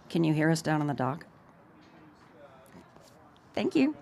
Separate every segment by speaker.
Speaker 1: Can you hear us down on the dock? Thank you.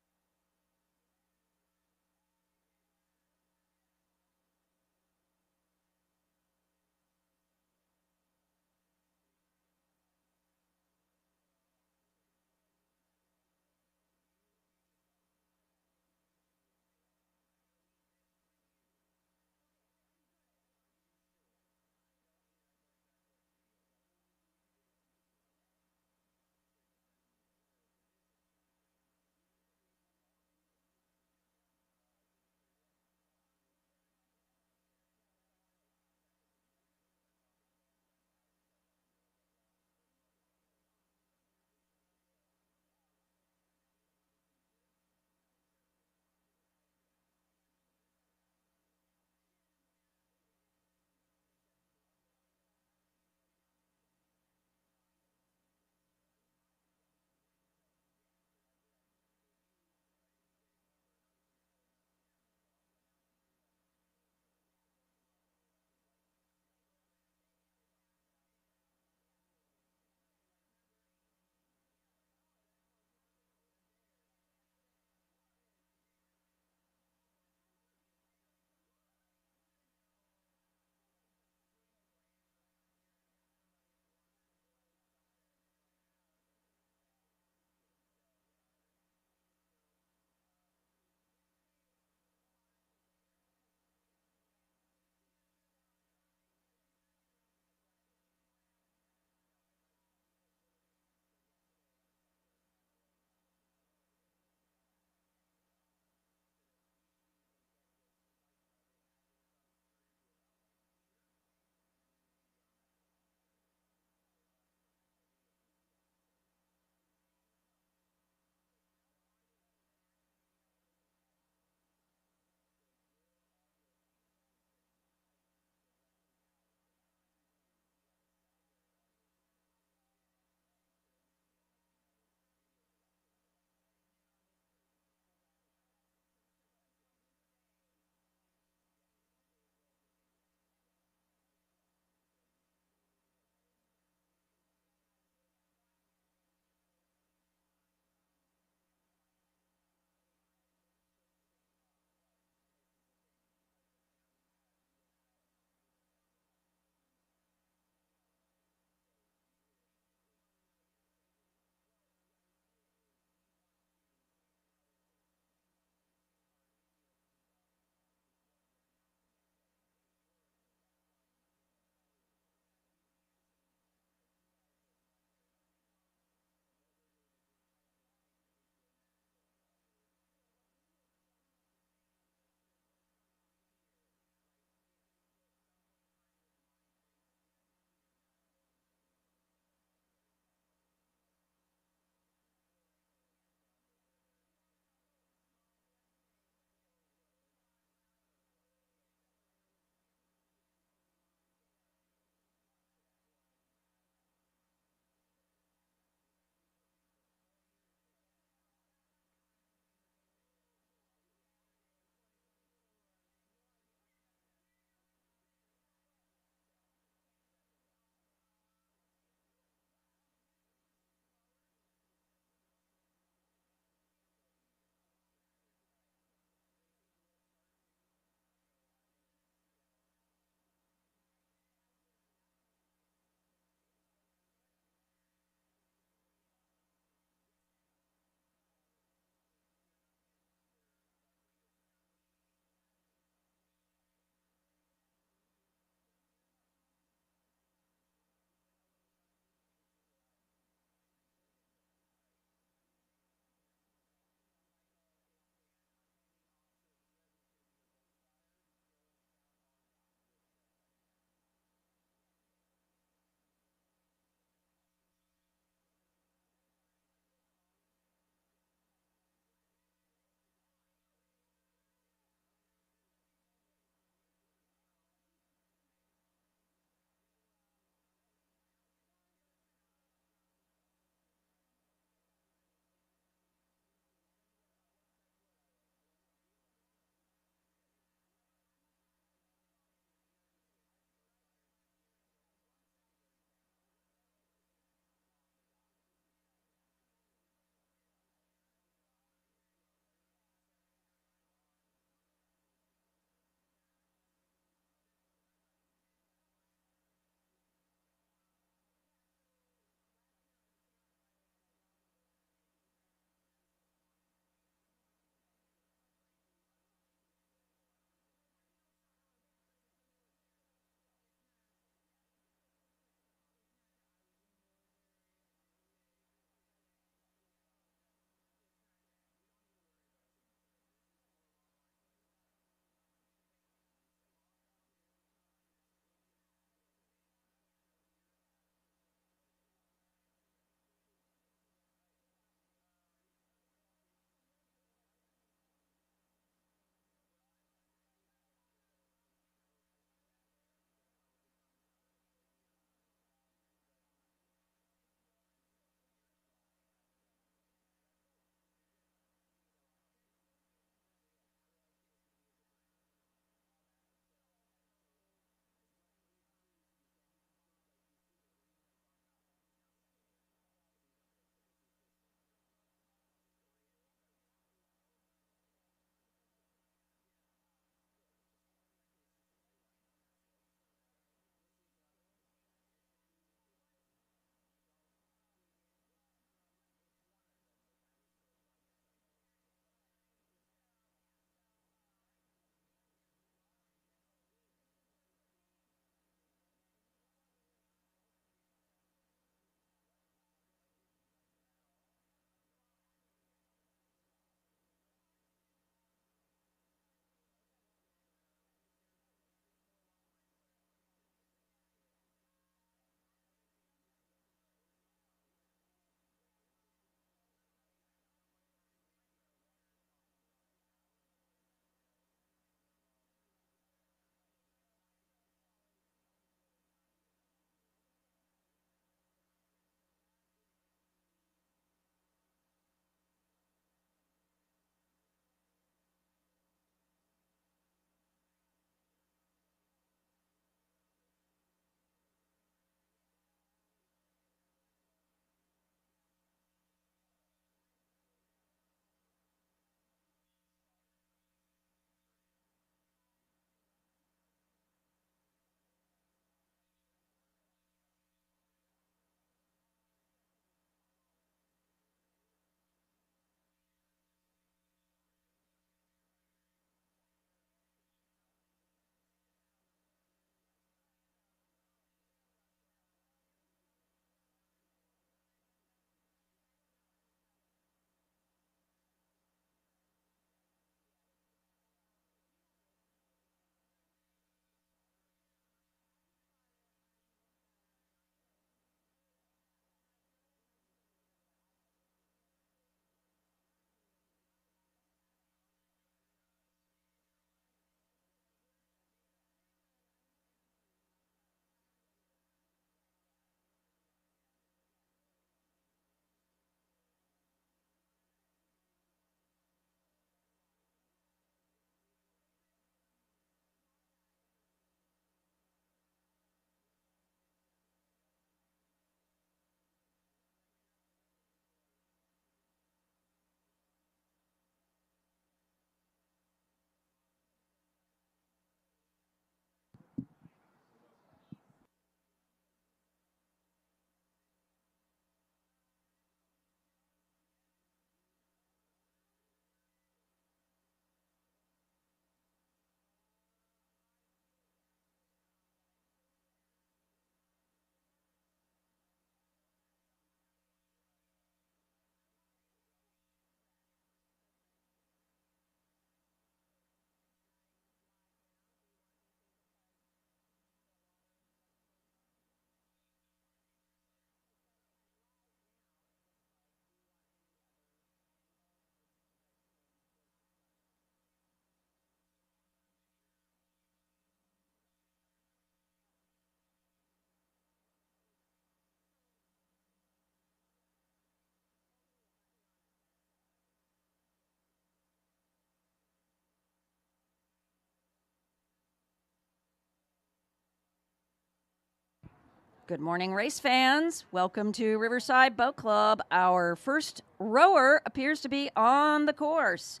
Speaker 1: Good morning, race fans. Welcome to Riverside Boat Club. Our first rower appears to be on the course.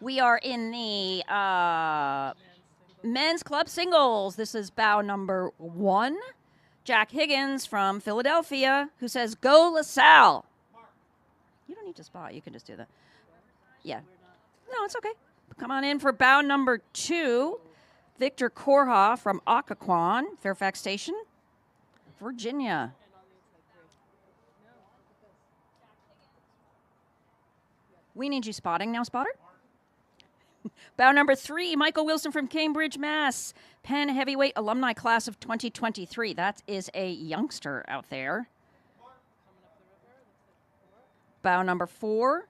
Speaker 1: We are in the men's club singles. This is bow number 1. Jack Higgins from Philadelphia, who says, "Go LaSalle." You don't need to spot. You can just do that. Yeah. No, it's okay. Come on in for bow number 2. Victor Korha from Occoquan, Fairfax Station, Virginia. We need you spotting now, spotter. Bow number 3, Michael Wilson from Cambridge, Mass. Penn Heavyweight Alumni Class of 2023. That is a youngster out there. Bow number 4,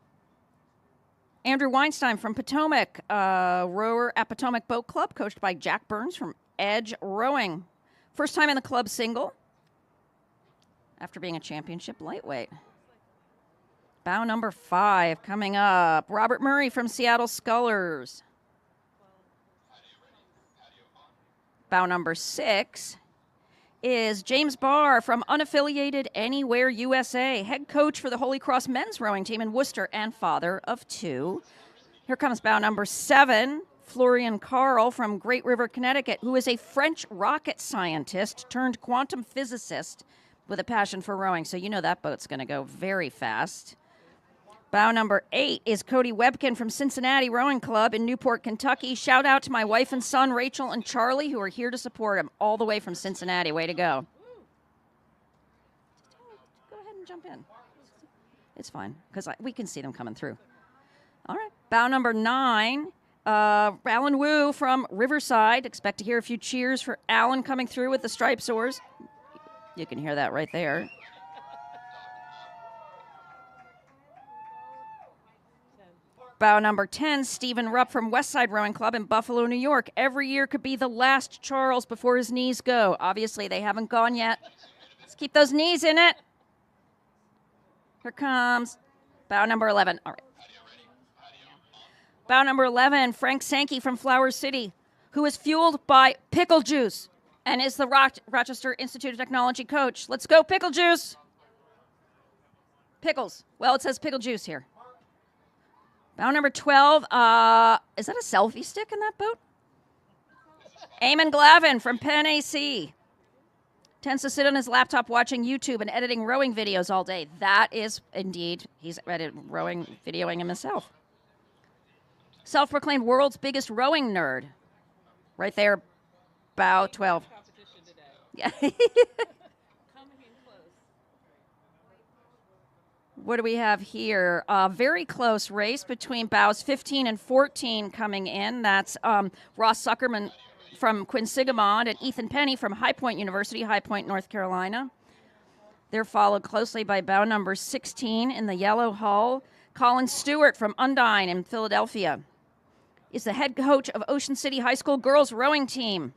Speaker 1: Andrew Weinstein from Potomac, rower at Potomac Boat Club, coached by Jack Burns from Edge Rowing. First time in the club single after being a championship lightweight. Bow number 5 coming up, Robert Murray from Seattle Scullers. Bow number 6 is James Barr from Unaffiliated Anywhere USA, head coach for the Holy Cross men's rowing team in Worcester and father of 2. Here comes bow number 7, Florian Carl from Great River, Connecticut, who is a French rocket scientist turned quantum physicist with a passion for rowing. So you know that boat's going to go very fast. Bow number 8 is Cody Webkin from Cincinnati Rowing Club in Newport, Kentucky. Shout out to my wife and son, Rachel and Charlie, who are here to support him all the way from Cincinnati. Way to go. Go ahead and jump in. It's fine, because we can see them coming through. All right. Bow number 9, Alan Wu from Riverside. Expect to hear a few cheers for Alan coming through with the striped oars. You can hear that right there. Bow number 10, Stephen Rupp from Westside Rowing Club in Buffalo, New York. Every year could be the last Charles before his knees go. Obviously, they haven't gone yet. Let's keep those knees in it. Here comes bow number 11. All right. Bow number 11, Frank Sankey from Flower City, who is fueled by pickle juice and is the Rochester Institute of Technology coach. Let's go, pickle juice. Pickles. Well, it says pickle juice here. Bow number 12, is that a selfie stick in that boat? Eamon Glavin from Penn AC. Tends to sit on his laptop watching YouTube and editing rowing videos all day. That is indeed, he's rowing, videoing himself. Self-proclaimed world's biggest rowing nerd. Right there, bow 12. Yeah. What do we have here? A very close race between bows 15 and 14 coming in. That's Ross Zuckerman from Quinsigamond and Ethan Penny from High Point University, High Point, North Carolina. They're followed closely by bow number 16 in the yellow hull. Colin Stewart from Undine in Philadelphia is the head coach of Ocean City High School girls rowing team.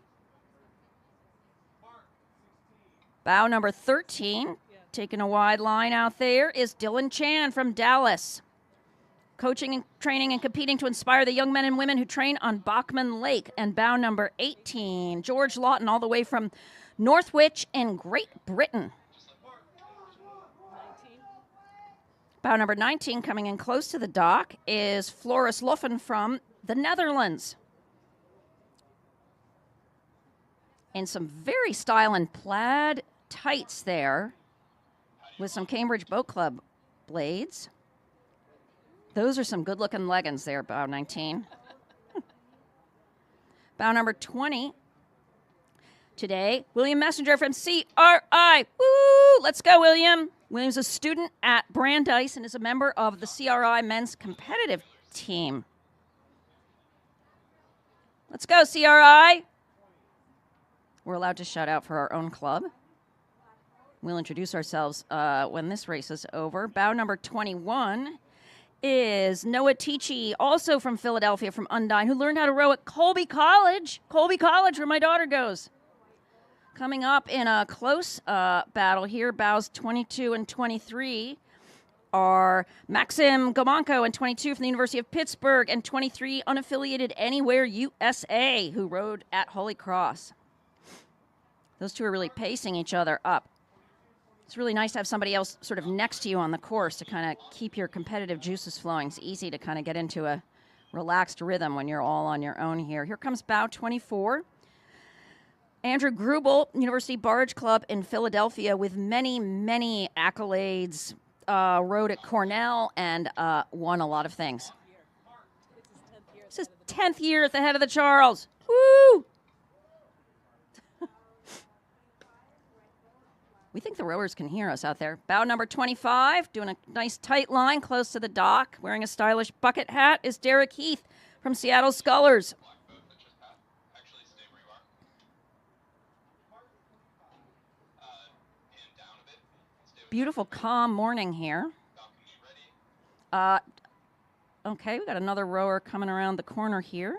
Speaker 1: Bow number 13. Taking a wide line out there is Dylan Chan from Dallas. Coaching and training and competing to inspire the young men and women who train on Bachman Lake. And bow number 18, George Lawton, all the way from Northwich in Great Britain. Bow number 19, coming in close to the dock, is Floris Loffen from the Netherlands. In some very styling plaid tights there, with some Cambridge Boat Club blades. Those are some good-looking leggings there, bow 19. Bow number 20. Today, William Messenger from CRI. Woo! Let's go, William. William's a student at Brandeis and is a member of the CRI men's competitive team. Let's go, CRI. We're allowed to shout out for our own club. We'll introduce ourselves when this race is over. Bow number 21 is Noah Tichy, also from Philadelphia, from Undine, who learned how to row at Colby College. Colby College, where my daughter goes. Coming up in a close battle here, bows 22 and 23 are Maxim Gomanko and 22 from the University of Pittsburgh and 23 unaffiliated Anywhere USA, who rowed at Holy Cross. Those two are really pacing each other up. It's really nice to have somebody else sort of next to you on the course to kind of keep your competitive juices flowing. It's easy to kind of get into a relaxed rhythm when you're all on your own here. Here comes bow 24. Andrew Grubel, University Barge Club in Philadelphia, with many, many accolades. Rode at Cornell and won a lot of things. It's his 10th year at the head of the Charles. Woo! We think the rowers can hear us out there. Bow number 25, doing a nice tight line close to the dock, wearing a stylish bucket hat, is Derek Heath from Seattle Scullers. Beautiful, calm morning here. Okay, we got another rower coming around the corner here.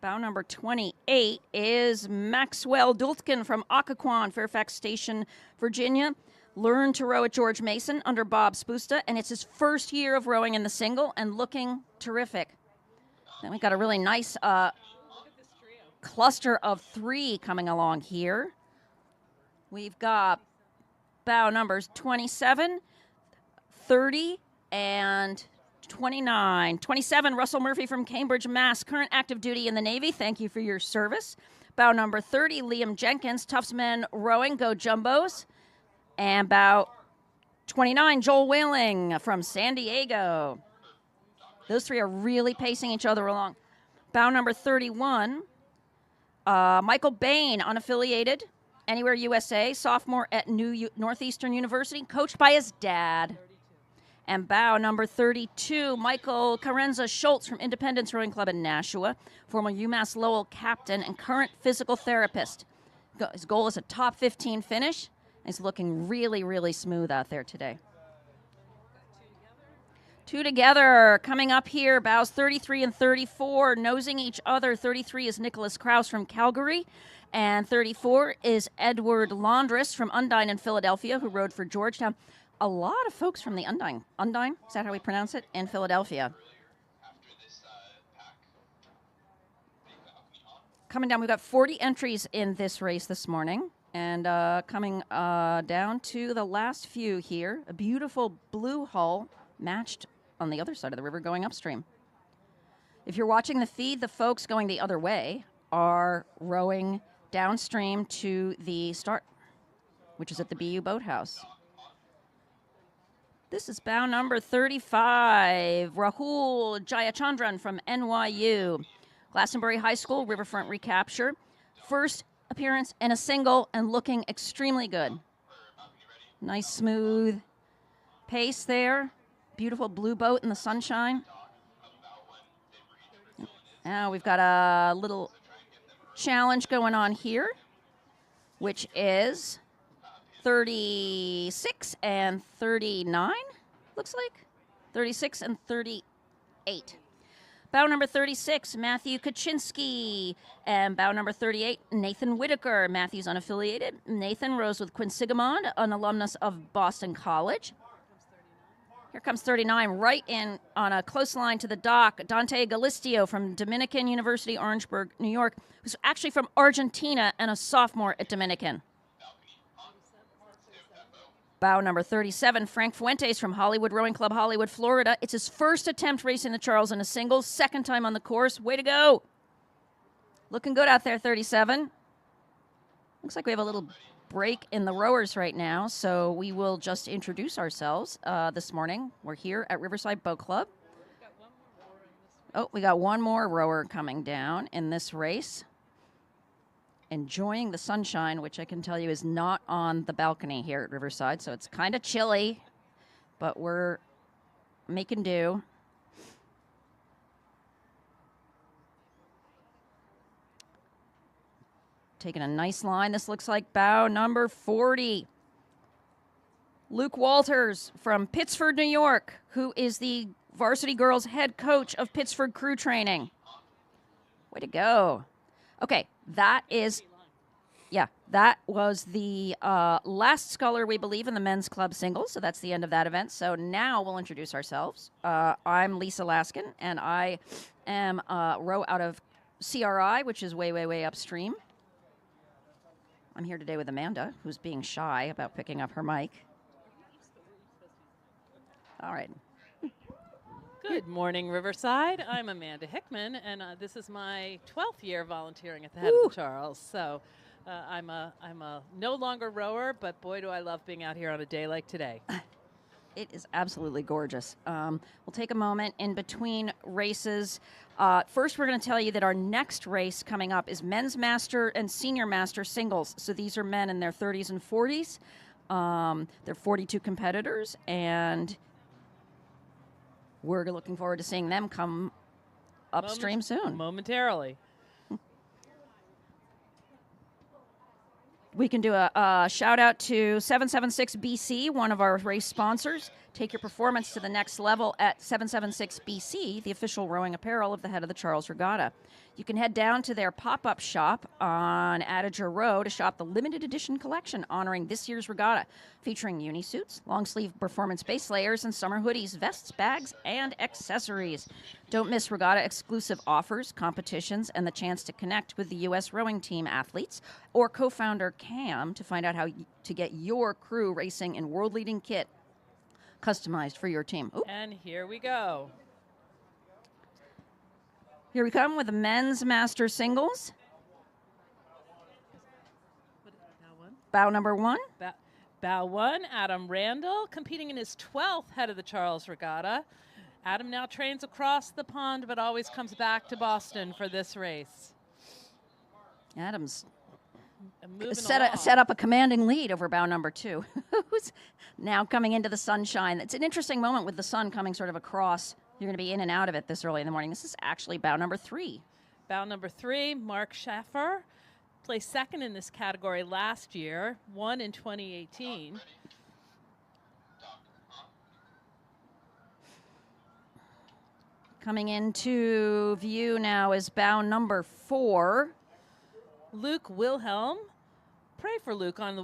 Speaker 1: Bow number 28 is Maxwell Dultkin from Occoquan, Fairfax Station, Virginia. Learned to row at George Mason under Bob Spusta, and it's his first year of rowing in the single and looking terrific. Then we got a really nice cluster of 3 coming along here. We've got bow numbers 27, 30, and 29. 27, Russell Murphy from Cambridge, Mass., current active duty in the Navy. Thank you for your service. Bow number 30, Liam Jenkins, Tufts Men Rowing, Go Jumbos. And bow 29, Joel Whaling from San Diego. Those 3 are really pacing each other along. Bow number 31, Michael Bain, unaffiliated, Anywhere USA, sophomore at Northeastern University, coached by his dad. And bow number 32, Michael Carenza Schultz from Independence Rowing Club in Nashua, former UMass Lowell captain and current physical therapist. His goal is a top 15 finish. He's looking really, really smooth out there today. 2 together. Coming up here, bows 33 and 34, nosing each other. 33 is Nicholas Krause from Calgary. And 34 is Edward Laundress from Undine in Philadelphia, who rode for Georgetown. A lot of folks from the Undine, is that how we pronounce it, in Philadelphia. Coming down, we've got 40 entries in this race this morning. And coming down to the last few here, a beautiful blue hull matched on the other side of the river going upstream. If you're watching the feed, the folks going the other way are rowing downstream to the start, which is at the BU Boathouse. This is bow number 35, Rahul Jayachandran from NYU. Glastonbury High School, Riverfront recapture. First appearance in a single and looking extremely good. Nice smooth pace there. Beautiful blue boat in the sunshine. Now we've got a little challenge going on here, which is 36 and 39, looks like. 36 and 38. Bow number 36, Matthew Kaczynski. And bow number 38, Nathan Whitaker. Matthew's unaffiliated. Nathan rows with Quinsigamond, an alumnus of Boston College. Here comes 39, right in on a close line to the dock, Dante Galistio from Dominican University, Orangeburg, New York, who's actually from Argentina and a sophomore at Dominican. Bow number 37, Frank Fuentes from Hollywood Rowing Club, Hollywood, Florida. It's his first attempt racing the Charles in a singles, second time on the course. Way to go. Looking good out there, 37. Looks like we have a little break in the rowers right now, so we will just introduce ourselves this morning. We're here at Riverside Boat Club. Oh, we got one more rower coming down in this race. Enjoying the sunshine, which I can tell you is not on the balcony here at Riverside, so it's kind of chilly, but we're making do. Taking a nice line. This looks like bow number 40. Luke Walters from Pittsford, New York, who is the varsity girls head coach of Pittsford Crew Training. Way to go. Okay, that was the last sculler, we believe, in the men's club singles, so that's the end of that event. So now we'll introduce ourselves. I'm Lisa Laskin, and I am row out of CRI, which is way, way, way upstream. I'm here today with Amanda, who's being shy about picking up her mic. All right.
Speaker 2: Good morning, Riverside. I'm Amanda Hickman, and this is my 12th year volunteering at the Head of the Charles. So I'm a no longer rower, but boy, do I love being out here on a day like today.
Speaker 1: It is absolutely gorgeous. We'll take a moment in between races. First, we're going to tell you that our next race coming up is men's master and senior master singles. So these are men in their 30s and 40s. They're 42 competitors, and we're looking forward to seeing them come upstream soon.
Speaker 2: Momentarily.
Speaker 1: We can do a shout out to 776 BC, one of our race sponsors. Take your performance to the next level at 776 BC, the official rowing apparel of the Head of the Charles Regatta. You can head down to their pop-up shop on Adager Row to shop the limited edition collection honoring this year's regatta, featuring unisuits, long-sleeve performance base layers, and summer hoodies, vests, bags, and accessories. Don't miss regatta exclusive offers, competitions, and the chance to connect with the U.S. rowing team athletes or co-founder Cam to find out how to get your crew racing in world-leading kit customized for your team. Ooh.
Speaker 2: And here we go.
Speaker 1: Here we come with the men's master singles. Bow number one.
Speaker 2: Bow one, Adam Randall, competing in his 12th Head of the Charles Regatta. Adam now trains across the pond, but always comes back to Boston for this race.
Speaker 1: Adam's
Speaker 2: set
Speaker 1: up a commanding lead over bow number two, who's now coming into the sunshine. It's an interesting moment with the sun coming sort of across. You're going to be in and out of it this early in the morning. This is actually bow number three.
Speaker 2: Bow number three, Mark Schaffer, placed second in this category last year, won in 2018.
Speaker 1: Coming into view now is bow number four.
Speaker 2: Luke Wilhelm. Pray for Luke on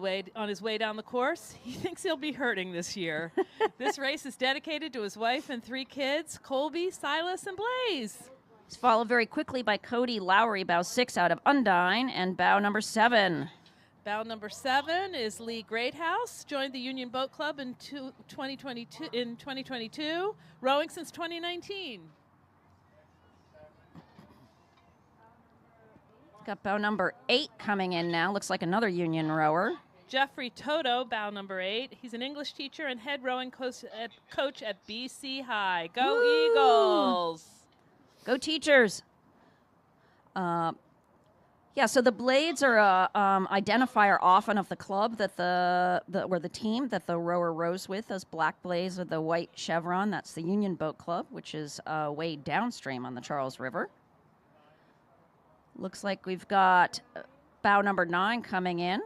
Speaker 2: his way down the course. He thinks he'll be hurting this year. This race is dedicated to his wife and 3 kids, Colby, Silas, and Blaze.
Speaker 1: He's followed very quickly by Cody Lowry, bow 6 out of Undine, and bow number 7.
Speaker 2: Bow number 7 is Lee Greathouse, joined the Union Boat Club in 2022, rowing since 2019.
Speaker 1: Got bow number 8 coming in now. Looks like another Union rower.
Speaker 2: Jeffrey Toto, bow number 8. He's an English teacher and head rowing coach at BC High. Go Woo! Eagles!
Speaker 1: Go Teachers! Yeah, so the blades are a identifier often of the club that or the team that the rower rows with. Those black blades with the white chevron. That's the Union Boat Club, which is way downstream on the Charles River. Looks like we've got bow number 9 coming in.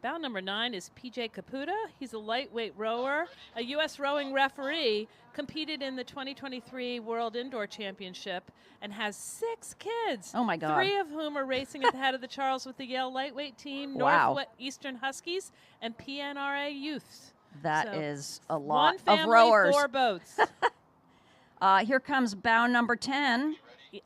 Speaker 2: Bow number 9 is PJ Caputa. He's a lightweight rower, a U.S. rowing referee, competed in the 2023 World Indoor Championship, and has 6 kids.
Speaker 1: Oh, my God.
Speaker 2: 3 of whom are racing at the Head of the Charles with the Yale lightweight team,
Speaker 1: wow.
Speaker 2: Northeastern Huskies, and PNRA Youths.
Speaker 1: That is a lot
Speaker 2: of rowers. 1 family, 4 boats.
Speaker 1: Here comes bow number 10.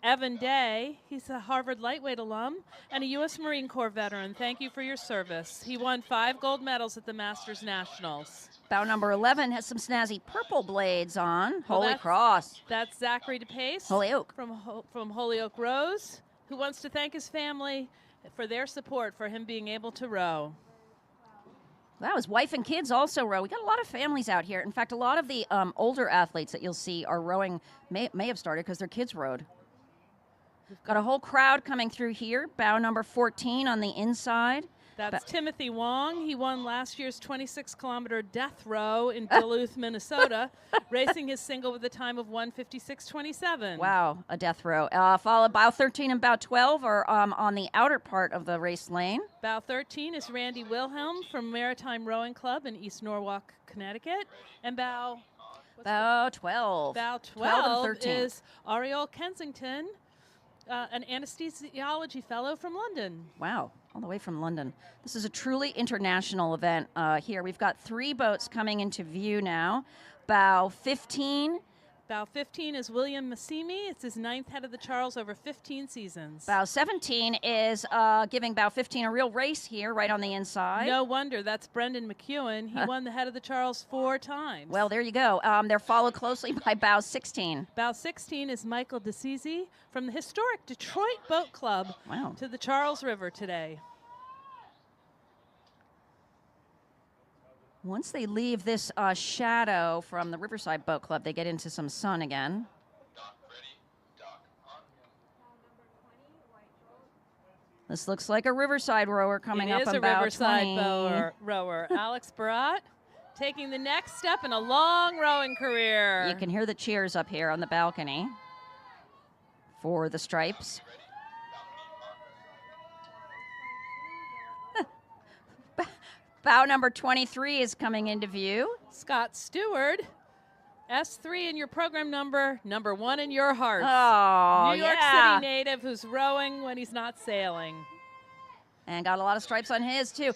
Speaker 2: Evan Day, he's a Harvard lightweight alum and a U.S. Marine Corps veteran. Thank you for your service. He won 5 gold medals at the Masters Nationals.
Speaker 1: Bow number 11 has some snazzy purple blades on. Holy Cross.
Speaker 2: That's Zachary DePace
Speaker 1: Holyoke.
Speaker 2: From Holyoke Rows, who wants to thank his family for their support for him being able to row.
Speaker 1: Wow, his wife and kids also row. We got a lot of families out here. In fact, a lot of the older athletes that you'll see are rowing, may have started because their kids rowed. Got a whole crowd coming through here. Bow number 14 on the inside.
Speaker 2: That's Timothy Wong. He won last year's 26-kilometer death row in Duluth, Minnesota, racing his single with a time of 1:56:27.
Speaker 1: Wow, a death row. Followed bow 13 and bow 12 are on the outer part of the race lane.
Speaker 2: Bow 13 is Randy Wilhelm from Maritime Rowing Club in East Norwalk, Connecticut. And bow
Speaker 1: 12.
Speaker 2: Bow 12 is Ariel Kensington, an anesthesiology fellow from London.
Speaker 1: Wow, all the way from London. This is a truly international event here. We've got 3 boats coming into view now. Bow 15,
Speaker 2: Bow 15 is William Massimi. It's his 9th head of the Charles over 15 seasons.
Speaker 1: Bow 17 is giving Bow 15 a real race here right on the inside.
Speaker 2: No wonder. That's Brendan McEwen. He won the head of the Charles 4 times.
Speaker 1: Well, there you go. They're followed closely by Bow 16.
Speaker 2: Bow 16 is Michael DeCisi from the historic Detroit Boat Club to the Charles River today.
Speaker 1: Once they leave this shadow from the Riverside Boat Club, they get into some sun again. This looks like a Riverside rower coming up on bow 20.
Speaker 2: It is a Riverside rower. Alex Barat taking the next step in a long rowing career.
Speaker 1: You can hear the cheers up here on the balcony for the stripes. Bow number 23 is coming into view.
Speaker 2: Scott Stewart, S3 in your program number 1 in your heart.
Speaker 1: Oh,
Speaker 2: New York City native who's rowing when he's not sailing.
Speaker 1: And got a lot of stripes on his, too.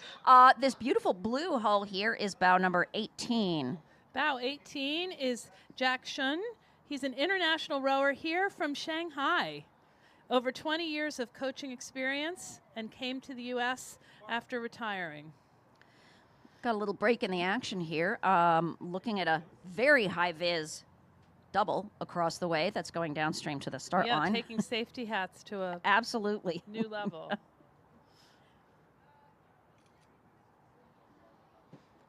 Speaker 1: This beautiful blue hull here is bow number 18.
Speaker 2: Bow 18 is Jack Shun. He's an international rower here from Shanghai. Over 20 years of coaching experience and came to the U.S. after retiring.
Speaker 1: Got a little break in the action here. Looking at a very high-vis double across the way that's going downstream to the start line.
Speaker 2: Yeah, taking safety hats to a
Speaker 1: absolutely
Speaker 2: new level.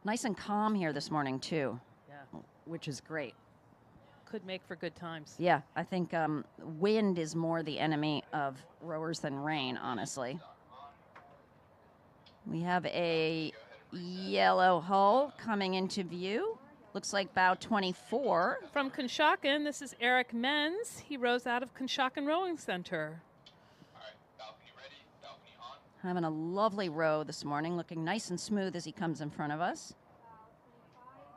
Speaker 1: Nice and calm here this morning, too.
Speaker 2: Yeah.
Speaker 1: Which is great.
Speaker 2: Could make for good times.
Speaker 1: Yeah, I think wind is more the enemy of rowers than rain, honestly. We have a yellow hull coming into view. Looks like bow 24.
Speaker 2: From Conshohocken, this is Eric Menz. He rows out of Conshohocken Rowing Center.
Speaker 3: All right, balcony ready, balcony on.
Speaker 1: Having a lovely row this morning, looking nice and smooth as he comes in front of us.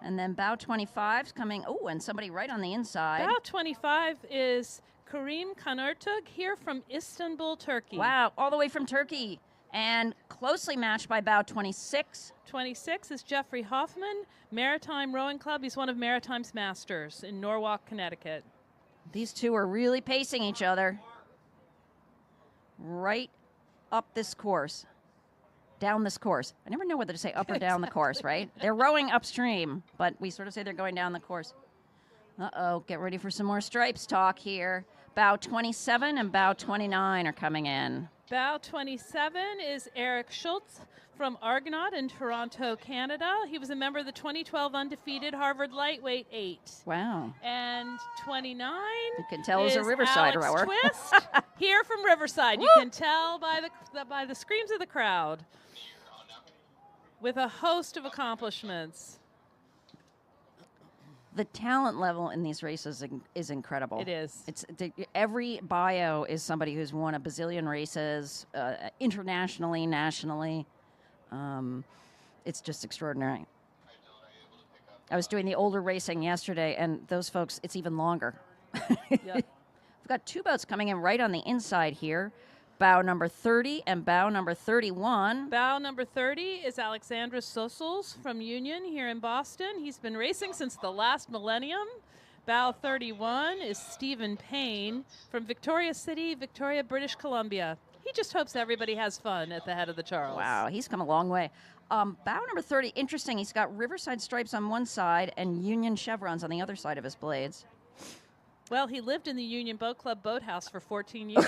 Speaker 1: And then bow 25's coming, oh, and somebody right on the inside.
Speaker 2: Bow 25 is Karim Kanartug here from Istanbul, Turkey.
Speaker 1: Wow, all the way from Turkey. And closely matched by bow 26.
Speaker 2: 26 is Jeffrey Hoffman, Maritime Rowing Club. He's one of Maritime's masters in Norwalk, Connecticut.
Speaker 1: These two are really pacing each other right up this course, down this course. I never know whether to say up or down the course, right? They're rowing upstream, but we sort of say they're going down the course. Uh-oh, get ready for some more stripes talk here. Bow 27 and bow 29 are coming in.
Speaker 2: Bow 27 is Eric Schultz from Argonaut in Toronto, Canada. He was a member of the 2012 undefeated Harvard Lightweight 8.
Speaker 1: Wow.
Speaker 2: And 29
Speaker 1: you can tell
Speaker 2: is
Speaker 1: he's a Riverside
Speaker 2: Alex
Speaker 1: rower.
Speaker 2: Twist here from Riverside. You can tell by the screams of the crowd with a host of accomplishments.
Speaker 1: The talent level in these races is incredible.
Speaker 2: It is.
Speaker 1: Every bio is somebody who's won a bazillion races, internationally, nationally. It's just extraordinary. I was doing the older racing yesterday, and those folks, it's even longer.
Speaker 2: Yep.
Speaker 1: We've got two boats coming in right on the inside here. Bow number 30 and bow number 31.
Speaker 2: Bow number 30 is Alexandra Sosels from Union here in Boston. He's been racing since the last millennium. Bow 31 is Stephen Payne from Victoria City, Victoria, British Columbia. He just hopes everybody has fun at the head of the Charles.
Speaker 1: Wow, he's come a long way. Bow number 30, interesting. He's got Riverside stripes on one side and Union chevrons on the other side of his blades.
Speaker 2: Well, he lived in the Union Boat Club boathouse for 14 years.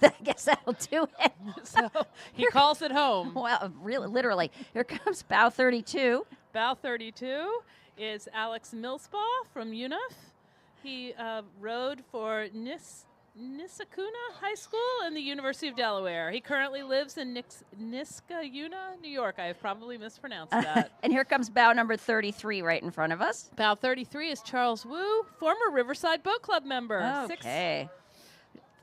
Speaker 1: I guess that'll do it.
Speaker 2: So he calls it home.
Speaker 1: Well, really, literally. Here comes bow 32.
Speaker 2: Bow 32 is Alex Millspaw from UNF. He rowed for Nisakuna High School and the University of Delaware. He currently lives in Niskayuna, New York. I have probably mispronounced that.
Speaker 1: And here comes bow number 33 right in front of us.
Speaker 2: Bow 33 is Charles Wu, former Riverside Boat Club member.
Speaker 1: Okay.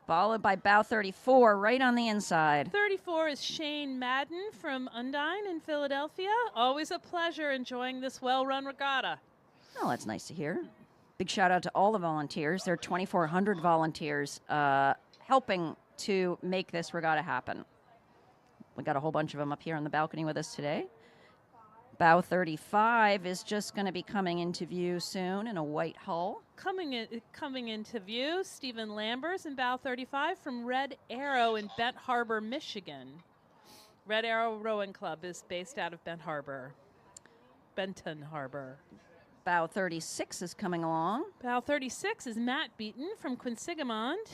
Speaker 1: Followed by bow 34 right on the inside.
Speaker 2: 34 is Shane Madden from Undine in Philadelphia. Always a pleasure enjoying this well-run regatta.
Speaker 1: Oh, that's nice to hear. Big shout out to all the volunteers. There are 2,400 volunteers helping to make this regatta happen. We got a whole bunch of them up here on the balcony with us today. Bow 35 is just going to be coming into view soon in a white hull.
Speaker 2: Coming into view, Stephen Lambers in bow 35 from Red Arrow in Bent Harbor, Michigan. Red Arrow Rowing Club is based out of Benton Harbor.
Speaker 1: Bow 36 is coming along.
Speaker 2: Bow 36 is Matt Beaton from Quinsigamond.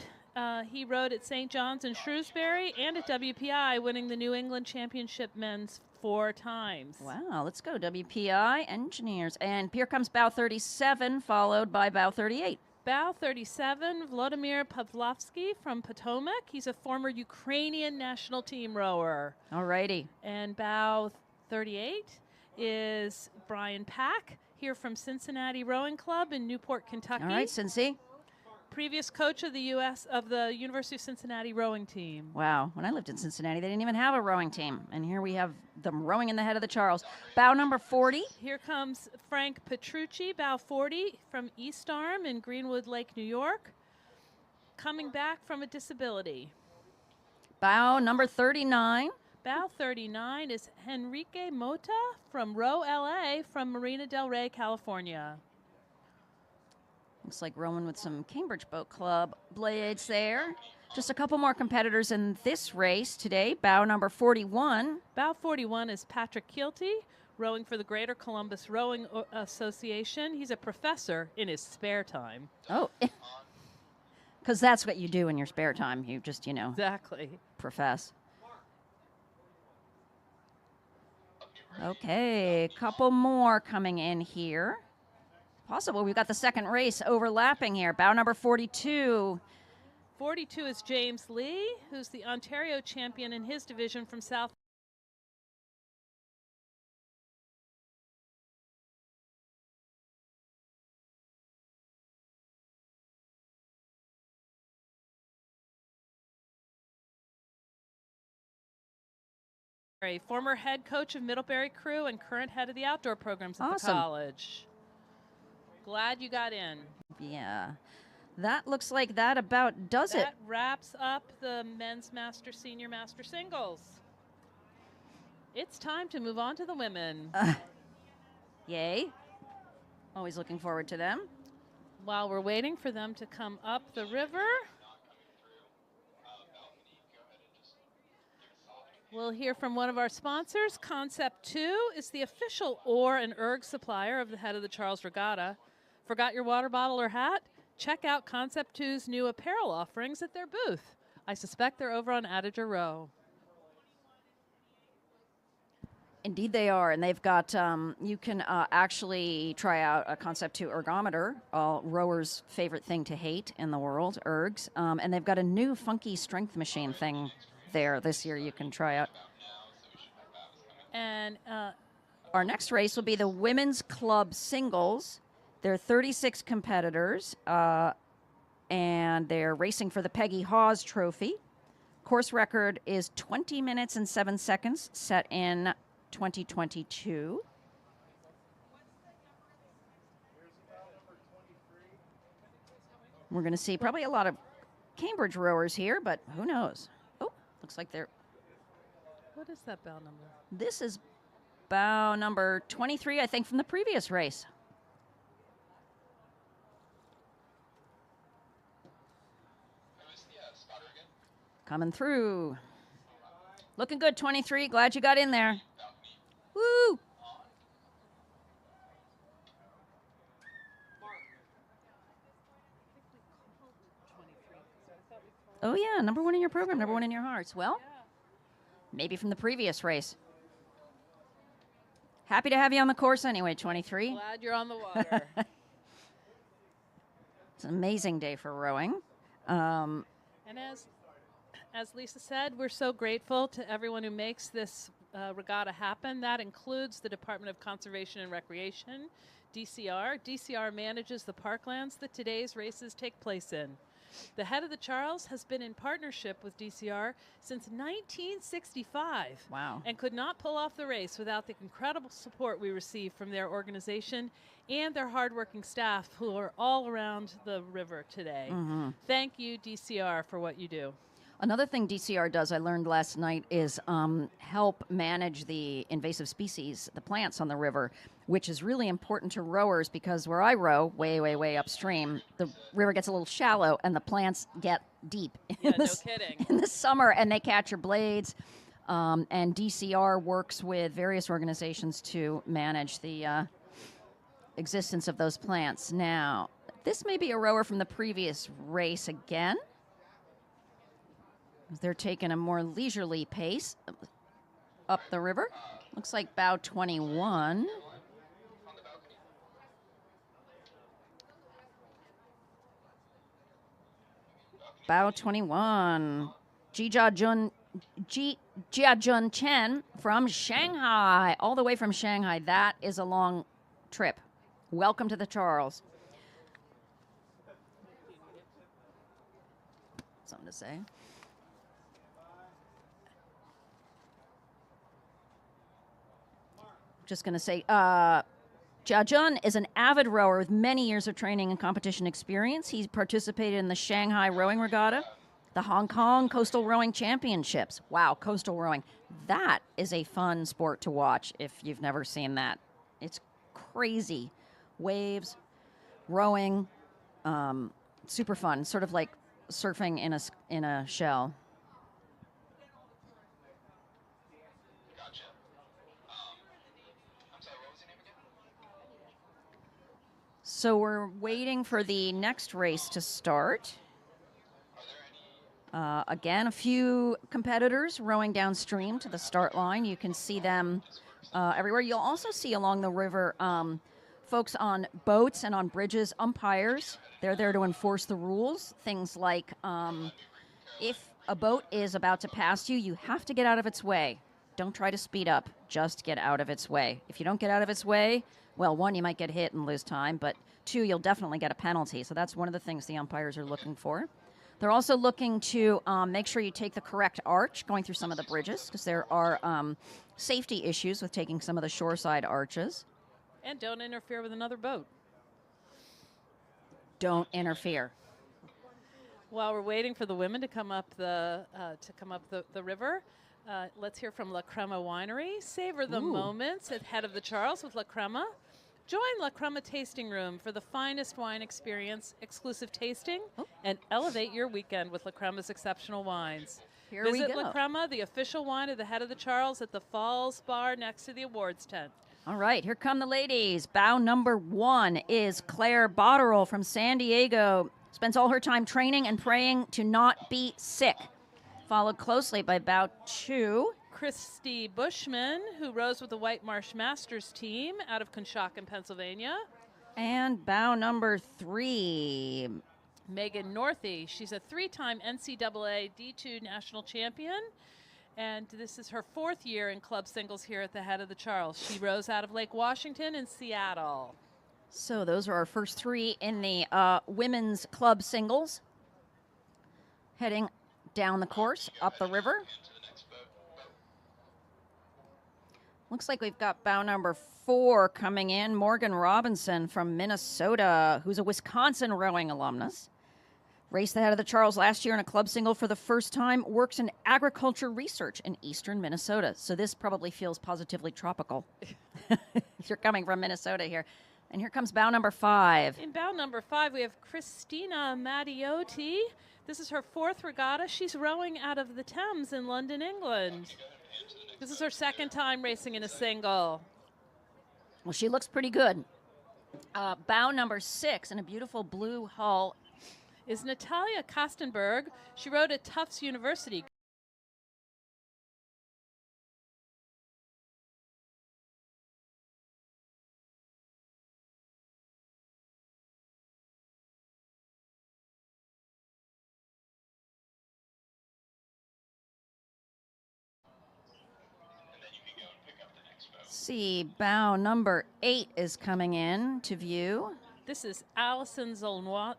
Speaker 2: He rowed at St. John's in Shrewsbury and at WPI, winning the New England Championship men's 4 times.
Speaker 1: Wow, let's go WPI engineers. And here comes bow 37, followed by bow 38.
Speaker 2: Bow 37, Vladimir Pavlovsky from Potomac. He's a former Ukrainian national team rower.
Speaker 1: All righty.
Speaker 2: And bow 38 is Brian Pack, here from Cincinnati Rowing Club in Newport, Kentucky.
Speaker 1: All right, Cincy.
Speaker 2: Previous coach of the University of Cincinnati rowing team.
Speaker 1: Wow, when I lived in Cincinnati, they didn't even have a rowing team. And here we have them rowing in the head of the Charles. Bow number 40.
Speaker 2: Here comes Frank Petrucci, bow 40, from East Arm in Greenwood Lake, New York, coming back from a disability.
Speaker 1: Bow number 39.
Speaker 2: Bow 39 is Henrique Mota from Row LA from Marina del Rey, California.
Speaker 1: Looks like rowing with some Cambridge Boat Club blades there. Just a couple more competitors in this race today. Bow number 41.
Speaker 2: Bow 41 is Patrick Keelty, rowing for the Greater Columbus Rowing Association. He's a professor in his spare time.
Speaker 1: Oh, because that's what you do in your spare time. You just,
Speaker 2: Exactly.
Speaker 1: profess. Okay, a couple more coming in here. Possible. We've got the second race overlapping here. Bow number 42.
Speaker 2: 42 is James Lee, who's the Ontario champion in his division from South. Former head coach of Middlebury Crew and current head of the outdoor programs at the college. Glad you got in.
Speaker 1: Yeah. That looks like that about does it.
Speaker 2: That wraps up the men's master, senior master singles. It's time to move on to the women.
Speaker 1: Yay. Always looking forward to them.
Speaker 2: While we're waiting for them to come up the river, we'll hear from one of our sponsors. Concept 2 is the official oar and erg supplier of the head of the Charles Regatta. Forgot your water bottle or hat? Check out Concept 2's new apparel offerings at their booth. I suspect they're over on Adager Row.
Speaker 1: Indeed they are, and they've got, you can actually try out a Concept 2 ergometer, all rowers' favorite thing to hate in the world, ergs, and they've got a new funky strength machine thing there this year you can try out.
Speaker 2: And
Speaker 1: our next race will be the women's club singles. There are 36 competitors, and they're racing for the Peggy Hawes Trophy. Course record is 20 minutes and 7 seconds, set in 2022. We're going to see probably a lot of Cambridge rowers here, but who knows? Oh, looks like they're...
Speaker 2: What is that bow number?
Speaker 1: This is bow number 23, I think, from the previous race. Coming through. Looking good, 23. Glad you got in there. Woo! Oh, yeah, number 1 in your program, number 1 in your hearts. Well, maybe from the previous race. Happy to have you on the course anyway, 23.
Speaker 2: Glad you're on the water.
Speaker 1: It's an amazing day for rowing.
Speaker 2: And as Lisa said, we're so grateful to everyone who makes this regatta happen. That includes the Department of Conservation and Recreation, DCR. DCR manages the parklands that today's races take place in. The head of the Charles has been in partnership with DCR since 1965.
Speaker 1: Wow.
Speaker 2: And could not pull off the race without the incredible support we receive from their organization and their hardworking staff who are all around the river today.
Speaker 1: Mm-hmm.
Speaker 2: Thank you, DCR, for what you do.
Speaker 1: Another thing DCR does, I learned last night, is help manage the invasive species, the plants on the river, which is really important to rowers because where I row, way, way, way upstream, the river gets a little shallow and the plants get deep
Speaker 2: Yeah, no kidding.
Speaker 1: in the summer, and they catch your blades. And DCR works with various organizations to manage the existence of those plants. Now, this may be a rower from the previous race again. They're taking a more leisurely pace up the river. Looks like bow 21. Bow 21. Jiajun Chen from Shanghai, all the way from Shanghai. That is a long trip. Welcome to the Charles. Something to say. Just going to say, Jiajun is an avid rower with many years of training and competition experience. He's participated in the Shanghai Rowing Regatta, the Hong Kong Coastal Rowing Championships. Wow, coastal rowing. That is a fun sport to watch if you've never seen that. It's crazy. Waves, rowing, super fun. Sort of like surfing in a shell.
Speaker 3: Gotcha. I'm sorry, what was your name again?
Speaker 1: So we're waiting for the next race to start.
Speaker 3: Are there any
Speaker 1: Again, a few competitors rowing downstream to the start line. You can see them everywhere. You'll also see along the river folks on boats and on bridges, umpires. They're there to enforce the rules. Things like if a boat is about to pass you, you have to get out of its way. Don't try to speed up. Just get out of its way. If you don't get out of its way, well, one, you might get hit and lose time, but two, you'll definitely get a penalty. So that's one of the things the umpires are looking for. They're also looking to make sure you take the correct arch going through some of the bridges because there are safety issues with taking some of the shoreside arches.
Speaker 2: And don't interfere with another boat.
Speaker 1: Don't interfere.
Speaker 2: While we're waiting for the women to come up the river, let's hear from La Crema Winery. Savor the moments at Head of the Charles with La Crema. Join La Crema Tasting Room for the finest wine experience, exclusive tasting, and elevate your weekend with La Crema's exceptional wines.
Speaker 1: Here we
Speaker 2: Visit
Speaker 1: go.
Speaker 2: La Crema, the official wine of the Head of the Charles, at the Falls Bar next to the awards tent.
Speaker 1: All right, here come the ladies. Bow number 1 is Claire Botterill from San Diego. Spends all her time training and praying to not be sick. Followed closely by bow 2.
Speaker 2: Christy Bushman, who rows with the White Marsh Masters team out of Conshohocken, Pennsylvania.
Speaker 1: And bow number 3.
Speaker 2: Megan Northey. She's a 3-time NCAA D2 national champion. And this is her 4th year in club singles here at the Head of the Charles. She rows out of Lake Washington and Seattle.
Speaker 1: So those are our first 3 in the women's club singles. Heading down the course, up the river.
Speaker 3: to the next boat?
Speaker 1: Looks like we've got bow number 4 coming in. Morgan Robinson from Minnesota, who's a Wisconsin rowing alumnus. Raced the Head of the Charles last year in a club single for the first time. Works in agriculture research in eastern Minnesota. So this probably feels positively tropical. If you're coming from Minnesota here. And here comes bow number 5.
Speaker 2: In bow number 5, we have Christina Mattiotti. This is her 4th regatta. She's rowing out of the Thames in London, England. This is her 2nd time racing in a single.
Speaker 1: Well, she looks pretty good. Bow number 6 in a beautiful blue hull
Speaker 2: Is Natalia Kostenberg. She rowed at Tufts University.
Speaker 3: And then you can go and pick up the next boat.
Speaker 1: See, bow number 8 is coming in to view.
Speaker 2: This is Allison Zolonsky.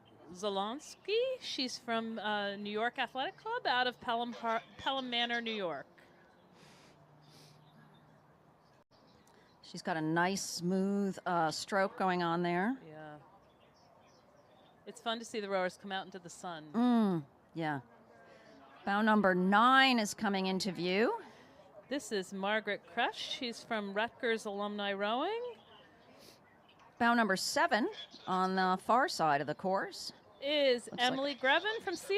Speaker 2: She's from New York Athletic Club out of Pelham Manor, New York.
Speaker 1: She's got a nice, smooth stroke going on there.
Speaker 2: Yeah. It's fun to see the rowers come out into the sun.
Speaker 1: Yeah. Bow number 9 is coming into view.
Speaker 2: This is Margaret Crush. She's from Rutgers Alumni Rowing.
Speaker 1: Bow number 7 on the far side of the course.
Speaker 2: Is
Speaker 1: Looks
Speaker 2: Emily Grevin from CRI.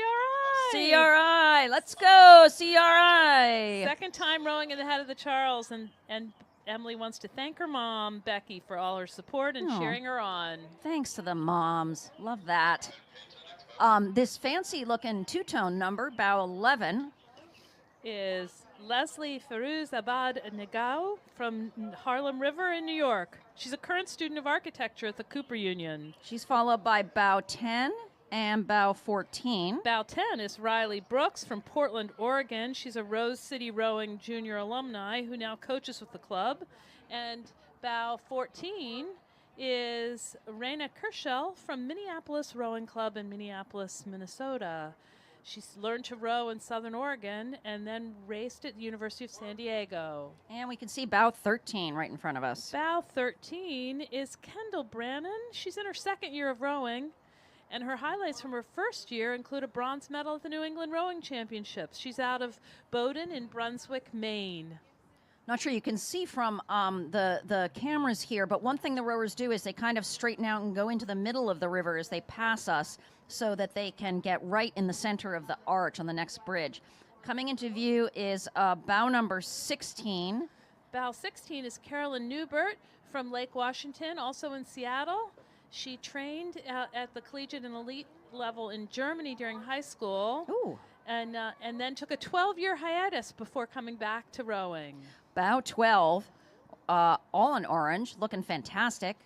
Speaker 1: CRI, let's go, CRI.
Speaker 2: Second time rowing in the head of the Charles, and Emily wants to thank her mom, Becky, for all her support and
Speaker 1: Oh.
Speaker 2: cheering her on.
Speaker 1: Thanks to the moms. Love that. This fancy-looking two-tone number, bow 11,
Speaker 2: Is Leslie Firuzabad Negau from Harlem River in New York. She's a current student of architecture at the Cooper Union.
Speaker 1: she's followed by bow 10 and bow 14.
Speaker 2: Bow 10 is Riley Brooks from Portland, Oregon. She's a Rose City Rowing junior alumni who now coaches with the club. And bow 14 is Raina Kershell from Minneapolis Rowing Club in Minneapolis, Minnesota. She's learned to row in Southern Oregon and then raced at the University of San Diego.
Speaker 1: And we can see bow 13 right in front of us.
Speaker 2: Bow 13 is Kendall Brannon. She's in her second year of rowing, and her highlights from her first year include a bronze medal at the New England Rowing Championships. She's out of Bowdoin in Brunswick, Maine.
Speaker 1: Not sure you can see from the cameras here, but one thing the rowers do is they kind of straighten out and go into the middle of the river as they pass us so that they can get right in the center of the arch on the next bridge. Coming into view is bow number 16.
Speaker 2: Bow 16 is Carolyn Newbert from Lake Washington, also in Seattle. She trained at the collegiate and elite level in Germany during high school.
Speaker 1: Ooh.
Speaker 2: And then took a 12-year hiatus before coming back to rowing.
Speaker 1: Bow 12, all in orange, looking fantastic.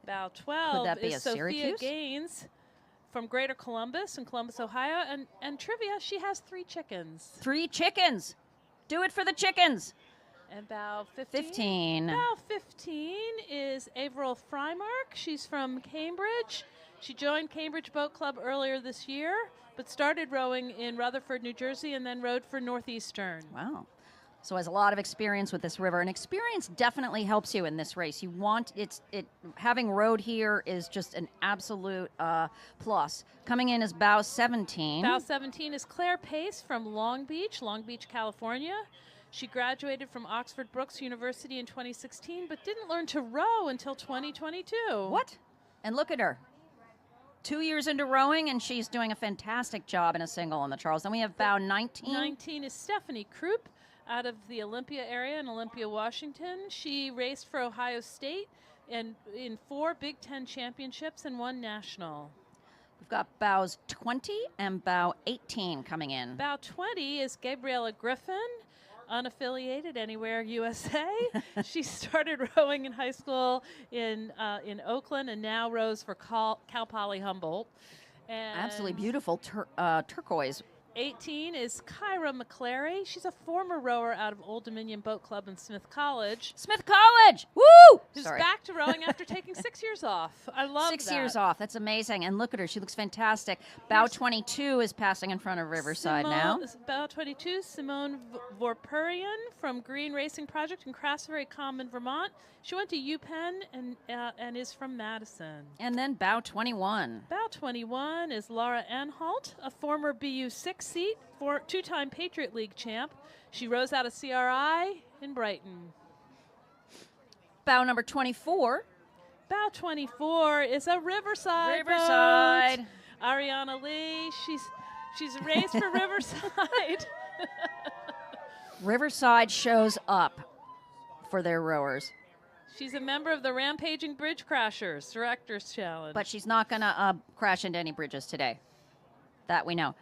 Speaker 2: Bow 12
Speaker 1: that be
Speaker 2: is
Speaker 1: a
Speaker 2: Sophia
Speaker 1: Syracuse?
Speaker 2: Gaines from Greater Columbus in Columbus, Ohio. And trivia, she has 3 chickens.
Speaker 1: 3 chickens. Do it for the chickens.
Speaker 2: And bow 15.
Speaker 1: 15.
Speaker 2: Bow 15 is Averill Frymark. She's from Cambridge. She joined Cambridge Boat Club earlier this year, but started rowing in Rutherford, New Jersey, and then rowed for Northeastern.
Speaker 1: Wow. So has a lot of experience with this river, and experience definitely helps you in this race. You want having rowed here is just an absolute plus. Coming in is bow 17.
Speaker 2: Bow 17 is Claire Pace from Long Beach, California. She graduated from Oxford Brookes University in 2016, but didn't learn to row until 2022.
Speaker 1: What? And look at her. 2 years into rowing, and she's doing a fantastic job in a single on the Charles. Then we have bow 19.
Speaker 2: 19 is Stephanie Krupp out of the Olympia area in Olympia, Washington. She raced for Ohio State and in 4 Big Ten championships and 1 national.
Speaker 1: We've got bows 20 and bow 18 coming in.
Speaker 2: Bow 20 is Gabriella Griffin, unaffiliated anywhere USA. She started rowing in high school in Oakland and now rows for Cal Poly Humboldt. And
Speaker 1: Absolutely beautiful turquoise.
Speaker 2: 18 is Kyra McClary. She's a former rower out of Old Dominion Boat Club in Smith College.
Speaker 1: Smith College! Woo!
Speaker 2: Who's
Speaker 1: Sorry.
Speaker 2: back to rowing after taking 6 years off. I love
Speaker 1: 6
Speaker 2: that.
Speaker 1: years off. That's amazing. And look at her. She looks fantastic. Bow 22 is passing in front of Riverside now.
Speaker 2: Bow 22, Simone Vorpurian from Green Racing Project in Craftsbury Common, Vermont. She went to UPenn and is from Madison.
Speaker 1: And then bow 21.
Speaker 2: Bow 21 is Laura Anhalt, a former BU6 seat, 2-time Patriot League champ. She rows out of CRI in Brighton.
Speaker 1: Bow number 24.
Speaker 2: Bow 24 is a Riverside
Speaker 1: Riverside.
Speaker 2: boat. Ariana Lee, she's raced for Riverside.
Speaker 1: Riverside shows up for their rowers.
Speaker 2: She's a member of the Rampaging Bridge Crashers Directors Challenge.
Speaker 1: But she's not going to crash into any bridges today. That we know.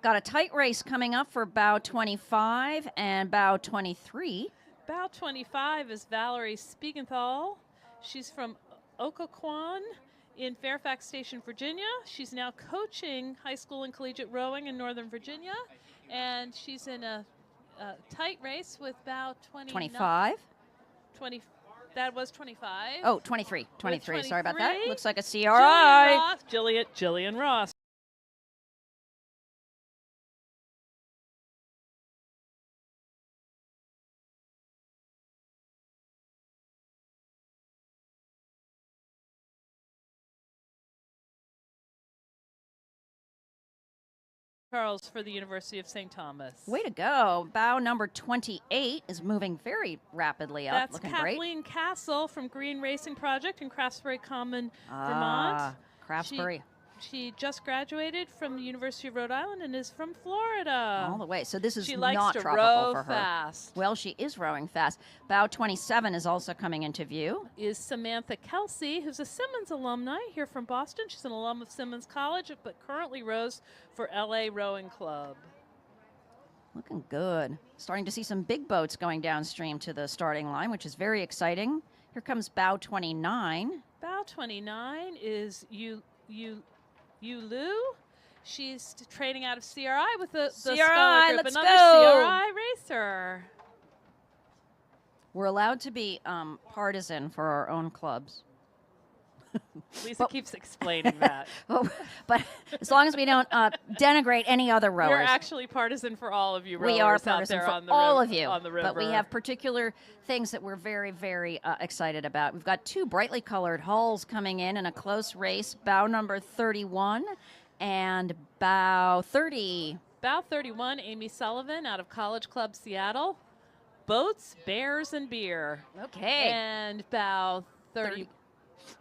Speaker 1: Got a tight race coming up for bow 25 and bow 23.
Speaker 2: Bow 25 is Valerie Spiegenthal. She's from Occoquan in Fairfax Station, Virginia. She's now coaching high school and collegiate rowing in Northern Virginia. And she's in a tight race with bow
Speaker 1: 25.
Speaker 2: 20. That was 25.
Speaker 1: Oh, 23. 23. Sorry about that.
Speaker 2: 23.
Speaker 1: Looks like a CRI.
Speaker 2: Jillian Ross. Charles for the University of St. Thomas.
Speaker 1: Way to go. Bow number 28 is moving very rapidly up.
Speaker 2: That's
Speaker 1: Looking
Speaker 2: Kathleen Castle from Green Racing Project in Craftsbury Common,
Speaker 1: great.
Speaker 2: Vermont.
Speaker 1: Craftsbury.
Speaker 2: She just graduated from the University of Rhode Island and is from Florida.
Speaker 1: All the way. So this is
Speaker 2: She likes
Speaker 1: not
Speaker 2: to
Speaker 1: tropical
Speaker 2: row
Speaker 1: for her.
Speaker 2: fast.
Speaker 1: Well, she is rowing fast. Bow 27 is also coming into view.
Speaker 2: Is Samantha Kelsey, who's a Simmons alumni here from Boston. She's an alum of Simmons College, but currently rows for LA Rowing Club.
Speaker 1: Looking good. Starting to see some big boats going downstream to the starting line, which is very exciting. Here comes bow 29.
Speaker 2: Bow 29 is Lu. She's training out of CRI with the
Speaker 1: CRI,
Speaker 2: Sculler Group,
Speaker 1: let's
Speaker 2: another
Speaker 1: go.
Speaker 2: CRI racer.
Speaker 1: We're allowed to be partisan for our own clubs.
Speaker 2: Lisa keeps explaining that.
Speaker 1: Oh, but as long as we don't denigrate any other rowers.
Speaker 2: We're actually partisan for all of you rowers
Speaker 1: We are
Speaker 2: out
Speaker 1: partisan
Speaker 2: there
Speaker 1: for
Speaker 2: on the
Speaker 1: all
Speaker 2: river,
Speaker 1: of you,
Speaker 2: on the river.
Speaker 1: but we have particular things that we're very, very excited about. We've got two brightly colored hulls coming in a close race. Bow number 31 and bow 30.
Speaker 2: Bow 31, Amy Sullivan out of College Club Seattle. Boats, bears, and beer.
Speaker 1: Okay.
Speaker 2: And bow 30.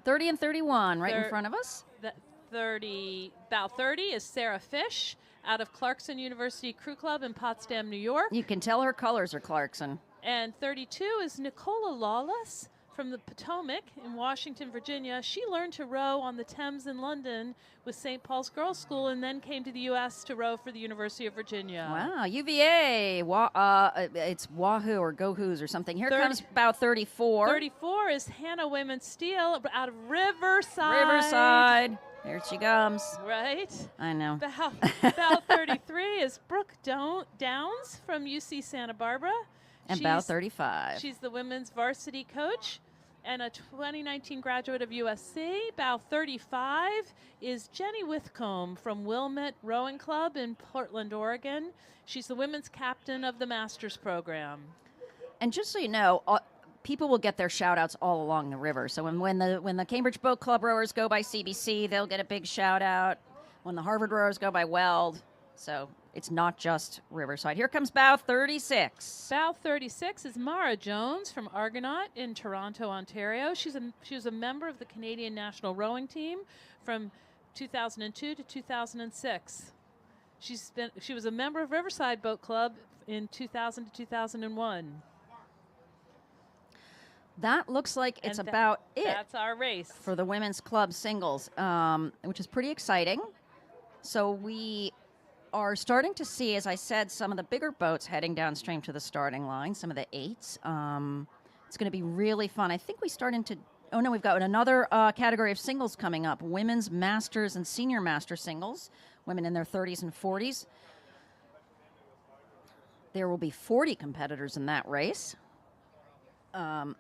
Speaker 1: 30 and 31 right in
Speaker 2: Thir-
Speaker 1: front of us.
Speaker 2: Bow 30 is Sarah Fish out of Clarkson University Crew Club in Potsdam, New York.
Speaker 1: You can tell her colors are Clarkson.
Speaker 2: And 32 is Nicola Lawless from the Potomac in Washington, Virginia. She learned to row on the Thames in London with St. Paul's Girls' School and then came to the U.S. to row for the University of Virginia.
Speaker 1: Wow, UVA. It's Wahoo or Go-Hoos or something. Here comes bow 34.
Speaker 2: 34 is Hannah Wayman Steele out of Riverside.
Speaker 1: Riverside. Here she comes.
Speaker 2: Right?
Speaker 1: I know.
Speaker 2: Bow 33 is Brooke Downs from UC Santa Barbara.
Speaker 1: And bow 35.
Speaker 2: She's the women's varsity coach and a 2019 graduate of USC. Bow 35 is Jenny Withcomb from Wilmette Rowing Club in Portland, Oregon. She's the women's captain of the master's program.
Speaker 1: And just so you know, people will get their shout outs all along the river. So when the Cambridge Boat Club rowers go by CBC, they'll get a big shout out. When the Harvard rowers go by Weld. So it's not just Riverside. Here comes bow 36.
Speaker 2: Bow 36 is Mara Jones from Argonaut in Toronto, Ontario. She was a member of the Canadian national rowing team from 2002 to 2006. She was a member of Riverside Boat Club in 2000 to 2001.
Speaker 1: That looks like it's about it.
Speaker 2: That's our race
Speaker 1: for the women's club singles, which is pretty exciting. So we are starting to see, as I said, some of the bigger boats heading downstream to the starting line, some of the eights. It's going to be really fun. I think we start into, we've got another category of singles coming up, women's masters and senior master singles, women in their 30s and 40s. There will be 40 competitors in that race. But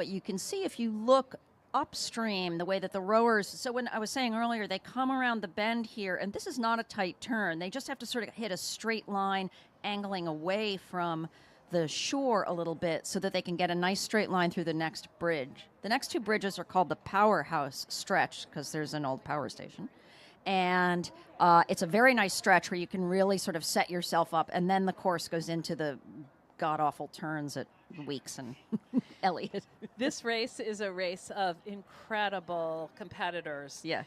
Speaker 1: you can see if you look upstream, the way that the rowers, so when I was saying earlier, they come around the bend here, and this is not a tight turn. They just have to sort of hit a straight line, angling away from the shore a little bit so that they can get a nice straight line through the next bridge. The next two bridges are called the Powerhouse Stretch because there's an old power station. And it's a very nice stretch where you can really sort of set yourself up, and then the course goes into the god-awful turns at Weeks and Elliott.
Speaker 2: This race is a race of incredible competitors.
Speaker 1: Yeah.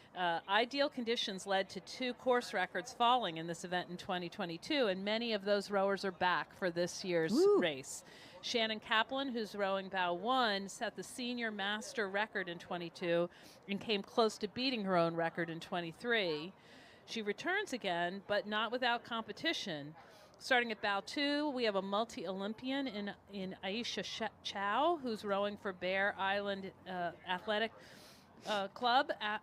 Speaker 2: Ideal conditions led to 2 course records falling in this event in 2022, and many of those rowers are back for this year's race. Shannon Kaplan, who's rowing bow 1, set the senior master record in 22 and came close to beating her own record in 23. She returns again, but not without competition. Starting at bow 2, we have a multi-Olympian in Aisha Chow, who's rowing for Bear Island Athletic Club out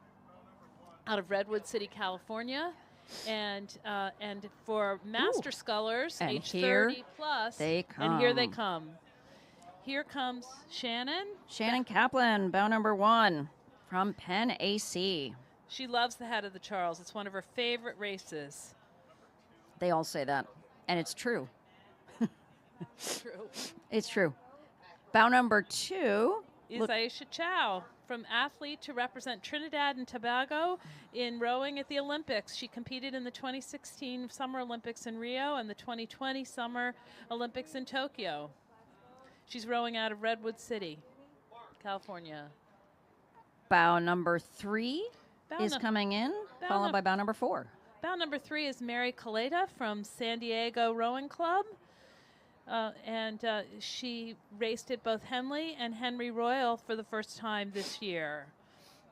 Speaker 2: of Redwood City, California. And for master scullers, age 30 plus, and here they come. Here comes Shannon.
Speaker 1: Shannon Kaplan, bow number 1 from Penn AC.
Speaker 2: She loves the head of the Charles. It's one of her favorite races.
Speaker 1: They all say that. And it's true.
Speaker 2: True.
Speaker 1: It's true. Bow number 2
Speaker 2: is Aisha Chow from athlete to represent Trinidad and Tobago in rowing at the Olympics. She competed in the 2016 Summer Olympics in Rio and the 2020 Summer Olympics in Tokyo. She's rowing out of Redwood City, California.
Speaker 1: Bow number 3 is coming in, followed by bow number 4.
Speaker 2: Bow number 3 is Mary Caleta from San Diego Rowing Club. She raced at both Henley and Henry Royal for the first time this year.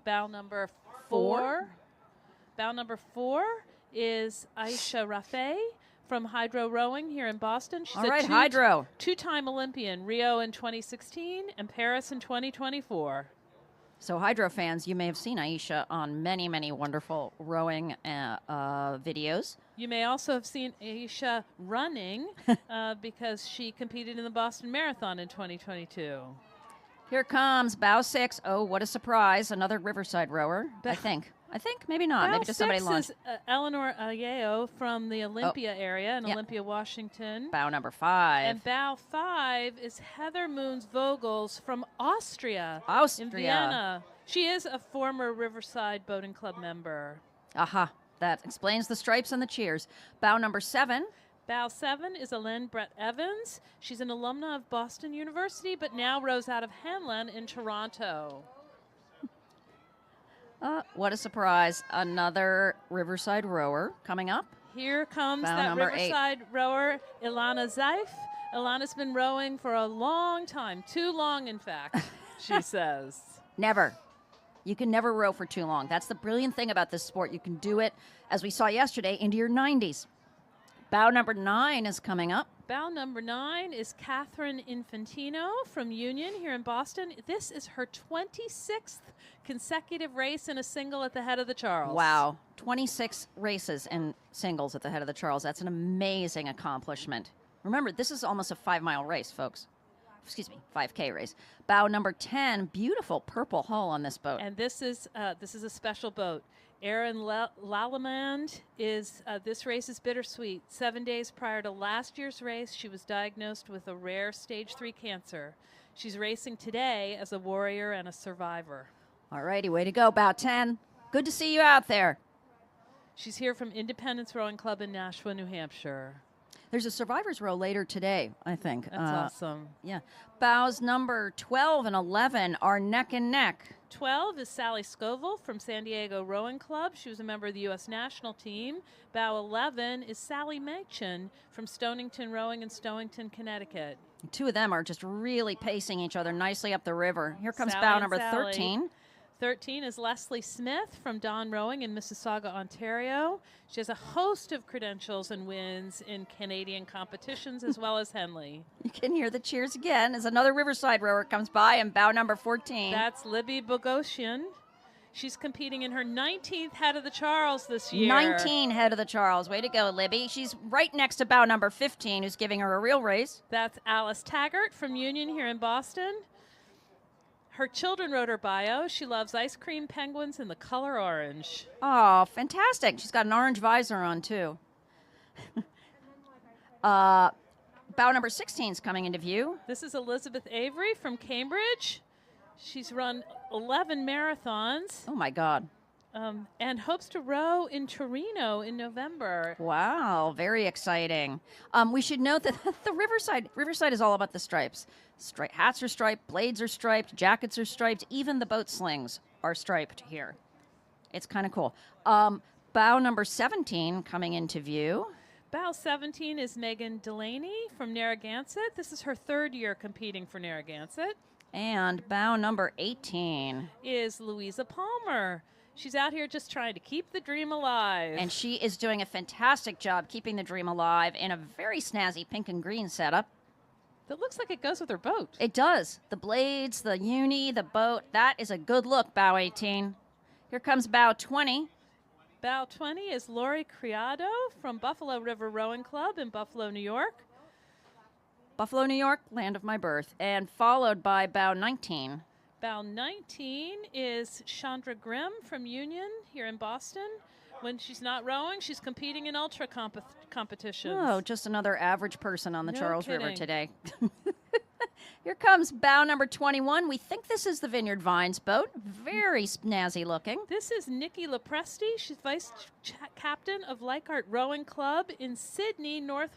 Speaker 2: Bow number 4. Bow number 4 is Aisha Rafay from Hydro Rowing here in Boston. She's
Speaker 1: Hydro.
Speaker 2: Two-time Olympian, Rio in 2016 and Paris in 2024.
Speaker 1: So Hydro fans, you may have seen Aisha on many, many wonderful rowing videos.
Speaker 2: You may also have seen Aisha running because she competed in the Boston Marathon in 2022.
Speaker 1: Here comes bow 6. Oh, what a surprise. Another Riverside rower, I think. Maybe not. Maybe just somebody launched.
Speaker 2: Bow 6 is Eleanor Ayeo from the Olympia area in Olympia, Washington.
Speaker 1: Bow number 5.
Speaker 2: And bow 5 is Heather Moons Vogels from Austria. In Vienna. She is a former Riverside Boating Club member.
Speaker 1: Aha. That explains the stripes and the cheers. Bow number 7.
Speaker 2: Bow 7 is Elaine Brett Evans. She's an alumna of Boston University, but now rows out of Hanlon in Toronto.
Speaker 1: What a surprise. Another Riverside rower coming up.
Speaker 2: Here comes
Speaker 1: bow
Speaker 2: that
Speaker 1: number
Speaker 2: Riverside
Speaker 1: 8.
Speaker 2: rower, Ilana Zeif. Ilana's been rowing for a long time. Too long, in fact, she says.
Speaker 1: Never. You can never row for too long. That's the brilliant thing about this sport. You can do it, as we saw yesterday, into your 90s. Bow number 9 is coming up.
Speaker 2: Bow number 9 is Catherine Infantino from Union here in Boston. This is her 26th consecutive race in a single at the head of the Charles.
Speaker 1: Wow. 26 races in singles at the head of the Charles. That's an amazing accomplishment. Remember, this is almost a 5-mile race, folks. Excuse me, 5K race. Bow number 10, beautiful purple hull on this boat.
Speaker 2: And this is a special boat. Erin Lallement is, this race is bittersweet. 7 days prior to last year's race, she was diagnosed with a rare stage 3 cancer. She's racing today as a warrior and a survivor.
Speaker 1: All righty, way to go, bow 10. Good to see you out there.
Speaker 2: She's here from Independence Rowing Club in Nashua, New Hampshire.
Speaker 1: There's a survivor's row later today, I think.
Speaker 2: That's awesome.
Speaker 1: Yeah. Bows number 12 and 11 are neck and neck.
Speaker 2: 12 is Sally Scoville from San Diego Rowing Club. She was a member of the U.S. national team. Bow 11 is Sally Machin from Stonington Rowing in Stonington, Connecticut.
Speaker 1: The two of them are just really pacing each other nicely up the river. Here comes
Speaker 2: Sally
Speaker 1: bow
Speaker 2: and
Speaker 1: number
Speaker 2: Sally.
Speaker 1: 13.
Speaker 2: 13 is Leslie Smith from Don Rowing in Mississauga, Ontario. She has a host of credentials and wins in Canadian competitions as well as Henley.
Speaker 1: You can hear the cheers again as another Riverside rower comes by in bow number 14.
Speaker 2: That's Libby Bogosian. She's competing in her 19th head of the Charles this year.
Speaker 1: 19 head of the Charles. Way to go, Libby. She's right next to bow number 15, who's giving her a real race.
Speaker 2: That's Alice Taggart from Union here in Boston. Her children wrote her bio. She loves ice cream, penguins, and the color orange.
Speaker 1: Oh, fantastic. She's got an orange visor on, too. Bow number 16 is coming into view.
Speaker 2: This is Elizabeth Avery from Cambridge. She's run 11 marathons.
Speaker 1: Oh, my God.
Speaker 2: And hopes to row in Torino in November.
Speaker 1: Wow, very exciting. We should note that the Riverside is all about the stripes. Hats are striped, blades are striped, jackets are striped, even the boat slings are striped here. It's kind of cool. Bow number 17 coming into view.
Speaker 2: Bow 17 is Megan Delaney from Narragansett. This is her 3rd year competing for Narragansett.
Speaker 1: And bow number 18
Speaker 2: is Louisa Palmer. She's out here just trying to keep the dream alive.
Speaker 1: And she is doing a fantastic job keeping the dream alive in a very snazzy pink and green setup.
Speaker 2: That looks like it goes with her boat.
Speaker 1: It does. The blades, the uni, the boat. That is a good look, bow 18. Here comes bow 20.
Speaker 2: Bow 20 is Lori Criado from Buffalo River Rowing Club in Buffalo, New York.
Speaker 1: Buffalo, New York, land of my birth. And followed by bow 19.
Speaker 2: Bow 19 is Chandra Grimm from Union here in Boston. When she's not rowing, she's competing in ultra competitions.
Speaker 1: Oh, just another average person on the
Speaker 2: No
Speaker 1: Charles
Speaker 2: kidding.
Speaker 1: River today. Here comes bow number 21. We think this is the Vineyard Vines boat. Very snazzy looking.
Speaker 2: This is Nikki Lepresti. She's vice captain of Leichhardt Rowing Club in Sydney, North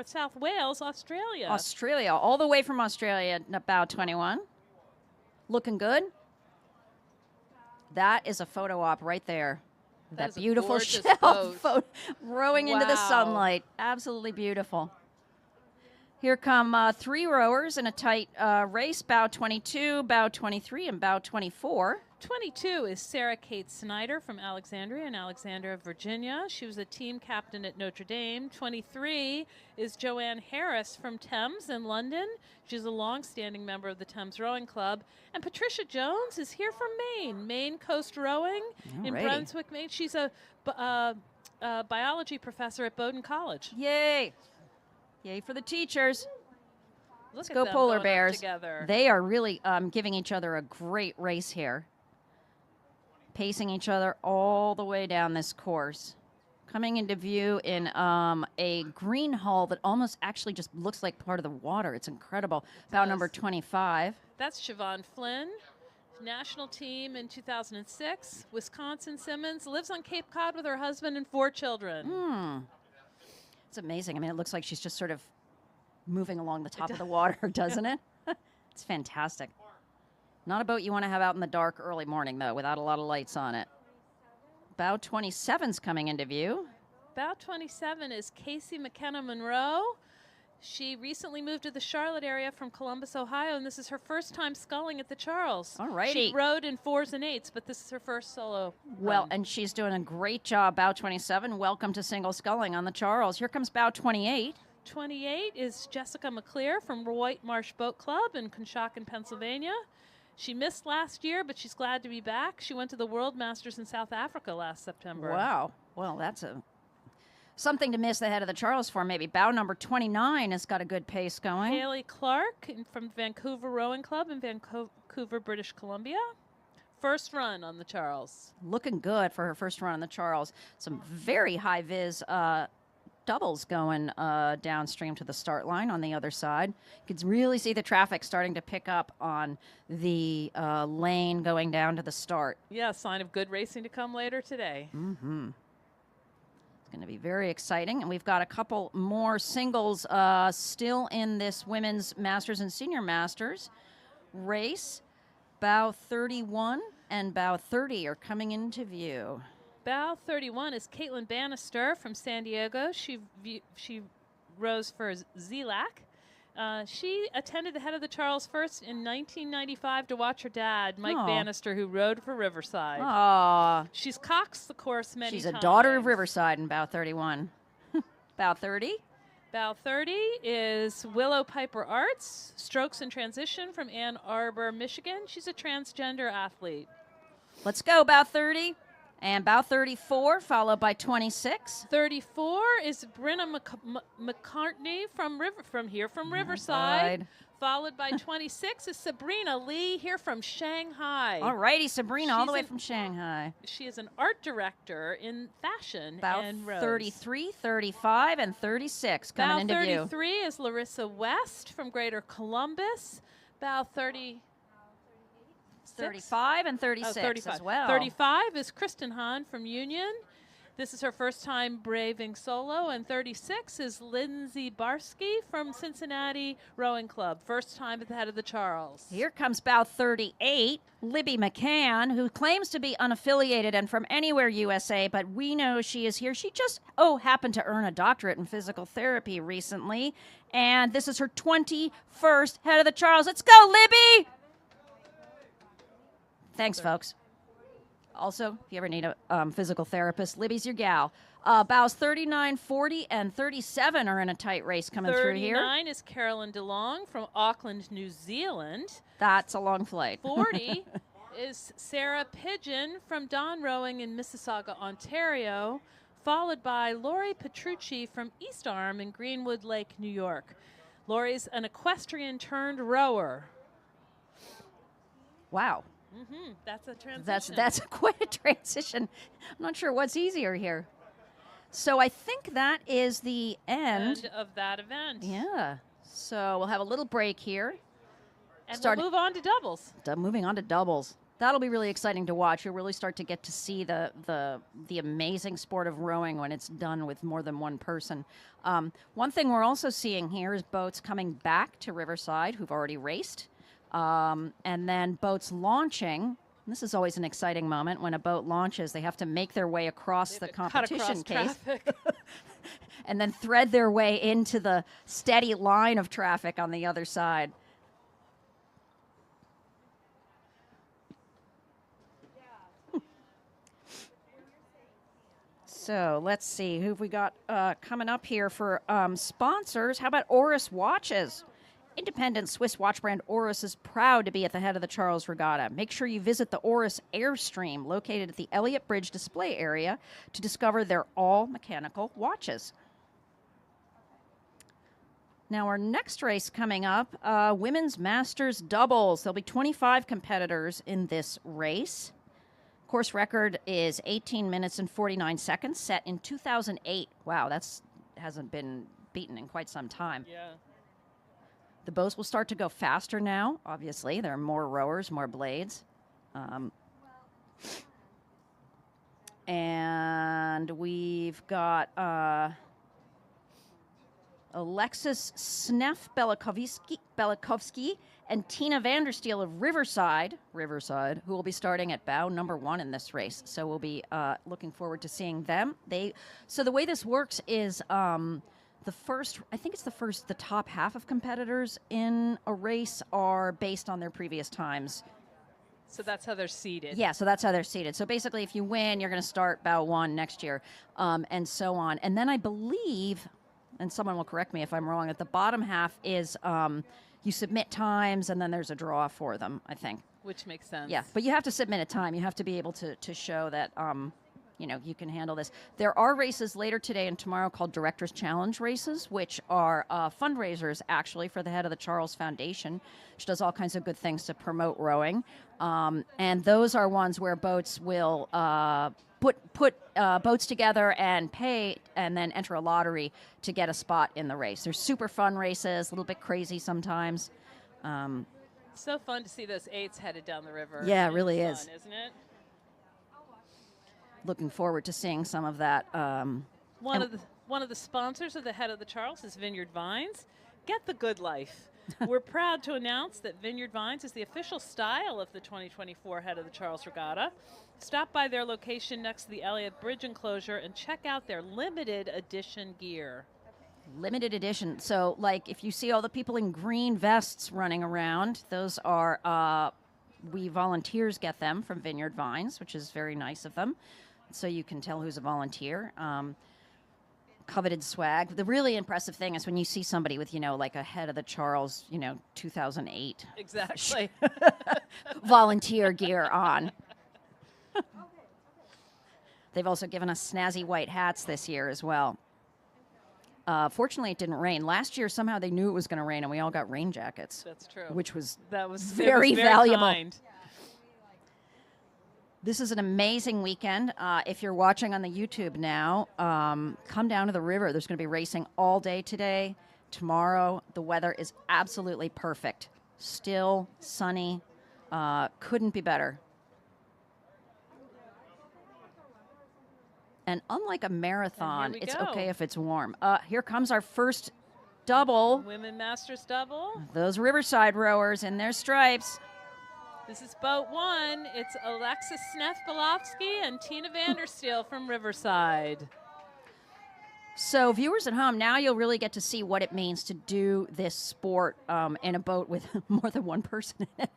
Speaker 2: South Wales, Australia.
Speaker 1: Australia, all the way from Australia, bow 21. Looking good. That is a photo op right there. That
Speaker 2: is a
Speaker 1: beautiful
Speaker 2: gorgeous
Speaker 1: shell
Speaker 2: boat.
Speaker 1: rowing into the
Speaker 2: Wow.
Speaker 1: sunlight. Absolutely beautiful. Here come 3 rowers in a tight race, bow 22, bow 23, and bow 24.
Speaker 2: 22 is Sarah Kate Snyder from Alexandria in Alexandria, Virginia. She was a team captain at Notre Dame. 23 is Joanne Harris from Thames in London. She's a long-standing member of the Thames Rowing Club. And Patricia Jones is here from Maine, Maine Coast Rowing in
Speaker 1: Alrighty.
Speaker 2: Brunswick, Maine. She's a biology professor at Bowdoin College.
Speaker 1: Yay. Yay for the teachers.
Speaker 2: Look
Speaker 1: Let's
Speaker 2: at
Speaker 1: go
Speaker 2: them
Speaker 1: polar
Speaker 2: going up
Speaker 1: bears.
Speaker 2: together.
Speaker 1: They are really giving each other a great race here. Pacing each other all the way down this course. Coming into view in a green hull that almost actually just looks like part of the water. It's incredible. Bow number 25.
Speaker 2: That's Siobhan Flynn, national team in 2006. Wisconsin Simmons, lives on Cape Cod with her husband and 4 children.
Speaker 1: It's amazing. I mean, it looks like she's just sort of moving along the top of the water, doesn't it? It's fantastic. Not a boat you want to have out in the dark early morning, though, without a lot of lights on it. Bow 27's coming into view.
Speaker 2: Bow 27 is Casey McKenna Monroe. She recently moved to the Charlotte area from Columbus, Ohio, and this is her first time sculling at the Charles.
Speaker 1: Alrighty.
Speaker 2: She rowed in 4s and 8s, but this is her first solo
Speaker 1: Well,
Speaker 2: run.
Speaker 1: and she's doing a great job, bow 27. Welcome to single sculling on the Charles. Here comes bow 28.
Speaker 2: 28 is Jessica McClear from White Marsh Boat Club in Conshohocken, Pennsylvania. She missed last year, but she's glad to be back. She went to the World Masters in South Africa last September.
Speaker 1: Wow. Well, that's something to miss the head of the Charles for, maybe. Bow number 29 has got a good pace going.
Speaker 2: Haley Clark from Vancouver Rowing Club in Vancouver, British Columbia. First run on the Charles.
Speaker 1: Looking good for her first run on the Charles. Some very high vis doubles going downstream to the start line on the other side. You can really see the traffic starting to pick up on the lane going down to the start.
Speaker 2: Yeah, sign of good racing to come later today.
Speaker 1: Going to be very exciting. And we've got a couple more singles still in this women's Masters and Senior Masters race. Bow 31 and bow 30 are coming into view.
Speaker 2: Bow 31 is Caitlin Bannister from San Diego. She rows for ZLAC. She attended the head of the Charles first in 1995 to watch her dad, Mike
Speaker 1: Oh.
Speaker 2: Bannister, who rowed for Riverside.
Speaker 1: Aw,
Speaker 2: She's coxed the course many
Speaker 1: she's
Speaker 2: times.
Speaker 1: a daughter of Riverside in bow 31. Bow 30.
Speaker 2: Bow 30 is Willow Piper Arts, strokes and transition from Ann Arbor, Michigan. She's a transgender athlete.
Speaker 1: Let's go, bow 30. And bow 34, followed by 26.
Speaker 2: 34 is Brenna McCartney from Riverside.
Speaker 1: Right.
Speaker 2: Followed by 26 is Sabrina Lee here from Shanghai.
Speaker 1: All righty, Sabrina, all the
Speaker 2: She's
Speaker 1: way
Speaker 2: an-
Speaker 1: from Shanghai.
Speaker 2: She is an art director in fashion
Speaker 1: Bow
Speaker 2: and rows.
Speaker 1: 33, 35, and 36 coming
Speaker 2: Bow
Speaker 1: into view.
Speaker 2: 33 is Larissa West from Greater Columbus. Bow 30.
Speaker 1: 35 and 36
Speaker 2: 35.
Speaker 1: as well.
Speaker 2: 35 is Kristen Hahn from Union. This is her first time braving solo. And 36 is Lindsay Barsky from Cincinnati Rowing Club. First time at the head of the Charles.
Speaker 1: Here comes bow 38, Libby McCann, who claims to be unaffiliated and from anywhere USA, but we know she is here. She just, happened to earn a doctorate in physical therapy recently. And this is her 21st head of the Charles. Let's go, Libby! Thanks, folks. Also, if you ever need a physical therapist, Libby's your gal. Bows 39, 40, and 37 are in a tight race coming through here.
Speaker 2: 39 is Carolyn DeLong from Auckland, New Zealand.
Speaker 1: That's a long flight.
Speaker 2: 40 is Sarah Pigeon from Don Rowing in Mississauga, Ontario, followed by Lori Petrucci from East Arm in Greenwood Lake, New York. Lori's an equestrian turned rower.
Speaker 1: Wow.
Speaker 2: That's a transition.
Speaker 1: That's quite a transition. I'm not sure what's easier here. So I think that is the end.
Speaker 2: of that event.
Speaker 1: Yeah. So we'll have a little break here.
Speaker 2: And
Speaker 1: Start-
Speaker 2: we'll move on to doubles.
Speaker 1: Moving on to doubles. That'll be really exciting to watch. You'll really start to get to see the amazing sport of rowing when it's done with more than one person. One thing we're also seeing here is boats coming back to Riverside who've already raced, and then boats launching. This is always an exciting moment when a boat launches. They have to make their way across the competition case and then thread their way into the steady line of traffic on the other side. So let's see who have we got coming up here for sponsors. How about Oris Watches? Independent Swiss watch brand Oris is proud to be at the head of the Charles Regatta. Make sure you visit the Oris Airstream located at the Elliott Bridge display area to discover their all-mechanical watches. Now our next race coming up, Women's Masters Doubles. There'll be 25 competitors in this race. Course record is 18 minutes and 49 seconds, set in 2008. Wow, hasn't been beaten in quite some time.
Speaker 2: Yeah.
Speaker 1: The boats will start to go faster now, obviously. There are more rowers, more blades. And we've got Alexis Sneff-Belakovsky and Tina Vandersteel of Riverside, who will be starting at bow number 1 in this race. So we'll be looking forward to seeing them. So the way this works is the top half of competitors in a race are based on their previous times.
Speaker 2: So that's how they're seeded.
Speaker 1: Yeah, so that's how they're seeded. So basically, if you win, you're going to start bow 1 next year, and so on. And then I believe, and someone will correct me if I'm wrong, at the bottom half is you submit times, and then there's a draw for them, I think.
Speaker 2: Which makes sense.
Speaker 1: Yeah, but you have to submit a time. You have to be able to show that you can handle this. There are races later today and tomorrow called Directors Challenge races, which are fundraisers actually for the head of the Charles Foundation, which does all kinds of good things to promote rowing. And those are ones where boats will put boats together and pay and then enter a lottery to get a spot in the race. They're super fun races, a little bit crazy sometimes.
Speaker 2: So fun to see those 8s headed down the river.
Speaker 1: Yeah, it really
Speaker 2: fun,
Speaker 1: is.
Speaker 2: Isn't it?
Speaker 1: Looking forward to seeing some of that.
Speaker 2: One of the sponsors of the head of the Charles is Vineyard Vines. Get the good life. We're proud to announce that Vineyard Vines is the official style of the 2024 head of the Charles Regatta. Stop by their location next to the Elliott Bridge enclosure and check out their limited edition gear.
Speaker 1: Limited edition. So, like, if you see all the people in green vests running around, those are, we volunteers get them from Vineyard Vines, which is very nice of them. So you can tell who's a volunteer. Coveted swag. The really impressive thing is when you see somebody with, like a head of the Charles, 2008.
Speaker 2: Exactly.
Speaker 1: Volunteer gear on. They've also given us snazzy white hats this year as well. Fortunately, it didn't rain. Last year, somehow they knew it was going to rain, and we all got rain jackets.
Speaker 2: That's true.
Speaker 1: Which was
Speaker 2: very
Speaker 1: valuable.
Speaker 2: Kind.
Speaker 1: This is an amazing weekend. If you're watching on the YouTube now, come down to the river. There's going to be racing all day today. Tomorrow, the weather is absolutely perfect. Still, sunny. Couldn't be better. And unlike a marathon, it's okay if it's warm. Here comes our first double.
Speaker 2: Women Masters double.
Speaker 1: Those Riverside rowers in their stripes.
Speaker 2: This is boat 1. It's Alexis Sneff-Belakovsky and Tina Vandersteel from Riverside.
Speaker 1: So viewers at home, now you'll really get to see what it means to do this sport in a boat with more than one person in it.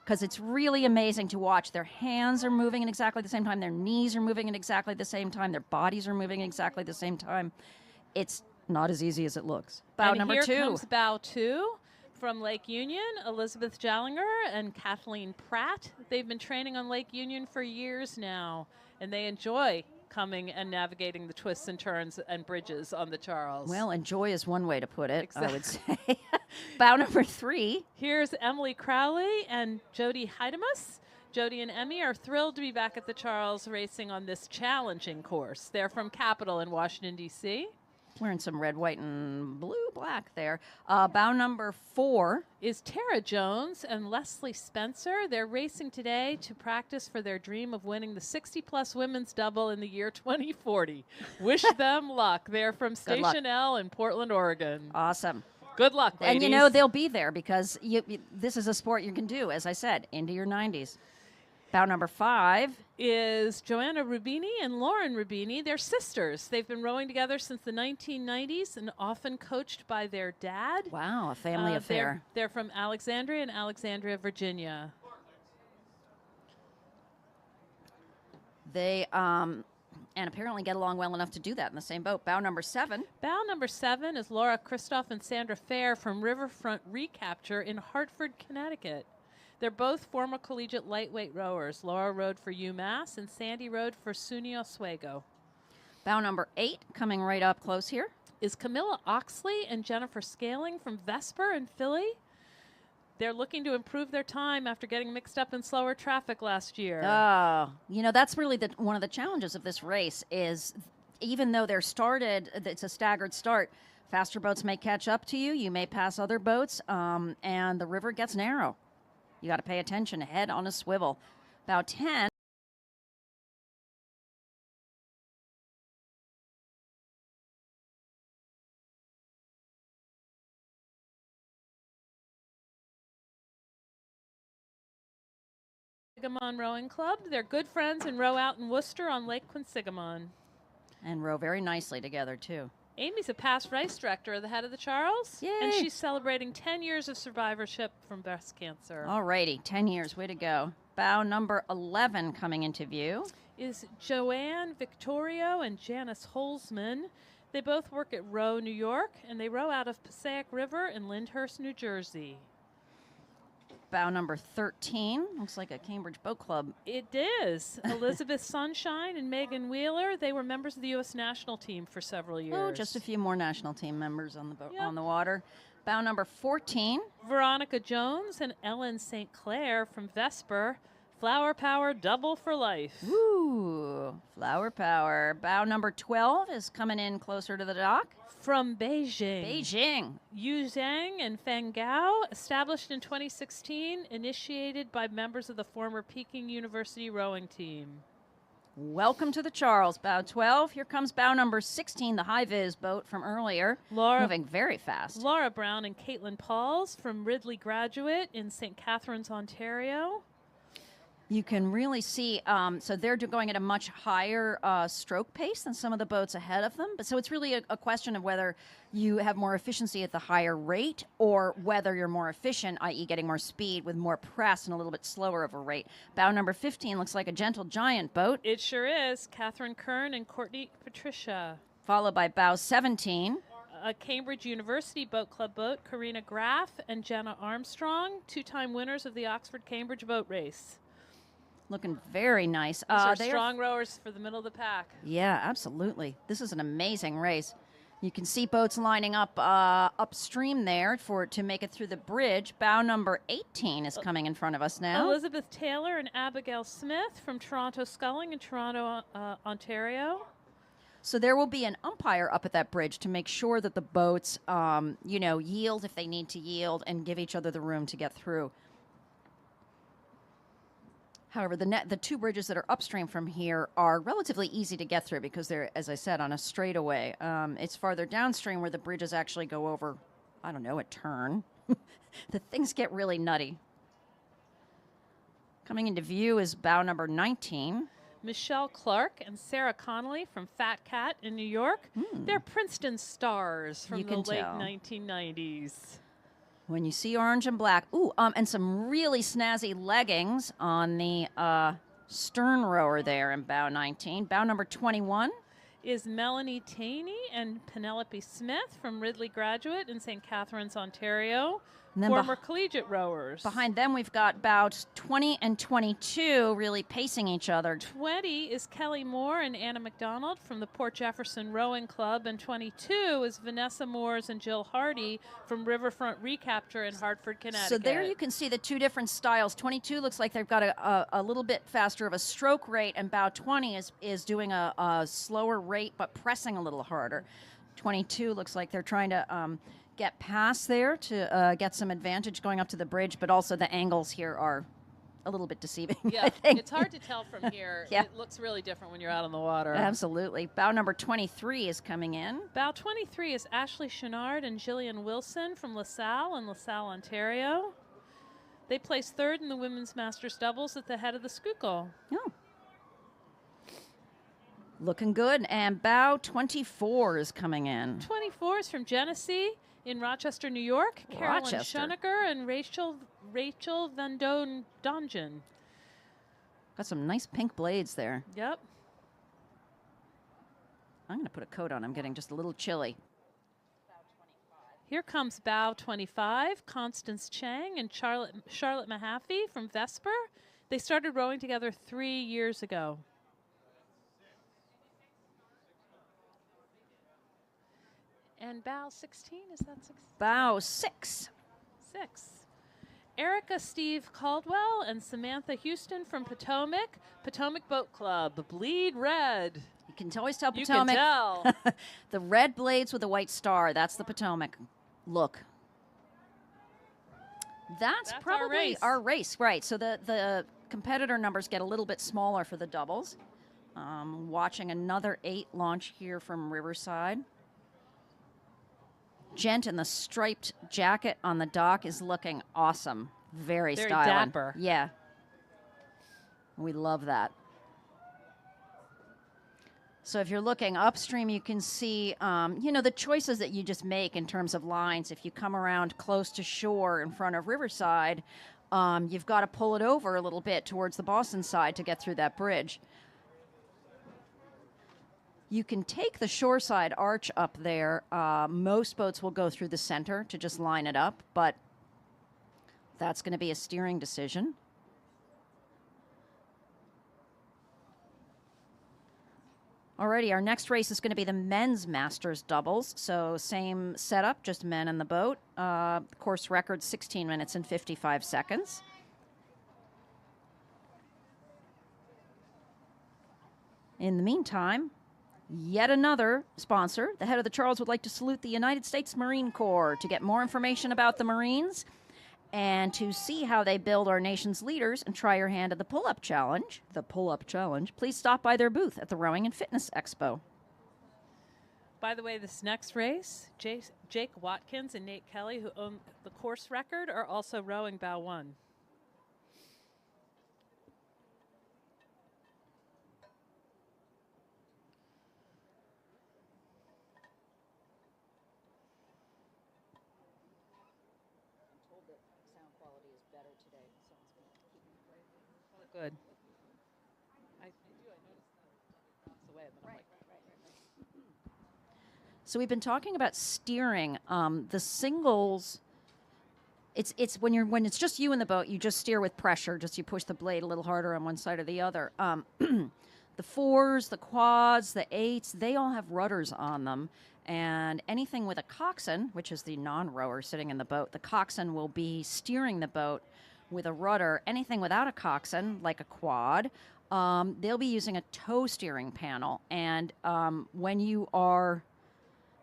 Speaker 1: Because it's really amazing to watch. Their hands are moving at exactly the same time. Their knees are moving at exactly the same time. Their bodies are moving at exactly the same time. It's not as easy as it looks. Bow
Speaker 2: and
Speaker 1: number
Speaker 2: here
Speaker 1: 2.
Speaker 2: Comes bow 2 from Lake Union, Elizabeth Jallinger and Kathleen Pratt. They've been training on Lake Union for years now, and they enjoy coming and navigating the twists and turns and bridges on the Charles.
Speaker 1: Well, enjoy is one way to put it,
Speaker 2: Exactly.
Speaker 1: I would say. Bow number 3.
Speaker 2: Here's Emily Crowley and Jody Heidemus. Jody and Emmy are thrilled to be back at the Charles racing on this challenging course. They're from Capitol in Washington, D.C.
Speaker 1: Wearing some red, white, and blue, black there. Bow number 4.
Speaker 2: Is Tara Jones and Leslie Spencer. They're racing today to practice for their dream of winning the 60-plus women's double in the year 2040. Wish them luck. They're from
Speaker 1: Good luck.
Speaker 2: Station L in Portland, Oregon.
Speaker 1: Awesome.
Speaker 2: Good luck, ladies.
Speaker 1: And you know they'll be there because this is a sport you can do, as I said, into your 90s. Bow number 5.
Speaker 2: Is Joanna Rubini and Lauren Rubini. They're sisters. They've been rowing together since the 1990s and often coached by their dad.
Speaker 1: Wow, a family affair.
Speaker 2: They're from Alexandria and Alexandria, Virginia.
Speaker 1: They and apparently get along well enough to do that in the same boat. Bow number 7.
Speaker 2: Bow number 7 is Laura Christoph and Sandra Fair from Riverfront Recapture in Hartford, Connecticut. They're both former collegiate lightweight rowers. Laura rowed for UMass and Sandy rowed for SUNY Oswego.
Speaker 1: Bow number 8, coming right up close here.
Speaker 2: Is Camilla Oxley and Jennifer Scaling from Vesper in Philly. They're looking to improve their time after getting mixed up in slower traffic last year.
Speaker 1: Oh, that's really one of the challenges of this race is even though it's a staggered start, faster boats may catch up to you. You may pass other boats, and the river gets narrow. You got to pay attention, head on a swivel. Bow 10.
Speaker 2: Quinsigamon Rowing Club. They're good friends and row out in Worcester on Lake Quinsigamon.
Speaker 1: And row very nicely together, too.
Speaker 2: Amy's a past race director of the Head of the Charles.
Speaker 1: Yay.
Speaker 2: And she's celebrating 10 years of survivorship from breast cancer.
Speaker 1: All righty, 10 years, way to go. Bow number 11 coming into view.
Speaker 2: Is Joanne Victorio and Janice Holzman. They both work at Row, New York, and they row out of Passaic River in Lyndhurst, New Jersey.
Speaker 1: Bow number 13. Looks like a Cambridge Boat Club.
Speaker 2: It is. Elizabeth Sunshine and Megan Wheeler. They were members of the U.S. national team for several years.
Speaker 1: Oh, just a few more national team members on the
Speaker 2: Yep.
Speaker 1: on the water. Bow number 14.
Speaker 2: Veronica Jones and Ellen St. Clair from Vesper. Flower Power double for life.
Speaker 1: Ooh, flower power. Bow number 12 is coming in closer to the dock.
Speaker 2: From Beijing.
Speaker 1: Beijing.
Speaker 2: Yu Zhang and Feng Gao, established in 2016, initiated by members of the former Peking University rowing team.
Speaker 1: Welcome to the Charles. Bow 12. Here comes bow number 16, the high vis boat from earlier. Moving very fast.
Speaker 2: Laura Brown and Caitlin Pauls from Ridley Graduate in St. Catharines, Ontario.
Speaker 1: You can really see, so they're going at a much higher stroke pace than some of the boats ahead of them. But so it's really a question of whether you have more efficiency at the higher rate or whether you're more efficient, i.e. getting more speed with more press and a little bit slower of a rate. Bow number 15 looks like a gentle giant boat.
Speaker 2: It sure is. Catherine Kern and Courtney Patricia.
Speaker 1: Followed by bow 17.
Speaker 2: A Cambridge University Boat Club boat, Karina Graff and Jenna Armstrong, two-time winners of the Oxford-Cambridge boat race.
Speaker 1: Looking very nice.
Speaker 2: These are strong rowers for the middle of the pack.
Speaker 1: Yeah, absolutely. This is an amazing race. You can see boats lining up upstream there to make it through the bridge. Bow number 18 is coming in front of us now.
Speaker 2: Elizabeth Taylor and Abigail Smith from Toronto Sculling in Toronto, Ontario.
Speaker 1: So there will be an umpire up at that bridge to make sure that the boats, yield if they need to yield and give each other the room to get through. However, the two bridges that are upstream from here are relatively easy to get through because they're, as I said, on a straightaway. It's farther downstream where the bridges actually go over, I don't know, a turn. The things get really nutty. Coming into view is bow number 19.
Speaker 2: Michelle Clark and Sarah Connolly from Fat Cat in New York. They're Princeton stars from the late 1990s.
Speaker 1: When you see orange and black. Ooh, and some really snazzy leggings on the stern rower there in bow 19. Bow number 21
Speaker 2: is Melanie Taney and Penelope Smith from Ridley Graduate in St. Catharines, Ontario. Former collegiate rowers.
Speaker 1: Behind them, we've got bout 20 and 22 really pacing each other.
Speaker 2: 20 is Kelly Moore and Anna McDonald from the Port Jefferson Rowing Club, and 22 is Vanessa Moores and Jill Hardy from Riverfront Recapture in Hartford, Connecticut.
Speaker 1: So there you can see the two different styles. 22 looks like they've got a little bit faster of a stroke rate, and bout 20 is doing a slower rate but pressing a little harder. 22 looks like they're trying to get past there to get some advantage going up to the bridge, but also the angles here are a little bit deceiving.
Speaker 2: Yeah,
Speaker 1: I think.
Speaker 2: it's hard to tell from here.
Speaker 1: Yeah.
Speaker 2: It looks really different when you're out on the water.
Speaker 1: Absolutely. Bow number 23 is coming in.
Speaker 2: Bow 23 is Ashley Chenard and Jillian Wilson from LaSalle in LaSalle, Ontario. They placed third in the women's masters doubles at the head of the Schuylkill.
Speaker 1: Oh. Looking good. And bow 24 is coming in.
Speaker 2: 24 is from Genesee in Rochester, New York. Carolyn
Speaker 1: Rochester.
Speaker 2: Schoenecker and Rachel Van Dongen.
Speaker 1: Got some nice pink blades there.
Speaker 2: Yep.
Speaker 1: I'm going to put a coat on. I'm getting just a little chilly.
Speaker 2: Here comes bow 25, Constance Chang and Charlotte Mahaffey from Vesper. They started rowing together 3 years ago. And bow 16, is that 16?
Speaker 1: Bow 6.
Speaker 2: 6. Erica Steve Caldwell and Samantha Houston from Potomac Boat Club, Bleed Red.
Speaker 1: You can always tell
Speaker 2: You
Speaker 1: Potomac.
Speaker 2: can tell.
Speaker 1: The red blades with a white star. That's the Potomac look. That's probably our race. Right. So the competitor numbers get a little bit smaller for the doubles. Watching another 8 launch here from Riverside. Gent in the striped jacket on the dock is looking awesome. Very styling.
Speaker 2: dapper.
Speaker 1: Yeah. We love that. So if you're looking upstream, you can see, the choices that you just make in terms of lines. If you come around close to shore in front of Riverside, you've got to pull it over a little bit towards the Boston side to get through that bridge. You can take the shoreside arch up there. Most boats will go through the center to just line it up, but that's going to be a steering decision. Alrighty, our next race is going to be the men's masters doubles. So same setup, just men in the boat. Course record 16 minutes and 55 seconds. In the meantime, yet another sponsor. The head of the Charles would like to salute the United States Marine Corps to get more information about the Marines and to see how they build our nation's leaders and try your hand at the pull-up challenge. The pull-up challenge. Please stop by their booth at the Rowing and Fitness Expo.
Speaker 2: By the way, this next race, Jake Watkins and Nate Kelly, who own the course record, are also rowing bow 1. Good. I do. I noticed that it away, and then I'm like,
Speaker 1: So we've been talking about steering. The singles, it's when it's just you in the boat, you just steer with pressure. Just you push the blade a little harder on one side or the other. The 4s, the quads, the 8s, they all have rudders on them. And anything with a coxswain, which is the non-rower sitting in the boat, the coxswain will be steering the boat with a rudder. Anything without a coxswain, like a quad, they'll be using a tow steering panel. And when you are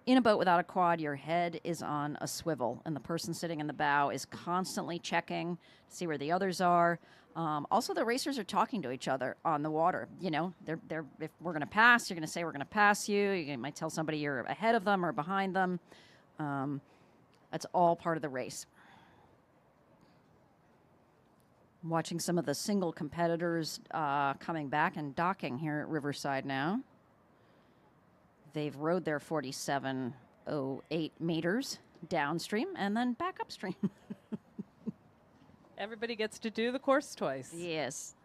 Speaker 1: in a boat without a quad, your head is on a swivel, and the person sitting in the bow is constantly checking to see where the others are. Also, the racers are talking to each other on the water. You know, they're if we're going to pass, you're going to say we're going to pass you. You might tell somebody you're ahead of them or behind them. That's all part of the race. Watching some of the single competitors coming back and docking here at Riverside now. They've rowed their 47.08 meters downstream and then back upstream.
Speaker 2: everybody gets to do the course twice.
Speaker 1: Yes.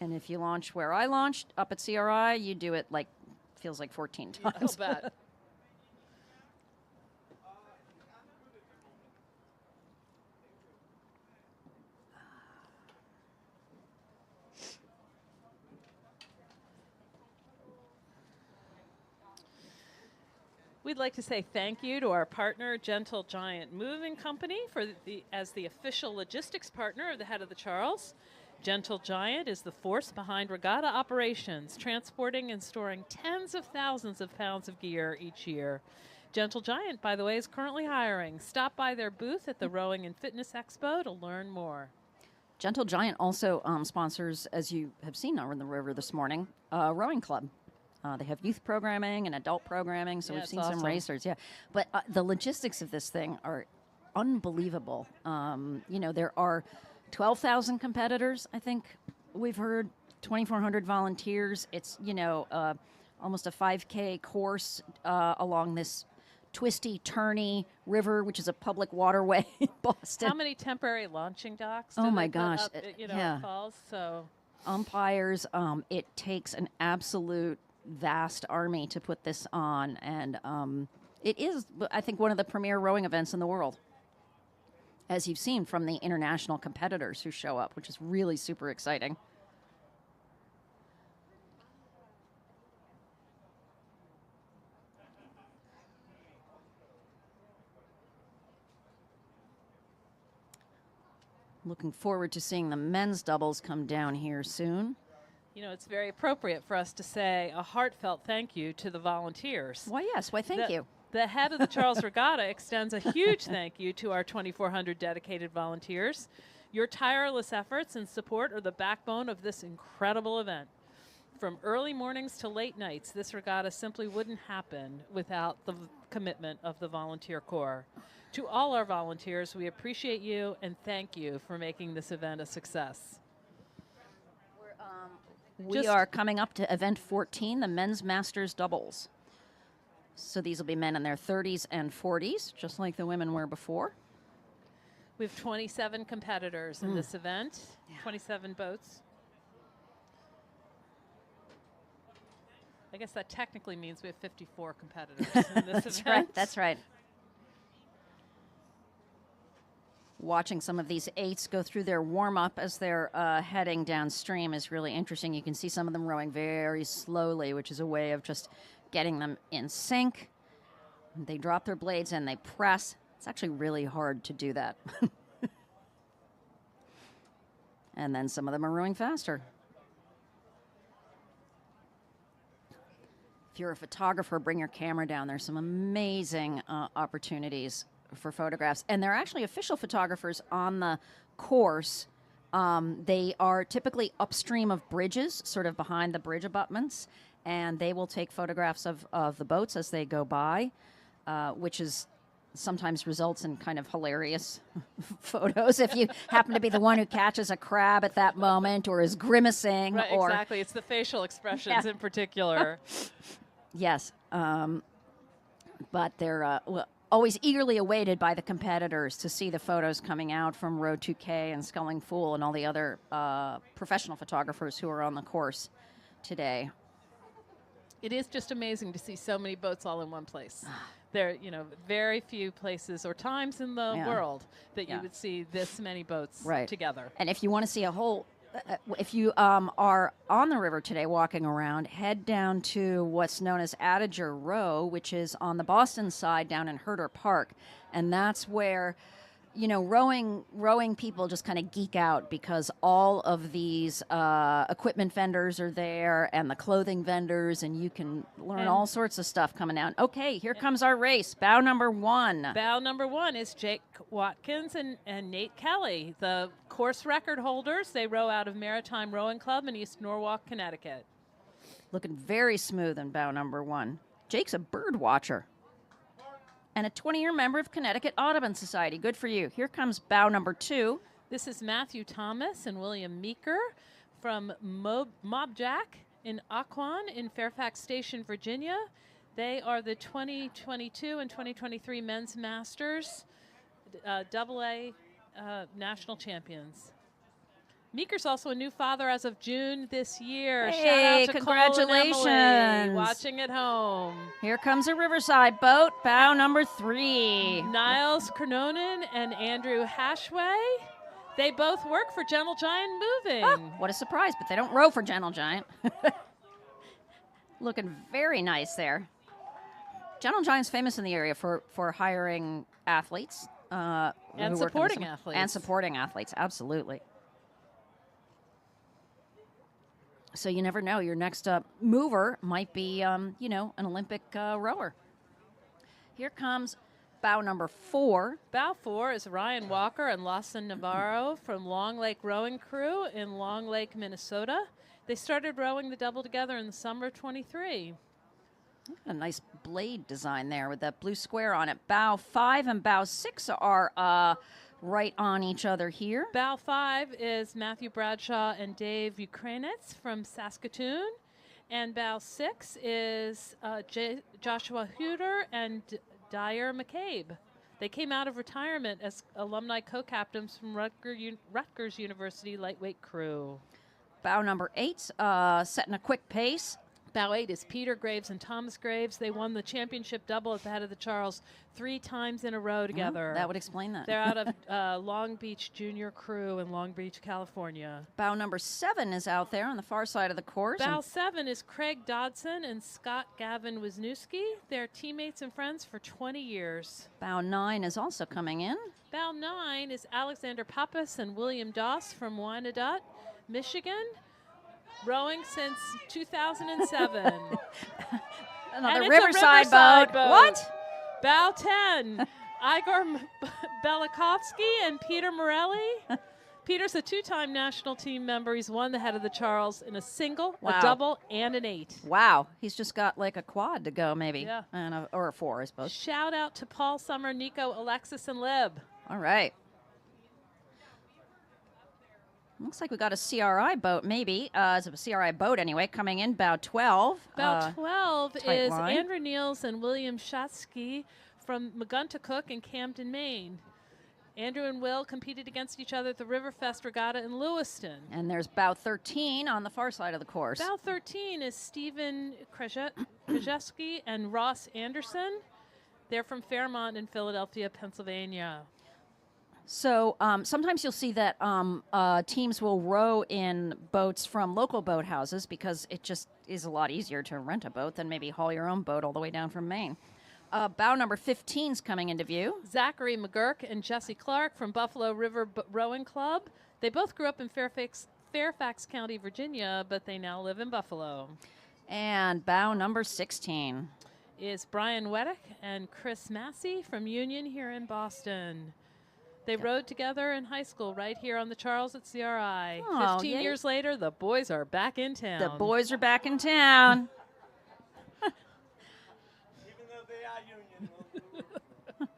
Speaker 1: And if you launch where I launched, up at CRI, you do it like, feels like 14 times.
Speaker 2: I'll bet. We'd like to say thank you to our partner, Gentle Giant Moving Company, as the official logistics partner of the Head of the Charles. Gentle Giant is the force behind Regatta operations, transporting and storing tens of thousands of pounds of gear each year. Gentle Giant, by the way, is currently hiring. Stop by their booth at the Rowing and Fitness Expo to learn more.
Speaker 1: Gentle Giant also sponsors, as you have seen over the river this morning, a rowing club. They have youth programming and adult programming, so
Speaker 2: Yeah,
Speaker 1: we've
Speaker 2: it's
Speaker 1: seen
Speaker 2: awesome.
Speaker 1: some racers. Yeah, but the logistics of this thing are unbelievable. There are 12,000 competitors, I think we've heard, 2,400 volunteers. It's, almost a 5K course along this twisty, turny river, which is a public waterway in Boston.
Speaker 2: How many temporary launching docks?
Speaker 1: Oh
Speaker 2: do
Speaker 1: my
Speaker 2: they put
Speaker 1: gosh,
Speaker 2: up,
Speaker 1: yeah.
Speaker 2: at Falls? So
Speaker 1: Umpires, it takes an absolute vast army to put this on, and it is, I think, one of the premier rowing events in the world, as you've seen from the international competitors who show up, which is really super exciting. Looking forward to seeing the men's doubles come down here soon.
Speaker 2: it's very appropriate for us to say a heartfelt thank you to the volunteers.
Speaker 1: Why, yes. Why, thank you.
Speaker 2: The head of the Charles Regatta extends a huge thank you to our 2,400 dedicated volunteers. Your tireless efforts and support are the backbone of this incredible event. From early mornings to late nights, this regatta simply wouldn't happen without the commitment of the volunteer corps. To all our volunteers, we appreciate you and thank you for making this event a success.
Speaker 1: We are coming up to event 14, the men's masters doubles. So these will be men in their 30s and 40s, just like the women were before.
Speaker 2: We have 27 competitors in this event, 27 boats. I guess that technically means we have 54 competitors in this
Speaker 1: That's
Speaker 2: event.
Speaker 1: right. That's right. Watching some of these eights go through their warm-up as they're heading downstream is really interesting. You can see some of them rowing very slowly, which is a way of just getting them in sync. They drop their blades and they press. It's actually really hard to do that. And then some of them are rowing faster. If you're a photographer, bring your camera down. There's some amazing opportunities for photographs. And they're actually official photographers on the course. They are typically upstream of bridges, sort of behind the bridge abutments, and they will take photographs of the boats as they go by, which is sometimes results in kind of hilarious photos if you happen to be the one who catches a crab at that moment or is grimacing.
Speaker 2: Right,
Speaker 1: or
Speaker 2: exactly. It's the facial expressions in particular.
Speaker 1: Yes, but they're always eagerly awaited by the competitors to see the photos coming out from Road 2K and Sculling Fool and all the other professional photographers who are on the course today.
Speaker 2: It is just amazing to see so many boats all in one place. There, very few places or times in the world that you would see this many boats together.
Speaker 1: And if you want to see a whole, if you are on the river today walking around, head down to what's known as Adager Row, which is on the Boston side down in Herter Park. And that's where, rowing people just kind of geek out because all of these equipment vendors are there and the clothing vendors, and you can learn all sorts of stuff coming out. Okay, here comes our race. Bow number 1.
Speaker 2: Bow number 1 is Jake Watkins and Nate Kelly, the course record holders. They row out of Maritime Rowing Club in East Norwalk, Connecticut.
Speaker 1: Looking very smooth in bow number 1. Jake's a bird watcher and a 20-year member of Connecticut Audubon Society. Good for you. Here comes bow number 2.
Speaker 2: This is Matthew Thomas and William Meeker from Mobjack in Aquan in Fairfax Station, Virginia. They are the 2022 and 2023 Men's Masters AA national champions. Meeker's also a new father as of June this year.
Speaker 1: Hey,
Speaker 2: shout out to
Speaker 1: congratulations.
Speaker 2: Cole and Emily watching at home.
Speaker 1: Here comes a Riverside boat, bow number 3.
Speaker 2: Niles Kernonen and Andrew Hashway. They both work for Gentle Giant Moving.
Speaker 1: Oh, what a surprise, but they don't row for Gentle Giant. Looking very nice there. Gentle Giant's famous in the area for hiring athletes.
Speaker 2: And supporting athletes.
Speaker 1: And supporting athletes, absolutely. So you never know. Your next mover might be, an Olympic rower. Here comes bow number 4.
Speaker 2: Bow 4 is Ryan Walker and Lawson Navarro from Long Lake Rowing Crew in Long Lake, Minnesota. They started rowing the double together in the summer of 23.
Speaker 1: A nice blade design there with that blue square on it. Bow 5 and bow 6 are right on each other here.
Speaker 2: Bow 5 is Matthew Bradshaw and Dave Ukrainitz from Saskatoon. And bow 6 is Joshua Huter and Dyer McCabe. They came out of retirement as alumni co-captains from Rutgers University Lightweight Crew.
Speaker 1: Bow number 8, setting a quick pace.
Speaker 2: Bow 8 is Peter Graves and Thomas Graves. They won the championship double at the head of the Charles 3 times in a row together.
Speaker 1: That would explain that.
Speaker 2: They're out of Long Beach Junior Crew in Long Beach, California.
Speaker 1: Bow number 7 is out there on the far side of the course.
Speaker 2: Bow 7 is Craig Dodson and Scott Gavin Wisniewski. They're teammates and friends for 20 years.
Speaker 1: Bow 9 is also coming in.
Speaker 2: Bow 9 is Alexander Pappas and William Doss from Wyandotte, Michigan. Rowing since 2007.
Speaker 1: Another Riverside boat. What?
Speaker 2: Bow 10, Igor Belikovsky and Peter Morelli. Peter's a 2-time national team member. He's won the head of the Charles in a single, a double, and an 8.
Speaker 1: Wow. He's just got like a quad to go maybe.
Speaker 2: Yeah.
Speaker 1: And or a 4, I suppose.
Speaker 2: Shout out to Paul Summer, Nico, Alexis, and Lib.
Speaker 1: All right. Looks like we got a CRI boat, maybe. It's a CRI boat anyway, coming in, bow 12.
Speaker 2: Bow 12 is
Speaker 1: line.
Speaker 2: Andrew Niels and William Shatsky from Maguntacook in Camden, Maine. Andrew and Will competed against each other at the Riverfest Regatta in Lewiston.
Speaker 1: And there's bow 13 on the far side of the course.
Speaker 2: Bow 13 is Stephen Krajewski and Ross Anderson. They're from Fairmont in Philadelphia, Pennsylvania.
Speaker 1: So sometimes you'll see that teams will row in boats from local boathouses because it just is a lot easier to rent a boat than maybe haul your own boat all the way down from Maine. Bow number 15 is coming into view.
Speaker 2: Zachary McGurk and Jesse Clark from Buffalo River Rowing Club. They both grew up in Fairfax County, Virginia, but they now live in Buffalo.
Speaker 1: And bow number 16
Speaker 2: is Brian Weddick and Chris Massey from Union here in Boston. They rowed together in high school right here on the Charles at CRI. 15 years later, the boys are back in town.
Speaker 1: The boys are back in town.
Speaker 4: Even though they are union.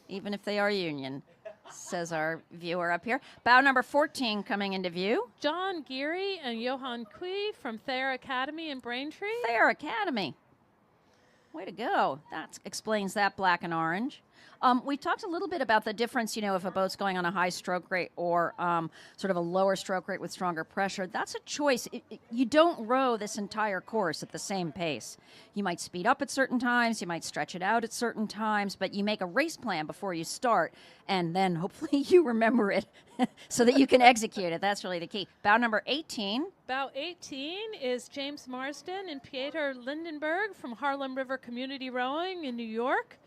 Speaker 1: Even if they are union, says our viewer up here. Bow number 14 coming into view.
Speaker 2: John Geary and Johan Kui from Thayer Academy in Braintree.
Speaker 1: Thayer Academy. Way to go. That explains that black and orange. We talked a little bit about the difference, if a boat's going on a high stroke rate or sort of a lower stroke rate with stronger pressure. That's a choice. You don't row this entire course at the same pace. You might speed up at certain times, you might stretch it out at certain times, but you make a race plan before you start, and then hopefully you remember it so that you can execute it. That's really the key. Bow number 18.
Speaker 2: Bow 18 is James Marsden and Pieter Lindenberg from Harlem River Community Rowing in New York.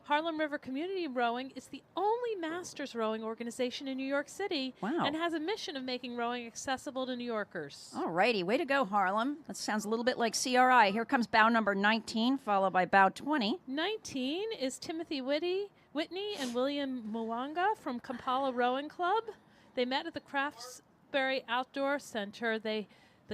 Speaker 2: Harlem River Community Rowing is the only masters rowing organization in New York City.
Speaker 1: Wow.
Speaker 2: And has a mission of making rowing accessible to New Yorkers.
Speaker 1: All righty. Way to go, Harlem. That sounds a little bit like CRI. Here comes bow number 19, followed by bow 20.
Speaker 2: 19 is Timothy Whitney and William Mwanga from Kampala Rowing Club. They met at the Craftsbury Outdoor Center. The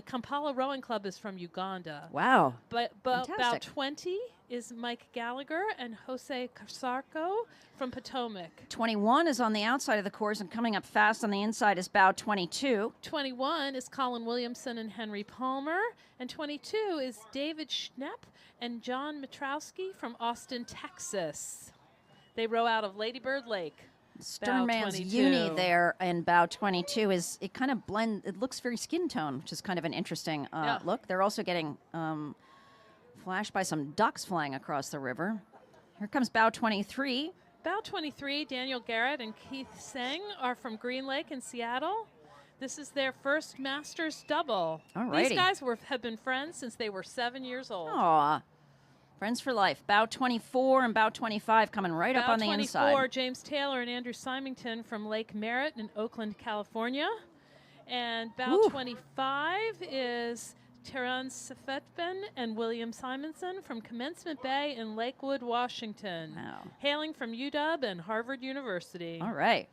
Speaker 2: Kampala Rowing Club is from Uganda.
Speaker 1: Wow.
Speaker 2: But
Speaker 1: Fantastic.
Speaker 2: bow 20 is Mike Gallagher and Jose Casarco from Potomac.
Speaker 1: 21 is on the outside of the course, and coming up fast on the inside is bow 22.
Speaker 2: 21 is Colin Williamson and Henry Palmer. And 22 is David Schnepp and John Mitrowski from Austin, Texas. They row out of Lady Bird Lake.
Speaker 1: Sternman's uni there in bow 22 it kind of it looks very skin tone, which is kind of an interesting look. They're also getting flashed by some ducks flying across the river. Here comes bow 23.
Speaker 2: Bow 23, Daniel Garrett and Keith Seng are from Green Lake in Seattle. This is their first Masters double.
Speaker 1: Alrighty.
Speaker 2: These guys have been friends since they were 7 years old.
Speaker 1: Aw. Friends for life. Bow 24 and bow 25 coming right up on the inside.
Speaker 2: Bow 24, James Taylor and Andrew Symington from Lake Merritt in Oakland, California. And bow
Speaker 1: Woo.
Speaker 2: 25 is Terence Sefetben and William Simonson from Commencement Bay in Lakewood, Washington,
Speaker 1: Wow.
Speaker 2: hailing from UW and Harvard University.
Speaker 1: All right.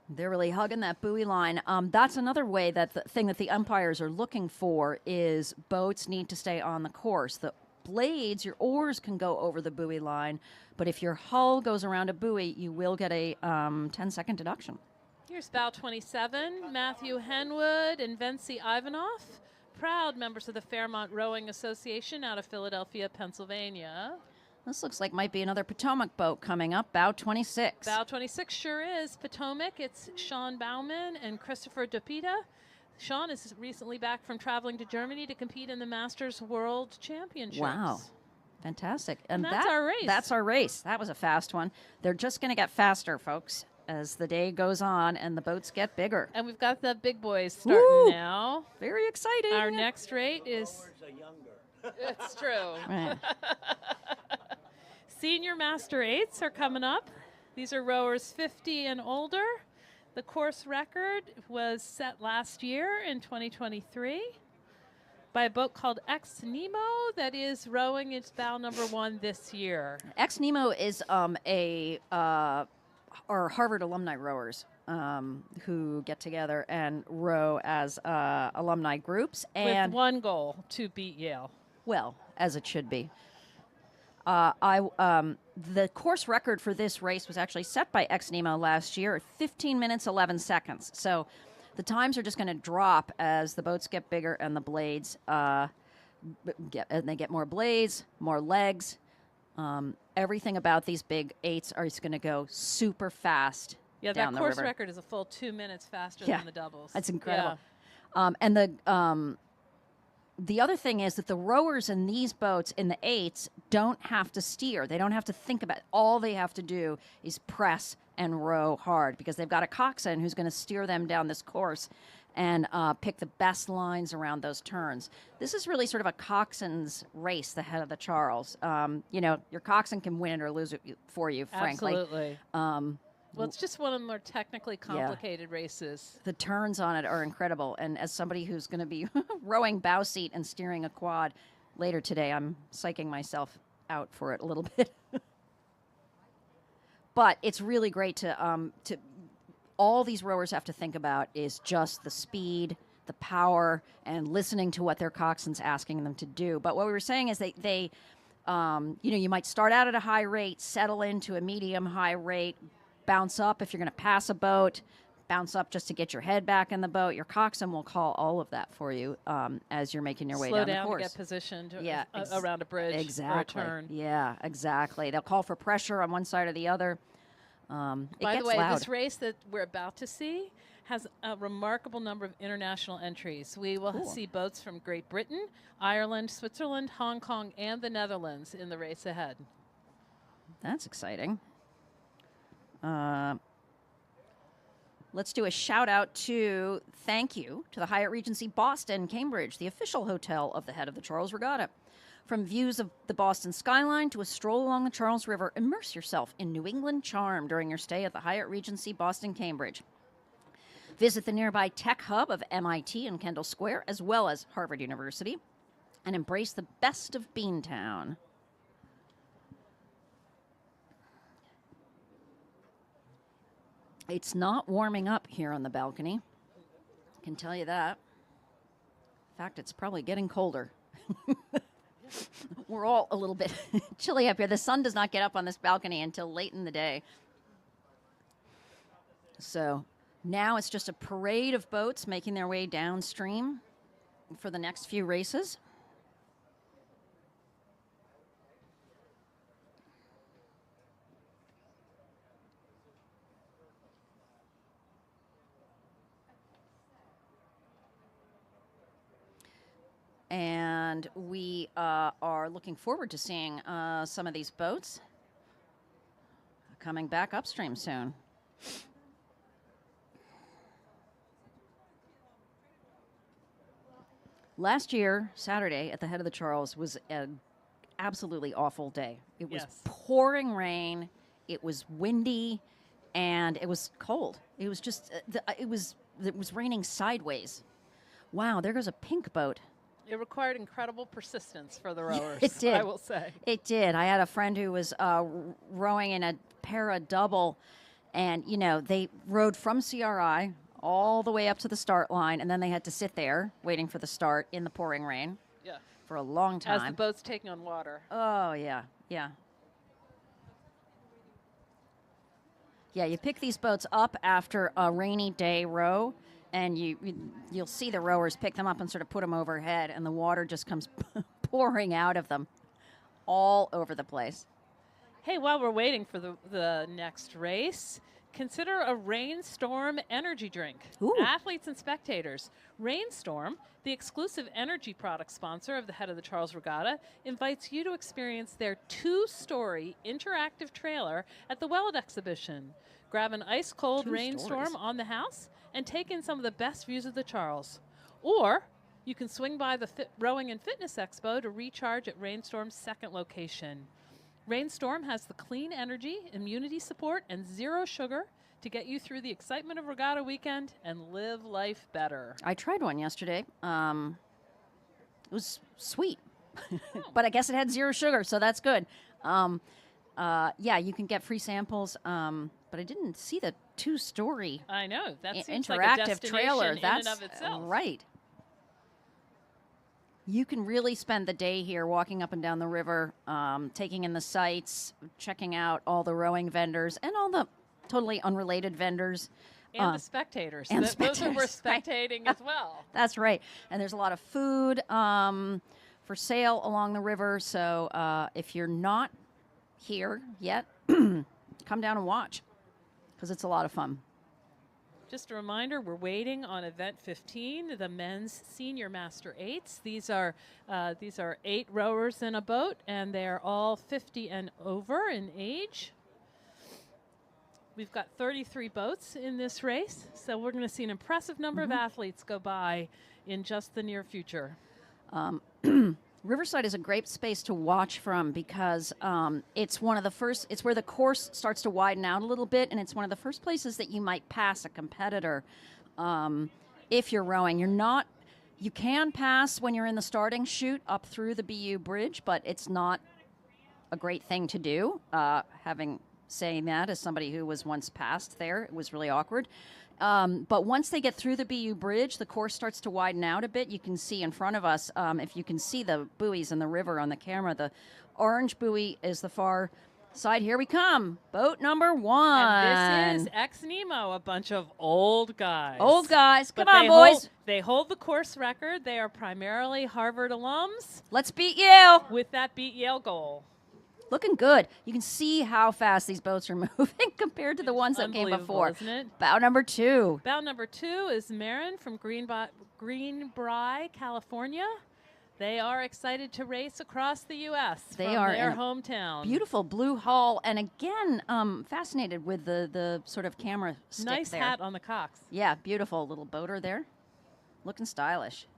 Speaker 1: They're really hugging that buoy line. That's another way that the thing that the umpires are looking for is boats need to stay on the course. The blades, your oars can go over the buoy line, but if your hull goes around a buoy, you will get a 10-second deduction.
Speaker 2: Here's bow 27, Matthew Henwood and Vency Ivanov, proud members of the Fairmont Rowing Association out of Philadelphia, Pennsylvania.
Speaker 1: This looks like might be another Potomac boat coming up, bow 26.
Speaker 2: Bow 26 sure is Potomac. It's Sean Bauman and Christopher Dupita. Sean is recently back from traveling to Germany to compete in the Masters World Championships.
Speaker 1: Wow. Fantastic.
Speaker 2: And that's our race.
Speaker 1: That's our race. That was a fast one. They're just going to get faster, folks, as the day goes on and the boats get bigger.
Speaker 2: And we've got the big boys starting
Speaker 1: Woo!
Speaker 2: now.
Speaker 1: Very exciting.
Speaker 2: Our next rate is...
Speaker 4: Rowers are younger.
Speaker 2: It's true.
Speaker 1: Right.
Speaker 2: Senior Master 8s are coming up. These are rowers 50 and older. The course record was set last year in 2023 by a boat called Ex Nemo that is rowing its bow number 1 this year.
Speaker 1: Ex Nemo is our Harvard alumni rowers who get together and row as alumni groups. And
Speaker 2: With one goal, to beat Yale.
Speaker 1: well, as it should be. The course record for this race was actually set by Ex Nemo last year at 15 minutes 11 seconds. So the times are just going to drop as the boats get bigger and the blades they get more blades, more legs. Everything about these big 8s is going to go super fast.
Speaker 2: Yeah,
Speaker 1: down
Speaker 2: that
Speaker 1: the
Speaker 2: course
Speaker 1: river.
Speaker 2: record is a full 2 minutes faster
Speaker 1: Yeah,
Speaker 2: than the doubles.
Speaker 1: That's incredible.
Speaker 2: Yeah.
Speaker 1: And the other thing is that the rowers in these boats in the 8s don't have to steer. They don't have to think about it. All they have to do is press and row hard because they've got a coxswain who's going to steer them down this course and pick the best lines around those turns. This is really sort of a coxswain's race, the head of the Charles. Your coxswain can win it or lose it for you, frankly.
Speaker 2: Absolutely. Well, it's just one of the more technically complicated races.
Speaker 1: The turns on it are incredible. And as somebody who's going to be rowing bow seat and steering a quad later today, I'm psyching myself out for it a little bit. But it's really great to all these rowers have to think about is just the speed, the power, and listening to what their coxswain's asking them to do. But what we were saying is they you might start out at a high rate, settle into a medium high rate, bounce up if you're going to pass a boat, bounce up just to get your head back in the boat. Your coxswain will call all of that for you as you're making your way down the course.
Speaker 2: Slow down to get positioned
Speaker 1: Yeah,
Speaker 2: around a bridge
Speaker 1: exactly.
Speaker 2: or a turn.
Speaker 1: Yeah, exactly. They'll call for pressure on one side or the other.
Speaker 2: By
Speaker 1: It
Speaker 2: the way,
Speaker 1: loud.
Speaker 2: this race that we're about to see has a remarkable number of international entries. We will
Speaker 1: Cool.
Speaker 2: see boats from Great Britain, Ireland, Switzerland, Hong Kong, and the Netherlands in the race ahead.
Speaker 1: That's exciting. Let's do a shout out thank you to the Hyatt Regency Boston, Cambridge, the official hotel of the head of the Charles Regatta. From views of the Boston skyline to a stroll along the Charles River, immerse yourself in New England charm during your stay at the Hyatt Regency Boston, Cambridge. Visit the nearby tech hub of MIT in Kendall Square, as well as Harvard University, and embrace the best of Beantown. It's not warming up here on the balcony. I can tell you that. In fact, it's probably getting colder. We're all a little bit chilly up here. The sun does not get up on this balcony until late in the day. So now it's just a parade of boats making their way downstream for the next few races. And we are looking forward to seeing some of these boats coming back upstream soon. Last year, Saturday, at the head of the Charles was an absolutely awful day. It was
Speaker 2: Yes.
Speaker 1: pouring rain, it was windy, and it was cold. It was just, it was it was raining sideways. Wow, there goes a pink boat.
Speaker 2: It required incredible persistence for the rowers.
Speaker 1: It did.
Speaker 2: I will say.
Speaker 1: It did. I had a friend who was rowing in a para double, and they rowed from CRI all the way up to the start line, and then they had to sit there waiting for the start in the pouring rain
Speaker 2: Yeah.
Speaker 1: for a long time.
Speaker 2: As the boat's taking on water.
Speaker 1: Oh yeah. Yeah, you pick these boats up after a rainy day row, and you'll see the rowers pick them up and sort of put them overhead, and the water just comes pouring out of them all over the place.
Speaker 2: Hey, while we're waiting for the next race, consider a Rainstorm energy drink.
Speaker 1: Ooh.
Speaker 2: Athletes and spectators. Rainstorm, the exclusive energy product sponsor of the Head of the Charles Regatta, invites you to experience their 2-story interactive trailer at the Weld exhibition. Grab an ice-cold
Speaker 1: 2
Speaker 2: Rainstorm
Speaker 1: stories.
Speaker 2: on the house and take in some of the best views of the Charles. Or you can swing by the Rowing and Fitness Expo to recharge at Rainstorm's second location. Rainstorm has the clean energy, immunity support, and zero sugar to get you through the excitement of Regatta weekend and live life better.
Speaker 1: I tried one yesterday. It was sweet, but I guess it had 0 sugar, so that's good. Yeah, you can get free samples, but I didn't see the 2-story
Speaker 2: I know. That seems
Speaker 1: interactive
Speaker 2: like a destination
Speaker 1: trailer.
Speaker 2: in
Speaker 1: That's
Speaker 2: and of itself.
Speaker 1: right. You can really spend the day here walking up and down the river, taking in the sights, checking out all the rowing vendors and all the totally unrelated vendors.
Speaker 2: And the spectators.
Speaker 1: and
Speaker 2: Those are worth
Speaker 1: spectators, right.
Speaker 2: spectating as well.
Speaker 1: That's right. And there's a lot of food for sale along the river. So if you're not here yet, come down and watch because it's a lot of fun.
Speaker 2: Just a reminder, we're waiting on event 15, the men's senior master 8s. These are 8 rowers in a boat, and they are all 50 and over in age. We've got 33 boats in this race, so we're going to see an impressive number of athletes go by in just the near future.
Speaker 1: Riverside is a great space to watch from because it's one of the first, it's where the course starts to widen out a little bit, and it's one of the first places that you might pass a competitor if you're rowing. You can pass when you're in the starting chute up through the BU bridge, but it's not a great thing to do. Saying that as somebody who was once passed there, it was really awkward. But once they get through the BU bridge, the course starts to widen out a bit. You can see in front of us, if you can see the buoys in the river on the camera, the orange buoy is the far side. Here we come. Boat number 1.
Speaker 2: And this is Ex Nemo, a bunch of old guys.
Speaker 1: Old guys. Come
Speaker 2: But
Speaker 1: on, boys.
Speaker 2: They hold the course record. They are primarily Harvard alums
Speaker 1: Let's beat Yale.
Speaker 2: with that beat Yale goal.
Speaker 1: Looking good. You can see how fast these boats are moving compared to the ones that came
Speaker 2: Unbelievable,
Speaker 1: before.
Speaker 2: isn't it?
Speaker 1: Bow number 2.
Speaker 2: Bow number 2 is Marin from Greenbrier, California. They are excited to race across the U.S.
Speaker 1: They
Speaker 2: from
Speaker 1: are
Speaker 2: their
Speaker 1: in a
Speaker 2: hometown.
Speaker 1: Beautiful blue hull, and again, fascinated with the sort of camera stick
Speaker 2: Nice
Speaker 1: there.
Speaker 2: hat on the cocks.
Speaker 1: Yeah, beautiful little boater there, looking stylish.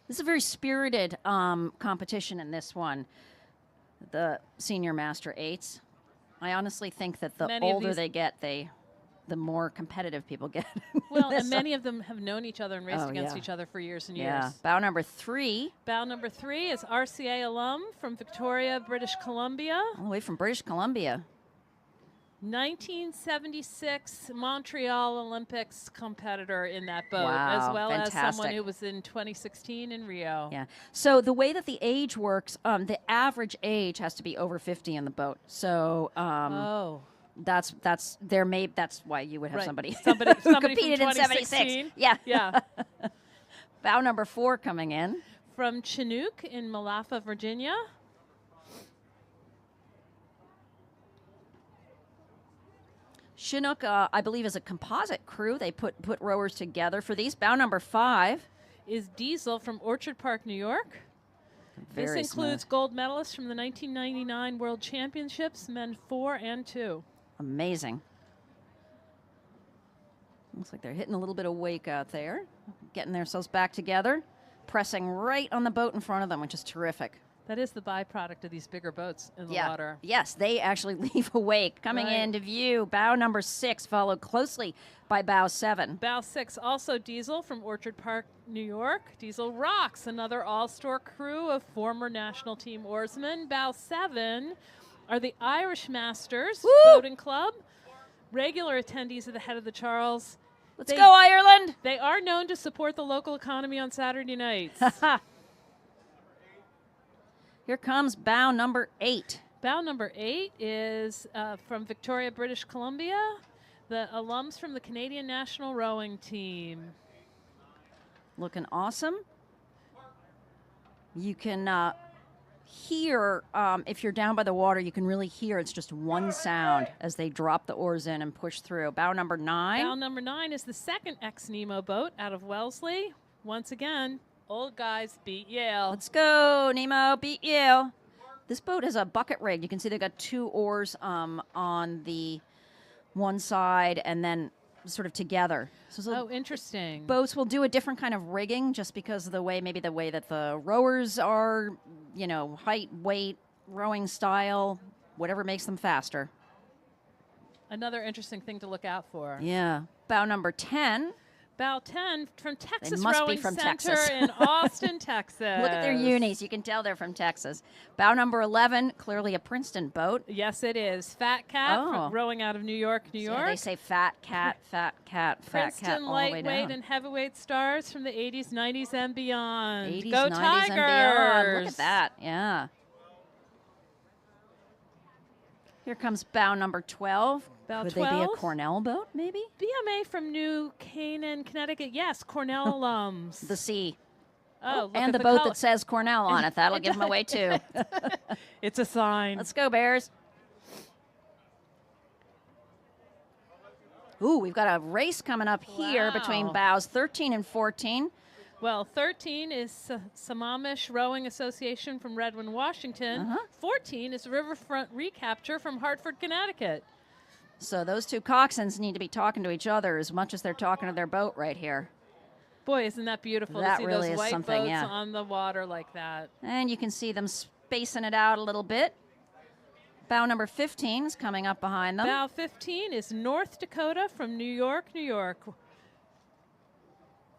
Speaker 1: This is a very spirited competition in this one, the senior master 8s. I honestly think that the
Speaker 2: Many of
Speaker 1: older
Speaker 2: these-
Speaker 1: they get, the more competitive people get.
Speaker 2: Well,
Speaker 1: This
Speaker 2: and many of them have known each other and raced
Speaker 1: Oh,
Speaker 2: against
Speaker 1: yeah.
Speaker 2: each other for years and
Speaker 1: Yeah.
Speaker 2: years.
Speaker 1: Bow number 3,
Speaker 2: Bow number 3 is RCA alum from Victoria, British Columbia.
Speaker 1: all the way from British Columbia.
Speaker 2: 1976 Montreal Olympics competitor in that boat,
Speaker 1: Wow,
Speaker 2: as well as someone
Speaker 1: fantastic.
Speaker 2: who was in 2016 in Rio.
Speaker 1: Yeah. So the way that the age works, the average age has to be over 50 in the boat. So
Speaker 2: Oh.
Speaker 1: that's why you would have
Speaker 2: Right.
Speaker 1: somebody
Speaker 2: Somebody
Speaker 1: who
Speaker 2: from
Speaker 1: competed in
Speaker 2: 2016.
Speaker 1: 76. Yeah.
Speaker 2: Yeah.
Speaker 1: Bow number 4 coming in.
Speaker 2: From Chinook in Malaffa, Virginia.
Speaker 1: Chinook, I believe, is a composite crew. They put rowers together for these. Bow number 5.
Speaker 2: Is Diesel from Orchard Park, New York.
Speaker 1: Very
Speaker 2: This includes gold medalists from the 1999 World Championships, men 4 and 2.
Speaker 1: Amazing. Looks like they're hitting a little bit of wake out there, getting themselves back together, pressing right on the boat in front of them, which is terrific.
Speaker 2: That is the byproduct of these bigger boats in the
Speaker 1: Yeah.
Speaker 2: water.
Speaker 1: Yes, they actually leave a wake. Coming
Speaker 2: Right.
Speaker 1: into view, bow number 6, followed closely by bow 7.
Speaker 2: Bow 6, also Diesel from Orchard Park, New York. Diesel rocks, another all-star crew of former national team oarsmen. Bow 7 are the Irish Masters
Speaker 1: Woo!
Speaker 2: Boating Club. Regular attendees of the Head of the Charles.
Speaker 1: Let's go, Ireland!
Speaker 2: They are known to support the local economy on Saturday nights.
Speaker 1: Here comes bow number 8.
Speaker 2: Bow number 8 is from Victoria, British Columbia, the alums from the Canadian National Rowing Team.
Speaker 1: Looking awesome. You can hear, if you're down by the water, you can really hear it's just one sound as they drop the oars in and push through. Bow number 9.
Speaker 2: Bow number 9 is the second ex-Nemo boat out of Wellesley. Once again, old guys beat Yale.
Speaker 1: Let's go, Nemo, beat Yale. This boat has a bucket rig. You can see they've got 2 oars on the one side and then sort of together. So
Speaker 2: Interesting.
Speaker 1: boats will do a different kind of rigging just because of the way that the rowers are, height, weight, rowing style, whatever makes them faster.
Speaker 2: Another interesting thing to look out for.
Speaker 1: Yeah. Bow number 10.
Speaker 2: Bow 10 from Texas
Speaker 1: must be
Speaker 2: Rowing
Speaker 1: from
Speaker 2: Center
Speaker 1: Texas.
Speaker 2: in Austin, Texas.
Speaker 1: Look at their unis. You can tell they're from Texas. Bow number 11, clearly a Princeton boat.
Speaker 2: Yes, it is. Fat Cat
Speaker 1: Oh.
Speaker 2: rowing out of New York, New York.
Speaker 1: Yeah, they say fat cat, fat cat, fat cat
Speaker 2: Princeton
Speaker 1: all the way
Speaker 2: lightweight
Speaker 1: down.
Speaker 2: and heavyweight stars from the 80s, 90s, and beyond.
Speaker 1: 80s,
Speaker 2: Go
Speaker 1: 90s,
Speaker 2: Tigers!
Speaker 1: and beyond. Look at that. Yeah. Here comes bow number 12.
Speaker 2: Bow
Speaker 1: Could they be a
Speaker 2: 12?
Speaker 1: Cornell boat, maybe?
Speaker 2: BMA from New Canaan, Connecticut. Yes, Cornell alums.
Speaker 1: The C.
Speaker 2: Oh, look
Speaker 1: And
Speaker 2: at
Speaker 1: the boat
Speaker 2: color.
Speaker 1: that says Cornell on it. That'll give them away, too.
Speaker 2: It's a sign.
Speaker 1: Let's go, Bears. Ooh, we've got a race coming up here between
Speaker 2: Wow.
Speaker 1: bows 13 and 14.
Speaker 2: Well, 13 is Sammamish Rowing Association from Redmond, Washington. 14 is Riverfront Recapture from Hartford, Connecticut.
Speaker 1: So those two coxswains need to be talking to each other as much as they're talking to their boat right here.
Speaker 2: Boy, isn't that beautiful
Speaker 1: That
Speaker 2: to see
Speaker 1: really
Speaker 2: those
Speaker 1: is
Speaker 2: white
Speaker 1: something,
Speaker 2: boats
Speaker 1: yeah.
Speaker 2: on the water like that.
Speaker 1: And you can see them spacing it out a little bit. Bow number 15 is coming up behind them.
Speaker 2: Bow 15 is North Dakota from New York, New York.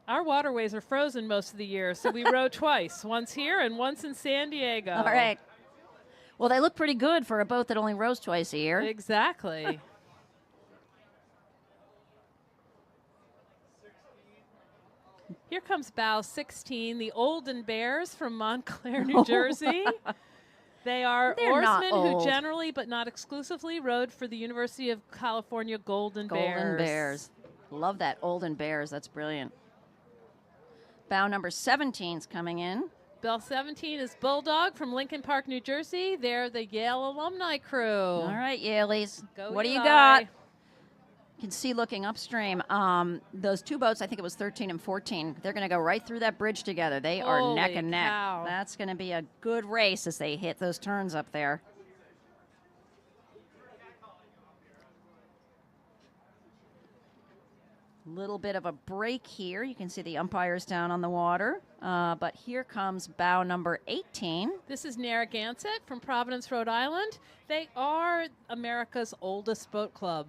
Speaker 2: Our waterways are frozen most of the year, so we row twice, once here and once in San Diego.
Speaker 1: All right. Well, they look pretty good for a boat that only rows twice a year.
Speaker 2: Exactly. Here comes bow 16, the Olden Bears from Montclair, New Jersey. They are
Speaker 1: They're not
Speaker 2: oarsmen who
Speaker 1: old.
Speaker 2: generally, but not exclusively, rowed for the University of California Golden Bears.
Speaker 1: Golden Bears. Love that Olden Bears. That's brilliant. Bow number 17 is coming in.
Speaker 2: Bow 17 is Bulldog from Lincoln Park, New Jersey. They're the Yale alumni crew.
Speaker 1: All right, Yaleys.
Speaker 2: Go
Speaker 1: What do you
Speaker 2: Eli.
Speaker 1: got? You can see looking upstream, those two boats, I think it was 13 and 14, they're going to go right through that bridge together. They are neck
Speaker 2: Holy
Speaker 1: and neck.
Speaker 2: cow.
Speaker 1: That's going to be a good race as they hit those turns up there. Little bit of a break here. You can see the umpires down on the water. But here comes bow number 18.
Speaker 2: This is Narragansett from Providence, Rhode Island. They are America's oldest boat club.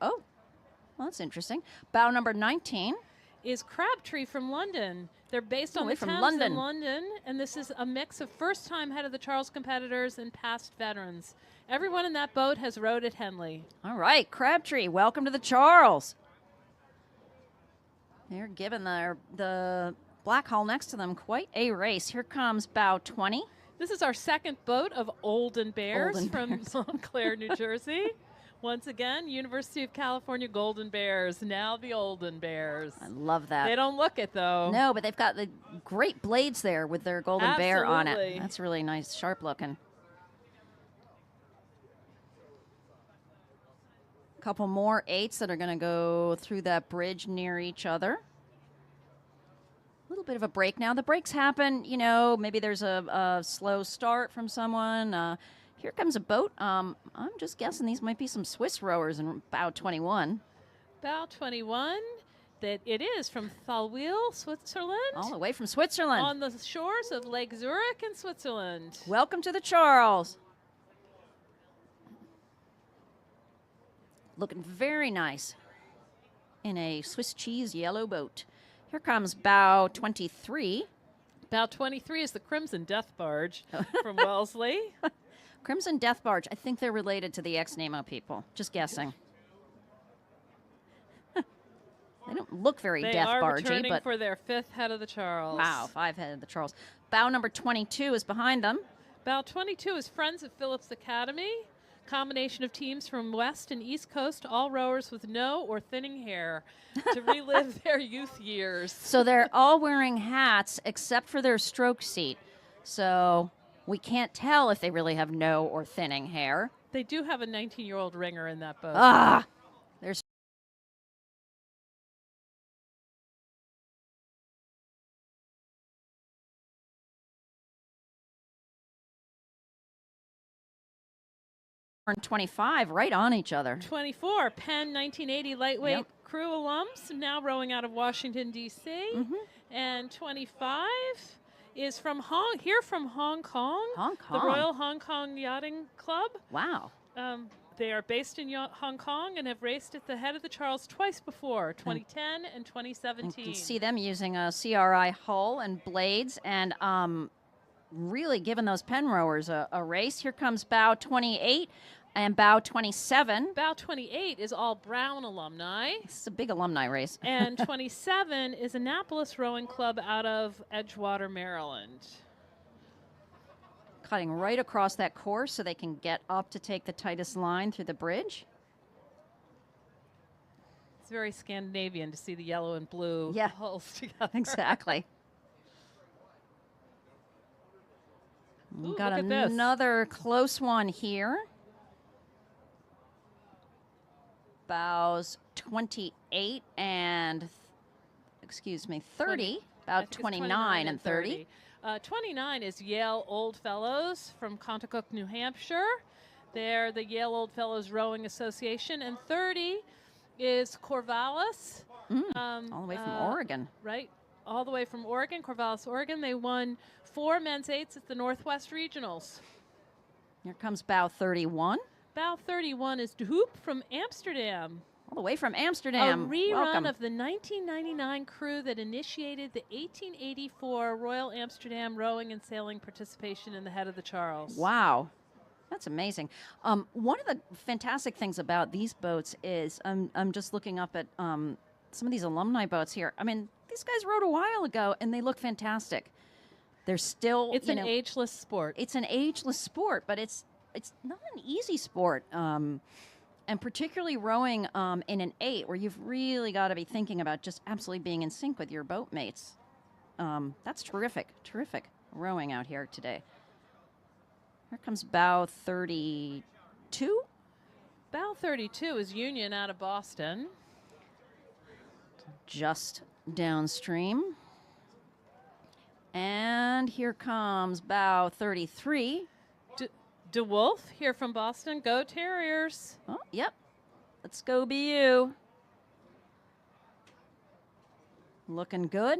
Speaker 1: Oh, well, that's interesting. Bow number 19.
Speaker 2: Is Crabtree from London. They're based on
Speaker 1: way
Speaker 2: the
Speaker 1: from
Speaker 2: Thames
Speaker 1: London.
Speaker 2: in London, and this is a mix of first-time Head of the Charles competitors and past veterans. Everyone in that boat has rowed at Henley.
Speaker 1: All right, Crabtree, welcome to the Charles. They're giving the black hull next to them quite a race. Here comes bow 20.
Speaker 2: This is our second boat of Olden Bears
Speaker 1: Olden
Speaker 2: from Montclair, New Jersey. Once again, University of California Golden Bears, now the Olden Bears.
Speaker 1: I love that.
Speaker 2: They don't look it, though.
Speaker 1: No, but they've got the great blades there with their golden bear on it.
Speaker 2: Absolutely.
Speaker 1: That's really nice, sharp looking. Couple more 8s that are going to go through that bridge near each other. A little bit of a break now. The breaks happen, maybe there's a slow start from someone. Here comes a boat. I'm just guessing these might be some Swiss rowers in bow 21.
Speaker 2: Bow 21 that it is from Thalwil, Switzerland,
Speaker 1: All the way from Switzerland.
Speaker 2: on the shores of Lake Zurich in Switzerland.
Speaker 1: Welcome to the Charles. Looking very nice in a Swiss cheese yellow boat. Here comes bow 23.
Speaker 2: Bow 23 is the Crimson Death Barge from Wellesley.
Speaker 1: Crimson Death Barge. I think they're related to the ex-Nemo people. Just guessing. They don't look very
Speaker 2: They
Speaker 1: death
Speaker 2: are
Speaker 1: bargey,
Speaker 2: returning
Speaker 1: but
Speaker 2: for their 5th head of the Charles.
Speaker 1: wow, 5 head of the Charles. Bow number 22 is behind them.
Speaker 2: Bow 22 is Friends of Phillips Academy. Combination of teams from West and East Coast, all rowers with no or thinning hair to relive their youth years.
Speaker 1: So they're all wearing hats except for their stroke seat. So we can't tell if they really have no or thinning hair.
Speaker 2: They do have a 19-year-old ringer in that boat.
Speaker 1: Ah, there's 25 right on each other.
Speaker 2: 24, Penn 1980 lightweight
Speaker 1: Yep.
Speaker 2: crew alums, now rowing out of Washington, D.C.
Speaker 1: Mm-hmm.
Speaker 2: And 25 is from Hong Kong.
Speaker 1: Hong Kong.
Speaker 2: The Royal Hong Kong Yachting Club.
Speaker 1: Wow.
Speaker 2: They are based in Hong Kong and have raced at the head of the Charles twice before, 2010 and
Speaker 1: You
Speaker 2: 2017.
Speaker 1: can see them using a CRI hull and blades and really giving those Penn rowers a race. Here comes bow 28 and bow 27.
Speaker 2: Bow 28 is all Brown alumni.
Speaker 1: This is a big alumni race.
Speaker 2: And 27 is Annapolis Rowing Club out of Edgewater, Maryland.
Speaker 1: Cutting right across that course so they can get up to take the tightest line through the bridge.
Speaker 2: It's very Scandinavian to see the yellow and blue
Speaker 1: Yeah.
Speaker 2: hulls together.
Speaker 1: Exactly.
Speaker 2: Ooh,
Speaker 1: We've got
Speaker 2: look at this.
Speaker 1: another close one here. Bows 28 and, 30.
Speaker 2: I
Speaker 1: About
Speaker 2: think it's
Speaker 1: 29 and 30.
Speaker 2: 29 is Yale Old Fellows from Conticook, New Hampshire. They're the Yale Old Fellows Rowing Association. And 30 is Corvallis.
Speaker 1: All the way from Oregon.
Speaker 2: Right, all the way from Oregon, Corvallis, Oregon. They won 4 men's eights at the Northwest Regionals.
Speaker 1: Here comes bow 31.
Speaker 2: Bow 31 is De Hoop from Amsterdam.
Speaker 1: All the way from Amsterdam.
Speaker 2: A rerun
Speaker 1: Welcome.
Speaker 2: of the 1999 crew that initiated the 1884 Royal Amsterdam rowing and sailing participation in the head of the Charles.
Speaker 1: Wow. That's amazing. One of the fantastic things about these boats is I'm just looking up at some of these alumni boats here. I mean, these guys rowed a while ago, and they look fantastic. They're still,
Speaker 2: It's an ageless sport.
Speaker 1: It's an ageless sport, but it's not an easy sport. And particularly rowing in an 8, where you've really got to be thinking about just absolutely being in sync with your boat mates. That's terrific rowing out here today. Here comes bow 32.
Speaker 2: Bow 32 is Union out of Boston.
Speaker 1: Just downstream. And here comes bow 33.
Speaker 2: DeWolf here from Boston. Go Terriers.
Speaker 1: Oh, yep. Let's go BU. Looking good.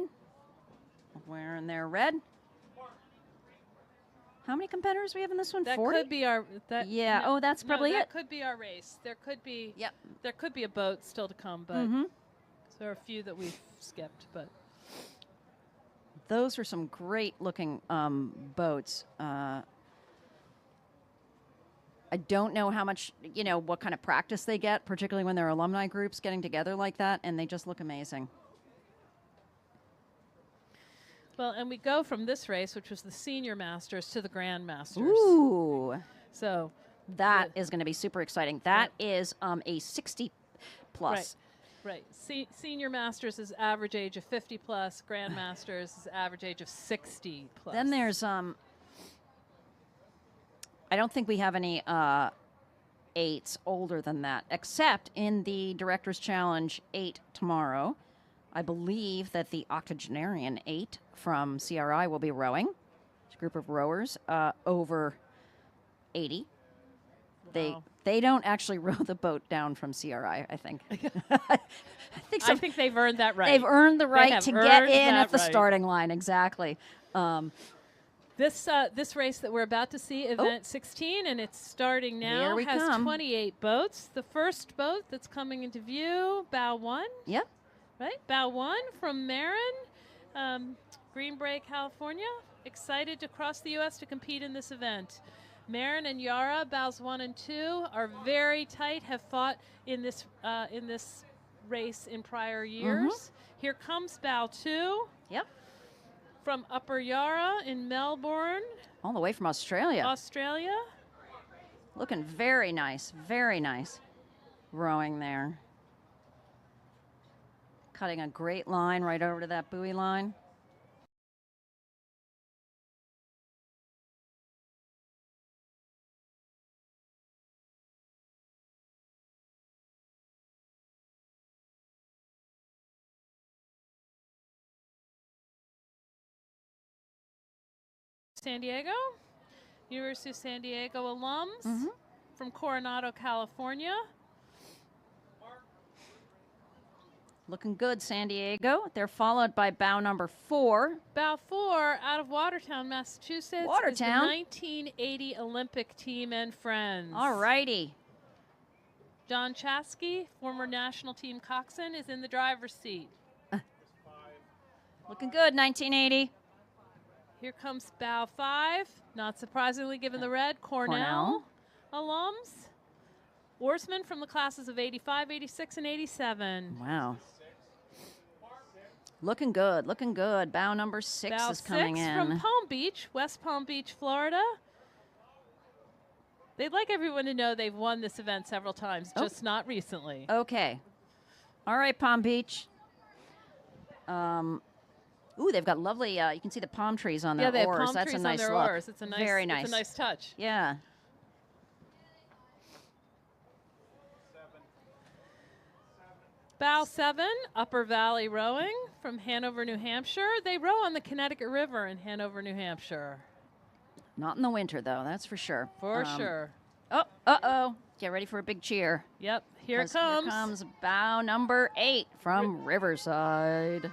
Speaker 1: Wearing their red. How many competitors we have in this one?
Speaker 2: That
Speaker 1: 40?
Speaker 2: could be our. That,
Speaker 1: Yeah.
Speaker 2: no-
Speaker 1: Oh, that's
Speaker 2: no,
Speaker 1: probably
Speaker 2: that
Speaker 1: it.
Speaker 2: could be our race. There could be.
Speaker 1: Yep.
Speaker 2: There could be a boat still to come, but
Speaker 1: Mm-hmm.
Speaker 2: there are a few that we've skipped. But
Speaker 1: Those are some great looking boats. I don't know how much, what kind of practice they get, particularly when they're alumni groups getting together like that, and they just look amazing.
Speaker 2: well, and we go from this race, which was the Senior Masters, to the Grand Masters.
Speaker 1: Ooh,
Speaker 2: So
Speaker 1: that is going to be super exciting. That is a 60 plus.
Speaker 2: right. Senior Masters is average age of 50 plus. Grand Masters is average age of 60 plus.
Speaker 1: Then there's I don't think we have any 8s older than that, except in the Director's Challenge 8 tomorrow. I believe that the octogenarian 8 from CRI will be rowing. It's a group of rowers over 80.
Speaker 2: Wow.
Speaker 1: They don't actually row the boat down from CRI, I think. I
Speaker 2: I think they've earned that right.
Speaker 1: they've earned the right
Speaker 2: have
Speaker 1: to get
Speaker 2: earned
Speaker 1: in
Speaker 2: that
Speaker 1: at the
Speaker 2: right.
Speaker 1: starting line. Exactly.
Speaker 2: This race that we're about to see, event 16, and it's starting now,
Speaker 1: Here we
Speaker 2: has
Speaker 1: come.
Speaker 2: 28 boats. The first boat that's coming into view, bow 1.
Speaker 1: Yep.
Speaker 2: Right, bow 1 from Marin, Green Bay, California. Excited to cross the U.S. to compete in this event. Marin and Yara, bows 1 and 2, are very tight. Have fought in this race in prior years. Here comes bow 2.
Speaker 1: Yep.
Speaker 2: From Upper Yarra in Melbourne,
Speaker 1: All the way from Australia.
Speaker 2: Australia.
Speaker 1: Looking very nice. Very nice. Rowing there. Cutting a great line right over to that buoy line.
Speaker 2: San Diego, University of San Diego alums from Coronado, California.
Speaker 1: Looking good, San Diego. They're followed by bow number 4.
Speaker 2: Bow 4 out of Watertown, Massachusetts.
Speaker 1: Watertown.
Speaker 2: Is the 1980 Olympic team and friends.
Speaker 1: All righty.
Speaker 2: John Chasky, former national team coxswain, is in the driver's seat.
Speaker 1: Looking good, 1980.
Speaker 2: Here comes bow 5, not surprisingly given the red, Cornell alums. Oarsmen from the classes of 85, 86, and 87.
Speaker 1: Wow. Looking good, looking good. Bow number 6
Speaker 2: Bow
Speaker 1: is coming
Speaker 2: 6
Speaker 1: in.
Speaker 2: from Palm Beach, West Palm Beach, Florida. They'd like everyone to know they've won this event several times, just not recently.
Speaker 1: Okay. All right, Palm Beach. Ooh, they've got lovely, you can see the palm trees on their
Speaker 2: Yeah, they have
Speaker 1: oars.
Speaker 2: palm
Speaker 1: That's
Speaker 2: trees
Speaker 1: a nice
Speaker 2: on their
Speaker 1: look.
Speaker 2: oars. It's a nice,
Speaker 1: Very nice.
Speaker 2: It's a nice touch.
Speaker 1: Yeah.
Speaker 2: Bow 7, Upper Valley Rowing from Hanover, New Hampshire. They row on the Connecticut River in Hanover, New Hampshire.
Speaker 1: Not in the winter, though, that's for sure.
Speaker 2: For sure.
Speaker 1: Oh, uh-oh. Get ready for a big cheer.
Speaker 2: Yep, here it
Speaker 1: 'Cause
Speaker 2: comes.
Speaker 1: Here comes bow number 8 from Riverside.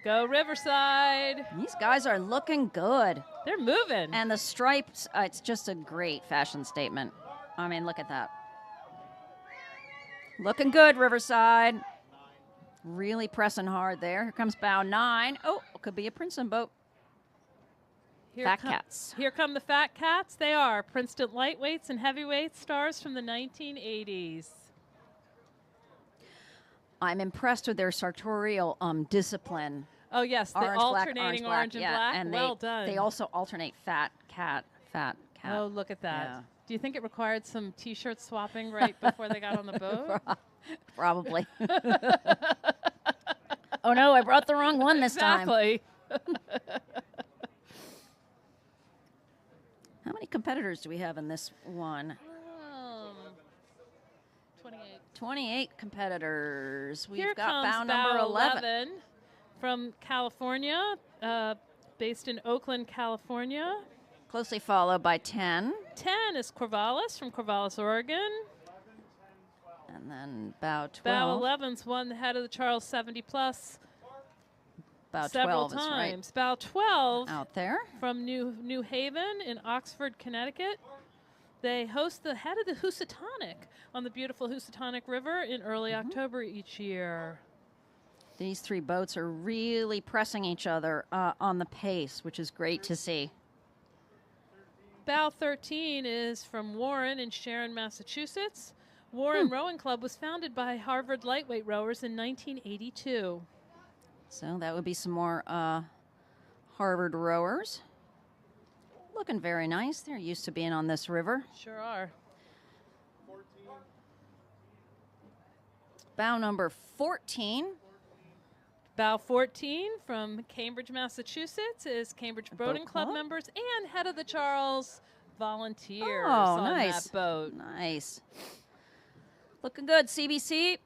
Speaker 2: Go Riverside.
Speaker 1: These guys are looking good.
Speaker 2: They're moving.
Speaker 1: And the stripes, it's just a great fashion statement. I mean, look at that. Looking good, Riverside. Really pressing hard there. Here comes bow 9. Oh, could be a Princeton boat. Fat Cats.
Speaker 2: Here come the Fat Cats. They are Princeton lightweights and heavyweight stars from the 1980s.
Speaker 1: I'm impressed with their sartorial discipline.
Speaker 2: Oh, yes, the
Speaker 1: Orange,
Speaker 2: alternating
Speaker 1: black,
Speaker 2: orange and
Speaker 1: yeah,
Speaker 2: black.
Speaker 1: and
Speaker 2: Well done.
Speaker 1: They also alternate fat cat.
Speaker 2: Oh, look at that.
Speaker 1: Yeah.
Speaker 2: Do you think it required some T-shirt swapping right before they got on the boat?
Speaker 1: Probably. Oh, no, I brought the wrong one this time.
Speaker 2: Exactly.
Speaker 1: How many competitors do we have in this one?
Speaker 2: 28.
Speaker 1: 28 competitors. We've
Speaker 2: Here
Speaker 1: got
Speaker 2: comes
Speaker 1: bow number 11.
Speaker 2: from California, based in Oakland, California.
Speaker 1: Closely followed by 10.
Speaker 2: 10 is Corvallis from Corvallis, Oregon.
Speaker 1: And then bow 12.
Speaker 2: Bow 11's won the head of the Charles 70 plus
Speaker 1: bow
Speaker 2: several
Speaker 1: 12
Speaker 2: times.
Speaker 1: is
Speaker 2: Bow 12
Speaker 1: right out there.
Speaker 2: from New Haven in Oxford, Connecticut. They host the head of the Housatonic on the beautiful Housatonic River in early October each year.
Speaker 1: These 3 boats are really pressing each other on the pace, which is great to see.
Speaker 2: Bow 13 is from Warren in Sharon, Massachusetts. Warren Rowing Club was founded by Harvard lightweight rowers in 1982.
Speaker 1: So that would be some more Harvard rowers. Looking very nice. They're used to being on this river.
Speaker 2: Sure are.
Speaker 1: Bow number 14.
Speaker 2: Bow 14 from Cambridge, Massachusetts is Cambridge Boating Club
Speaker 1: Club?
Speaker 2: members and head of the Charles volunteers
Speaker 1: Oh,
Speaker 2: on
Speaker 1: nice.
Speaker 2: that boat.
Speaker 1: Nice. Looking good, CBC.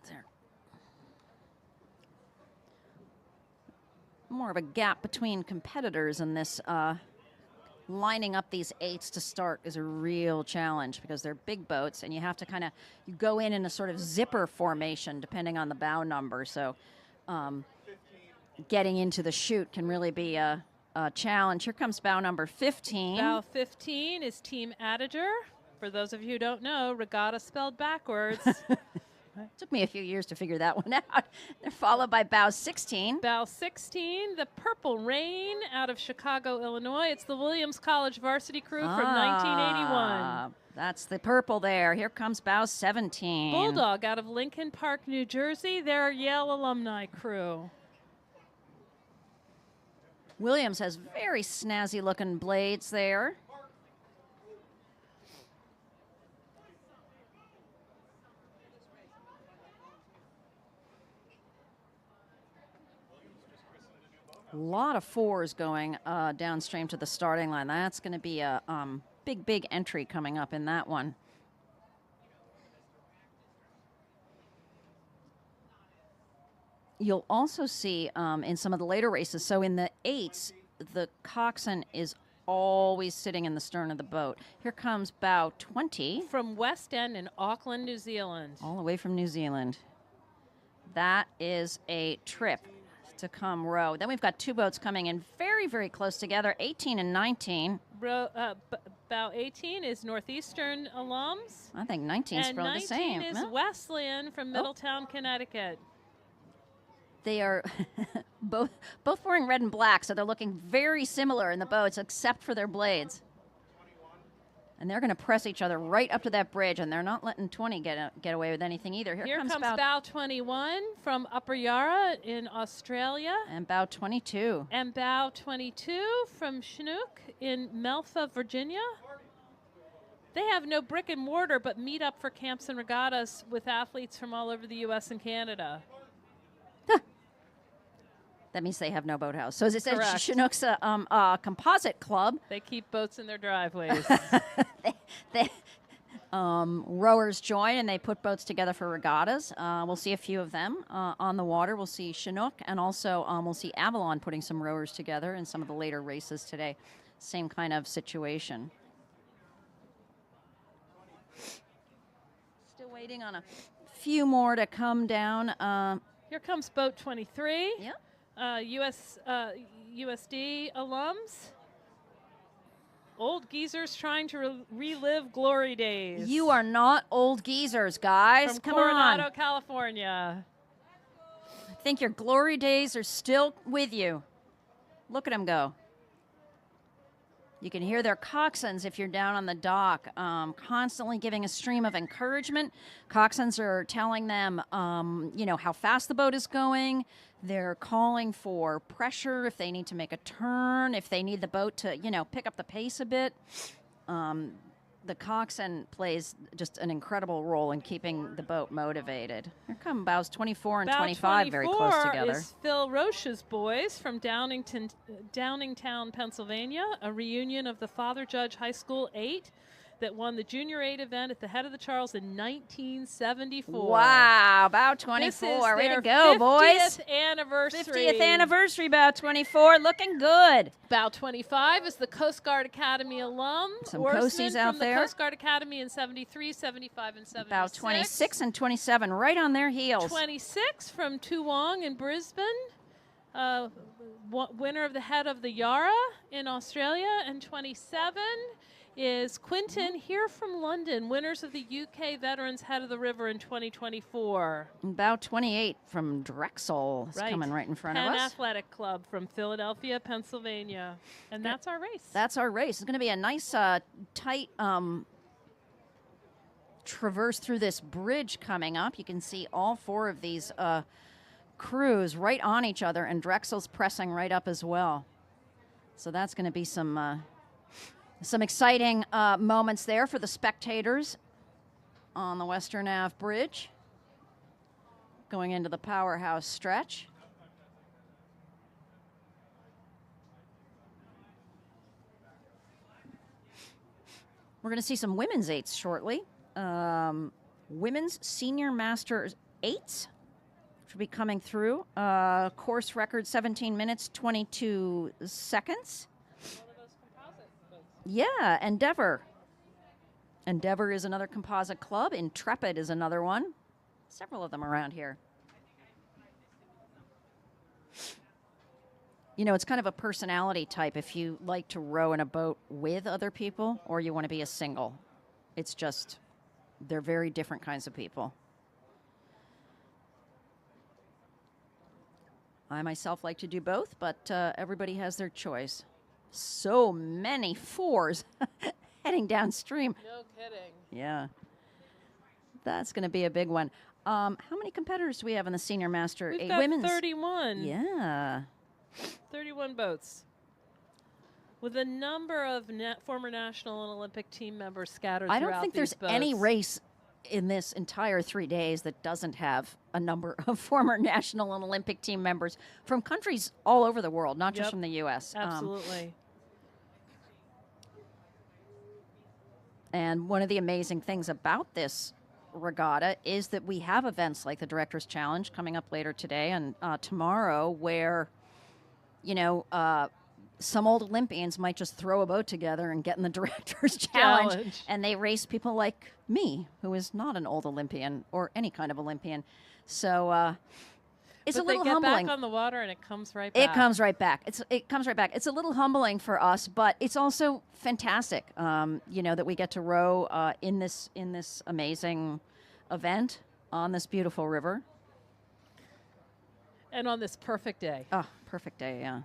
Speaker 1: There. More of a gap between competitors in this lining up these 8s to start is a real challenge because they're big boats and you have to kind of, you go in a sort of zipper formation depending on the bow number. So getting into the chute can really be a challenge. Here comes bow number 15.
Speaker 2: Bow 15 is Team Adager. For those of you who don't know, regatta spelled backwards.
Speaker 1: Took me a few years to figure that one out. They're followed by bow 16.
Speaker 2: Bow 16, the Purple Rain out of Chicago, Illinois. It's the Williams College varsity crew from 1981.
Speaker 1: That's the purple there. Here comes bow 17.
Speaker 2: Bulldog out of Lincoln Park, New Jersey. They're Yale alumni crew.
Speaker 1: Williams has very snazzy looking blades there. A lot of 4s going downstream to the starting line. That's going to be a big entry coming up in that one. You'll also see in some of the later races, so in the 8s, the coxswain is always sitting in the stern of the boat. Here comes bow 20.
Speaker 2: From West End in Auckland, New Zealand.
Speaker 1: All the way from New Zealand. That is a trip to come row. Then we've got 2 boats coming in very close together, 18 and 19.
Speaker 2: Bow 18 is Northeastern alums.
Speaker 1: I think 19 is probably the same.
Speaker 2: 19 is Wesleyan from Middletown, Connecticut.
Speaker 1: They are both wearing red and black, so they're looking very similar in the boats, except for their blades. And they're going to press each other right up to that bridge, and they're not letting 20 get away with anything either.
Speaker 2: Here comes bow 21 from Upper Yarra in Australia.
Speaker 1: And bow 22.
Speaker 2: And bow 22 from Chinook in Melfa, Virginia. They have no brick and mortar, but meet up for camps and regattas with athletes from all over the U.S. and Canada.
Speaker 1: That means they have no boathouse. So as it says,
Speaker 2: Correct.
Speaker 1: Chinook's a composite club.
Speaker 2: They keep boats in their driveways.
Speaker 1: Rowers join and they put boats together for regattas. We'll see a few of them on the water. We'll see Chinook, and also we'll see Avalon putting some rowers together in some of the later races today. Same kind of situation. Still waiting on a few more to come down.
Speaker 2: Here comes boat 23.
Speaker 1: Yep.
Speaker 2: USD alums. Old geezers trying to relive glory days.
Speaker 1: You are not old geezers, guys.
Speaker 2: From
Speaker 1: Come
Speaker 2: Coronado,
Speaker 1: on.
Speaker 2: California.
Speaker 1: I think your glory days are still with you. Look at them go. You can hear their coxswains if you're down on the dock, constantly giving a stream of encouragement. Coxswains are telling them, how fast the boat is going. They're calling for pressure if they need to make a turn, if they need the boat to, pick up the pace a bit. The coxswain plays just an incredible role in keeping the boat motivated. Here come bows 24 and 25 very close together.
Speaker 2: Is Phil Roche's boys from Downingtown, Pennsylvania, a reunion of the Father Judge High School 8 that won the Junior 8 event at the head of the Charles in 1974.
Speaker 1: Wow, bow 24. Way to go, boys.
Speaker 2: 50th anniversary.
Speaker 1: 50th anniversary, bow 24. Looking good.
Speaker 2: Bow 25 is the Coast Guard Academy alum.
Speaker 1: Some
Speaker 2: Oarsmen
Speaker 1: coasties out
Speaker 2: from
Speaker 1: there.
Speaker 2: The Coast Guard Academy in 73, 75, and 76.
Speaker 1: Bow 26 and 27 right on their heels.
Speaker 2: 26 from Toowong in Brisbane. Winner of the head of the Yarra in Australia. And 27 is Quinton here from London, winners of the UK Veterans Head of the River in 2024.
Speaker 1: Bow 28 from Drexel is coming right in front of
Speaker 2: Penn
Speaker 1: us.
Speaker 2: Athletic Club from Philadelphia, Pennsylvania. And that's our race.
Speaker 1: That's our race. It's going to be a nice, tight traverse through this bridge coming up. You can see all 4 of these crews right on each other, and Drexel's pressing right up as well. So that's going to be some exciting moments there for the spectators on the Western Ave Bridge going into the powerhouse stretch. We're going to see some women's 8s shortly. Women's Senior Masters 8s will be coming through. Course record 17 minutes, 22 seconds. Yeah, Endeavor. Endeavor is another composite club. Intrepid is another one. Several of them around here. You know, it's kind of a personality type if you like to row in a boat with other people or you want to be a single. It's just, they're very different kinds of people. I myself like to do both, but everybody has their choice. So many fours heading downstream.
Speaker 2: No kidding.
Speaker 1: Yeah. That's going to be a big one. How many competitors do we have in the senior master?
Speaker 2: We've got
Speaker 1: women's.
Speaker 2: 31.
Speaker 1: Yeah.
Speaker 2: 31 boats. With a number of former national and Olympic team members scattered
Speaker 1: I
Speaker 2: throughout
Speaker 1: don't think
Speaker 2: these
Speaker 1: there's any
Speaker 2: boats.
Speaker 1: race in this entire 3 days that doesn't have a number of former national and Olympic team members from countries all over the world, not just
Speaker 2: Yep.
Speaker 1: from the U.S.
Speaker 2: Absolutely.
Speaker 1: And one of the amazing things about this regatta is that we have events like the Director's Challenge coming up later today and tomorrow where, you know, some old Olympians might just throw a boat together and get in the Director's Challenge. And they race people like me, who is not an old Olympian or any kind of Olympian. So it's
Speaker 2: But
Speaker 1: a little
Speaker 2: they get
Speaker 1: humbling.
Speaker 2: back on the water and it comes right back.
Speaker 1: It comes right back. It comes right back. It's a little humbling for us, but it's also fantastic. You know, that we get to row in this amazing event on this beautiful river.
Speaker 2: And on this perfect day.
Speaker 1: Oh, perfect day, yeah.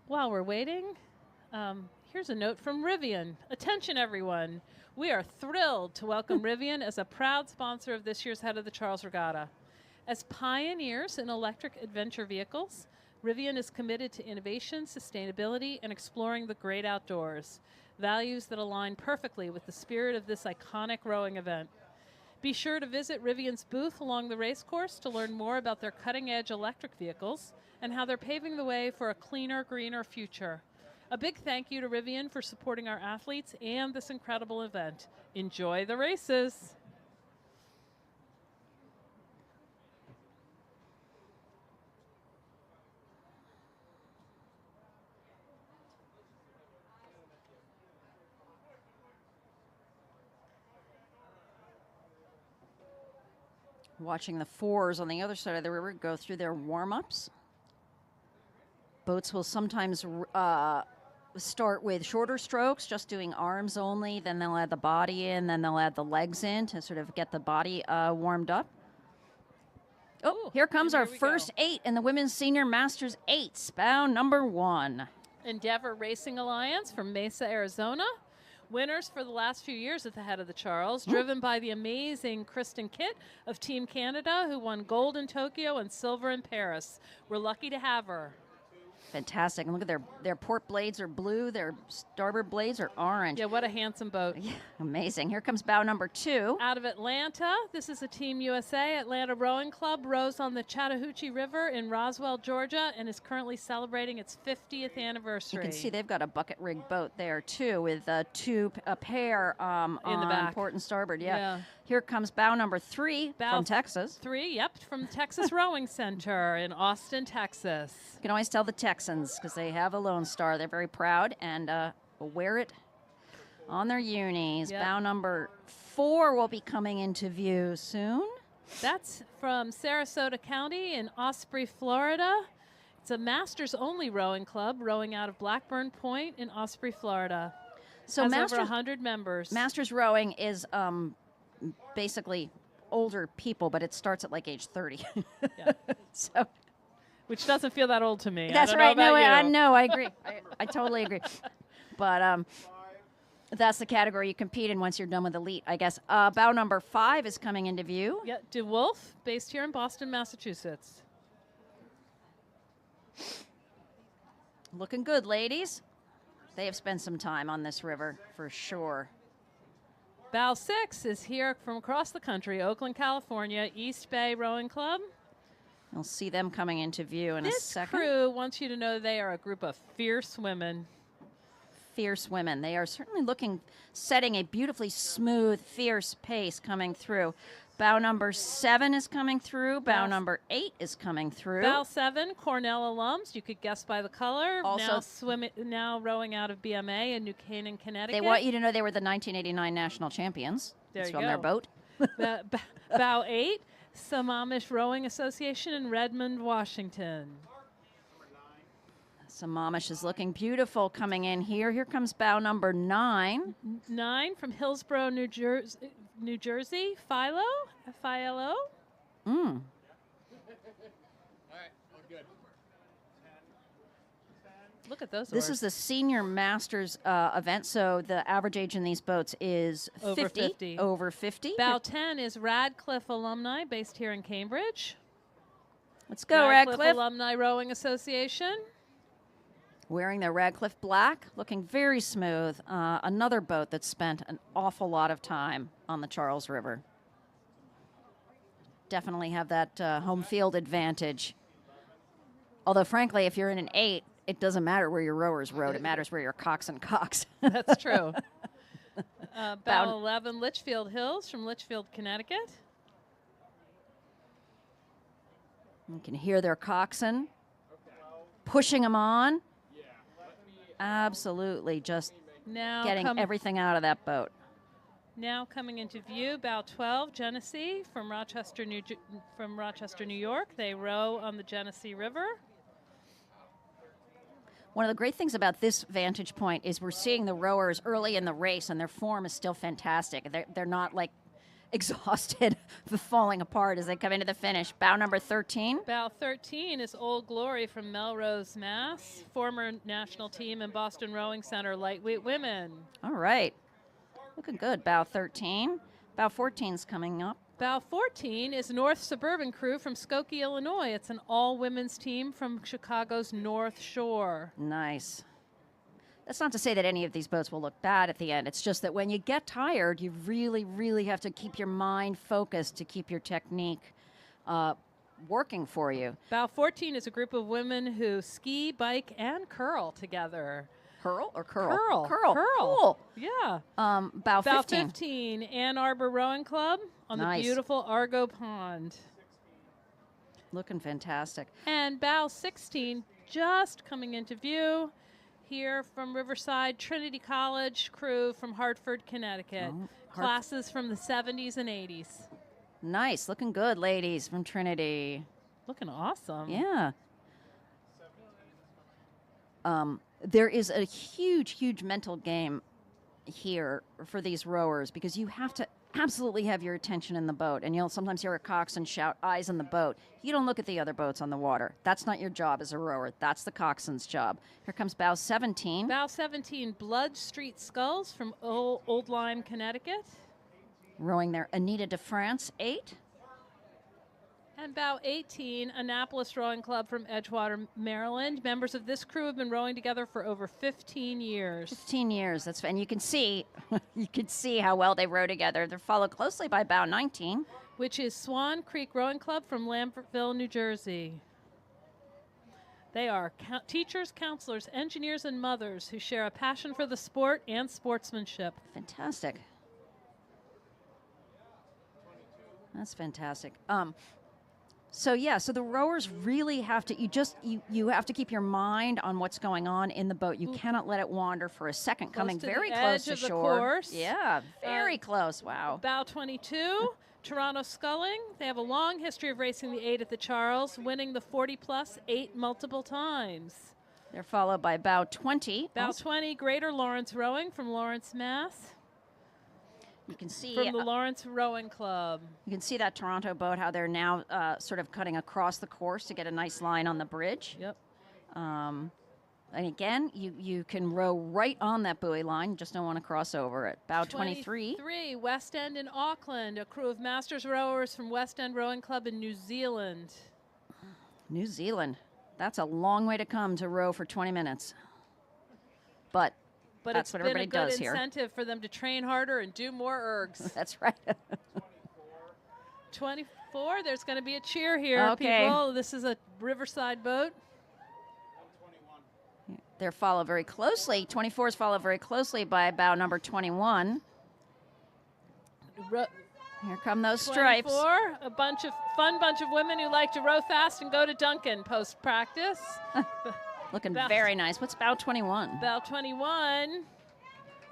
Speaker 2: While we're waiting, here's a note from Rivian. Attention, everyone. We are thrilled to welcome Rivian as a proud sponsor of this year's Head of the Charles Regatta. As pioneers in electric adventure vehicles, Rivian is committed to innovation, sustainability, and exploring the great outdoors, values that align perfectly with the spirit of this iconic rowing event. Be sure to visit Rivian's booth along the race course to learn more about their cutting-edge electric vehicles and how they're paving the way for a cleaner, greener future. A big thank you to Rivian for supporting our athletes and this incredible event. Enjoy the races.
Speaker 1: Watching the fours on the other side of the river go through their warm-ups. Boats will sometimes start with shorter strokes, just doing arms only. Then they'll add the body in. Then they'll add the legs in to sort of get the body warmed up. Oh, here comes our first 8 in the Women's Senior Masters 8s, bow number 1.
Speaker 2: Endeavor Racing Alliance from Mesa, Arizona. Winners for the last few years at the Head of the Charles, driven by the amazing Kristen Kitt of Team Canada, who won gold in Tokyo and silver in Paris. We're lucky to have her.
Speaker 1: Fantastic. And look at their port blades are blue, their starboard blades are orange.
Speaker 2: Yeah, what a handsome boat.
Speaker 1: Yeah, amazing. Here comes bow number 2.
Speaker 2: Out of Atlanta, this is a Team USA Atlanta Rowing Club, rows on the Chattahoochee River in Roswell, Georgia, and is currently celebrating its 50th anniversary.
Speaker 1: You can see they've got a bucket rig boat there too, with a pair
Speaker 2: in the
Speaker 1: on
Speaker 2: back.
Speaker 1: port and starboard. Yeah.
Speaker 2: Yeah.
Speaker 1: Here comes bow number 3
Speaker 2: Bow
Speaker 1: from Texas.
Speaker 2: 3, yep, from Texas Rowing Center in Austin, Texas.
Speaker 1: You can always tell the Texans because they have a Lone Star. They're very proud and will wear it on their unis.
Speaker 2: Yep.
Speaker 1: Bow number 4 will be coming into view soon.
Speaker 2: That's from Sarasota County in Osprey, Florida. It's a masters-only rowing club rowing out of Blackburn Point in Osprey, Florida.
Speaker 1: So
Speaker 2: Has
Speaker 1: Masters,
Speaker 2: over 100 members.
Speaker 1: Masters rowing is basically older people, but it starts at like age 30.
Speaker 2: Yeah.
Speaker 1: So
Speaker 2: Which doesn't feel that old to me.
Speaker 1: that's
Speaker 2: I don't
Speaker 1: right.
Speaker 2: Know
Speaker 1: No,
Speaker 2: about you.
Speaker 1: I agree. I totally agree. But that's the category you compete in once you're done with elite, I guess. Bow number 5 is coming into view.
Speaker 2: Yeah, DeWolf, based here in Boston, Massachusetts.
Speaker 1: Looking good, ladies. They have spent some time on this river for sure.
Speaker 2: Bow 6 is here from across the country, Oakland, California, East Bay Rowing Club.
Speaker 1: You'll see them coming into view in a
Speaker 2: This
Speaker 1: second.
Speaker 2: crew wants you to know they are a group of fierce women.
Speaker 1: Fierce women. They are certainly setting a beautifully smooth, fierce pace coming through. Bow number 7 is coming through. Bow
Speaker 2: Bow-
Speaker 1: number 8 is coming through.
Speaker 2: Bow 7, Cornell alums. You could guess by the color.
Speaker 1: Also-
Speaker 2: now rowing out of BMA in New Canaan, Connecticut.
Speaker 1: They want you to know they were the 1989 national champions.
Speaker 2: There
Speaker 1: It's
Speaker 2: you
Speaker 1: from their
Speaker 2: go.
Speaker 1: boat.
Speaker 2: Bow 8, Sammamish Rowing Association in Redmond, Washington.
Speaker 1: Sammamish is looking beautiful coming in here. Here comes bow number 9.
Speaker 2: 9 from Hillsborough, New Jersey, Philo, F-I-L-O.
Speaker 1: Mm.
Speaker 2: Look at those
Speaker 1: This
Speaker 2: oars.
Speaker 1: is the senior masters event, so the average age in these boats is
Speaker 2: Over 50.
Speaker 1: Over 50.
Speaker 2: Bow 10 is Radcliffe Alumni, based here in Cambridge.
Speaker 1: Let's go, Radcliffe.
Speaker 2: Alumni Rowing Association.
Speaker 1: Wearing their Radcliffe black, looking very smooth. Another boat that spent an awful lot of time on the Charles River. Definitely have that home field advantage. Although, frankly, if you're in an 8, it doesn't matter where your rowers rowed. It matters where your coxswain cocks.
Speaker 2: That's true.
Speaker 1: Bow-
Speaker 2: Bow 11, Litchfield Hills from Litchfield, Connecticut.
Speaker 1: You can hear their coxswain pushing them on. Absolutely, just
Speaker 2: Now
Speaker 1: getting everything out of that boat.
Speaker 2: Now coming into view, Bow 12, Genesee from Rochester, New York. They row on the Genesee River.
Speaker 1: One of the great things about this vantage point is we're seeing the rowers early in the race, and their form is still fantastic. They're not like exhausted, falling apart as they come into the finish. Bow number 13.
Speaker 2: Bow 13 is Old Glory from Melrose, Mass. Former national team in Boston Rowing Center, lightweight women.
Speaker 1: All right. Looking good, bow 13. Bow 14's coming up.
Speaker 2: Bow 14 is North Suburban Crew from Skokie, Illinois. It's an all-women's team from Chicago's North Shore.
Speaker 1: Nice. That's not to say that any of these boats will look bad at the end. It's just that when you get tired, you really, really have to keep your mind focused to keep your technique working for you.
Speaker 2: Bow 14 is a group of women who ski, bike, and curl together.
Speaker 1: Curl or curl?
Speaker 2: Curl.
Speaker 1: Curl.
Speaker 2: Curl.
Speaker 1: Cool.
Speaker 2: Yeah.
Speaker 1: Bow 15.
Speaker 2: Bow 15, Ann Arbor Rowing Club on
Speaker 1: Nice.
Speaker 2: the beautiful Argo Pond.
Speaker 1: Looking fantastic.
Speaker 2: And Bow 16 just coming into view here from Riverside, Trinity College crew from Hartford, Connecticut. Classes from the 70s and 80s.
Speaker 1: Nice. Looking good, ladies from Trinity.
Speaker 2: Looking awesome.
Speaker 1: Yeah. There is a huge, huge mental game here for these rowers because you have to absolutely have your attention in the boat. And you'll sometimes hear a coxswain shout, "Eyes on the boat." You don't look at the other boats on the water. That's not your job as a rower. That's the coxswain's job. Here comes bow 17.
Speaker 2: Bow 17, Blood Street Sculls from Old Lyme, Connecticut.
Speaker 1: Rowing their Anita de France 8.
Speaker 2: And Bow 18, Annapolis Rowing Club from Edgewater, Maryland. Members of this crew have been rowing together for over 15 years.
Speaker 1: 15 years. That's and you can see how well they row together. They're followed closely by bow 19.
Speaker 2: Which is Swan Creek Rowing Club from Lambertville, New Jersey. They are teachers, counselors, engineers, and mothers who share a passion for the sport and sportsmanship.
Speaker 1: Fantastic. That's fantastic. So the rowers really have to. You have to keep your mind on what's going on in the boat. You cannot let it wander for a second. Coming
Speaker 2: to the
Speaker 1: very
Speaker 2: edge
Speaker 1: close to
Speaker 2: of the
Speaker 1: shore.
Speaker 2: course.
Speaker 1: Yeah, very close. Wow.
Speaker 2: Bow 22, Toronto Sculling. They have a long history of racing the 8 at the Charles, winning the 40-plus 8 multiple times.
Speaker 1: They're followed by bow 20.
Speaker 2: Bow 20, Greater Lawrence Rowing from Lawrence, Mass.
Speaker 1: You can see
Speaker 2: From the Lawrence Rowing Club.
Speaker 1: You can see that Toronto boat, how they're now sort of cutting across the course to get a nice line on the bridge.
Speaker 2: Yep.
Speaker 1: And again, you can row right on that buoy line. You just don't want to cross over it. Bow 23.
Speaker 2: 23, West End in Auckland, a crew of masters rowers from West End Rowing Club in New Zealand.
Speaker 1: New Zealand. That's a long way to come to row for 20 minutes. But that's
Speaker 2: it's
Speaker 1: what
Speaker 2: been
Speaker 1: everybody
Speaker 2: a good
Speaker 1: does here.
Speaker 2: incentive for them to train harder and do more ergs.
Speaker 1: That's right.
Speaker 2: 24, there's going to be a cheer here,
Speaker 1: Okay.
Speaker 2: people. This is a Riverside boat.
Speaker 1: They're followed very closely. 24 is followed very closely by bow number 21. Here come those stripes.
Speaker 2: 24, a bunch of women who like to row fast and go to Duncan post-practice.
Speaker 1: Looking
Speaker 2: Bow-
Speaker 1: very nice. What's bow 21?
Speaker 2: Bow 21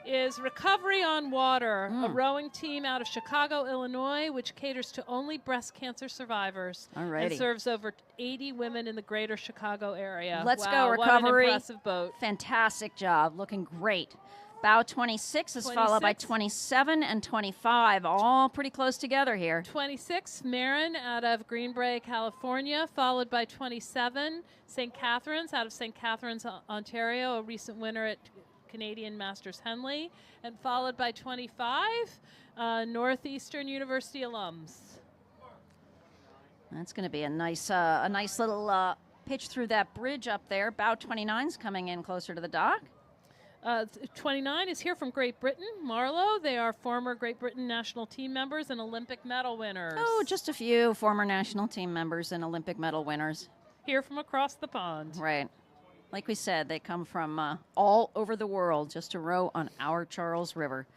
Speaker 2: is Recovery on Water, a
Speaker 1: Mm.
Speaker 2: rowing team out of Chicago, Illinois, which caters to only breast cancer survivors
Speaker 1: Alrighty.
Speaker 2: and serves over 80 women in the greater Chicago area.
Speaker 1: Let's
Speaker 2: Wow,
Speaker 1: go,
Speaker 2: what
Speaker 1: Recovery.
Speaker 2: an impressive boat.
Speaker 1: Fantastic job. Looking great. Bow 26 is followed by
Speaker 2: 26.
Speaker 1: 27 and 25, all pretty close together here.
Speaker 2: 26, Marin out of Green Bay, California, followed by 27, St. Catharines out of St. Catharines, Ontario, a recent winner at Canadian Masters Henley, and followed by 25, Northeastern University alums.
Speaker 1: That's going to be a nice little pitch through that bridge up there. Bow 29's coming in closer to the dock.
Speaker 2: 29 is here from Great Britain, Marlow. They are former Great Britain national team members and Olympic medal winners.
Speaker 1: Oh, just a few former national team members and Olympic medal winners.
Speaker 2: Here from across the pond.
Speaker 1: Right. Like we said, they come from all over the world just to row on our Charles River.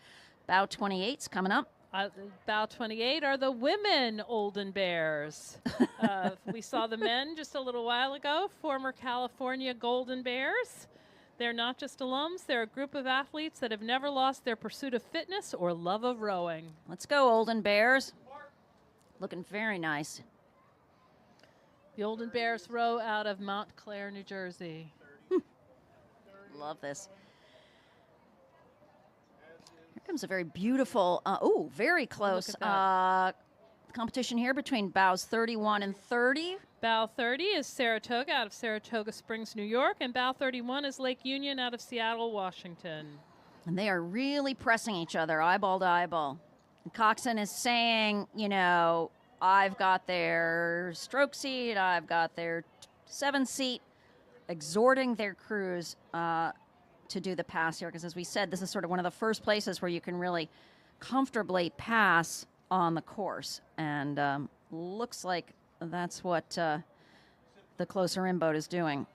Speaker 1: Bow 28's coming up.
Speaker 2: Bow 28 are the women Olden Bears. We saw the men just a little while ago, former California Golden Bears. They're not just alums, they're a group of athletes that have never lost their pursuit of fitness or love of rowing.
Speaker 1: Let's go, Olden Bears. Looking very nice.
Speaker 2: The Olden Bears row out of Montclair, New Jersey.
Speaker 1: Love this. Here comes a very beautiful, very close
Speaker 2: Look at
Speaker 1: competition here between bows 31 and 30.
Speaker 2: Bow 30 is Saratoga out of Saratoga Springs, New York, and Bow 31 is Lake Union out of Seattle, Washington.
Speaker 1: And they are really pressing each other, eyeball to eyeball. And Coxon is saying, you know, I've got their stroke seat, I've got their 7-seat, exhorting their crews to do the pass here. Because as we said, this is sort of one of the first places where you can really comfortably pass on the course. And looks like that's what the closer in boat is doing.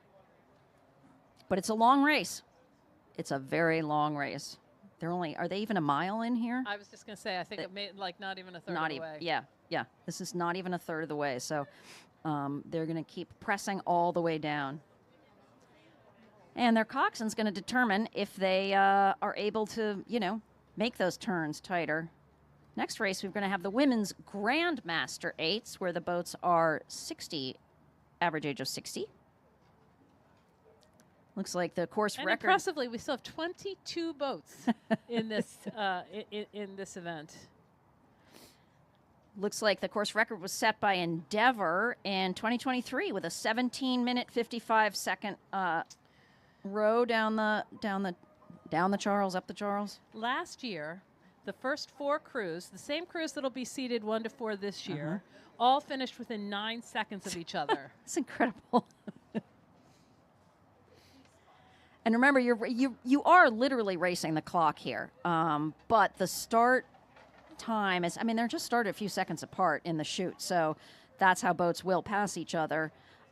Speaker 1: But it's a long race. It's a very long race. Are they even a mile in here?
Speaker 2: I was just going to say, I think it made like not even a third
Speaker 1: Not
Speaker 2: of the
Speaker 1: even,
Speaker 2: way.
Speaker 1: yeah. This is not even a third of the way. So they're going to keep pressing all the way down. And their coxswain's going to determine if they are able to, make those turns tighter. Next race, we're going to have the women's Grandmaster 8s, where the boats are 60, average age of 60. Looks like the course
Speaker 2: And
Speaker 1: record.
Speaker 2: impressively, we still have 22 boats in this in this event.
Speaker 1: Looks like the course record was set by Endeavor in 2023 with a 17-minute 55-second row down the Charles, up the Charles.
Speaker 2: Last year, the first 4 crews, the same crews that'll be seated 1 to 4 this year, all finished within 9 seconds of each other.
Speaker 1: It's incredible. And remember, you are literally racing the clock here. But the start time is, they're just started a few seconds apart in the chute. So that's how boats will pass each other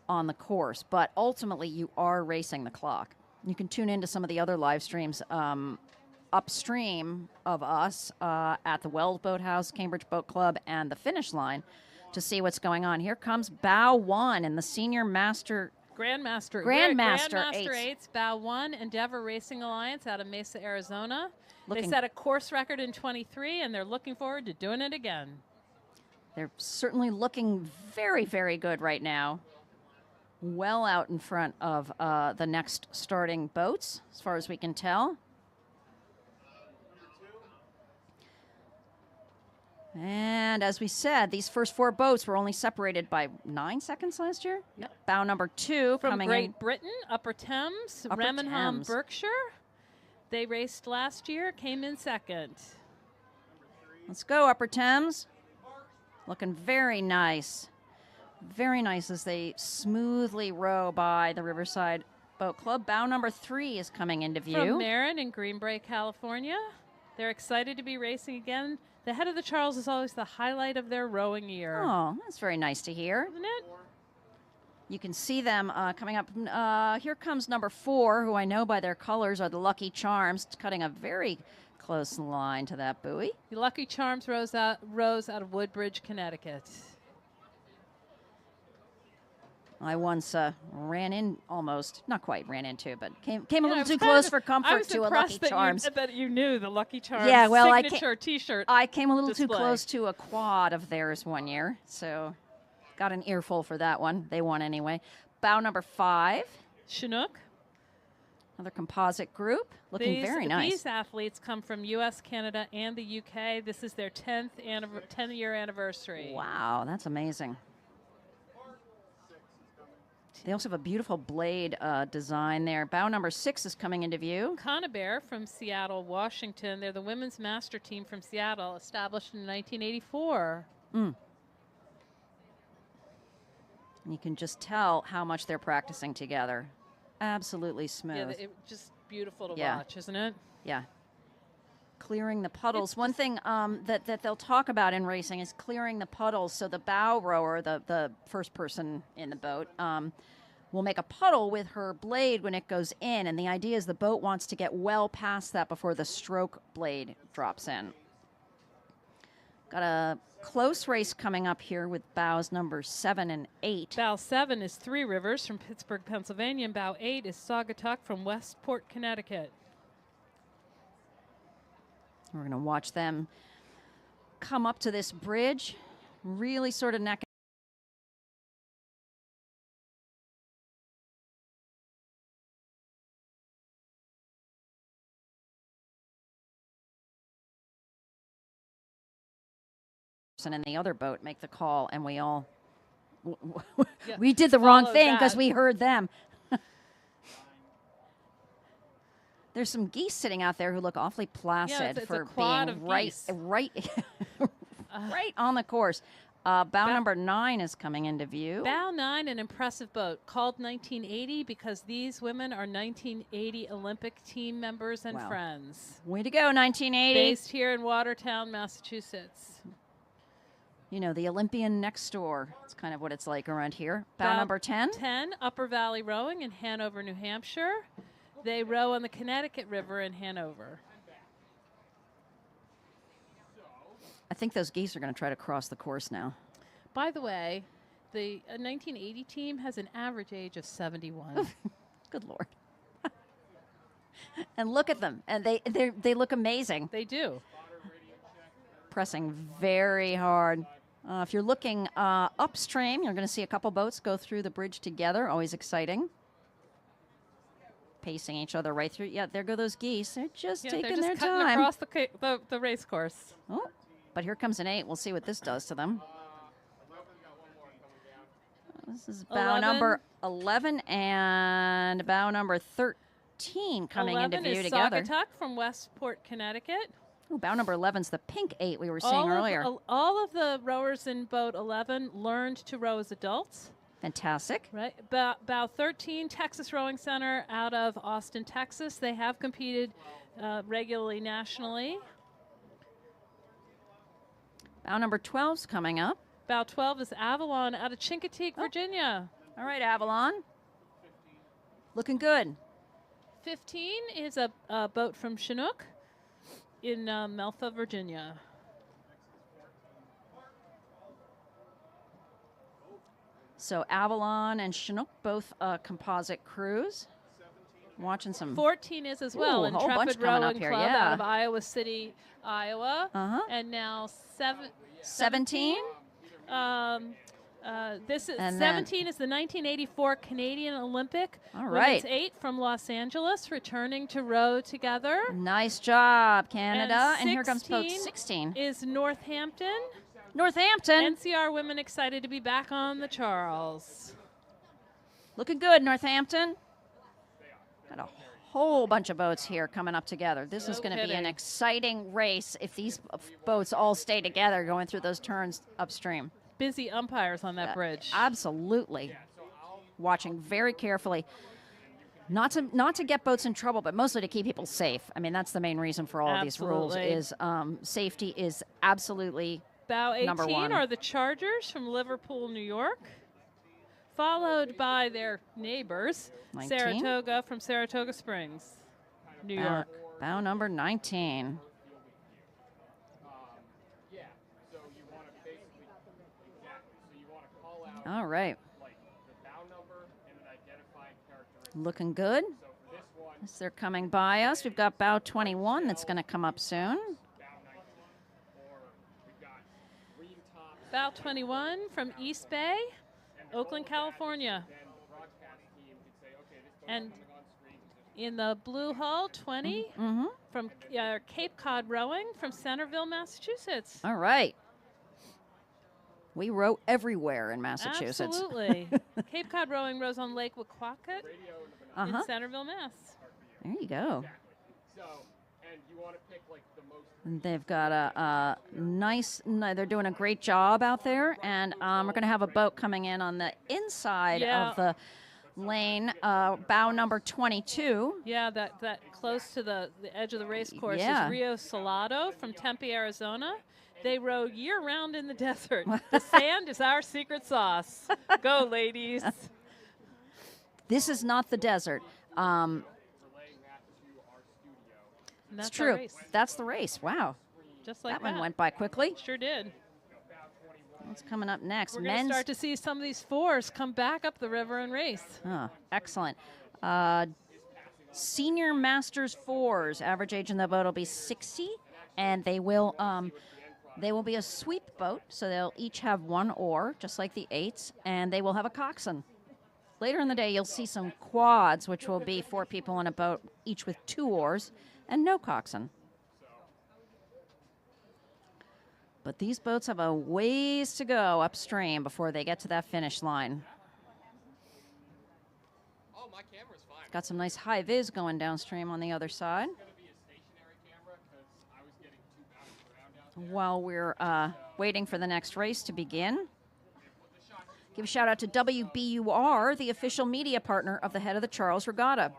Speaker 1: on the course. But ultimately, you are racing the clock. You can tune into some of the other live streams upstream of us at the Wells Boathouse, Cambridge Boat Club, and the Finish Line to see what's going on. Here comes Bow 1 in the Senior Master
Speaker 2: Grandmaster
Speaker 1: Grandmaster
Speaker 2: 8s, Bow 1, Endeavor Racing Alliance out of Mesa, Arizona. They
Speaker 1: Looking-
Speaker 2: set a course record in 23, and they're looking forward to doing it again.
Speaker 1: They're certainly looking very, very good right now. Well out in front of the next starting boats, as far as we can tell. And as we said, these first 4 boats were only separated by 9 seconds last year.
Speaker 2: Yep.
Speaker 1: Bow number 2
Speaker 2: From
Speaker 1: coming
Speaker 2: Great
Speaker 1: in.
Speaker 2: Britain, Upper Thames,
Speaker 1: Upper
Speaker 2: Remenham,
Speaker 1: Thames.
Speaker 2: Berkshire. They raced last year, came in second.
Speaker 1: Let's go, Upper Thames. Looking very nice. Very nice as they smoothly row by the Riverside Boat Club. Bow number 3 is coming into view.
Speaker 2: From Marin in Green Bay, California. They're excited to be racing again. The head of the Charles is always the highlight of their rowing year.
Speaker 1: Oh, that's very nice to hear.
Speaker 2: Isn't it?
Speaker 1: You can see them coming up. Here comes number 4, who I know by their colors are the Lucky Charms, cutting a very close line to that buoy.
Speaker 2: The Lucky Charms rose out of Woodbridge, Connecticut.
Speaker 1: I once ran in, almost, not quite ran into, but came a
Speaker 2: Yeah, I
Speaker 1: little
Speaker 2: was
Speaker 1: too
Speaker 2: kind
Speaker 1: close
Speaker 2: of-
Speaker 1: for
Speaker 2: I
Speaker 1: comfort
Speaker 2: was
Speaker 1: to a
Speaker 2: impressed
Speaker 1: Lucky
Speaker 2: that
Speaker 1: Charms.
Speaker 2: that you knew the Lucky Charms
Speaker 1: Yeah, well,
Speaker 2: signature T-shirt.
Speaker 1: I came a little too
Speaker 2: display.
Speaker 1: close to a quad of theirs one year, so got an earful for that one. They won anyway. Bow number 5,
Speaker 2: Chinook.
Speaker 1: another composite group, looking very nice.
Speaker 2: These athletes come from U.S., Canada, and the U.K. This is their 10-year anniversary.
Speaker 1: Wow, that's amazing. They also have a beautiful blade design there. Bow number 6 is coming into view.
Speaker 2: Conabear from Seattle, Washington. They're the women's master team from Seattle, established in 1984.
Speaker 1: And you can just tell how much they're practicing together. Absolutely smooth.
Speaker 2: Yeah, just beautiful to
Speaker 1: Yeah.
Speaker 2: watch, isn't it?
Speaker 1: Yeah. Clearing the puddles. One thing that they'll talk about in racing is clearing the puddles. So the bow rower, the first person in the boat, will make a puddle with her blade when it goes in. And the idea is the boat wants to get well past that before the stroke blade drops in. Got a close race coming up here with bows number 7 and 8.
Speaker 2: Bow 7 is Three Rivers from Pittsburgh, Pennsylvania, and bow 8 is Saugatuck from Westport, Connecticut.
Speaker 1: We're going to watch them come up to this bridge, really sort of neck. In the other boat make the call, and we all
Speaker 2: Yeah,
Speaker 1: we did the wrong
Speaker 2: follow
Speaker 1: thing because
Speaker 2: that.
Speaker 1: we heard them. There's some geese sitting out there who look awfully placid
Speaker 2: it's a
Speaker 1: for
Speaker 2: quad
Speaker 1: being
Speaker 2: of
Speaker 1: right
Speaker 2: geese.
Speaker 1: right on the course. Bow number 9 is coming into view.
Speaker 2: Bow 9, an impressive boat called 1980 because these women are 1980 Olympic team members and
Speaker 1: Wow.
Speaker 2: friends.
Speaker 1: Way to go, 1980.
Speaker 2: Based here in Watertown, Massachusetts.
Speaker 1: You know, the Olympian next door. It's kind of what it's like around here. Bow number 10.
Speaker 2: 10, Upper Valley Rowing in Hanover, New Hampshire. They row on the Connecticut River in Hanover.
Speaker 1: I think those geese are going to try to cross the course now.
Speaker 2: By the way, the 1980 team has an average age of 71.
Speaker 1: Good Lord. And look at them. And they look amazing.
Speaker 2: They do.
Speaker 1: Pressing very hard. If you're looking upstream, you're going to see a couple boats go through the bridge together. Always exciting. Pacing each other right through. Yeah, there go those geese. They're just
Speaker 2: Yeah,
Speaker 1: taking
Speaker 2: they're just
Speaker 1: their
Speaker 2: cutting
Speaker 1: time.
Speaker 2: across the race course.
Speaker 1: Oh, but here comes an 8. We'll see what this does to them. This is bow
Speaker 2: 11.
Speaker 1: number 11 and bow number 13 coming
Speaker 2: 11
Speaker 1: into view
Speaker 2: is
Speaker 1: together.
Speaker 2: Saugatuck from Westport, Connecticut.
Speaker 1: Ooh, bow number 11's the pink 8 we were seeing earlier.
Speaker 2: All of the rowers in boat 11 learned to row as adults.
Speaker 1: Fantastic.
Speaker 2: Right. Bow 13, Texas Rowing Center out of Austin, Texas. They have competed regularly nationally.
Speaker 1: Bow number 12's coming up.
Speaker 2: Bow 12 is Avalon out of Chincoteague, Virginia.
Speaker 1: All right, Avalon. Looking good.
Speaker 2: 15 is a boat from Chinook in Melfa, Virginia.
Speaker 1: So Avalon and Chinook, both composite crews. Watching some.
Speaker 2: 14 is as well.
Speaker 1: Ooh, a whole bunch
Speaker 2: Intrepid
Speaker 1: coming up
Speaker 2: Rowing
Speaker 1: here,
Speaker 2: Club
Speaker 1: yeah.
Speaker 2: out of Iowa City, Iowa.
Speaker 1: Uh-huh.
Speaker 2: And now
Speaker 1: 17.
Speaker 2: This is
Speaker 1: And
Speaker 2: 17 is the 1984 Canadian Olympic.
Speaker 1: All
Speaker 2: Women's
Speaker 1: right.
Speaker 2: 8 from Los Angeles, returning to row together.
Speaker 1: Nice job, Canada. And here comes boat
Speaker 2: 16
Speaker 1: 16.
Speaker 2: Is Northampton.
Speaker 1: Northampton.
Speaker 2: NCR women excited to be back on the Charles.
Speaker 1: Looking good, Northampton. Got a whole bunch of boats here coming up together. This is
Speaker 2: No
Speaker 1: going to be an
Speaker 2: kidding.
Speaker 1: exciting race if these boats all stay together going through those turns upstream.
Speaker 2: Busy umpires on that bridge.
Speaker 1: Absolutely. Watching very carefully. Not to get boats in trouble, but mostly to keep people safe. I mean, that's the main reason for all of these rules
Speaker 2: Absolutely.
Speaker 1: is safety is absolutely
Speaker 2: Bow
Speaker 1: number
Speaker 2: 18
Speaker 1: one.
Speaker 2: are the Chargers from Liverpool, New York, followed by their neighbors,
Speaker 1: 19.
Speaker 2: Saratoga from Saratoga Springs, New York.
Speaker 1: bow number 19. All right.
Speaker 4: like the bow number and an identifying characteristic.
Speaker 1: Looking good.
Speaker 4: So for this one,
Speaker 1: As they're coming by us, we've got bow 21 that's going to come up soon.
Speaker 4: bow 19, or we've got green tops.
Speaker 2: Bow 21 from East Bay, Oakland, California.
Speaker 4: Then the broadcast team could say, okay, this boat's
Speaker 2: And
Speaker 4: coming on screen. This
Speaker 2: in the blue hull, 20
Speaker 1: Mm-hmm.
Speaker 2: from Cape Cod Rowing from Centerville, Massachusetts.
Speaker 1: All right. We row everywhere in Massachusetts.
Speaker 2: Absolutely. Cape Cod Rowing rows on Lake Wequaquet
Speaker 1: Uh-huh.
Speaker 2: in Centerville, Mass.
Speaker 1: There you go.
Speaker 4: So, and you want to pick like the most.
Speaker 1: And they've got a nice, they're doing a great job out there. And we're going to have a boat coming in on the inside
Speaker 2: Yeah.
Speaker 1: of the lane, bow number 22.
Speaker 2: Yeah, that close to the edge of the race course
Speaker 1: Yeah.
Speaker 2: is Rio Salado from Tempe, Arizona. They row year-round in the desert. The sand is our secret sauce. Go, ladies.
Speaker 1: This is not the desert.
Speaker 2: And
Speaker 1: It's
Speaker 2: that's our
Speaker 1: true.
Speaker 2: race.
Speaker 1: That's the race. Wow.
Speaker 2: Just like
Speaker 1: That one went by quickly.
Speaker 2: Sure did.
Speaker 1: What's coming up next?
Speaker 2: We're going to start to see some of these fours come back up the river and race.
Speaker 1: Oh, excellent. Senior Masters fours. Average age in the boat will be 60, and they will be a sweep boat, so they'll each have one oar, just like the eights, and they will have a coxswain. Later in the day, you'll see some quads, which will be 4 people in a boat, each with 2 oars, and no coxswain. But these boats have a ways to go upstream before they get to that finish line.
Speaker 4: Oh, my camera's fine.
Speaker 1: Got some nice high vis going downstream on the other side.
Speaker 4: It's going to be a stationary camera because I was getting too bounced around out there.
Speaker 1: While we're waiting for the next race to begin, give a shout out to WBUR, the official media partner of the Head of the Charles Regatta.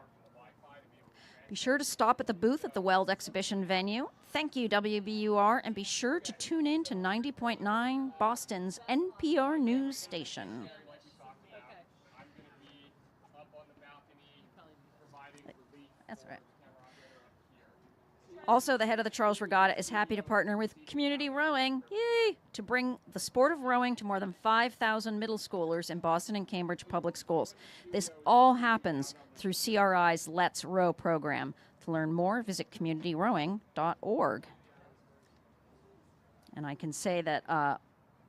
Speaker 1: Be sure to stop at the booth at the Weld exhibition venue. Thank you, WBUR, and be sure to tune in to 90.9 Boston's NPR news station.
Speaker 4: I'm going to be up on the balcony providing relief.
Speaker 1: That's right. Also, the Head of the Charles Regatta is happy to partner with Community Rowing, yay, to bring the sport of rowing to more than 5,000 middle schoolers in Boston and Cambridge public schools. This all happens through CRI's Let's Row program. To learn more, visit communityrowing.org. And I can say that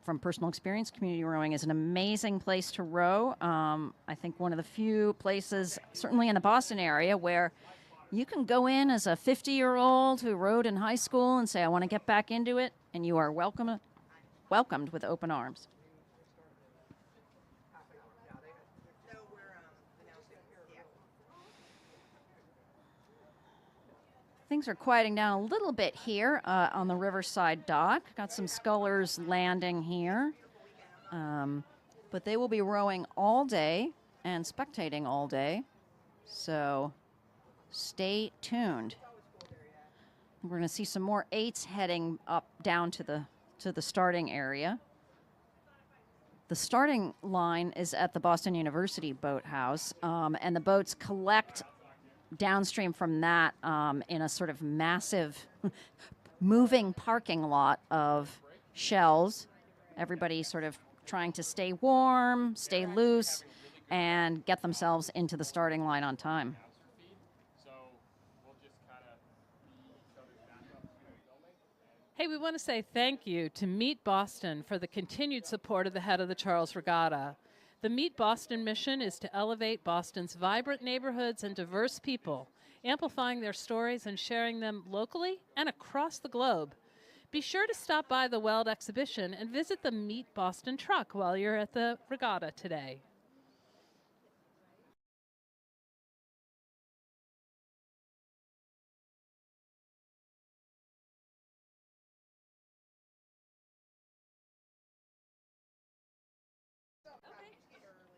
Speaker 1: from personal experience, Community Rowing is an amazing place to row. I think one of the few places, certainly in the Boston area, where you can go in as a 50-year-old who rowed in high school and say, I want to get back into it, and you are welcomed with open arms. Things are quieting down a little bit here on the Riverside dock. Got some scullers landing here. But they will be rowing all day and spectating all day. So stay tuned. We're going to see some more eights heading up down to the starting area. The starting line is at the Boston University Boathouse, and the boats collect downstream from that in a sort of massive moving parking lot of shells. Everybody sort of trying to stay warm, stay loose, and get themselves into the starting line on time.
Speaker 4: So we'll just kind of so there's backup to filming.
Speaker 2: Hey, we want to say thank you to Meet Boston for the continued support of the Head of the Charles Regatta. The Meet Boston mission is to elevate Boston's vibrant neighborhoods and diverse people, amplifying their stories and sharing them locally and across the globe. Be sure to stop by the Weld exhibition and visit the Meet Boston truck while you're at the regatta today.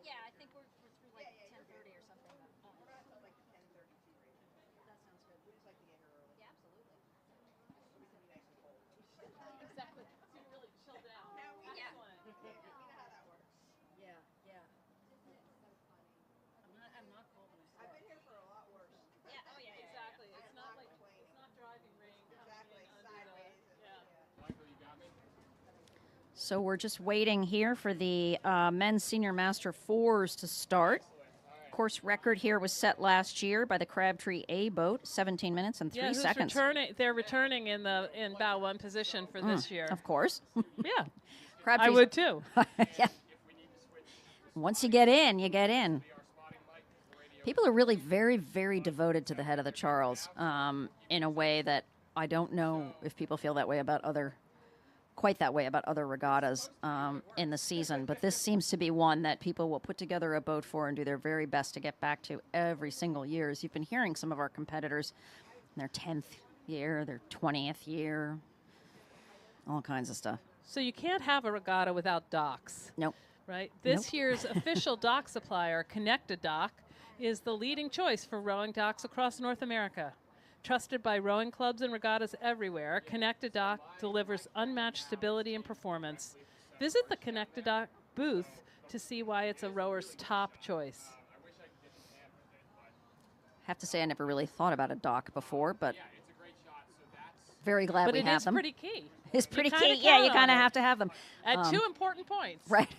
Speaker 1: Yeah, I think we're through like 10:30 or something. That sounds good. Yeah, absolutely.
Speaker 2: Exactly. So you really chill down.
Speaker 1: Yeah.
Speaker 2: Excellent.
Speaker 1: Yeah, yeah. So we're just waiting here for the men's senior master fours to start. Course record here was set last year by the Crabtree A boat, 17 minutes and 3
Speaker 2: who's
Speaker 1: seconds.
Speaker 2: They're returning in bow 1 position for this year.
Speaker 1: Of course.
Speaker 2: Yeah, I
Speaker 1: Crabtree's-
Speaker 2: would too.
Speaker 1: Yeah. Once you get in, you get in. People are really very, very devoted to the head of the Charles in a way that I don't know if people feel that way about quite that way about other regattas in the season. But this seems to be one that people will put together a boat for and do their very best to get back to every single year. As you've been hearing some of our competitors in their 10th year, their 20th year, all kinds of stuff.
Speaker 2: So you can't have a regatta without docks.
Speaker 1: Nope.
Speaker 2: Right? This
Speaker 1: Nope.
Speaker 2: year's official dock supplier, Connected Dock, is the leading choice for rowing docks across North America. Trusted by rowing clubs and regattas everywhere, Connected Dock delivers unmatched stability and performance. Visit the Connected Dock booth to see why it's a rower's top choice.
Speaker 1: Have to say I never really thought about a dock before, but very glad
Speaker 2: But
Speaker 1: we
Speaker 2: it
Speaker 1: have
Speaker 2: is
Speaker 1: them.
Speaker 2: pretty key.
Speaker 1: It's
Speaker 2: You
Speaker 1: pretty
Speaker 2: kinda
Speaker 1: key. Yeah, you
Speaker 2: count
Speaker 1: kind of
Speaker 2: on it.
Speaker 1: have to have them.
Speaker 2: At 2 important points.
Speaker 1: Right.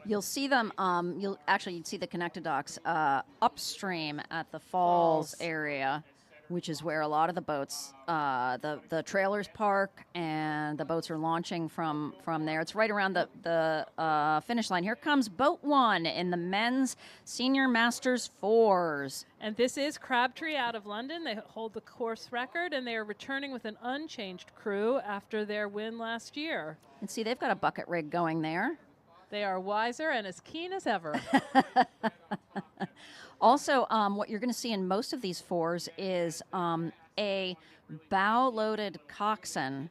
Speaker 1: You'll see them. You'd see the connected docks upstream at the falls area, which is where a lot of the boats, the trailers park, and the boats are launching from there. It's right around the finish line. Here comes boat 1 in the men's senior masters fours.
Speaker 2: And this is Crabtree out of London. They hold the course record, and they are returning with an unchanged crew after their win last year.
Speaker 1: And see, they've got a bucket rig going there.
Speaker 2: They are wiser and as keen as ever.
Speaker 1: Also, what you're going to see in most of these fours is a bow-loaded coxswain,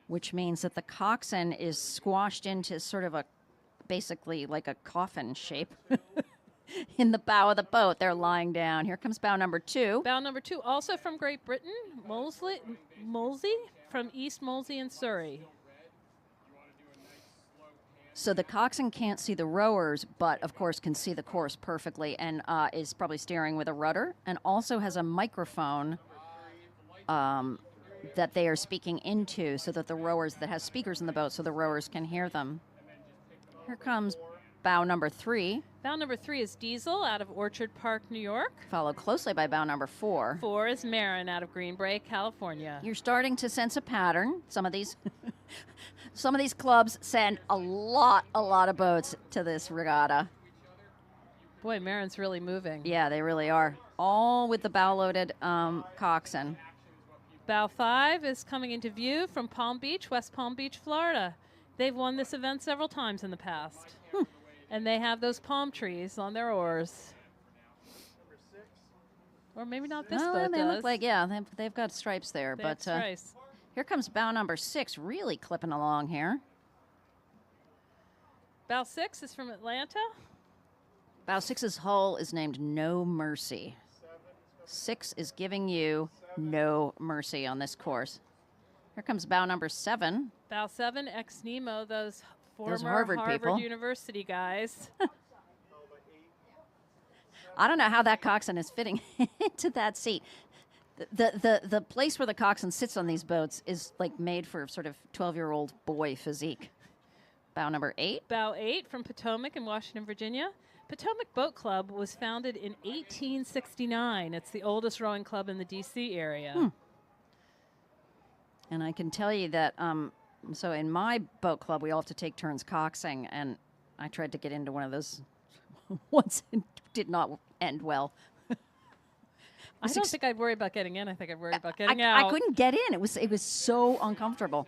Speaker 1: which means that the coxswain is squashed into sort of basically like a coffin shape in the bow of the boat. They're lying down. Here comes bow number 2.
Speaker 2: Bow number 2, also from Great Britain, Molesey from East Molesey in Surrey.
Speaker 1: So the coxswain can't see the rowers, but of course can see the course perfectly, and is probably steering with a rudder, and also has a microphone that they are speaking into, so that that has speakers in the boat, so the rowers can hear them. Here comes bow number 3,
Speaker 2: Bow number 3 is Diesel out of Orchard Park, New York.
Speaker 1: followed closely by bow number 4.
Speaker 2: 4 is Marin out of Green Bay, California.
Speaker 1: You're starting to sense a pattern. Some of these clubs send a lot of boats to this regatta.
Speaker 2: Boy, Marin's really moving.
Speaker 1: Yeah, they really are. All with the bow-loaded coxswain.
Speaker 2: Bow 5 is coming into view from Palm Beach, West Palm Beach, Florida. They've won this event several times in the past. And they have those palm trees on their oars. Or maybe not this
Speaker 1: Oh,
Speaker 2: boat
Speaker 1: they
Speaker 2: does.
Speaker 1: look like, they've got stripes there.
Speaker 2: They have
Speaker 1: But
Speaker 2: stripes.
Speaker 1: here comes bow number 6, really clipping along here.
Speaker 2: Bow 6 is from Atlanta.
Speaker 1: Bow 6's hull is named No Mercy. 6 is giving you no mercy on this course. Here comes bow number 7.
Speaker 2: Bow 7, ex-Nemo, those former
Speaker 1: Harvard people.
Speaker 2: University guys.
Speaker 1: I don't know how that coxswain is fitting into that seat. The place where the coxswain sits on these boats is like made for sort of 12-year-old boy physique. Bow number 8.
Speaker 2: Bow 8 from Potomac in Washington, Virginia. Potomac Boat Club was founded in 1869. It's the oldest rowing club in the D.C. area.
Speaker 1: And I can tell you that, so in my boat club, we all have to take turns coxing, and I tried to get into one of those once and did not end well.
Speaker 2: I don't think I'd worry about getting in. I think I'd worry about getting out.
Speaker 1: I couldn't get in. It was so uncomfortable.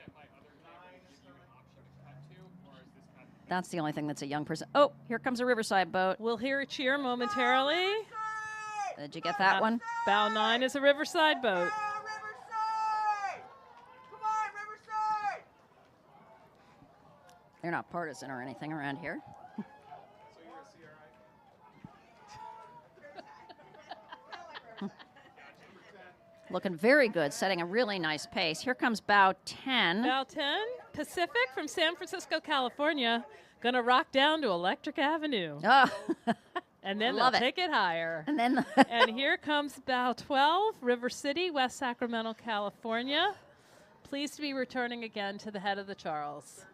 Speaker 1: That's the only thing that's a young person. Oh, here comes a Riverside boat.
Speaker 2: We'll hear a cheer momentarily.
Speaker 1: Did you get that one?
Speaker 2: Bow 9 is a Riverside boat.
Speaker 5: Riverside! Come on, Riverside!
Speaker 1: They're not partisan or anything around here. Looking very good, setting a really nice pace. Here comes bow 10.
Speaker 2: Bow 10, Pacific from San Francisco, California. Gonna rock down to Electric Avenue.
Speaker 1: Oh,
Speaker 2: And then
Speaker 1: Love
Speaker 2: they'll
Speaker 1: it.
Speaker 2: take it higher.
Speaker 1: and then
Speaker 2: And here comes bow 12, River City, West Sacramento, California. Pleased to be returning again to the head of the Charles.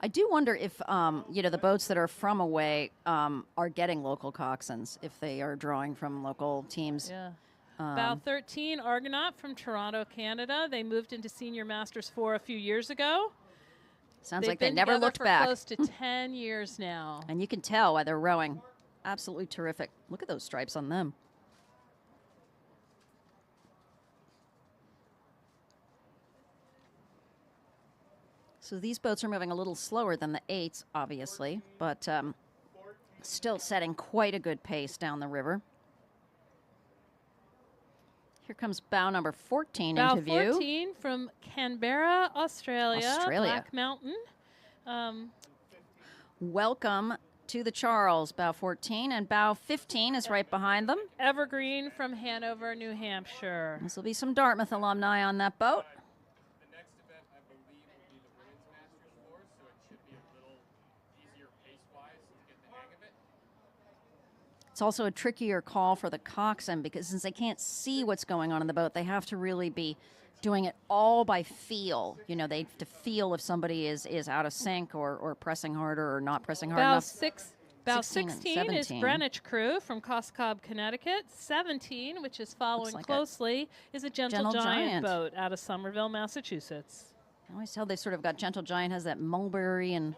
Speaker 1: I do wonder if, the boats that are from away are getting local coxswains if they are drawing from local teams.
Speaker 2: Yeah. Bow 13, Argonaut from Toronto, Canada. They moved into Senior Masters 4 a few years ago.
Speaker 1: Sounds
Speaker 2: They've
Speaker 1: like they
Speaker 2: been
Speaker 1: never
Speaker 2: together
Speaker 1: looked
Speaker 2: for
Speaker 1: back.
Speaker 2: close to 10 years now.
Speaker 1: And you can tell why they're rowing. Absolutely terrific. Look at those stripes on them. So these boats are moving a little slower than the 8s, obviously, but still setting quite a good pace down the river. Here comes bow number 14
Speaker 2: Bow
Speaker 1: into view.
Speaker 2: 14 from Canberra, Australia. Black Mountain.
Speaker 1: Welcome to the Charles, bow 14, and bow 15 is right behind them.
Speaker 2: Evergreen from Hanover, New Hampshire.
Speaker 1: This will be some Dartmouth alumni on that boat.
Speaker 4: The next event, I believe, will be the Women's Masters 4, so it should be a little easier pace-wise to get the hang of it.
Speaker 1: It's also a trickier call for the coxswain because since they can't see what's going on in the boat, they have to really be doing it all by feel. You know, they have to feel if somebody is out of sync or pressing harder or not pressing hard enough.
Speaker 2: Bow
Speaker 1: 16 and
Speaker 2: 16 is
Speaker 1: 17.
Speaker 2: Greenwich Crew from Coscob, Connecticut. 17, which is following
Speaker 1: like
Speaker 2: closely, is a Gentle Giant boat out of Somerville, Massachusetts.
Speaker 1: I always tell they sort of got Gentle Giant has that mulberry and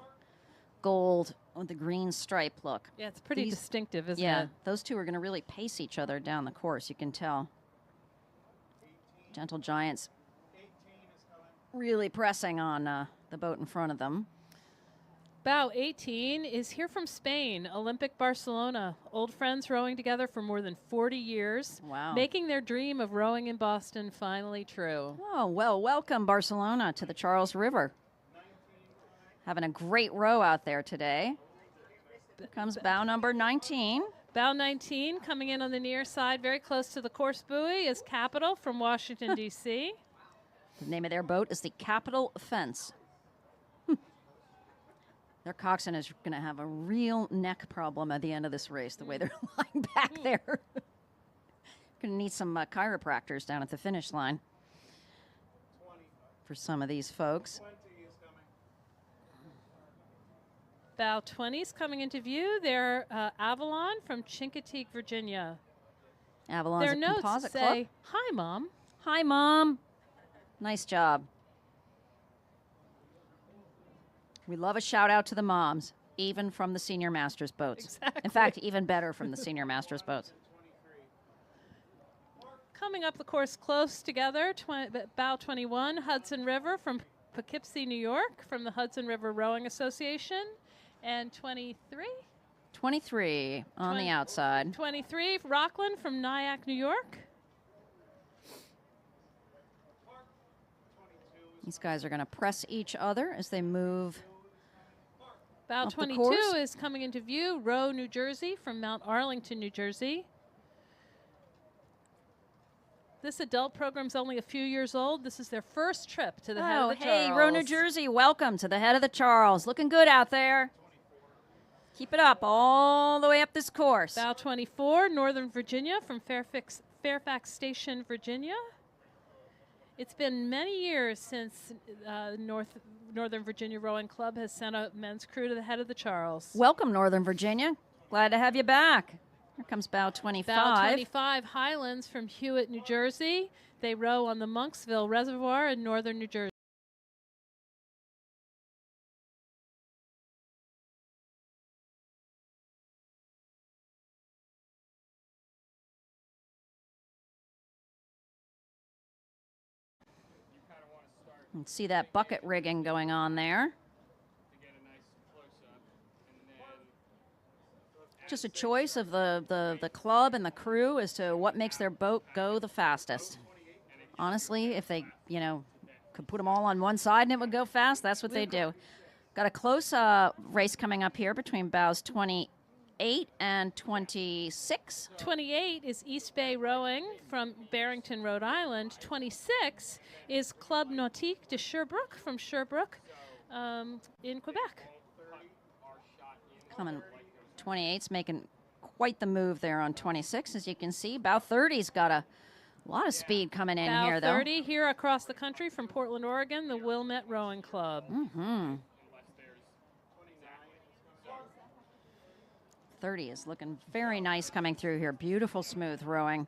Speaker 1: gold with the green stripe look.
Speaker 2: Yeah, it's pretty distinctive, isn't it?
Speaker 1: Yeah, those two are going to really pace each other down the course, you can tell. Gentle Giants really pressing on the boat in front of them.
Speaker 2: Bow 18 is here from Spain, Olympic Barcelona. Old friends rowing together for more than 40 years.
Speaker 1: Wow.
Speaker 2: Making their dream of rowing in Boston finally true.
Speaker 1: Oh, well, welcome Barcelona to the Charles River. Having a great row out there today. Here comes bow number 19.
Speaker 2: Bow 19 coming in on the near side, very close to the course buoy, is Capital from Washington, D.C.
Speaker 1: The name of their boat is the Capital Fence. Their coxswain is going to have a real neck problem at the end of this race, the way they're lying back there. Going to need some chiropractors down at the finish line for some of these folks.
Speaker 2: Bow 20 is coming into view. They're Avalon from Chincoteague, Virginia.
Speaker 1: Avalon's
Speaker 2: Their
Speaker 1: a
Speaker 2: notes
Speaker 1: composite
Speaker 2: say,
Speaker 1: club.
Speaker 2: "Hi, Mom."
Speaker 1: Hi, Mom. Nice job. We love a shout out to the moms, even from the Senior Masters boats.
Speaker 2: Exactly.
Speaker 1: In fact, even better from the Senior Masters boats.
Speaker 2: Coming up the course close together, bow 21, Hudson River from Poughkeepsie, New York, from the Hudson River Rowing Association. And 23?
Speaker 1: 23 on the outside.
Speaker 2: 23, Rockland from Nyack, New York.
Speaker 1: These guys are going to press each other as they move.
Speaker 2: Bow
Speaker 1: off the
Speaker 2: 22
Speaker 1: course.
Speaker 2: is coming into view, Row, New Jersey, from Mount Arlington, New Jersey. This adult program's only a few years old. This is their first trip to the head of the Charles.
Speaker 1: Hey, Row, New Jersey, welcome to the head of the Charles. Looking good out there. Keep it up all the way up this course.
Speaker 2: Bow 24, Northern Virginia, from Fairfax Station, Virginia. It's been many years since Northern Virginia Rowing Club has sent a men's crew to the head of the Charles.
Speaker 1: Welcome, Northern Virginia. Glad to have you back. Here comes bow 25.
Speaker 2: Bow 25, Highlands from Hewitt, New Jersey. They row on the Monksville Reservoir in northern New Jersey.
Speaker 1: You can see that bucket rigging going on there. Just a choice of the club and the crew as to what makes their boat go the fastest. Honestly, if they, could put them all on one side and it would go fast, that's what they do. Got a close race coming up here between bows 28 and 26.
Speaker 2: 28 is East Bay Rowing from Barrington, Rhode Island. 26 is Club Nautique de Sherbrooke from Sherbrooke in Quebec.
Speaker 1: Coming 28's making quite the move there on 26, as you can see. Bow 30's got a lot of speed coming in here, though.
Speaker 2: Bow 30 here across the country from Portland, Oregon, the Wilmette Rowing Club.
Speaker 1: Mm-hmm. 30 is looking very nice coming through here. Beautiful, smooth rowing.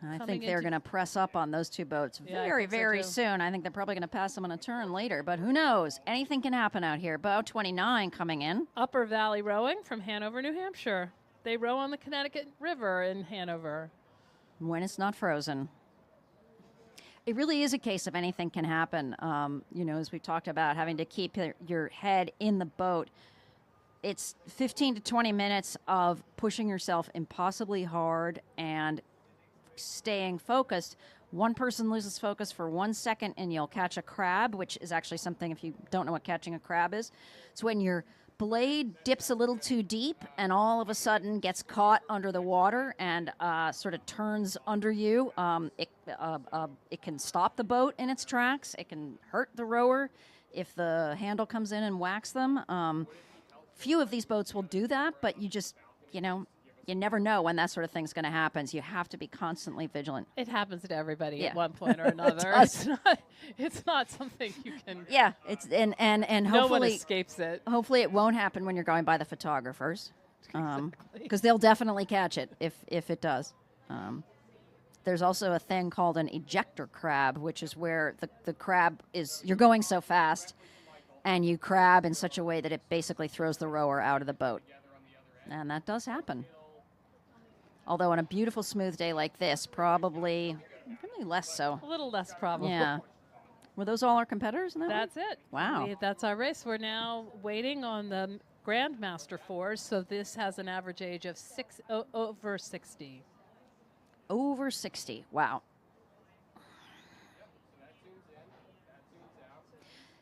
Speaker 1: I think they're going to press up on those two boats very soon. I think they're probably going to pass them on a turn later, but who knows? Anything can happen out here. Bow 29 coming in.
Speaker 2: Upper Valley Rowing from Hanover, New Hampshire. They row on the Connecticut River in Hanover.
Speaker 1: When it's not frozen. It really is a case of anything can happen. You know, as we talked about, having to keep your head in the boat. It's 15 to 20 minutes of pushing yourself impossibly hard and staying focused. One person loses focus for 1 second and you'll catch a crab, which is actually something, if you don't know what catching a crab is, it's when your blade dips a little too deep and all of a sudden gets caught under the water and sort of turns under you. It can stop the boat in its tracks. It can hurt the rower if the handle comes in and whacks them. Few of these boats will do that, but you just, you know, you never know when that sort of thing's going to happen. So you have to be constantly vigilant.
Speaker 2: It happens to everybody at one point or another. It's not something you can.
Speaker 1: Yeah, it's and hopefully
Speaker 2: no one escapes it.
Speaker 1: Hopefully, it won't happen when you're going by the photographers, because they'll definitely catch it if it does. There's also a thing called an ejector crab, which is where the crab is. You're going so fast, and you crab in such a way that it basically throws the rower out of the boat, and that does happen. Although on a beautiful, smooth day like this, probably less so.
Speaker 2: A little less probable.
Speaker 1: Yeah. Were those all our competitors in that
Speaker 2: That's
Speaker 1: one?
Speaker 2: it.
Speaker 1: Wow.
Speaker 2: That's our race. We're now waiting on the Grandmaster 4s, so this has an average age of over 60.
Speaker 1: Over 60. Wow.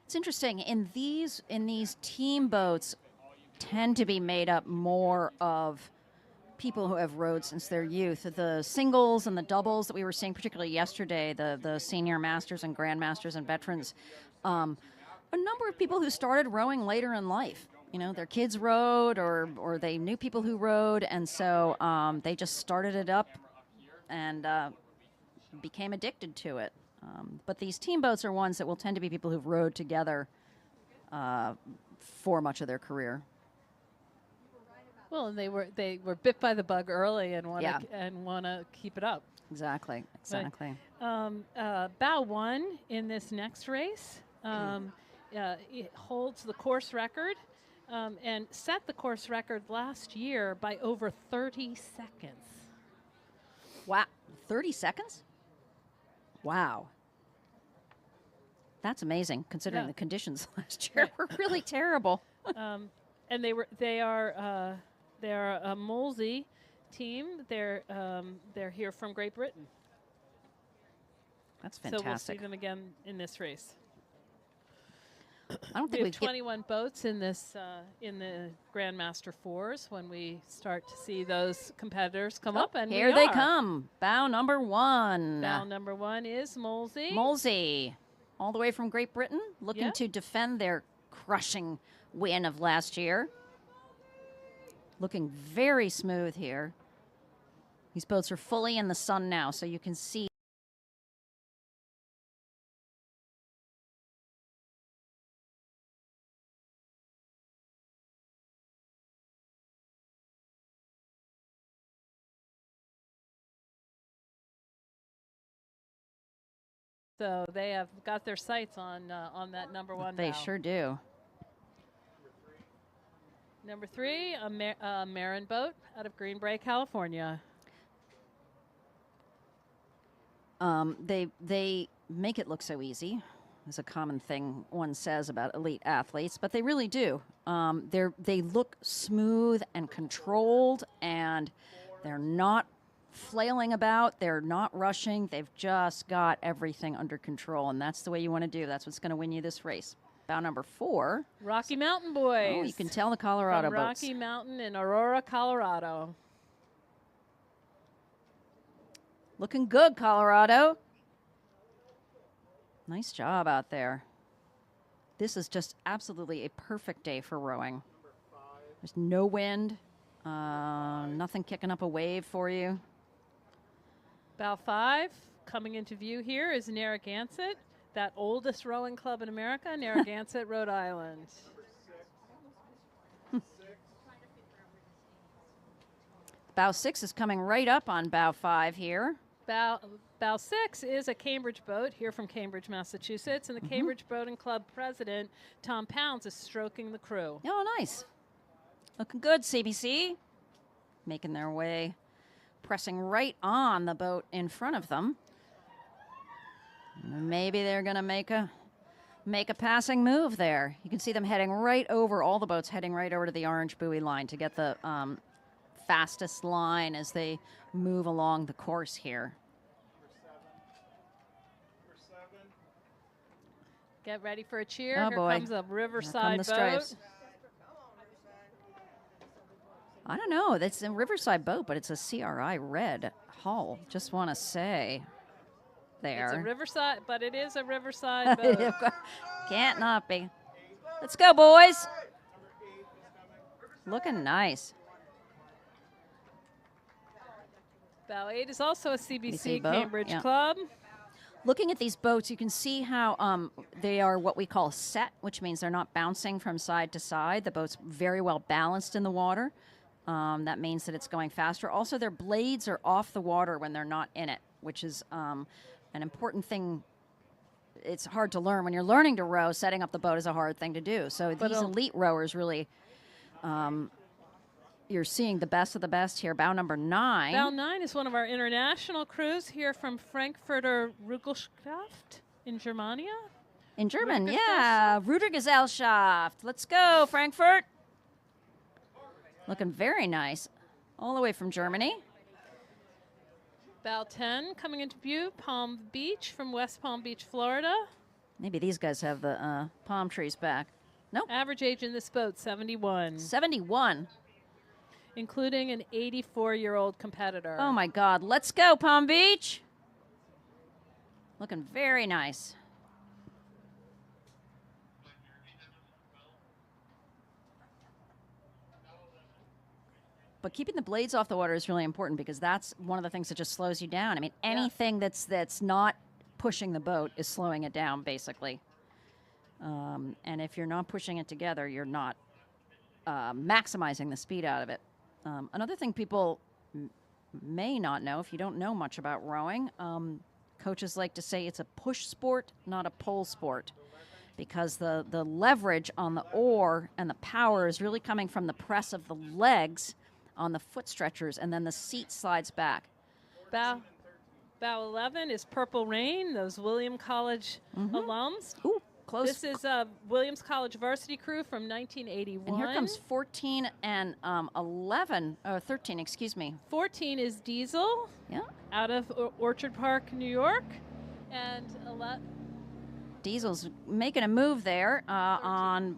Speaker 1: It's interesting. In these team boats tend to be made up more of people who have rowed since their youth. The singles and the doubles that we were seeing, particularly yesterday, the senior masters and grandmasters and veterans, a number of people who started rowing later in life. You know, their kids rowed or they knew people who rowed, and so they just started it up and became addicted to it. But these team boats are ones that will tend to be people who've rowed together for much of their career.
Speaker 2: Well, and they were bit by the bug early and want to keep it up.
Speaker 1: Exactly.
Speaker 2: Bow 1 in this next race it holds the course record and set the course record last year by over 30 seconds.
Speaker 1: Wow, 30 seconds? Wow. That's amazing, considering the conditions last year were really terrible.
Speaker 2: And they are a Molesey team. They're here from Great Britain.
Speaker 1: That's fantastic.
Speaker 2: So we'll see them again in this race.
Speaker 1: I don't think
Speaker 2: we have 21 boats in this in the Grandmaster 4s when we start to see those competitors come up. And
Speaker 1: here they come. Bow number 1.
Speaker 2: Bow number 1 is Molesey.
Speaker 1: Molesey, all the way from Great Britain, looking to defend their crushing win of last year. Looking very smooth here. These boats are fully in the sun now, so you can see.
Speaker 2: So they have got their sights on that number 1
Speaker 1: They
Speaker 2: bow.
Speaker 1: sure do.
Speaker 2: Number 3, a Marin boat out of Green Bay, California.
Speaker 1: They make it look so easy. It's a common thing one says about elite athletes, but they really do. They look smooth and controlled, and they're not flailing about. They're not rushing. They've just got everything under control, and that's the way you want to do. That's what's going to win you this race. Bow number 4.
Speaker 2: Rocky Mountain Boys.
Speaker 1: Oh, you can tell the Colorado
Speaker 2: from
Speaker 1: boats.
Speaker 2: Rocky Mountain in Aurora, Colorado.
Speaker 1: Looking good, Colorado. Nice job out there. This is just absolutely a perfect day for rowing. There's no wind, nothing kicking up a wave for you.
Speaker 2: Bow 5, coming into view here is Narragansett, that oldest rowing club in America, Narragansett, Rhode Island.
Speaker 1: Bow 6 is coming right up on bow 5 here.
Speaker 2: Bow 6 is a Cambridge boat here from Cambridge, Massachusetts, and the Cambridge Boating Club president, Tom Pounds, is stroking the crew.
Speaker 1: Oh, nice. Looking good, CBC. Making their way, pressing right on the boat in front of them. Maybe they're going to make a passing move there. You can see them heading right over, all the boats heading right over to the orange buoy line to get the fastest line as they move along the course here.
Speaker 2: Get ready for a cheer.
Speaker 1: Oh,
Speaker 2: Here
Speaker 1: boy.
Speaker 2: comes a
Speaker 1: Here come
Speaker 2: Riverside
Speaker 1: the
Speaker 2: boat.
Speaker 1: stripes. I don't know. That's a Riverside boat, but it's a CRI red hull. Just want to say there.
Speaker 2: It's a Riverside, but it is a Riverside boat.
Speaker 1: Can't not be. Let's go, boys. Looking nice.
Speaker 2: Bow 8 is also a CBC
Speaker 1: boat,
Speaker 2: Cambridge
Speaker 1: yeah.
Speaker 2: club.
Speaker 1: Looking at these boats, you can see how they are what we call set, which means they're not bouncing from side to side. The boat's very well balanced in the water. That means that it's going faster. Also, their blades are off the water when they're not in it, which is an important thing. It's hard to learn. When you're learning to row, setting up the boat is a hard thing to do. So these elite rowers really, you're seeing the best of the best here. Bow number 9.
Speaker 2: Bow 9 is one of our international crews here from Frankfurter Rügelschaft in Germania.
Speaker 1: In German, yeah. Rudergesellschaft. Let's go, Frankfurt. Looking very nice. All the way from Germany.
Speaker 2: Bow 10 coming into view, Palm Beach from West Palm Beach, Florida.
Speaker 1: Maybe these guys have the palm trees back. Nope.
Speaker 2: Average age in this boat, 71.
Speaker 1: 71.
Speaker 2: Including an 84-year-old competitor.
Speaker 1: Oh, my God. Let's go, Palm Beach. Looking very nice. But keeping the blades off the water is really important because that's one of the things that just slows you down. I mean, anything that's not pushing the boat is slowing it down, basically. And if you're not pushing it together, you're not maximizing the speed out of it. Another thing people may not know, if you don't know much about rowing, coaches like to say it's a push sport, not a pull sport, because the leverage on the oar and the power is really coming from the press of the legs on the foot stretchers, and then the seat slides back.
Speaker 2: Bow 11 is Purple Rain, those Williams College alums.
Speaker 1: Ooh, close.
Speaker 2: This is a Williams College varsity crew from 1981.
Speaker 1: And here comes 14 and 13, excuse me.
Speaker 2: 14 is Diesel.
Speaker 1: Yeah.
Speaker 2: Out of Orchard Park, New York. And
Speaker 1: Diesel's making a move there on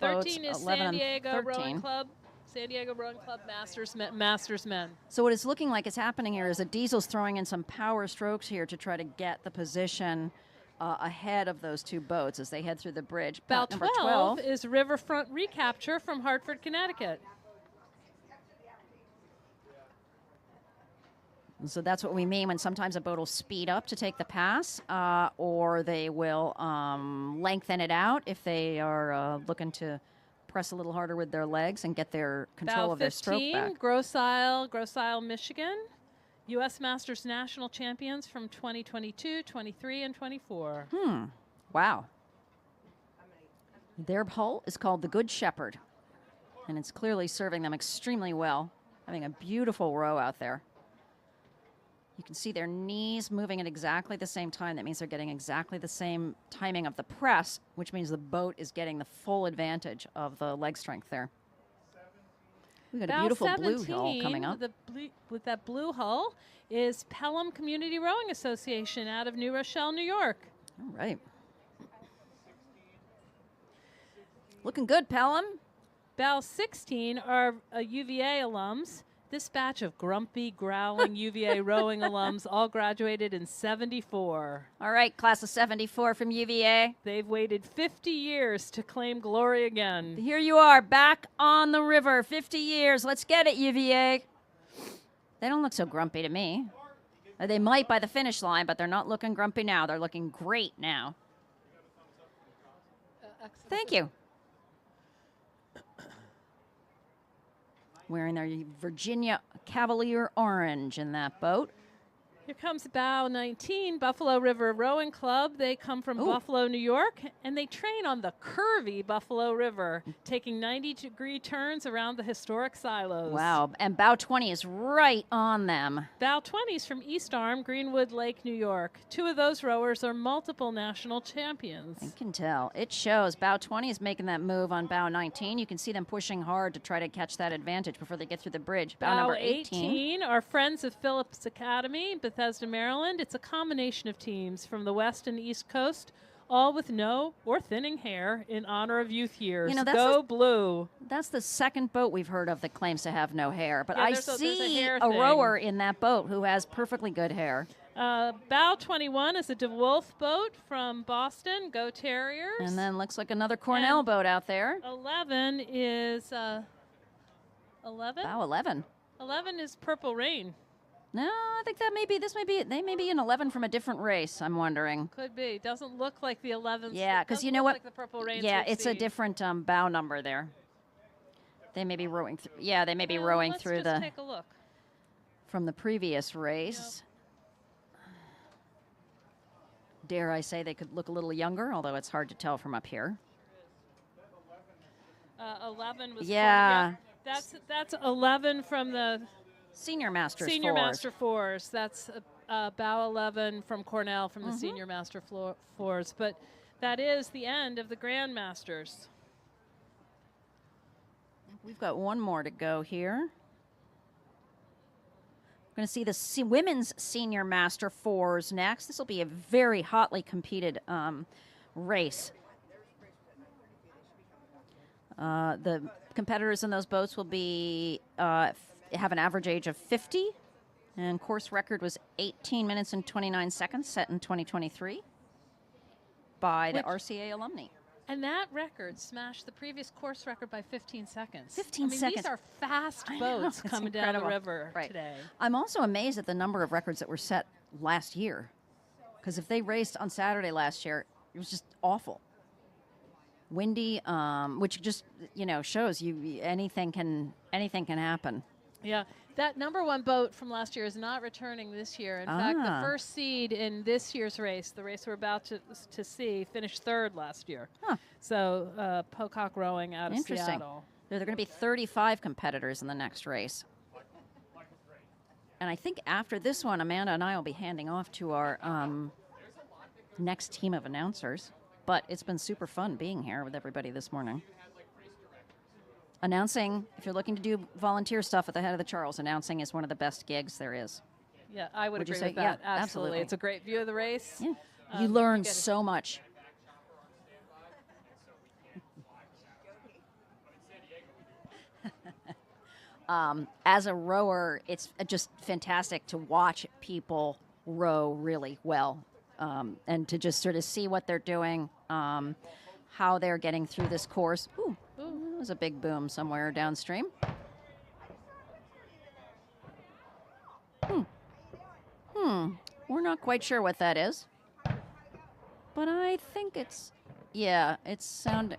Speaker 2: 13
Speaker 1: boats
Speaker 2: is
Speaker 1: 11
Speaker 2: San Diego
Speaker 1: and 13.
Speaker 2: Rowing Club. San Diego Rowing Club Masters Men.
Speaker 1: So what is looking like is happening here is that Diesel's throwing in some power strokes here to try to get the position ahead of those two boats as they head through the bridge.
Speaker 2: Bow
Speaker 1: Number
Speaker 2: 12 is Riverfront Recapture from Hartford, Connecticut.
Speaker 1: So that's what we mean when sometimes a boat will speed up to take the pass, or they will lengthen it out if they are looking to press a little harder with their legs and get their control
Speaker 2: Bow
Speaker 1: of their stroke
Speaker 2: 15,
Speaker 1: back.
Speaker 2: Grosse Isle, Michigan. U.S. Masters National Champions from 2022, 23, and 24.
Speaker 1: Wow. Their hull is called the Good Shepherd, and it's clearly serving them extremely well, having a beautiful row out there. You can see their knees moving at exactly the same time. That means they're getting exactly the same timing of the press, which means the boat is getting the full advantage of the leg strength there. We've got a
Speaker 2: Bow
Speaker 1: beautiful
Speaker 2: 17
Speaker 1: blue hull coming up.
Speaker 2: With that blue hull is Pelham Community Rowing Association out of New Rochelle, New York.
Speaker 1: All right. Looking good, Pelham.
Speaker 2: Bow 16 are UVA alums. This batch of grumpy, growling UVA rowing alums all graduated in 74.
Speaker 1: All right, class of 74 from UVA.
Speaker 2: They've waited 50 years to claim glory again.
Speaker 1: Here you are, back on the river, 50 years. Let's get it, UVA. They don't look so grumpy to me. Or they might by the finish line, but they're not looking grumpy now. They're looking great now. Thank you. wearing their Virginia Cavalier orange in that boat.
Speaker 2: Here comes bow 19, Buffalo River Rowing Club. They come from Buffalo, New York, and they train on the curvy Buffalo River, taking 90-degree turns around the historic silos.
Speaker 1: Wow, and bow 20 is right on them.
Speaker 2: Bow 20 is from East Arm, Greenwood Lake, New York. 2 of those rowers are multiple national champions.
Speaker 1: I can tell. It shows. Bow 20 is making that move on bow 19. You can see them pushing hard to try to catch that advantage before they get through the bridge. Bow number 18.
Speaker 2: Our friends of Phillips Academy, Bethesda, Maryland. It's a combination of teams from the West and East Coast, all with no or thinning hair in honor of youth years.
Speaker 1: You know,
Speaker 2: Go blue.
Speaker 1: That's the second boat we've heard of that claims to have no hair. But
Speaker 2: Yeah,
Speaker 1: I
Speaker 2: there's a
Speaker 1: see
Speaker 2: hair
Speaker 1: a
Speaker 2: thing.
Speaker 1: rower in that boat who has perfectly good hair.
Speaker 2: Bow 21 is a DeWolf boat from Boston. Go Terriers.
Speaker 1: And then looks like another Cornell boat out there.
Speaker 2: 11 is 11.
Speaker 1: Bow 11.
Speaker 2: 11 is Purple Rain.
Speaker 1: No, I think they may be an 11 from a different race, I'm wondering.
Speaker 2: Could be. Doesn't look like the 11.
Speaker 1: Yeah, because you know what?
Speaker 2: Like the Purple Rains
Speaker 1: yeah,
Speaker 2: we've
Speaker 1: it's a
Speaker 2: seen.
Speaker 1: different bow number there. They may be rowing through. Yeah, they may be rowing
Speaker 2: let's
Speaker 1: through
Speaker 2: just take a look.
Speaker 1: from the previous race. Dare I say they could look a little younger, although it's hard to tell from up here.
Speaker 2: 11 was
Speaker 1: Yeah.
Speaker 2: That's 11 from the
Speaker 1: Senior Masters
Speaker 2: Senior
Speaker 1: fours.
Speaker 2: Master Fours. That's bow 11 from Cornell from the Senior Master Fours. But that is the end of the Grand Masters.
Speaker 1: We've got one more to go here. We're going to see the women's Senior Master Fours next. This will be a very hotly competed race. The competitors in those boats will be have an average age of 50, and course record was 18 minutes and 29 seconds, set in 2023 by the RCA Alumni.
Speaker 2: And that record smashed the previous course record by 15 seconds.
Speaker 1: 15
Speaker 2: These
Speaker 1: seconds.
Speaker 2: are fast boats
Speaker 1: It's
Speaker 2: coming down the
Speaker 1: incredible.
Speaker 2: river
Speaker 1: Right.
Speaker 2: today.
Speaker 1: I'm also amazed at the number of records that were set last year, because if they raced on Saturday last year, it was just awful. Windy, which just shows you anything can happen.
Speaker 2: Yeah, that number 1 boat from last year is not returning this year. In fact, the first seed in this year's race, the race we're about to see, finished 3rd last year.
Speaker 1: Huh.
Speaker 2: So Pocock Rowing out of
Speaker 1: Interesting.
Speaker 2: Seattle.
Speaker 1: There are going to be 35 competitors in the next race. And I think after this one, Amanda and I will be handing off to our next team of announcers. But it's been super fun being here with everybody this morning. Announcing, if you're looking to do volunteer stuff at the head of the Charles, announcing is one of the best gigs there is.
Speaker 2: Yeah, I would
Speaker 1: Would you
Speaker 2: agree
Speaker 1: say?
Speaker 2: with that.
Speaker 1: Yeah, absolutely.
Speaker 2: It's a great view of the race.
Speaker 1: Yeah. You learn
Speaker 2: get it.
Speaker 1: so much. As a rower, it's just fantastic to watch people row really well, and to just sort of see what they're doing, how they're getting through this course. Ooh, there was a big boom somewhere downstream. We're not quite sure what that is, but I think it's, yeah, it's sound.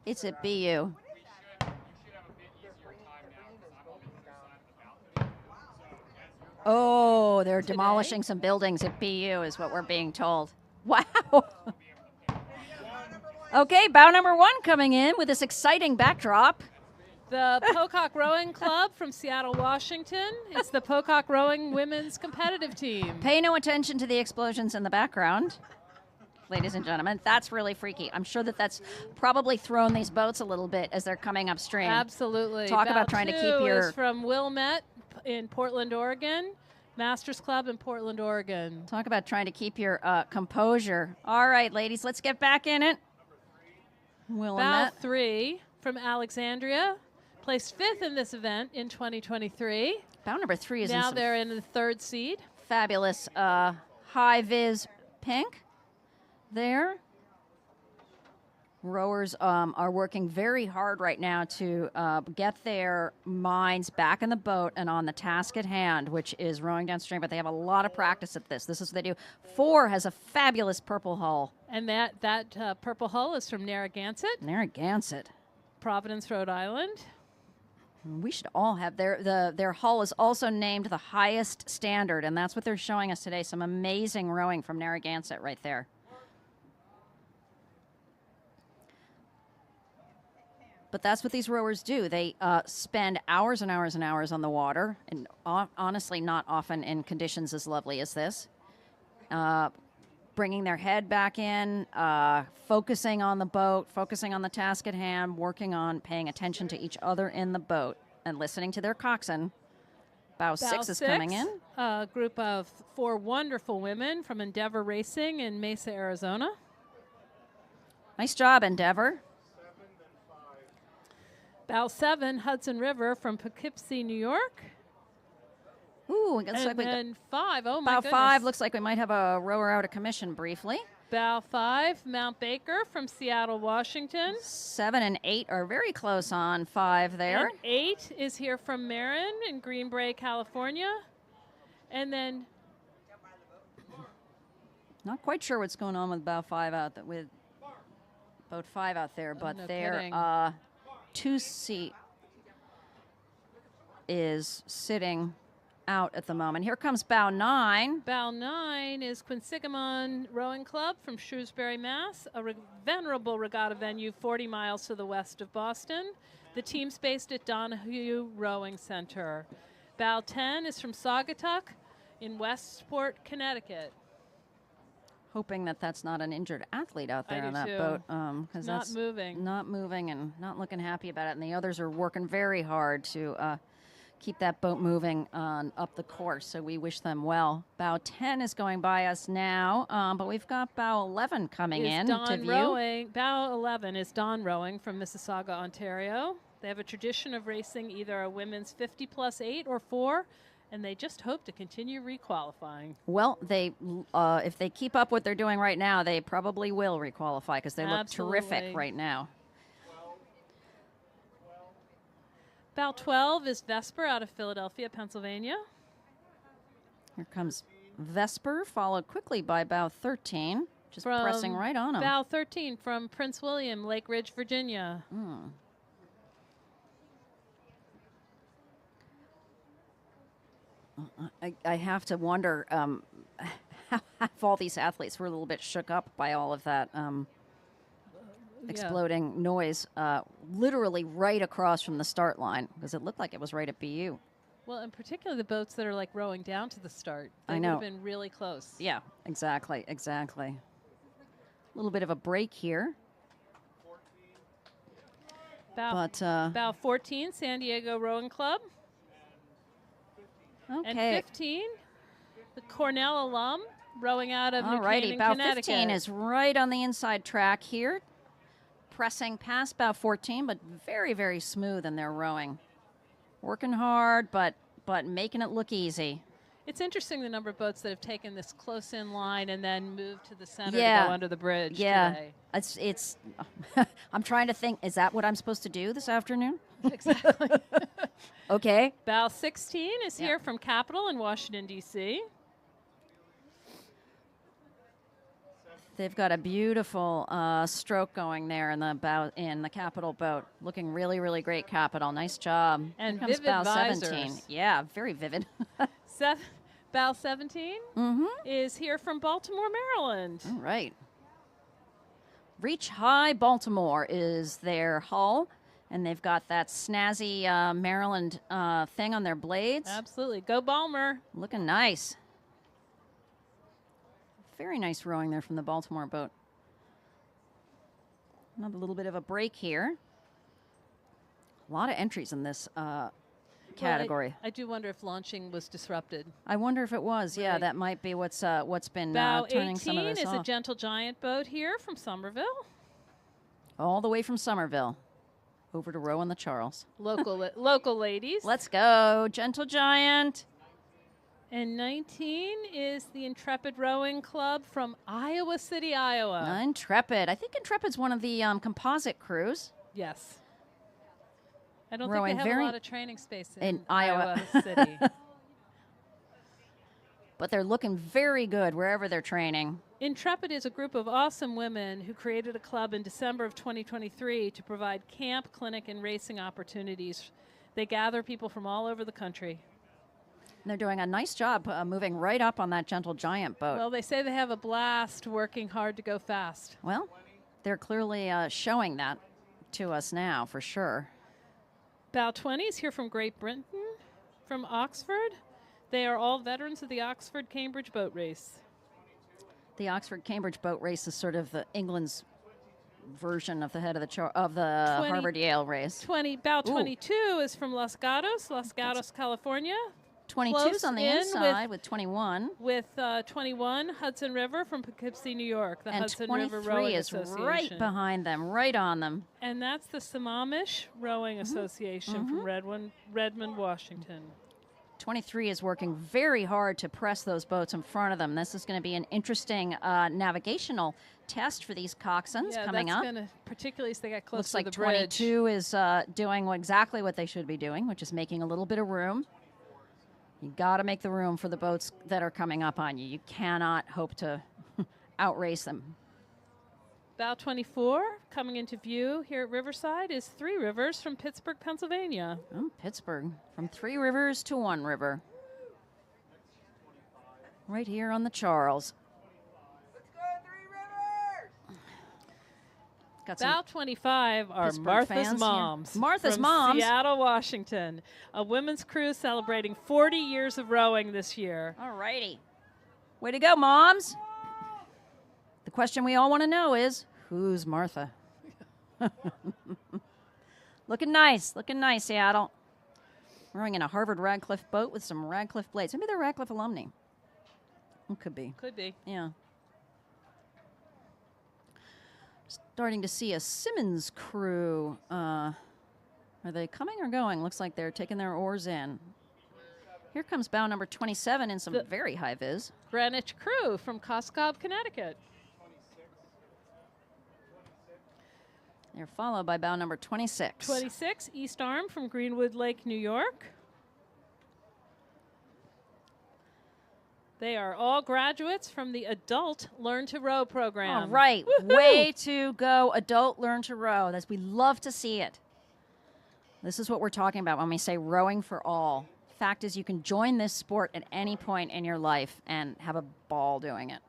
Speaker 1: It's a BU.
Speaker 4: You should have a bit easier time now because I'm on the other side of the balcony.
Speaker 1: Oh, they're demolishing some buildings at BU is what we're being told. Wow. Okay, bow number 1 coming in with this exciting backdrop.
Speaker 2: The Pocock Rowing Club from Seattle, Washington. It's the Pocock Rowing Women's Competitive Team.
Speaker 1: Pay no attention to the explosions in the background, ladies and gentlemen. That's really freaky. I'm sure that's probably thrown these boats a little bit as they're coming upstream.
Speaker 2: Absolutely.
Speaker 1: Talk
Speaker 2: Bow
Speaker 1: about trying to keep
Speaker 2: 2
Speaker 1: your-
Speaker 2: is from Wilmette in Portland, Oregon. Masters Club in Portland, Oregon.
Speaker 1: Talk about trying to keep your composure. All right, ladies, let's get back in it.
Speaker 2: Bow
Speaker 1: Willamette.
Speaker 2: 3 from Alexandria. Placed 5th in this event in 2023.
Speaker 1: Bow number 3 is in
Speaker 2: Now
Speaker 1: some
Speaker 2: they're in the 3rd seed.
Speaker 1: fabulous high-vis pink there. Rowers are working very hard right now to get their minds back in the boat and on the task at hand, which is rowing downstream, but they have a lot of practice at this. This is what they do. 4 has a fabulous purple hull.
Speaker 2: And that purple hull is from Narragansett,
Speaker 1: Narragansett.
Speaker 2: Providence, Rhode Island.
Speaker 1: We should all have their hull is also named the highest standard, and that's what they're showing us today. Some amazing rowing from Narragansett right there. But that's what these rowers do. They spend hours and hours and hours on the water, and honestly, not often in conditions as lovely as this. Bringing their head back in, focusing on the boat, focusing on the task at hand, working on paying attention to each other in the boat, and listening to their coxswain. Bow 6 is coming in.
Speaker 2: A group of 4 wonderful women from Endeavor Racing in Mesa, Arizona.
Speaker 1: Nice job, Endeavor.
Speaker 2: Bow 7, Hudson River from Poughkeepsie, New York.
Speaker 1: Ooh, it looks
Speaker 2: And
Speaker 1: like we
Speaker 2: then 5, oh my
Speaker 1: Bow
Speaker 2: goodness.
Speaker 1: 5 looks like we might have a rower out of commission briefly.
Speaker 2: Bow 5, Mount Baker from Seattle, Washington.
Speaker 1: 7 and 8 are very close on 5 there.
Speaker 2: And 8 is here from Marin in Green Bay, California. And then
Speaker 1: Not quite sure what's going on with boat 5 out there, but
Speaker 2: no
Speaker 1: their
Speaker 2: kidding.
Speaker 1: 2 seat is sitting out at the moment. Here comes bow 9.
Speaker 2: Bow 9 is Quinsigamon Rowing Club from Shrewsbury, Mass., a venerable regatta venue 40 miles to the west of Boston. The team's based at Donahue Rowing Center. Bow 10 is from Saugatuck in Westport, Connecticut.
Speaker 1: Hoping that that's not an injured athlete out there
Speaker 2: I
Speaker 1: on
Speaker 2: do
Speaker 1: that
Speaker 2: too.
Speaker 1: boat, because
Speaker 2: Not
Speaker 1: that's
Speaker 2: moving.
Speaker 1: not moving and not looking happy about it. And the others are working very hard to keep that boat moving up the course. So we wish them well. Bow 10 is going by us now, but we've got bow 11 coming
Speaker 2: Is
Speaker 1: in
Speaker 2: Dawn
Speaker 1: to view.
Speaker 2: Rowing. Bow 11 is Dawn Rowing from Mississauga, Ontario. They have a tradition of racing either a women's 50+8 or 4, and they just hope to continue requalifying.
Speaker 1: Well, they if they keep up what they're doing right now, they probably will requalify because they look terrific
Speaker 2: Absolutely.
Speaker 1: right now.
Speaker 2: Bow 12 is Vesper out of Philadelphia, Pennsylvania.
Speaker 1: Here comes Vesper, followed quickly by bow 13, just
Speaker 2: From
Speaker 1: pressing right on them.
Speaker 2: Bow 13 from Prince William, Lake Ridge, Virginia.
Speaker 1: I have to wonder if all these athletes were a little bit shook up by all of that exploding noise, literally right across from the start line, because it looked like it was right at BU.
Speaker 2: Well, in particular, the boats that are like rowing down to the start. They
Speaker 1: I
Speaker 2: would
Speaker 1: know.
Speaker 2: have been really close.
Speaker 1: Yeah, exactly. A little bit of a break here,
Speaker 2: Bow,
Speaker 1: but
Speaker 2: bow 14, San Diego Rowing Club. And
Speaker 1: okay.
Speaker 2: 15, the Cornell alum rowing out of New
Speaker 1: Alrighty,
Speaker 2: Canaan,
Speaker 1: bow
Speaker 2: Connecticut.
Speaker 1: 15 is right on the inside track here, pressing past bow 14, but very, very smooth in their rowing. Working hard, but making it look easy.
Speaker 2: It's interesting the number of boats that have taken this close in line and then moved to the center
Speaker 1: Yeah.
Speaker 2: to go under the bridge
Speaker 1: Yeah,
Speaker 2: today.
Speaker 1: it's. I'm trying to think. Is that what I'm supposed to do this afternoon?
Speaker 2: Exactly.
Speaker 1: Okay.
Speaker 2: Bow 16 is
Speaker 1: Yeah.
Speaker 2: here from Capitol in Washington, D.C.
Speaker 1: They've got a beautiful stroke going there in the Capitol boat. Looking really, really great, Capitol. Nice job.
Speaker 2: And
Speaker 1: Here comes
Speaker 2: vivid
Speaker 1: bow
Speaker 2: visors.
Speaker 1: 17. Yeah, very vivid.
Speaker 2: Bow 17 is here from Baltimore, Maryland.
Speaker 1: All right. Reach High Baltimore is their hull, and they've got that snazzy Maryland thing on their blades.
Speaker 2: Absolutely. Go Balmer.
Speaker 1: Looking nice. Very nice rowing there from the Baltimore boat. Another little bit of a break here. A lot of entries in this category.
Speaker 2: Well, I do wonder if launching was disrupted.
Speaker 1: I wonder if it was. Yeah,
Speaker 2: Right.
Speaker 1: that might be what's been
Speaker 2: Bow
Speaker 1: turning some of
Speaker 2: 18
Speaker 1: this
Speaker 2: is a
Speaker 1: off.
Speaker 2: Gentle Giant boat here from Somerville.
Speaker 1: All the way from Somerville over to row in the Charles.
Speaker 2: Local ladies.
Speaker 1: Let's go, Gentle Giant.
Speaker 2: And 19 is the Intrepid Rowing Club from Iowa City, Iowa.
Speaker 1: Intrepid. I think Intrepid's one of the composite crews.
Speaker 2: Yes. I don't
Speaker 1: Rowing
Speaker 2: think they have
Speaker 1: very-
Speaker 2: a lot of training space in
Speaker 1: in Iowa.
Speaker 2: City.
Speaker 1: But they're looking very good wherever they're training.
Speaker 2: Intrepid is a group of awesome women who created a club in December of 2023 to provide camp, clinic, and racing opportunities. They gather people from all over the country.
Speaker 1: And they're doing a nice job moving right up on that Gentle Giant boat.
Speaker 2: Well, they say they have a blast working hard to go fast.
Speaker 1: Well, they're clearly showing that to us now, for sure.
Speaker 2: Bow 20 is here from Great Britain, from Oxford. They are all veterans of the Oxford-Cambridge boat race.
Speaker 1: The Oxford-Cambridge boat race is sort of the England's version of the head of the
Speaker 2: 20
Speaker 1: Harvard-Yale race.
Speaker 2: Bow
Speaker 1: Ooh.
Speaker 2: 22 is from Los Gatos, California.
Speaker 1: 22's
Speaker 2: Close
Speaker 1: on the
Speaker 2: in
Speaker 1: inside with 21.
Speaker 2: With 21, Hudson River from Poughkeepsie, New York, the
Speaker 1: And
Speaker 2: Hudson
Speaker 1: 23
Speaker 2: River Rowing
Speaker 1: is
Speaker 2: Association.
Speaker 1: right behind them, right on them.
Speaker 2: And that's the Sammamish Rowing Association from Redmond, Washington.
Speaker 1: 23 is working very hard to press those boats in front of them. This is going to be an interesting navigational test for these coxswains coming up.
Speaker 2: Gonna, particularly as they get close
Speaker 1: Looks
Speaker 2: to
Speaker 1: like
Speaker 2: the bridge.
Speaker 1: 22 is doing exactly what they should be doing, which is making a little bit of room. You got to make the room for the boats that are coming up on you. You cannot hope to outrace them.
Speaker 2: Bow 24 coming into view here at Riverside is Three Rivers from Pittsburgh, Pennsylvania.
Speaker 1: Oh, Pittsburgh, from 3 rivers to 1 river. Right here on the Charles.
Speaker 5: Let's go, Three Rivers!
Speaker 1: Got some
Speaker 2: Bow 25 are
Speaker 1: Pittsburgh
Speaker 2: Martha's
Speaker 1: fans here.
Speaker 2: Moms.
Speaker 1: Martha's
Speaker 2: from
Speaker 1: Moms.
Speaker 2: Seattle, Washington. A women's crew celebrating 40 years of rowing this year.
Speaker 1: All righty. Way to go, moms. The question we all want to know is, who's Martha? Looking nice, Seattle. Rowing in a Harvard Radcliffe boat with some Radcliffe blades. Maybe they're Radcliffe alumni. It could be.
Speaker 2: Could be.
Speaker 1: Yeah. Starting to see a Simmons crew. Are they coming or going? Looks like they're taking their oars in. Here comes bow number 27 in some very high vis.
Speaker 2: Greenwich crew from Coscob, Connecticut.
Speaker 1: They're followed by bow number 26.
Speaker 2: 26, East Arm from Greenwood Lake, New York. They are all graduates from the Adult Learn to Row program.
Speaker 1: All right.
Speaker 2: Woo-hoo!
Speaker 1: Way to go, Adult Learn to Row. We love to see it. This is what we're talking about when we say rowing for all. Fact is, you can join this sport at any point in your life and have a ball doing it.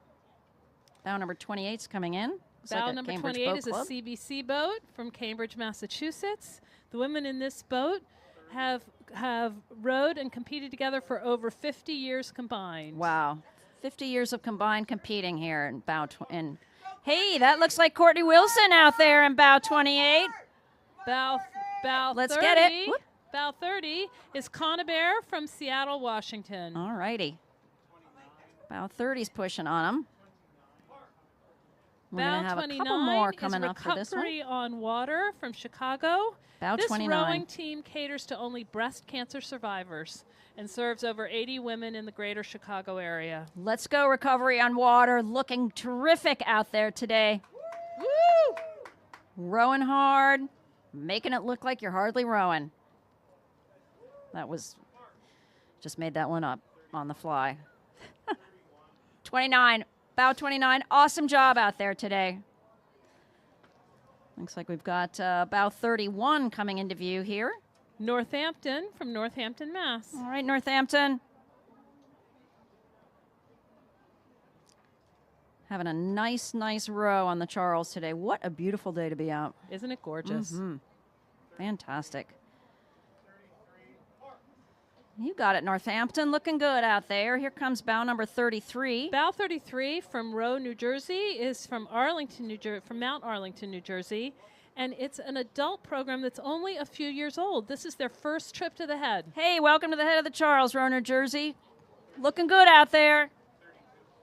Speaker 1: Bow number 28 is coming in. Looks
Speaker 2: Bow
Speaker 1: like a
Speaker 2: number
Speaker 1: Cambridge
Speaker 2: 28
Speaker 1: Boat
Speaker 2: is a
Speaker 1: Club.
Speaker 2: CBC boat from Cambridge, Massachusetts. The women in this boat have rowed and competed together for over 50 years combined.
Speaker 1: Wow. 50 years of combined competing here in bow. Hey, that looks like Courtney Wilson out there in bow 28.
Speaker 2: Bow
Speaker 1: Let's
Speaker 2: 30,
Speaker 1: get it. Whoop.
Speaker 2: Bow 30 is Conabear from Seattle, Washington.
Speaker 1: All righty. Bow 30's pushing on them. We're going
Speaker 2: Bow
Speaker 1: to have a
Speaker 2: 29
Speaker 1: couple more
Speaker 2: is
Speaker 1: coming up for this one.
Speaker 2: Recovery on Water from Chicago.
Speaker 1: Bow
Speaker 2: This
Speaker 1: 29.
Speaker 2: rowing team caters to only breast cancer survivors and serves over 80 women in the greater Chicago area.
Speaker 1: Let's go, Recovery on Water. Looking terrific out there today.
Speaker 2: Woo!
Speaker 1: Rowing hard, making it look like you're hardly rowing. That was, just made that one up on the fly. 29, bow 29. Awesome job out there today. Looks like we've got bow 31 coming into view here.
Speaker 2: Northampton from Northampton, Mass.
Speaker 1: All right, Northampton. Having a nice row on the Charles today. What a beautiful day to be out.
Speaker 2: Isn't it gorgeous?
Speaker 1: Mm-hmm. Fantastic. You got it, Northampton. Looking good out there. Here comes bow number 33.
Speaker 2: Bow 33 from Row, New Jersey is from Mount Arlington, New Jersey. And it's an adult program that's only a few years old. This is their first trip to the head.
Speaker 1: Hey, welcome to the head of the Charles, Row, New Jersey. Looking good out there.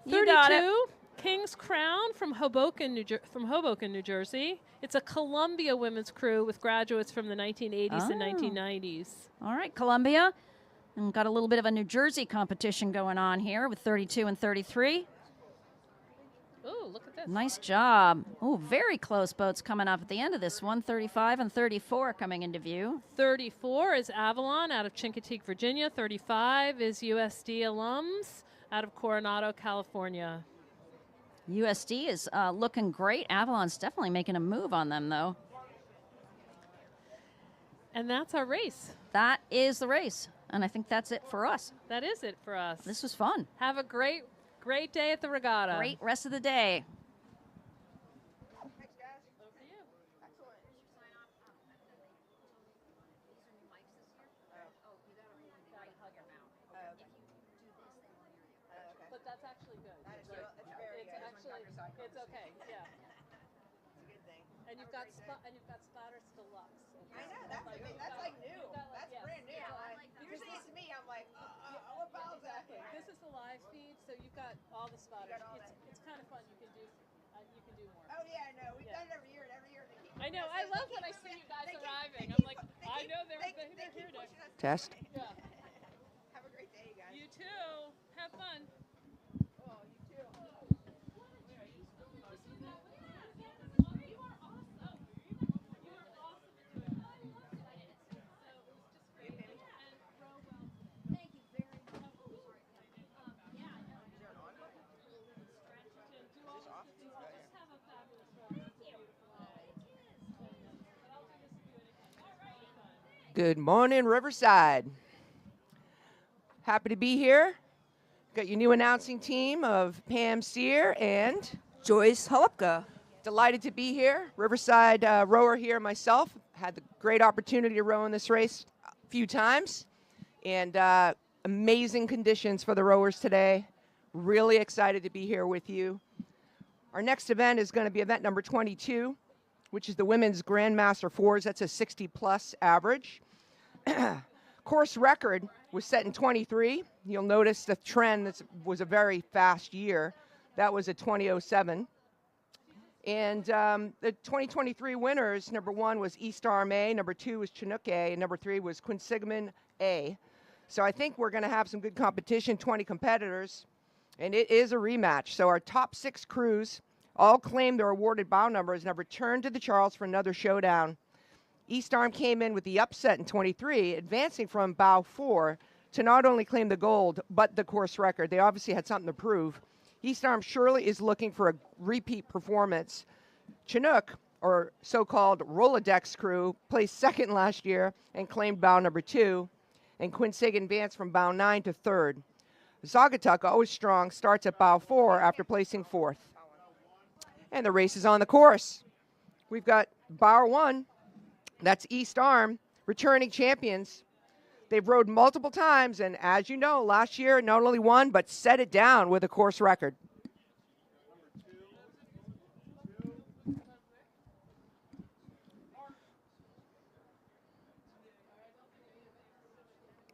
Speaker 1: You
Speaker 2: 32,
Speaker 1: got it.
Speaker 2: King's Crown from Hoboken, New Jersey. It's a Columbia women's crew with graduates from the 1980s and 1990s.
Speaker 1: All right, Columbia. And got a little bit of a New Jersey competition going on here with 32 and 33.
Speaker 2: Oh, look at this.
Speaker 1: Nice job. Oh, very close boats coming up at the end of this one. 35 and 34 coming into view.
Speaker 2: 34 is Avalon out of Chincoteague, Virginia. 35 is USD alums out of Coronado, California.
Speaker 1: USD is looking great. Avalon's definitely making a move on them, though.
Speaker 2: And that's our race.
Speaker 1: That is the race. And I think that's it for us.
Speaker 2: That is it for us.
Speaker 1: This was fun.
Speaker 2: Have a great day at the regatta.
Speaker 1: Great rest of the day.
Speaker 5: Thanks, guys.
Speaker 2: Over to you.
Speaker 5: Excellent. Okay.
Speaker 2: But that's actually good.
Speaker 5: That is good. It's very good.
Speaker 2: It's okay. Yeah.
Speaker 5: It's a good thing.
Speaker 2: And you've got Spotters Deluxe.
Speaker 5: I know. That's like new.
Speaker 2: you've got, like,
Speaker 5: That's
Speaker 2: yes.
Speaker 5: brand new.
Speaker 2: Yeah, I
Speaker 5: Like,
Speaker 2: like that.
Speaker 5: usually it's me. I'm like, what balls that?
Speaker 2: This is the live feed, so you've got all the spotters.
Speaker 5: got all that.
Speaker 2: It's kind of fun. You can do more.
Speaker 5: Oh yeah, I know. We've
Speaker 2: Yeah.
Speaker 5: done it every year, and every year they keep.
Speaker 2: I know. I love when I see you guys
Speaker 5: they keep-
Speaker 2: arriving.
Speaker 5: they
Speaker 2: I'm
Speaker 5: keep-
Speaker 2: like,
Speaker 5: they
Speaker 2: I
Speaker 5: keep-
Speaker 2: know they're
Speaker 5: they
Speaker 2: here
Speaker 5: keep
Speaker 2: today.
Speaker 5: pushing us to
Speaker 6: Test.
Speaker 5: play.
Speaker 2: Yeah.
Speaker 5: Have a great day, guys.
Speaker 2: You too. Have fun.
Speaker 5: Oh, you too.
Speaker 7: Thank you very much. Yeah, I know.
Speaker 6: Good morning, Riverside. Happy to be here. Got your new announcing team of Pam Sear and
Speaker 8: Joyce Holupka.
Speaker 6: delighted to be here. Riverside rower here myself. Had the great opportunity to row in this race a few times. And amazing conditions for the rowers today. Really excited to be here with you. Our next event is going to be event number 22, which is the Women's Grandmaster Fours. That's a 60-plus average. Course record was set in 23. You'll notice the trend was a very fast year. That was a 20:07. And the 2023 winners, number 1 was East Arm A, number 2 was Chinook A, and number 3 was Quinsigamond A. So I think we're going to have some good competition, 20 competitors, and it is a rematch. So our top 6 crews all claim their awarded bow numbers and have returned to the Charles for another showdown. East Arm came in with the upset in 23, advancing from bow 4 to not only claim the gold, but the course record. They obviously had something to prove. East Arm surely is looking for a repeat performance. Chinook, or so-called Rolodex crew, placed second last year and claimed bow number 2, and Quinsigamond advanced from bow 9 to 3rd. Saugatuck, always strong, starts at bow 4 after placing 4th. And the race is on the course. We've got bow 1, that's East Arm, returning champions. They've rowed multiple times, and as you know, last year not only won, but set it down with a course record.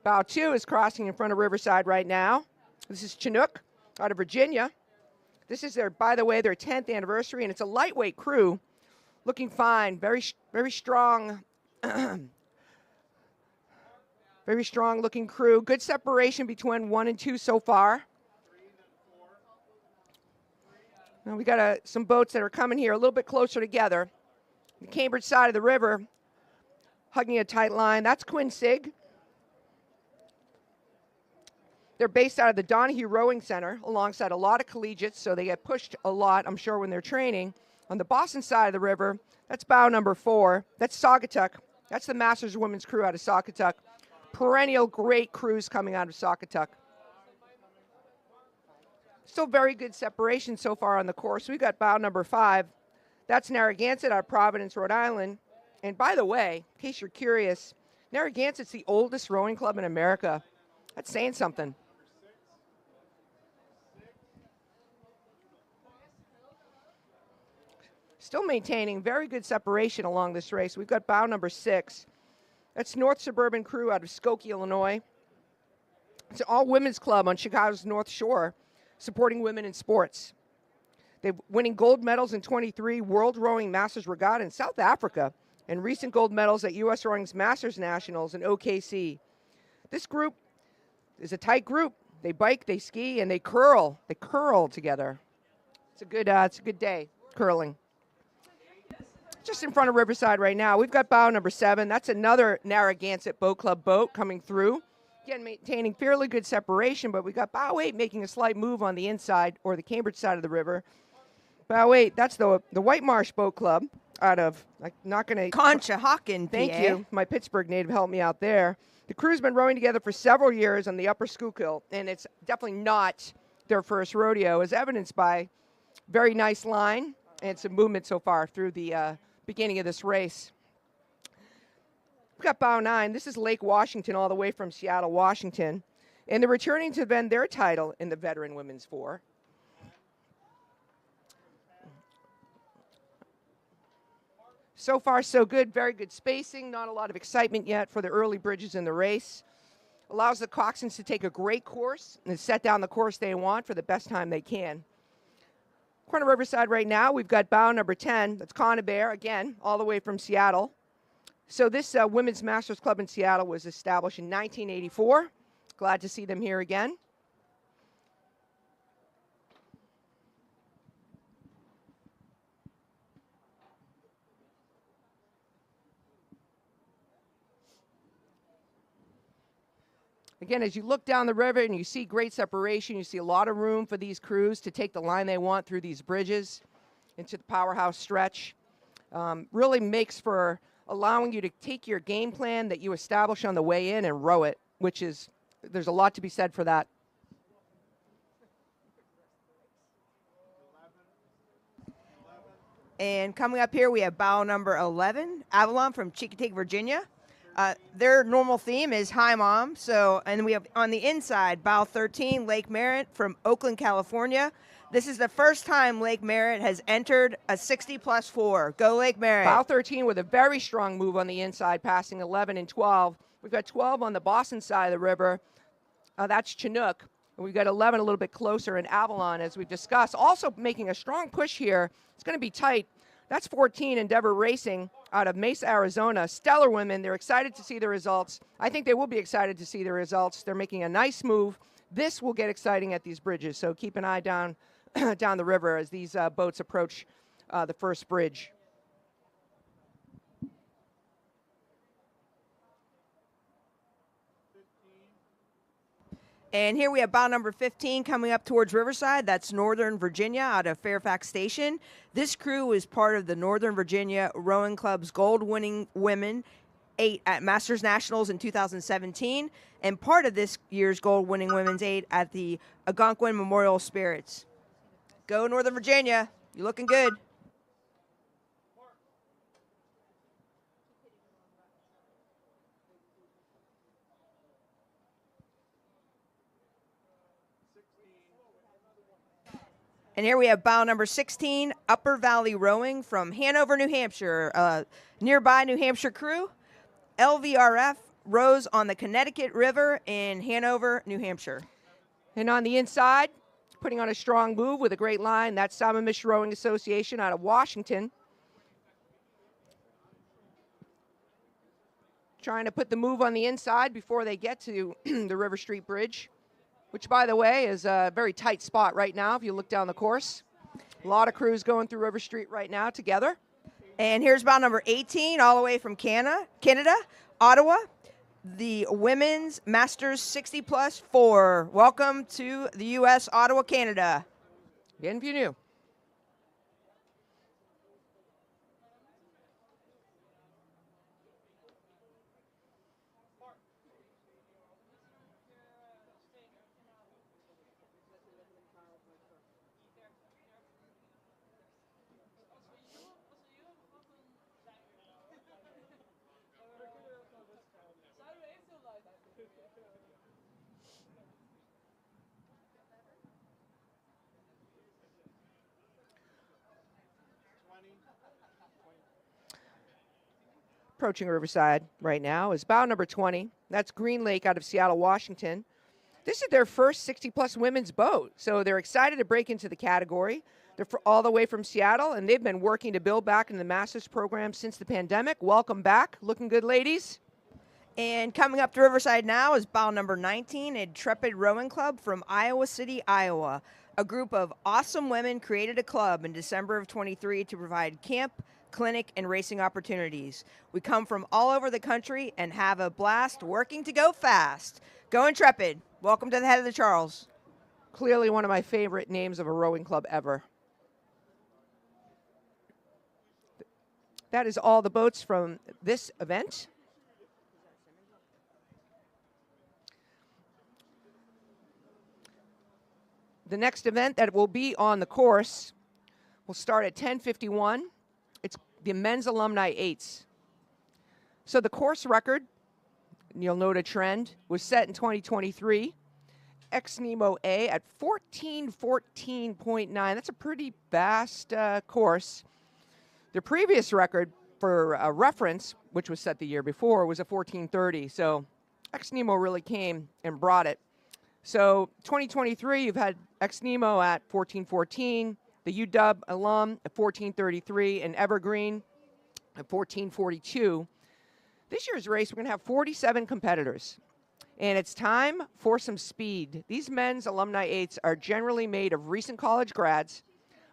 Speaker 6: Bow 2 is crossing in front of Riverside right now. This is Chinook out of Virginia. This is by the way, their 10th anniversary, and it's a lightweight crew, looking fine, very strong, very strong looking crew. Good separation between 1 and 2 so far. Now we got some boats that are coming here a little bit closer together. The Cambridge side of the river, hugging a tight line. That's Quinsig. They're based out of the Donahue Rowing Center alongside a lot of collegiates, so they get pushed a lot, I'm sure, when they're training. On the Boston side of the river, that's bow number 4. That's Saugatuck. That's the Masters Women's crew out of Saugatuck. Perennial great crews coming out of Saugatuck. Still very good separation so far on the course. We've got bow number 5. That's Narragansett out of Providence, Rhode Island. And by the way, in case you're curious, Narragansett's the oldest rowing club in America. That's saying something. Still maintaining very good separation along this race. We've got bow number 6. That's North Suburban crew out of Skokie, Illinois. It's an all-women's club on Chicago's North Shore, supporting women in sports. They're winning gold medals in 23 World Rowing Masters Regatta in South Africa, and recent gold medals at U.S. Rowing's Masters Nationals in OKC. This group is a tight group. They bike, they ski, and they curl. They curl together. It's a good day, curling. Just in front of Riverside right now, we've got bow number 7. That's another Narragansett Boat Club boat coming through. Again, maintaining fairly good separation, but we got bow 8 making a slight move on the inside, or the Cambridge side of the river. Bow 8, that's the White Marsh Boat Club. out of, I'm not going to.
Speaker 8: Conshohocken,
Speaker 6: Thank
Speaker 8: PA.
Speaker 6: you. My Pittsburgh native helped me out there. The crew's been rowing together for several years on the Upper Schuylkill, and it's definitely not their first rodeo, as evidenced by very nice line and some movement so far through the beginning of this race. We've got bow 9. This is Lake Washington, all the way from Seattle, Washington. And they're returning to defend their title in the veteran women's 4. So far, so good. Very good spacing. Not a lot of excitement yet for the early bridges in the race. Allows the coxswains to take a great course and set down the course they want for the best time they can. Corner Riverside right now, we've got bow number 10. That's Conabear, again, all the way from Seattle. So this Women's Masters Club in Seattle was established in 1984. Glad to see them here again. Again, as you look down the river and you see great separation, you see a lot of room for these crews to take the line they want through these bridges into the powerhouse stretch. Really makes for allowing you to take your game plan that you establish on the way in and row it, which is, there's a lot to be said for that.
Speaker 8: And coming up here, we have bow number 11, Avalon from Cheekatoga, Virginia. Their normal theme is Hi Mom. So, and we have on the inside, bow 13, Lake Merritt from Oakland, California. This is the first time Lake Merritt has entered a 60+4. Go Lake Merritt.
Speaker 6: Bow 13 with a very strong move on the inside, passing 11 and 12. We've got 12 on the Boston side of the river. That's Chinook. And we've got 11 a little bit closer in Avalon, as we've discussed. Also making a strong push here. It's going to be tight. That's 14, Endeavor Racing out of Mesa, Arizona. Stellar women. They're excited to see the results. I think they will be excited to see the results. They're making a nice move. This will get exciting at these bridges, so keep an eye down down the river as these boats approach the first bridge.
Speaker 8: And here we have bow number 15 coming up towards Riverside. That's Northern Virginia out of Fairfax Station. This crew is part of the Northern Virginia Rowing Club's gold-winning women 8 at Masters Nationals in 2017, and part of this year's gold-winning women's 8 at the Algonquin Memorial Spirits. Go Northern Virginia. You're looking good. And here we have bow number 16, Upper Valley Rowing from Hanover, New Hampshire. Nearby New Hampshire crew, LVRF rows on the Connecticut River in Hanover, New Hampshire.
Speaker 6: And on the inside, putting on a strong move with a great line, that's Sammamish Rowing Association out of Washington. Trying to put the move on the inside before they get to the River Street Bridge, which, by the way, is a very tight spot right now if you look down the course. A lot of crews going through River Street right now together.
Speaker 8: And here's bow number 18, all the way from Canada, Ottawa, the Women's Masters 60+4. Welcome to the U.S., Ottawa, Canada.
Speaker 6: Bienvenue. Approaching Riverside right now is bow number 20. That's Green Lake out of Seattle, Washington. This is their first 60+ women's boat, so they're excited to break into the category. They're all the way from Seattle, and they've been working to build back in the Masters program since the pandemic. Welcome back. Looking good, ladies.
Speaker 8: And coming up to Riverside now is bow number 19, Intrepid Rowing Club from Iowa City, Iowa. A group of awesome women created a club in December of 23 to provide camp, clinic, and racing opportunities. We come from all over the country and have a blast working to go fast. Go Intrepid. Welcome to the head of the Charles.
Speaker 6: Clearly one of my favorite names of a rowing club ever. that is all the boats from this event. The next event that will be on the course will start at 10:51. It's the men's Alumni 8s. So the course record, and you'll note a trend, was set in 2023. Ex-Nemo A at 14:14.9. That's a pretty fast course. The previous record for reference, which was set the year before, was a 14:30. So Ex-Nemo really came and brought it. So 2023, you've had Ex-Nemo at 14:14, the UW Alum at 14:33, and Evergreen at 14:42. This year's race, we're going to have 47 competitors. And it's time for some speed. These men's Alumni 8s are generally made of recent college grads.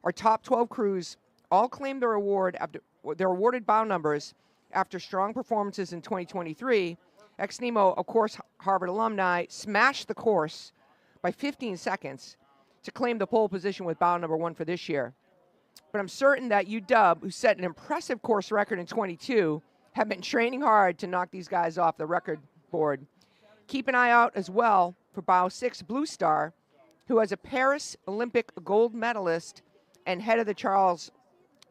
Speaker 6: Our top 12 crews all claim their award after their awarded bow numbers after strong performances in 2023. Ex-Nemo, of course, Harvard alumni, smashed the course by 15 seconds to claim the pole position with bow number 1 for this year. But I'm certain that UW, who set an impressive course record in 22, have been training hard to knock these guys off the record board. Keep an eye out as well for bow 6 Blue Star, who has a Paris Olympic gold medalist and head of the Charles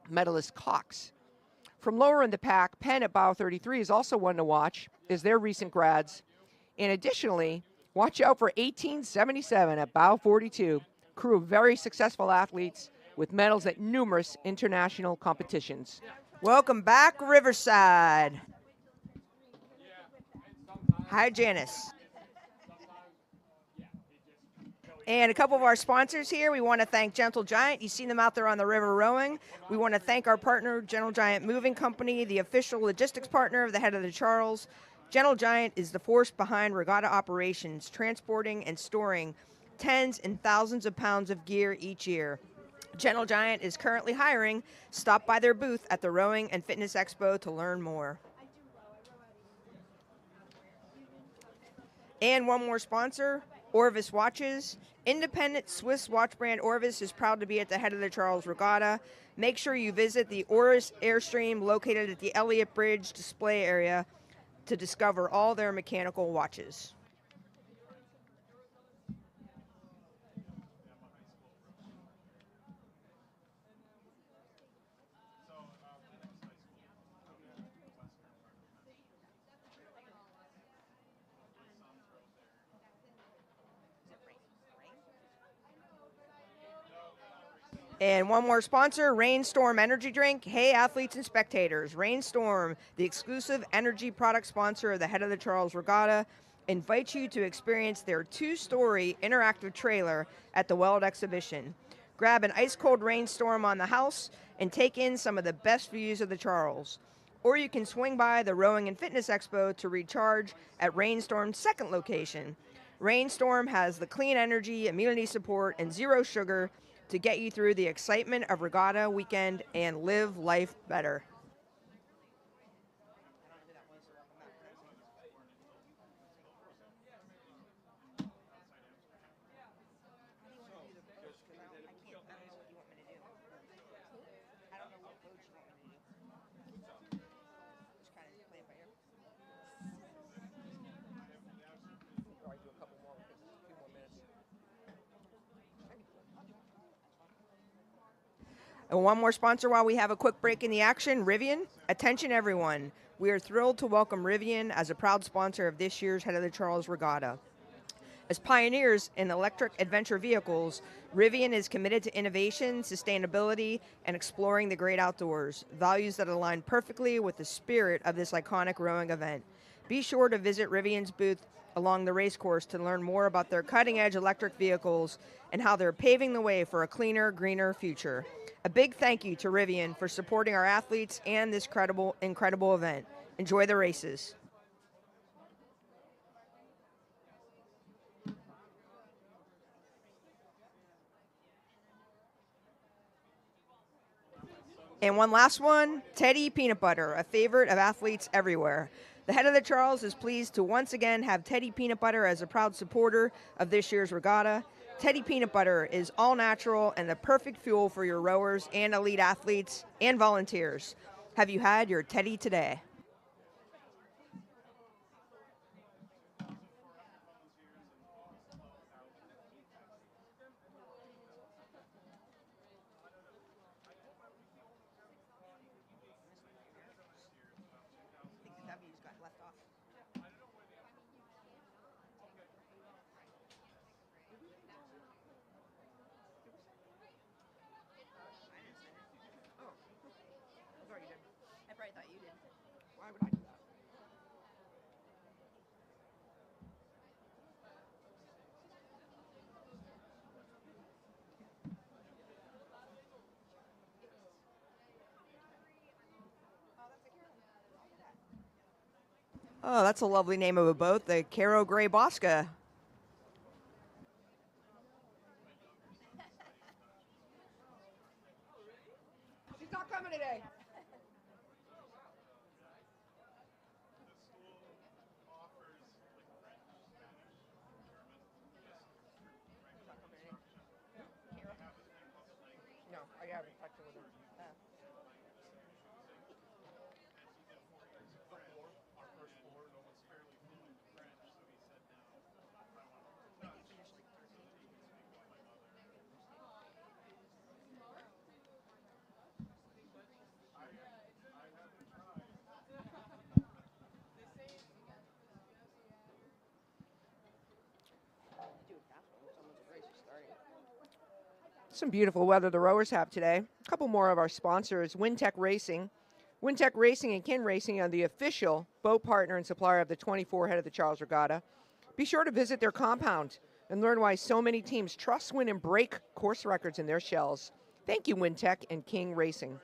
Speaker 6: medalist Cox. From lower in the pack, Penn at bow 33 is also one to watch, as they're recent grads. And additionally, watch out for 1877 at bow 42, crew of very successful athletes with medals at numerous international competitions.
Speaker 8: Welcome back, Riverside. Hi, Janice. And a couple of our sponsors here. We want to thank Gentle Giant. You've seen them out there on the river rowing. We want to thank our partner, Gentle Giant Moving Company, the official logistics partner of the Head of the Charles. Gentle Giant is the force behind regatta operations, transporting and storing tens and thousands of pounds of gear each year. Gentle Giant is currently hiring. Stop by their booth at the Rowing and Fitness Expo to learn more. And one more sponsor, Orvis Watches. Independent Swiss watch brand Orvis is proud to be at the Head of the Charles Regatta. Make sure you visit the Orvis Airstream located at the Elliott Bridge display area to discover all their mechanical watches. And one more sponsor, Rainstorm Energy Drink. Hey, athletes and spectators. Rainstorm, the exclusive energy product sponsor of the Head of the Charles Regatta, invites you to experience their 2-story interactive trailer at the Weld Exhibition. Grab an ice-cold Rainstorm on the house and take in some of the best views of the Charles. Or you can swing by the Rowing and Fitness Expo to recharge at Rainstorm's second location. Rainstorm has the clean energy, immunity support, and zero sugar to get you through the excitement of regatta weekend and live life better. And one more sponsor while we have a quick break in the action, Rivian. Attention everyone, we are thrilled to welcome Rivian as a proud sponsor of this year's Head of the Charles Regatta. As pioneers in electric adventure vehicles, Rivian is committed to innovation, sustainability, and exploring the great outdoors, values that align perfectly with the spirit of this iconic rowing event. Be sure to visit Rivian's booth along the racecourse to learn more about their cutting-edge electric vehicles and how they're paving the way for a cleaner, greener future. A big thank you to Rivian for supporting our athletes and this incredible event. Enjoy the races. And one last one, Teddy Peanut Butter, a favorite of athletes everywhere. The Head of the Charles is pleased to once again have Teddy Peanut Butter as a proud supporter of this year's regatta. Teddy Peanut Butter is all natural and the perfect fuel for your rowers and elite athletes and volunteers. Have you had your teddy today?
Speaker 1: I probably thought you did.
Speaker 6: Why would I do that?
Speaker 8: Oh, that's a lovely name of a boat, the Caro Gray Bosca.
Speaker 6: She's not coming today. No, I haven't talked to her. Some beautiful weather the rowers have today. A couple more of our sponsors, Wintech Racing. Wintech Racing and Kin Racing are the official boat partner and supplier of the 24 head of the Charles Regatta. Be sure to visit their compound and learn why so many teams trust, win, and break course records in their shells. Thank you, Wintech and King Racing.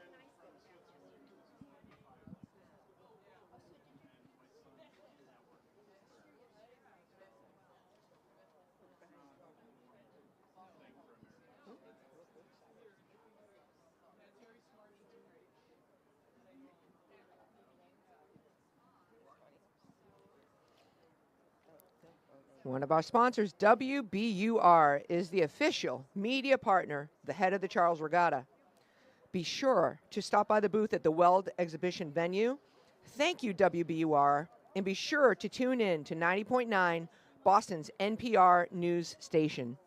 Speaker 6: One of our sponsors, WBUR, is the official media partner, the head of the Charles Regatta. Be sure to stop by the booth at the Weld exhibition venue. Thank you, WBUR, and be sure to tune in to 90.9, Boston's NPR news station.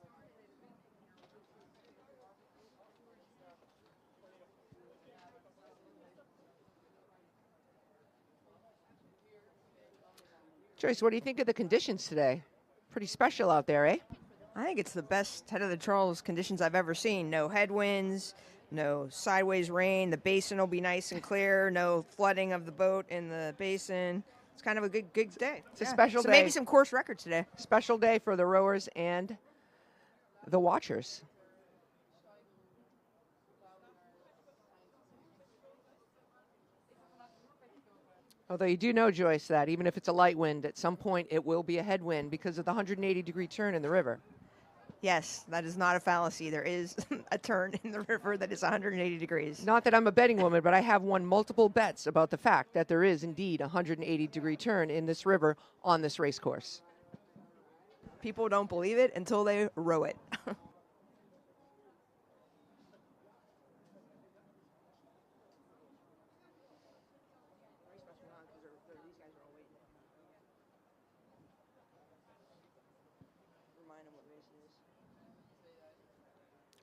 Speaker 6: Joyce, what do you think of the conditions today? Pretty special out there, eh?
Speaker 8: I think it's the best head of the Charles conditions I've ever seen. No headwinds, no sideways rain. The basin will be nice and clear. No flooding of the boat in the basin. It's kind of a good day.
Speaker 6: It's a special
Speaker 8: so
Speaker 6: day.
Speaker 8: Maybe some course records today.
Speaker 6: Special day for the rowers and the watchers. Although you do know, Joyce, that even if it's a light wind, at some point it will be a headwind because of the 180-degree turn in the river.
Speaker 8: Yes, that is not a fallacy. There is a turn in the river that is 180 degrees.
Speaker 6: Not that I'm a betting woman, but I have won multiple bets about the fact that there is indeed a 180-degree turn in this river on this race course.
Speaker 8: People don't believe it until they row it.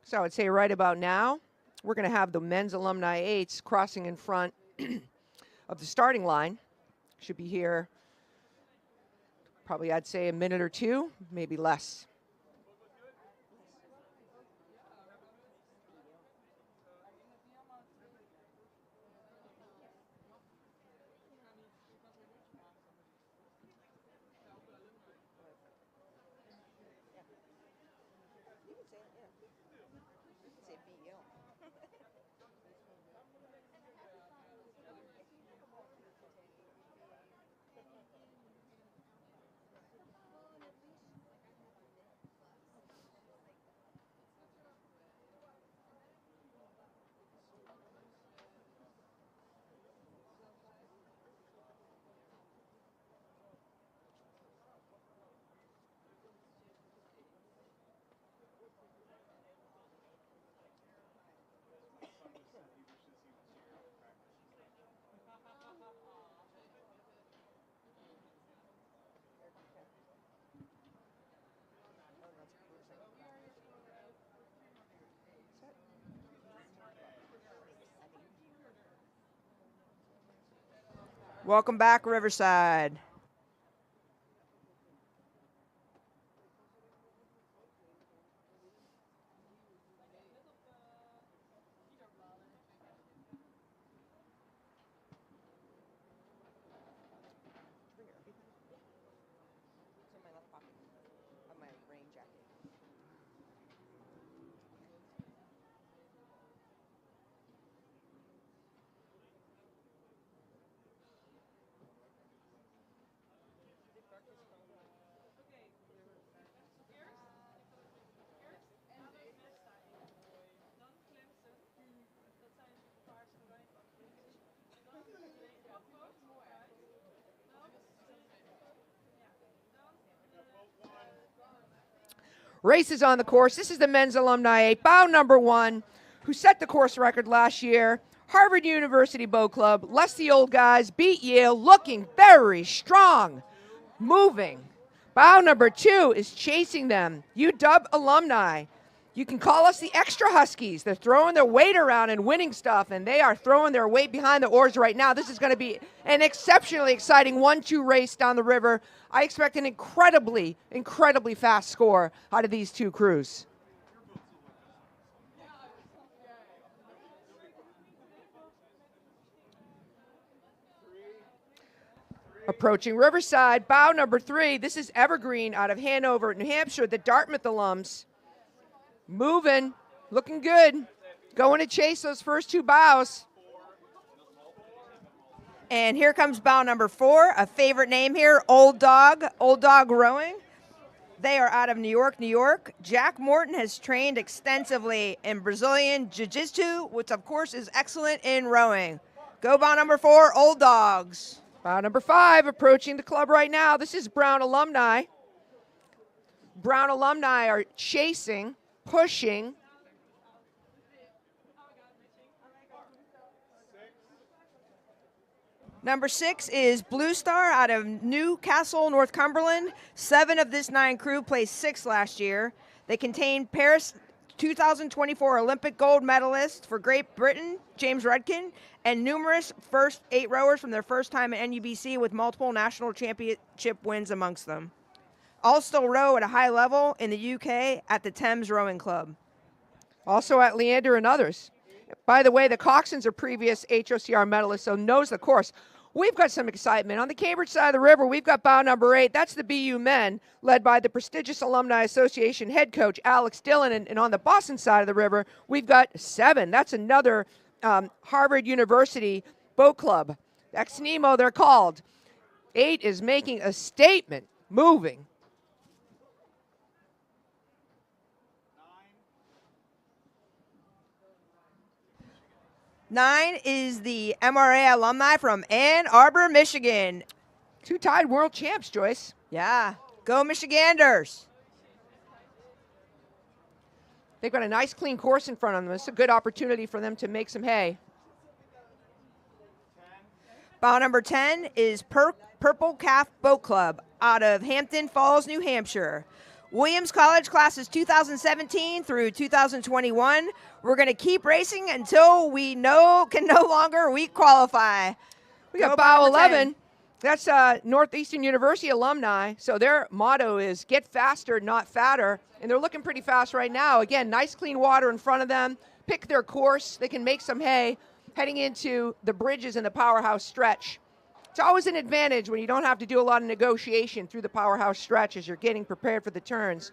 Speaker 6: So I would say right about now, we're going to have the men's Alumni 8s crossing in front of the starting line. Should be here probably, I'd say, a minute or two, maybe less.
Speaker 8: Welcome back, Riverside.
Speaker 6: Races on the course. This is the men's Alumni 8, bow number 1, who set the course record last year. Harvard University Boat Club, less the old guys, beat Yale, looking very strong, moving. Bow number 2 is chasing them, UW Alumni. You can call us the extra Huskies. They're throwing their weight around and winning stuff, and they are throwing their weight behind the oars right now. This is going to be an exceptionally exciting 1-2 race down the river. I expect an incredibly, incredibly fast score out of these two crews. Approaching Riverside, bow number 3. This is Evergreen out of Hanover, New Hampshire, the Dartmouth alums. Moving, looking good. Going to chase those first 2 bows.
Speaker 8: And here comes bow number 4, a favorite name here, Old Dog Rowing. They are out of New York, New York. Jack Morton has trained extensively in Brazilian Jiu-Jitsu, which of course is excellent in rowing. Go bow number 4, Old Dogs.
Speaker 6: Bow number 5 approaching the club right now. This is Brown Alumni. Brown Alumni are chasing, pushing.
Speaker 8: Number 6 is Blue Star out of Newcastle, Northumberland. 7 of this 9 crew placed 6th last year. They contain Paris 2024 Olympic gold medalist for Great Britain, James Rudkin, and numerous first 8 rowers from their first time at NUBC with multiple national championship wins amongst them. All still row at a high level in the UK at the Thames Rowing Club.
Speaker 6: Also at Leander and others. By the way, the Coxons are previous HOCR medalists, so knows the course. We've got some excitement. On the Cambridge side of the river, we've got bow number 8. That's the BU men, led by the prestigious Alumni Association head coach, Alex Dillon. And on the Boston side of the river, we've got 7. That's another Harvard University boat club. Ex Nemo, they're called. 8 is making a statement, moving.
Speaker 8: 9 is the MRA alumni from Ann Arbor, Michigan.
Speaker 6: 2-time world champs, Joyce.
Speaker 8: Yeah, go Michiganders.
Speaker 6: They've got a nice clean course in front of them. It's a good opportunity for them to make some hay.
Speaker 8: Bow number 10 is Purple Calf Boat Club out of Hampton Falls, New Hampshire. Williams College classes 2017 through 2021. We're going to keep racing until we can no longer week qualify.
Speaker 6: We got bow 11. That's Northeastern University alumni. So their motto is get faster, not fatter. And they're looking pretty fast right now. Again, nice clean water in front of them. Pick their course. They can make some hay heading into the bridges in the powerhouse stretch. It's always an advantage when you don't have to do a lot of negotiation through the powerhouse stretch as you're getting prepared for the turns.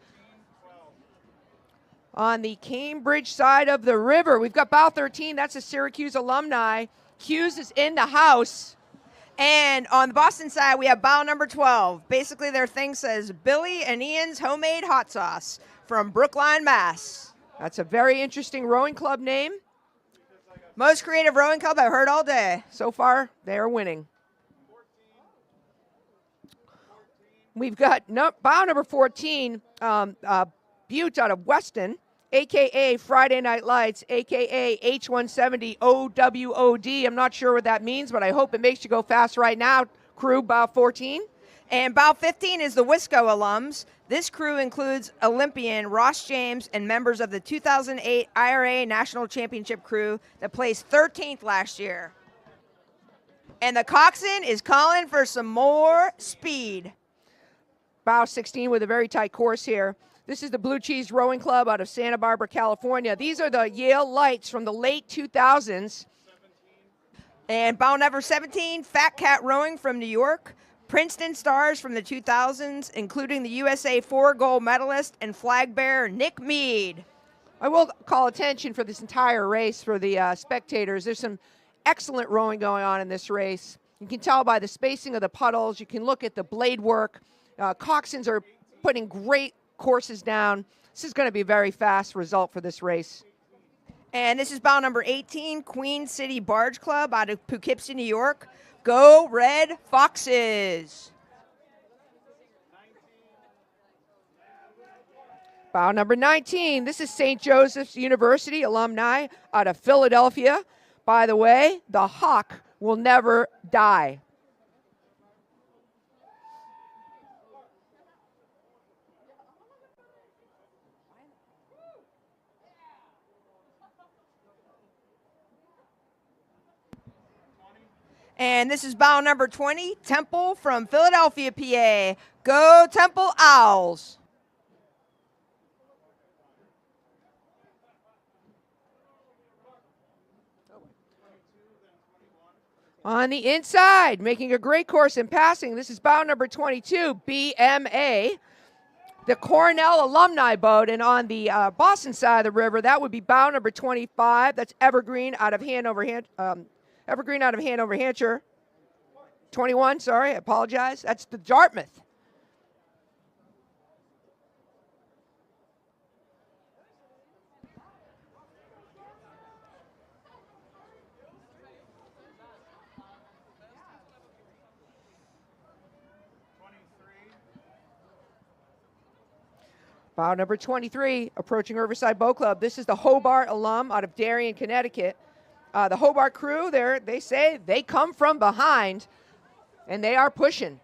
Speaker 6: On the Cambridge side of the river, we've got bow 13. That's a Syracuse alumni. Hughes is in the house.
Speaker 8: And on the Boston side, we have bow number 12. Basically, their thing says Billy and Ian's Homemade Hot Sauce from Brookline, Mass.
Speaker 6: That's a very interesting rowing club name.
Speaker 8: Most creative rowing club I've heard all day.
Speaker 6: So far, they are winning. We've got bow number 14, Butte out of Weston, a.k.a. Friday Night Lights, a.k.a. H170 OWOD. I'm not sure what that means, but I hope it makes you go fast right now. Crew, bow 14.
Speaker 8: And bow 15 is the Wisco alums. This crew includes Olympian Ross James and members of the 2008 IRA National Championship crew that placed 13th last year. And the coxswain is calling for some more speed.
Speaker 6: Bow 16 with a very tight course here. This is the Blue Cheese Rowing Club out of Santa Barbara, California. These are the Yale Lights from the late 2000s.
Speaker 8: And bow number 17, Fat Cat Rowing from New York. Princeton Stars from the 2000s, including the USA 4 gold medalist and flag bearer Nick Mead.
Speaker 6: I will call attention for this entire race for the spectators. There's some excellent rowing going on in this race. You can tell by the spacing of the puddles. You can look at the blade work. Coxswains are putting great courses down. This is going to be a very fast result for this race.
Speaker 8: And this is bow number 18, Queen City Barge Club out of Poughkeepsie, New York. Go Red Foxes!
Speaker 6: Bow number 19. This is St. Joseph's University alumni out of Philadelphia. By the way, the hawk will never die.
Speaker 8: And this is bow number 20, Temple from Philadelphia, PA. Go Temple Owls!
Speaker 6: On the inside, making a great course in passing. This is bow number 22, BMA, the Cornell alumni boat. And on the Boston side of the river, that would be bow number 25. That's Evergreen out of Hanover, Hampshire. 21, sorry, I apologize. That's the Dartmouth. Bow number 23, approaching Riverside Boat Club. This is the Hobart alum out of Darien, Connecticut. The Hobart crew, they say they come from behind, and they are pushing.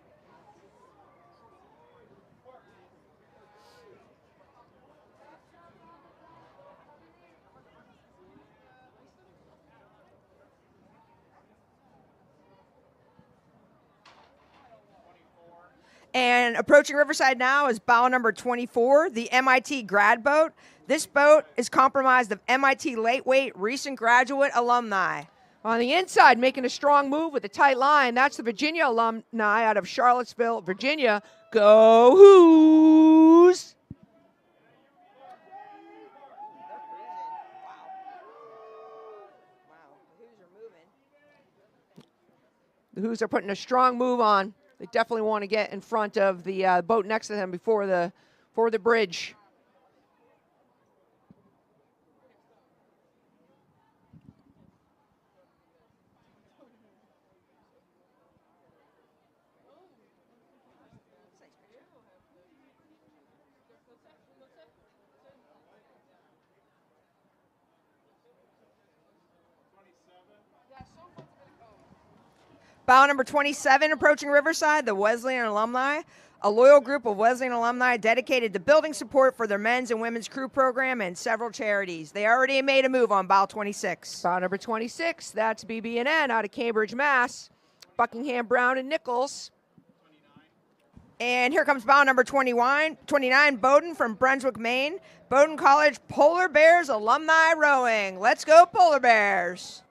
Speaker 8: And approaching Riverside now is bow number 24, the MIT grad boat. This boat is comprised of MIT lightweight recent graduate alumni.
Speaker 6: On the inside, making a strong move with a tight line, that's the Virginia alumni out of Charlottesville, Virginia. Go Hoos! The Hoos are putting a strong move on. They definitely want to get in front of the boat next to them before the bridge.
Speaker 8: Bow number 27, approaching Riverside, the Wesleyan alumni, a loyal group of Wesleyan alumni dedicated to building support for their men's and women's crew program and several charities. They already made a move on bow 26.
Speaker 6: Bow number 26, that's BB&N out of Cambridge, Mass. Buckingham, Brown, and Nichols.
Speaker 8: And here comes bow number 29, Bowdoin from Brunswick, Maine. Bowdoin College Polar Bears alumni rowing. Let's go Polar Bears.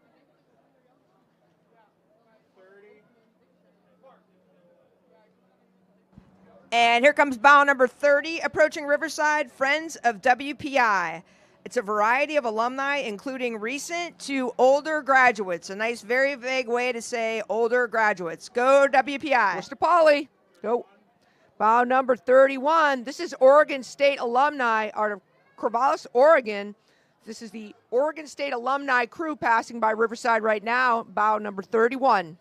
Speaker 8: And here comes bow number 30, approaching Riverside, Friends of WPI. It's a variety of alumni, including recent to older graduates. A nice, very vague way to say older graduates. Go WPI.
Speaker 6: Mr. Polly, go. Bow number 31. This is Oregon State alumni out of Corvallis, Oregon. This is the Oregon State alumni crew passing by Riverside right now. Bow number 31.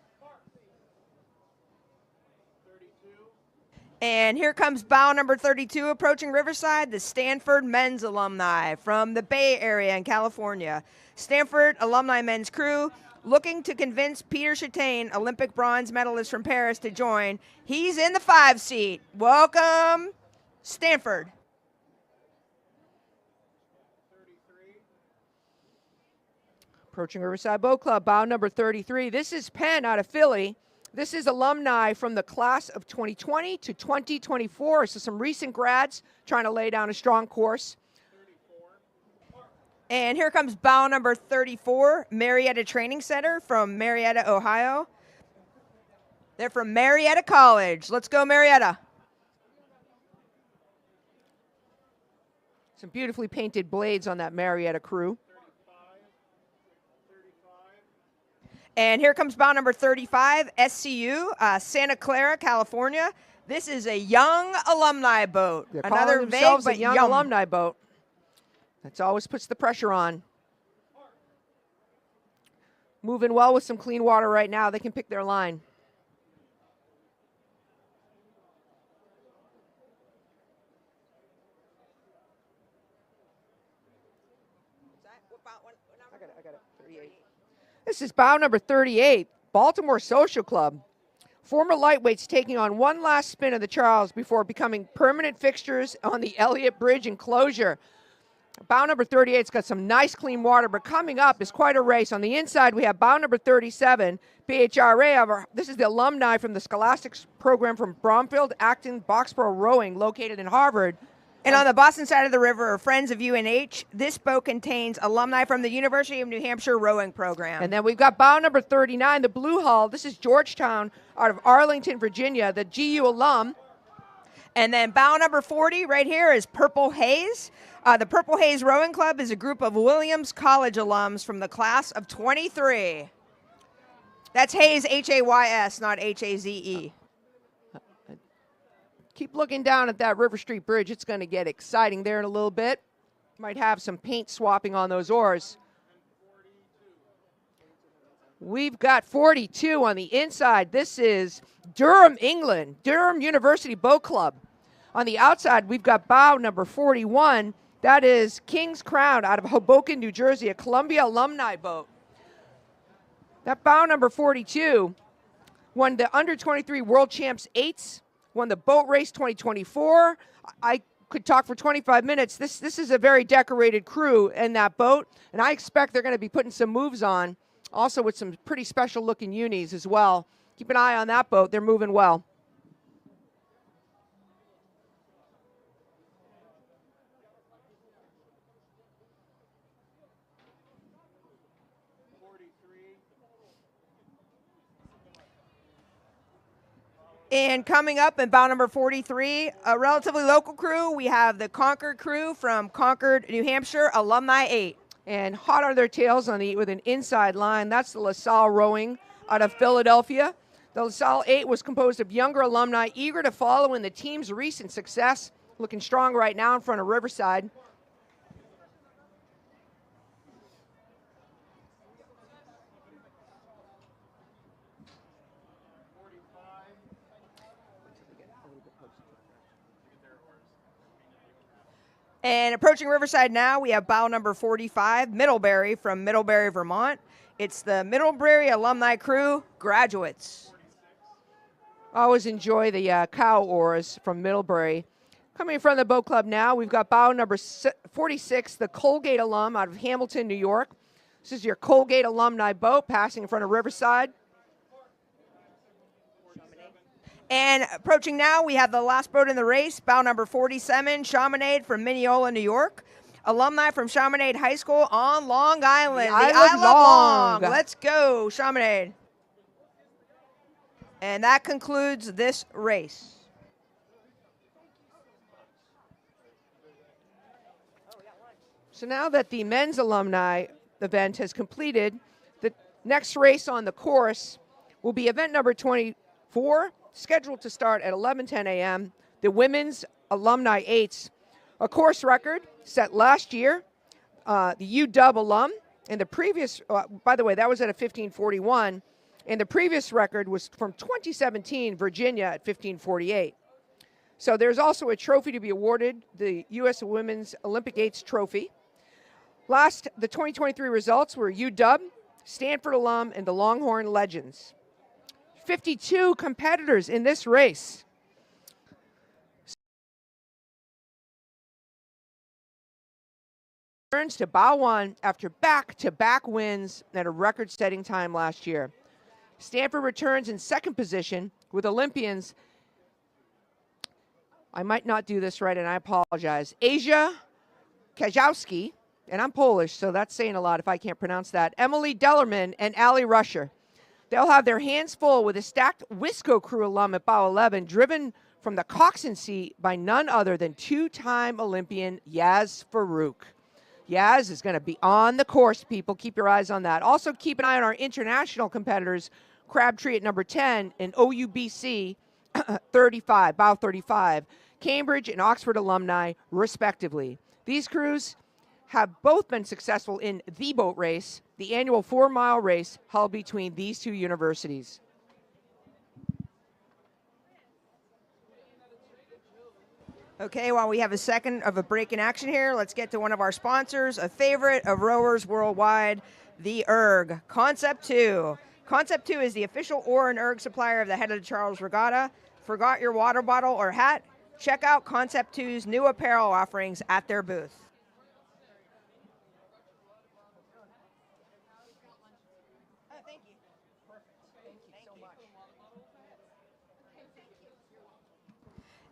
Speaker 8: And here comes bow number 32, approaching Riverside, the Stanford men's alumni from the Bay Area in California. Stanford alumni men's crew looking to convince Peter Chatain, Olympic bronze medalist from Paris, to join. He's in the 5 seat. Welcome, Stanford.
Speaker 6: Approaching Riverside Boat Club, bow number 33. This is Penn out of Philly. This is alumni from the class of 2020 to 2024. So some recent grads trying to lay down a strong course.
Speaker 8: And here comes bow number 34, Marietta Training Center from Marietta, Ohio. They're from Marietta College. Let's go, Marietta.
Speaker 6: Some beautifully painted blades on that Marietta crew.
Speaker 8: And here comes bow number 35, SCU, Santa Clara, California. This is a young alumni boat.
Speaker 6: They're
Speaker 8: Another
Speaker 6: calling
Speaker 8: vague
Speaker 6: themselves
Speaker 8: but
Speaker 6: a young
Speaker 8: yum.
Speaker 6: alumni boat. That always puts the pressure on. Moving well with some clean water right now. They can pick their line. I got it. 38. This is bow number 38, Baltimore Social Club. Former lightweights taking on one last spin of the Charles before becoming permanent fixtures on the Elliott Bridge enclosure. Bow number 38's got some nice clean water, but coming up is quite a race. On the inside, we have bow number 37, BHRA. This is the alumni from the Scholastics program from Bromfield, Acton, Boxborough Rowing, located in Harvard.
Speaker 8: And on the Boston side of the river are Friends of UNH. This boat contains alumni from the University of New Hampshire rowing program.
Speaker 6: And then we've got bow number 39, the Blue Hull. This is Georgetown out of Arlington, Virginia, the GU alum.
Speaker 8: And then bow number 40 right here is Purple Haze. The Purple Haze Rowing Club is a group of Williams College alums from the class of 23. That's Haze, H-A-Y-S, not H-A-Z-E.
Speaker 6: Keep looking down at that River Street Bridge. It's going to get exciting there in a little bit. Might have some paint swapping on those oars. We've got 42 on the inside. This is Durham, England, Durham University Boat Club. On the outside, we've got bow number 41. That is King's Crown out of Hoboken, New Jersey, a Columbia alumni boat. That bow number 42 won the under-23 World Champs 8s, won the boat race 2024. I could talk for 25 minutes. This is a very decorated crew in that boat, and I expect they're going to be putting some moves on, also with some pretty special-looking unis as well. Keep an eye on that boat. They're moving well.
Speaker 8: And coming up in bow number 43, a relatively local crew, we have the Concord crew from Concord, New Hampshire, Alumni 8.
Speaker 6: And hot on their tails with an inside line. That's the LaSalle Rowing out of Philadelphia. The LaSalle 8 was composed of younger alumni eager to follow in the team's recent success, looking strong right now in front of Riverside.
Speaker 8: And approaching Riverside now, we have bow number 45, Middlebury from Middlebury, Vermont. It's the Middlebury Alumni Crew graduates.
Speaker 6: I always enjoy the cow oars from Middlebury. Coming in front of the boat club now, we've got bow number 46, the Colgate alum out of Hamilton, New York. This is your Colgate alumni boat passing in front of Riverside.
Speaker 8: And approaching now, we have the last boat in the race, bow number 47, Chaminade from Mineola, New York. Alumni from Chaminade High School on Long Island.
Speaker 6: The Isle Long.
Speaker 8: Let's go, Chaminade. And that concludes this race.
Speaker 6: So now that the men's alumni event has completed, the next race on the course will be event number 24, scheduled to start at 11:10 a.m., the women's alumni 8s, a course record set last year, the UW alum, and the previous, by the way, that was at a 15:41, and the previous record was from 2017, Virginia at 15:48. So there's also a trophy to be awarded, the U.S. Women's Olympic 8s trophy. Last, the 2023 results were UW, Stanford alum, and the Longhorn Legends. 52 competitors in this race. returns to bow one after back-to-back wins at a record-setting time last year. Stanford returns in second position with Olympians. I might not do this right, and I apologize. Asia Kajowski, and I'm Polish, so that's saying a lot if I can't pronounce that. Emily Dellerman and Allie Rusher. They'll have their hands full with a stacked Wisco crew alum at bow 11, driven from the coxswain seat by none other than two-time Olympian Yaz Farouk. Yaz is going to be on the course, people. Keep your eyes on that. Also, keep an eye on our international competitors, Crabtree at number 10 and OUBC 35, bow 35, Cambridge and Oxford alumni, respectively. These crews have both been successful in the boat race, the annual 4-mile race held between these two universities.
Speaker 8: Okay, while we have a second of a break in action here, let's get to one of our sponsors, a favorite of rowers worldwide, the ERG, Concept 2. Concept 2 is the official oar and erg supplier of the Head of the Charles Regatta. Forgot your water bottle or hat? Check out Concept 2's new apparel offerings at their booth.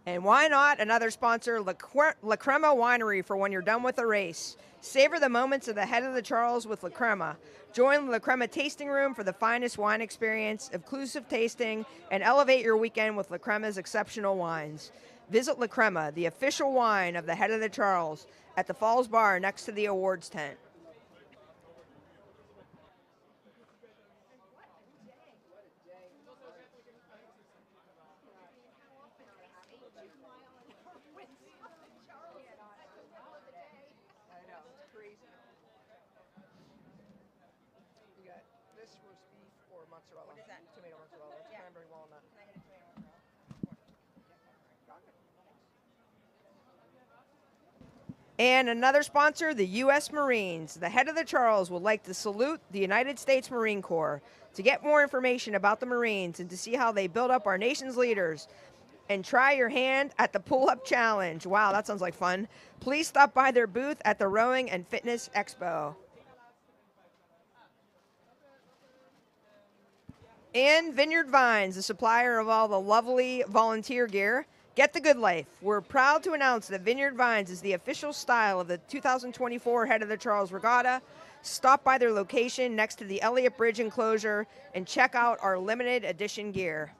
Speaker 8: And why not another sponsor, La Crema Winery, for when you're done with the race. Savor the moments of the Head of the Charles with La Crema. Join La Crema Tasting Room for the finest wine experience, inclusive tasting, and elevate your weekend with La Crema's exceptional wines. Visit La Crema, the official wine of the Head of the Charles, at the Falls Bar next to the awards tent. And another sponsor, the U.S. Marines. The Head of the Charles would like to salute the United States Marine Corps. To get more information about the Marines and to see how they build up our nation's leaders, and try your hand at the pull-up challenge. Wow, that sounds like fun. Please stop by their booth at the Rowing and Fitness Expo. And Vineyard Vines, the supplier of all the lovely volunteer gear. Get the good life. We're proud to announce that Vineyard Vines is the official style of the 2024 Head of the Charles Regatta. Stop by their location next to the Elliott Bridge enclosure and check out our limited edition gear.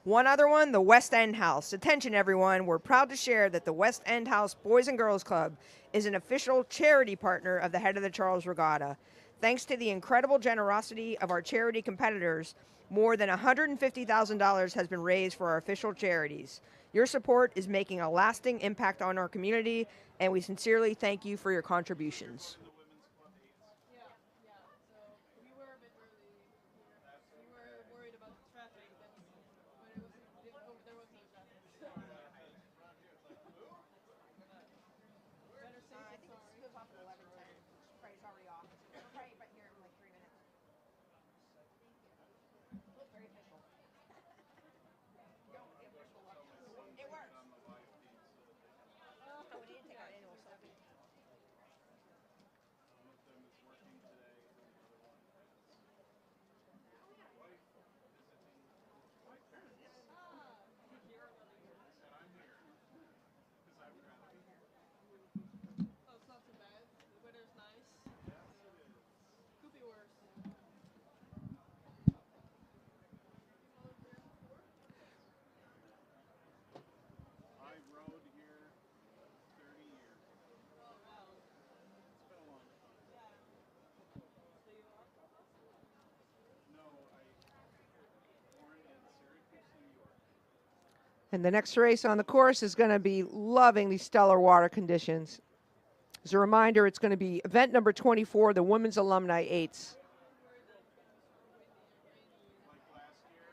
Speaker 8: One other one, the West End House. Attention, everyone. We're proud to share that the West End House Boys and Girls Club is an official charity partner of the Head of the Charles Regatta. Thanks to the incredible generosity of our charity competitors, more than $150,000 has been raised for our official charities. Your support is making a lasting impact on our community, and we sincerely thank you for your contributions.
Speaker 6: And the next race on the course is going to be loving these stellar water conditions. As a reminder, it's going to be event number 24, the Women's Alumni 8s.
Speaker 4: Like last year.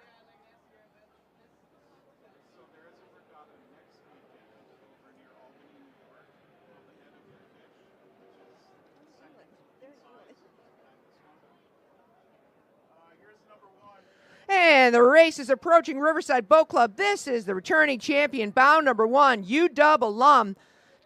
Speaker 4: So there is a regatta next weekend over near Albany, New York, called the Head of the Fish, which is second in size behind this one. Here's number 1.
Speaker 6: And the race is approaching Riverside Boat Club. This is the returning champion, bound number 1, UW alum,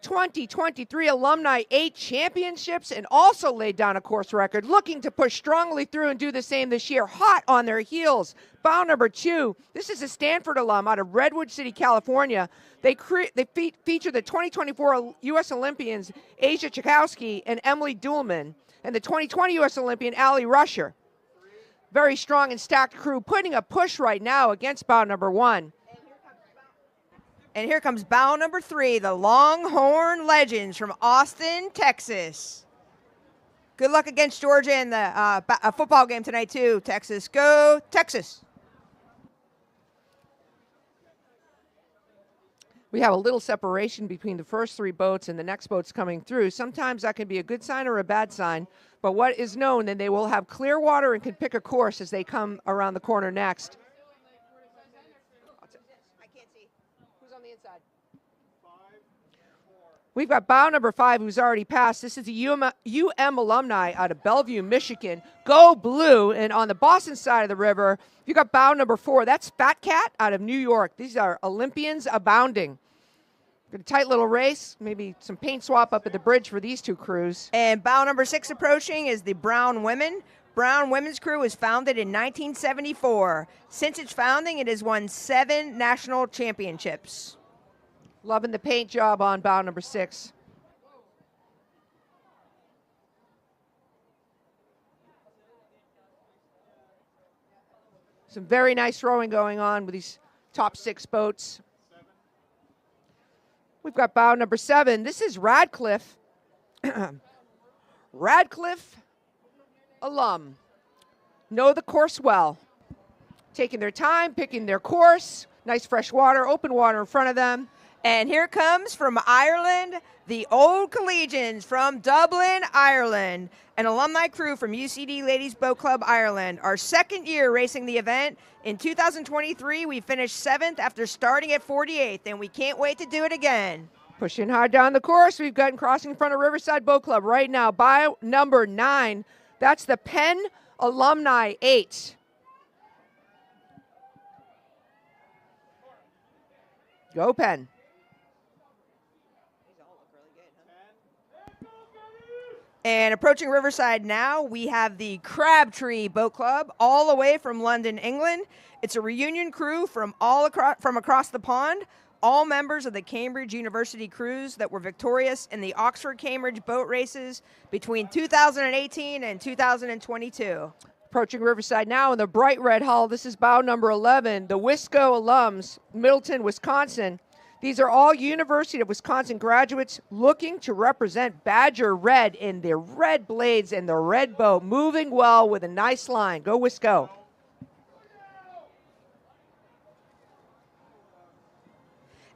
Speaker 6: 2023 Alumni 8 championships, and also laid down a course record, looking to push strongly through and do the same this year, hot on their heels. Bound number 2, this is a Stanford alum out of Redwood City, California. They feature the 2024 U.S. Olympians, Asia Chakowski and Emily Duhlman, and the 2020 U.S. Olympian, Allie Rusher. Very strong and stacked crew, putting a push right now against bound number 1.
Speaker 8: And here comes bound number 3, the Longhorn Legends from Austin, Texas. Good luck against Georgia in the football game tonight, too, Texas. Go, Texas.
Speaker 6: We have a little separation between the first 3 boats and the next boats coming through. Sometimes that can be a good sign or a bad sign, but what is known, then they will have clear water and can pick a course as they come around the corner next. We've got bound number 5, who's already passed. This is the UM alumni out of Bellevue, Michigan. Go Blue. And on the Boston side of the river, you got bound number 4. That's Fat Cat out of New York. These are Olympians abounding. Got a tight little race. Maybe some paint swap up at the bridge for these 2 crews.
Speaker 8: And bound number 6 approaching is the Brown Women. Brown Women's Crew was founded in 1974. Since its founding, it has won 7 national championships.
Speaker 6: Loving the paint job on bound number 6. Some very nice rowing going on with these top 6 boats. We've got bound number 7. This is Radcliffe. Radcliffe alum. Know the course well. Taking their time, picking their course. Nice fresh water, open water in front of them.
Speaker 8: And here comes from Ireland, the Old Collegians from Dublin, Ireland, an alumni crew from UCD Ladies Boat Club, Ireland. Our 2nd year racing the event. In 2023, we finished 7th after starting at 48th, and we can't wait to do it again.
Speaker 6: Pushing hard down the course, we've gotten crossing in front of Riverside Boat Club right now by number 9. That's the Penn Alumni 8. Go Penn.
Speaker 8: And approaching Riverside now, we have the Crabtree Boat Club, all the way from London, England. It's a reunion crew from across the pond, all members of the Cambridge University crews that were victorious in the Oxford-Cambridge boat races between 2018 and 2022.
Speaker 6: Approaching Riverside now in the bright red hull. This is bow number 11, the Wisco alums, Middleton, Wisconsin. These are all University of Wisconsin graduates looking to represent Badger Red in their red blades and the red boat, moving well with a nice line. Go Wisco.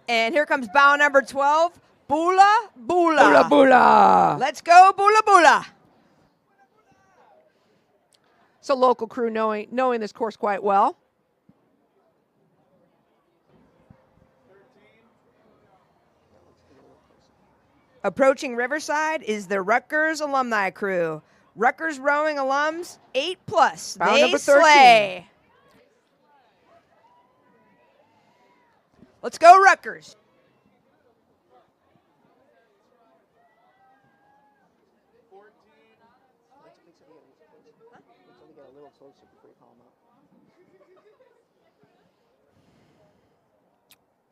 Speaker 8: And here comes bow number 12, Bula Bula.
Speaker 6: Bula Bula.
Speaker 8: Let's go Bula Bula.
Speaker 6: It's a local crew knowing this course quite well.
Speaker 8: Approaching Riverside is the Rutgers alumni crew. Rutgers rowing alums, 8+.
Speaker 6: Bound
Speaker 8: They
Speaker 6: number 13.
Speaker 8: slay. Let's go Rutgers.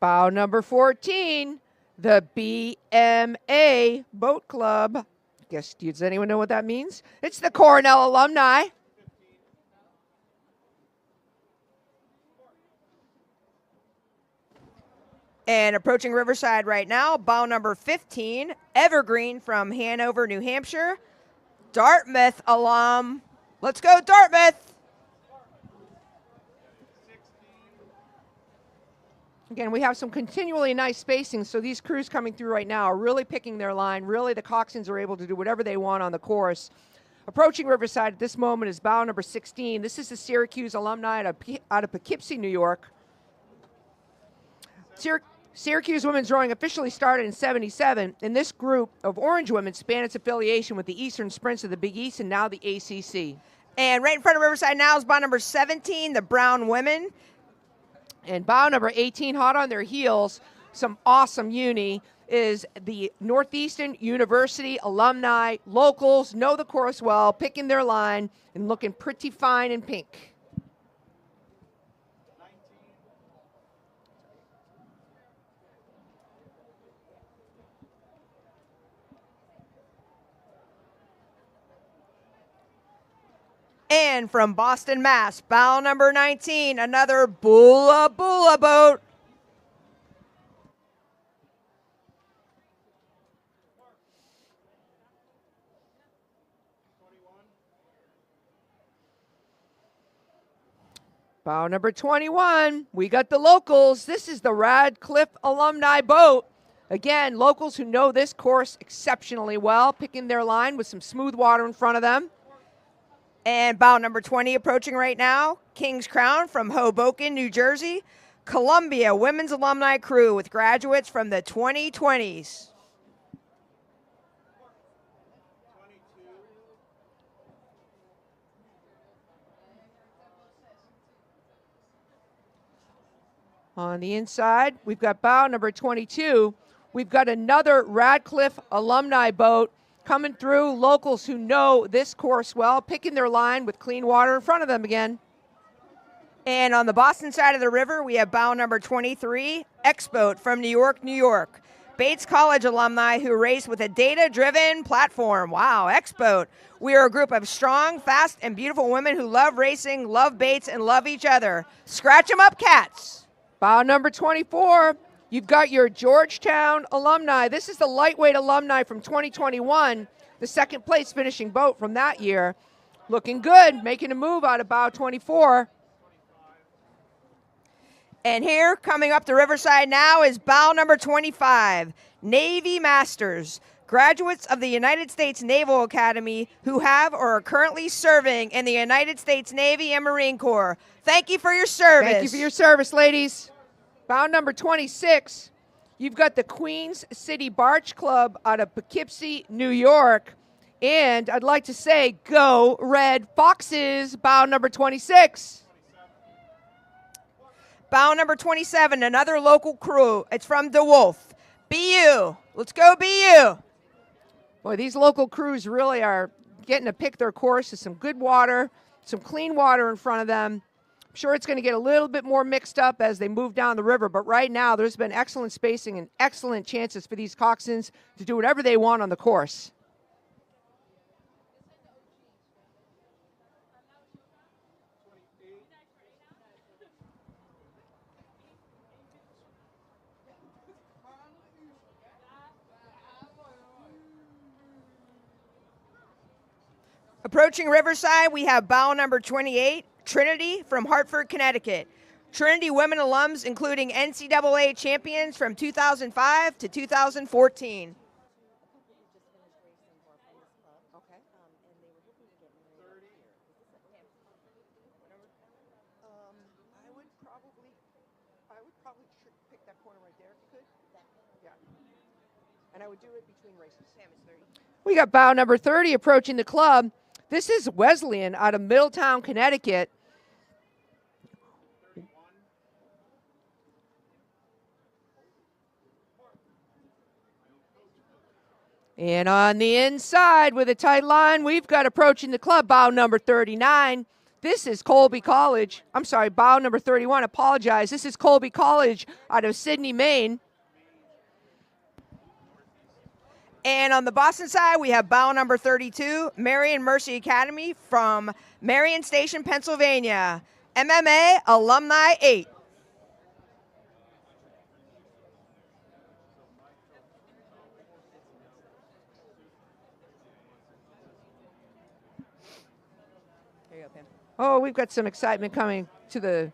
Speaker 6: Bow number 14, the BMA Boat Club. Does anyone know what that means? It's the Cornell alumni.
Speaker 8: And approaching Riverside right now, bow number 15, Evergreen from Hanover, New Hampshire. Dartmouth alum. Let's go Dartmouth.
Speaker 6: Again, we have some continually nice spacing, so these crews coming through right now are really picking their line. Really, the coxswains are able to do whatever they want on the course. Approaching Riverside at this moment is bow number 16. This is the Syracuse alumni out of Poughkeepsie, New York. Syracuse women's rowing officially started in '77, and this group of orange women span its affiliation with the Eastern Sprints of the Big East and now the ACC.
Speaker 8: And right in front of Riverside now is bow number 17, the Brown women.
Speaker 6: And bow number 18, hot on their heels, some awesome uni, is the Northeastern University alumni. Locals know the course well, picking their line and looking pretty fine in pink.
Speaker 8: And from Boston, Mass, bow number 19, another Bula Bula boat.
Speaker 6: Bow number 21, we got the locals. This is the Radcliffe alumni boat. Again, locals who know this course exceptionally well, picking their line with some smooth water in front of them.
Speaker 8: And bow number 20 approaching right now, King's Crown from Hoboken, New Jersey. Columbia Women's Alumni Crew with graduates from the 2020s.
Speaker 6: On the inside, we've got bow number 22. We've got another Radcliffe alumni boat coming through. Locals who know this course well, picking their line with clean water in front of them again.
Speaker 8: And on the Boston side of the river, we have bow number 23, X-Boat from New York, New York. Bates College alumni who race with a data-driven platform. Wow, X-Boat. We are a group of strong, fast, and beautiful women who love racing, love Bates, and love each other. Scratch 'em up, cats.
Speaker 6: Bow number 24, you've got your Georgetown alumni. This is the lightweight alumni from 2021, the second place finishing boat from that year. Looking good, making a move out of bow 24.
Speaker 8: And here, coming up the Riverside now, is bow number 25, Navy Masters, graduates of the United States Naval Academy who have or are currently serving in the United States Navy and Marine Corps. Thank you for your service.
Speaker 6: Thank you for your service, ladies. Bow number 26, you've got the Queens City Barge Club out of Poughkeepsie, New York. And I'd like to say, go Red Foxes, bow number 26.
Speaker 8: Bow number 27, another local crew. It's from DeWolf. BU. Let's go BU.
Speaker 6: Boy, these local crews really are getting to pick their course with some good water, some clean water in front of them. I'm sure it's going to get a little bit more mixed up as they move down the river, but right now there's been excellent spacing and excellent chances for these coxswains to do whatever they want on the course.
Speaker 8: Approaching Riverside, we have bow number 28, Trinity from Hartford, Connecticut. Trinity women alums, including NCAA champions from 2005 to 2014.
Speaker 6: I would probably pick that corner right there if you could. Yeah. And I would do it between races. We got bow number 30 approaching the club. This is Wesleyan out of Middletown, Connecticut. And on the inside with a tight line, we've got approaching the club, bow number 39. This is Colby College. I'm sorry, bow number 31. Apologize. This is Colby College out of Sydney, Maine.
Speaker 8: And on the Boston side, we have bow number 32, Marion Mercy Academy from Marion Station, Pennsylvania. MMA Alumni 8.
Speaker 6: Oh, we've got some excitement coming to the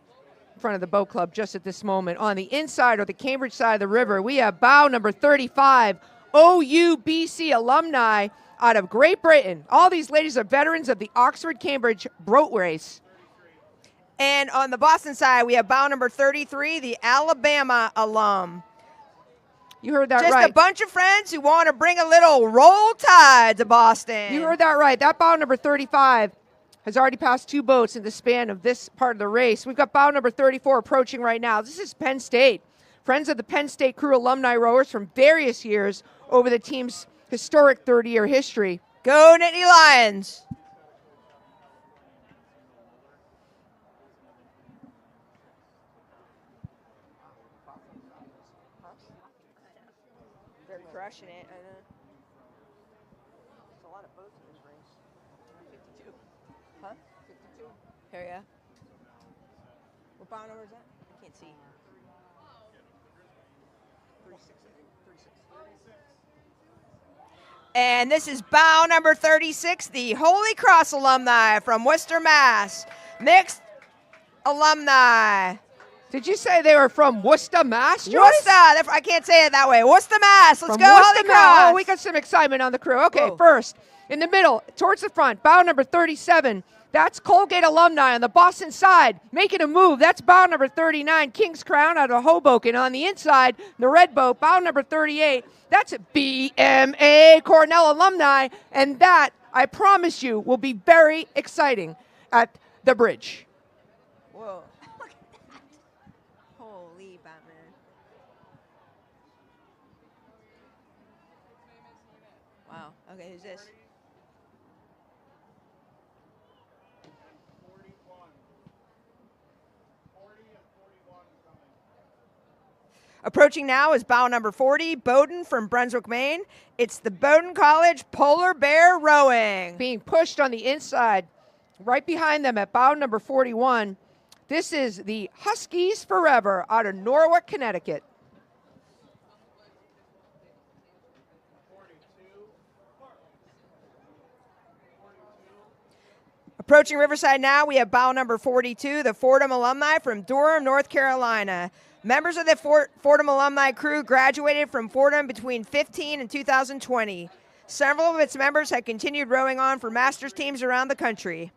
Speaker 6: in front of the boat club just at this moment. On the inside, or the Cambridge side of the river, we have bow number 35, OUBC alumni out of Great Britain. All these ladies are veterans of the Oxford-Cambridge boat race.
Speaker 8: And on the Boston side, we have bow number 33, the Alabama alum.
Speaker 6: You heard that
Speaker 8: Just
Speaker 6: right.
Speaker 8: a bunch of friends who want to bring a little roll tide to Boston.
Speaker 6: You heard that right. That bow number 35 has already passed 2 boats in the span of this part of the race. We've got bow number 34 approaching right now. This is Penn State. Friends of the Penn State crew alumni rowers from various years over the team's historic 30-year history.
Speaker 8: Go Nittany Lions! They're crushing it. I know. There's a lot of boats in this race. 52. Huh? 52. Here, yeah. What bow number is that? I can't see. 36. And this is bow number 36, the Holy Cross alumni from Worcester, Mass. Mixed alumni.
Speaker 6: Did you say they were from Worcester, Mass, Joyce?
Speaker 8: Worcester. I can't say it that way. Worcester, Mass. Let's
Speaker 6: From
Speaker 8: go,
Speaker 6: Worcester,
Speaker 8: Holy
Speaker 6: Mass.
Speaker 8: Cross.
Speaker 6: Oh, we got some excitement on the crew. Okay,
Speaker 8: Whoa.
Speaker 6: first, in the middle, towards the front, bow number 37. That's Colgate alumni on the Boston side, making a move. That's bow number 39, King's Crown out of Hoboken. On the inside, the red boat, bow number 38. That's BMA Cornell alumni, and that, I promise you, will be very exciting at the bridge.
Speaker 8: Whoa. Look at that. Holy Batman. Wow. Okay, who's this?
Speaker 4: 41. 40 and 41 coming.
Speaker 8: Approaching now is bow number 40, Bowdoin from Brunswick, Maine. It's the Bowdoin College Polar Bear Rowing.
Speaker 6: Being pushed on the inside, right behind them at bow number 41. This is the Huskies Forever out of Norwalk, Connecticut.
Speaker 4: 42.
Speaker 8: Approaching Riverside now, we have bow number 42, the Fordham alumni from Durham, North Carolina. Members of the Fordham alumni crew graduated from Fordham between 2015 and 2020. Several of its members have continued rowing on for masters teams around the country.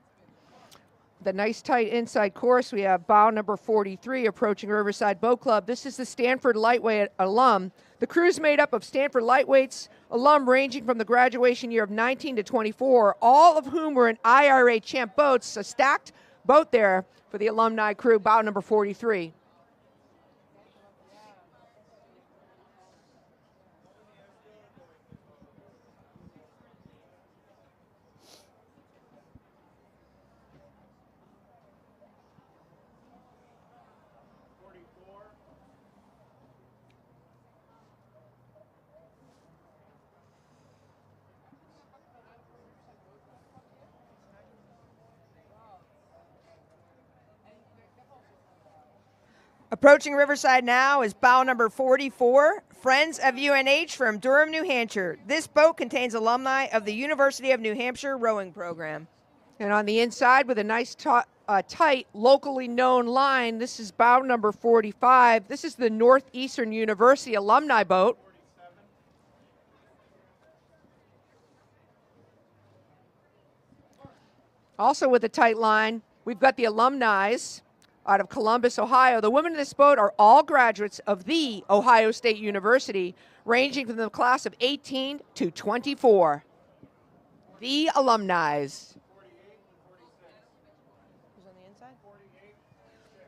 Speaker 6: The nice tight inside course, we have bow number 43 approaching Riverside Boat Club. This is the Stanford Lightweight alum. The crew's made up of Stanford Lightweights alum ranging from the graduation year of 19 to 24, all of whom were in IRA champ boats, a stacked boat there for the alumni crew, bow number 43.
Speaker 8: Approaching Riverside now is bow number 44, Friends of UNH from Durham, New Hampshire. This boat contains alumni of the University of New Hampshire rowing program.
Speaker 6: And on the inside with a nice tight, locally known line, this is bow number 45. This is the Northeastern University alumni boat. Also with a tight line, we've got the alumni out of Columbus, Ohio. The women in this boat are all graduates of the Ohio State University, ranging from the class of 18 to 24. The alumni.
Speaker 8: Who's on the inside?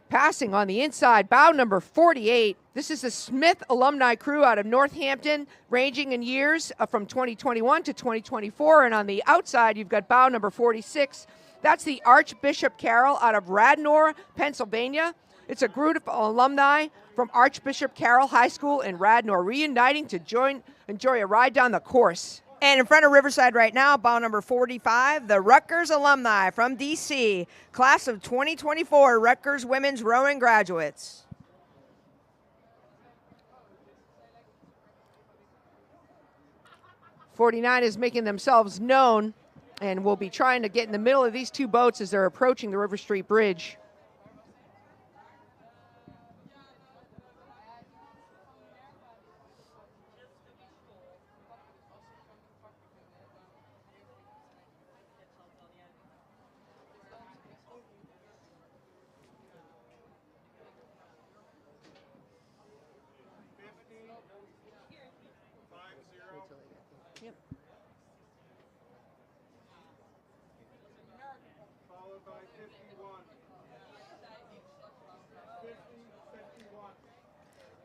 Speaker 6: Passing on the inside, bow number 48. This is the Smith alumni crew out of Northampton, ranging in years from 2021 to 2024. And on the outside, you've got bow number 46. That's the Archbishop Carroll out of Radnor, Pennsylvania. It's a group of alumni from Archbishop Carroll High School in Radnor, reuniting to enjoy a ride down the course.
Speaker 8: And in front of Riverside right now, bow number 45, the Rutgers alumni from D.C., class of 2024 Rutgers women's rowing graduates.
Speaker 6: '49 is making themselves known and will be trying to get in the middle of these two boats as they're approaching the River Street Bridge.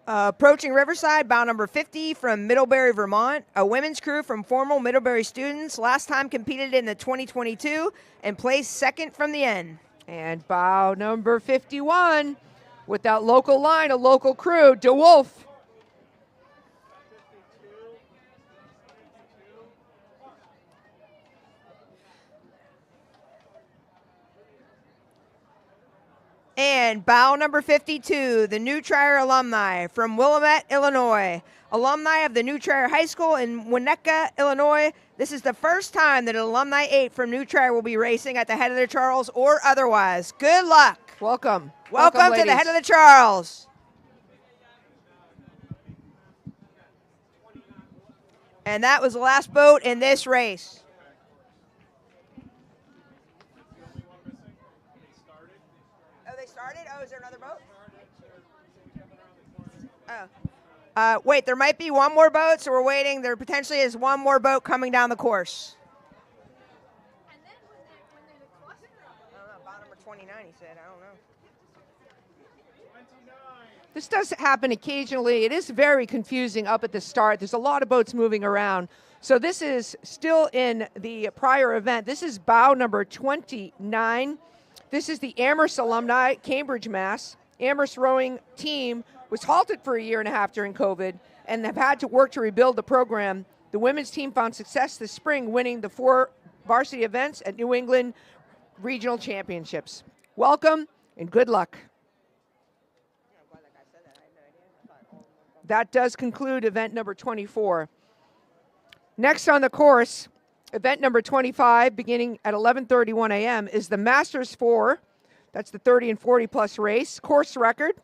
Speaker 8: Approaching Riverside, bow number 50 from Middlebury, Vermont. A women's crew from formal Middlebury students. Last time competed in the 2022 and placed second from the end.
Speaker 6: And bow number 51 with that local line, a local crew, DeWolf.
Speaker 8: And bow number 52, the New Trier alumni from Willamette, Illinois. Alumni of the New Trier High School in Winnetka, Illinois. This is the first time that an alumni 8 from New Trier will be racing at the Head of the Charles or otherwise. Good luck.
Speaker 6: Welcome.
Speaker 8: Welcome to
Speaker 6: ladies.
Speaker 8: the Head of the Charles. And that was the last boat in this race. Oh, they started? Oh, is there another boat? Oh. Wait, there might be one more boat, so we're waiting. There potentially is one more boat coming down the course.
Speaker 5: And then when there's a cluster,
Speaker 8: I don't know, boat number 29, he said. I don't know.
Speaker 6: This does happen occasionally. It is very confusing up at the start. There's a lot of boats moving around. So this is still in the prior event. This is bow number 29. This is the Amherst alumni, Cambridge, Mass. Amherst rowing team was halted for a year and a half during COVID and have had to work to rebuild the program. The women's team found success this spring, winning the 4 varsity events at New England Regional Championships. Welcome and good luck. That does conclude event number 24. Next on the course, event number 25, beginning at 11:31 a.m., is the Masters 4. That's the 30 and 40 plus race. Course record,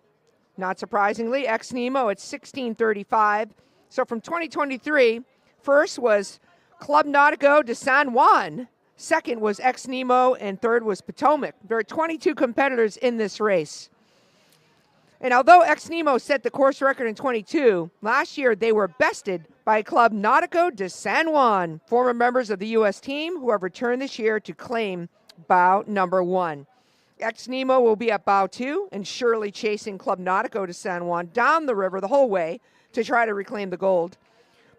Speaker 6: not surprisingly, ex Nemo at 16:35. So from 2023, first was Club Nautico de San Juan. Second was ex Nemo, and third was Potomac. There are 22 competitors in this race. And although ex Nemo set the course record in 22, last year they were bested by Club Nautico de San Juan, former members of the U.S. team who have returned this year to claim bow number 1. Ex Nemo will be at bow 2 and surely chasing Club Nautico de San Juan down the river the whole way to try to reclaim the gold.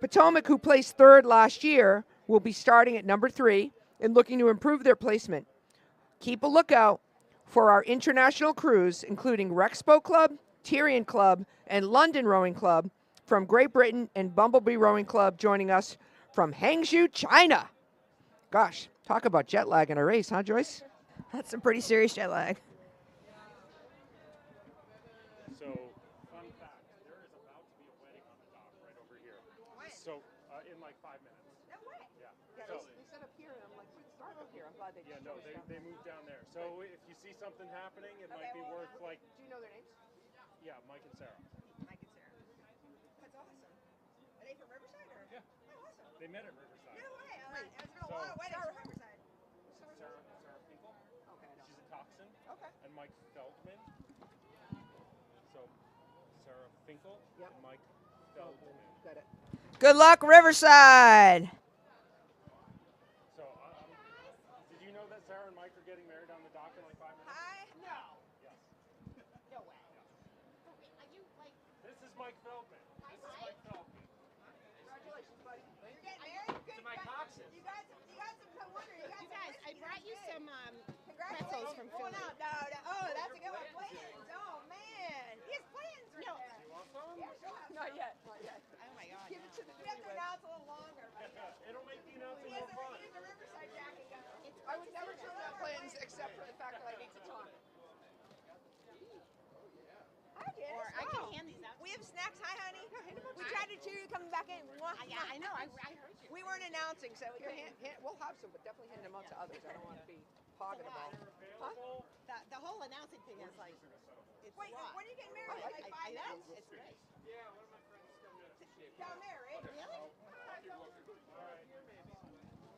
Speaker 6: Potomac, who placed third last year, will be starting at number 3 and looking to improve their placement. Keep a lookout for our international crews, including Rex Boat Club, Tyrian Club, and London Rowing Club from Great Britain, and Bumblebee Rowing Club joining us from Hangzhou, China. Gosh, talk about jet lag in a race, huh, Joyce?
Speaker 8: That's some pretty serious jet lag.
Speaker 4: So, fun fact, there is about to be a wedding on the dock right over here. So, in like 5 minutes.
Speaker 5: no way.
Speaker 4: Yeah.
Speaker 6: Yeah,
Speaker 4: So,
Speaker 6: they set up here, and I'm like, let's start up here. I'm glad they
Speaker 4: yeah, no, they moved down there. So, if you see something happening, it might be worth like,
Speaker 6: Do you know their names?
Speaker 4: yeah, Mike and Sarah.
Speaker 5: Mike and Sarah. That's awesome. Are they from Riverside or?
Speaker 4: Yeah.
Speaker 5: Oh, awesome.
Speaker 4: They met at Riverside.
Speaker 5: No way. There's been a lot of weddings from Riverside.
Speaker 4: Sarah Finkel.
Speaker 6: Okay, I know.
Speaker 4: She's a coxswain.
Speaker 5: Okay.
Speaker 4: And Mike Feldman. So, Sarah Finkel and Mike Feldman.
Speaker 6: Got it.
Speaker 8: Good luck, Riverside.
Speaker 4: So, did you know that Sarah and Mike are getting married on the dock in like 5 minutes?
Speaker 5: Hi. No.
Speaker 4: Yes.
Speaker 5: No way.
Speaker 7: Are you like?
Speaker 4: This is Mike Feldman. This is Mike Feldman.
Speaker 5: Congratulations, buddy. You're getting married? Good.
Speaker 4: To my coxswain.
Speaker 5: You got some. No wonder. You got
Speaker 7: You
Speaker 5: some
Speaker 7: guys, I
Speaker 5: whiskey.
Speaker 7: brought you
Speaker 5: That's
Speaker 7: some
Speaker 5: good.
Speaker 7: pretzels
Speaker 5: Congratulations.
Speaker 7: from
Speaker 5: Going
Speaker 7: Philly.
Speaker 5: out. No. Oh, that's a good one. Plans. Oh man. He has plans right
Speaker 7: No.
Speaker 5: there.
Speaker 4: You want some?
Speaker 5: Yeah, sure.
Speaker 6: Not yet, not yet.
Speaker 7: Oh my God.
Speaker 5: Give it to the We have to announce a little longer. But
Speaker 4: It'll make the announcement
Speaker 5: he has
Speaker 4: more fun.
Speaker 5: a Riverside jacket going.
Speaker 6: I would never turn down plans except for the fact that I need to talk.
Speaker 5: Hi, Janice.
Speaker 7: Or I can
Speaker 5: Wow.
Speaker 7: hand these out.
Speaker 5: We have snacks. Hi, honey. We tried to cheer you coming back in.
Speaker 7: Yeah, I know. I heard you.
Speaker 5: We weren't announcing, so
Speaker 6: Here, we'll have some, but definitely hand them out to others. I don't want to be hogging them all.
Speaker 4: Available.
Speaker 7: The whole announcing thing is like, it's
Speaker 5: Wait,
Speaker 7: raw.
Speaker 5: when are you getting married?
Speaker 6: I
Speaker 5: Like
Speaker 7: I
Speaker 5: 5
Speaker 7: know.
Speaker 5: minutes?
Speaker 7: It's great.
Speaker 4: Yeah, one of my friends is coming to
Speaker 5: Down there, right?
Speaker 7: Really?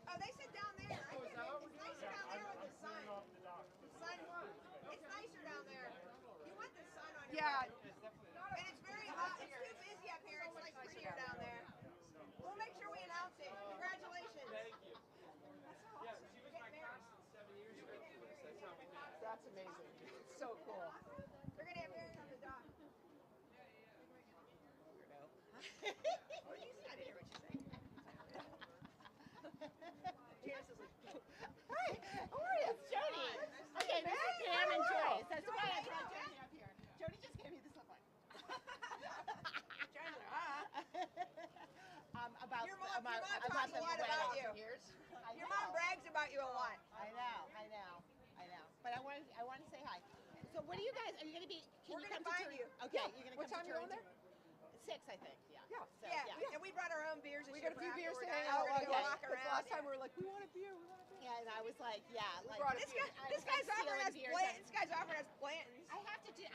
Speaker 5: Oh, they sit down there. I get it. It's nicer down there with the sun.
Speaker 4: off the dock.
Speaker 5: Sun. It's nicer down there. You want the sun on your
Speaker 6: Yeah.
Speaker 5: back. And it's very hot. It's too busy up here. It's like prettier down there. We'll make sure we announce it. Congratulations. Thank you. That's so awesome. You're getting married.
Speaker 6: That's amazing. It's so cool.
Speaker 5: They're going to get married on the dock.
Speaker 9: Hi, how are you? It's Jody. Okay, this is Pam and Joyce. That's why I brought Jody up here. Jody just gave me this look.
Speaker 5: Your mom talks a lot about you. Your mom brags about you a lot.
Speaker 9: I know. But I want to say hi. So what are you guys? Are you going to be?
Speaker 5: We're going to find you.
Speaker 9: Okay, you're going to
Speaker 6: What
Speaker 9: come
Speaker 6: time
Speaker 9: to
Speaker 6: are you on
Speaker 9: Torrington? 6, I think. Yeah.
Speaker 6: Yeah.
Speaker 9: So,
Speaker 5: Yeah, and we brought our own beers.
Speaker 6: We got a few beers to
Speaker 5: today.
Speaker 6: hang out.
Speaker 5: We're gonna
Speaker 6: Okay.
Speaker 5: walk
Speaker 6: 'Cause
Speaker 5: around.
Speaker 6: last time we were like, we want a beer.
Speaker 9: Yeah, and I was like,
Speaker 6: brought
Speaker 5: This
Speaker 6: it.
Speaker 5: guy's offering us Blanton's. This guy's offering us Blanton's.
Speaker 9: I have to
Speaker 5: Here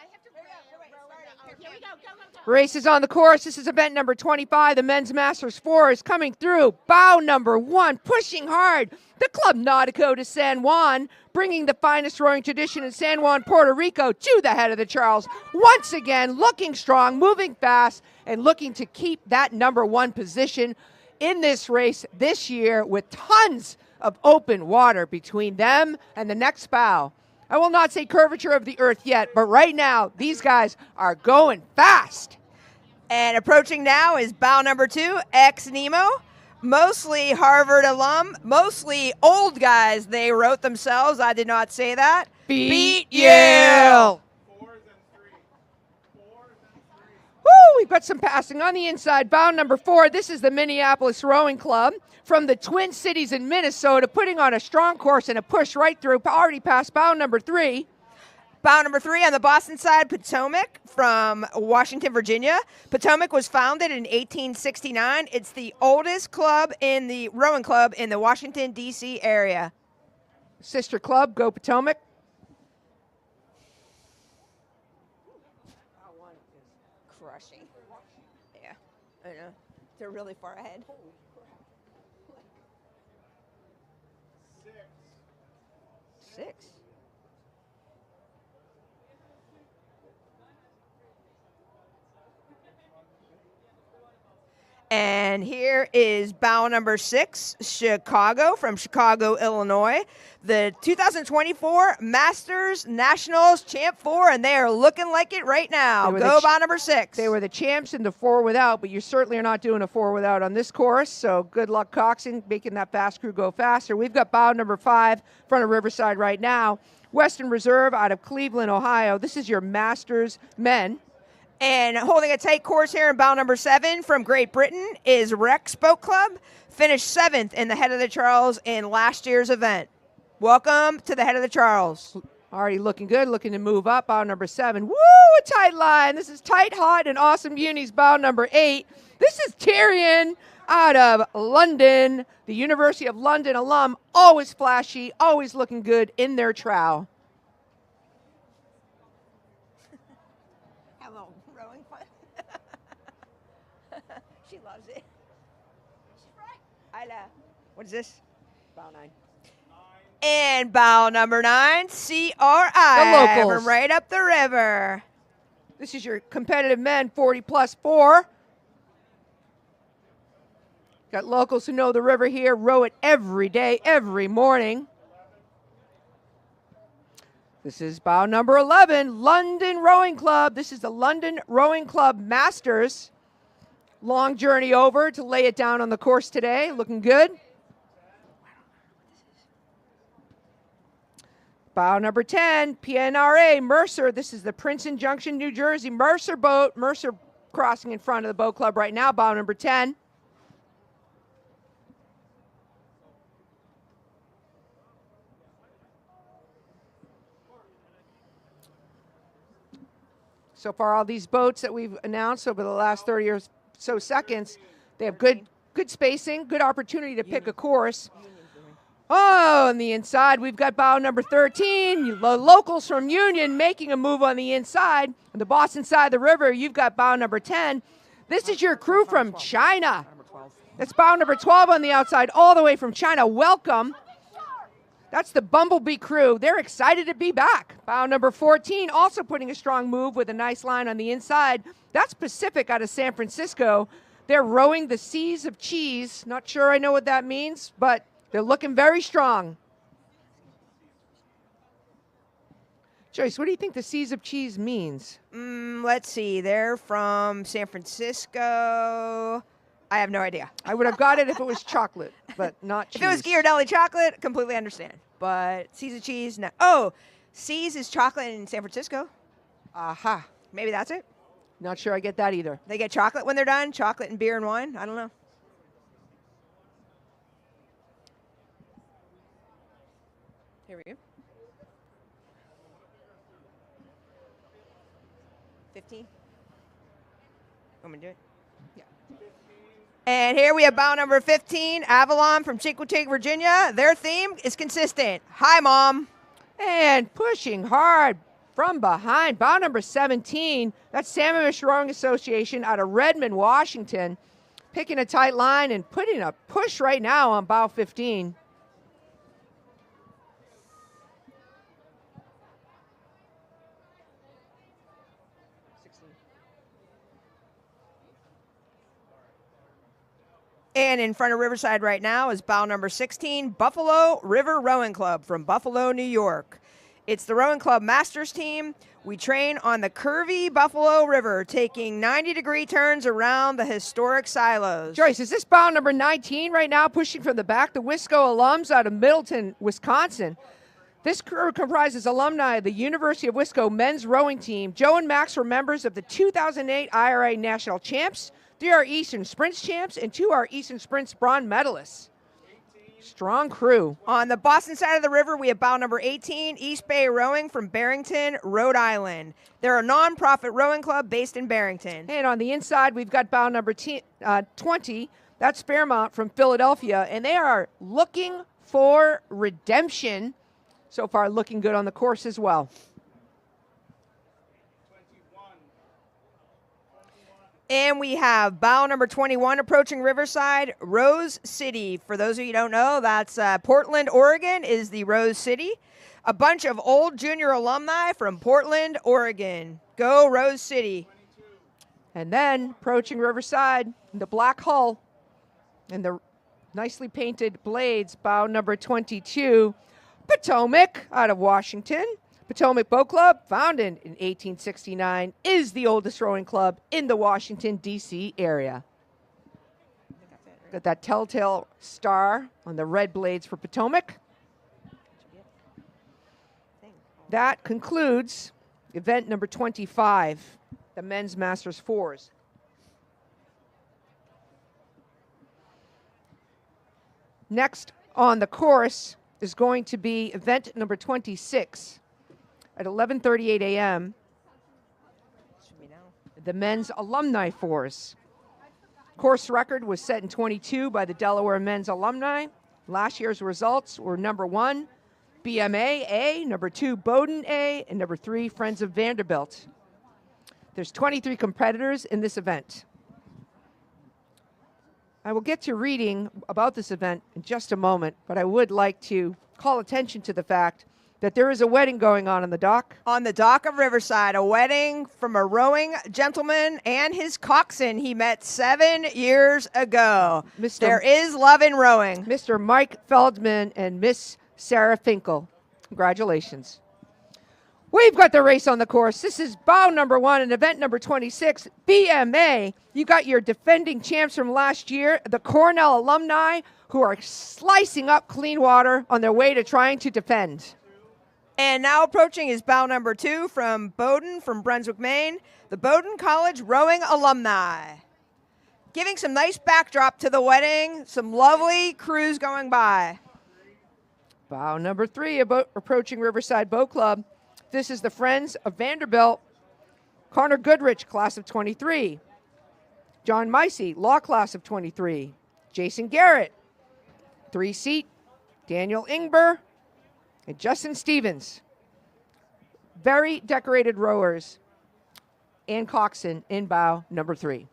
Speaker 5: we go.
Speaker 9: row from the- here we go. Go.
Speaker 6: Races on the course. This is event number 25. The men's Masters 4 is coming through. Bow number 1, pushing hard. The Club Nautico de San Juan, bringing the finest rowing tradition in San Juan, Puerto Rico, to the head of the Charles. Once again, looking strong, moving fast, and looking to keep that number 1 position in this race this year with tons of open water between them and the next bow. I will not say curvature of the earth yet, but right now, these guys are going fast.
Speaker 8: And approaching now is bow number 2, ex Nemo. Mostly Harvard alum, mostly old guys. They wrote themselves. I did not say that.
Speaker 6: Beat Yale! Woo, we've got some passing on the inside. Bow number 4, this is the Minneapolis Rowing Club from the Twin Cities in Minnesota, putting on a strong course and a push right through. Already past bow number 3.
Speaker 8: Bow number 3 on the Boston side, Potomac from Washington, Virginia. Potomac was founded in 1869. It's the oldest club in the rowing club in the Washington, D.C. area.
Speaker 6: Sister club, go Potomac.
Speaker 8: That one is crushing. Yeah, I know. They're really far ahead. 6. And here is bow number 6, Chicago from Chicago, Illinois. The 2024 Masters Nationals Champ 4, and they are looking like it right now. Go bow number 6.
Speaker 6: They were the champs in the 4 without, but you certainly are not doing a 4 without on this course. So good luck, Coxon, making that fast crew go faster. We've got bow number 5 in front of Riverside right now. Western Reserve out of Cleveland, Ohio. This is your Masters men.
Speaker 8: And holding a tight course here in bow number 7 from Great Britain is Rex Boat Club. Finished 7th in the head of the Charles in last year's event. Welcome to the head of the Charles.
Speaker 6: Already looking good, looking to move up. Bow number 7. Woo, a tight line. This is tight, hot, and awesome unis. Bow number 8. This is Tyrion out of London, the University of London alum. Always flashy, always looking good in their trow.
Speaker 8: Hello, rowing fun. She loves it. Isla. What is this?
Speaker 6: Bow 9.
Speaker 8: And bow number 9, CRI.
Speaker 6: The locals.
Speaker 8: From right up the river.
Speaker 6: This is your competitive men, 40 plus 4. Got locals who know the river here, row it every day, every morning. This is bow number 11, London Rowing Club. This is the London Rowing Club Masters. Long journey over to lay it down on the course today. Looking good. Bow number 10, PNRA, Mercer. This is the Princeton Junction, New Jersey. Mercer boat. Mercer crossing in front of the boat club right now. Bow number 10. So far, all these boats that we've announced over the last 30 or so seconds, they have good spacing, good opportunity to pick a course. Oh, on the inside, we've got bow number 13. The locals from Union making a move on the inside. On the Boston side of the river, you've got bow number 10. This is your crew from China. That's bow number 12 on the outside, all the way from China. Welcome. That's the Bumblebee crew. They're excited to be back. Bow number 14, also putting a strong move with a nice line on the inside. That's Pacific out of San Francisco. They're rowing the Seas of Cheese. Not sure I know what that means, but they're looking very strong. Joyce, what do you think the Seas of Cheese means?
Speaker 8: Let's see. They're from San Francisco. I have no idea.
Speaker 6: I would have got it if it was chocolate, but not cheese.
Speaker 8: If it was Ghirardelli chocolate, completely understand. But Seas of Cheese, no. Oh, Seas is chocolate in San Francisco.
Speaker 6: Aha.
Speaker 8: Maybe that's it.
Speaker 6: Not sure I get that either.
Speaker 8: They get chocolate when they're done. Chocolate and beer and wine. I don't know. Here we go. 15. Want me to do it? Yeah. And here we have bow number 15, Avalon from Chincoteague, Virginia. Their theme is consistent. Hi, Mom.
Speaker 6: And pushing hard from behind, bow number 17. That's Sammamish Rowing Association out of Redmond, Washington. Picking a tight line and putting a push right now on bow 15.
Speaker 8: And in front of Riverside right now is bow number 16, Buffalo River Rowing Club from Buffalo, New York. It's the Rowing Club Masters team. We train on the curvy Buffalo River, taking 90-degree turns around the historic silos.
Speaker 6: Joyce, is this bow number 19 right now, pushing from the back? The Wisco alums out of Middleton, Wisconsin. This crew comprises alumni of the University of Wisco men's rowing team. Joe and Max were members of the 2008 IRA National Champs, 3R Eastern Sprints champs, and 2R Eastern Sprints bronze medalists. Strong crew.
Speaker 8: On the Boston side of the river, we have bow number 18, East Bay Rowing from Barrington, Rhode Island. They're a nonprofit rowing club based in Barrington.
Speaker 6: And on the inside, we've got bow number 20. That's Fairmount from Philadelphia, and they are looking for redemption. So far, looking good on the course as well.
Speaker 8: And we have bow number 21 approaching Riverside, Rose City. For those of you who don't know, that's Portland, Oregon is the Rose City. A bunch of old junior alumni from Portland, Oregon. Go Rose City.
Speaker 6: And then approaching Riverside, the black hull and the nicely painted blades, bow number 22, Potomac out of Washington. Potomac Boat Club, founded in 1869, is the oldest rowing club in the Washington, D.C. area. Got that telltale star on the red blades for Potomac. That concludes event number 25, the men's Masters Fours. Next on the course is going to be event number 26. At 11:38 a.m., the men's Alumni Fours. Course record was set in 22 by the Delaware men's Alumni. Last year's results were number 1, BMA A, number 2, Bowdoin A, and number 3, Friends of Vanderbilt. There's 23 competitors in this event. I will get to reading about this event in just a moment, but I would like to call attention to the fact that there is a wedding going on the dock.
Speaker 8: On the dock of Riverside, a wedding from a rowing gentleman and his coxswain he met 7 years ago. There is love in rowing.
Speaker 6: Mr. Mike Feldman and Miss Sarah Finkel. Congratulations. We've got the race on the course. This is bow number 1 and event number 26, BMA. You got your defending champs from last year, the Cornell alumni, who are slicing up clean water on their way to trying to defend.
Speaker 8: And now approaching is bow number 2 from Bowdoin, from Brunswick, Maine, the Bowdoin College Rowing Alumni. Giving some nice backdrop to the wedding, some lovely crews going by.
Speaker 6: Bow number 3 approaching Riverside Boat Club. This is the Friends of Vanderbilt, Connor Goodrich, class of 23. John Micey, law class of 23. Jason Garrett, 3-seat. Daniel Ingber, and Justin Stevens. Very decorated rowers. And coxswain in bow number 3.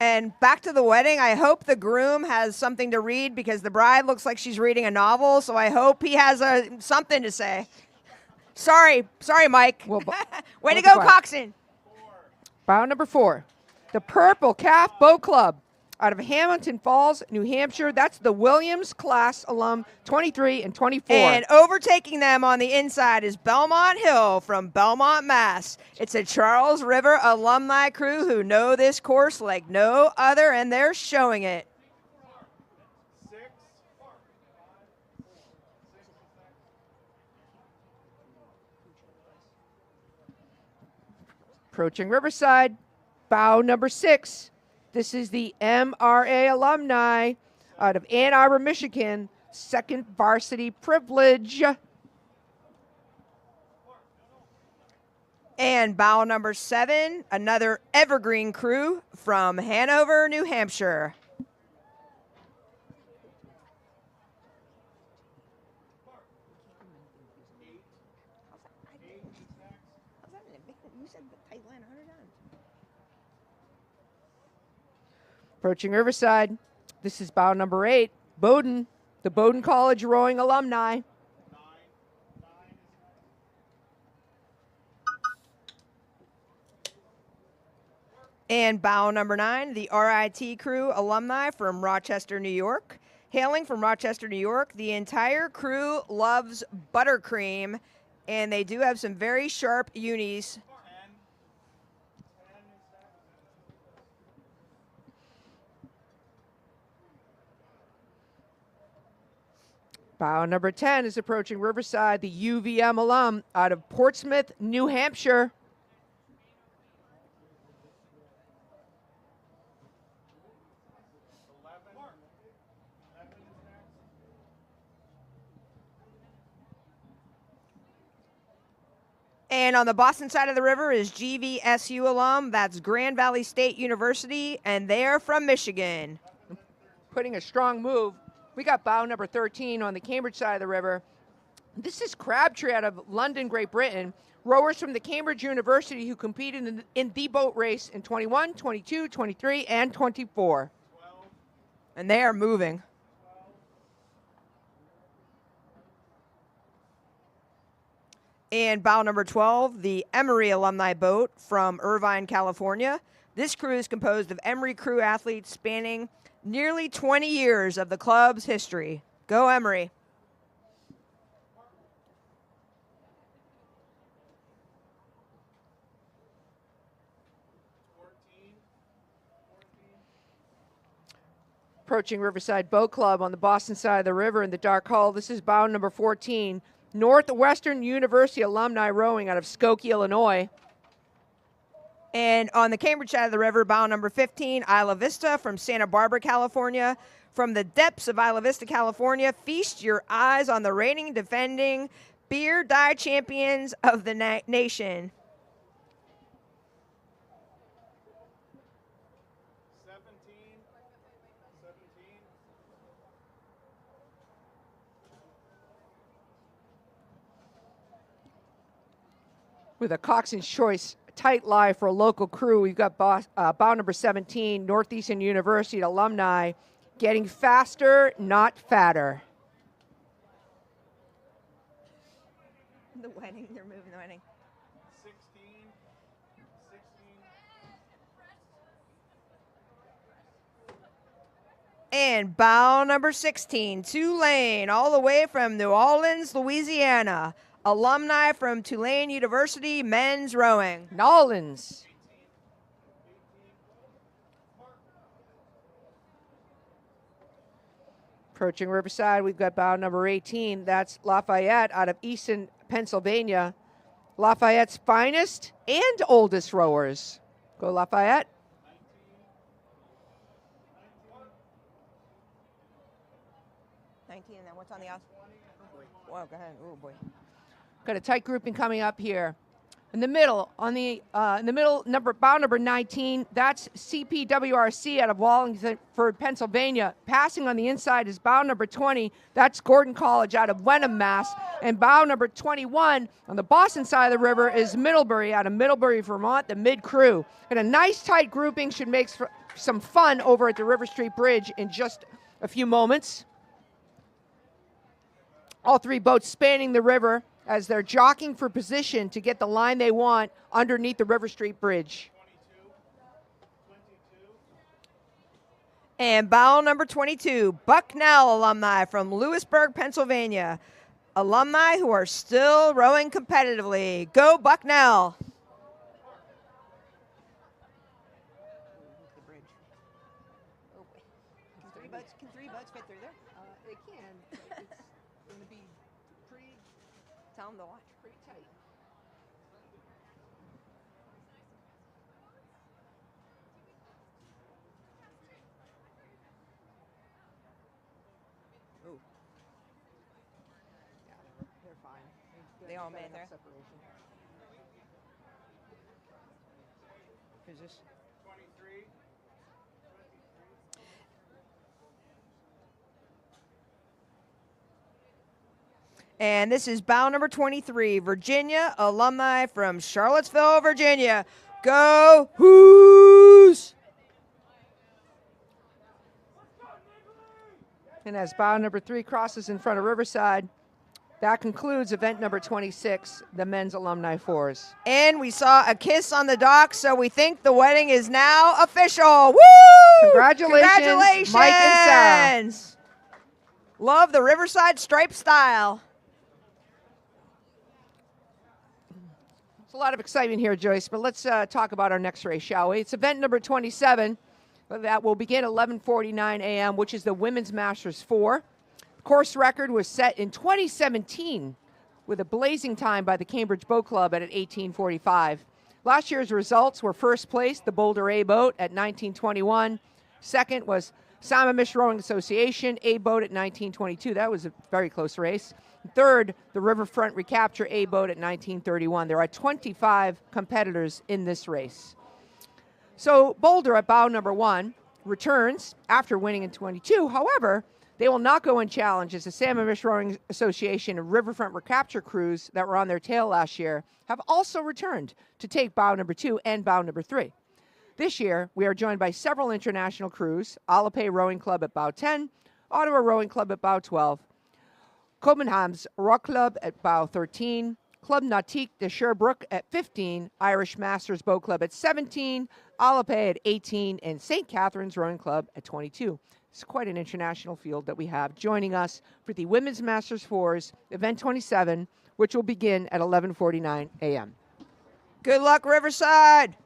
Speaker 8: And back to the wedding, I hope the groom has something to read because the bride looks like she's reading a novel, so I hope he has something to say. Sorry, Mike.
Speaker 6: Well,
Speaker 8: way to go, coxswain.
Speaker 6: Bow number 4, the Purple Calf Boat Club out of Hamilton Falls, New Hampshire. That's the Williams class alum 23 and 24.
Speaker 8: And overtaking them on the inside is Belmont Hill from Belmont, Mass. It's a Charles River alumni crew who know this course like no other, and they're showing it.
Speaker 6: Approaching Riverside, bow number 6. This is the MRA alumni out of Ann Arbor, Michigan. Second varsity privilege.
Speaker 8: And bow number 7, another evergreen crew from Hanover, New Hampshire.
Speaker 6: Approaching Riverside, this is bow number 8, Bowdoin, the Bowdoin College rowing alumni.
Speaker 8: And bow number 9, the RIT crew alumni from Rochester, New York. Hailing from Rochester, New York, the entire crew loves buttercream, and they do have some very sharp unis.
Speaker 6: Bow number 10 is approaching Riverside, the UVM alum out of Portsmouth, New Hampshire.
Speaker 8: And on the Boston side of the river is GVSU alum. That's Grand Valley State University, and they're from Michigan.
Speaker 6: Putting a strong move. We got bow number 13 on the Cambridge side of the river. This is Crabtree out of London, Great Britain. Rowers from the Cambridge University who competed in the boat race in 21, 22, 23, and 24.
Speaker 8: And they are moving. And bow number 12, the Emory alumni boat from Irvine, California. This crew is composed of Emory crew athletes spanning nearly 20 years of the club's history. Go Emory.
Speaker 6: Approaching Riverside Boat Club on the Boston side of the river in the dark hull. This is bow number 14. Northwestern University alumni rowing out of Skokie, Illinois.
Speaker 8: And on the Cambridge side of the river, bow number 15, Isla Vista from Santa Barbara, California. From the depths of Isla Vista, California, feast your eyes on the reigning, defending beer dye champions of the nation.
Speaker 4: 17.
Speaker 6: With a Coxswain's Choice tight lie for a local crew, we've got bow number 17, Northeastern University alumni, getting faster, not fatter.
Speaker 8: The wedding, they're moving the wedding.
Speaker 4: 16.
Speaker 8: And bow number 16, Tulane, all the way from New Orleans, Louisiana. Alumni from Tulane University, men's rowing.
Speaker 6: Nolans. Approaching Riverside, we've got bow number 18. That's Lafayette out of Easton, Pennsylvania. Lafayette's finest and oldest rowers. Go Lafayette.
Speaker 8: 19, and then what's on the outside? Whoa, go ahead. Oh, boy.
Speaker 6: Got a tight grouping coming up here. In the middle, bow number 19, that's CPWRC out of Wallingford, Pennsylvania. Passing on the inside is bow number 20, that's Gordon College out of Wenham, Mass. And bow number 21 on the Boston side of the river is Middlebury out of Middlebury, Vermont, the mid crew. And a nice tight grouping should make for some fun over at the River Street Bridge in just a few moments. All three boats spanning the river as they're jockeying for position to get the line they want underneath the River Street Bridge.
Speaker 8: And bow number 22, Bucknell alumni from Lewisburg, Pennsylvania. Alumni who are still rowing competitively. Go Bucknell. The bridge. Oh boy. Can three boats fit through there?
Speaker 6: They can, but it's going to be pretty,
Speaker 8: Tell them to watch.
Speaker 6: pretty tight.
Speaker 8: Ooh.
Speaker 6: Yeah, they're fine.
Speaker 8: They all
Speaker 6: got
Speaker 8: made it
Speaker 6: enough
Speaker 8: there?
Speaker 6: separation.
Speaker 8: Who's this?
Speaker 4: 23.
Speaker 8: And this is bow number 23, Virginia alumni from Charlottesville, Virginia. Go Who's!
Speaker 6: And as bow number 3 crosses in front of Riverside, that concludes event number 26, the men's alumni fours.
Speaker 8: And we saw a kiss on the dock, so we think the wedding is now official. Woo!
Speaker 6: Congratulations, Mike and Sarah.
Speaker 8: Love the Riverside stripe style.
Speaker 6: There's a lot of excitement here, Joyce, but let's talk about our next race, shall we? It's event number 27. That will begin at 11:49 a.m., which is the Women's Masters 4. The course record was set in 2017 with a blazing time by the Cambridge Boat Club at 18:45. Last year's results were first place, the Boulder A Boat at 19:21. Second was Sammamish Rowing Association A Boat at 19:22. That was a very close race. Third, the Riverfront Recapture A Boat at 19:31. There are 25 competitors in this race. So Boulder at bow number 1 returns after winning in 22. However, they will not go in challenge as the Sammamish Rowing Association and Riverfront Recapture crews that were on their tail last year have also returned to take bow number 2 and bow number 3. This year, we are joined by several international crews, Alipay Rowing Club at bow 10, Ottawa Rowing Club at bow 12, Copenhagen's Rock Club at bow 13, Club Nautique de Sherbrooke at 15, Irish Masters Boat Club at 17, Alipay at 18, and St. Catherine's Rowing Club at 22. It's quite an international field that we have joining us for the Women's Masters 4s, event 27, which will begin at 11:49 a.m.
Speaker 8: Good luck, Riverside.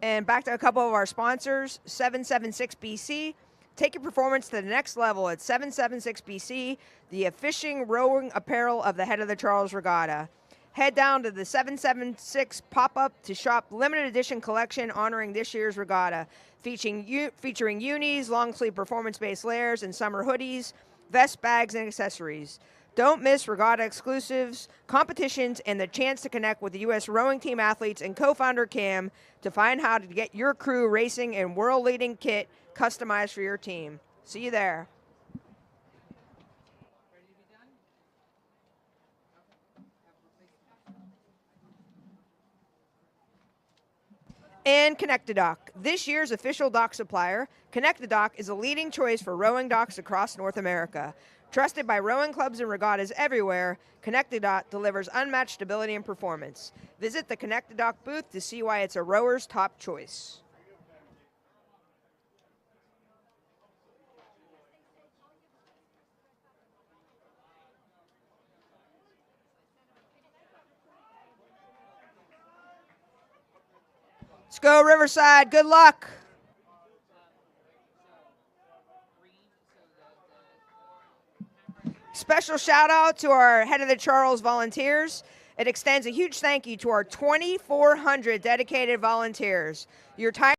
Speaker 8: And back to a couple of our sponsors, 776 BC. Take your performance to the next level at 776 BC, the fishing rowing apparel of the Head of the Charles Regatta. Head down to the 776 pop-up to shop limited edition collection honoring this year's regatta, featuring unis, long sleeve performance-based layers, and summer hoodies, vests, bags, and accessories. Don't miss regatta exclusives, competitions, and the chance to connect with the U.S. rowing team athletes and co-founder Cam to find how to get your crew racing in world-leading kit customized for your team. See you there. And Connect-A-Dock. This year's official dock supplier, Connect-A-Dock is a leading choice for rowing docks across North America. Trusted by rowing clubs and regattas everywhere, Connect-A-Dock delivers unmatched stability and performance. Visit the Connect-A-Dock booth to see why it's a rower's top choice. Let's go, Riverside. Good luck. Special shout out to our Head of the Charles volunteers. It extends a huge thank you to our 2,400 dedicated volunteers. Your time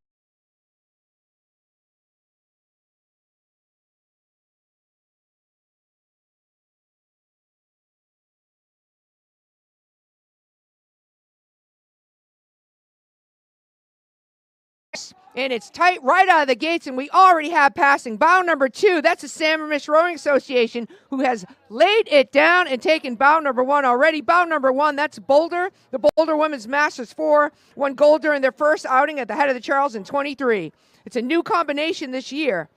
Speaker 6: And it's tight right out of the gates, and we already have passing. Bow number 2, that's the Sammamish Rowing Association, who has laid it down and taken bow number 1 already. Bow number 1, that's Boulder. The Boulder Women's Masters 4 won gold during their first outing at the head of the Charles in 23. It's a new combination this year.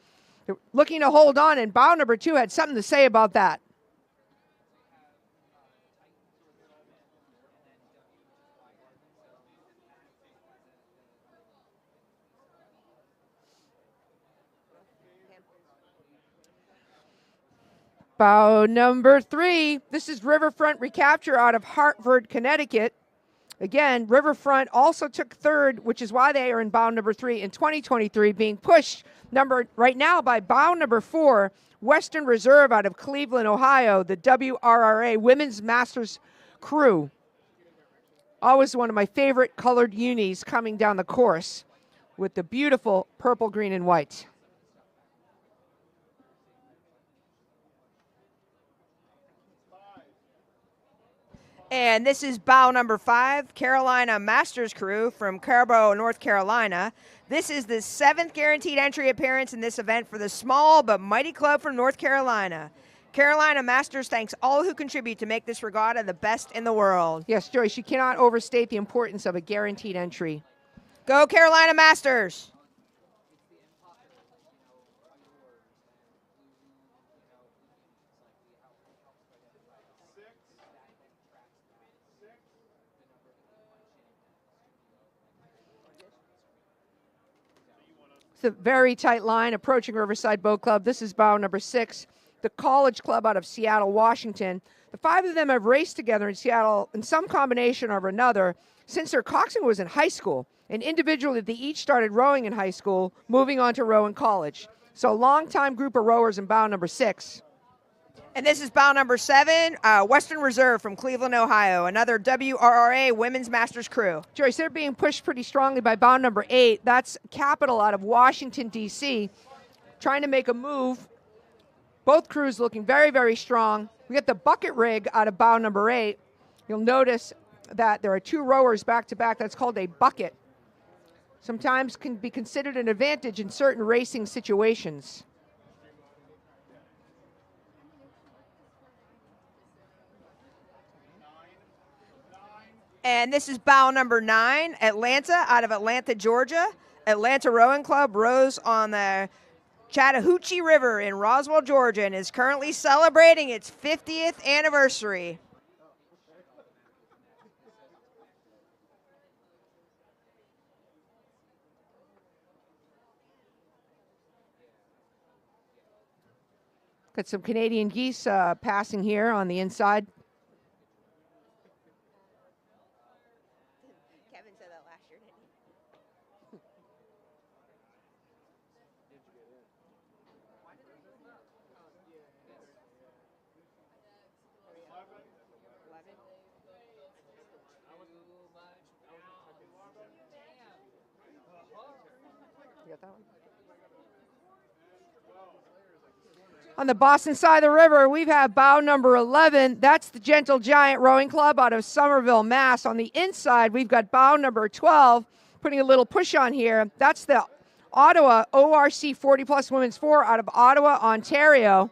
Speaker 6: They're looking to hold on, and bow number 2 had something to say about that. Bow number 3, this is Riverfront Recapture out of Hartford, Connecticut. Again, Riverfront also took third, which is why they are in bow number 3 in 2023, being pushed right now by bow number 4, Western Reserve out of Cleveland, Ohio, the WRRA Women's Masters crew. Always one of my favorite colored unis coming down the course with the beautiful purple, green, and white.
Speaker 8: And this is bow number 5, Carolina Masters crew from Carbo, North Carolina. This is the 7th guaranteed entry appearance in this event for the small but mighty club from North Carolina. Carolina Masters thanks all who contribute to make this regatta the best in the world.
Speaker 6: Yes, Joyce, you cannot overstate the importance of a guaranteed entry.
Speaker 8: Go Carolina Masters!
Speaker 6: It's a very tight line approaching Riverside Boat Club. This is bow number 6, the College Club out of Seattle, Washington. The 5 of them have raced together in Seattle in some combination or another since their coxswain was in high school. And individually, they each started rowing in high school, moving on to row in college. So a long-time group of rowers in bow number 6.
Speaker 8: And this is bow number 7, Western Reserve from Cleveland, Ohio, another WRRA Women's Masters crew.
Speaker 6: Joyce, they're being pushed pretty strongly by bow number 8. That's Capital out of Washington, D.C., trying to make a move. Both crews looking very, very strong. We get the bucket rig out of bow number 8. You'll notice that there are 2 rowers back-to-back. That's called a bucket. Sometimes can be considered an advantage in certain racing situations.
Speaker 8: And this is bow number 9, Atlanta out of Atlanta, Georgia. Atlanta Rowing Club rows on the Chattahoochee River in Roswell, Georgia, and is currently celebrating its 50th anniversary.
Speaker 6: Got some Canadian geese passing here on the inside.
Speaker 8: Kevin said that last year, didn't he?
Speaker 6: You got that one? On the Boston side of the river, we have bow number 11. That's the Gentle Giant Rowing Club out of Somerville, Mass. On the inside, we've got bow number 12, putting a little push on here. That's the Ottawa ORC 40-plus Women's 4 out of Ottawa, Ontario.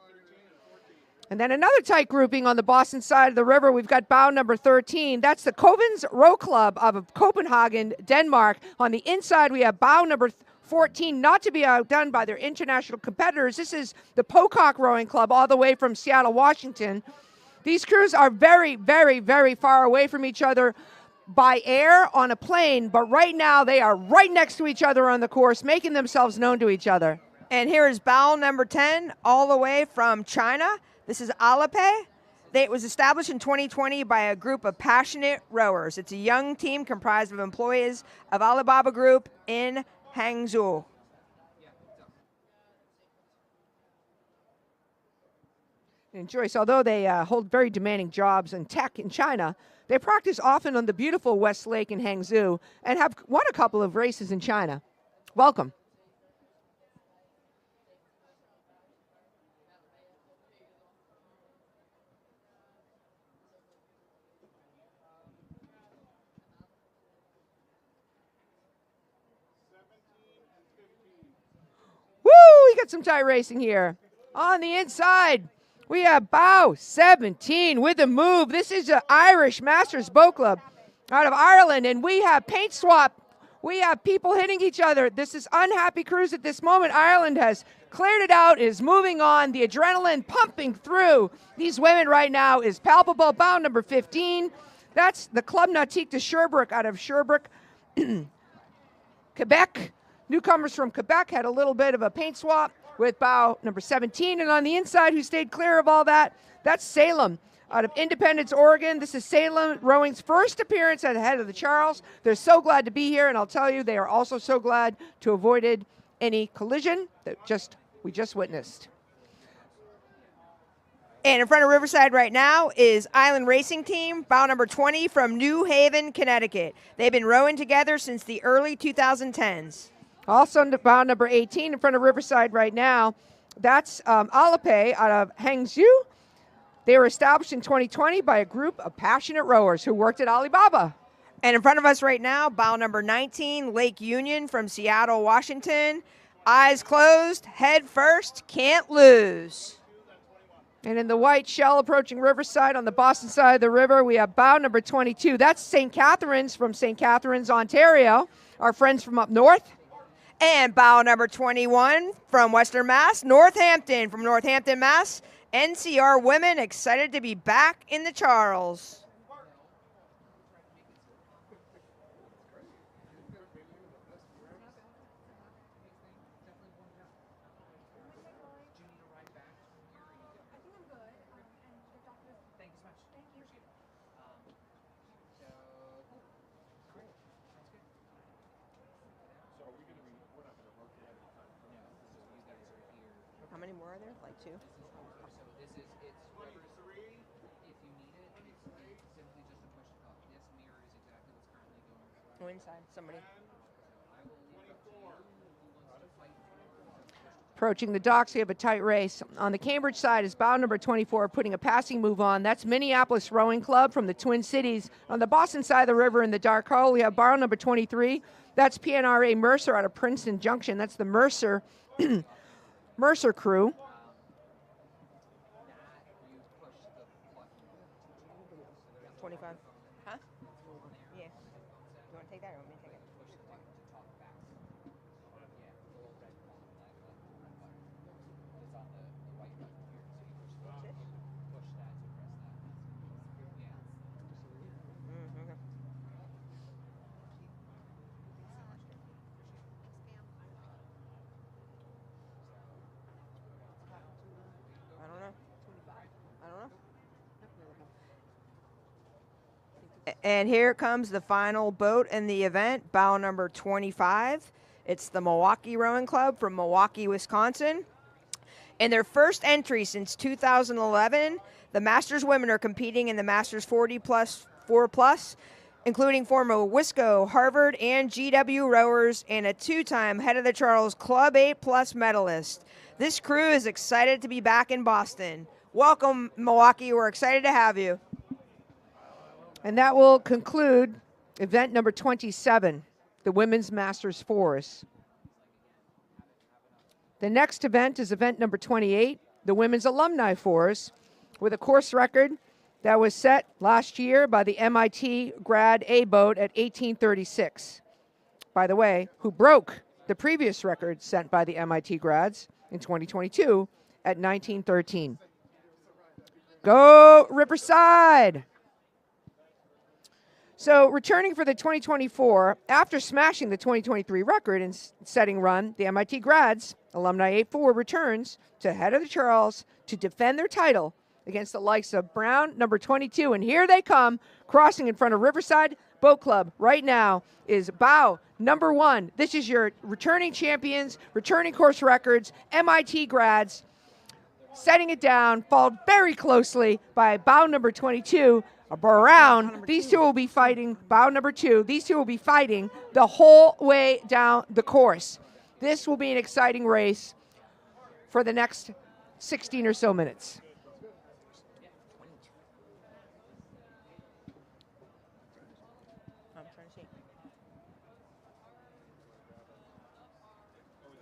Speaker 6: And then another tight grouping on the Boston side of the river, we've got bow number 13. That's the Kovens Row Club out of Copenhagen, Denmark. On the inside, we have bow number 14, not to be outdone by their international competitors. This is the Pocock Rowing Club all the way from Seattle, Washington. These crews are very, very, very far away from each other by air on a plane, but right now they are right next to each other on the course, making themselves known to each other.
Speaker 8: And here is bow number 10, all the way from China. This is Alipay. It was established in 2020 by a group of passionate rowers. It's a young team comprised of employees of Alibaba Group in Hangzhou.
Speaker 6: And Joyce, although they hold very demanding jobs in tech in China, they practice often on the beautiful West Lake in Hangzhou and have won a couple of races in China. Welcome. got some tight racing here. On the inside, we have Bow 17 with a move. This is an Irish Masters Boat Club out of Ireland, and we have paint swap. We have people hitting each other. This is unhappy crews at this moment. Ireland has cleared it out, is moving on. The adrenaline pumping through these women right now is palpable. Bow number 15. That's the Club Nautique de Sherbrooke out of Sherbrooke, Quebec. Newcomers from Quebec had a little bit of a paint swap with bow number 17. And on the inside, who stayed clear of all that, that's Salem out of Independence, Oregon. This is Salem Rowing's first appearance at the head of the Charles. They're so glad to be here, and I'll tell you, they are also so glad to avoided any collision that we just witnessed.
Speaker 8: And in front of Riverside right now is Island Racing Team, bow number 20 from New Haven, Connecticut. They've been rowing together since the early 2010s.
Speaker 6: Also bow number 18 in front of Riverside right now, that's Alipay out of Hangzhou. They were established in 2020 by a group of passionate rowers who worked at Alibaba.
Speaker 8: And in front of us right now, bow number 19, Lake Union from Seattle, Washington. Eyes closed, head first, can't lose.
Speaker 6: And in the white shell approaching Riverside on the Boston side of the river, we have bow number 22. That's St. Catharines from St. Catharines, Ontario, our friends from up north.
Speaker 8: And bow number 21 from Western Mass, Northampton from Northampton, Mass. NCR women excited to be back in the Charles. How many more are there? Like two? Go inside, somebody.
Speaker 6: Approaching the docks, we have a tight race. On the Cambridge side is bow number 24, putting a passing move on. That's Minneapolis Rowing Club from the Twin Cities. On the Boston side of the river in the dark hull, we have bow number 23. That's PNRA Mercer out of Princeton Junction. That's the Mercer Mercer crew.
Speaker 8: Huh? Yeah. You want to take that or want me to take it? Okay. I don't know. And here comes the final boat in the event, bow number 25. It's the Milwaukee Rowing Club from Milwaukee, Wisconsin. In their first entry since 2011, the Masters women are competing in the Masters 40 plus 4 plus, including former Wisco, Harvard, and GW rowers, and a two-time Head of the Charles Club 8 plus medalist. This crew is excited to be back in Boston. Welcome, Milwaukee. We're excited to have you.
Speaker 6: And that will conclude event number 27, the Women's Masters 4s. The next event is event number 28, the Women's Alumni 4s, with a course record that was set last year by the MIT grad A boat at 1836. By the way, who broke the previous record set by the MIT grads in 2022 at 1913. Go Riverside! So returning for the 2024, after smashing the 2023 record and setting run, the MIT grads, Alumni 8-4, returns to Head of the Charles to defend their title against the likes of Brown, number 22. And here they come, crossing in front of Riverside Boat Club right now is bow number 1. This is your returning champions, returning course records, MIT grads, setting it down, followed very closely by bow number 22, Brown. These two will be fighting, bow number 2, these two will be fighting the whole way down the course. This will be an exciting race for the next 16 or so minutes.
Speaker 8: I'm trying to see.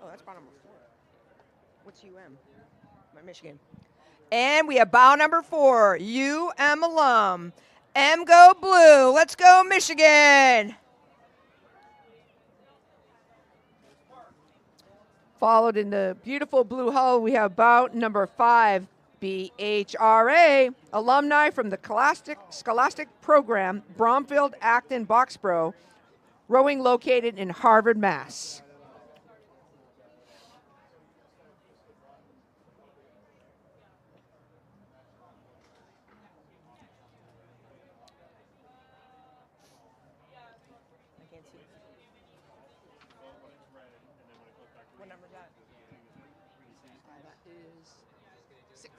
Speaker 8: Oh, that's bottom number 4. What's UM? Michigan. And we have bow number 4, UM alum. M go blue. Let's go, Michigan.
Speaker 6: Followed in the beautiful blue hull, we have bout number 5, BHRA, alumni from the Scholastic Program, Bromfield, Acton, Boxborough, rowing located in Harvard, Mass.
Speaker 8: I can't see. What number is that?
Speaker 6: That is 6.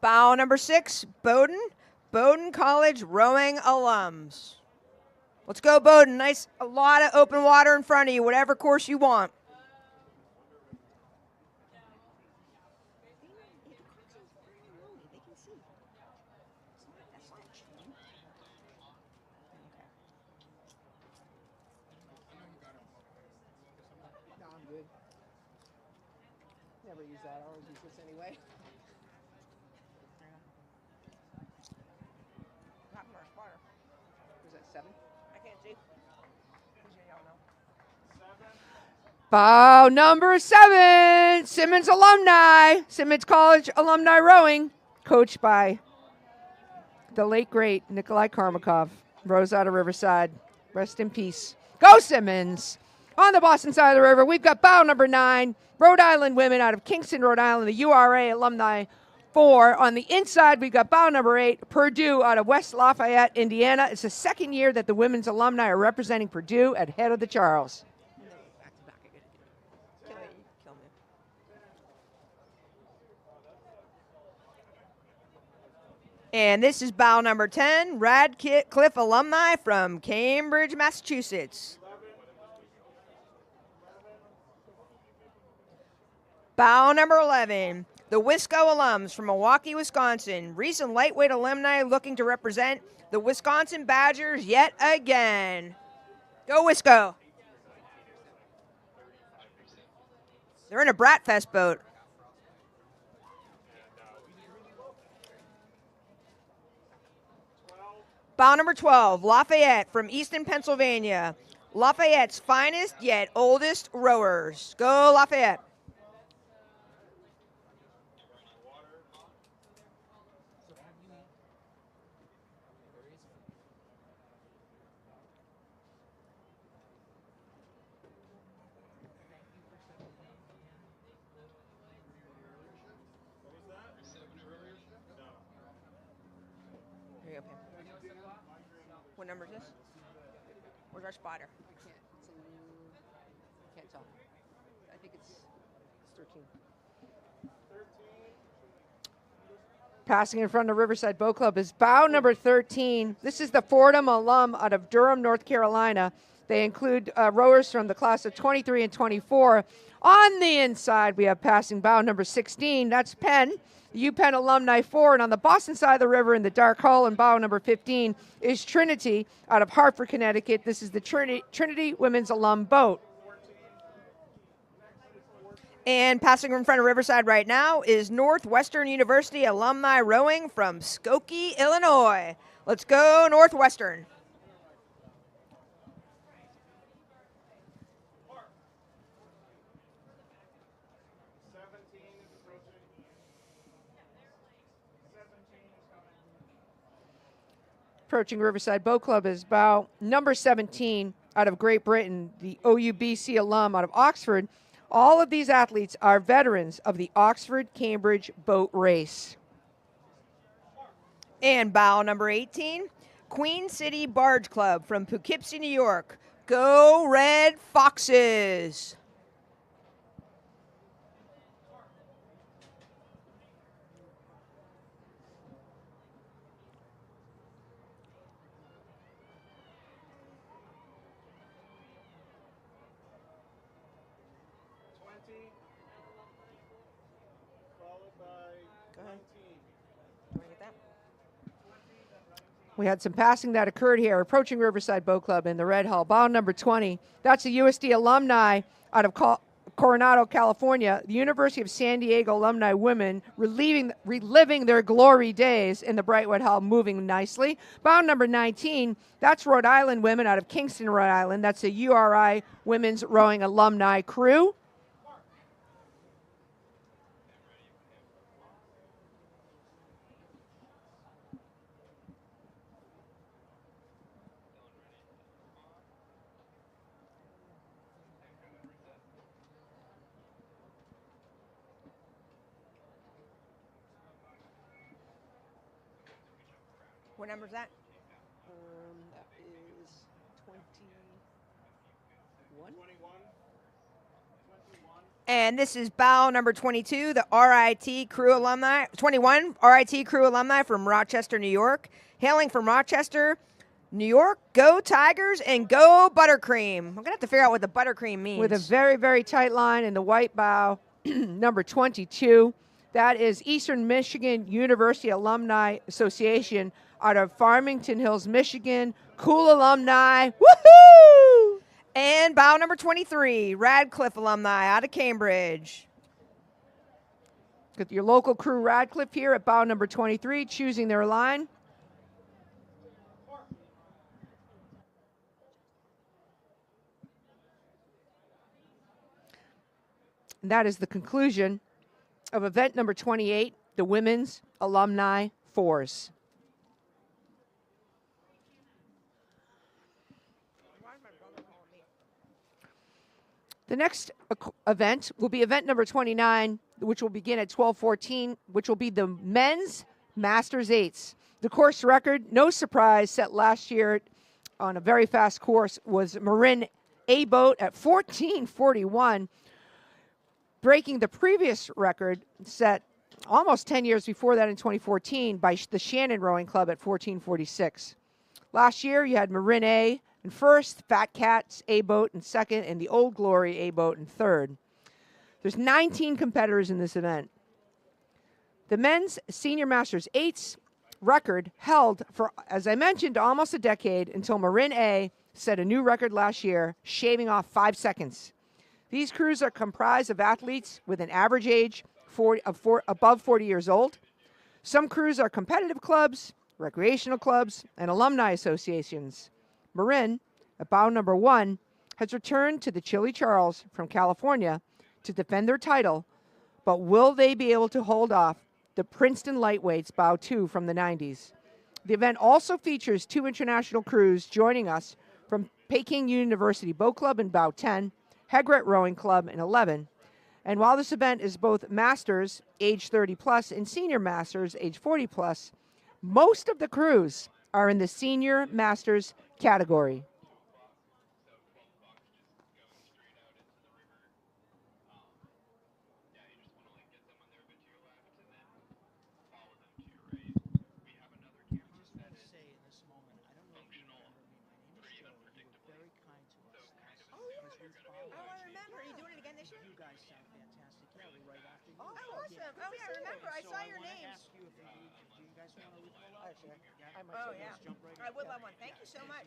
Speaker 8: Bow number 6, Bowdoin. Bowdoin College rowing alums. Let's go, Bowdoin. Nice, a lot of open water in front of you, whatever course you want.
Speaker 6: No, I'm good. Never use that. I always use this anyway.
Speaker 8: Not from our spotter.
Speaker 6: Was that 7?
Speaker 8: I can't see.
Speaker 6: Bow number 7, Simmons alumni, Simmons College alumni rowing, coached by the late great Nikolai Karmakov, rose out of Riverside. Rest in peace. Go Simmons! On the Boston side of the river, we've got bow number 9, Rhode Island women out of Kingston, Rhode Island, the URA alumni 4. On the inside, we've got bow number 8, Purdue out of West Lafayette, Indiana. It's the second year that the women's alumni are representing Purdue at head of the Charles.
Speaker 8: And this is bow number 10, Radcliffe alumni from Cambridge, Massachusetts. Bow number 11, the Wisco alums from Milwaukee, Wisconsin. Recent lightweight alumni looking to represent the Wisconsin Badgers yet again. Go Wisco. They're in a Bratfest boat. Bow number 12, Lafayette from Easton, Pennsylvania. Lafayette's finest yet oldest rowers. Go Lafayette. Here you go, Pam. What number is this? Where's our spotter?
Speaker 6: Can't tell. I think it's 13. Passing in front of Riverside Boat Club is bow number 13. This is the Fordham alum out of Durham, North Carolina. They include rowers from the class of 23 and 24. On the inside, we have passing bow number 16. That's Penn, the UPenn alumni 4. And on the Boston side of the river in the dark hull and bow number 15 is Trinity out of Hartford, Connecticut. This is the Trinity women's alum boat.
Speaker 8: And passing in front of Riverside right now is Northwestern University alumni rowing from Skokie, Illinois. Let's go Northwestern.
Speaker 6: Approaching Riverside Boat Club is bow number 17 out of Great Britain, the OUBC alum out of Oxford. All of these athletes are veterans of the Oxford-Cambridge boat race.
Speaker 8: And bow number 18, Queen City Barge Club from Poughkeepsie, New York. Go Red Foxes!
Speaker 6: We had some passing that occurred here, approaching Riverside Boat Club in the Red Hull. Bow number 20, that's a USD alumni out of Coronado, California, the University of San Diego alumni women reliving their glory days in the Brightwood Hall, moving nicely. Bound number 19, that's Rhode Island women out of Kingston, Rhode Island. That's a URI Women's Rowing Alumni crew.
Speaker 8: What number is that?
Speaker 6: That is 21.
Speaker 8: And this is bow number 22, the RIT crew alumni, 21 RIT crew alumni from Rochester, New York. Hailing from Rochester, New York, go Tigers and go Buttercream. I'm going to have to figure out what the Buttercream means.
Speaker 6: With a very, very tight line in the white bow, number 22. That is Eastern Michigan University Alumni Association out of Farmington Hills, Michigan. Cool alumni. Woohoo!
Speaker 8: And bow number 23, Radcliffe alumni out of Cambridge.
Speaker 6: Got your local crew Radcliffe here at bow number 23, choosing their line. And that is the conclusion of event number 28, the Women's Alumni Fours. The next event will be event number 29, which will begin at 12:14, which will be the Men's Masters 8s. The course record, no surprise, set last year on a very fast course was Marin A boat at 14:41, breaking the previous record set almost 10 years before that in 2014 by the Shannon Rowing Club at 14:46. Last year, you had Marin A in first, Fat Cats A boat in second, and the Old Glory A boat in third. There's 19 competitors in this event. The men's Senior Masters 8s record held for, as I mentioned, almost a decade until Marin A set a new record last year, shaving off 5 seconds. These crews are comprised of athletes with an average age above 40 years old. Some crews are competitive clubs, recreational clubs, and alumni associations. Marin, at bow number 1, has returned to the Chili Charles from California to defend their title, but will they be able to hold off the Princeton Lightweights bow 2 from the 90s? The event also features 2 international crews joining us from Peking University Boat Club in bow 10, Hegret Rowing Club in 11. And while this event is both Masters, age 30 plus, and Senior Masters, age 40 plus, most of the crews are in the Senior Masters category.
Speaker 8: Oh, yeah. I would love one. Thank you so much.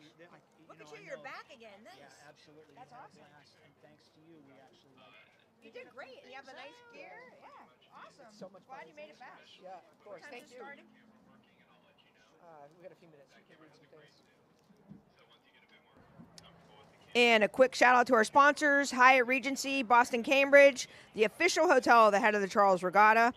Speaker 8: Look at you, you're back again. Nice.
Speaker 4: Yeah, absolutely.
Speaker 8: That's awesome.
Speaker 4: And thanks to you, we actually
Speaker 8: You did great, and you have the nice gear. Yeah, awesome.
Speaker 6: So much
Speaker 8: Glad
Speaker 6: fun.
Speaker 8: you made it back.
Speaker 6: Yeah, of course.
Speaker 8: What time
Speaker 6: Thank
Speaker 8: is it
Speaker 6: you.
Speaker 8: starting?
Speaker 6: We got a few minutes. We can read some things.
Speaker 8: And a quick shout out to our sponsors, Hyatt Regency, Boston Cambridge, the official hotel of the head of the Charles Regatta.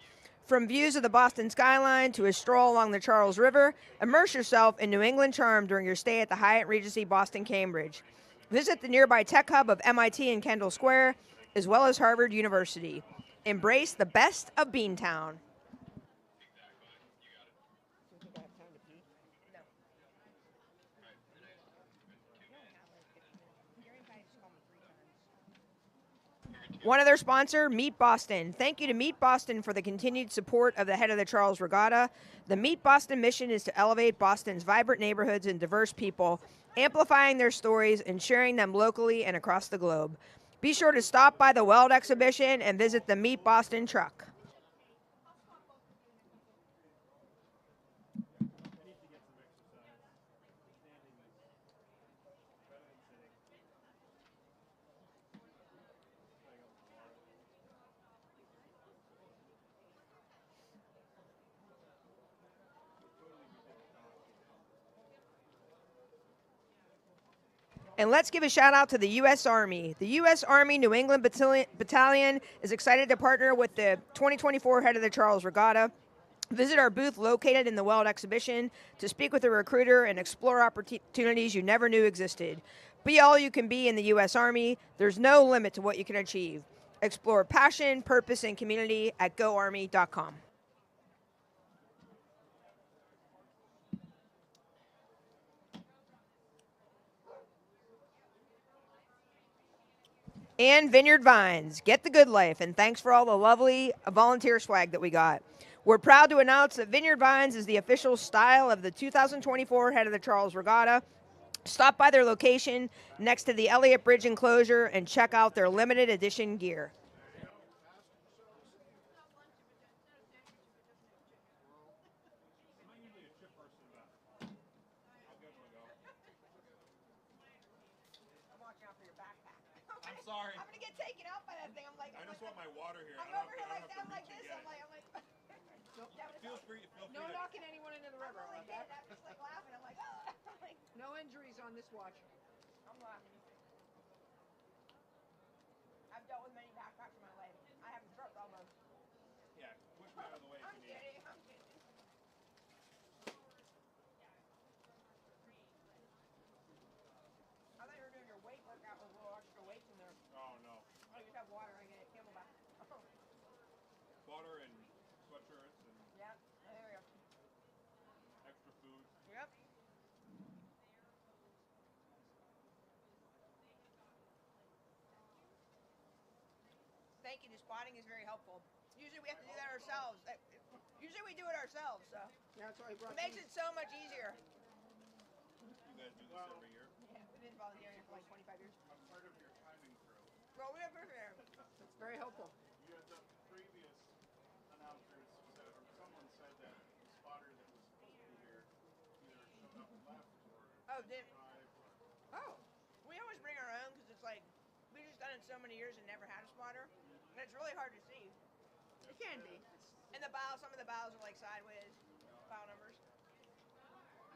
Speaker 8: From views of the Boston skyline to a stroll along the Charles River, immerse yourself in New England charm during your stay at the Hyatt Regency Boston Cambridge. Visit the nearby tech hub of MIT in Kendall Square, as well as Harvard University. Embrace the best of Beantown. One other sponsor, Meet Boston. Thank you to Meet Boston for the continued support of the head of the Charles Regatta. The Meet Boston mission is to elevate Boston's vibrant neighborhoods and diverse people, amplifying their stories and sharing them locally and across the globe. Be sure to stop by the Weld exhibition and visit the Meet Boston truck. And let's give a shout out to the U.S. Army. The U.S. Army New England Battalion is excited to partner with the 2024 Head of the Charles Regatta. Visit our booth located in the Weld exhibition to speak with a recruiter and explore opportunities you never knew existed. Be all you can be in the U.S. Army. There's no limit to what you can achieve. Explore passion, purpose, and community at goarmy.com. And Vineyard Vines, get the good life, and thanks for all the lovely volunteer swag that we got. We're proud to announce that Vineyard Vines is the official style of the 2024 Head of the Charles Regatta. Stop by their location next to the Elliott Bridge enclosure and check out their limited edition gear.
Speaker 4: I'm sorry.
Speaker 5: I'm gonna get taken out by that thing. I'm like,
Speaker 4: I just want my water here.
Speaker 5: I'm
Speaker 4: I don't
Speaker 5: over here
Speaker 4: have
Speaker 5: like
Speaker 4: to
Speaker 5: that. I'm like
Speaker 4: reach
Speaker 5: this.
Speaker 4: it
Speaker 5: I'm
Speaker 4: yet.
Speaker 5: like.
Speaker 4: Feel free to.
Speaker 6: No knocking anyone into the river.
Speaker 5: I'm like,
Speaker 6: Okay?
Speaker 5: I'm just like laughing. I'm like, oh. I'm like,
Speaker 6: No injuries on this watch.
Speaker 5: I'm laughing. I've dealt with many backpacks in my life. I have throat problems.
Speaker 4: Yeah, push me out of the way if
Speaker 5: I'm
Speaker 4: you need.
Speaker 5: kidding. I'm kidding. I thought you were doing your weight workout with a little extra weights in there.
Speaker 4: Oh no.
Speaker 5: Oh, you just have water. I get it. Camelback.
Speaker 4: Water and sweatshirts and
Speaker 5: Yeah. There we go.
Speaker 4: extra food.
Speaker 5: Yep. Thank you. The spotting is very helpful. Usually we have to do that ourselves. Usually we do it ourselves, so
Speaker 6: Yeah, that's why I brought
Speaker 5: it makes it so much easier.
Speaker 4: You guys do this every year?
Speaker 5: Yeah, we've been volunteering for like 25 years.
Speaker 4: I'm part of your timing crew.
Speaker 5: Well, we have there.
Speaker 6: It's very helpful.
Speaker 4: You had the previous announcers said, or someone said that the spotter that was supposed to be here either showed up left or
Speaker 5: Oh, did
Speaker 4: arrived or.
Speaker 5: oh, we always bring our own because it's like we just done it so many years and never had a spotter, and it's really hard to see.
Speaker 6: It can be.
Speaker 5: And the bows, some of the bows are like sideways, bow numbers.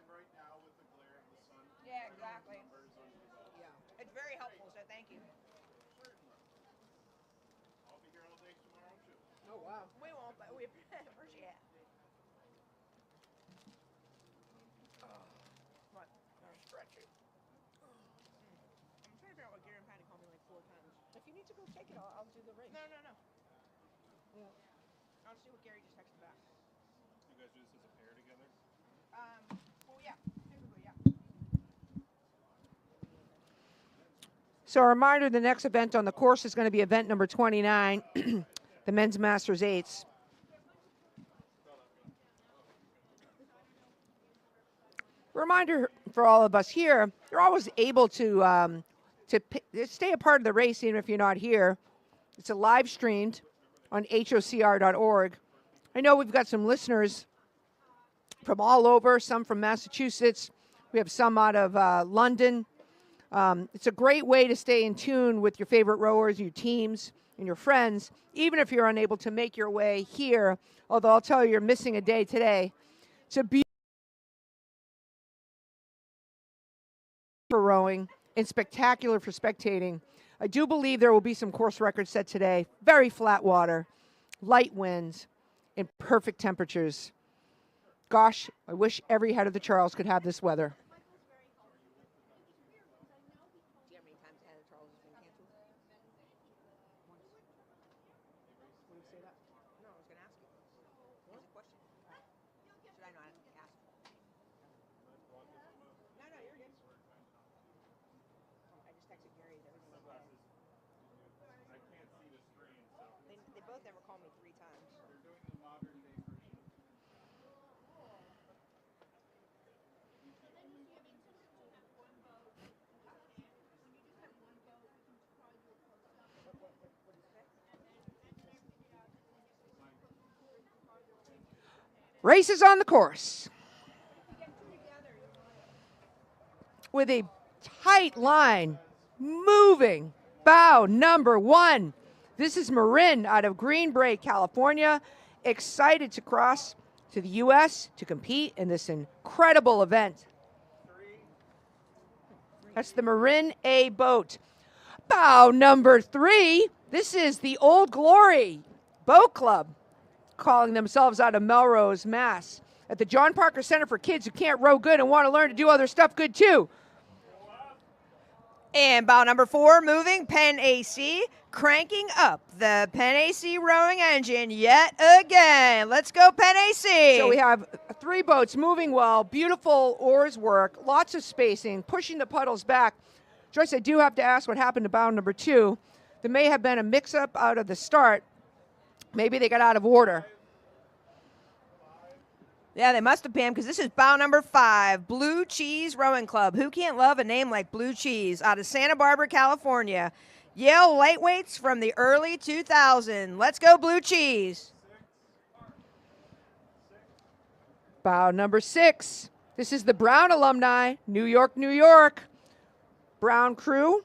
Speaker 4: And right now with the glare of the sun.
Speaker 5: Yeah, exactly.
Speaker 4: Numbers under the bow.
Speaker 6: Yeah.
Speaker 5: It's very helpful, so thank you.
Speaker 4: Certainly. I'll be here all day tomorrow too.
Speaker 6: Oh, wow.
Speaker 5: We won't, but we appreciate it. What?
Speaker 6: Stretching.
Speaker 5: I'm trying to figure out what Garen had to call me like 4 times.
Speaker 6: If you need to go take it, I'll do the race.
Speaker 5: No.
Speaker 6: Yeah.
Speaker 5: I'll see what Gary just texted back.
Speaker 4: You guys do this as a pair together?
Speaker 5: Well, yeah, typically, yeah.
Speaker 6: So a reminder, the next event on the course is going to be event number 29, the Men's Masters 8s. Reminder for all of us here, you're always able to stay a part of the race even if you're not here. It's a live streamed on HOCR.org. I know we've got some listeners from all over, some from Massachusetts. We have some out of London. It's a great way to stay in tune with your favorite rowers, your teams, and your friends, even if you're unable to make your way here, although I'll tell you, you're missing a day today. It's a beautiful for rowing and spectacular for spectating. I do believe there will be some course records set today. Very flat water, light winds, and perfect temperatures. Gosh, I wish every head of the Charles could have this weather.
Speaker 5: Do you know how many times Head of Charles has been canceled? No, I was going to ask you. Here's a question. Should I not ask? No, you're good. I just texted Gary. Everything was okay.
Speaker 4: I can't see the screen, so
Speaker 5: They both never called me 3 times.
Speaker 4: they're doing the modern day version.
Speaker 6: Races on the course. With a tight line, moving, bow number 1. This is Marin out of Green Bay, California, excited to cross to the U.S. to compete in this incredible event.
Speaker 4: 3,
Speaker 6: That's the Marin A boat. Bow number 3. This is the Old Glory Boat Club, calling themselves out of Melrose, Mass. At the John Parker Center for Kids who can't row good and want to learn to do other stuff good too.
Speaker 8: And bow number 4, moving, Penn AC, cranking up the Penn AC rowing engine yet again. Let's go, Penn AC.
Speaker 6: So we have 3 boats moving well, beautiful oars work, lots of spacing, pushing the puddles back. Joyce, I do have to ask what happened to bow number 2. There may have been a mix-up out of the start. Maybe they got out of order.
Speaker 8: Yeah, they must have, Pam, because this is bow number 5, Blue Cheese Rowing Club. Who can't love a name like Blue Cheese? Out of Santa Barbara, California. Yale lightweights from the early 2000s. Let's go, Blue Cheese.
Speaker 6: Bow number 6. This is the Brown Alumni, New York, New York. Brown crew.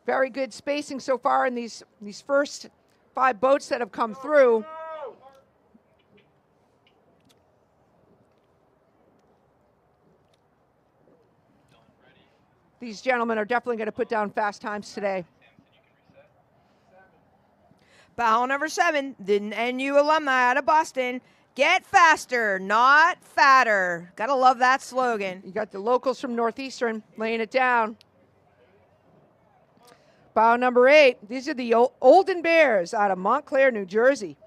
Speaker 6: Very good spacing so far in these first 5 boats that have come through. These gentlemen are definitely going to put down fast times today.
Speaker 8: Bow number 7, the NU alumni out of Boston. Get faster, not fatter. Gotta love that slogan.
Speaker 6: You got the locals from Northeastern laying it down. Bow number 8. These are the Olden Bears out of Montclair, New Jersey.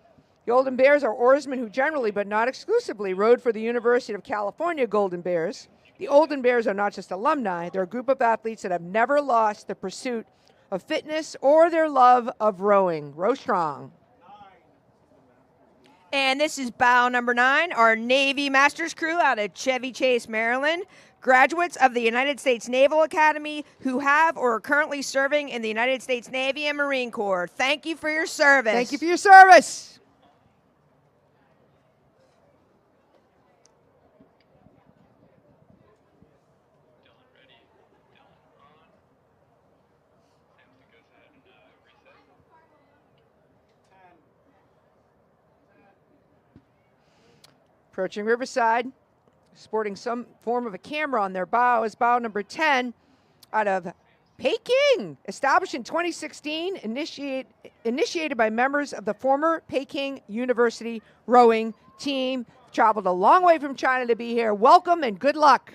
Speaker 6: The Olden Bears are oarsmen who generally, but not exclusively, rowed for the University of California Golden Bears. The Olden Bears are not just alumni. They're a group of athletes that have never lost the pursuit of fitness or their love of rowing. Row strong.
Speaker 8: And this is bow number 9, our Navy Masters crew out of Chevy Chase, Maryland. Graduates of the United States Naval Academy who have or are currently serving in the United States Navy and Marine Corps. Thank you for your service.
Speaker 6: Thank you for your service. Approaching Riverside, sporting some form of a camera on their bow, is bow number 10 out of Peking, established in 2016, initiated by members of the former Peking University rowing team. Traveled a long way from China to be here. Welcome and good luck.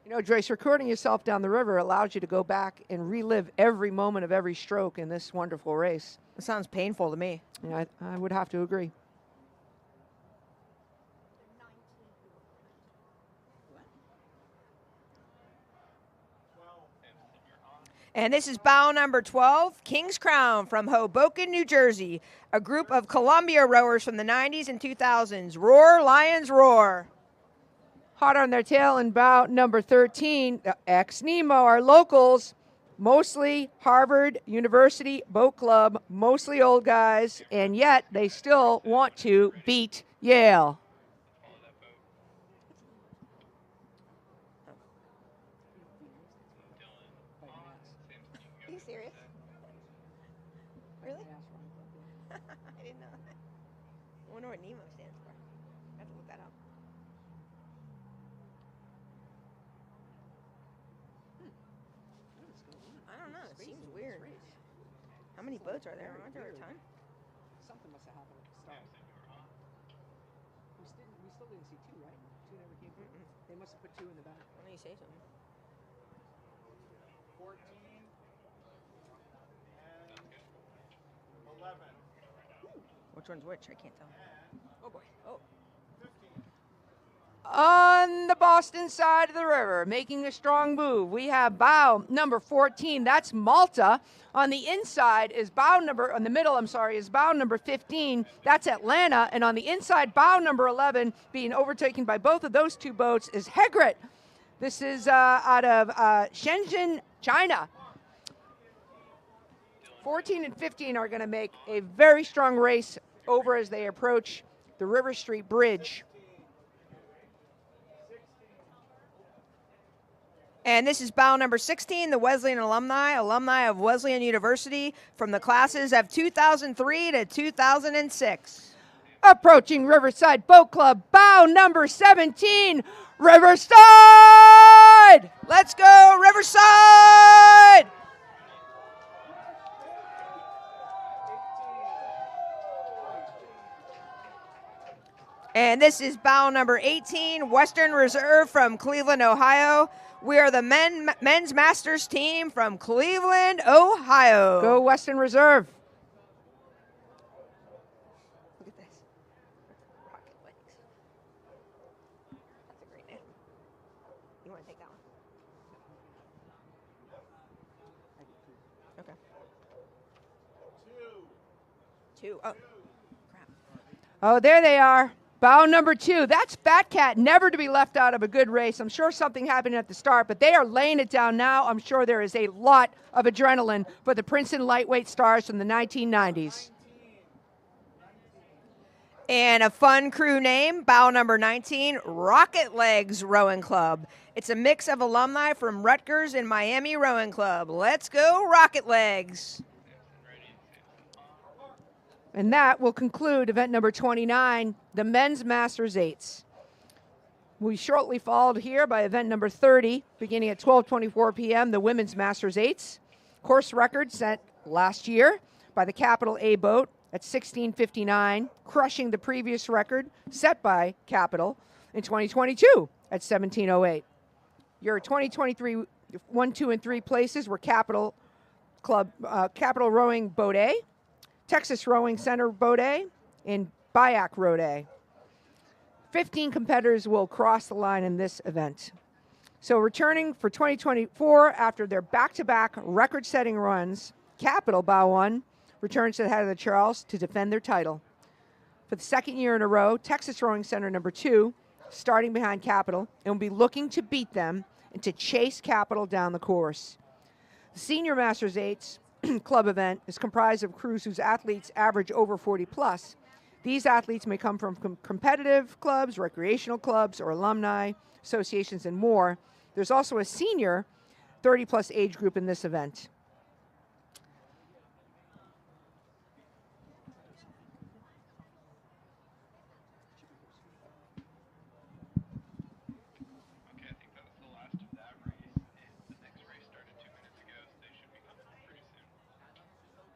Speaker 6: You know, Joyce, recording yourself down the river allows you to go back and relive every moment of every stroke in this wonderful race.
Speaker 8: It sounds painful to me.
Speaker 6: Yeah, I would have to agree.
Speaker 8: And this is bow number 12, King's Crown from Hoboken, New Jersey. A group of Columbia rowers from the 90s and 2000s. Roar, Lions, roar.
Speaker 6: Hot on their tail in bow number 13, ex-Nemo, our locals, mostly Harvard University Boat Club, mostly old guys, and yet they still want to beat Yale.
Speaker 9: Are you serious? Really? I didn't know that. I wonder what Nemo stands for. I have to look that up. I don't know. It seems weird. How many boats are there? Aren't there a ton?
Speaker 6: Something must have happened at the start. We still didn't see 2, right? 2 never came through. They must have put 2 in the back.
Speaker 8: Why don't you say something?
Speaker 4: 14 and 11.
Speaker 8: Which one's which? I can't tell. Oh boy. Oh.
Speaker 4: 15.
Speaker 6: On the Boston side of the river, making a strong move, we have bow number 14. That's Malta. On the inside is bow number, on the middle, I'm sorry, is bow number 15. That's Atlanta. And on the inside, bow number 11, being overtaken by both of those 2 boats, is Hegret. This is out of Shenzhen, China. 14 and 15 are going to make a very strong race over as they approach the River Street Bridge.
Speaker 8: And this is bow number 16, the Wesleyan alumni of Wesleyan University from the classes of 2003 to 2006.
Speaker 6: Approaching Riverside Boat Club, bow number 17, Riverside!
Speaker 8: Let's go, Riverside! And this is bow number 18, Western Reserve from Cleveland, Ohio. We are the men's masters team from Cleveland, Ohio.
Speaker 6: Go Western Reserve.
Speaker 9: Look at this. Rocket legs. That's a great name. You want to take that one? Okay. Two. Oh, crap.
Speaker 6: Oh, there they are. Bow number 2. That's Fat Cat, never to be left out of a good race. I'm sure something happened at the start, but they are laying it down now. I'm sure there is a lot of adrenaline for the Princeton lightweight stars from the 1990s.
Speaker 8: And a fun crew name, bow number 19, Rocket Legs Rowing Club. It's a mix of alumni from Rutgers and Miami Rowing Club. Let's go, Rocket Legs.
Speaker 6: And that will conclude event number 29, the men's Masters 8s. We shortly followed here by event number 30, beginning at 12:24 p.m., the women's Masters 8s. Course record set last year by the Capital A boat at 16:59, crushing the previous record set by Capital in 2022 at 17:08. Your 2023 1, 2, and 3 places were Capital Rowing Boat A, Texas Rowing Center Boat A, and Bayak Road A. 15 competitors will cross the line in this event. So returning for 2024 after their back-to-back record-setting runs, Capital Bow 1 returns to the head of the Charles to defend their title. For the second year in a row, Texas Rowing Center number 2, starting behind Capital, and will be looking to beat them and to chase Capital down the course. The Senior Masters 8s club event is comprised of crews whose athletes average over 40 plus. These athletes may come from competitive clubs, recreational clubs, or alumni associations and more. There's also a senior 30 plus age group in this event.
Speaker 3: Okay, I think that was the last of that race, and the next race started 2 minutes ago, so they should be coming up pretty soon.
Speaker 9: The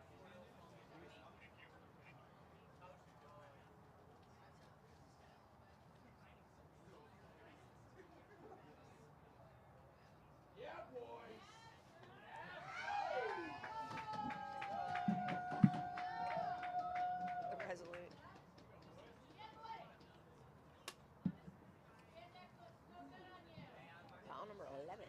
Speaker 9: Resolute. Bow number 11.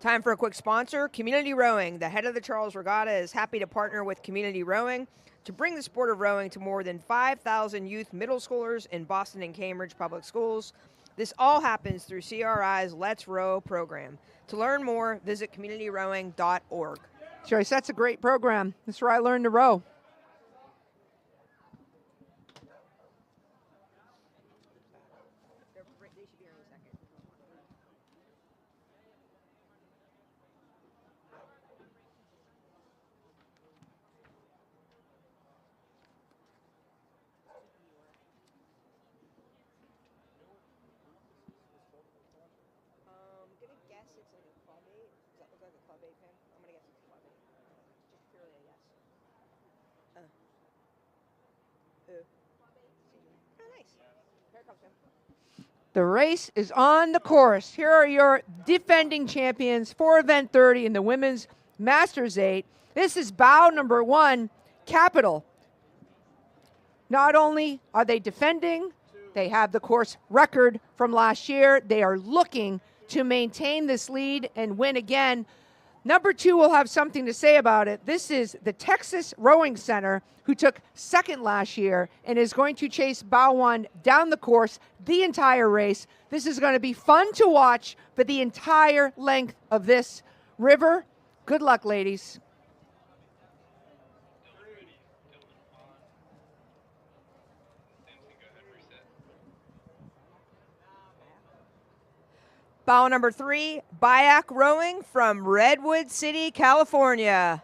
Speaker 8: Time for a quick sponsor, Community Rowing. The head of the Charles Regatta is happy to partner with Community Rowing to bring the sport of rowing to more than 5,000 youth middle schoolers in Boston and Cambridge public schools. This all happens through CRI's Let's Row program. To learn more, visit communityrowing.org.
Speaker 6: Joyce, that's a great program. That's where I learned to row.
Speaker 9: Gonna guess it's like a club 8. Does that look like a club 8 pin? I'm gonna guess it's club 8. Just purely a yes. Oh, nice. Here it comes, man.
Speaker 6: The race is on the course. Here are your defending champions for event 30 in the women's Masters 8. This is bow number 1, Capital. Not only are they defending, they have the course record from last year. They are looking to maintain this lead and win again. Number 2 will have something to say about it. This is the Texas Rowing Center, who took second last year and is going to chase bow 1 down the course the entire race. This is going to be fun to watch for the entire length of this river. Good luck, ladies.
Speaker 8: Bow number 3, Bayak Rowing from Redwood City, California.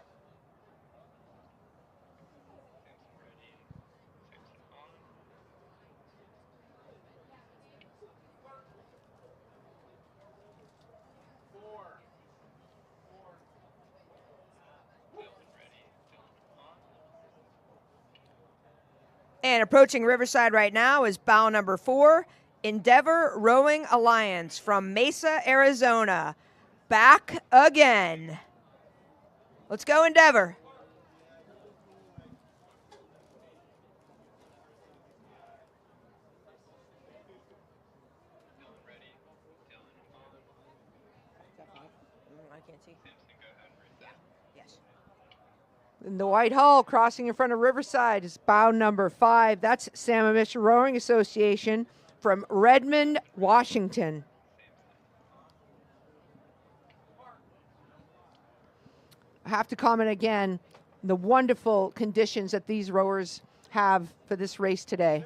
Speaker 8: And approaching Riverside right now is bow number 4, Endeavor Rowing Alliance from Mesa, Arizona. Back again. Let's go, Endeavor.
Speaker 6: I can't see. Yeah. Yes. In the white hull, crossing in front of Riverside, is bow number 5. That's Sammamish Rowing Association from Redmond, Washington. I have to comment again the wonderful conditions that these rowers have for this race today.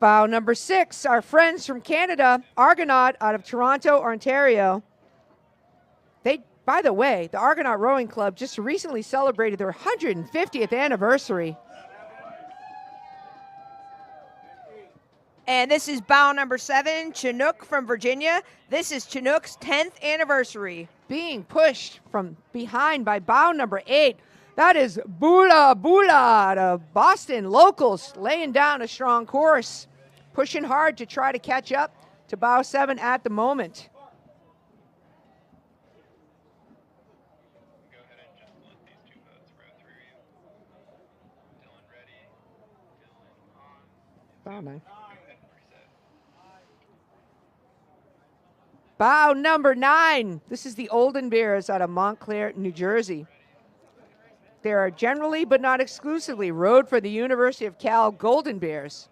Speaker 6: Bow number 6, our friends from Canada, Argonaut out of Toronto, Ontario. By the way, the Argonaut Rowing Club just recently celebrated their 150th anniversary.
Speaker 8: And this is bow number 7, Chinook from Virginia. This is Chinook's 10th anniversary.
Speaker 6: Being pushed from behind by bow number 8. That is Bula Bula out of Boston. Locals laying down a strong course. Pushing hard to try to catch up to bow 7 at the moment.
Speaker 3: Go ahead and just let these two boats row through you. Dylan ready. Dylan on.
Speaker 6: Bow 9.
Speaker 3: Go ahead and reset.
Speaker 6: Bow number 9. This is the Olden Bears out of Montclair, New Jersey. They are generally, but not exclusively, rowed for the University of Cal Golden Bears.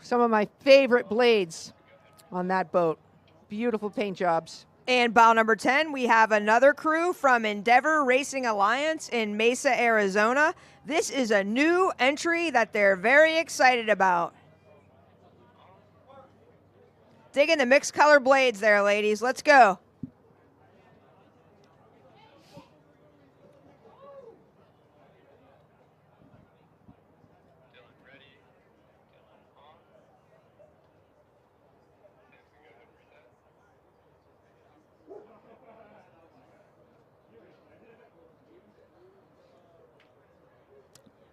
Speaker 6: Some of my favorite blades on that boat. Beautiful paint jobs.
Speaker 8: And bow number 10, we have another crew from Endeavor Racing Alliance in Mesa, Arizona. This is a new entry that they're very excited about. Digging the mixed color blades there, ladies. Let's go.
Speaker 3: Dylan ready. Dylan on. Samson, go ahead and reset.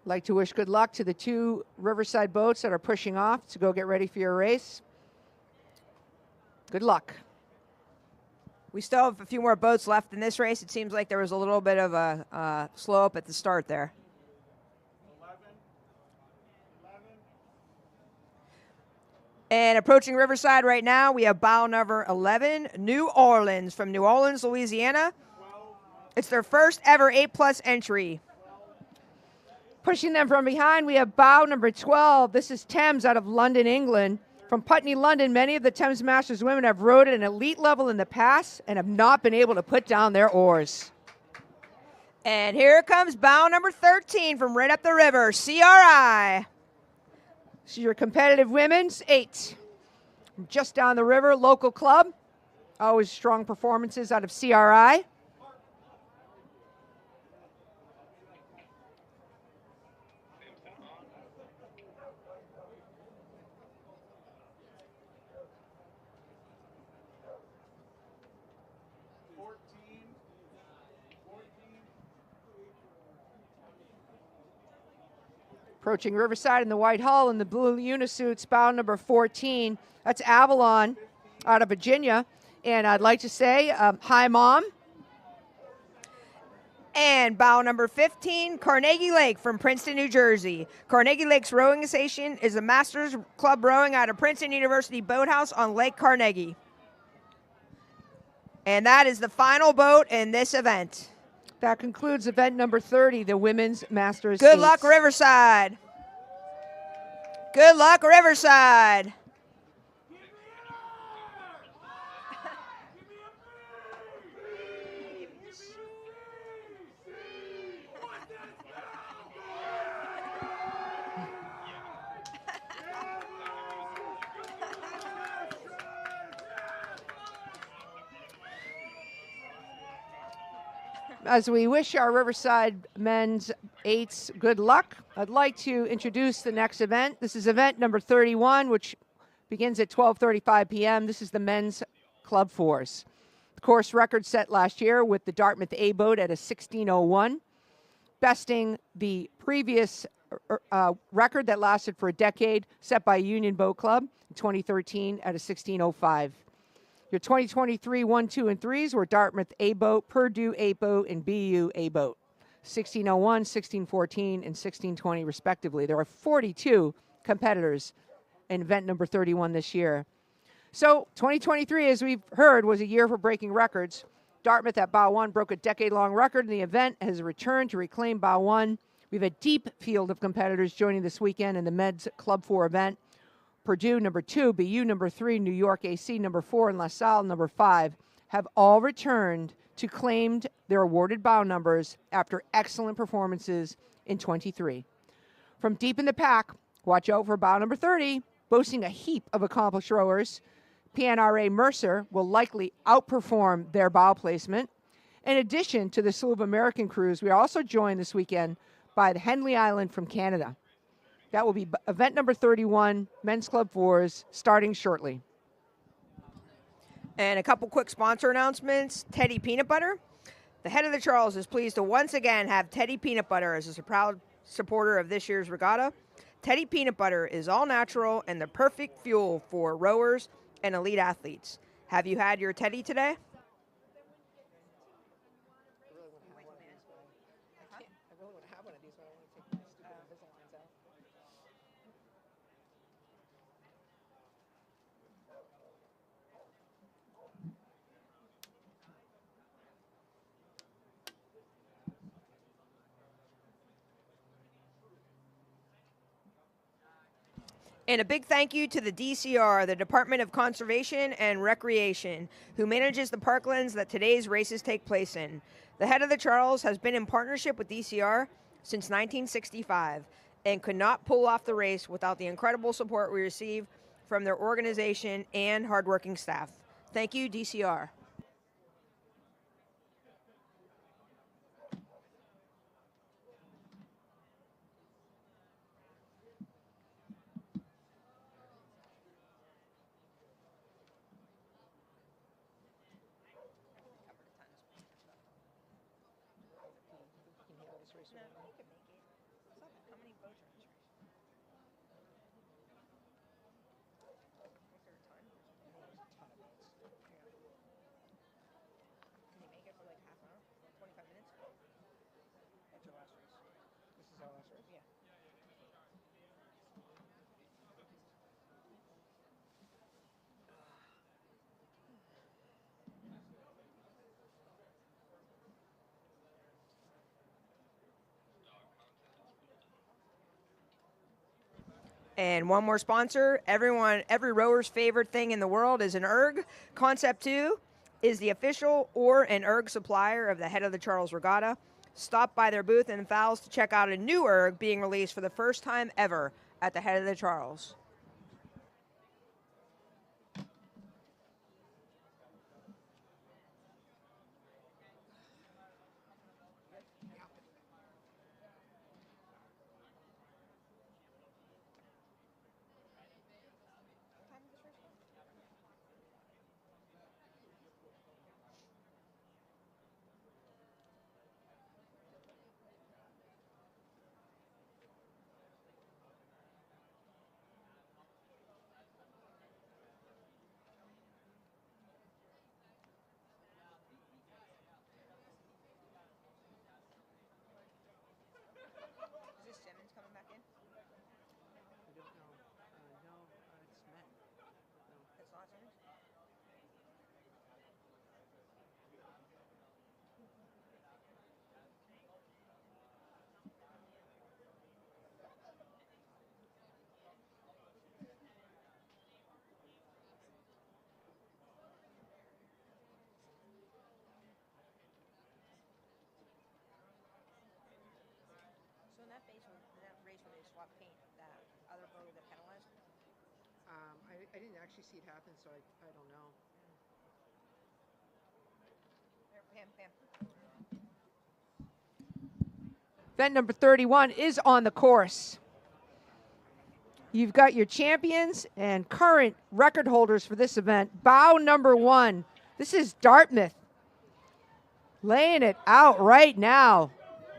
Speaker 6: Like to wish good luck to the 2 Riverside boats that are pushing off to go get ready for your race. Good luck.
Speaker 8: We still have a few more boats left in this race. It seems like there was a little bit of a slow up at the start there.
Speaker 4: 11.
Speaker 8: And approaching Riverside right now, we have bow number 11, New Orleans from New Orleans, Louisiana. It's their first ever 8+ entry.
Speaker 6: Pushing them from behind, we have bow number 12. This is Thames out of London, England. From Putney, London, many of the Thames Masters women have rowed at an elite level in the past and have not been able to put down their oars.
Speaker 8: And here comes bow number 13 from right up the river, CRI.
Speaker 6: This is your competitive women's 8. From just down the river, local club. Always strong performances out of CRI. Approaching Riverside in the white hull in the blue unisuits, bow number 14. That's Avalon out of Virginia. And I'd like to say, hi, Mom.
Speaker 8: And bow number 15, Carnegie Lake from Princeton, New Jersey. Carnegie Lake's Rowing Association is a Masters Club rowing out of Princeton University Boathouse on Lake Carnegie. And that is the final boat in this event.
Speaker 6: That concludes event number 30, the Women's Masters.
Speaker 8: Good luck, Riverside. Good luck, Riverside.
Speaker 6: as we wish our Riverside men's eights good luck, I'd like to introduce the next event. This is event number 31, which begins at 12:35 p.m. This is the men's club fours. The course record set last year with the Dartmouth A boat at a 16:01, besting the previous record that lasted for a decade, set by Union Boat Club in 2013 at a 16:05. Your 2023 1, 2, and 3s were Dartmouth A boat, Purdue A boat, and BU A boat, 16:01, 16:14, and 16:20 respectively. There are 42 competitors in event number 31 this year. So 2023, as we've heard, was a year for breaking records. Dartmouth at Bow 1 broke a decade-long record, and the event has returned to reclaim Bow 1. We have a deep field of competitors joining this weekend in the Men's Club 4 event. Purdue, number 2, BU, number 3, New York AC, number 4, and LaSalle, number 5, have all returned to claimed their awarded bow numbers after excellent performances in 23. From deep in the pack, watch out for bow number 30, boasting a heap of accomplished rowers. PNRA Mercer will likely outperform their bow placement. In addition to the slew of American crews, we are also joined this weekend by the Henley Island from Canada. That will be event number 31, Men's Club 4s, starting shortly.
Speaker 8: And a couple quick sponsor announcements. Teddy Peanut Butter. The head of the Charles is pleased to once again have Teddy Peanut Butter as a proud supporter of this year's regatta. Teddy Peanut Butter is all natural and the perfect fuel for rowers and elite athletes. Have you had your Teddy today? And a big thank you to the DCR, the Department of Conservation and Recreation, who manages the parklands that today's races take place in. The head of the Charles has been in partnership with DCR since 1965 and could not pull off the race without the incredible support we receive from their organization and hardworking staff. Thank you, DCR. And one more sponsor, every rower's favorite thing in the world is an erg. Concept 2 is the official oar and erg supplier of the Head of the Charles Regatta. Stop by their booth in Fowles to check out a new erg being released for the first time ever at the Head of the Charles.
Speaker 6: I didn't actually see it happen, so I don't know.
Speaker 5: Pam.
Speaker 6: Event number 31 is on the course. You've got your champions and current record holders for this event. Bow number 1. This is Dartmouth. Laying it out right now.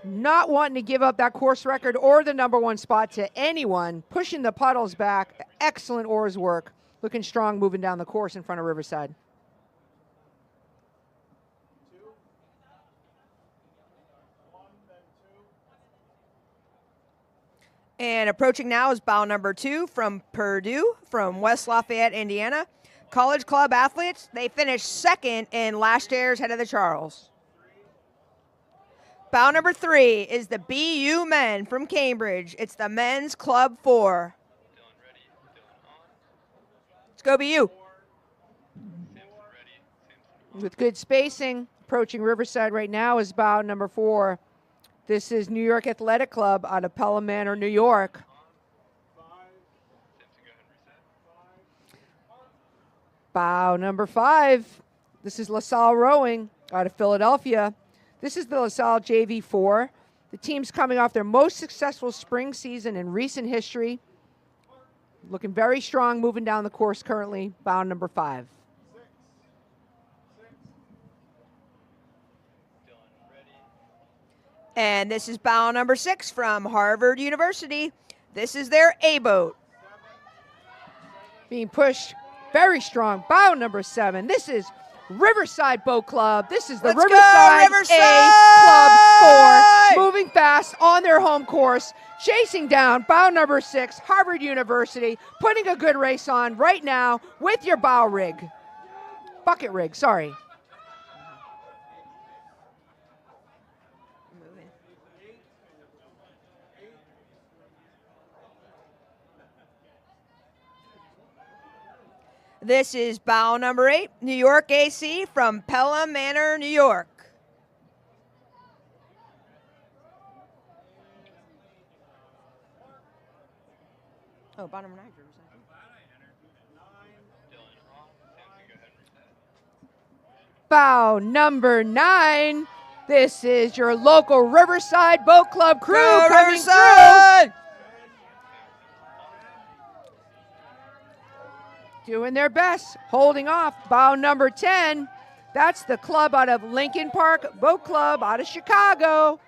Speaker 6: Not wanting to give up that course record or the number 1 spot to anyone. Pushing the puddles back. Excellent oars work. Looking strong moving down the course in front of Riverside.
Speaker 8: And approaching now is bow number 2 from Purdue, from West Lafayette, Indiana. College club athletes, they finished second in last year's Head of the Charles. Bow number 3 is the BU men from Cambridge. It's the men's club 4. Let's go BU.
Speaker 6: With good spacing, approaching Riverside right now is bow number 4. This is New York Athletic Club out of Pelham Manor, New York. Bow number 5. This is LaSalle Rowing out of Philadelphia. This is the LaSalle JV4. The team's coming off their most successful spring season in recent history. Looking very strong moving down the course currently. Bow number 5.
Speaker 8: And this is bow number 6 from Harvard University. This is their A boat.
Speaker 6: Being pushed very strong. Bow number 7. This is Riverside Boat Club. This is the
Speaker 8: Let's
Speaker 6: Riverside,
Speaker 8: go, Riverside!
Speaker 6: A Club 4. Moving fast on their home course. Chasing down bow number 6, Harvard University. Putting a good race on right now with your bow rig. Bucket rig, sorry.
Speaker 8: This is bow number 8, New York AC from Pelham Manor, New York. Oh, bow number 9.
Speaker 6: Bow number 9. This is your local Riverside Boat Club crew
Speaker 8: Go
Speaker 6: coming
Speaker 8: Riverside!
Speaker 6: through. Doing their best, holding off. Bow number 10. That's the club out of Lincoln Park Boat Club out of Chicago.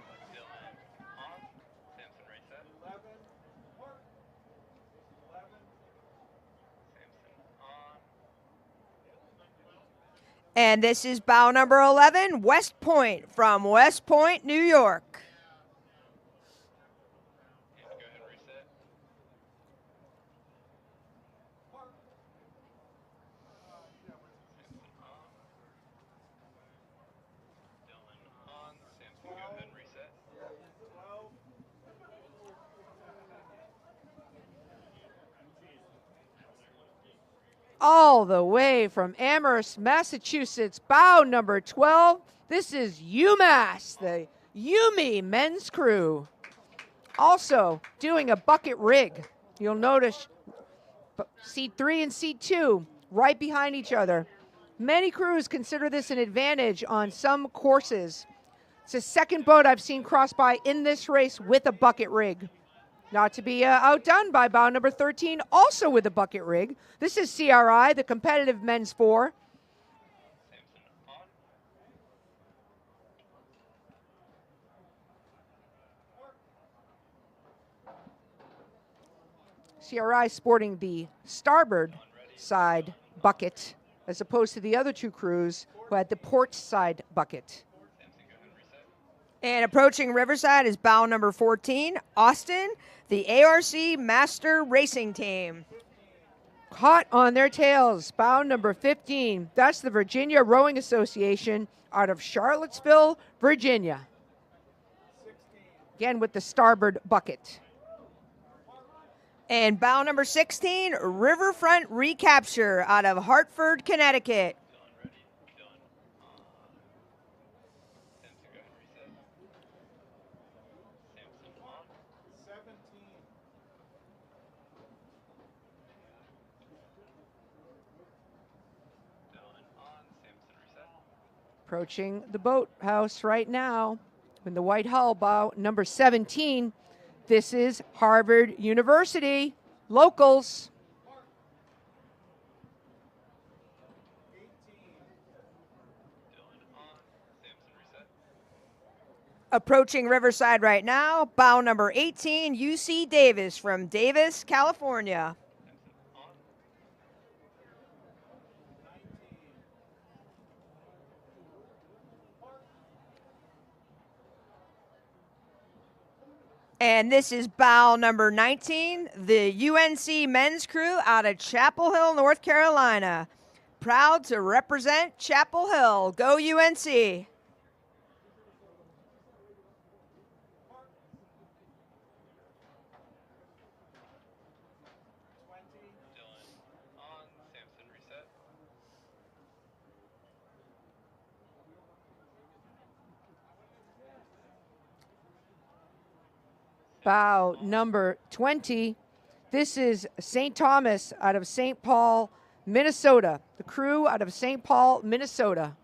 Speaker 8: And this is bow number 11, West Point from West Point, New York.
Speaker 6: All the way from Amherst, Massachusetts, bow number 12. This is UMass, the Yumi men's crew. Also doing a bucket rig. You'll notice seat 3 and seat 2 right behind each other. Many crews consider this an advantage on some courses. It's the second boat I've seen cross by in this race with a bucket rig. Not to be outdone by bow number 13, also with a bucket rig. This is CRI, the competitive men's 4. CRI sporting the starboard side bucket, as opposed to the other two crews who had the port side bucket.
Speaker 8: And approaching Riverside is bow number 14, Austin, the ARC Master Racing Team.
Speaker 6: Hot on their tails, bow number 15. That's the Virginia Rowing Association out of Charlottesville, Virginia. Again with the starboard bucket.
Speaker 8: And bow number 16, Riverfront Recapture out of Hartford, Connecticut.
Speaker 6: Approaching the boathouse right now In the white hull, bow number 17. This is Harvard University, locals.
Speaker 8: Approaching Riverside right now, bow number 18, UC Davis from Davis, California. And this is bow number 19, the UNC men's crew out of Chapel Hill, North Carolina. Proud to represent Chapel Hill. Go UNC.
Speaker 6: Bow number 20. This is St. Thomas out of St. Paul, Minnesota. The crew out of St. Paul, Minnesota.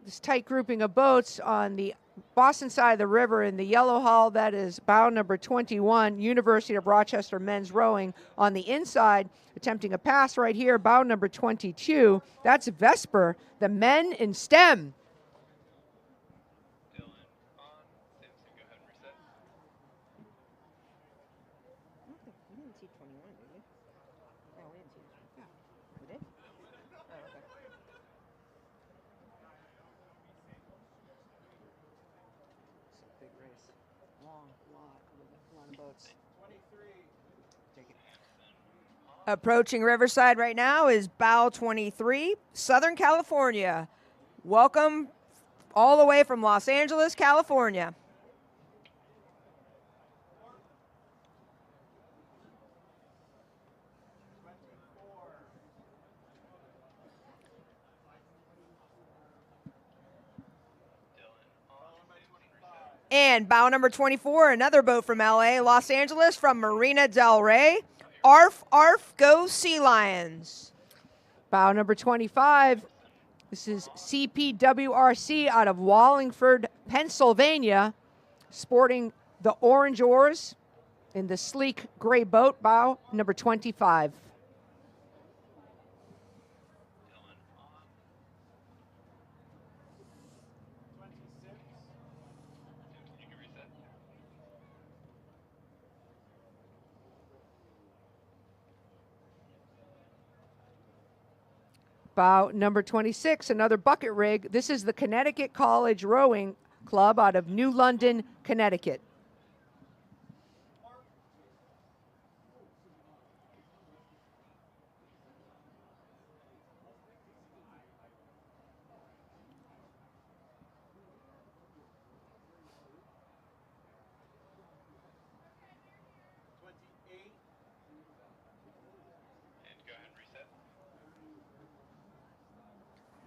Speaker 6: This tight grouping of boats on the Boston side of the river in the yellow hull, that is bow number 21, University of Rochester men's rowing. On the inside, attempting a pass right here, bow number 22. That's Vesper, the men in STEM.
Speaker 8: Approaching Riverside right now is bow 23, Southern California. Welcome all the way from Los Angeles, California. And bow number 24, another boat from LA, Los Angeles, from Marina Del Rey. Arf, arf, go Sea Lions.
Speaker 6: Bow number 25. This is CPWRC out of Wallingford, Pennsylvania, sporting the orange oars in the sleek gray boat, bow number 25. Bow number 26, another bucket rig. This is the Connecticut College Rowing Club out of New London, Connecticut.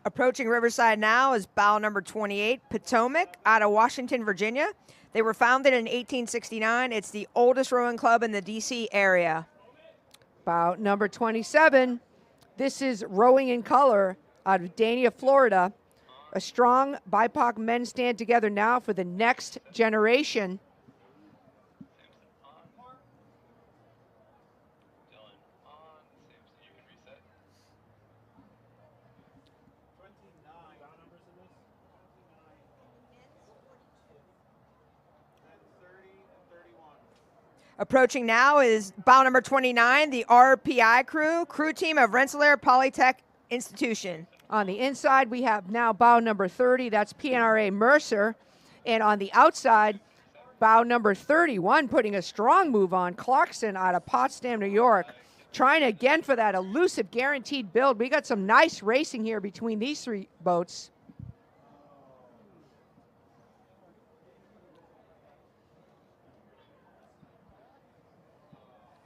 Speaker 8: Approaching Riverside now is bow number 28, Potomac, out of Washington, Virginia. They were founded in 1869. It's the oldest rowing club in the D.C. area.
Speaker 6: Bow number 27. This is Rowing in Color out of Dania, Florida. A strong BIPOC men stand together now for the next generation.
Speaker 8: Approaching now is bow number 29, the RPI crew team of Rensselaer Polytech Institution.
Speaker 6: On the inside, we have now bow number 30, that's PNRA Mercer. And on the outside, bow number 31, putting a strong move on, Clarkson out of Potsdam, New York. Trying again for that elusive guaranteed build. We got some nice racing here between these three boats.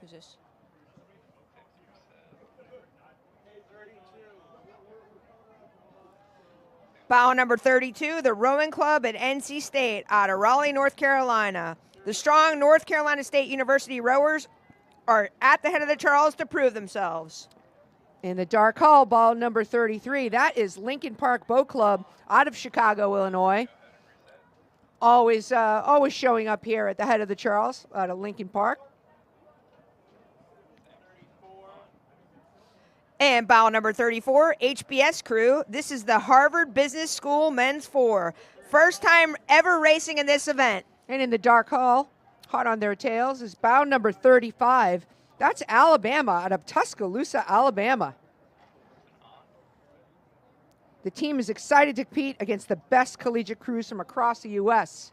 Speaker 8: Who's this? Bow number 32, the Rowing Club at NC State out of Raleigh, North Carolina. The strong North Carolina State University rowers are at the head of the Charles to prove themselves.
Speaker 6: In the dark hull, ball number 33. That is Lincoln Park Boat Club out of Chicago, Illinois. Always showing up here at the head of the Charles out of Lincoln Park.
Speaker 8: And bow number 34, HBS crew. This is the Harvard Business School men's 4. First time ever racing in this event.
Speaker 6: And in the dark hull, hot on their tails, is bow number 35. That's Alabama out of Tuscaloosa, Alabama. The team is excited to compete against the best collegiate crews from across the U.S.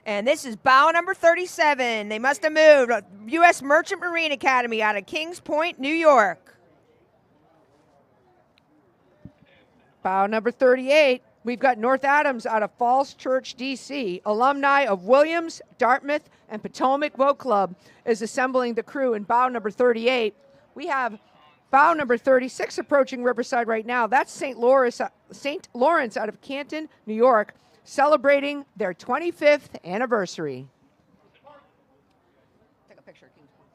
Speaker 8: And this is bow number 37. They must have moved. U.S. Merchant Marine Academy out of Kings Point, New York.
Speaker 6: Bow number 38. We've got North Adams out of Falls Church, D.C. Alumni of Williams, Dartmouth, and Potomac Boat Club is assembling the crew in bow number 38. We have bow number 36 approaching Riverside right now. That's St. Lawrence out of Canton, New York, celebrating their 25th anniversary.
Speaker 9: Take a picture, Kings Point.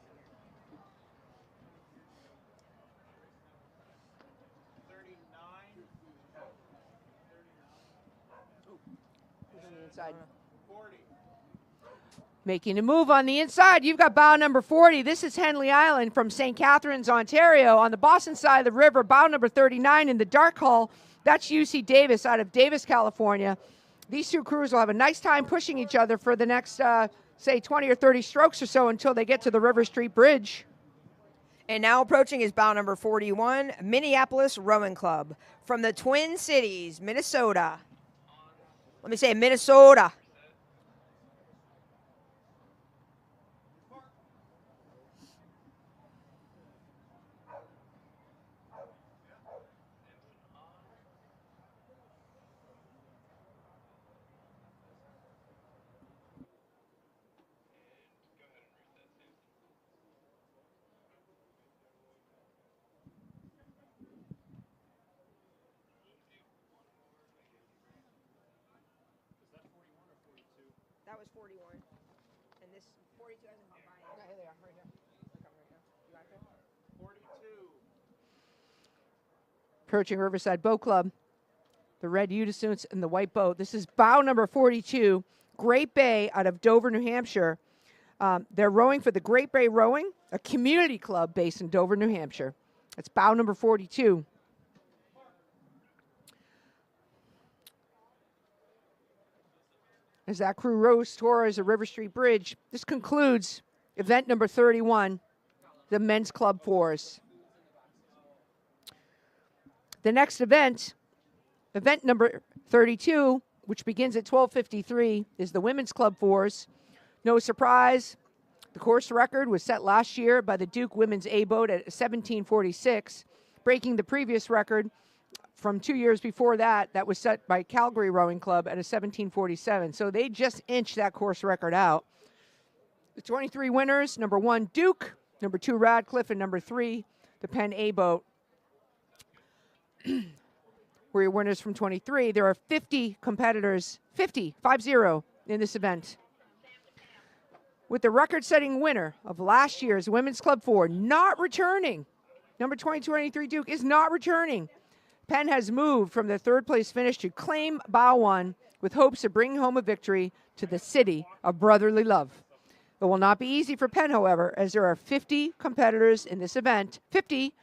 Speaker 6: 39. 40. Making a move on the inside, you've got bow number 40. This is Henley Island from St. Catharines, Ontario. On the Boston side of the river, bow number 39 in the dark hull. That's UC Davis out of Davis, California. These two crews will have a nice time pushing each other for the next, say, 20 or 30 strokes or so until they get to the River Street Bridge.
Speaker 8: And now approaching is bow number 41, Minneapolis Rowing Club from the Twin Cities, Minnesota. Let me say Minnesota. That was 41. And this 42 hasn't gone by yet.
Speaker 6: Yeah, here they are, right here. They're coming right now. You got it?
Speaker 4: 42.
Speaker 6: Approaching Riverside Boat Club. The red Utissuits and the white boat. This is bow number 42, Great Bay out of Dover, New Hampshire. They're rowing for the Great Bay Rowing, a community club based in Dover, New Hampshire. That's bow number 42. As that crew rows towards the River Street Bridge, this concludes event number 31, the Men's Club 4s. The next event, event number 32, which begins at 12:53, is the Women's Club 4s. No surprise, the course record was set last year by the Duke Women's A boat at 17:46, breaking the previous record from 2 years before that was set by Calgary Rowing Club at a 17:47. So they just inched that course record out. The 23 winners, number 1, Duke, number 2, Radcliffe, and number 3, the Penn A boat. Were your winners from 23. There are 50 competitors, 50 in this event. With the record-setting winner of last year's Women's Club 4 not returning, number 23 Duke is not returning. Penn has moved from the third place finish to claim bow 1 with hopes of bringing home a victory to the city of brotherly love. It will not be easy for Penn, however, as there are 50 competitors in this event, 50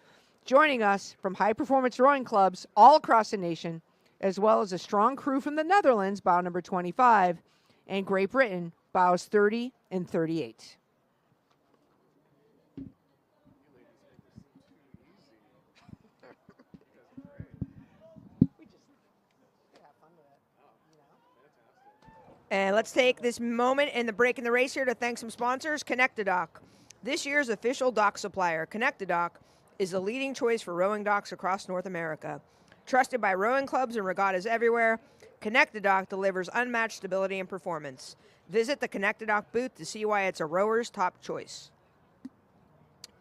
Speaker 6: joining us from high-performance rowing clubs all across the nation, as well as a strong crew from the Netherlands, bow number 25, and Great Britain, bows 30 and 38.
Speaker 8: And let's take this moment in the break in the race here to thank some sponsors. Connect-A-Dock. This year's official dock supplier, Connect-A-Dock, is the leading choice for rowing docks across North America. Trusted by rowing clubs and regattas everywhere, Connect-A-Dock delivers unmatched stability and performance. Visit the Connect-A-Dock booth to see why it's a rower's top choice.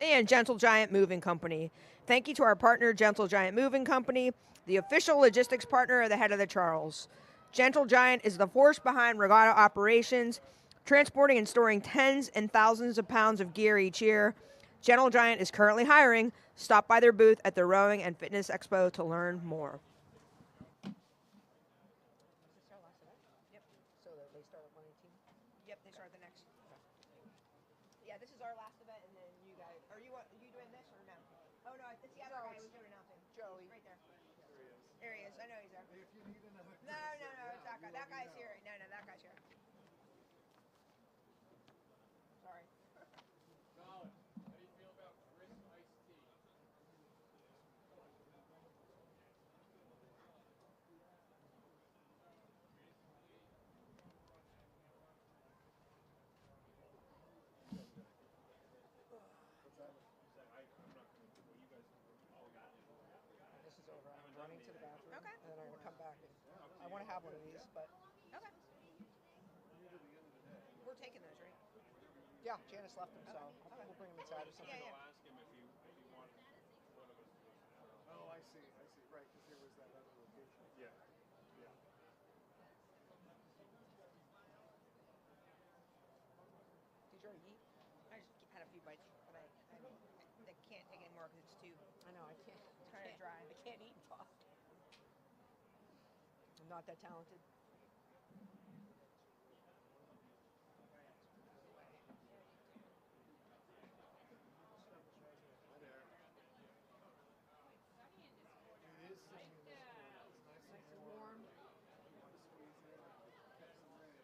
Speaker 8: And Gentle Giant Moving Company. thank you to our partner, Gentle Giant Moving Company, the official logistics partner of the Head of the Charles. Gentle Giant is the force behind Regatta operations, transporting and storing tens and thousands of pounds of gear each year. Gentle Giant is currently hiring. Stop by their booth at the Rowing and Fitness Expo to learn more. Yep, they start the next. Yeah, this is our last event, and then you guys. Are you doing this or no? Oh no, it's the other guy who's doing announcing. Joey, right there. There he is. I know he's there. If you need another. No, it's that guy. That guy's here. No, that guy's here. Sorry.
Speaker 3: Colin, how do you feel about crisp iced tea?
Speaker 6: This is over. I'm running to the bathroom.
Speaker 8: Okay.
Speaker 6: And then I'm going to come back. I want to have one of these, but
Speaker 8: Okay. We're taking those, right?
Speaker 6: yeah, Janice left them, so we'll bring them inside or something.
Speaker 8: Yeah.
Speaker 3: Ask him if you want one of us to do it.
Speaker 4: Oh, I see. Right, because there was that other location.
Speaker 3: Yeah.
Speaker 6: Did you already eat?
Speaker 8: I just had a few bites, but I can't take any more because it's too.
Speaker 6: I know, I can't.
Speaker 8: It's kind of dry.
Speaker 6: I can't eat and talk. I'm not that talented.
Speaker 4: It is sitting in this corner. It's nice and warm. You want to squeeze in, catch some rays.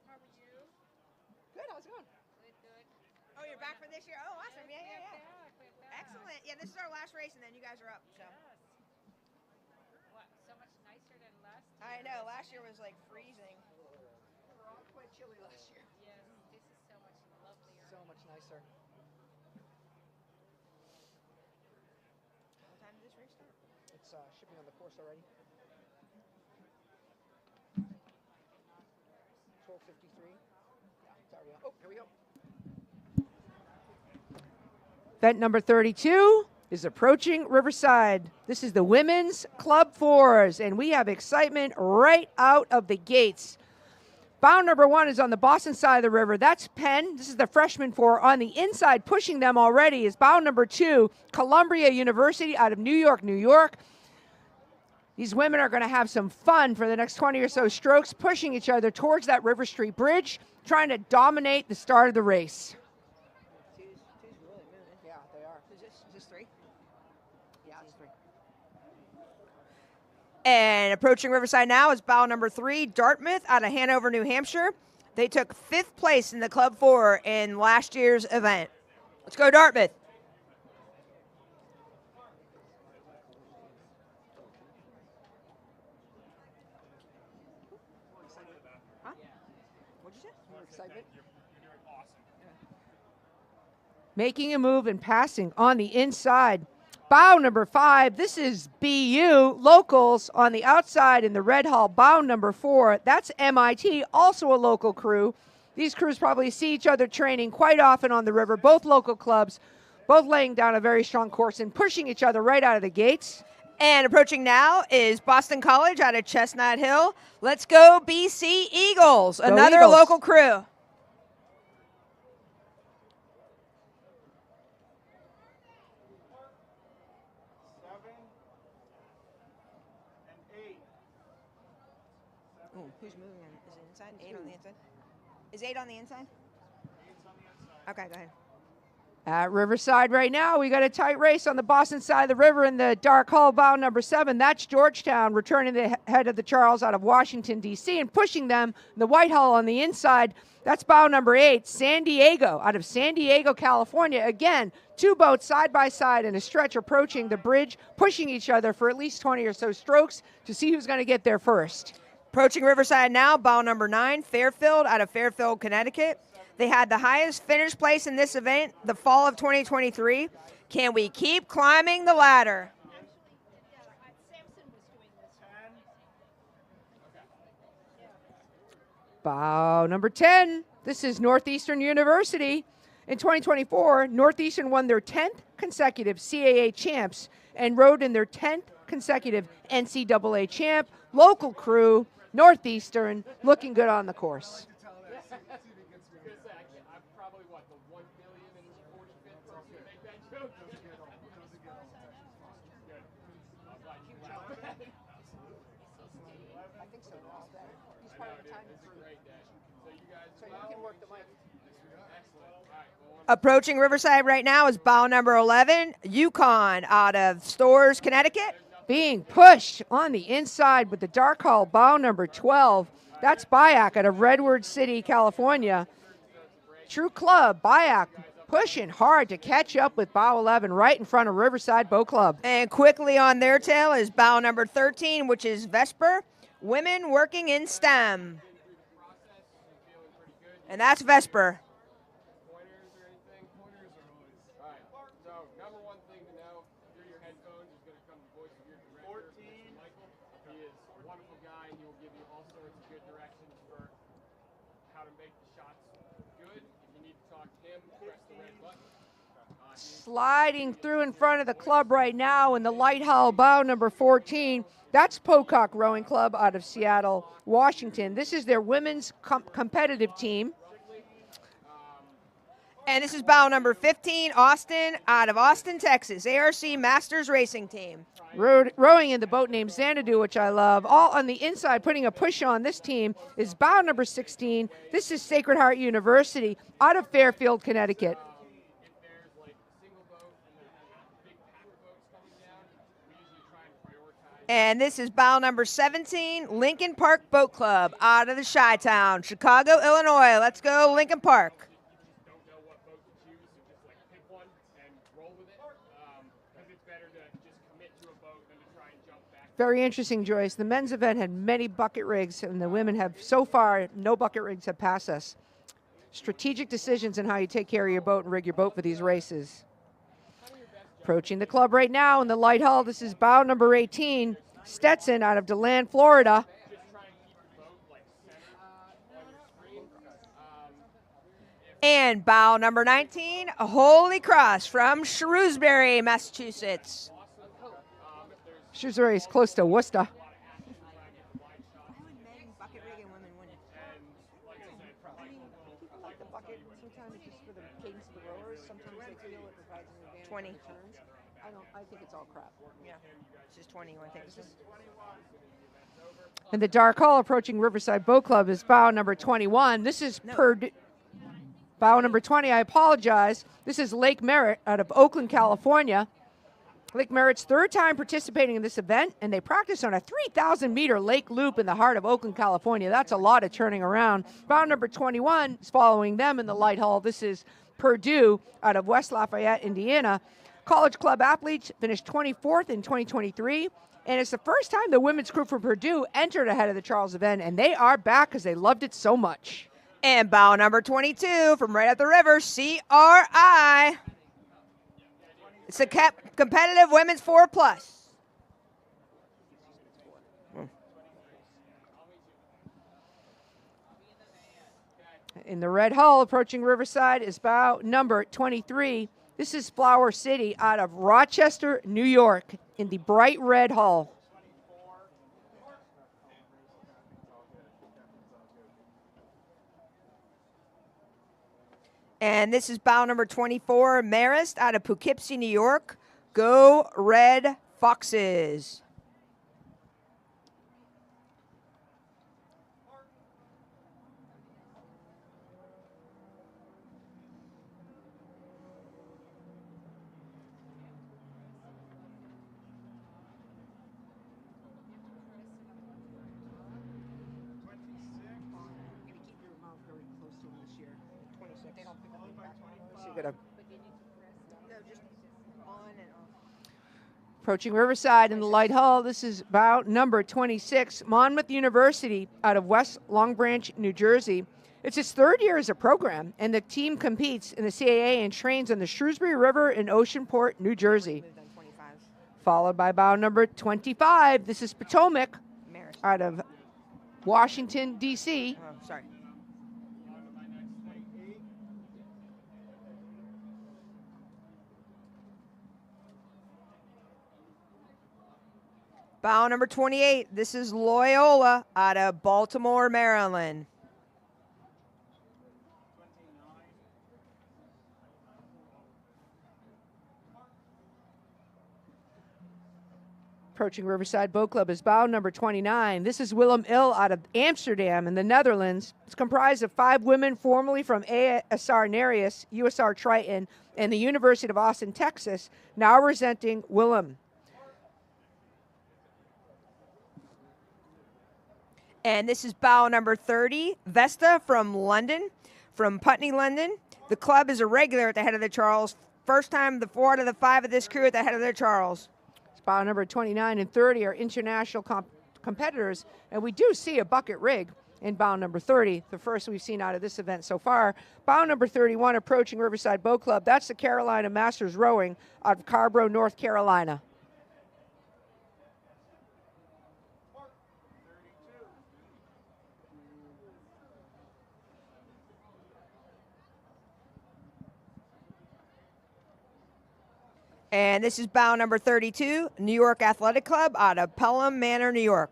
Speaker 9: How are you?
Speaker 6: Good, how's it going?
Speaker 9: Good.
Speaker 8: Oh, you're back for this year? Oh, awesome. Yeah.
Speaker 9: We're back.
Speaker 8: Excellent. Yeah, this is our last race, and then you guys are up. So
Speaker 9: Yes. What? So much nicer than last year.
Speaker 8: I know. Last year was like freezing.
Speaker 6: We were all quite chilly last year.
Speaker 9: Yes. This is so much lovelier.
Speaker 6: So much nicer.
Speaker 8: What time did this race start?
Speaker 6: It's should be on the course already. 12:53. Yeah, it's already on. Oh, here we go. Event number 32 is approaching Riverside. This is the Women's Club Fours, and we have excitement right out of the gates. Bound number 1 is on the Boston side of the river. That's Penn. This is the freshman four. On the inside, pushing them already, is bound number 2, Columbia University out of New York, New York. These women are going to have some fun for the next 20 or so strokes, pushing each other towards that River Street Bridge, trying to dominate the start of the race.
Speaker 8: Two's really moving.
Speaker 6: Yeah, they are.
Speaker 8: Is this 3?
Speaker 6: Yeah, it's 3.
Speaker 8: And approaching Riverside now is bow number 3, Dartmouth out of Hanover, New Hampshire. They took 5th place in the Club 4 in last year's event. Let's go, Dartmouth. Huh? What'd you say?
Speaker 6: More excitement.
Speaker 3: You're doing awesome.
Speaker 6: Making a move and passing on the inside. Bow number 5, this is BU locals on the outside in the red hall. Bow number 4, that's MIT, also a local crew. These crews probably see each other training quite often on the river, both local clubs, both laying down a very strong course and pushing each other right out of the gates.
Speaker 8: And approaching now is Boston College out of Chestnut Hill. Let's go BC Eagles, another
Speaker 6: Eagles.
Speaker 8: local crew.
Speaker 4: 7 and 8.
Speaker 8: Ooh, who's moving? Is it inside? 8 on the inside? Is 8 on the inside?
Speaker 4: 8's on the inside.
Speaker 8: Okay, go ahead.
Speaker 6: At Riverside right now, we got a tight race on the Boston side of the river in the dark hull, bow number 7. That's Georgetown returning the head of the Charles out of Washington, D.C. and pushing them in the white hull on the inside. That's bow number 8, San Diego out of San Diego, California. Again, 2 boats side by side in a stretch approaching the bridge, pushing each other for at least 20 or so strokes to see who's going to get there first.
Speaker 8: Approaching Riverside now, bow number 9, Fairfield out of Fairfield, Connecticut. They had the highest finish place in this event, the fall of 2023. Can we keep climbing the ladder?
Speaker 9: Samson was doing this.
Speaker 6: bow number 10. This is Northeastern University. In 2024, Northeastern won their 10th consecutive CAA champs and rode in their 10th consecutive NCAA champ. Local crew, Northeastern, looking good on the course.
Speaker 8: Approaching Riverside right now is bow number 11, Yukon out of Storrs, Connecticut.
Speaker 6: Being pushed on the inside with the dark hull, bow number 12. That's Bayak out of Redwood City, California. True club, Bayak pushing hard to catch up with bow 11 right in front of Riverside Boat Club.
Speaker 8: And quickly on their tail is bow number 13, which is Vesper, Women Working in STEM. And that's Vesper.
Speaker 6: Sliding through in front of the club right now in the light hull, bow number 14. That's Pocock Rowing Club out of Seattle, Washington. This is their women's competitive team.
Speaker 8: And this is bow number 15, Austin out of Austin, Texas, ARC Masters Racing Team.
Speaker 6: Rowing in the boat named Xanadu, which I love. All on the inside, putting a push on this team is bow number 16. This is Sacred Heart University out of Fairfield, Connecticut.
Speaker 8: And this is bow number 17, Lincoln Park Boat Club out of the Chi-Town, Chicago, Illinois. Let's go, Lincoln Park.
Speaker 6: Very interesting, Joyce. The men's event had many bucket rigs, and the women have, so far, no bucket rigs have passed us. Strategic decisions in how you take care of your boat and rig your boat for these races. Approaching the club right now in the light hull, this is bow number 18, Stetson out of DeLand, Florida.
Speaker 8: And bow number 19, Holy Cross from Shrewsbury, Massachusetts.
Speaker 6: Shrewsbury is close to Worcester.
Speaker 8: I think it's all crap. Yeah, it's just 20. I think this is.
Speaker 6: And the dark hull approaching Riverside Boat Club is bow number 21. This is Purdue. Bow number 20, I apologize. This is Lake Merritt out of Oakland, California. Lake Merritt's third time participating in this event, and they practice on a 3,000-meter lake loop in the heart of Oakland, California. That's a lot of turning around. Bow number 21 is following them in the light hull. This is Purdue out of West Lafayette, Indiana. College club athletes finished 24th in 2023, and it's the first time the women's crew from Purdue entered ahead of the Charles event, and they are back because they loved it so much.
Speaker 8: And bow number 22 from right up the river, CRI. It's a competitive women's 4+.
Speaker 6: In the red hull approaching Riverside is bow number 23. This is Flower City out of Rochester, New York, in the bright red hull.
Speaker 8: And this is bow number 24, Marist out of Poughkeepsie, New York. Go Red Foxes.
Speaker 6: Approaching Riverside in the light hull, this is bow number 26, Monmouth University out of West Long Branch, New Jersey. It's its third year as a program, and the team competes in the CAA and trains on the Shrewsbury River in Oceanport, New Jersey. Followed by bow number 25. This is Potomac out of Washington, D.C.
Speaker 8: Oh, sorry. Bow number 28. This is Loyola out of Baltimore, Maryland.
Speaker 6: Approaching Riverside Boat Club is bow number 29. This is Willem Ill out of Amsterdam in the Netherlands. It's comprised of 5 women formerly from ASR Nereus, USR Triton, and the University of Austin, Texas, now representing Willem.
Speaker 8: And this is bow number 30, Vesta from London, from Putney, London. The club is a regular at the Head of the Charles. First time the 4 out of the 5 of this crew at the Head of the Charles.
Speaker 6: Bow number 29 and 30 are international competitors, and we do see a bucket rig in bow number 30, the first we've seen out of this event so far. Bow number 31 approaching Riverside Boat Club. That's the Carolina Masters Rowing out of Carborough, North Carolina.
Speaker 8: And this is bow number 32, New York Athletic Club out of Pelham Manor, New York.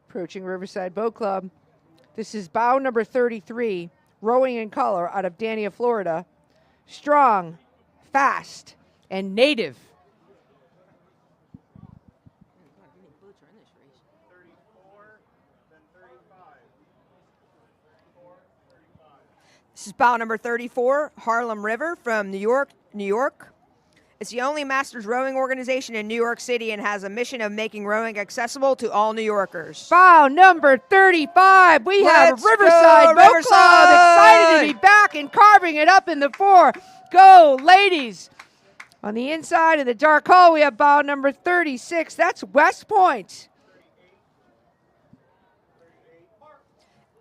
Speaker 6: Approaching Riverside Boat Club. This is bow number 33, rowing in color out of Dania, Florida. Strong, fast, and native.
Speaker 4: 34, then 35. 4, 35.
Speaker 8: This is bow number 34, Harlem River from New York, New York. It's the only Masters rowing organization in New York City and has a mission of making rowing accessible to all New Yorkers.
Speaker 6: Bow number 35. We have
Speaker 8: Let's
Speaker 6: Riverside
Speaker 8: go,
Speaker 6: Boat Club excited to be
Speaker 8: Riverside!
Speaker 6: back and carving it up in the 4. Go, ladies. On the inside of the dark hull, we have bow number 36. That's West Point.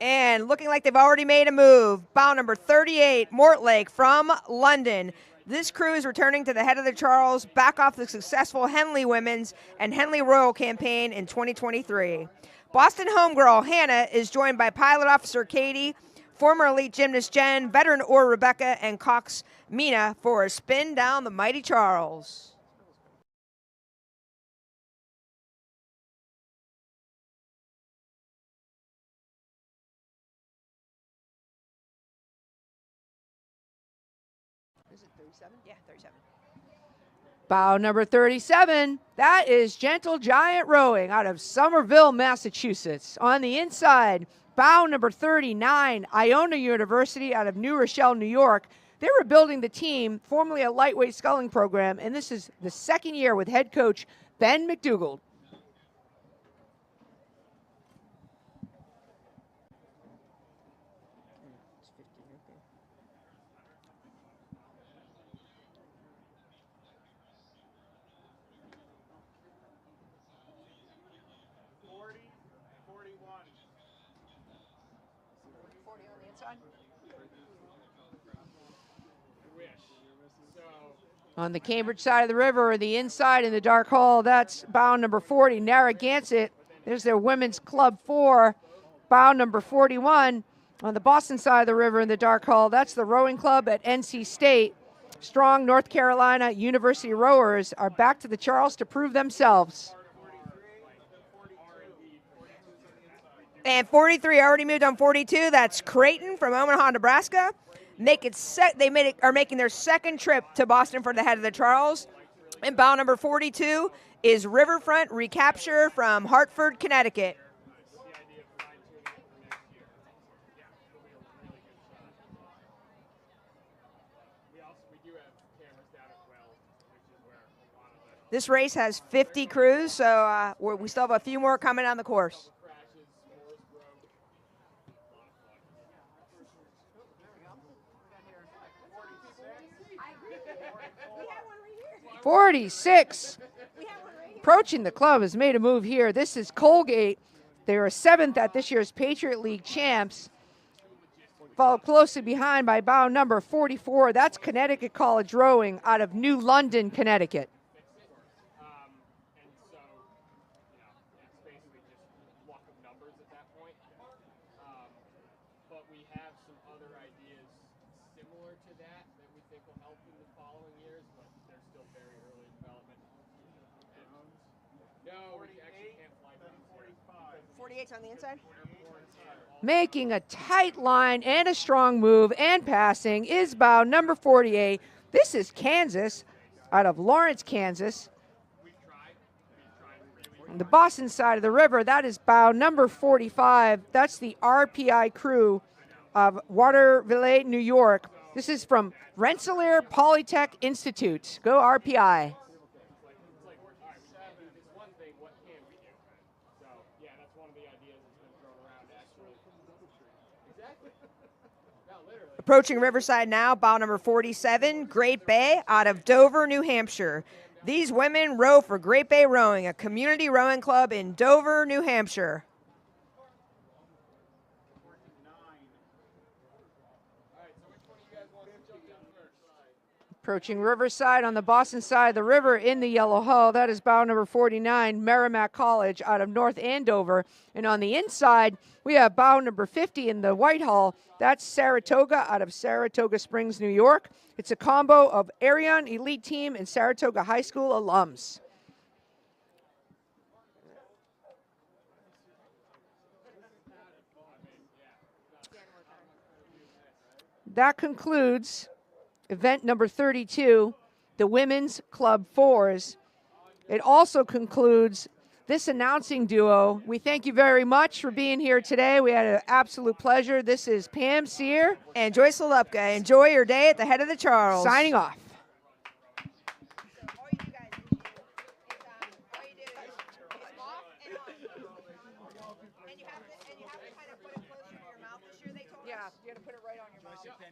Speaker 8: And looking like they've already made a move. Bow number 38, Mortlake from London. This crew is returning to the Head of the Charles, back off the successful Henley Women's and Henley Royal campaign in 2023. Boston homegirl Hannah is joined by pilot officer Katie, former elite gymnast Jen, veteran oar Rebecca, and cox Mina for a spin down the mighty Charles.
Speaker 6: Is it 37? Yeah, 37. Bow number 37. That is Gentle Giant Rowing out of Somerville, Massachusetts. On the inside, bow number 39, Iona University out of New Rochelle, New York. They were building the team, formerly a lightweight sculling program, and this is the second year with head coach Ben McDougald. On the Cambridge side of the river, the inside in the dark hull, that's bow number 40, Narragansett. There's their women's club 4, bow number 41. On the Boston side of the river in the dark hull, that's the rowing club at NC State. Strong North Carolina University rowers are back to the Charles to prove themselves.
Speaker 8: And 43 already moved on 42. That's Creighton from Omaha, Nebraska. Are making their second trip to Boston for the Head of the Charles. And bow number 42 is Riverfront Recapture from Hartford, Connecticut. This race has 50 crews, so we still have a few more coming on the course.
Speaker 6: 46. Approaching the club has made a move here. This is Colgate. They were 7th at this year's Patriot League champs, followed closely behind by bow number 44. That's Connecticut College Rowing out of New London, Connecticut.
Speaker 3: And so, it's basically just luck of numbers at that point. But we have some other ideas similar to that we think will help in the following years, but they're still very early in development. No, we actually can't fly down
Speaker 5: 48's on the inside.
Speaker 6: Making a tight line and a strong move and passing is bow number 48. This is Kansas, out of Lawrence, Kansas. On the Boston side of the river, that is bow number 45. That's the RPI crew of Waterville, New York. This is from Rensselaer Polytech Institute. Go RPI.
Speaker 8: Approaching Riverside now, bow number 47, Great Bay out of Dover, New Hampshire. These women row for Great Bay Rowing, a community rowing club in Dover, New Hampshire.
Speaker 6: Approaching Riverside on the Boston side of the river in the yellow hull. That is bow number 49, Merrimack College out of North Andover. And on the inside, we have bow number 50 in the white hull. That's Saratoga out of Saratoga Springs, New York. It's a combo of Arion Elite Team and Saratoga High School alums. That concludes event number 32, the Women's Club Fours. It also concludes this announcing duo. We thank you very much for being here today. We had an absolute pleasure. This is Pam Sear
Speaker 8: and Joyce Lalupka. Enjoy your day at the head of the Charles.
Speaker 6: Signing off.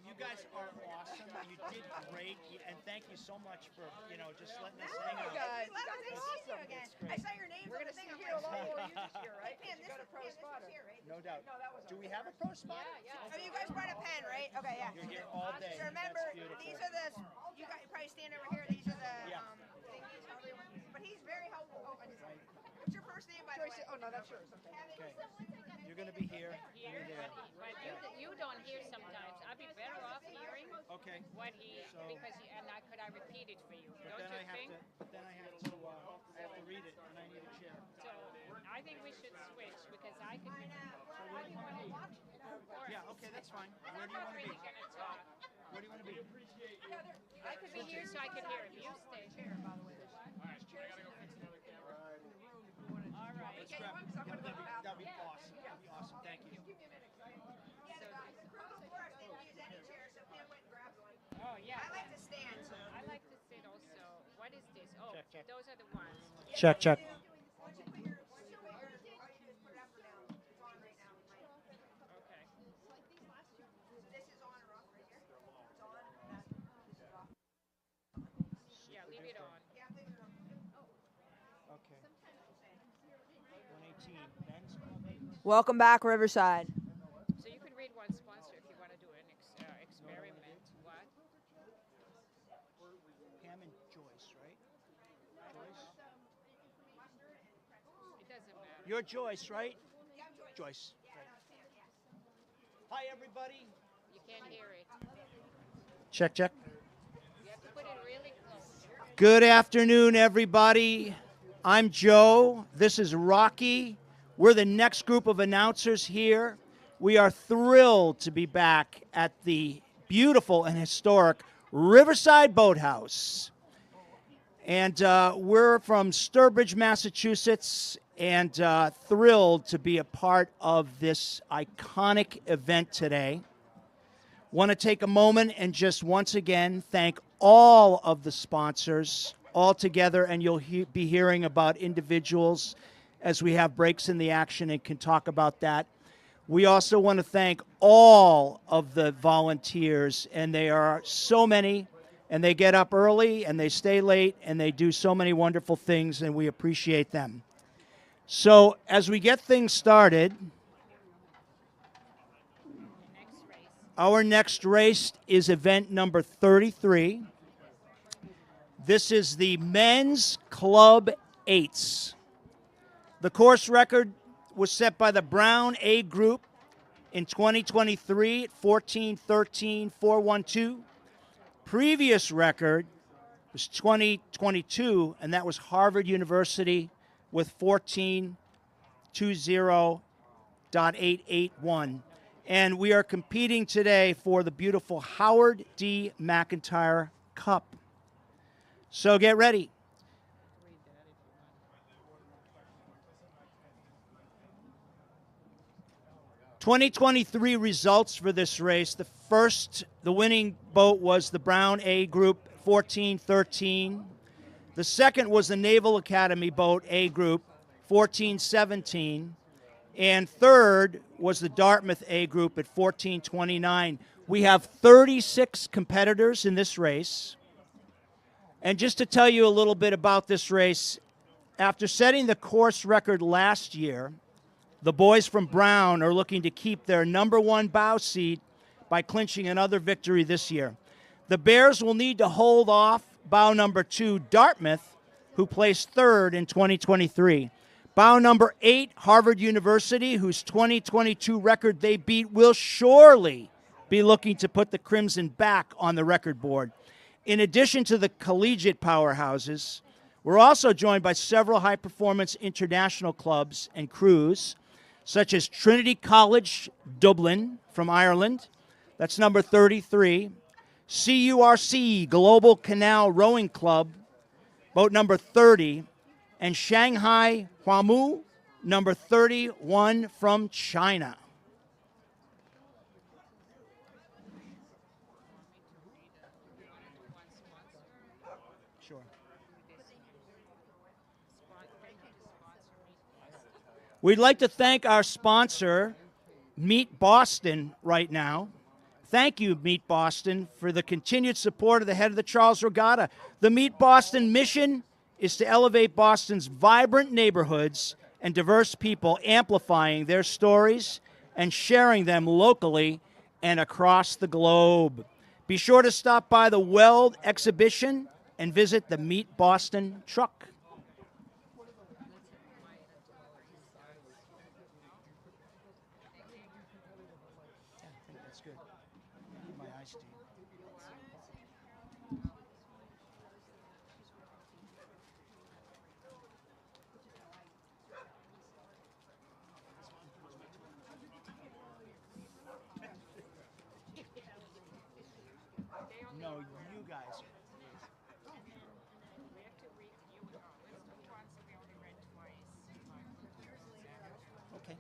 Speaker 10: You guys are awesome. You did great, and thank you so much for just letting us hang out.
Speaker 5: Guys, that's awesome. Again. I saw your names on the thing. I'm like,
Speaker 6: right?
Speaker 5: Pam, this was here, right?
Speaker 10: No doubt. Do we have a pro spot?
Speaker 5: Yeah. Oh, you guys brought a pen, right? Okay, yeah.
Speaker 10: You're here all day.
Speaker 5: So remember,
Speaker 10: That's beautiful.
Speaker 5: these are the. You guys probably stand over here. These are the. Thingies, but he's very helpful. What's your first name, by the way?
Speaker 6: Oh no, that's yours. Okay.
Speaker 10: You're going to be here. You're there.
Speaker 11: You don't hear sometimes. I'd be better off hearing what he because could I repeat it for you?
Speaker 10: But then I have to read it, and I need a chair.
Speaker 11: So I think we should switch because I can.
Speaker 10: Yeah. Okay, that's fine. Where do you want to be? Where do you want to be?
Speaker 11: I could be here so I can hear him. You stay here, by the way. All right.
Speaker 10: Let's grab. That'd be awesome. That'd be awesome. Thank you.
Speaker 11: Oh, yeah.
Speaker 5: I like to stand.
Speaker 11: I like to sit also. What is this? Oh,
Speaker 10: check.
Speaker 11: Those are the ones.
Speaker 10: Check.
Speaker 11: Yeah, leave it on.
Speaker 10: Okay. 118. Ben's Club.
Speaker 8: Welcome back, Riverside.
Speaker 11: So you could read one sponsor if you want to do an experiment. What?
Speaker 10: Pam and Joyce, right? Joyce?
Speaker 11: It doesn't matter.
Speaker 10: You're Joyce, right? Joyce. Right. Hi, everybody.
Speaker 11: You can't hear it.
Speaker 10: Check.
Speaker 11: You have to put it really close.
Speaker 10: Good afternoon, everybody. I'm Joe. This is Rocky. We're the next group of announcers here. We are thrilled to be back at the beautiful and historic Riverside Boathouse. And we're from Sturbridge, Massachusetts, and thrilled to be a part of this iconic event today. Want to take a moment and just once again thank all of the sponsors all together, and you'll be hearing about individuals as we have breaks in the action and can talk about that. We also want to thank all of the volunteers, and they are so many, and they get up early and they stay late and they do so many wonderful things, and we appreciate them. So as we get things started, our next race is event number 33. This is the men's club eights. The course record was set by the Brown A group in 2023 at 14:13.412. Previous record was 2022, and that was Harvard University with 14:20.881. And we are competing today for the beautiful Howard D. McIntyre Cup. So get ready. 2023 results for this race. The winning boat was the Brown A Group, 14:13. The second was the Naval Academy boat, A Group, 14:17. And third was the Dartmouth A Group at 14:29. We have 36 competitors in this race. And just to tell you a little bit about this race, after setting the course record last year, the boys from Brown are looking to keep their number one bow seat by clinching another victory this year. The Bears will need to hold off bow number 2, Dartmouth, who placed third in 2023. Bow number 8, Harvard University, whose 2022 record they beat, will surely be looking to put the Crimson back on the record board. In addition to the collegiate powerhouses, we're also joined by several high-performance international clubs and crews, such as Trinity College Dublin from Ireland, that's number 33, CURC Global Canal Rowing Club, boat number 30, and Shanghai Huamu, number 31 from China. Sure. We'd like to thank our sponsor, Meet Boston, right now. Thank you, Meet Boston, for the continued support of the head of the Charles Regatta. The Meet Boston mission is to elevate Boston's vibrant neighborhoods and diverse people, amplifying their stories and sharing them locally and across the globe. Be sure to stop by the Weld exhibition and visit the Meet Boston truck. No, you guys. Okay.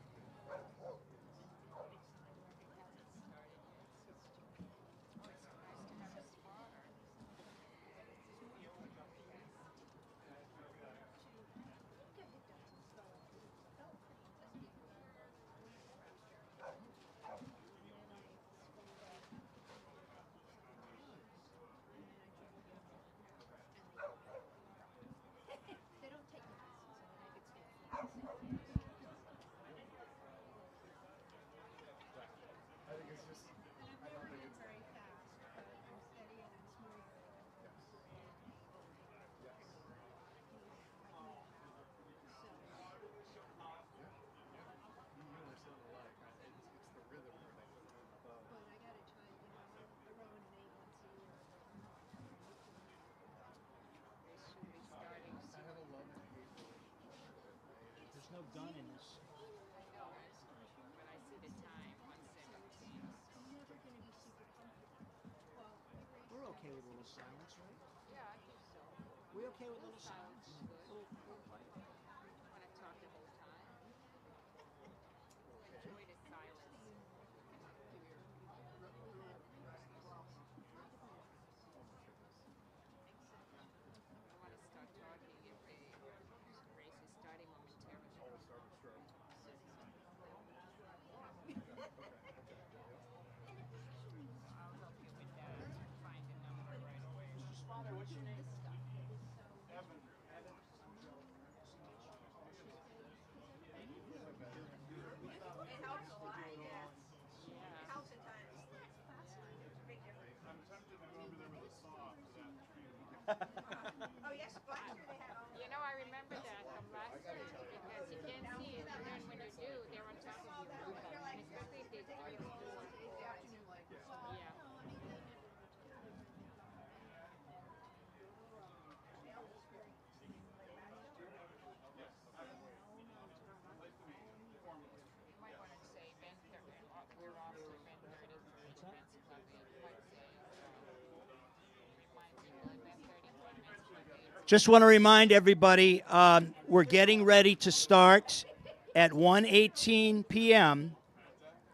Speaker 10: There's no gun in this. We're okay with a little silence, right? Yeah, I think so. We okay with a little silence?
Speaker 5: Oh yes, last year they had all.
Speaker 11: You know, I remember that from last year because you can't see it, and then when you do, they're on top of you. And especially if there's 3 or 4. Yeah. You might want to say Ben 30. We're off to Ben 30. Men's Club. You might say, remind people at Ben 30 Men's Club.
Speaker 10: Just want to remind everybody, we're getting ready to start at 1:18 p.m.,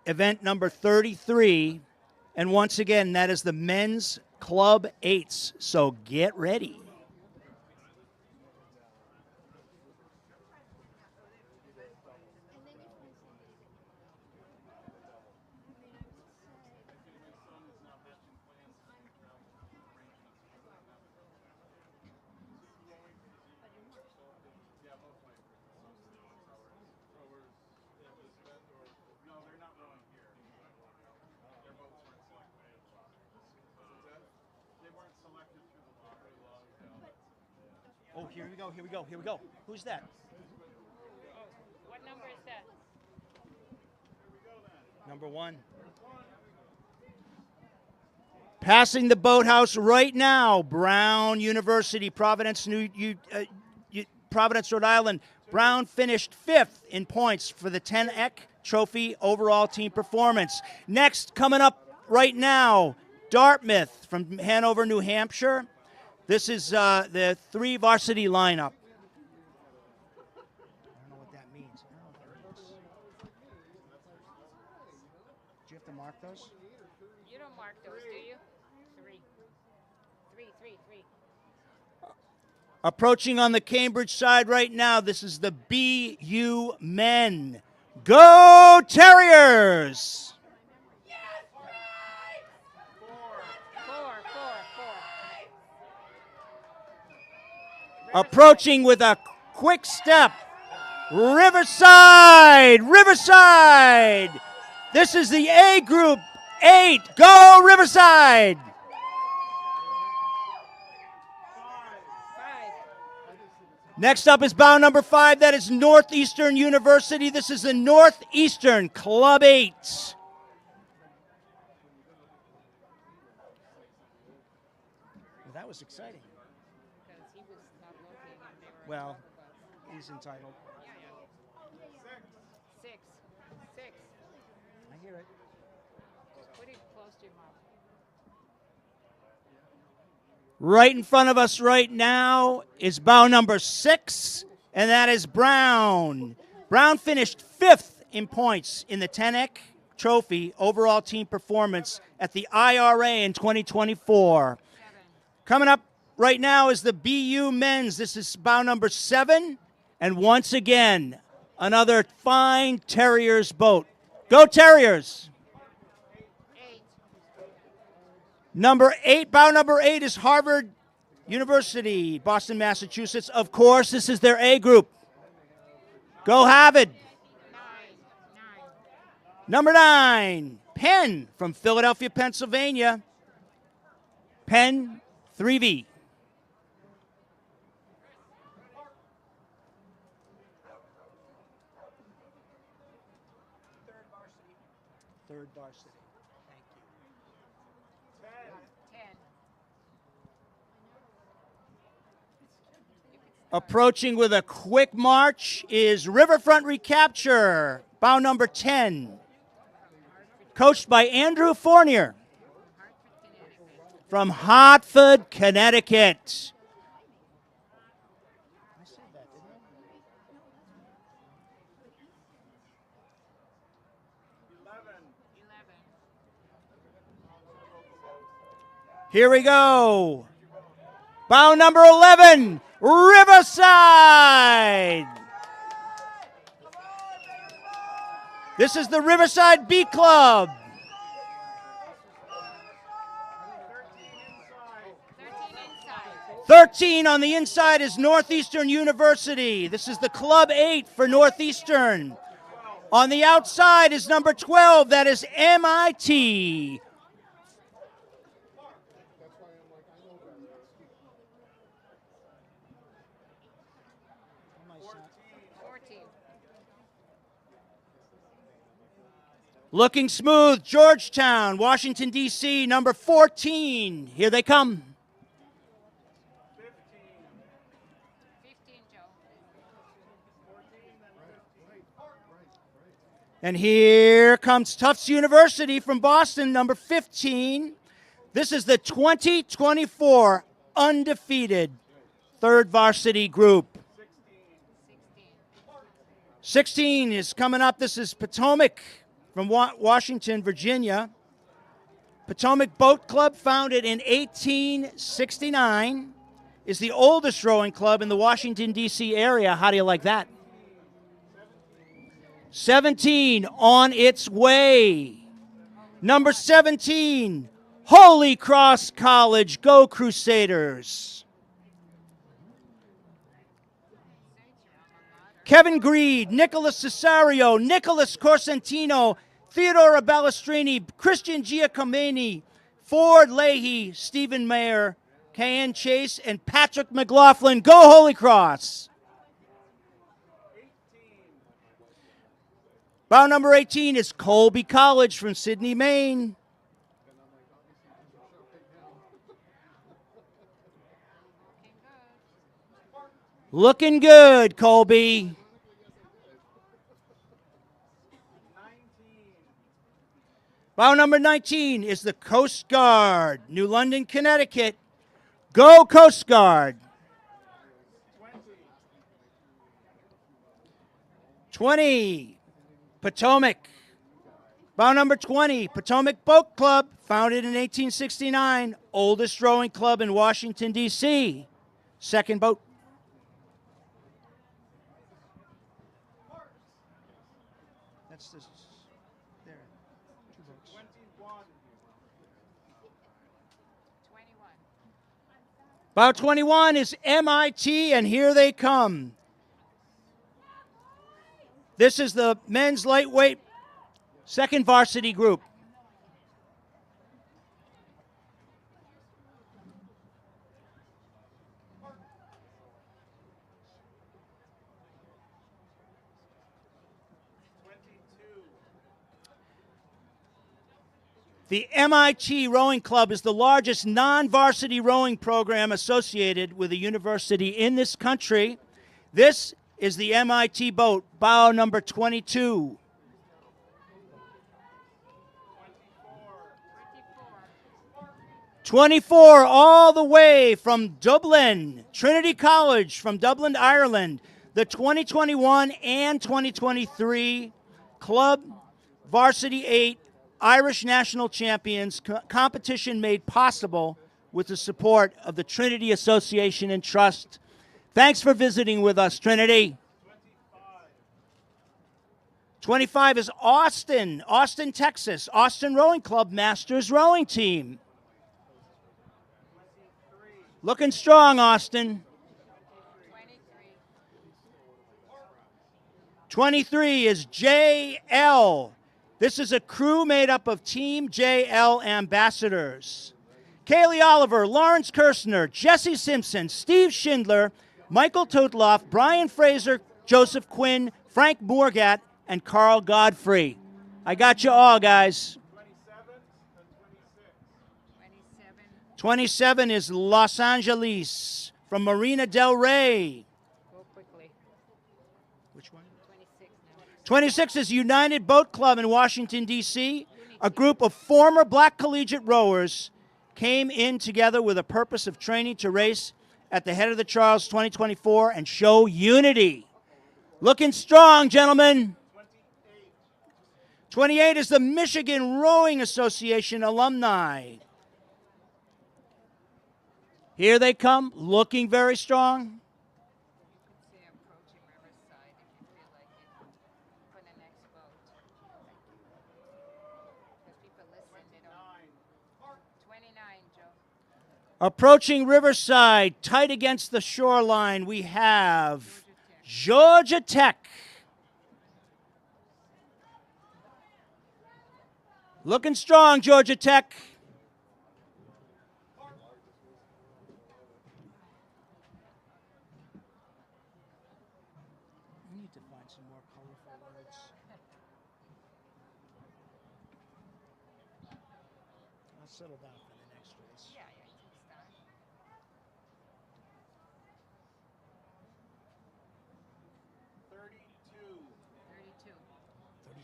Speaker 10: event number 33. And once again, that is the Men's Club 8s. So get ready. Oh, here we go, here we go, here we go. Who's that?
Speaker 11: What number is that?
Speaker 10: Number 1. Passing the boathouse right now, Brown University, Providence, Providence, Rhode Island. Brown finished 5th in points for the 10ec Trophy overall team performance. Next, coming up right now, Dartmouth from Hanover, New Hampshire. This is the 3 varsity lineup. I don't know what that means. Do you have to mark those?
Speaker 11: You don't mark those, do you? 3. 3.
Speaker 10: Approaching on the Cambridge side right now, this is the BU men. Go Terriers!
Speaker 11: 4.
Speaker 10: Approaching with a quick step, Riverside! This is the A group 8. Go Riverside!
Speaker 11: 5.
Speaker 10: Next up is bow number 5. That is Northeastern University. This is the Northeastern Club 8. Well, that was exciting.
Speaker 11: Because he was not looking and they were
Speaker 10: Well, he's entitled.
Speaker 11: 6.
Speaker 10: I hear it.
Speaker 11: Put it close to your mouth.
Speaker 10: Right in front of us right now is bow number 6, and that is Brown. Brown finished 5th in points in the 10ec Trophy overall team performance at the IRA in 2024. Coming up right now is the BU men's. This is bow number 7, and once again, another fine Terriers boat. Go Terriers!
Speaker 11: 8.
Speaker 10: Number 8, bow number 8 is Harvard University, Boston, Massachusetts. Of course, this is their A group. Go Harvard.
Speaker 11: 9.
Speaker 10: Number 9, Penn from Philadelphia, Pennsylvania. Penn 3V. Third varsity. Thank you.
Speaker 11: 10.
Speaker 10: Approaching with a quick march is Riverfront Recapture, bow number 10. Coached by Andrew Fournier from Hartford, Connecticut. I said that, didn't I?
Speaker 11: 11.
Speaker 10: Here we go. Bow number 11, Riverside. This is the Riverside B Club. 13 on the inside is Northeastern University. This is the Club 8 for Northeastern. On the outside is number 12. That is MIT. Looking smooth, Georgetown, Washington, D.C., number 14. Here they come.
Speaker 11: 15, Joe.
Speaker 10: And here comes Tufts University from Boston, number 15. This is the 2024 undefeated third varsity group. 16 is coming up. This is Potomac from Washington, Virginia. Potomac Boat Club, founded in 1869, is the oldest rowing club in the Washington, D.C. area. How do you like that? 17 on its way. Number 17, Holy Cross College. Go Crusaders. Kevin Greed, Nicholas Cesario, Nicholas Corsentino, Theodora Balestrini, Christian Giacomini, Ford Leahy, Stephen Mayer, Cayen Chase, and Patrick McLaughlin. Go Holy Cross. Bow number 18 is Colby College from Sydney, Maine. Looking good, Colby. Bow number 19 is the Coast Guard, New London, Connecticut. Go Coast Guard. 20, Potomac. Bow number 20, Potomac Boat Club, founded in 1869, oldest rowing club in Washington, D.C. Second boat. That's this. There. 2 boats.
Speaker 11: 21.
Speaker 10: Bow 21 is MIT, and here they come. This is the men's lightweight second varsity group. The MIT Rowing Club is the largest non-varsity rowing program associated with a university in this country. This is the MIT boat, bow number 22. 24 all the way from Dublin, Trinity College from Dublin, Ireland. The 2021 and 2023 Club Varsity 8 Irish National Champions competition made possible with the support of the Trinity Association and Trust. Thanks for visiting with us, Trinity. 25 is Austin, Texas. Austin Rowing Club Masters Rowing Team. Looking strong, Austin. 23 is JL. This is a crew made up of Team JL ambassadors. Kaylee Oliver, Lawrence Kirshner, Jesse Simpson, Steve Schindler, Michael Totloff, Brian Fraser, Joseph Quinn, Frank Morgat, and Carl Godfrey. I got you all, guys. 27 is Los Angeles from Marina Del Rey.
Speaker 11: Go quickly.
Speaker 10: Which one?
Speaker 11: 26 now.
Speaker 10: 26 is United Boat Club in Washington, D.C. A group of former black collegiate rowers came in together with a purpose of training to race at the head of the Charles 2024 and show unity. Looking strong, gentlemen. 28 is the Michigan Rowing Association Alumni. Here they come, looking very strong.
Speaker 11: Say approaching Riverside if you feel like it for the next boat. Because people listen, they don't. 29, Joe.
Speaker 10: Approaching Riverside, tight against the shoreline, we have Georgia Tech. Looking strong, Georgia Tech. We need to find some more colorful words. I'll settle down for the next race.
Speaker 11: Yeah, yeah, it's done.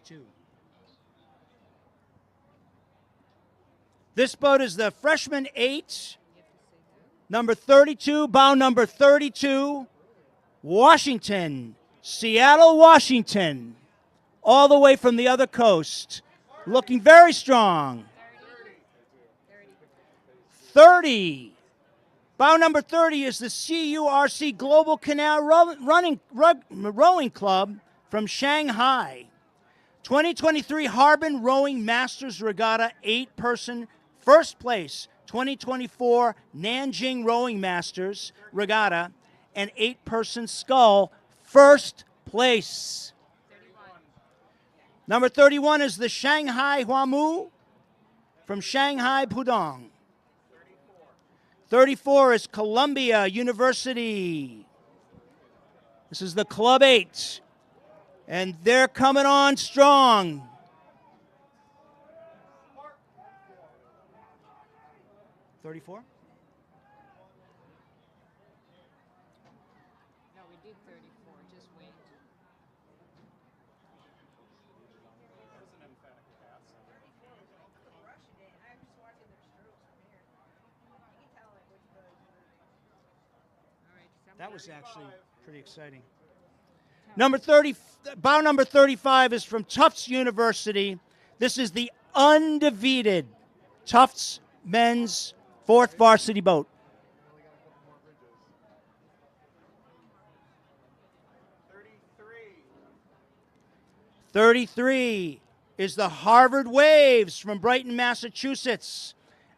Speaker 10: 32. This boat is the freshman 8, number 32, bow number 32, Washington, Seattle, Washington, all the way from the other coast, looking very strong. 30. Bow number 30 is the CURC Global Canal Rowing Club from Shanghai. 2023 Harbin Rowing Masters Regatta 8-person first place. 2024 Nanjing Rowing Masters Regatta and 8-person scull first place.
Speaker 11: 31.
Speaker 10: Number 31 is the Shanghai Huamu from Shanghai Pudong. 34 is Columbia University. This is the Club 8. And they're coming on strong. 34?
Speaker 11: No, we did 34. Just wait. All right.
Speaker 10: That was actually pretty exciting. Number 30, bow number 35 is from Tufts University. This is the undefeated Tufts men's 4th varsity boat. 33 is the Harvard Waves from Brighton, Massachusetts.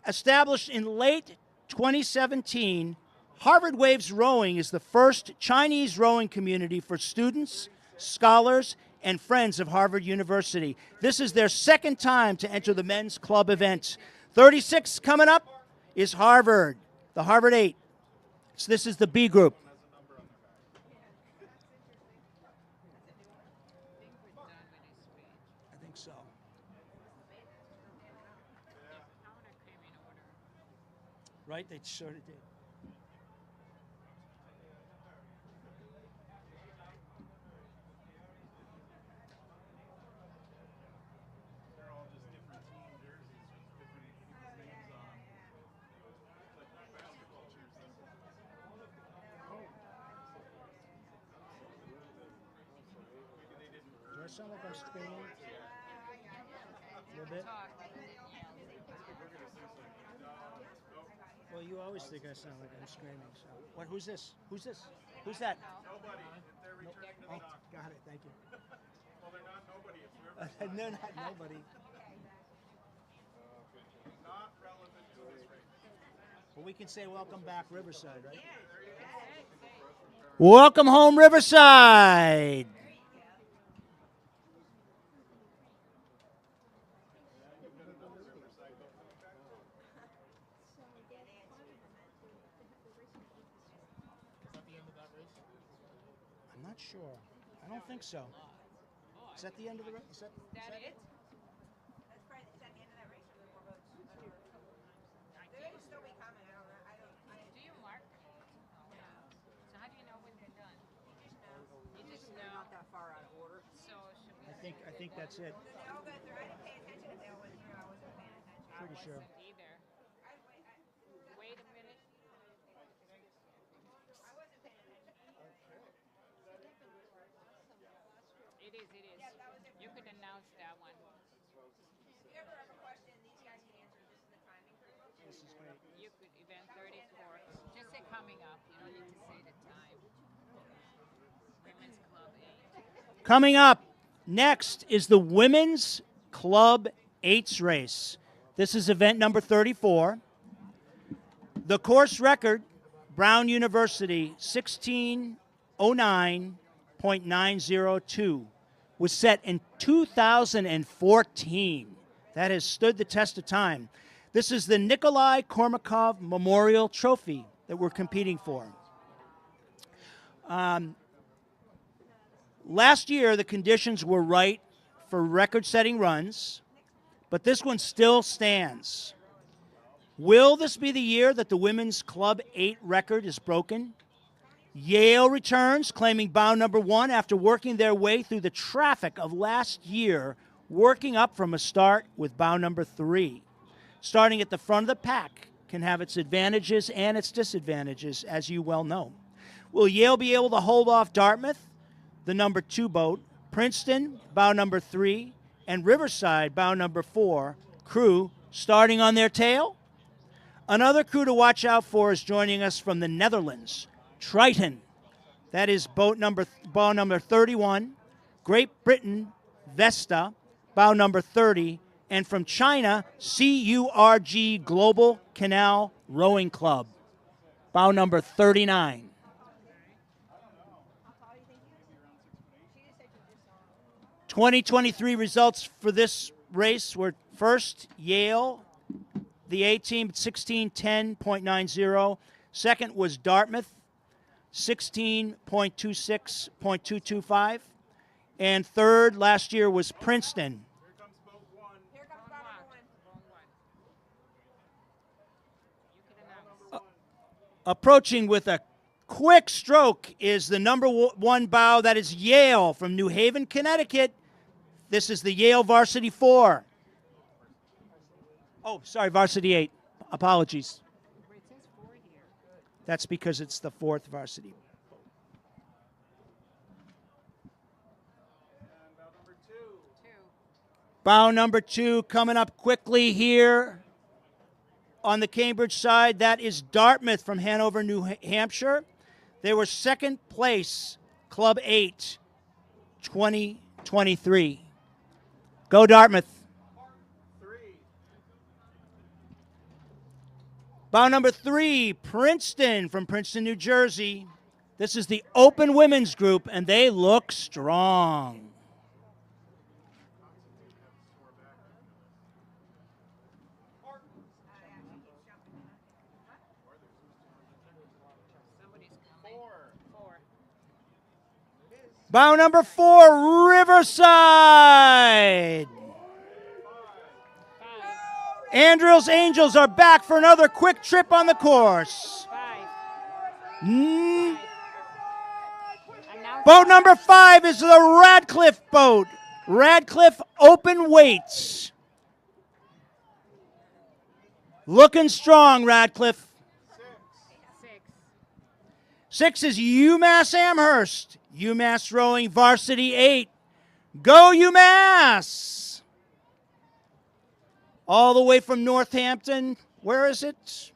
Speaker 10: Established in late 2017, Harvard Waves Rowing is the first Chinese rowing community for students, scholars, and friends of Harvard University. This is their second time to enter the men's club event. 36 coming up is Harvard, the Harvard 8. So this is the B group. I think so. Right? They sort of did. Do I sound like I'm screaming? A little bit? Well, you always think I sound like I'm screaming. So, what? Who's this? Who's this? Who's that?
Speaker 4: Nobody. They're returning to the dock.
Speaker 10: Got it. Thank you.
Speaker 4: Well, they're not nobody. It's Riverside.
Speaker 10: They're not nobody.
Speaker 4: Not relevant to this race.
Speaker 10: Well, we can say welcome back, Riverside, right? Welcome home, Riverside. I'm not sure. I don't think so. Is that the end of the race? Is that
Speaker 11: it?
Speaker 5: That's probably, is that the end of that race or more boats? They may still be coming. I don't know.
Speaker 11: Do you mark? So how do you know when they're done? You just know.
Speaker 8: Not that far out of order.
Speaker 11: So should we
Speaker 10: I think that's it.
Speaker 5: They all go through. I didn't pay attention if they all went through. I wasn't paying attention.
Speaker 10: Pretty sure.
Speaker 11: either? Wait a minute.
Speaker 5: I wasn't paying attention.
Speaker 11: It is. You could announce that one.
Speaker 5: If you ever have a question, these guys can answer. This is the timing for it.
Speaker 10: This is great.
Speaker 11: You could event 34. Just say coming up. You don't need to say the time. Women's Club 8.
Speaker 10: Coming up next is the Women's Club 8's race. This is event number 34. The course record, Brown University, 16:09.902, was set in 2014. That has stood the test of time. This is the Nikolai Kormakov Memorial Trophy that we're competing for. Last year, the conditions were right for record-setting runs, but this one still stands. Will this be the year that the women's Club 8 record is broken? Yale returns, claiming bow number 1 after working their way through the traffic of last year, working up from a start with bow number 3. Starting at the front of the pack can have its advantages and its disadvantages, as you well know. Will Yale be able to hold off Dartmouth, the number 2 boat, Princeton, bow number 3, and Riverside, bow number 4, crew starting on their tail? Another crew to watch out for is joining us from the Netherlands, Triton. That is bow number 31. Great Britain, Vesta, bow number 30. And from China, CURG Global Canal Rowing Club, bow number 39. '23 results for this race were first, Yale, the A team, 16:10.90. Second was Dartmouth, 16.26.225. And third last year was Princeton. Approaching with a quick stroke is the number 1 bow. That is Yale from New Haven, Connecticut. This is the Yale Varsity 4. Oh, sorry, Varsity 8. Apologies. That's because it's the 4th varsity. Bow number 2 coming up quickly here on the Cambridge side. That is Dartmouth from Hanover, New Hampshire. They were second place, Club 8, 2023. Go Dartmouth. Bow number 3, Princeton from Princeton, New Jersey. This is the open women's group, and they look strong. Bow number 4, Riverside. Andrews Angels are back for another quick trip on the course. Boat number 5 is the Radcliffe boat. Radcliffe Open Weights. Looking strong, Radcliffe. 6 is UMass Amherst. UMass Rowing Varsity 8. Go UMass! All the way from Northampton. Where is it?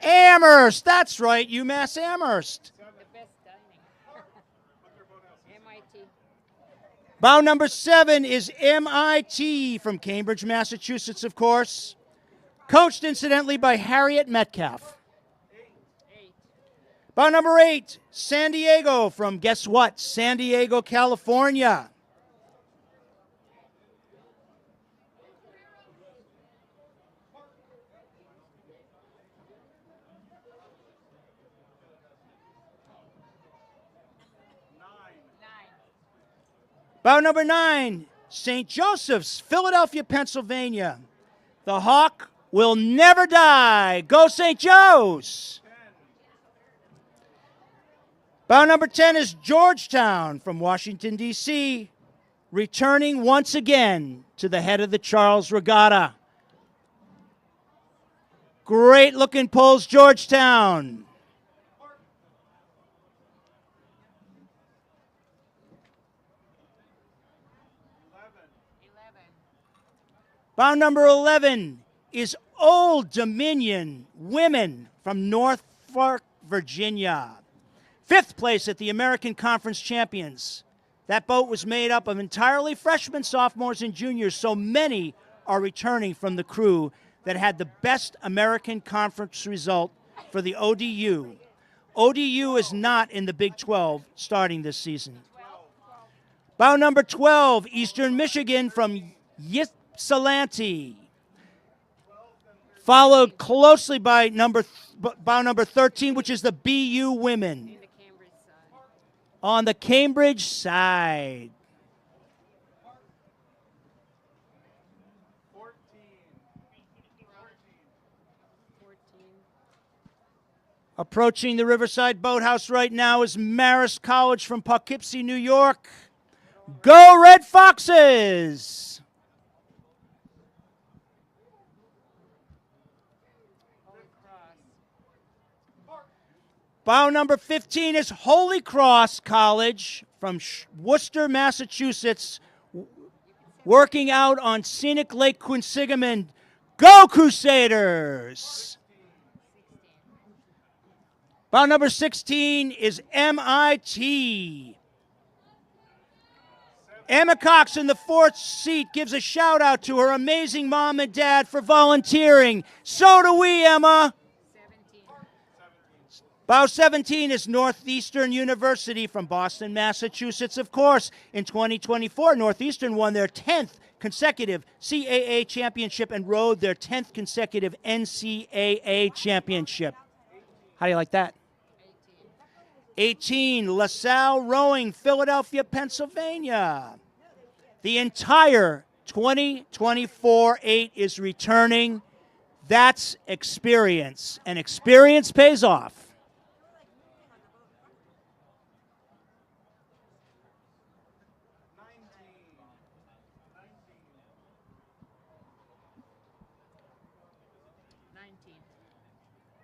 Speaker 10: Amherst. That's right, UMass Amherst.
Speaker 11: The best dining. MIT.
Speaker 10: Bow number 7 is MIT from Cambridge, Massachusetts, of course. Coached, incidentally, by Harriet Metcalf. Bow number 8, San Diego from, guess what? San Diego, California. Bow number 9, St. Joseph's, Philadelphia, Pennsylvania. The Hawk will never die. Go St. Joe's. Bow number 10 is Georgetown from Washington, D.C., returning once again to the head of the Charles Regatta. Great looking pulls, Georgetown. Bow number 11 is Old Dominion Women from Norfolk, Virginia. 5th place at the American Conference Champions. That boat was made up of entirely freshmen, sophomores, and juniors, so many are returning from the crew that had the best American Conference result for the ODU. ODU is not in the Big 12 starting this season. Bow number 12, Eastern Michigan from Ypsilanti. Followed closely by bow number 13, which is the BU women. On the Cambridge side.
Speaker 4: 14.
Speaker 10: Approaching the Riverside Boathouse right now is Marist College from Poughkeepsie, New York. Go Red Foxes! Bow number 15 is Holy Cross College from Worcester, Massachusetts, working out on scenic Lake Quinsigamond. Go Crusaders! Bow number 16 is MIT. Emma Cox in the 4th seat gives a shout out to her amazing mom and dad for volunteering. So do we, Emma.
Speaker 11: 17.
Speaker 10: Bow 17 is Northeastern University from Boston, Massachusetts. Of course, in 2024, Northeastern won their 10th consecutive CAA championship and rode their 10th consecutive NCAA championship. How do you like that? 18, LaSalle Rowing, Philadelphia, Pennsylvania. The entire 2024-8 is returning. That's experience, and experience pays off.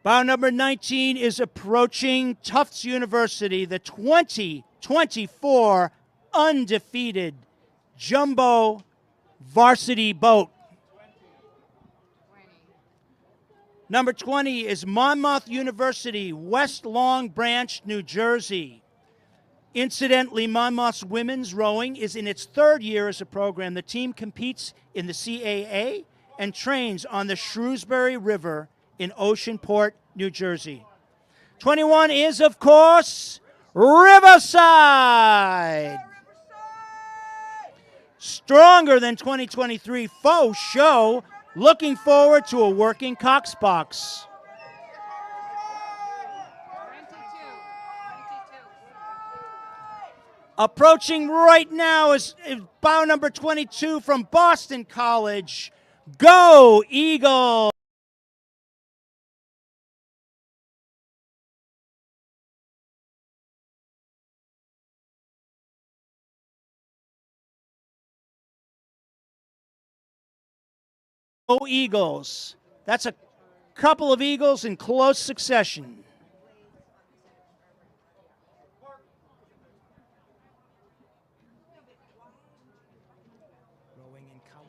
Speaker 10: Bow number 19 is approaching Tufts University, the 2024 undefeated jumbo varsity boat.
Speaker 11: 20.
Speaker 10: Number 20 is Monmouth University, West Long Branch, New Jersey. Incidentally, Monmouth's women's rowing is in its 3rd year as a program. The team competes in the CAA and trains on the Shrewsbury River in Oceanport, New Jersey. 21 is, of course, Riverside. Stronger than 2023 faux show. Looking forward to a working Cox box.
Speaker 11: 22.
Speaker 10: Approaching right now is bow number 22 from Boston College. Go Eagles! Go Eagles. That's a couple of Eagles in close succession. Rowing in color.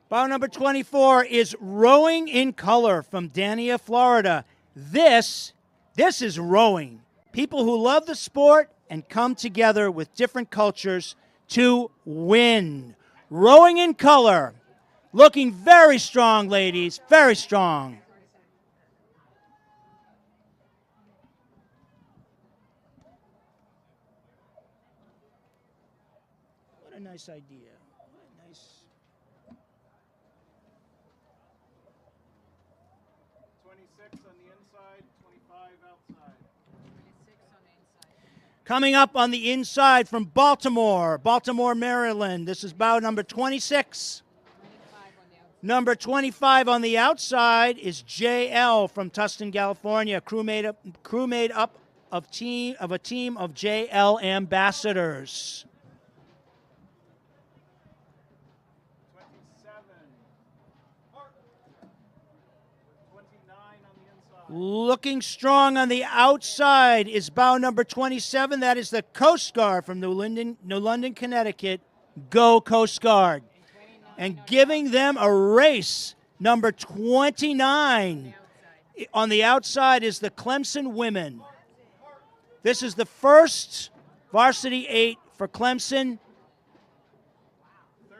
Speaker 10: Bow number 24 is Rowing in Color from Dania, Florida. This is rowing. People who love the sport and come together with different cultures to win. Rowing in Color. Looking very strong, ladies. Very strong. What a nice idea. What a nice...
Speaker 4: 26 on the inside, 25 outside.
Speaker 11: 26 on the inside.
Speaker 10: Coming up on the inside from Baltimore, Maryland. This is bow number 26.
Speaker 11: 25 on the outside.
Speaker 10: Number 25 on the outside is JL from Tustin, California. Crew made up of a team of JL ambassadors.
Speaker 4: 27. 29 on the inside.
Speaker 10: Looking strong on the outside is bow number 27. That is the Coast Guard from New London, Connecticut. Go Coast Guard. And giving them a race, number 29. On the outside is the Clemson women. This is the first varsity 8 for Clemson.
Speaker 4: 30.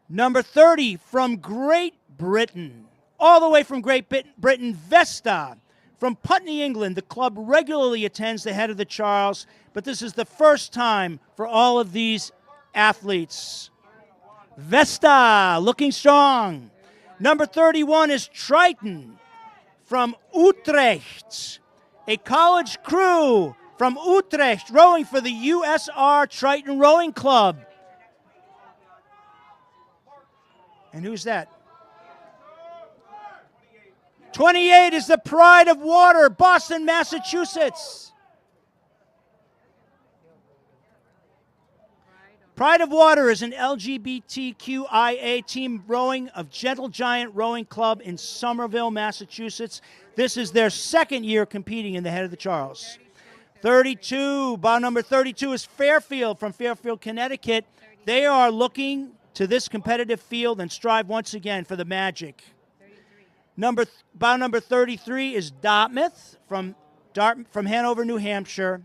Speaker 10: Number 30 from Great Britain. All the way from Great Britain, Vesta. From Putney, England, the club regularly attends the Head of the Charles, but this is the first time for all of these athletes. Vesta, looking strong. Number 31 is Triton from Utrecht. A college crew from Utrecht rowing for the USR Triton Rowing Club. And who's that? 28 is the Pride of Water, Boston, Massachusetts. Pride of Water is an LGBTQIA team rowing of Gentle Giant Rowing Club in Somerville, Massachusetts. This is their second year competing in the Head of the Charles. 32, bow number 32 is Fairfield from Fairfield, Connecticut. They are looking to this competitive field and strive once again for the magic. Bow number 33 is Dartmouth from Hanover, New Hampshire.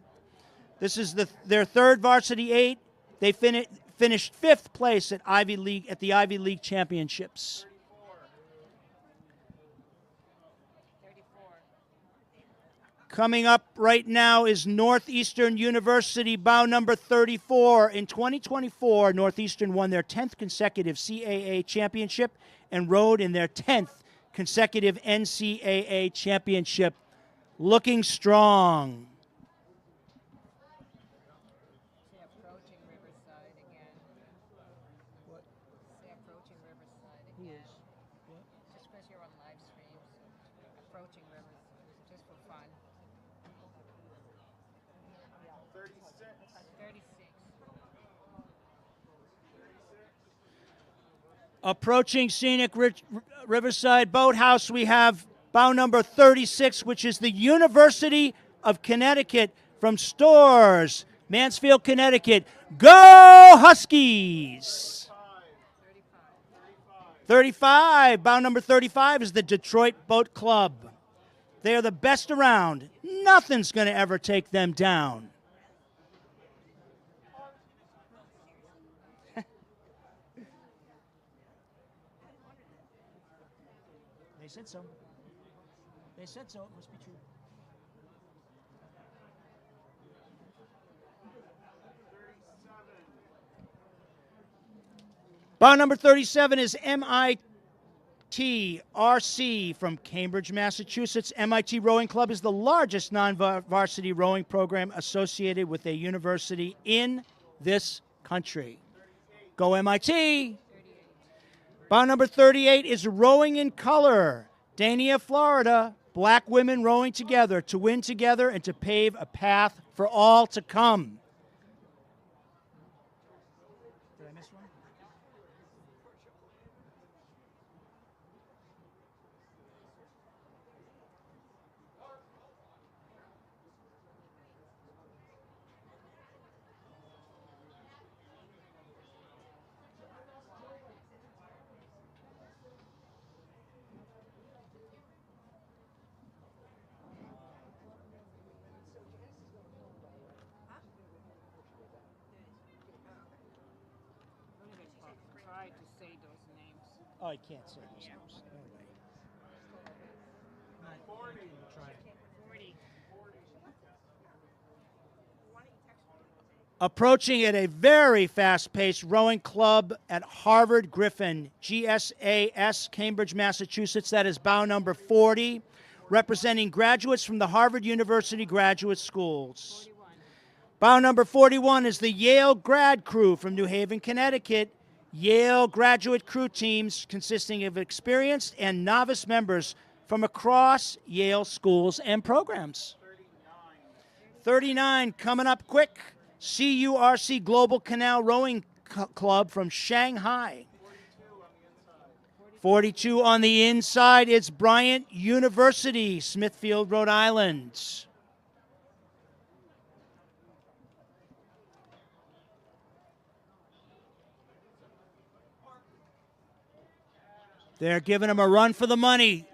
Speaker 10: This is their third varsity 8. They finished 5th place at the Ivy League Championships.
Speaker 11: 34.
Speaker 10: Coming up right now is Northeastern University, bow number 34. In 2024, Northeastern won their 10th consecutive CAA championship and rowed in their 10th consecutive NCAA championship. Looking strong.
Speaker 11: Say approaching Riverside again.
Speaker 10: What?
Speaker 11: Say approaching Riverside again. Just because you're on live stream. So approaching Riverside, just for fun. 36. 36.
Speaker 10: Approaching scenic Riverside Boathouse, we have bow number 36, which is the University of Connecticut from Storrs, Mansfield, Connecticut. Go Huskies! 35, bow number 35 is the Detroit Boat Club. They are the best around. Nothing's going to ever take them down. They said so. They said so. It must be true. Bow number 37 is MIT RC from Cambridge, Massachusetts. MIT Rowing Club is the largest non-varsity rowing program associated with a university in this country. Go MIT! Bow number 38 is Rowing in Color. Dania, Florida. Black women rowing together to win together and to pave a path for all to come. Did I miss one?
Speaker 11: Try to say those names.
Speaker 10: Oh, I can't say those names. No way. 40. Try it.
Speaker 11: 40.
Speaker 10: Approaching at a very fast-paced rowing club at Harvard Griffin, GSAS, Cambridge, Massachusetts. That is bow number 40, representing graduates from the Harvard University Graduate Schools.
Speaker 11: 41.
Speaker 10: Bow number 41 is the Yale grad crew from New Haven, Connecticut. Yale graduate crew teams consisting of experienced and novice members from across Yale schools and programs. 39 coming up quick. CURC Global Canal Rowing Club from Shanghai. 42 on the inside, it's Bryant University, Smithfield, Rhode Island. They're giving them a run for the money.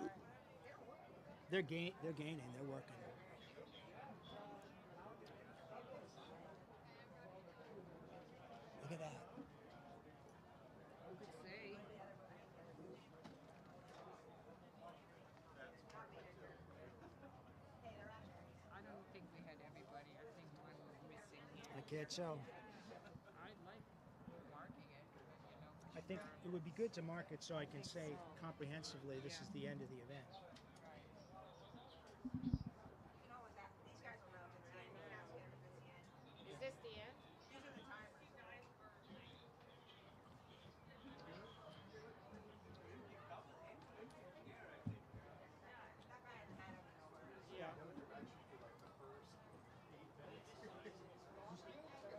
Speaker 10: They're gaining, they're working. Look at that.
Speaker 11: I don't think we had everybody. I think one was missing.
Speaker 10: I can't tell.
Speaker 11: I like marking it, but, you know.
Speaker 10: I think it would be good to mark it so I can say comprehensively this is the end of the event.
Speaker 11: Is this the end?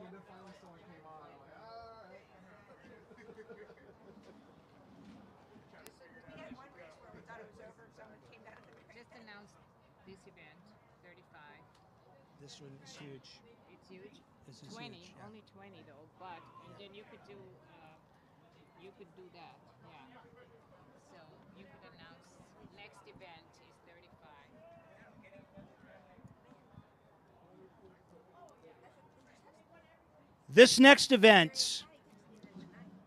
Speaker 4: And then finally someone came on. I'm like, all right.
Speaker 5: We had one race where we thought it was over and someone came down to the
Speaker 11: Just announced this event, 35.
Speaker 10: This one is huge.
Speaker 11: It's huge.
Speaker 10: This is
Speaker 11: 20,
Speaker 10: huge, yeah.
Speaker 11: only 20 though. But and then you could do that. Yeah. So you could announce next event is 35.
Speaker 10: This next event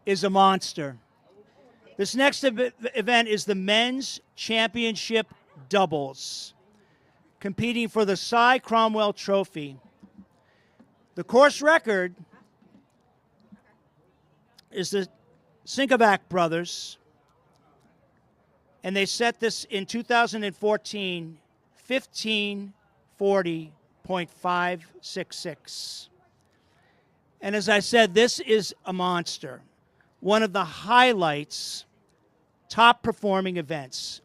Speaker 10: is a monster. This next event is the men's championship doubles, competing for the Cy Cromwell Trophy. The course record is the Sinkovac brothers, and they set this in 2014, 1540.566. And as I said, this is a monster. One of the highlights, top performing events.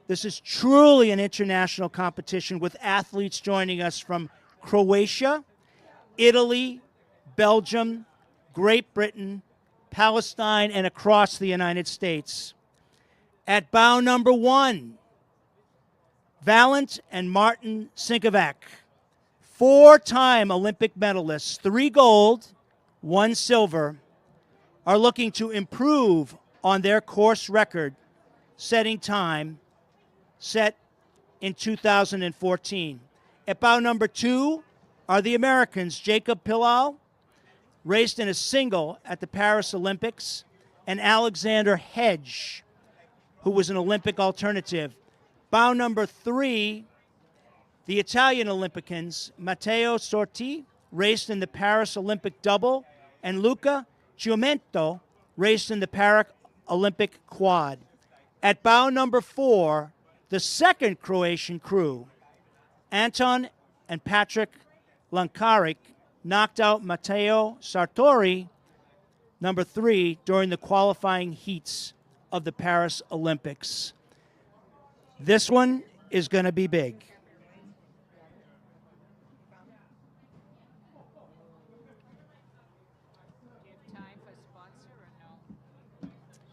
Speaker 10: This is truly an international competition with athletes joining us from Croatia, Italy, Belgium, Great Britain, Palestine, and across the United States. At bow number 1, Valent and Martin Sinkovac, 4-time Olympic medalists, 3 gold, 1 silver, are looking to improve on their course record setting time set in 2014. At bow number 2 are the Americans, Jacob Pillal, raced in a single at the Paris Olympics, and Alexander Hedge, who was an Olympic alternative. Bow number 3, the Italian Olympians, Matteo Sorti, raced in the Paris Olympic double, and Luca Giumento raced in the Paralympic quad. At bow number 4, the second Croatian crew, Anton and Patrick Lankaric, knocked out Matteo Sartori, number 3, during the qualifying heats of the Paris Olympics. This one is going to be big.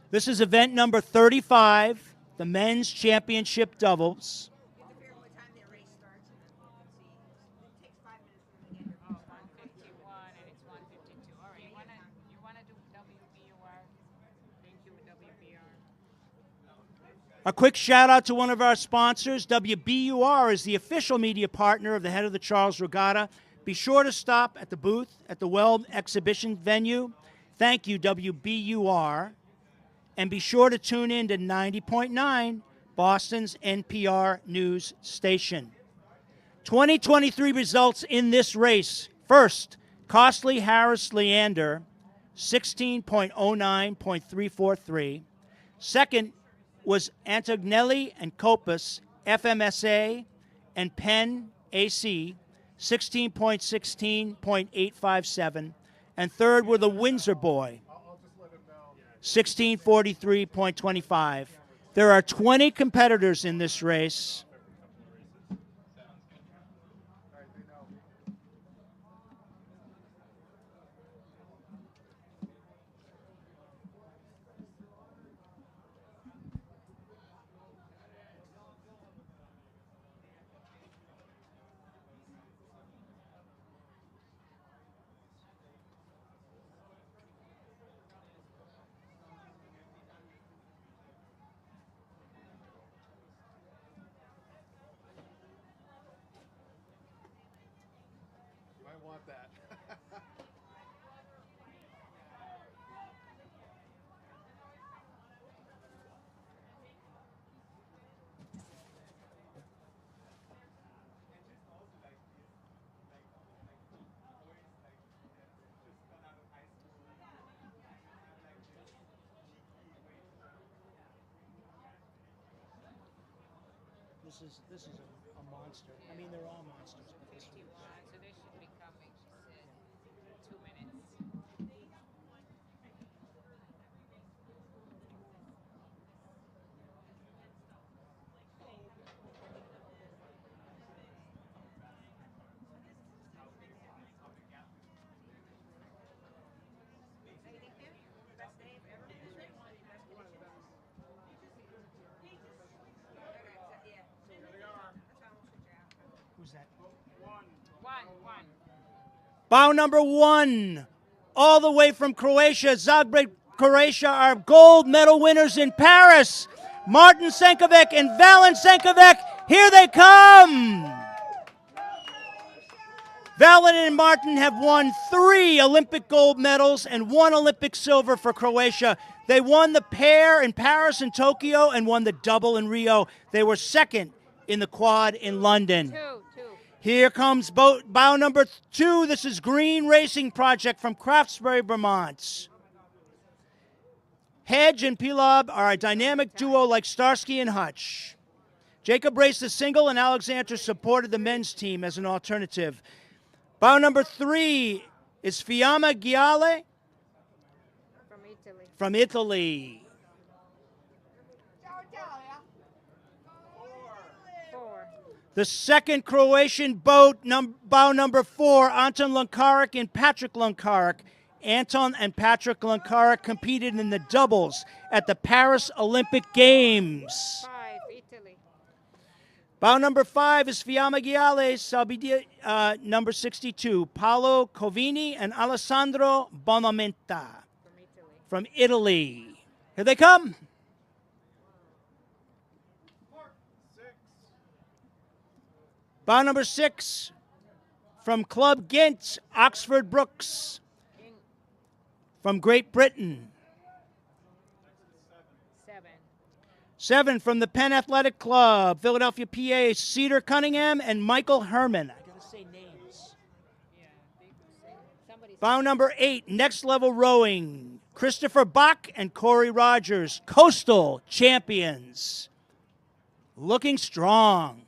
Speaker 10: This is event number 35, the men's championship doubles.
Speaker 5: You have to figure out what time the race starts and then we'll see. It takes 5 minutes for them to get here.
Speaker 11: 151 and it's 152. All right, you wanna do WBUR? Thank you, WBR.
Speaker 10: A quick shout out to one of our sponsors. WBUR is the official media partner of the Head of the Charles Regatta. Be sure to stop at the booth at the Weld exhibition venue. Thank you, WBUR. And be sure to tune in to 90.9, Boston's NPR news station. 2023 results in this race. First, Costly Harris Leander, 16.09.343. Second was Antognelli and Copus, FMSA, and Penn AC, 16.16.857. And third were the Windsor Boy, 1643.25. There are 20 competitors in this race.
Speaker 4: You might want that.
Speaker 10: this is a monster. I mean, they're all monsters. But this one
Speaker 11: 51,
Speaker 10: is,
Speaker 11: so they should be coming, she said. 2 minutes.
Speaker 10: who's that?
Speaker 11: One.
Speaker 10: Bow number 1, all the way from Croatia, Zagreb, Croatia, our gold medal winners in Paris. Martin Senkovic and Valen Senkovic, here they come. Valen and Martin have won 3 Olympic gold medals and 1 Olympic silver for Croatia. They won the pair in Paris and Tokyo and won the double in Rio. They were second in the quad in London.
Speaker 11: Two.
Speaker 10: Here comes bow number 2. This is Green Racing Project from Craftsbury, Vermont. Hedge and Pilab are a dynamic duo like Starsky and Hutch. Jacob raced the single, and Alexander supported the men's team as an alternative. Bow number 3 is Fiamma Giale
Speaker 11: From Italy.
Speaker 10: from Italy.
Speaker 11: 4.
Speaker 10: The second Croatian boat, bow number 4, Anton Lunkarik and Patrick Lunkarik. Anton and Patrick Lunkarik competed in the doubles at the Paris Olympic Games.
Speaker 11: 5, Italy.
Speaker 10: Bow number 5 is Fiamma Giale, Sabidi, number 62, Paolo Covini and Alessandro Bonamenta from Italy. Here they come. Bow number 6 from Club Ghent, Oxford Brooks from Great Britain.
Speaker 11: 7.
Speaker 10: 7 from the Penn Athletic Club, Philadelphia, PA, Cedar Cunningham and Michael Herman. I gotta say names. Bow number 8, Next Level Rowing, Christopher Bach and Corey Rogers, Coastal champions. Looking strong.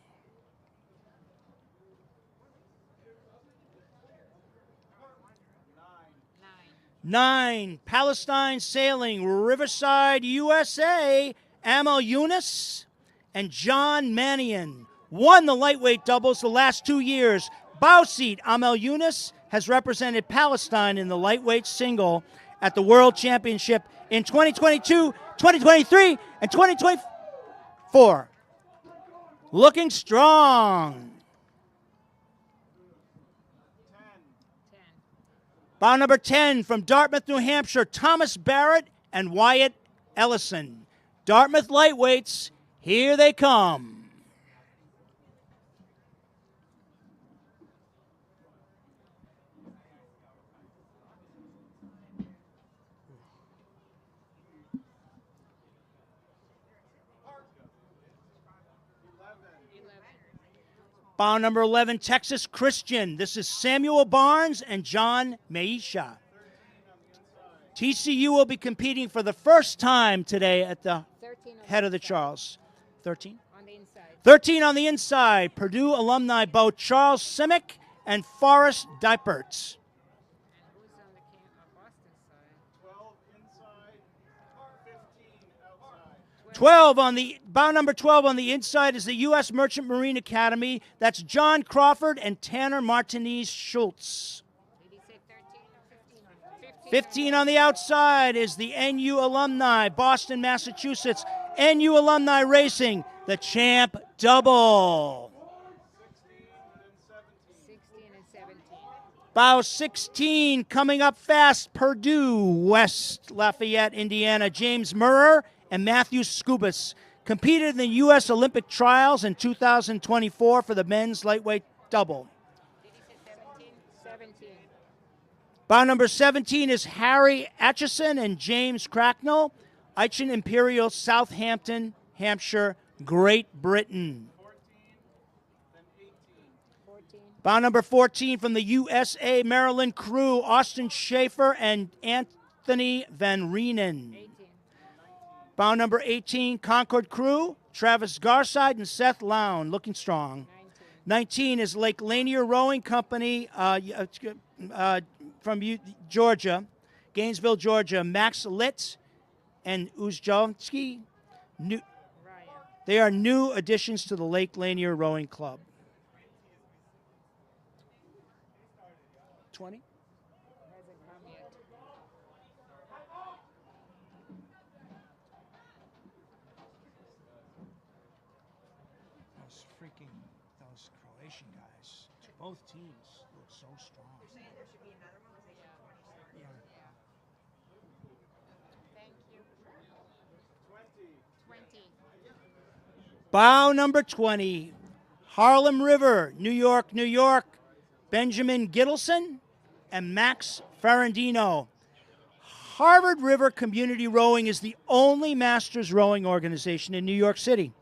Speaker 10: 9, Palestine Sailing, Riverside, USA, Amal Yunus and John Manion won the lightweight doubles the last 2 years. Bow seat Amal Yunus has represented Palestine in the lightweight single at the World Championship in 2022, 2023, and 2024. Looking strong.
Speaker 11: 10.
Speaker 10: Bow number 10 from Dartmouth, New Hampshire, Thomas Barrett and Wyatt Ellison. Dartmouth lightweights, here they come. Bow number 11, Texas Christian. This is Samuel Barnes and John Maisha. TCU will be competing for the first time today at the head of the Charles. 13?
Speaker 11: On the inside.
Speaker 10: 13 on the inside. Purdue alumni both Charles Simic and Forrest Dipert.
Speaker 11: And who's on the Boston side?
Speaker 4: 12 inside, 15 outside.
Speaker 10: 12 on the bow number 12 on the inside is the U.S. Merchant Marine Academy. That's John Crawford and Tanner Martinez Schultz.
Speaker 11: Did he say 13 or 15?
Speaker 10: 15 on the outside is the NU alumni, Boston, Massachusetts. NU alumni racing, the champ double.
Speaker 11: 16 and 17.
Speaker 10: Bow 16 coming up fast, Purdue, West Lafayette, Indiana. James Murrer and Matthew Skubas competed in the U.S. Olympic trials in 2024 for the men's lightweight double.
Speaker 11: Did he say 17? 17.
Speaker 10: Bow number 17 is Harry Atchison and James Cracknell, Itchen Imperial, Southampton, Hampshire, Great Britain.
Speaker 11: 14.
Speaker 10: Bow number 14 from the USA Maryland crew, Austin Schaefer and Anthony Van Reenen.
Speaker 11: 18.
Speaker 10: Bow number 18, Concord Crew, Travis Garside and Seth Lown, looking strong. 19 is Lake Lanier Rowing Company from Georgia, Gainesville, Georgia. Max Litz and Uzjovsky. They are new additions to the Lake Lanier Rowing Club. 20? Those Croatian guys, both teams look so strong.
Speaker 11: Thank you. 20.
Speaker 10: Bow number 20, Harlem River, New York, New York. Benjamin Gittleson and Max Ferrandino. Harvard River Community Rowing is the only masters rowing organization in New York City.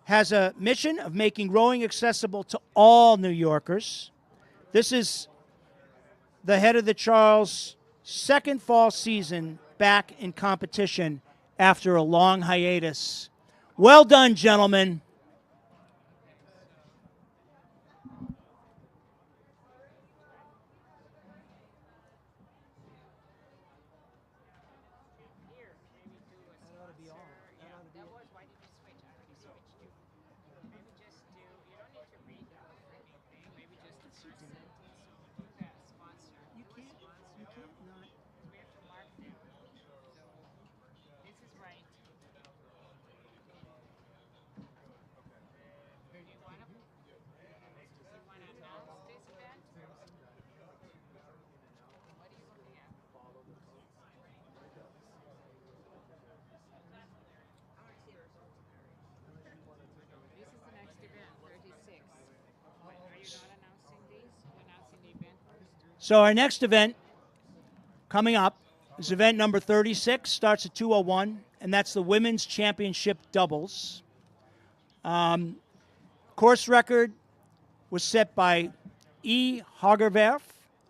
Speaker 10: Has a mission of making rowing accessible to all New Yorkers. This is the Head of the Charles' second fall season back in competition after a long hiatus. Well done, gentlemen. So our next event coming up is event number 36, starts at 2:01, and that's the Women's Championship Doubles. Course record was set by E. Hagerwerf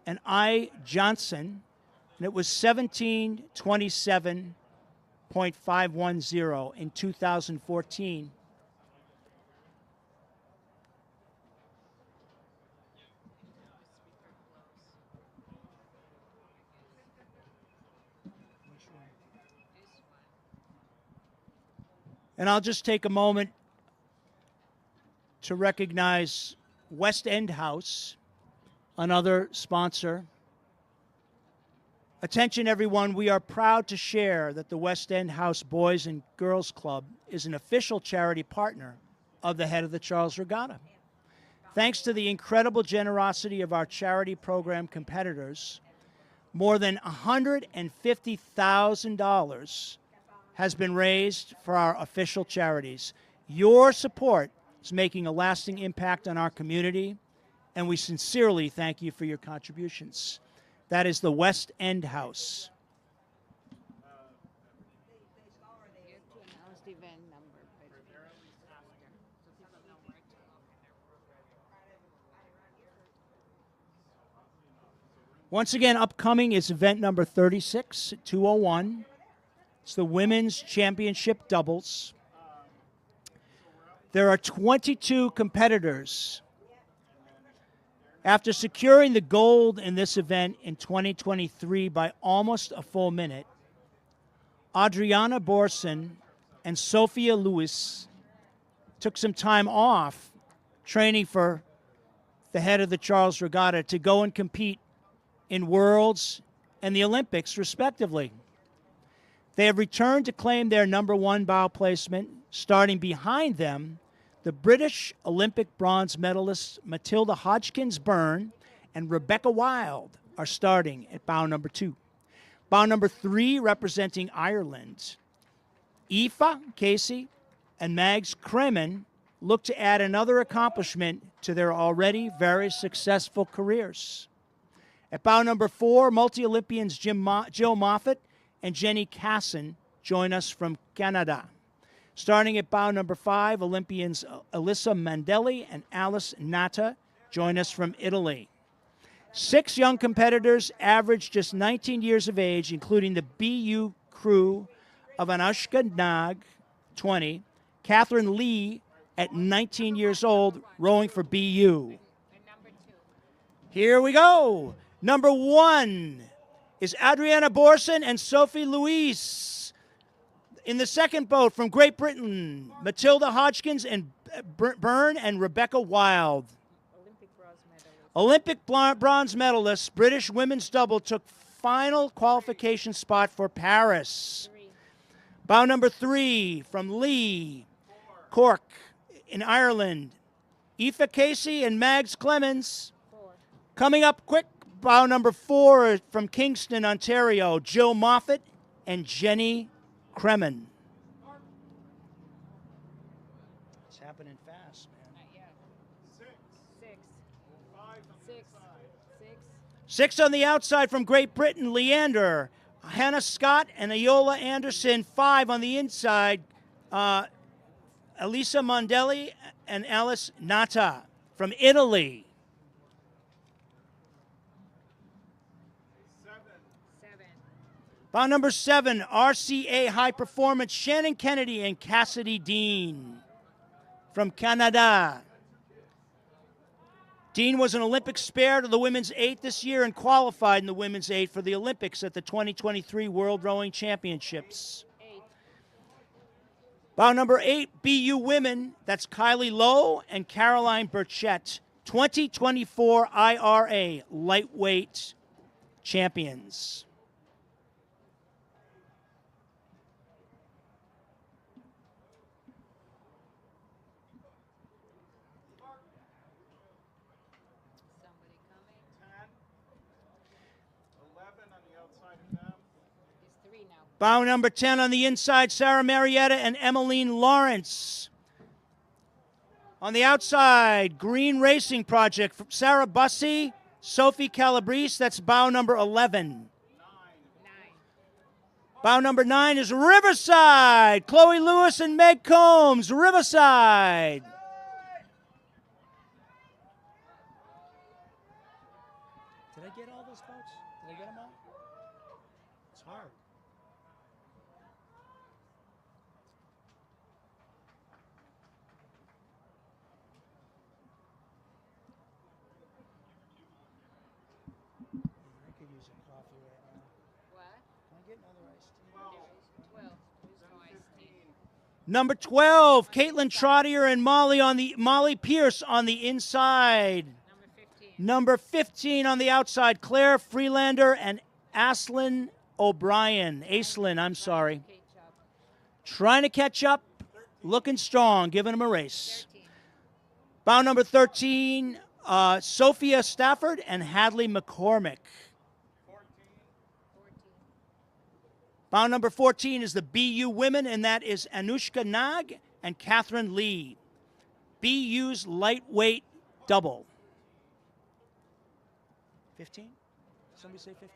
Speaker 10: and I. Johnson, and it was 17:27.510 in 2014. And I'll just take a moment to recognize West End House, another sponsor. Attention, everyone. We are proud to share that the West End House Boys and Girls Club is an official charity partner of the Head of the Charles Regatta. Thanks to the incredible generosity of our charity program competitors, more than $150,000 has been raised for our official charities. Your support is making a lasting impact on our community, and we sincerely thank you for your contributions. That is the West End House. Once again, upcoming is event number 36 at 2:01. It's the Women's Championship Doubles. There are 22 competitors. After securing the gold in this event in 2023 by almost a full minute, Adriana Borson and Sophia Lewis took some time off training for the Head of the Charles Regatta to go and compete in Worlds and the Olympics, respectively. They have returned to claim their #1 bow placement. Starting behind them, the British Olympic bronze medalists Matilda Hodgkins Byrne and Rebecca Wild are starting at bow number 2. Bow number 3, representing Ireland, Aoife Casey and Mags Kremen look to add another accomplishment to their already very successful careers. At bow number 4, multi-Olympians Jill Moffitt and Jenny Casson join us from Canada. Starting at bow number 5, Olympians Alyssa Mandelli and Alice Nata join us from Italy. 6 young competitors, average just 19 years of age, including the BU crew of Anushka Nag, 20. Catherine Lee at 19 years old, rowing for BU. Here we go. Number 1 is Adriana Borson and Sophie Louise. In the second boat from Great Britain, Matilda Hodgkins and Byrne and Rebecca Wild. Olympic bronze medalists, British women's double took final qualification spot for Paris. Bow number 3 from Lee, Cork in Ireland. Aoife Casey and Mags Clemens. Coming up quick, bow number 4 from Kingston, Ontario, Jill Moffat and Jenny Kremen. It's happening fast, man. 6 on the outside from Great Britain, Leander, Hannah Scott and Ayola Anderson. 5 on the inside, Elisa Mondelli and Alice Nata from Italy.
Speaker 11: 7.
Speaker 10: Bow number 7, RCA High Performance, Shannon Kennedy and Cassidy Dean from Canada. Dean was an Olympic spare to the women's 8 this year and qualified in the women's 8 for the Olympics at the 2023 World Rowing Championships.
Speaker 11: 8.
Speaker 10: Bow number 8, BU Women, that's Kylie Lowe and Caroline Burchett, 2024 IRA Lightweight Champions.
Speaker 11: Somebody coming.
Speaker 4: 11 on the outside of them.
Speaker 11: There's 3 now.
Speaker 10: Bow number 10 on the inside, Sarah Marietta and Emmeline Lawrence. On the outside, Green Racing Project, Sarah Bussey, Sophie Calabrese, that's bow number 11.
Speaker 11: 9.
Speaker 10: Bow number 9 is Riverside, Chloe Lewis and Meg Combs, Riverside. Did I get all those boats? Did I get them all? It's hard. I could use a coffee right now.
Speaker 11: What?
Speaker 10: Can I get another iced tea?
Speaker 11: 12. There's no iced tea.
Speaker 10: Number 12, Caitlin Trottier and Molly Pierce on the inside.
Speaker 11: Number 15.
Speaker 10: Number 15 on the outside, Claire Freelander and Aislinn O'Brien. I'm sorry.
Speaker 11: Kate Chubb.
Speaker 10: Trying to catch up, looking strong, giving them a race.
Speaker 11: 13.
Speaker 10: Bow number 13, Sophia Stafford and Hadley McCormick.
Speaker 11: 14.
Speaker 10: Bow number 14 is the BU Women, and that is Anushka Nag and Catherine Lee. BU's lightweight double. 15? Somebody say 15?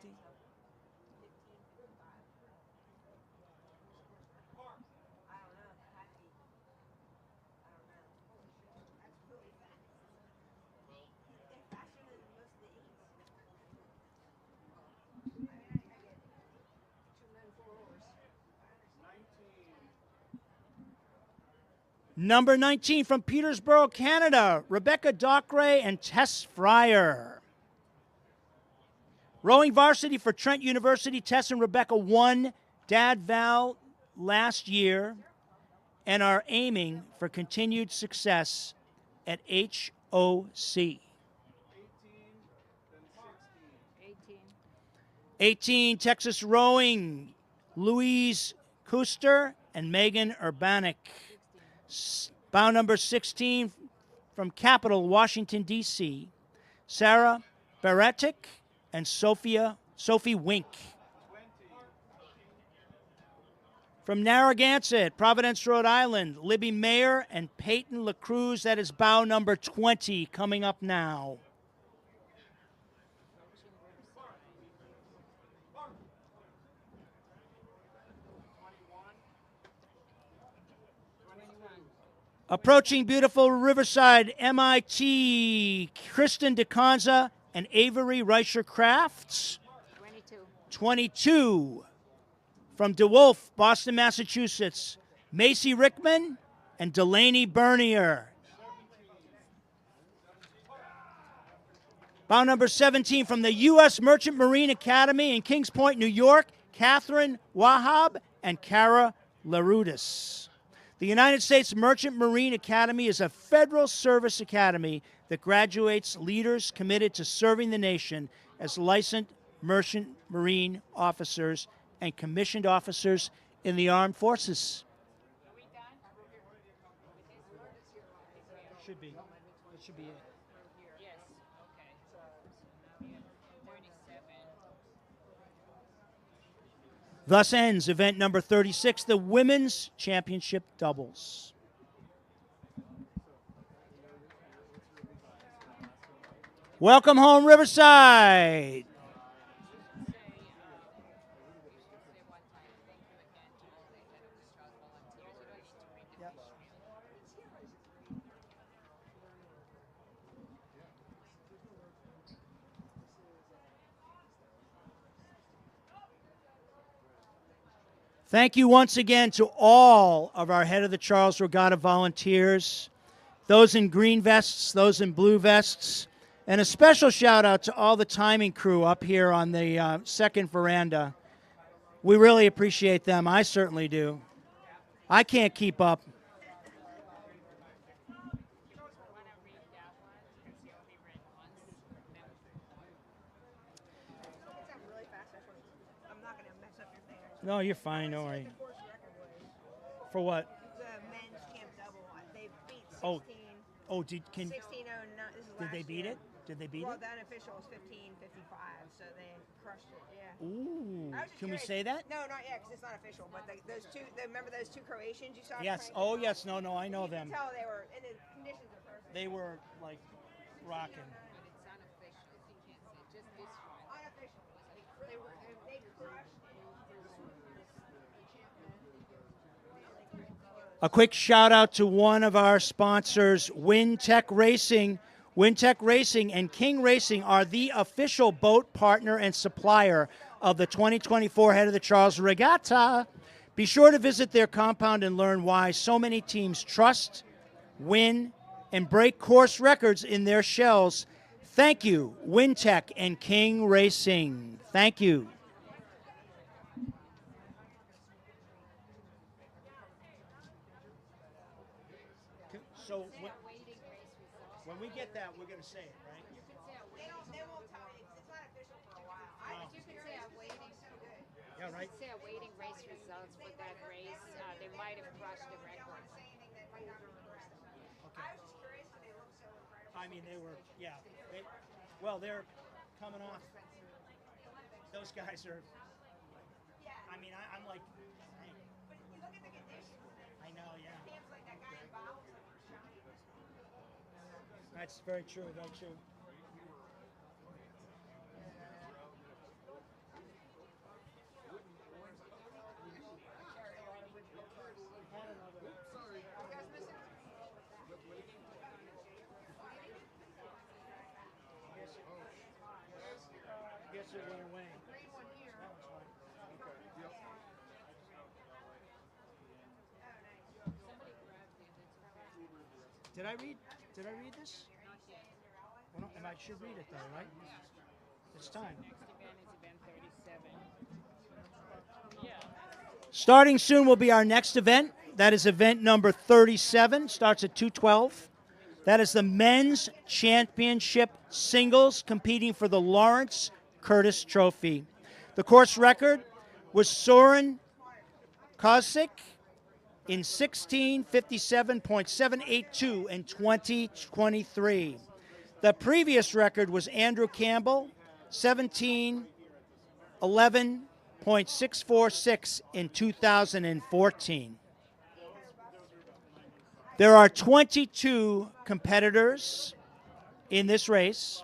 Speaker 10: Number 19 from Petersburg, Canada, Rebecca Dockeray and Tess Fryer. Rowing varsity for Trent University, Tess and Rebecca won Dad Val last year and are aiming for continued success at HOC.
Speaker 11: 18.
Speaker 10: 18, Texas Rowing, Louise Kuster and Megan Urbanik. Bow number 16 from Capital, Washington, D.C., Sarah Baretic and Sophie Wink. From Narragansett, Providence, Rhode Island, Libby Mayer and Peyton LaCruz. That is bow number 20 coming up now. Approaching beautiful Riverside, MIT, Kristen DeConza and Avery Reicher Crafts.
Speaker 11: 22.
Speaker 10: 22. From DeWolf, Boston, Massachusetts, Macy Rickman and Delaney Bernier. Bout number 17 from the U.S. Merchant Marine Academy in Kings Point, New York, Catherine Wahab and Cara Larudis. The United States Merchant Marine Academy is a federal service academy that graduates leaders committed to serving the nation as licensed merchant marine officers and commissioned officers in the armed forces. Should be. It should be it.
Speaker 11: Yes, okay. 37.
Speaker 10: Thus ends event number 36, the Women's Championship Doubles. Welcome home, Riverside. Thank you once again to all of our Head of the Charles Regatta volunteers, those in green vests, those in blue vests, and a special shout out to all the timing crew up here on the second veranda. We really appreciate them. I certainly do. I can't keep up. No, you're fine. Don't worry. For what?
Speaker 5: The men's camp double. They beat 16.
Speaker 10: Oh,
Speaker 5: 1609.
Speaker 10: did they beat it? Did they beat
Speaker 5: Well,
Speaker 10: it?
Speaker 5: the unofficial was 1555, so they crushed it. Yeah.
Speaker 10: Ooh.
Speaker 5: I was just
Speaker 10: Can we
Speaker 5: curious.
Speaker 10: say that?
Speaker 5: No, not yet, because it's not official. But those two, remember those two Croatians you saw?
Speaker 10: Yes.
Speaker 5: cranking
Speaker 10: Oh,
Speaker 5: out?
Speaker 10: yes. No, I know
Speaker 5: You
Speaker 10: them.
Speaker 5: could tell they were, and the conditions were perfect.
Speaker 10: They were like rocking.
Speaker 5: Unofficial. They crushed it.
Speaker 10: A quick shout out to one of our sponsors, WinTech Racing. WinTech Racing and King Racing are the official boat partner and supplier of the 2024 Head of the Charles Regatta. Be sure to visit their compound and learn why so many teams trust, win, and break course records in their shells. Thank you, WinTech and King Racing. Thank you. So when we get that, we're going to say it, right?
Speaker 5: They won't tell you. It's not official for a while.
Speaker 11: You could say awaiting.
Speaker 10: Yeah, right.
Speaker 11: You could say awaiting race results for that race. They might have crushed the record.
Speaker 10: I mean, they were, yeah. They're coming off. Those guys are, I mean, I'm like, hey.
Speaker 5: But you look at the conditions.
Speaker 10: I know, yeah.
Speaker 5: Camps like that guy in Bow.
Speaker 10: That's very true, very true. Guess it went away. Did I read this? Well, no, I should read it though, right? It's time.
Speaker 11: Next event is event 37. Yeah.
Speaker 10: Starting soon will be our next event. That is event number 37. Starts at 2:12. That is the Men's Championship Singles competing for the Lawrence Curtis Trophy. The course record was Soren Kosik in 16:57.782 in 2023. The previous record was Andrew Campbell, 17:11.646 in 2014. There are 22 competitors in this race.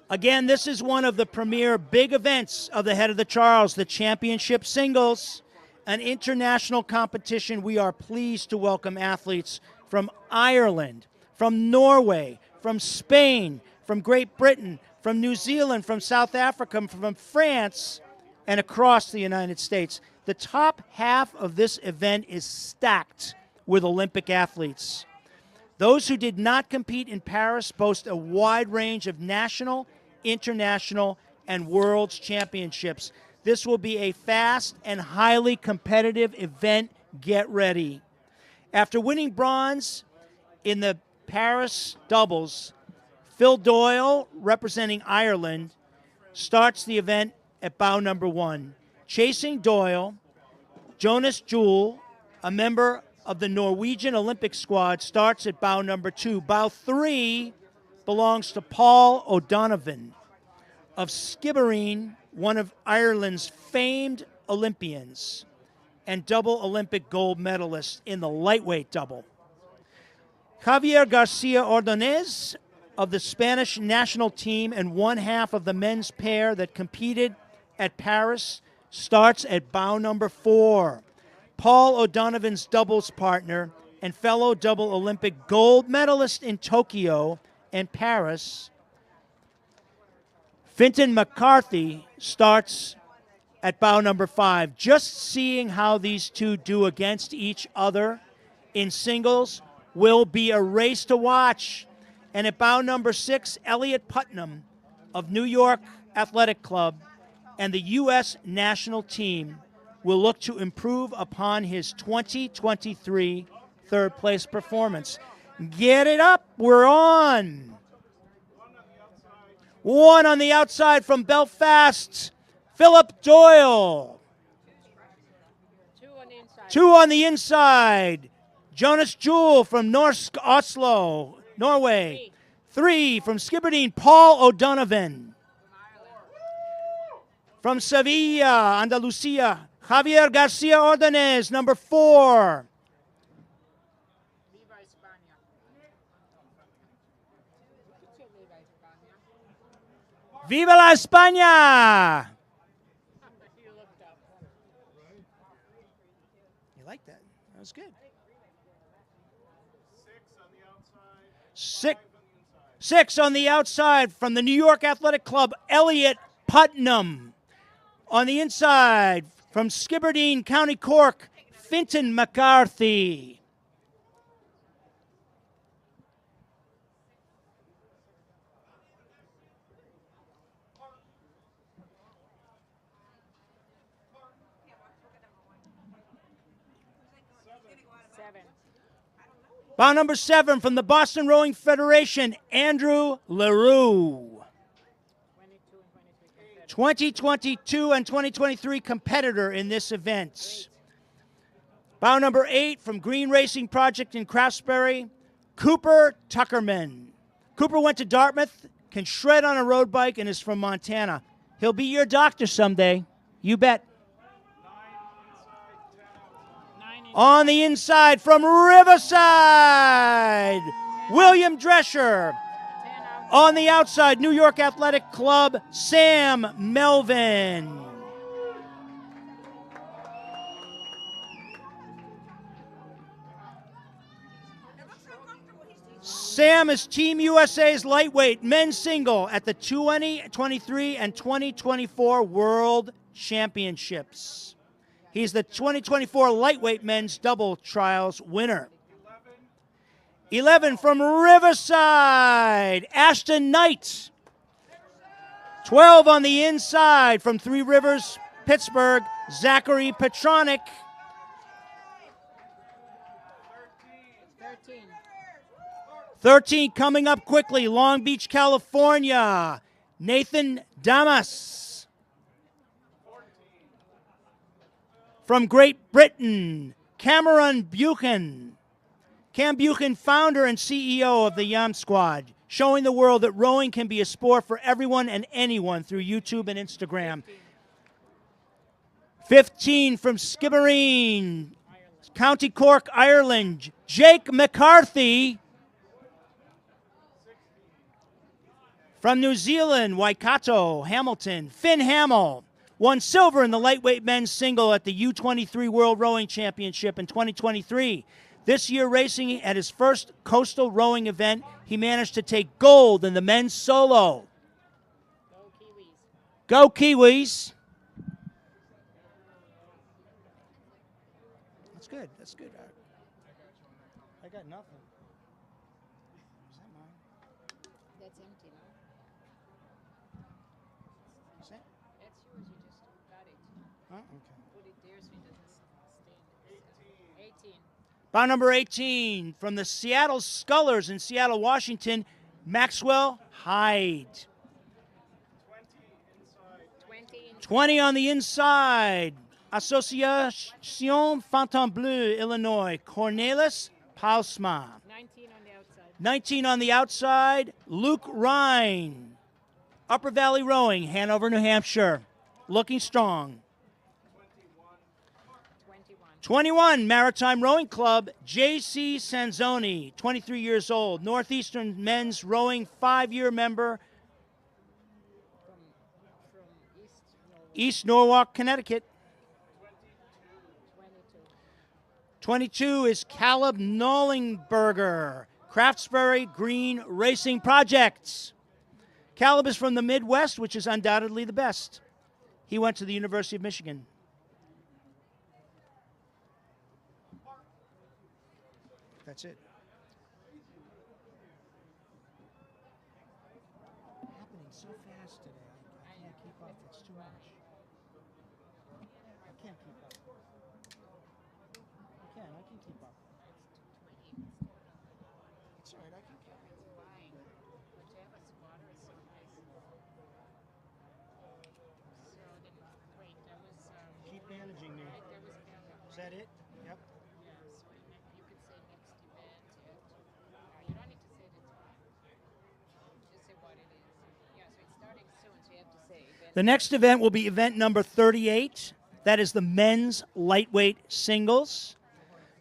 Speaker 10: Again, this is one of the premier big events of the Head of the Charles, the Championship Singles, an international competition. We are pleased to welcome athletes from Ireland, from Norway, from Spain, from Great Britain, from New Zealand, from South Africa, from France, and across the United States. The top half of this event is stacked with Olympic athletes. Those who did not compete in Paris boast a wide range of national, international, and world's championships. This will be a fast and highly competitive event. Get ready. After winning bronze in the Paris doubles, Phil Doyle, representing Ireland, starts the event at bow number 1. Chasing Doyle, Jonas Juul, a member of the Norwegian Olympic squad, starts at bow number 2. Bow 3 belongs to Paul O'Donovan of Skibbereen, one of Ireland's famed Olympians and double Olympic gold medalist in the lightweight double. Javier Garcia Ordonez of the Spanish national team and one half of the men's pair that competed at Paris starts at bow number 4. Paul O'Donovan's doubles partner and fellow double Olympic gold medalist in Tokyo and Paris, Fintan McCarthy, starts at bow number 5. Just seeing how these two do against each other in singles will be a race to watch. And at bow number 6, Elliot Putnam of New York Athletic Club and the U.S. national team will look to improve upon his 2023 third-place performance. Get it up. We're on. One on the outside from Belfast, Philip Doyle. Two on the inside, Jonas Juul from Norsk Oslo, Norway. 3 from Skibbereen, Paul O'Donovan. From Sevilla, Andalusia, Javier Garcia Ordonez, number 4. Viva la España! You like that? That was good. 6 on the outside from the New York Athletic Club, Elliot Putnam. On the inside, from Skibbereen, County Cork, Fintan McCarthy. Bow number 7 from the Boston Rowing Federation, Andrew LaRue. 2022 and 2023 competitor in this event. Bow number 8 from Green Racing Project in Craftsbury, Cooper Tuckerman. Cooper went to Dartmouth, can shred on a road bike, and is from Montana. He'll be your doctor someday. You bet. On the inside from Riverside, William Drescher. On the outside, New York Athletic Club, Sam Melvin. Sam is Team USA's lightweight men's single at the 2023 and 2024 World Championships. He's the 2024 lightweight men's double trials winner. 11 from Riverside, Ashton Knight. 12 on the inside from Three Rivers, Pittsburgh, Zachary Petronic. 13 coming up quickly, Long Beach, California, Nathan Damas. From Great Britain, Cameron Buchan. Cam Buchan, founder and CEO of the Yam Squad, showing the world that rowing can be a sport for everyone and anyone through YouTube and Instagram. 15 from Skibbereen, County Cork, Ireland, Jake McCarthy. From New Zealand, Waikato, Hamilton, Finn Hamill. Won silver in the lightweight men's single at the U23 World Rowing Championship in 2023. This year, racing at his first coastal rowing event, he managed to take gold in the men's solo. Go Kiwis. good. That's good. I got nothing. Is that mine?
Speaker 11: That's empty, no?
Speaker 10: Is that?
Speaker 11: That's yours. You just got it.
Speaker 10: Oh, okay.
Speaker 11: Put it there so it doesn't stain. 18.
Speaker 10: Bout number 18 from the Seattle Scullers in Seattle, Washington, Maxwell Hyde. 20 on the inside. Association Fontainebleau, Illinois, Cornelis Pausma.
Speaker 11: 19 on the outside.
Speaker 10: 19 on the outside, Luke Rhine. Upper Valley Rowing, Hanover, New Hampshire. Looking strong. 21, Maritime Rowing Club, J.C. Sanzoni, 23 years old, Northeastern Men's Rowing 5-year member,
Speaker 11: From
Speaker 10: East Norwalk, Connecticut. 22 is Caleb Nollingberger, Craftsbury Green Racing Projects. Caleb is from the Midwest, which is undoubtedly the best. He went to the University of Michigan. That's it. Happening so fast today. I can't keep up. It's too much. I can't keep up. I can keep up. It's all right. I can keep up. Keep managing me. Is that it? Yep. The next event will be event number 38. That is the men's lightweight singles,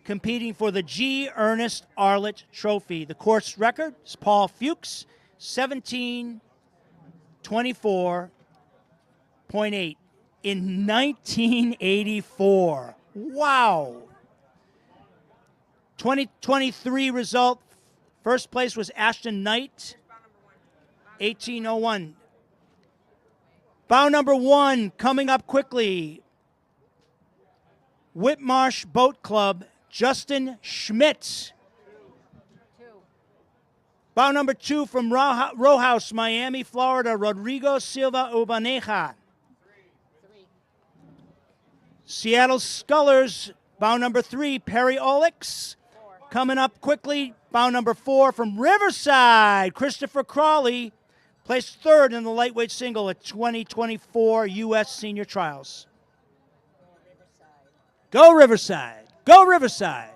Speaker 10: competing for the G. Ernest Arlett Trophy. The course record is Paul Fuchs, 17:24.8 in 1984. Wow. 2023 result, first place was Ashton Knight, 18:01. Bow number 1 coming up quickly. Whitmarsh Boat Club, Justin Schmidt. Bow number 2 from Row House, Miami, Florida, Rodrigo Silva Ubaneja. Seattle Scullers, bow number 3, Perry Olix. Coming up quickly, bow number 4 from Riverside, Christopher Crawley. Placed 3rd in the lightweight single at 2024 U.S. Senior Trials. Go Riverside. Go Riverside.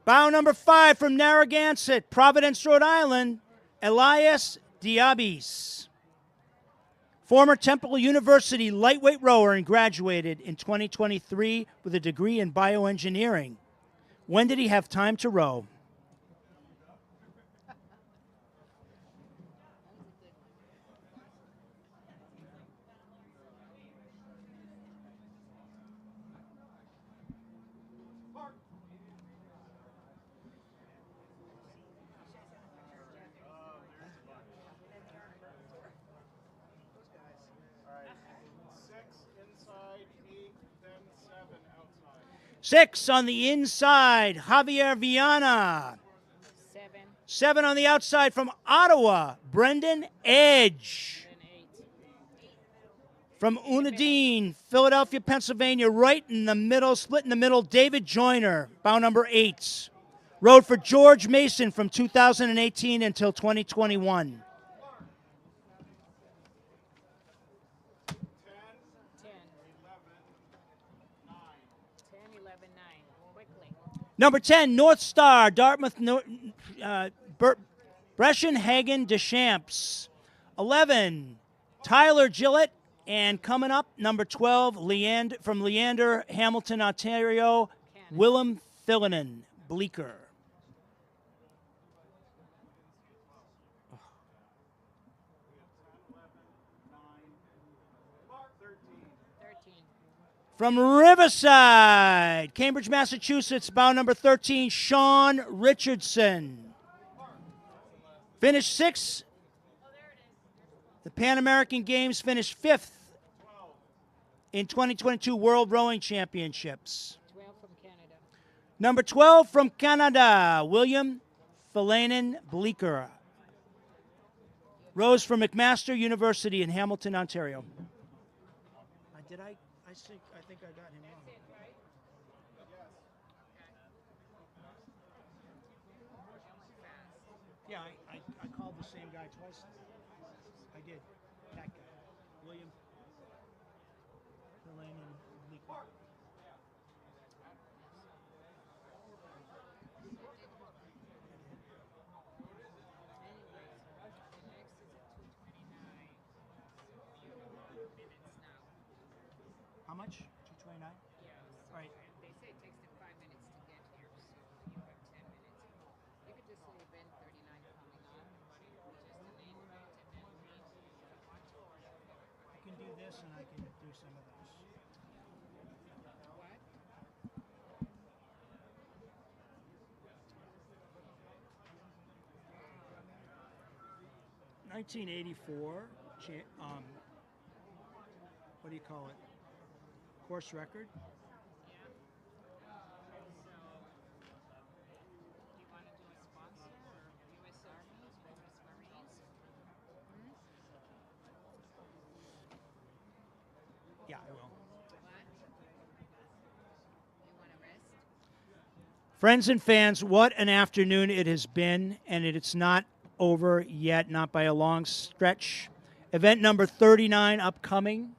Speaker 10: Bow number 5 from Narragansett, Providence, Rhode Island, Elias Diabis. Former Temple University lightweight rower and graduated in 2023 with a degree in bioengineering. When did he have time to row?
Speaker 4: Inside, 8, then 7 outside.
Speaker 10: 6 on the inside, Javier Viana. 7 on the outside from Ottawa, Brendan Edge. From Unadine, Philadelphia, Pennsylvania, right in the middle, split in the middle, David Joyner, bow number 8. Rode for George Mason from 2018 until 2021.
Speaker 11: 11, 9. Quickly.
Speaker 10: Number 10, North Star, Dartmouth, Breshenhagen Deschamps. 11, Tyler Gillett. And coming up, number 12, from Leander, Hamilton, Ontario, Willem Philinen, Bleecker. From Riverside, Cambridge, Massachusetts, bow number 13, Sean Richardson. Finished 6th. The Pan American Games finished 5th in 2022 World Rowing Championships.
Speaker 11: 12 from Canada.
Speaker 10: Number 12 from Canada, William Philanen Bleecker. Rose from McMaster University in Hamilton, Ontario. I think I got him wrong. Yeah, I called the same guy twice. I did. That guy. William Philanen Bleecker. How much? 229? Right.
Speaker 11: They say it takes them 5 minutes to get here, so you have 10 minutes. You could just say event 39 coming on, just the name of it, and then
Speaker 10: I can do this and I can do some of those.
Speaker 11: what?
Speaker 10: 1984, what do you call it? Course record.
Speaker 11: Do you want to do a sponsor or U.S. Army, U.S. Marines?
Speaker 10: Yeah, I will.
Speaker 11: What? You want to rest?
Speaker 10: Friends and fans, what an afternoon it has been, and it's not over yet, not by a long stretch. Event number 39 upcoming.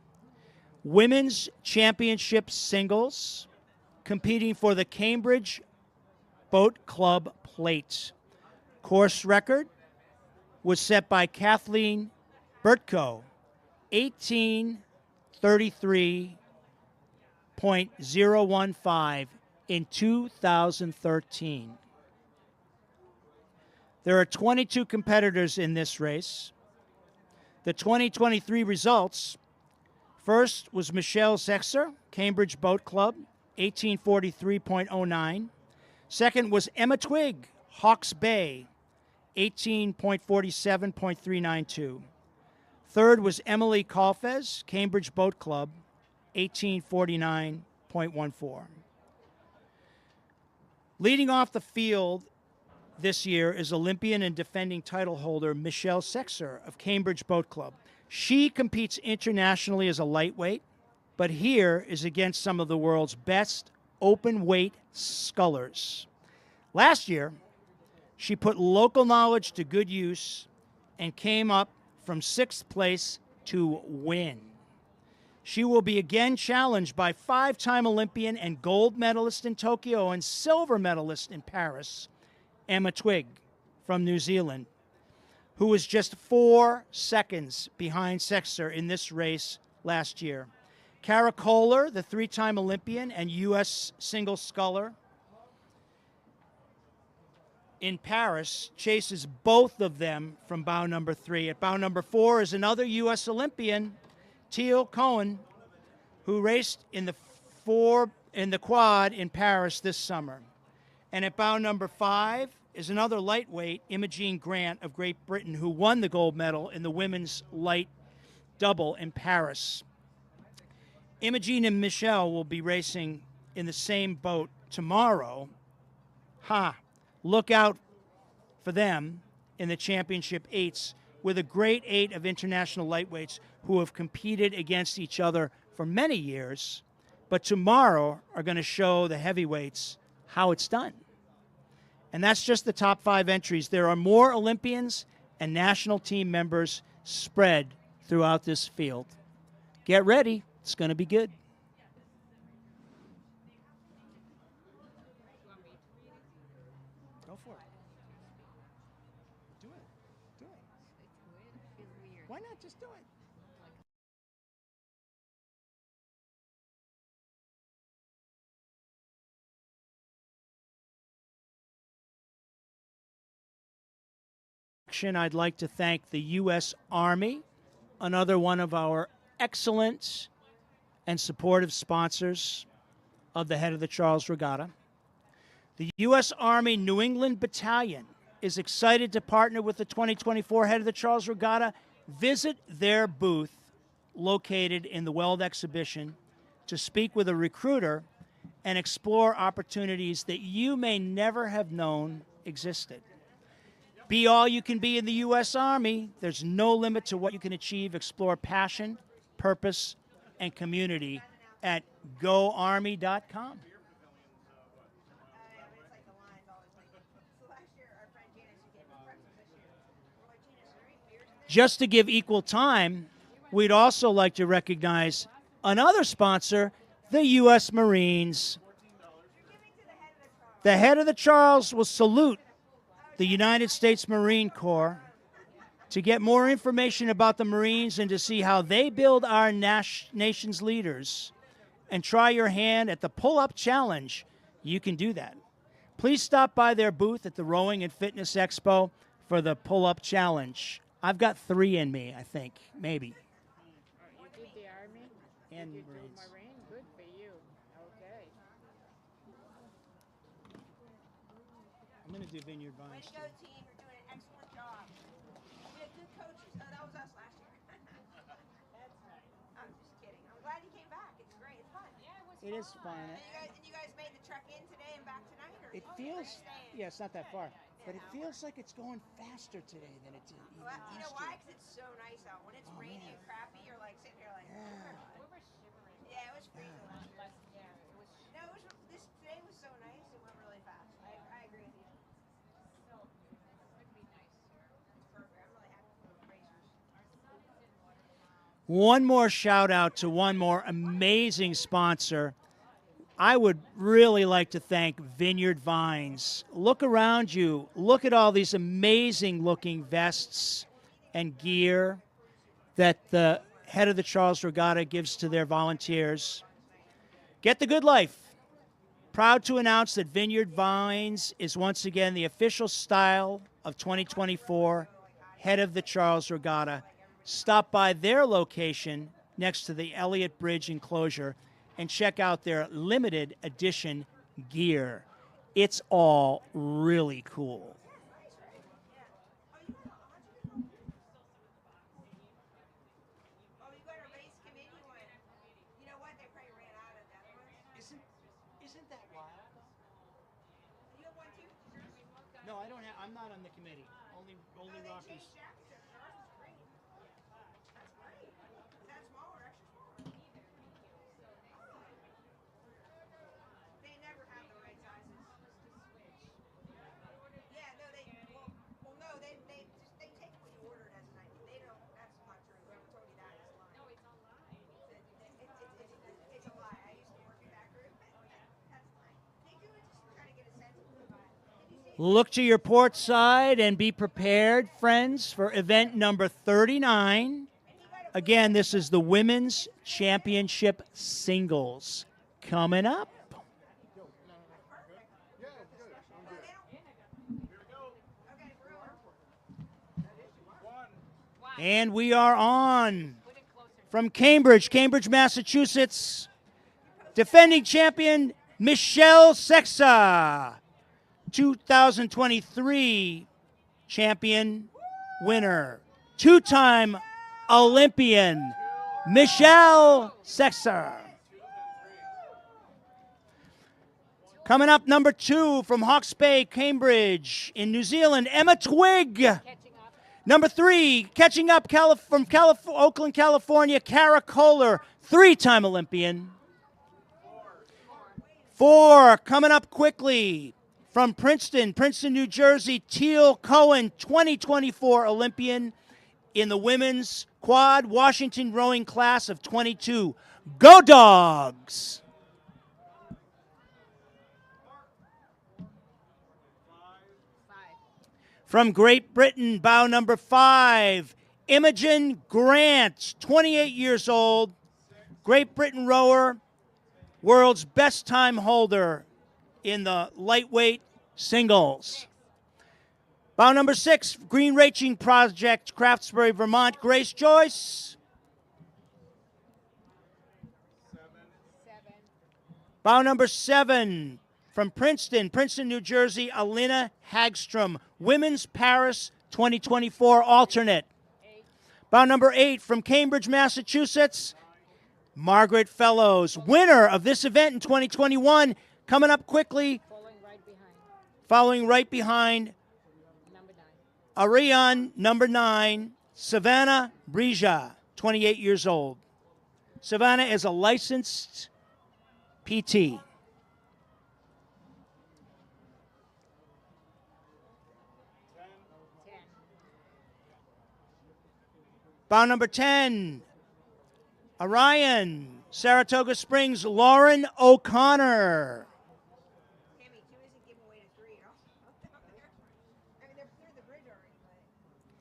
Speaker 10: Women's Championship Singles, competing for the Cambridge Boat Club Plate. Course record was set by Kathleen Bertko, 18:33.015 in 2013. There are 22 competitors in this race. The 2023 results: first was Michelle Zexer, Cambridge Boat Club, 18:43.09. Second was Emma Twigg, Hawke's Bay, 18.47.392. Third was Emily Kalfez, Cambridge Boat Club, 18:49.14. Leading off the field this year is Olympian and defending title holder Michelle Zexer of Cambridge Boat Club. She competes internationally as a lightweight, but here is against some of the world's best open weight scullers. Last year, she put local knowledge to good use and came up from 6th place to win. She will be again challenged by 5-time Olympian and gold medalist in Tokyo and silver medalist in Paris, Emma Twigg from New Zealand, who was just 4 seconds behind Zexer in this race last year. Cara Kohler, the 3-time Olympian and U.S. single sculler in Paris, chases both of them from bow number 3. At bow number 4 is another U.S. Olympian, Teal Cohen, who raced in the quad in Paris this summer. And at bow number 5 is another lightweight, Imogene Grant of Great Britain, who won the gold medal in the women's light double in Paris. Imogene and Michelle will be racing in the same boat tomorrow. Look out for them in the championship 8s with a great 8 of international lightweights who have competed against each other for many years, but tomorrow are going to show the heavyweights how it's done. And that's just the top 5 entries. There are more Olympians and national team members spread throughout this field. Get ready. It's going to be good. Go for it. Do it. Do it. Why not just do it? I'd like to thank the U.S. Army, another one of our excellent and supportive sponsors of the Head of the Charles Regatta. The U.S. Army New England Battalion, is excited to partner with the 2024 Head of the Charles Regatta. Visit their booth located in the Weld Exhibition to speak with a recruiter and explore opportunities that you may never have known existed. Be all you can be in the U.S. Army. There's no limit to what you can achieve. Explore passion, purpose, and community at goarmy.com. Just to give equal time, we'd also like to recognize another sponsor, the U.S. Marines. The head of the Charles will salute the United States Marine Corps. To get more information about the Marines and to see how they build our nation's leaders and try your hand at the pull-up challenge, you can do that. Please stop by their booth at the Rowing and Fitness Expo for the pull-up challenge. I've got 3 in me, I think, maybe.
Speaker 11: You did the Army?
Speaker 10: And
Speaker 11: Did you
Speaker 10: Marines.
Speaker 11: do Marine? Good for you. Okay.
Speaker 10: I'm going to do Vineyard
Speaker 5: Way
Speaker 10: Vines,
Speaker 5: to
Speaker 10: too.
Speaker 5: go, team. You're doing an excellent job. We had good coaches. Oh, that was us last year. That's right. I'm just kidding. I'm glad you came back. It's great. It's fun.
Speaker 11: Yeah, it was
Speaker 10: It is fun.
Speaker 5: And you guys made the trek in today and back tonight? Or
Speaker 10: It
Speaker 5: are
Speaker 10: feels,
Speaker 5: you staying?
Speaker 10: yeah, it's not that far, but it feels like it's going faster today than it did even
Speaker 5: Well, you know
Speaker 10: last
Speaker 5: why?
Speaker 10: year.
Speaker 5: Because it's so nice out. When it's
Speaker 10: Oh,
Speaker 5: rainy
Speaker 10: man.
Speaker 5: and crappy, you're like sitting here like,
Speaker 10: Yeah.
Speaker 11: We were shivering.
Speaker 5: yeah, it was freezing last year.
Speaker 11: Yeah, it was
Speaker 5: No, it was, this today was so nice. It went really fast. I agree with you.
Speaker 11: so could be nice.
Speaker 5: It's perfect. I'm really happy for the racers.
Speaker 11: Our son is in Watertown.
Speaker 10: One more shout out to one more amazing sponsor. I would really like to thank Vineyard Vines. Look around you. Look at all these amazing looking vests and gear that the head of the Charles Regatta gives to their volunteers. Get the good life. Proud to announce that Vineyard Vines is once again the official style of 2024 head of the Charles Regatta. Stop by their location next to the Elliott Bridge enclosure and check out their limited edition gear. It's all really cool.
Speaker 5: Oh, you got a race committee one. You know what? They probably ran out of that one.
Speaker 10: Isn't that wild?
Speaker 5: You have one too?
Speaker 10: No, I don't have. I'm not on the committee. Only
Speaker 5: Oh, they
Speaker 10: Rockies.
Speaker 5: changed jackets. Ours is green. That's great. Is that small or extra small? They never have the right sizes. Yeah, no, well, no, they take what you ordered as a 90. They don't. That's not true. Whoever told you that is lying.
Speaker 11: No, it's online.
Speaker 5: It's a lie. I used to work in that group. That's lying. They do it just to try to get a sense of who buy. Did you see?
Speaker 10: Look to your port side and be prepared, friends, for event number 39. Again, this is the Women's Championship Singles coming up. And we are on from Cambridge, Massachusetts, defending champion Michelle Sexa, 2023 champion winner, 2-time Olympian Michelle Sexa. Coming up, number 2 from Hawke's Bay, Cambridge in New Zealand, Emma Twigg.
Speaker 11: Catching up.
Speaker 10: Number 3, catching up from Oakland, California, Kara Kohler, 3-time Olympian. 4, coming up quickly from Princeton, New Jersey, Teal Cohen, 2024 Olympian in the women's quad Washington rowing class of 22. Go Dogs! From Great Britain, bow number 5, Imogen Grant, 28 years old, Great Britain rower, world's best time holder in the lightweight singles. Bow number 6, Green Racing Project, Craftsbury, Vermont, Grace Joyce.
Speaker 11: 7.
Speaker 10: Bow number 7, from Princeton, New Jersey, Alina Hagstrom, Women's Paris 2024 alternate. Bout number 8 from Cambridge, Massachusetts, Margaret Fellows, winner of this event in 2021, coming up quickly, following right behind Ariane, number 9, Savannah Brija, 28 years old. Savannah is a licensed PT. Bout number 10, Orion, Saratoga Springs, Lauren O'Connor.
Speaker 5: Tammy, 2 isn't giving away to 3, you know? I mean, they're through the bridge already,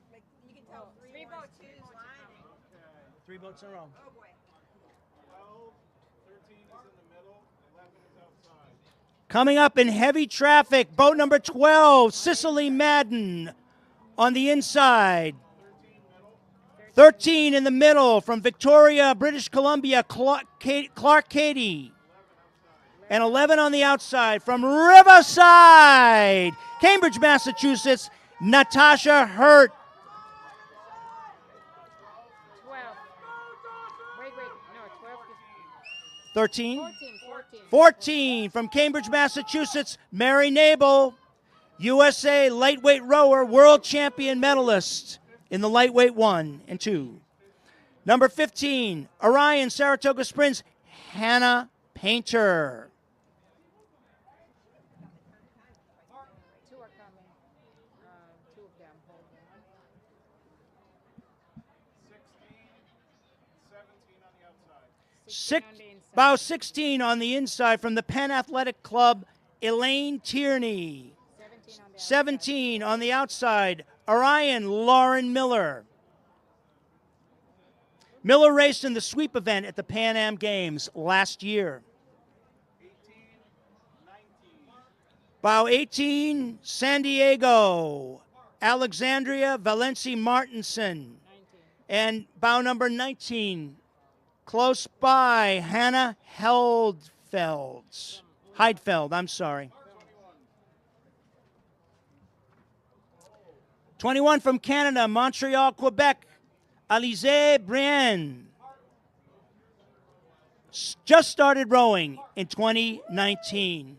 Speaker 5: but like you can tell 3 boats, 2's line.
Speaker 10: 3 boats in a row.
Speaker 5: Oh boy.
Speaker 4: 12, 13 is in the middle, 11 is outside.
Speaker 10: Coming up in heavy traffic, boat number 12, Cicely Madden on the inside. 13 in the middle from Victoria, British Columbia, Clark Cady. And 11 on the outside from Riverside, Cambridge, Massachusetts, Natasha Hurt.
Speaker 11: 12. Wait, no, 12 is
Speaker 10: 13.
Speaker 11: 14.
Speaker 10: 14 from Cambridge, Massachusetts, Mary Nabel, USA lightweight rower, world champion medalist in the lightweight 1 and 2. Number 15, Orion, Saratoga Springs, Hannah Painter.
Speaker 11: 2 are coming. 2 of them. Hold on.
Speaker 4: 16, 17 on the outside.
Speaker 10: 6,
Speaker 11: on the inside.
Speaker 10: about 16 on the inside from the Penn Athletic Club, Elaine Tierney. 17 on the outside, Orion, Lauren Miller. Miller raced in the sweep event at the Pan Am Games last year.
Speaker 4: 18, 19.
Speaker 10: Bow 18, San Diego, Alexandria Valenci Martinson.
Speaker 11: 19.
Speaker 10: And bow number 19, close by, Hannah Heidfeld, I'm sorry. 21 from Canada, Montreal, Quebec, Alizé Brienne. Just started rowing in 2019.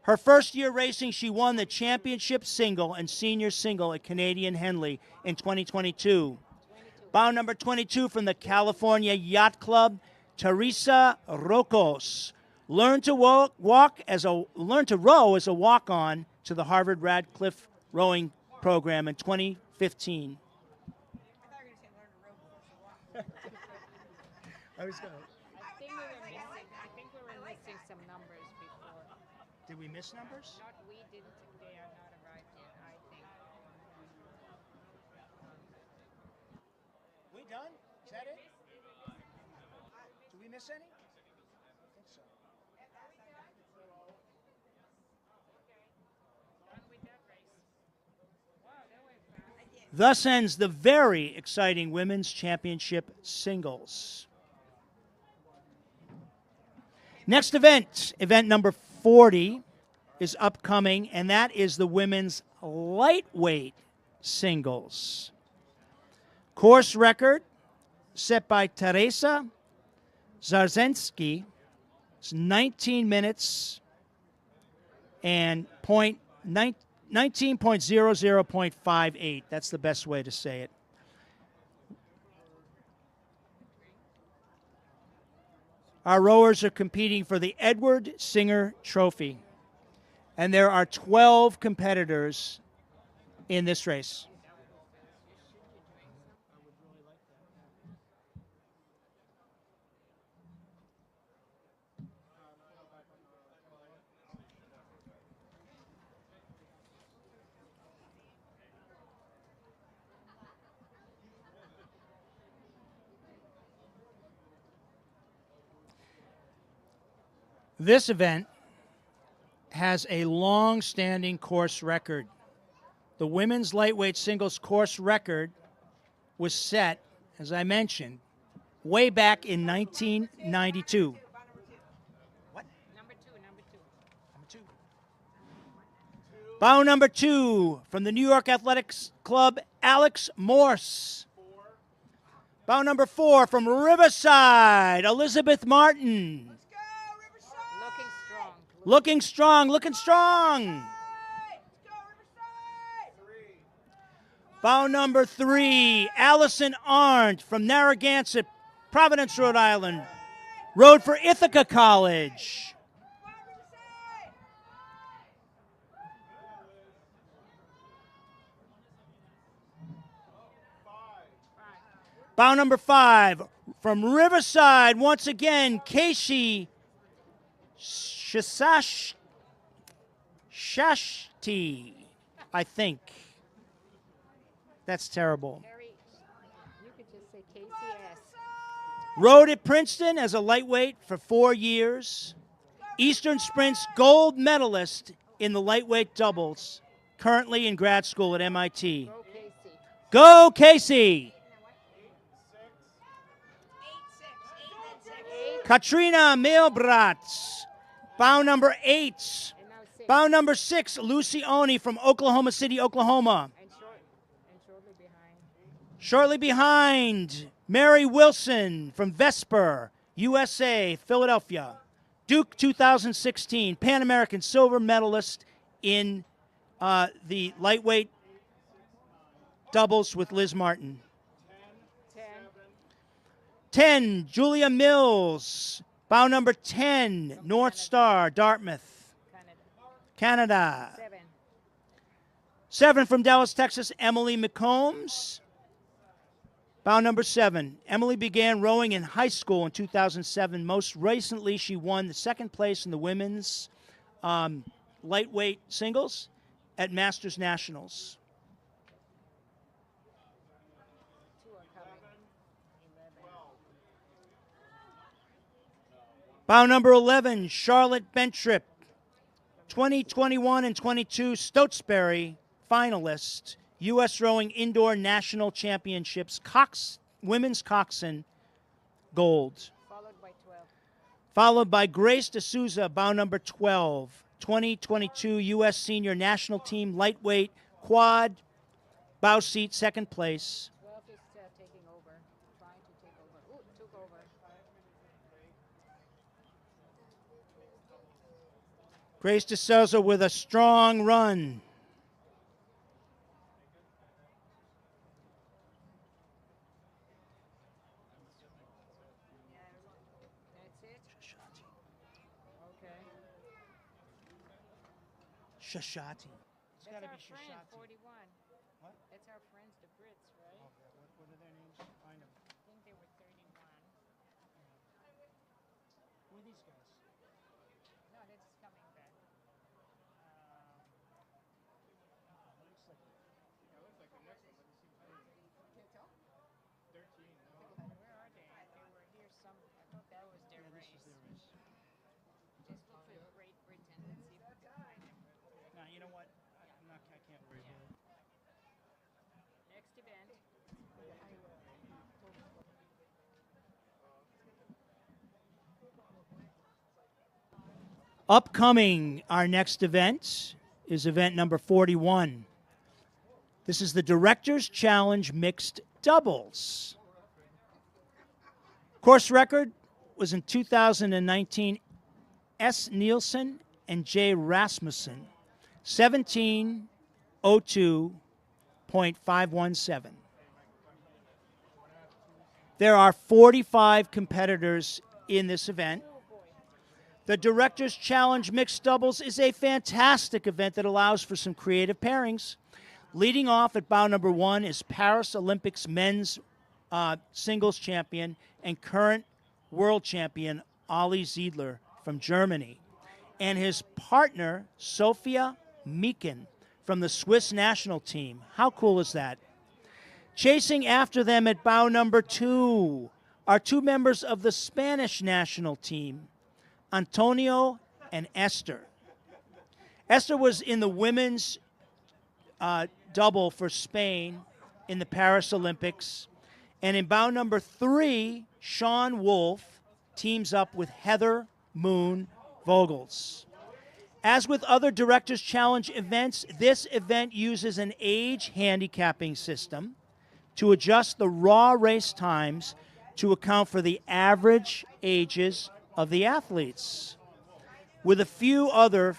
Speaker 10: Her first year racing, she won the championship single and senior single at Canadian Henley in 2022. Bow number 22 from the California Yacht Club, Teresa Rocos. Learned to row as a walk-on to the Harvard Radcliffe rowing program in 2015.
Speaker 5: I thought you were going to say learn to row before she walked.
Speaker 10: I was going.
Speaker 11: I think we were missing some numbers before.
Speaker 10: Did we miss numbers?
Speaker 11: Not we didn't. They are not arrived yet. I think.
Speaker 10: We done? Is that it? Did we miss any? I think so. Thus ends the very exciting Women's Championship Singles. Next event, event number 40, is upcoming, and that is the Women's Lightweight Singles. Course record set by Teresa Zarzensky. It's 19 minutes and 19.00.58. That's the best way to say it. Our rowers are competing for the Edward Singer Trophy, and there are 12 competitors in this race. This event has a long-standing course record. The women's lightweight singles course record was set, as I mentioned, way back in 1992.
Speaker 11: Number two.
Speaker 10: Bow number 2 from the New York Athletics Club, Alex Morse. Bow number 4 from Riverside, Elizabeth Martin.
Speaker 5: Let's go, Riverside!
Speaker 11: Looking strong.
Speaker 10: Looking strong, looking strong.
Speaker 5: Let's go, Riverside!
Speaker 10: Bow number 3, Allison Arndt from Narragansett, Providence, Rhode Island. Rode for Ithaca College.
Speaker 5: Come on, Riverside!
Speaker 10: Bow number 5 from Riverside, once again, Casey Shashti, I think. That's terrible.
Speaker 11: Harry, you could just say KCS.
Speaker 10: Rode at Princeton as a lightweight for 4 years. Eastern Sprint's gold medalist in the lightweight doubles. Currently in grad school at MIT.
Speaker 11: Go Casey.
Speaker 10: Go, Casey! Katrina Milbratz. Bow number 8.
Speaker 11: And now 6.
Speaker 10: Bow number 6, Lucy Oni from Oklahoma City, Oklahoma.
Speaker 11: And shortly behind.
Speaker 10: Shortly behind, Mary Wilson from Vesper, USA, Philadelphia. Duke 2016, Pan American silver medalist in the lightweight doubles with Liz Martin. 10, Julia Mills. Bow number 10, North Star, Dartmouth, Canada.
Speaker 11: 7.
Speaker 10: 7 from Dallas, Texas, Emily McCombs. Bow number 7. Emily began rowing in high school in 2007. Most recently, she won the 2nd place in the women's lightweight singles at Masters Nationals.
Speaker 11: 2 are coming. 11.
Speaker 10: Bow number 11, Charlotte Bentrip. 2021 and 22 Stotesbury finalist. U.S. Rowing Indoor National Championships, Women's Coxswain Gold.
Speaker 11: Followed by 12.
Speaker 10: Followed by Grace D'Souza, bow number 12. 2022 U.S. Senior National Team Lightweight Quad bow seat, 2nd place.
Speaker 11: 12 is taking over. Trying to take over. Ooh, took over.
Speaker 10: Grace D'Souza with a strong run.
Speaker 11: That's it. Okay.
Speaker 10: Shashati. It's got to
Speaker 11: That's
Speaker 10: be
Speaker 11: our friend,
Speaker 10: Shashati.
Speaker 11: 41.
Speaker 10: What?
Speaker 11: That's our friends, the Brits, right?
Speaker 10: Okay, what are their names? Find them.
Speaker 11: I think they were 31.
Speaker 10: Who are these guys?
Speaker 11: No, that's coming back. Where are they? They were here some. I thought that was their race.
Speaker 10: This is their race.
Speaker 11: Just look for Great Britain and see if we can find them.
Speaker 10: Now, you know what? I can't worry about it.
Speaker 11: Next event.
Speaker 10: Upcoming, our next event is event number 41. This is the Directors Challenge Mixed Doubles. Course record was in 2019. S. Nielsen and J. Rasmussen, 17:02.517. There are 45 competitors in this event. The Directors Challenge Mixed Doubles is a fantastic event that allows for some creative pairings. Leading off at bow number 1 is Paris Olympics men's singles champion and current world champion Ollie Ziedler from Germany, and his partner Sophia Meeken from the Swiss national team. How cool is that? Chasing after them at bow number 2 are 2 members of the Spanish national team, Antonio and Esther. Esther was in the women's double for Spain in the Paris Olympics. And in bow number 3, Sean Wolf teams up with Heather Moon Vogels. As with other Directors Challenge events, this event uses an age handicapping system to adjust the raw race times to account for the average ages of the athletes. With a few other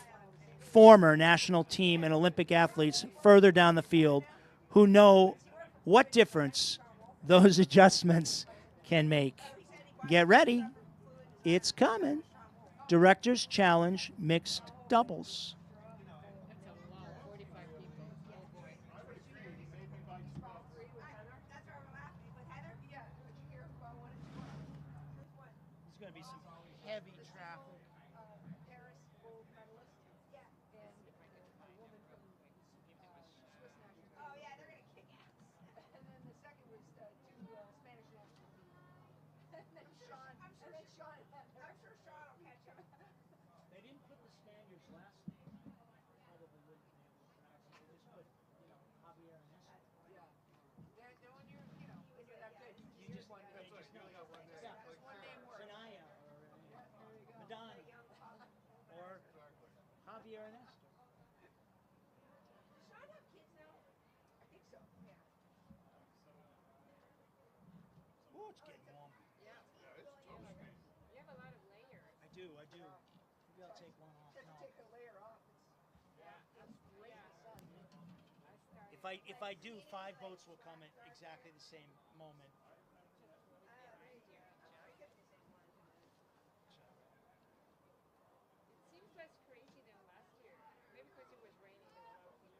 Speaker 10: former national team and Olympic athletes further down the field who know what difference those adjustments can make. Get ready. It's coming. Directors Challenge Mixed Doubles. There's going to be some heavy traffic.
Speaker 5: Oh yeah, they're gonna kick ass. And then the second was two Spanish nationals. And then Sean. I'm sure Sean will catch up.
Speaker 10: They didn't put the Spaniards' last name. Probably wouldn't be able to pronounce it. They just put, Javier and Esther.
Speaker 5: Yeah. They're when you're, when you're that good,
Speaker 10: You just want to know. Yeah.
Speaker 5: one name word.
Speaker 10: Sanaya or Madonna or Javier and Esther.
Speaker 5: Sean have kids now? I think so. Yeah.
Speaker 10: Oh, it's getting warm.
Speaker 11: You have a lot of layers.
Speaker 10: I do. Maybe I'll take one off. No.
Speaker 5: Take a layer off.
Speaker 10: If I do, 5 boats will come at exactly the same moment.
Speaker 11: It seems less crazy than last year. Maybe because it was raining.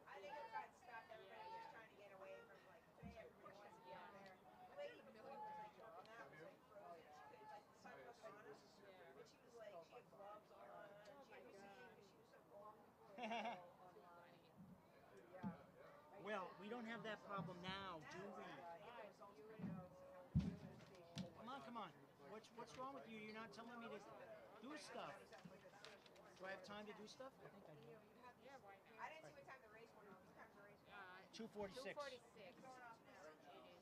Speaker 5: I think it got stuck. Everybody was trying to get away from today. Everybody wants to get out there. The lady before was joking out, was frozen. She could the sun was on her, but she was she had gloves on. She was so cold.
Speaker 10: Well, we don't have that problem now, do we? Come on. What's wrong with you? You're not telling me to do stuff. Do I have time to do stuff? I think I do.
Speaker 5: I didn't see what time the race went on. What time the race went on?
Speaker 10: 2:46.
Speaker 11: 2:46. It is.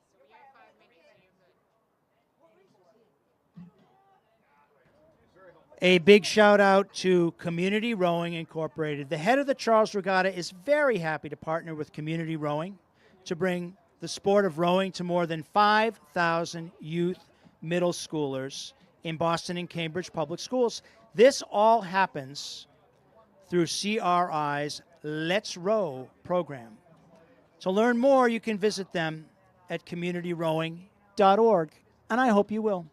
Speaker 11: So we have 5 minutes, so you're good.
Speaker 10: A big shout out to Community Rowing Incorporated. The head of the Charles Regatta is very happy to partner with Community Rowing to bring the sport of rowing to more than 5,000 youth middle schoolers in Boston and Cambridge public schools. This all happens through CRI's Let's Row program. To learn more, you can visit them at communityrowing.org, and I hope you will.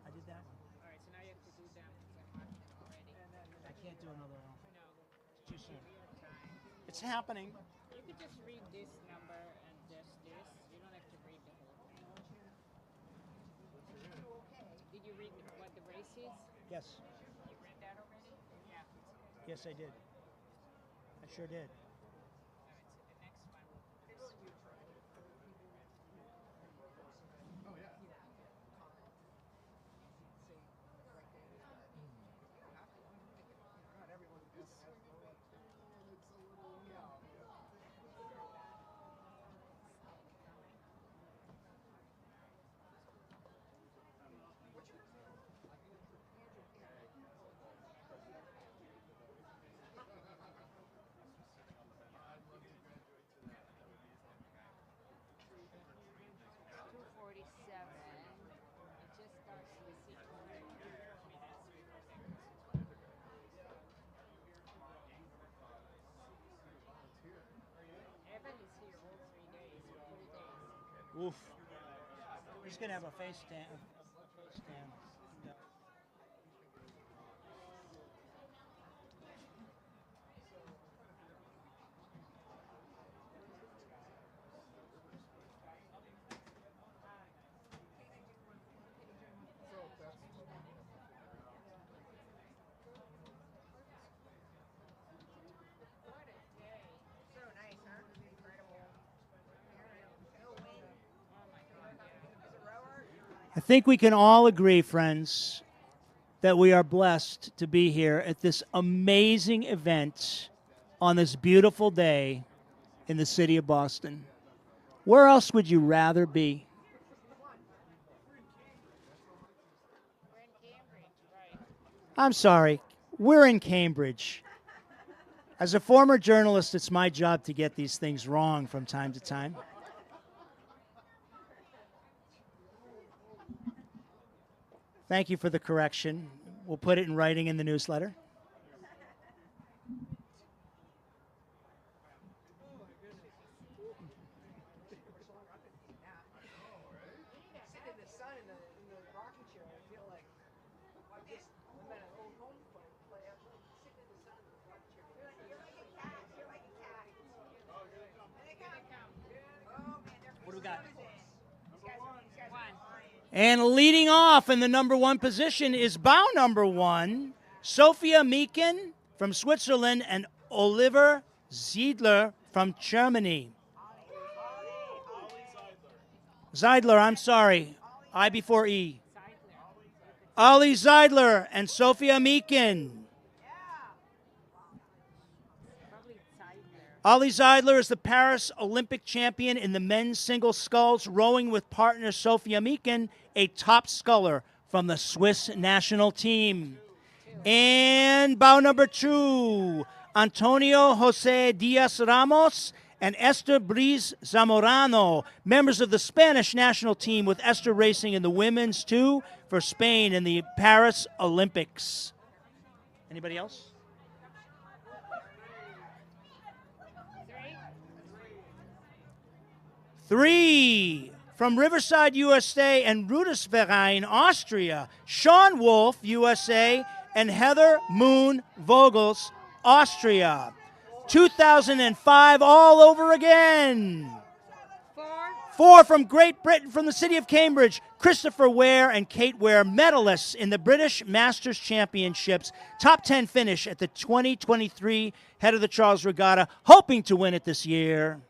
Speaker 10: I did that one.
Speaker 11: All right, so now you have to do them because I'm marking them already.
Speaker 10: I can't do another one.
Speaker 11: No.
Speaker 10: It's too soon. It's happening.
Speaker 11: You could just read this number and just this. You don't have to read the whole thing. Did you read what the race is?
Speaker 10: Yes.
Speaker 11: You read that already? Yeah.
Speaker 10: Yes, I did. I sure did.
Speaker 11: All right, so the next one.
Speaker 10: Oof. He's going to have a face stand. Yeah.
Speaker 5: So nice, huh? Incredible. No wind. As a rower,
Speaker 10: I think we can all agree, friends, that we are blessed to be here at this amazing event on this beautiful day in the city of Boston. Where else would you rather be? I'm sorry. We're in Cambridge. As a former journalist, it's my job to get these things wrong from time to time. Thank you for the correction. We'll put it in writing in the newsletter. What do we got? And leading off in the number 1 position is bow number 1, Sophia Meeken from Switzerland and Oliver Ziedler from Germany. Zeidler, I'm sorry. I before E. Ali Zeidler and Sophia Meeken. Ali Zeidler is the Paris Olympic champion in the men's single sculls, rowing with partner Sophia Meeken, a top sculler from the Swiss national team. And bow number 2, Antonio Jose Diaz Ramos and Esther Briz Zamorano, members of the Spanish national team, with Esther racing in the women's 2 for Spain in the Paris Olympics. Anybody else? 3 from Riverside, USA and Rudesverein, Austria, Sean Wolf, USA, and Heather Moon Vogels, Austria. 2005 all over again. 4 from Great Britain, from the city of Cambridge, Christopher Ware and Kate Ware, medalists in the British Masters Championships. Top 10 finish at the 2023 Head of the Charles Regatta, hoping to win it this year.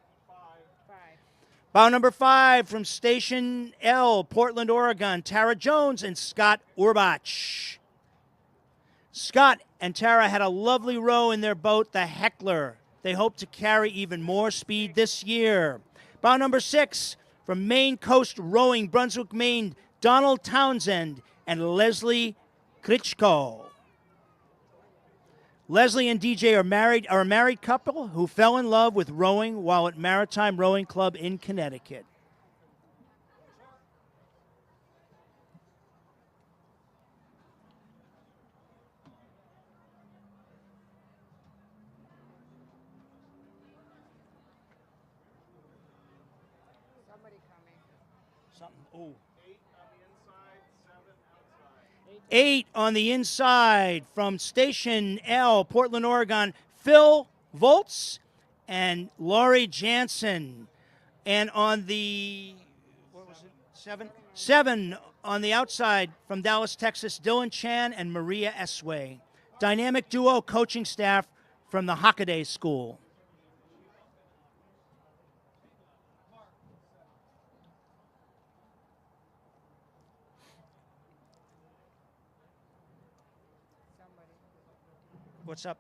Speaker 10: Bow number 5 from Station L, Portland, Oregon, Tara Jones and Scott Urbach. Scott and Tara had a lovely row in their boat, the Heckler. They hope to carry even more speed this year. Bow number 6 from Maine Coast Rowing, Brunswick, Maine, Donald Townsend and Leslie Kritschko. Leslie and DJ are a married couple who fell in love with rowing while at Maritime Rowing Club in Connecticut.
Speaker 11: Somebody coming.
Speaker 10: Something. Oh. 8 on the inside from Station L, Portland, Oregon, Phil Voltz and Laurie Jansen. And on the, what was it, 7 on the outside from Dallas, Texas, Dylan Chan and Maria Esway. Dynamic duo coaching staff from the Hockaday School. What's up?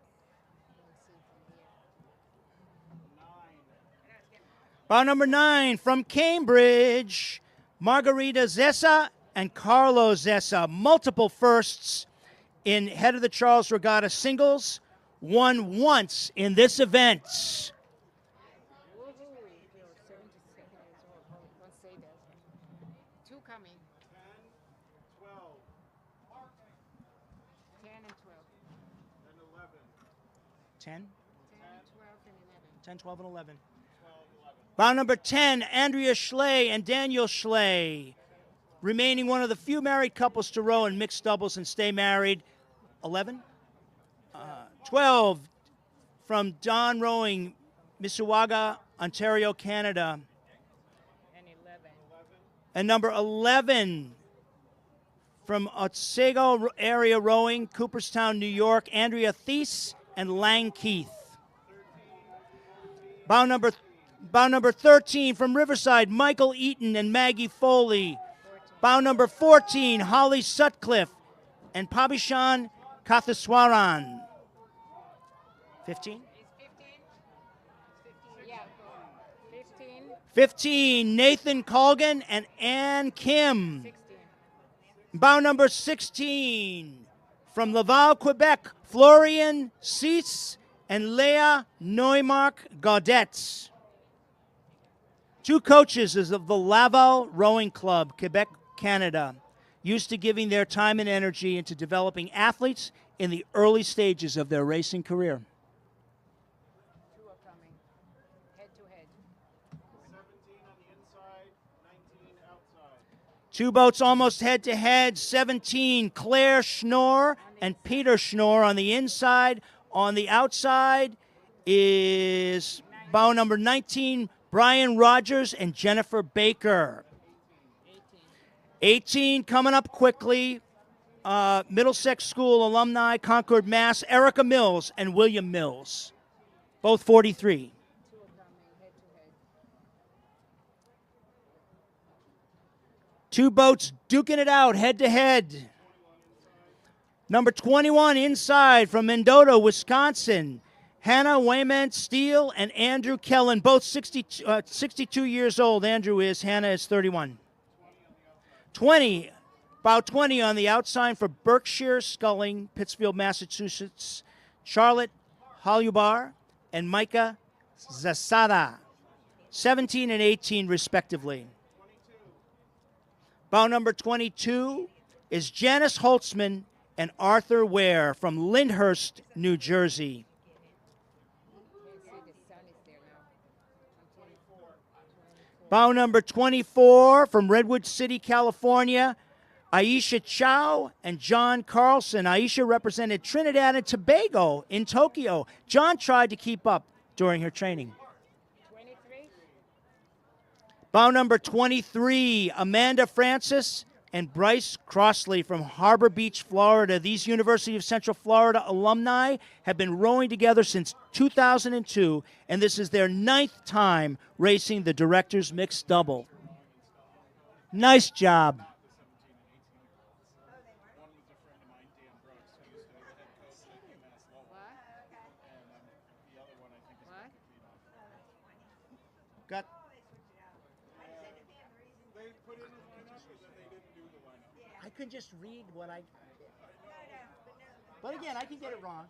Speaker 10: Bow number 9 from Cambridge, Margarita Zessa and Carlo Zessa. Multiple firsts in Head of the Charles Regatta singles, won once in this event.
Speaker 11: Woohoo! You're 77 years old. Don't say that. 2 coming. 10 and 12.
Speaker 10: 10?
Speaker 11: 10, 12, and 11.
Speaker 10: 10, 12, and 11. Bow number 10, Andrea Schley and Daniel Schley, remaining one of the few married couples to row in mixed doubles and stay married. 11? 12 from Don Rowing, Mississauga, Ontario, Canada.
Speaker 11: And 11.
Speaker 10: And number 11 from Otsego area rowing, Cooperstown, New York, Andrea Thies and Lang Keith. Bow number 13 from Riverside, Michael Eaton and Maggie Foley.
Speaker 11: 14.
Speaker 10: Bow number 14, Holly Sutcliffe and Pabishan Kathaswaran. 15?
Speaker 11: Yeah. 15.
Speaker 10: 15, Nathan Colgan and Ann Kim.
Speaker 11: 16.
Speaker 10: Bow number 16, From Laval, Quebec, Florian Cease and Leah Neumark-Gaudet. Two coaches of the Laval Rowing Club, Quebec, Canada, used to giving their time and energy into developing athletes in the early stages of their racing career.
Speaker 11: Two are coming. Head to head.
Speaker 4: 17 on the inside, 19 outside.
Speaker 10: Two boats almost head-to-head, 17, Claire Schnorr and Peter Schnorr on the inside. On the outside is bow number 19, Brian Rogers and Jennifer Baker. 18 coming up quickly, Middlesex School alumni, Concord, Mass, Erica Mills and William Mills, both 43.
Speaker 11: Two are coming. Head to head.
Speaker 10: Two boats duking it out head-to-head. Number 21 inside from Mendota, Wisconsin, Hannah Wayment Steele and Andrew Kellen, both 62 years old. Andrew is, Hannah is 31. 20, about 20 on the outside for Berkshire Sculling, Pittsfield, Massachusetts, Charlotte Halubar and Micah Zasada, 17 and 18 respectively. Bow number 22 is Janice Holtzman and Arthur Ware from Lyndhurst, New Jersey.
Speaker 11: Can't see the sun is there now. 24.
Speaker 10: Bow number 24 from Redwood City, California, Aisha Chow and John Carlson. Aisha represented Trinidad and Tobago in Tokyo. John tried to keep up during her training.
Speaker 11: 23.
Speaker 10: Bow number 23, Amanda Francis and Bryce Crossley from Harbor Beach, Florida. These University of Central Florida alumni have been rowing together since 2002, and this is their 9th time racing the Directors Mixed Double. Nice job. Got
Speaker 4: They put in a lineup, and then they didn't do the lineup.
Speaker 10: I could just read what I. But again, I can get it wrong.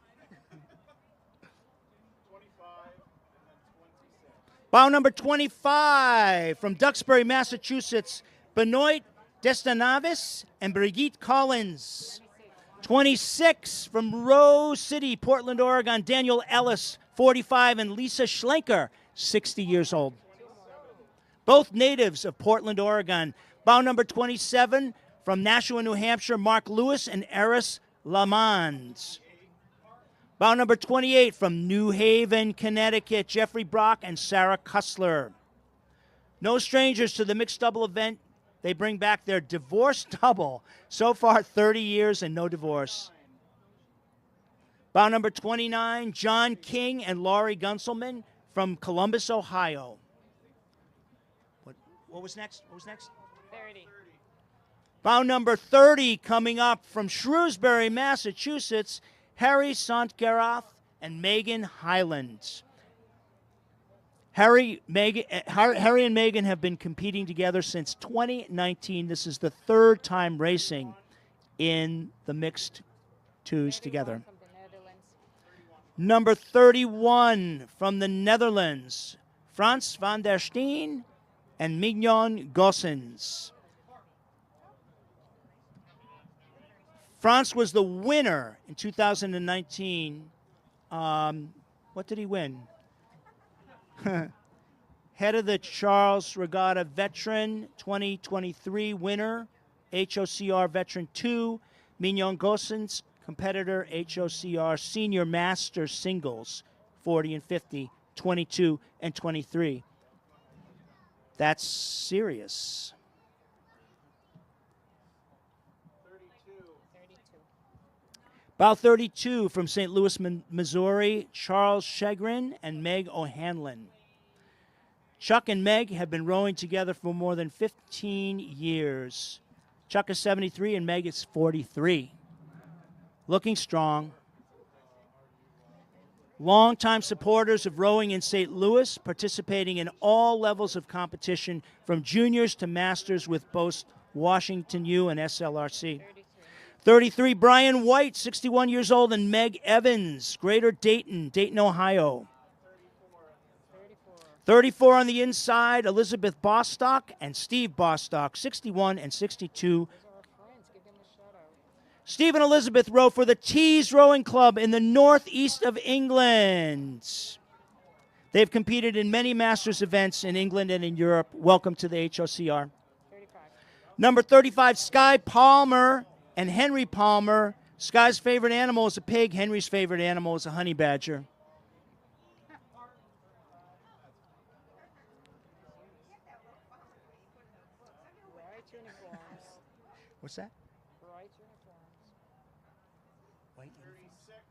Speaker 4: 25 and then 26.
Speaker 10: Bow number 25 from Duxbury, Massachusetts, Benoit Destanavis and Brigitte Collins. 26 from Rose City, Portland, Oregon, Daniel Ellis, 45, and Lisa Schlenker, 60 years old. Both natives of Portland, Oregon. Bow number 27 from Nashua, New Hampshire, Mark Lewis and Eris Lamond. Bow number 28 from New Haven, Connecticut, Jeffrey Brock and Sarah Kussler. No strangers to the mixed double event. They bring back their divorce double. So far, 30 years and no divorce. Bow number 29, John King and Laurie Gunselman from Columbus, Ohio. What was next? What was next?
Speaker 11: 30.
Speaker 10: Bow number 30 coming up from Shrewsbury, Massachusetts, Harry Sontgerath and Megan Highland. Harry and Megan have been competing together since 2019. This is the 3rd time racing in the mixed twos together.
Speaker 11: From the Netherlands.
Speaker 10: Number 31 from the Netherlands, Frans van der Steen and Mignon Gossens. France was the winner in 2019. What did he win? Head of the Charles Regatta Veteran 2023 winner, HOCR Veteran 2, Mignon Gossens, competitor HOCR Senior Master Singles, 40 and 50, 22 and 23. That's serious.
Speaker 11: 32.
Speaker 10: Bow 32 from St. Louis, Missouri, Charles Chagrin and Meg O'Hanlon. Chuck and Meg have been rowing together for more than 15 years. Chuck is 73 and Meg is 43. Looking strong. Longtime supporters of rowing in St. Louis, participating in all levels of competition from juniors to masters with both Washington U and SLRC. 33, Brian White, 61 years old, and Meg Evans, Greater Dayton, Dayton, Ohio. 34 on the inside, Elizabeth Bostock and Steve Bostock, 61 and 62. Steve and Elizabeth row for the Tees Rowing Club in the northeast of England. They've competed in many Masters events in England and in Europe. Welcome to the HOCR.
Speaker 11: 35.
Speaker 10: Number 35, Sky Palmer and Henry Palmer. Sky's favorite animal is a pig. Henry's favorite animal is a honey badger.
Speaker 11: Bright uniforms.
Speaker 10: What's that?
Speaker 11: Bright uniforms.
Speaker 10: White uniforms.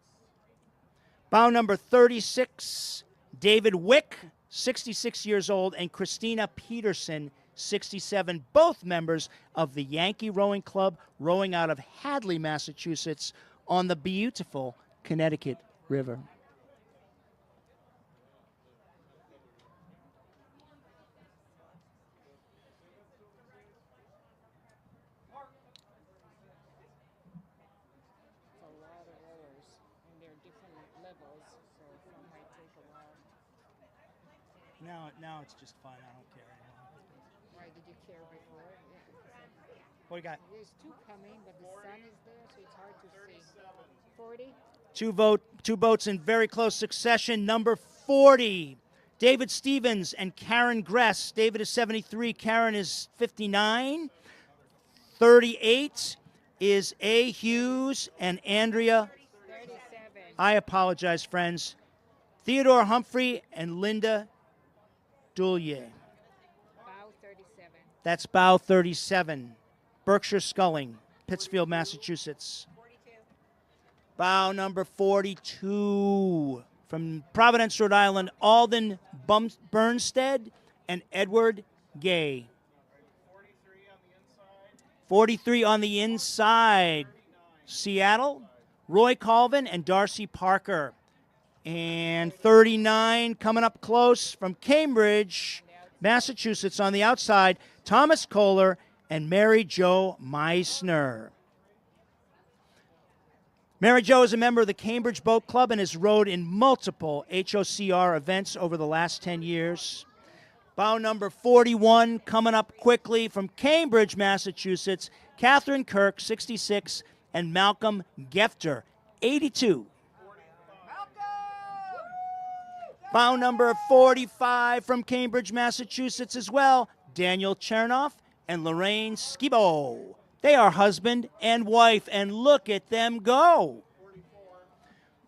Speaker 10: Bow number 36, David Wick, 66 years old, and Christina Peterson, 67, both members of the Yankee Rowing Club, rowing out of Hadley, Massachusetts, on the beautiful Connecticut River.
Speaker 11: It's a lot of rowers, and they're different levels, so some might take a while.
Speaker 10: Now it's just fun. I don't care anymore.
Speaker 11: Why did you care before? Yeah, because
Speaker 10: What do you got?
Speaker 11: there's two coming, but the sun is there, so it's hard to see. 40?
Speaker 10: Two boats in very close succession. Number 40, David Stevens and Karen Gress. David is 73. Karen is 59. 38 is A. Hughes and Andrea.
Speaker 11: 37.
Speaker 10: I apologize, friends. Theodore Humphrey and Linda Doulier.
Speaker 11: Bow 37.
Speaker 10: That's bow 37. Berkshire Sculling, Pittsfield, Massachusetts. Bow number 42 from Providence, Rhode Island, Alden Bernstead and Edward Gay. 43 on the inside, Seattle, Roy Colvin and Darcy Parker. And 39 coming up close from Cambridge, Massachusetts on the outside, Thomas Kohler and Mary Jo Meissner. Mary Jo is a member of the Cambridge Boat Club and has rowed in multiple HOCR events over the last 10 years. Bow number 41 coming up quickly from Cambridge, Massachusetts, Catherine Kirk, 66, and Malcolm Gefter, 82. Bow number 45 from Cambridge, Massachusetts as well, Daniel Chernoff and Lorraine Skibo. They are husband and wife, and look at them go.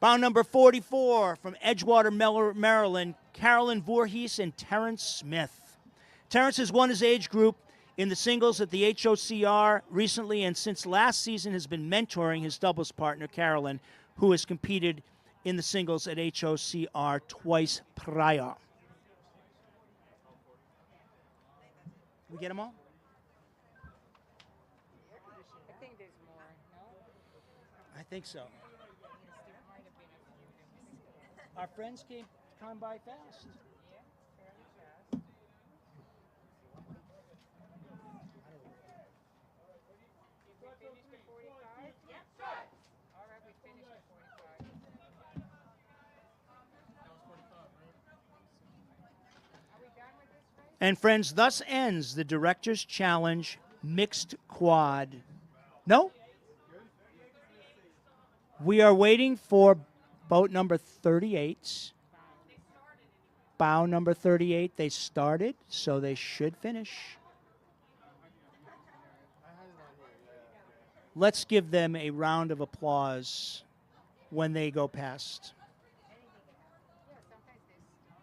Speaker 10: Bow number 44 from Edgewater, Maryland, Carolyn Voorhees and Terrence Smith. Terrence has won his age group in the singles at the HOCR recently, and since last season has been mentoring his doubles partner, Carolyn, who has competed in the singles at HOCR twice prior. We get them all?
Speaker 11: I think there's more, no?
Speaker 10: I think so.
Speaker 11: There might have been a few.
Speaker 10: Our friends come by fast.
Speaker 11: Yeah, fairly fast. Did we finish the 45? Yep. All right, we finished the 45. Are we done with this race?
Speaker 10: And friends, thus ends the Director's Challenge Mixed Quad. No? We are waiting for boat number 38. Bow number 38. They started, so they should finish. Let's give them a round of applause when they go past.
Speaker 11: Yeah, sometimes they stop.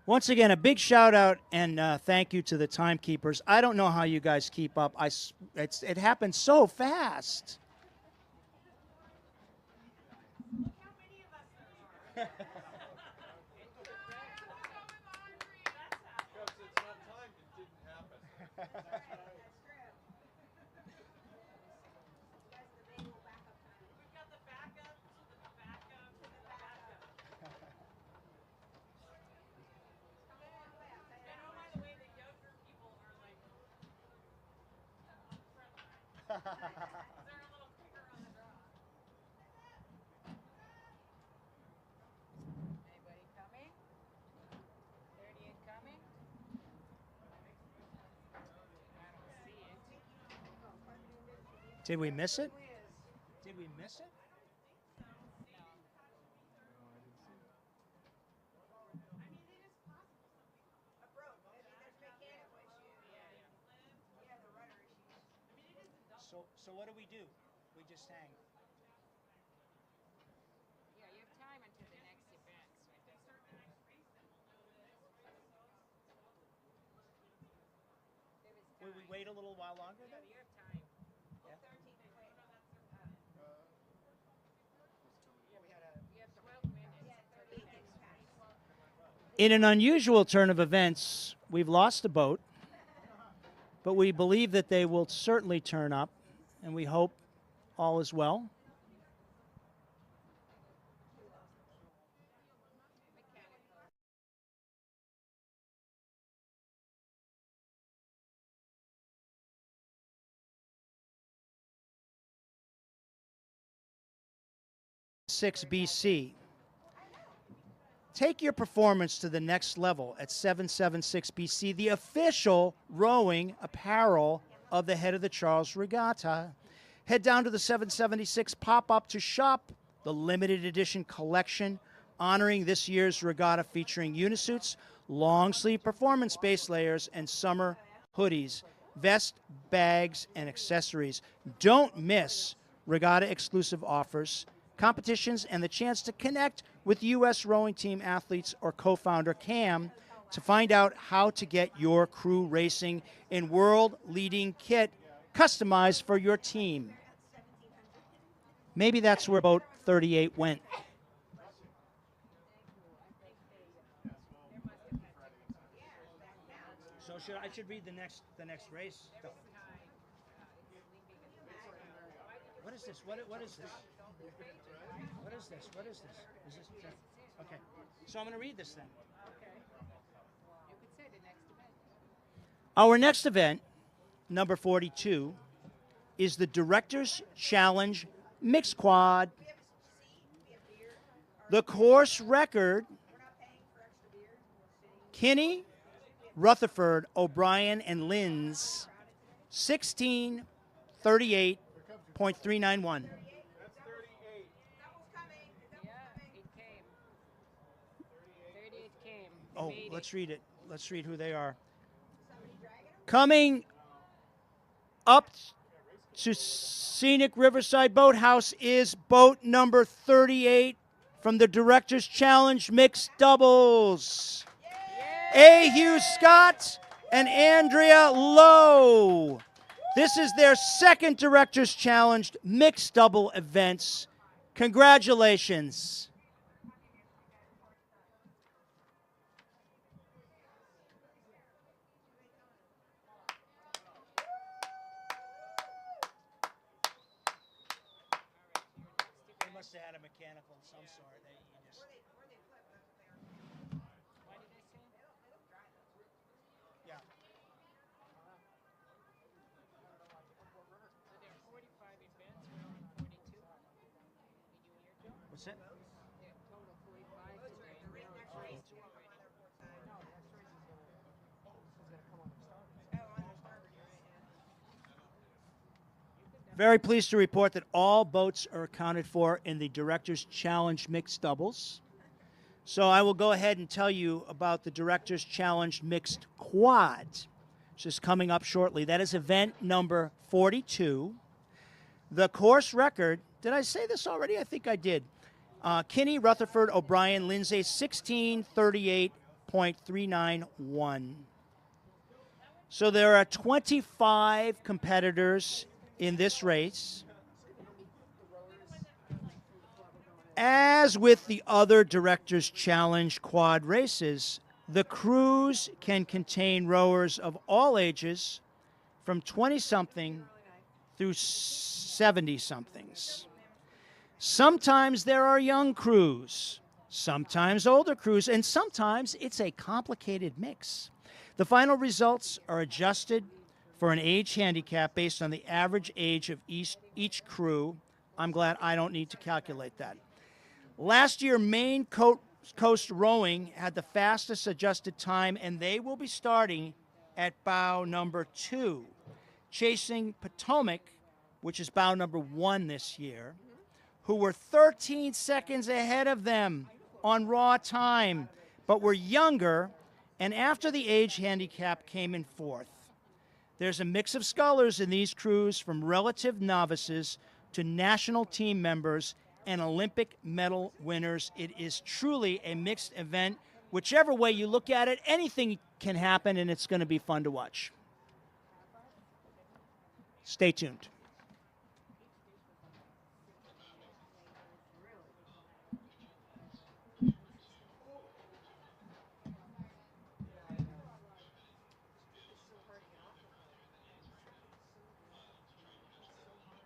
Speaker 10: Once again, a big shout out and thank you to the timekeepers. I don't know how you guys keep up. It happens so fast.
Speaker 11: Anybody coming? 38 coming? I don't see it.
Speaker 10: Did we miss it? Did we miss it? So what do? We just hang.
Speaker 11: Yeah, you have time until the next event. So it doesn't
Speaker 10: Will we wait a little while longer then?
Speaker 11: you have time.
Speaker 10: Yeah.
Speaker 11: You have 12 minutes until the next one.
Speaker 10: In an unusual turn of events, we've lost a boat, but we believe that they will certainly turn up, and we hope all is well. BC. Take your performance to the next level at 776 BC, the official rowing apparel of the Head of the Charles Regatta. Head down to the 776 pop-up to shop the limited edition collection honoring this year's regatta, featuring unisuits, long-sleeve performance base layers, and summer hoodies, vest, bags, and accessories. Don't miss regatta exclusive offers, competitions, and the chance to connect with U.S. rowing team athletes or co-founder Cam to find out how to get your crew racing in world-leading kit customized for your team. Maybe that's where boat 38 went. So I should read the next race. What is this? What is this? What is this? What is this? Is this okay? So I'm going to read this then.
Speaker 11: Okay. You could say the next event.
Speaker 10: Our next event, number 42, is the Director's Challenge Mixed Quad. The course record, Kinney, Rutherford, O'Brien, and Linz, 16:38.391. Oh, let's read it. Let's read who they are. Coming up to Scenic Riverside Boathouse is boat number 38 from the Director's Challenge Mixed Doubles. A. Hugh Scott and Andrea Lowe. This is their second Director's Challenge Mixed Double events. Congratulations. They must have had a mechanical of some sort. Yeah. What's that? Very pleased to report that all boats are accounted for in the Director's Challenge Mixed Doubles. So I will go ahead and tell you about the Director's Challenge Mixed Quad, which is coming up shortly. That is event number 42. The course record, did I say this already? I think I did. Kinney, Rutherford, O'Brien, Lindsay, 16:38.391. So there are 25 competitors in this race. As with the other Director's Challenge quad races, the crews can contain rowers of all ages from 20-something through 70-somethings. Sometimes there are young crews, sometimes older crews, and sometimes it's a complicated mix. The final results are adjusted for an age handicap based on the average age of each crew. I'm glad I don't need to calculate that. Last year, Maine Coast Rowing had the fastest adjusted time, and they will be starting at bow number 2, chasing Potomac, which is bow number 1 this year, who were 13 seconds ahead of them on raw time, but were younger, and after the age handicap came in 4th. There's a mix of scullers in these crews, from relative novices to national team members and Olympic medal winners. It is truly a mixed event. Whichever way you look at it, anything can happen, and it's going to be fun to watch. Stay tuned.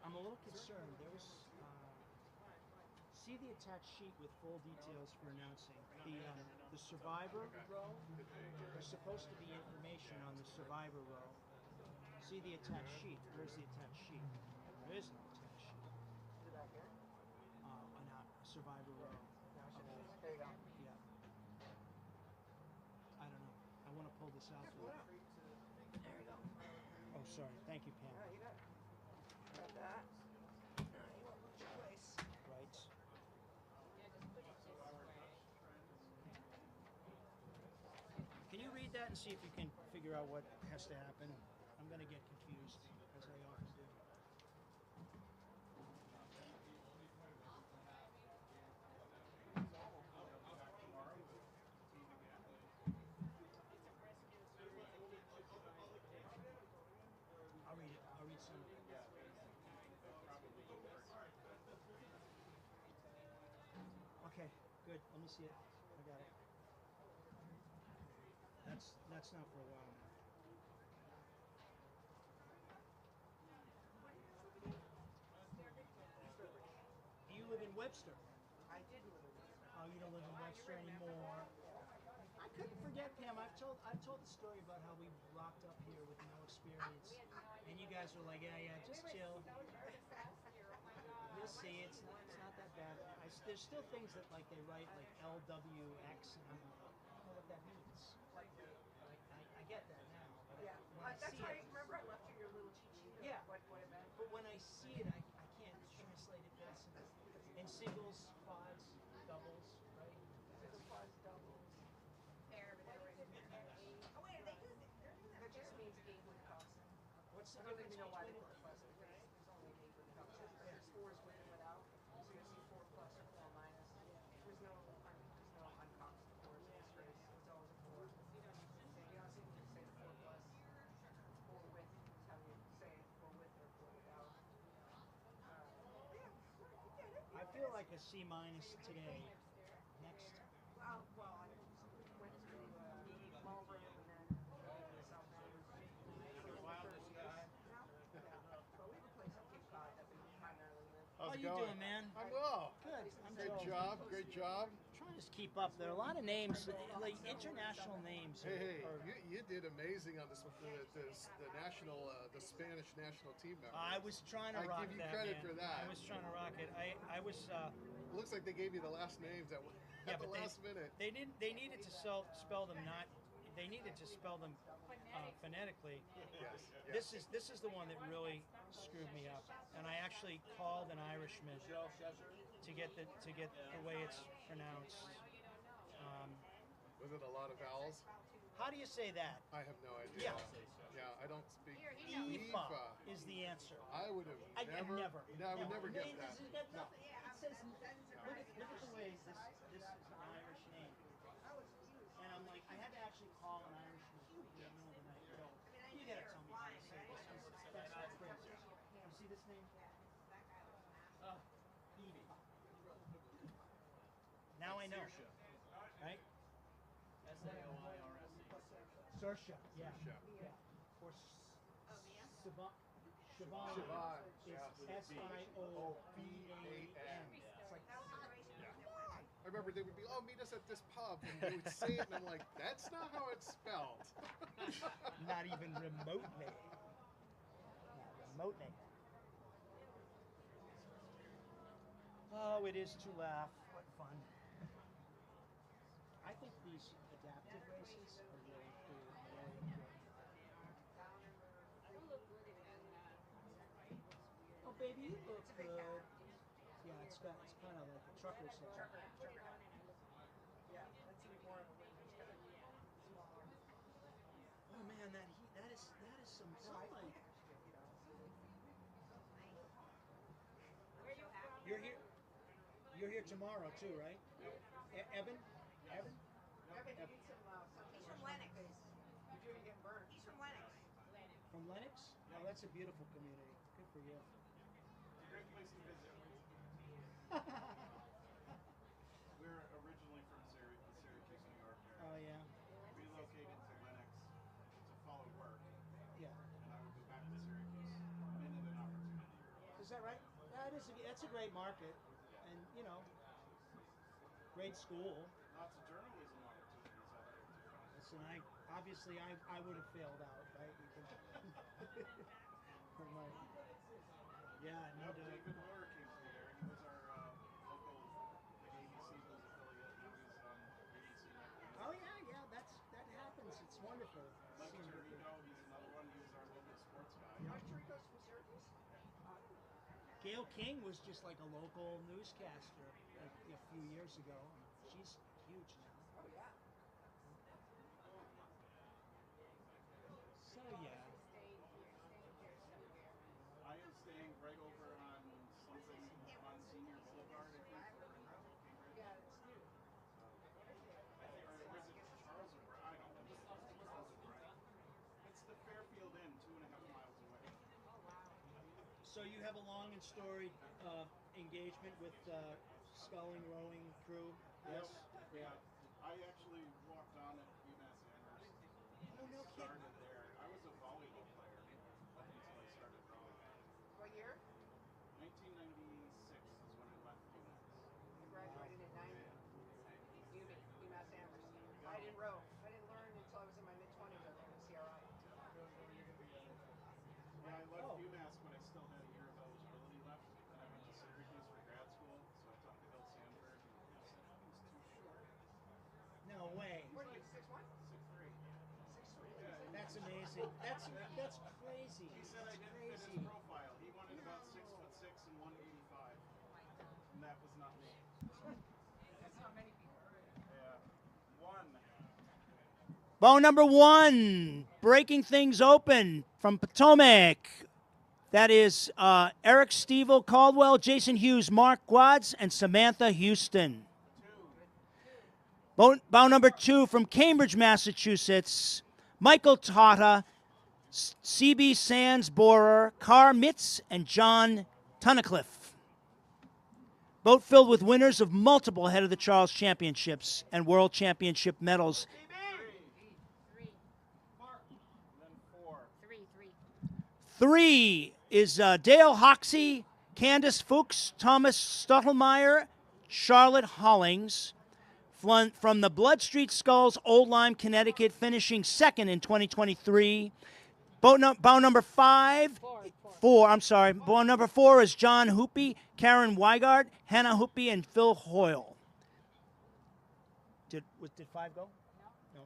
Speaker 10: I'm a little concerned. See the attached sheet with full details for announcing. The survivor row, there's supposed to be information on the survivor row. See the attached sheet. Where's the attached sheet? There is no attached sheet. Is it back here? On a survivor row. There you go. Yeah. I don't know. I want to pull this out. There you go. Oh, sorry. Thank you, Pam.
Speaker 6: You got it. Got that. You want to put your place.
Speaker 10: Right. Can you read that and see if you can figure out what has to happen? I'm going to get confused, as I often do. I'll read it. I'll read some of it. Okay, good. Let me see it. I got it. That's not for a while now. Do you live in Webster?
Speaker 6: I did live in Webster.
Speaker 10: Oh, you don't live in Webster anymore. I couldn't forget, Pam. I've told the story about how we rocked up here with no experience, and you guys were like, yeah, just chill. You'll see, it's not that bad. There's still things that like they write like LWX, and I'm like, I don't know what that means. I get that now. But
Speaker 6: Yeah.
Speaker 10: when I
Speaker 6: That's
Speaker 10: see
Speaker 6: why,
Speaker 10: it,
Speaker 6: remember I left you your little cheat sheet?
Speaker 10: Yeah.
Speaker 6: What it meant?
Speaker 10: but when I see it, I can't translate it fast enough. In singles, quads, doubles, right?
Speaker 6: Single plus doubles. Oh wait, they do that. They're doing that. That just means eight with cost.
Speaker 10: What's the
Speaker 6: I don't
Speaker 10: difference
Speaker 6: even know why they
Speaker 10: between
Speaker 6: put a plus. There's only eight with cost. There's fours with and without. So you see 4 plus or 4 minus. There's no uncocked fours in this race. It's always a 4. You don't see you can say 4 plus. 4 with is how you say it. 4 with or 4 without. Yeah, you get it.
Speaker 10: I feel like a C minus today. Next.
Speaker 6: Well, I went to Marlboro and then South End. But we have a place in Cape Cod that we primarily live.
Speaker 10: How
Speaker 12: How's it
Speaker 10: you
Speaker 12: going?
Speaker 10: doing, man?
Speaker 12: I'm well.
Speaker 10: Good. I'm
Speaker 12: Great
Speaker 10: Joe.
Speaker 12: job. Great job.
Speaker 10: Trying to keep up. There are a lot of names, like international names.
Speaker 12: Hey,
Speaker 10: are-
Speaker 12: you did amazing on this the national the Spanish national team member.
Speaker 10: I was trying to
Speaker 12: I
Speaker 10: rock
Speaker 12: give you
Speaker 10: that,
Speaker 12: credit
Speaker 10: man.
Speaker 12: for that.
Speaker 10: I was trying to rock it. I was.
Speaker 12: It looks like they gave you the last names at
Speaker 10: Yeah,
Speaker 12: the
Speaker 10: but
Speaker 12: last minute.
Speaker 10: They didn't. They needed to spell them not. They needed to spell them phonetically.
Speaker 12: Yes.
Speaker 10: This is the one that really screwed me up, and I actually called an Irishman to get the way it's pronounced.
Speaker 12: Was it a lot of vowels?
Speaker 10: How do you say that?
Speaker 12: I have no idea.
Speaker 10: Yeah.
Speaker 12: Yeah, I don't speak.
Speaker 10: IFA is the answer.
Speaker 12: I would have
Speaker 10: I
Speaker 12: never.
Speaker 10: never.
Speaker 12: No, I would never get
Speaker 10: This
Speaker 12: that.
Speaker 10: has got
Speaker 12: No.
Speaker 10: nothing. It says, look at the way this is an Irish name. And I'm like, I had to actually call an Irishman in the middle of the night. Yo, you gotta tell me how to say this. That's crazy. You see this name? Edie. Now I know. Right? Saoirse. Yeah.
Speaker 12: Saoirse.
Speaker 10: Or Siobhan.
Speaker 12: Siobhan,
Speaker 10: It's
Speaker 12: yeah.
Speaker 10: S-I-O-B-A-N. It's like,
Speaker 12: I remember they would be, meet us at this pub, and they would say it, and I'm like, that's not how it's spelled.
Speaker 10: not even remotely. Motney. Oh, it is to laugh. What fun. I think these adaptive races are really cool, really important. Oh, baby, you look good. Yeah, it's kind of like a trucker section. Oh man, that heat, that is some sunlight. You're here tomorrow too, right? Evan? Evan?
Speaker 6: He's from Lennox. He's from Lennox.
Speaker 10: From Lennox? Oh, that's a beautiful community. Good for you.
Speaker 4: Great place to visit. We're originally from Syracuse, New York.
Speaker 10: Oh yeah.
Speaker 4: Relocated to Lennox to follow work.
Speaker 10: Yeah.
Speaker 4: And I would go back to Syracuse minute an opportunity.
Speaker 10: Is that right? That's a great market, and you know, great school.
Speaker 4: Lots of journalism opportunities out there too.
Speaker 10: Listen, I would have failed out, right? You can, right. Yeah, no doubt.
Speaker 4: David Moore came through there, and he was our local ABC News affiliate. Now he's on ABC.
Speaker 10: Oh yeah, that happens. It's wonderful.
Speaker 4: Mike Chirino, he's another one. He was our local sports guy.
Speaker 6: Mike Chirino's from Syracuse?
Speaker 10: Gail King was just like a local newscaster like a few years ago. She's huge now.
Speaker 6: Oh yeah.
Speaker 10: So yeah.
Speaker 4: I am staying right over on something on Senior Boulevard, I think, over in Cambridge.
Speaker 6: Yeah, it's new.
Speaker 4: Or is it Charles or Brian? I don't know. Charles or Brian. It's the Fairfield Inn, 2.5 miles away.
Speaker 10: So you have a long and storied engagement with sculling rowing crew. Yes.
Speaker 4: Yeah. I actually walked on at UMass Amherst.
Speaker 10: Oh no
Speaker 4: Started
Speaker 10: kidding.
Speaker 4: there. I was a volleyball player until I started rowing.
Speaker 6: What year?
Speaker 4: 1996 is when I left UMass.
Speaker 6: I graduated in 90. UMass Amherst. I didn't row. I didn't learn until I was in my mid-20s. I learned at CRI.
Speaker 4: Yeah, I left UMass, but I still had a year of eligibility left. Then I went to Syracuse for grad school, so I talked to Bill Sandberg, and he said I was too short.
Speaker 10: No way.
Speaker 6: What are you, 6'1"?
Speaker 4: 6'3".
Speaker 6: 6'3".
Speaker 4: Yeah,
Speaker 10: That's amazing. That's crazy.
Speaker 4: he said I
Speaker 10: That's
Speaker 4: didn't fit
Speaker 10: crazy.
Speaker 4: his profile. He wanted about 6'6" and 185, and that was not me.
Speaker 6: That's not many people.
Speaker 4: Yeah, one.
Speaker 10: Bow number 1, breaking things open from Potomac. That is Eric Stevel Caldwell, Jason Hughes, Mark Guads, and Samantha Houston. Bow number 2 from Cambridge, Massachusetts. Michael Tata, C.B. Sands Borer, Carr Mitz, and John Tunnicliffe. Boat filled with winners of multiple Head of the Charles Championships and World Championship medals. 3 is Dale Hoxie, Candace Fuchs, Thomas Stottelmeyer, Charlotte Hollings. From the Blood Street Skulls, Old Lyme, Connecticut, finishing second in 2023. Bow number 5. Bow number 4 is John Hoopy, Karen Weigard, Hannah Hoopy, and Phil Hoyle. Did 5 go? No.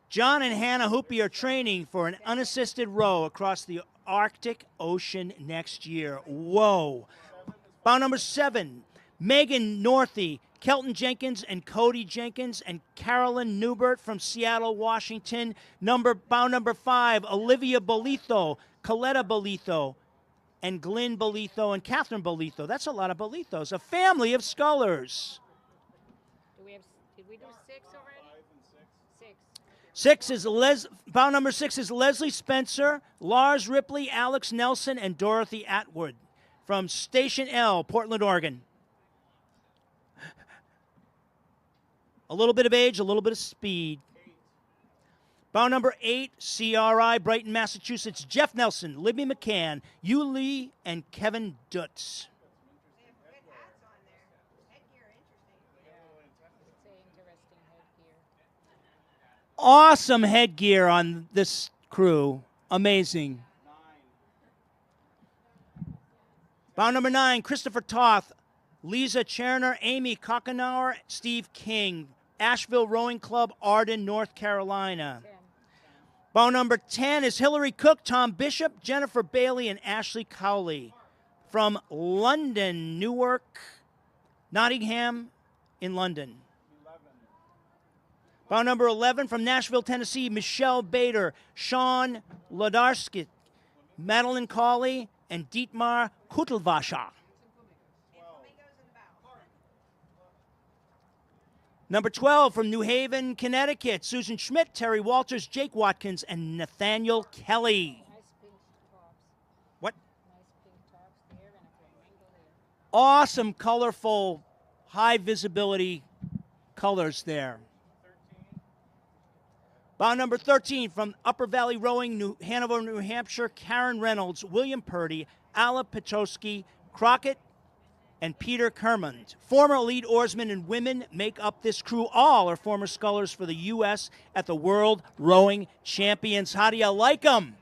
Speaker 10: John and Hannah Hoopy are training for an unassisted row across the Arctic Ocean next year. Whoa. Bow number 7, Megan Northey, Kelton Jenkins and Cody Jenkins, and Carolyn Newbert from Seattle, Washington. Bow number 5, Olivia Bolitho, Coletta Bolitho, and Glyn Bolitho, and Catherine Bolitho. That's a lot of Bolithos. A family of scullers.
Speaker 11: Did we do 6 already? 6.
Speaker 10: Bow number 6 is Leslie Spencer, Lars Ripley, Alex Nelson, and Dorothy Atwood from Station L, Portland, Oregon. A little bit of age, a little bit of speed. Bow number 8, CRI, Brighton, Massachusetts, Jeff Nelson, Libby McCann, Yu Lee, and Kevin Dutz.
Speaker 6: They have good hats on there. Headgear, interesting.
Speaker 11: It's an interesting headgear.
Speaker 10: Awesome headgear on this crew. Amazing. Bow number 9, Christopher Toth, Lisa Cherner, Amy Kochenauer, Steve King, Asheville Rowing Club, Arden, North Carolina. Bow number 10 is Hillary Cook, Tom Bishop, Jennifer Bailey, and Ashley Cowley. From London, Newark, Nottingham in London. Bow number 11 from Nashville, Tennessee, Michelle Bader, Sean Lodarski, Madeline Cawley, and Dietmar Kutelwasser. Number 12 from New Haven, Connecticut, Susan Schmidt, Terry Walters, Jake Watkins, and Nathaniel Kelly. What? Awesome, colorful, high visibility colors there. Bow number 13 from Upper Valley Rowing, Hanover, New Hampshire, Karen Reynolds, William Purdy, Alla Petrosky, Crockett, and Peter Kermond. Former elite oarsmen and women make up this crew. All are former scullers for the U.S. at the World Rowing Champions. How do you like them?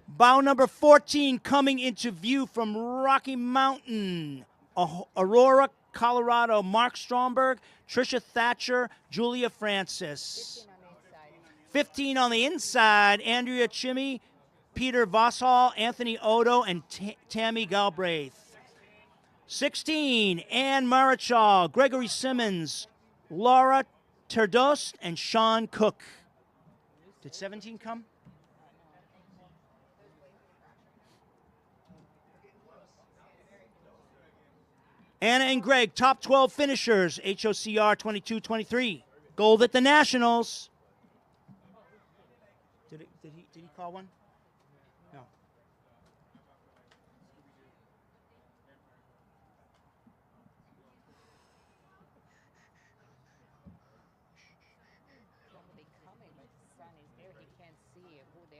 Speaker 10: Bow number 14 coming into view from Rocky Mountain, Aurora, Colorado, Mark Stromberg, Tricia Thatcher, Julia Francis. 15 on the inside, Andrea Chimmy, Peter Vosshall, Anthony Odo, and Tammy Galbraith. 16, Ann Marichal, Gregory Simmons, Laura Terdos, and Sean Cook. Did 17 come? Anna and Greg, top 12 finishers, HOCR 22-23. Gold at the Nationals. Did he call one? No.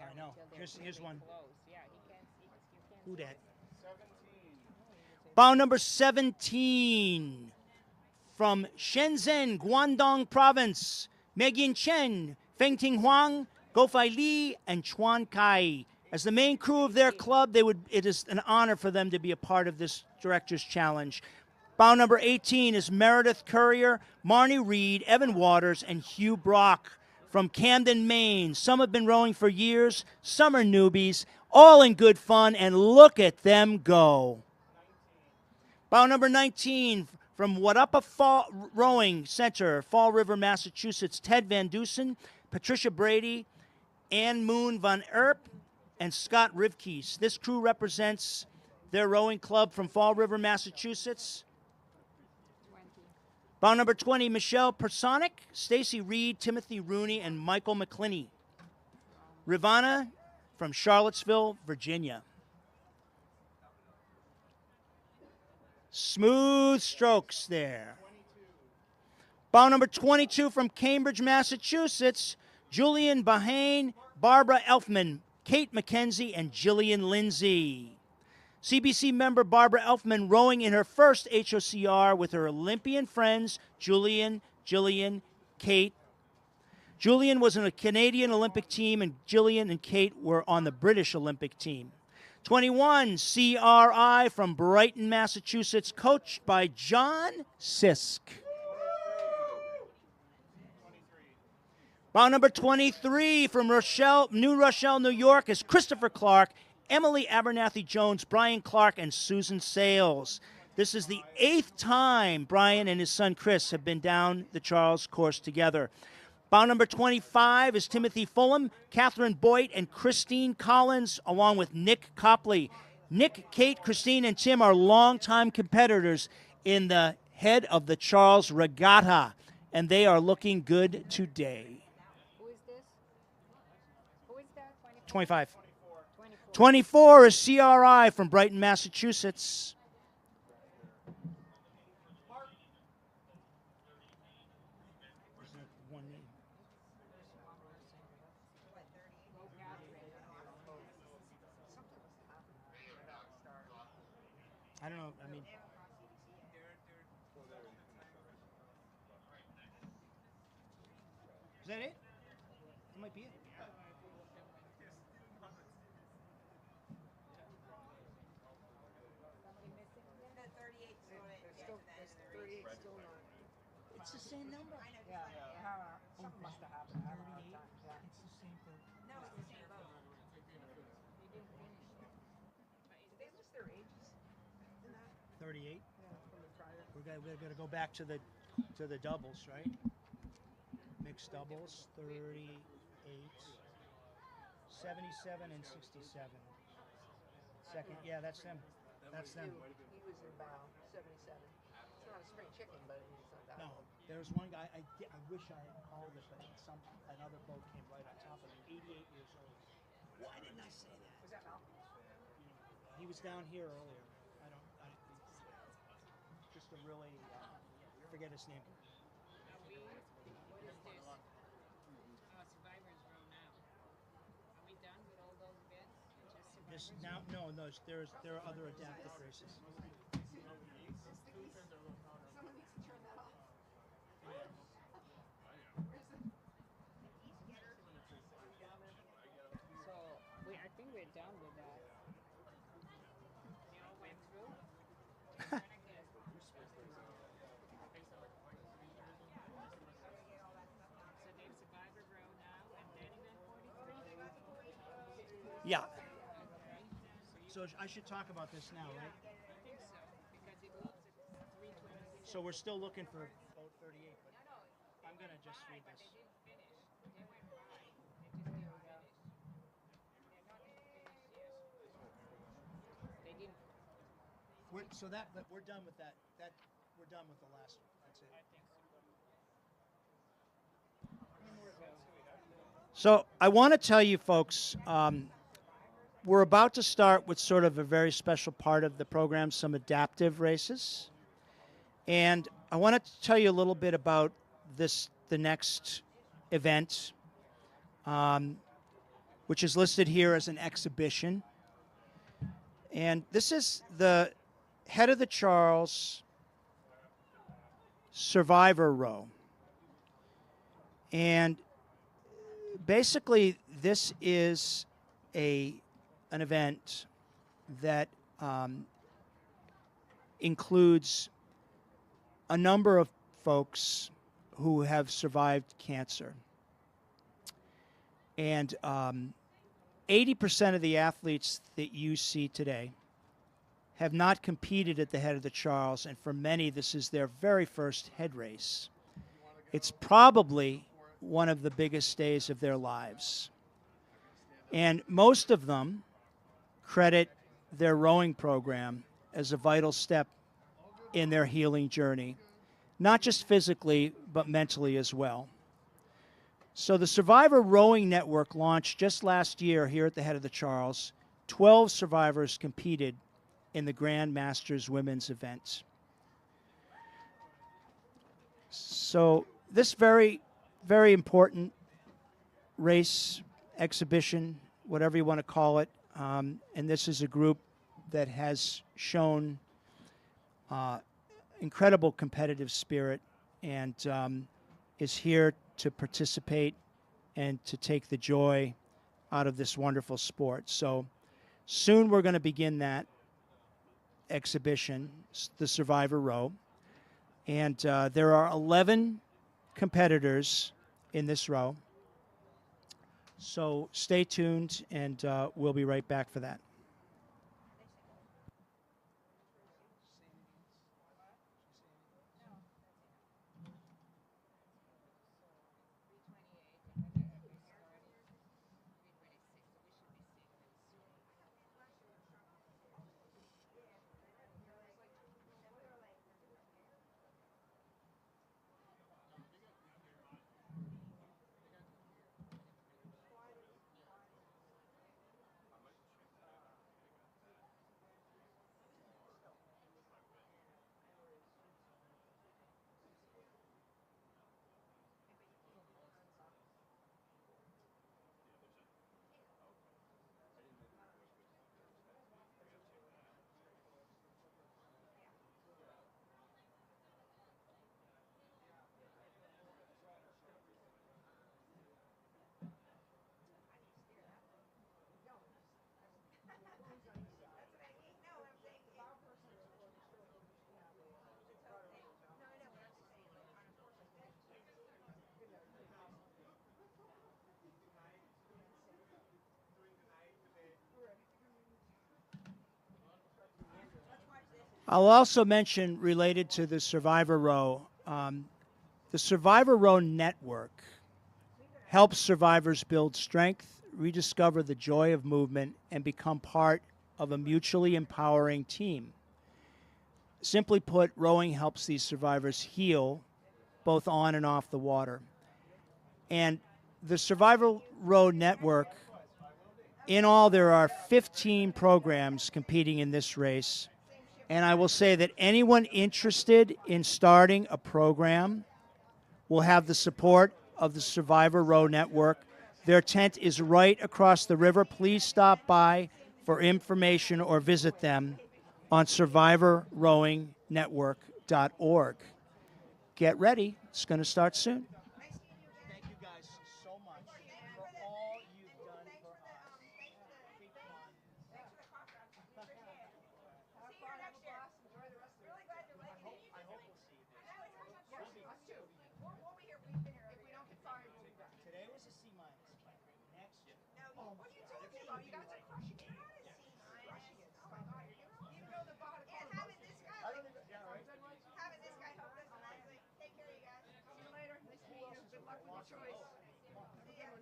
Speaker 10: I know. Here's one. Who that? Bow number 17 from Shenzhen, Guangdong Province, Megan Chen, Fengting Huang, Gofai Li, and Chuan Kai. As the main crew of their club, it is an honor for them to be a part of this Director's Challenge. Bow number 18 is Meredith Courier, Marnie Reed, Evan Waters, and Hugh Brock from Camden, Maine. Some have been rowing for years, some are newbies, all in good fun, and look at them go. Bow number 19 from Wadapa Fall Rowing Center, Fall River, Massachusetts, Ted Van Dusen, Patricia Brady, Ann Moon Van Erp, and Scott Rivkees. This crew represents their rowing club from Fall River, Massachusetts.
Speaker 11: 20.
Speaker 10: Bow number 20, Michelle Personic, Stacy Reed, Timothy Rooney, and Michael McClinney. Rivana from Charlottesville, Virginia. Smooth strokes there. Bow number 22 from Cambridge, Massachusetts, Julian Bahane, Barbara Elfman, Kate McKenzie, and Jillian Lindsay. CBC member Barbara Elfman rowing in her first HOCR with her Olympian friends, Julian, Jillian, Kate. Julian was on a Canadian Olympic team, and Jillian and Kate were on the British Olympic team. 21, CRI from Brighton, Massachusetts, coached by John Sisk. Bow number 23 from New Rochelle, New York is Christopher Clark, Emily Abernathy Jones, Brian Clark, and Susan Sales. This is the 8th time Brian and his son Chris have been down the Charles course together. Bow number 25 is Timothy Fulham, Catherine Boyd, and Christine Collins, along with Nick Copley. Nick, Kate, Christine, and Tim are longtime competitors in the head of the Charles Regatta, and they are looking good today.
Speaker 11: Who is this? Who is that?
Speaker 10: 25. 24 is CRI from Brighton, Massachusetts. I I don't know. I mean, is that it? That might be it. It's the same number.
Speaker 6: Something must have happened. I don't know.
Speaker 10: 38.
Speaker 6: Yeah.
Speaker 10: It's the same thing.
Speaker 6: No, it's the same boat. Did they list their ages in that?
Speaker 10: 38.
Speaker 6: Yeah, from the prior.
Speaker 10: We're gonna go back to the doubles, right? Mixed doubles, 38, 77, and 67. Second, yeah, that's them. That's them.
Speaker 6: He was in bow, 77. It's not a spring chicken, but it's not that
Speaker 10: No,
Speaker 6: old.
Speaker 10: there was one guy. I wish I had called it, but another boat came right on top of him. 88 years old. Why didn't I say that?
Speaker 6: Was that Malcolm?
Speaker 10: He was down here earlier. Just a really forget his name.
Speaker 11: What is this? Survivors Row now. Are we done with all those events? Just
Speaker 10: This now, no, there are other adaptive races.
Speaker 6: Someone needs to turn that off.
Speaker 11: So I think we're done with that. They all went through. So there's Survivor Row now, and then event 43.
Speaker 10: Yeah. So I should talk about this now, right?
Speaker 11: I think so, because it leaves at 3:26.
Speaker 10: So we're still looking for boat 38, but I'm gonna just read
Speaker 11: But
Speaker 10: this.
Speaker 11: they didn't finish. They went by. They just didn't finish. They're not finished yet. They didn't.
Speaker 10: But we're done with that. We're done with the last one. That's it.
Speaker 11: I think so. One more go.
Speaker 10: So I want to tell you folks, we're about to start with sort of a very special part of the program, some adaptive races. And I want to tell you a little bit about the next event, which is listed here as an exhibition. And this is the Head of the Charles Survivor Row. And basically, this is an event that includes a number of folks who have survived cancer. And 80% of the athletes that you see today have not competed at the Head of the Charles, and for many, this is their very first head race. It's probably one of the biggest days of their lives. And most of them credit their rowing program as a vital step in their healing journey, not just physically, but mentally as well. So the Survivor Rowing Network launched just last year here at the Head of the Charles. 12 survivors competed in the Grand Masters women's event. So this very, very important race, exhibition, whatever you want to call it, and this is a group that has shown incredible competitive spirit and is here to participate and to take the joy out of this wonderful sport. So soon we're going to begin that exhibition, the Survivor Row. And there are 11 competitors in this row. So stay tuned, and we'll be right back for that. I'll also mention, related to the Survivor Row, the Survivor Row Network helps survivors build strength, rediscover the joy of movement, and become part of a mutually empowering team. Simply put, rowing helps these survivors heal, both on and off the water. And the Survivor Row Network, in all, there are 15 programs competing in this race. And I will say that anyone interested in starting a program will have the support of the Survivor Row Network. Their tent is right across the river. Please stop by for information or visit them on survivorrowingnetwork.org. Get ready. It's going to start soon. Thank you guys so much for all you've done for us. Big fun. I hope we'll see you. Today was a C-. Next. Oh, what are you talking about? You guys are crushing it. Crushing it. Oh my God. You know the bottom.
Speaker 5: And having this guy, having this guy help us, and I was like, take care of you guys. See you later. Nice to meet you. Good luck with your choice. See ya. We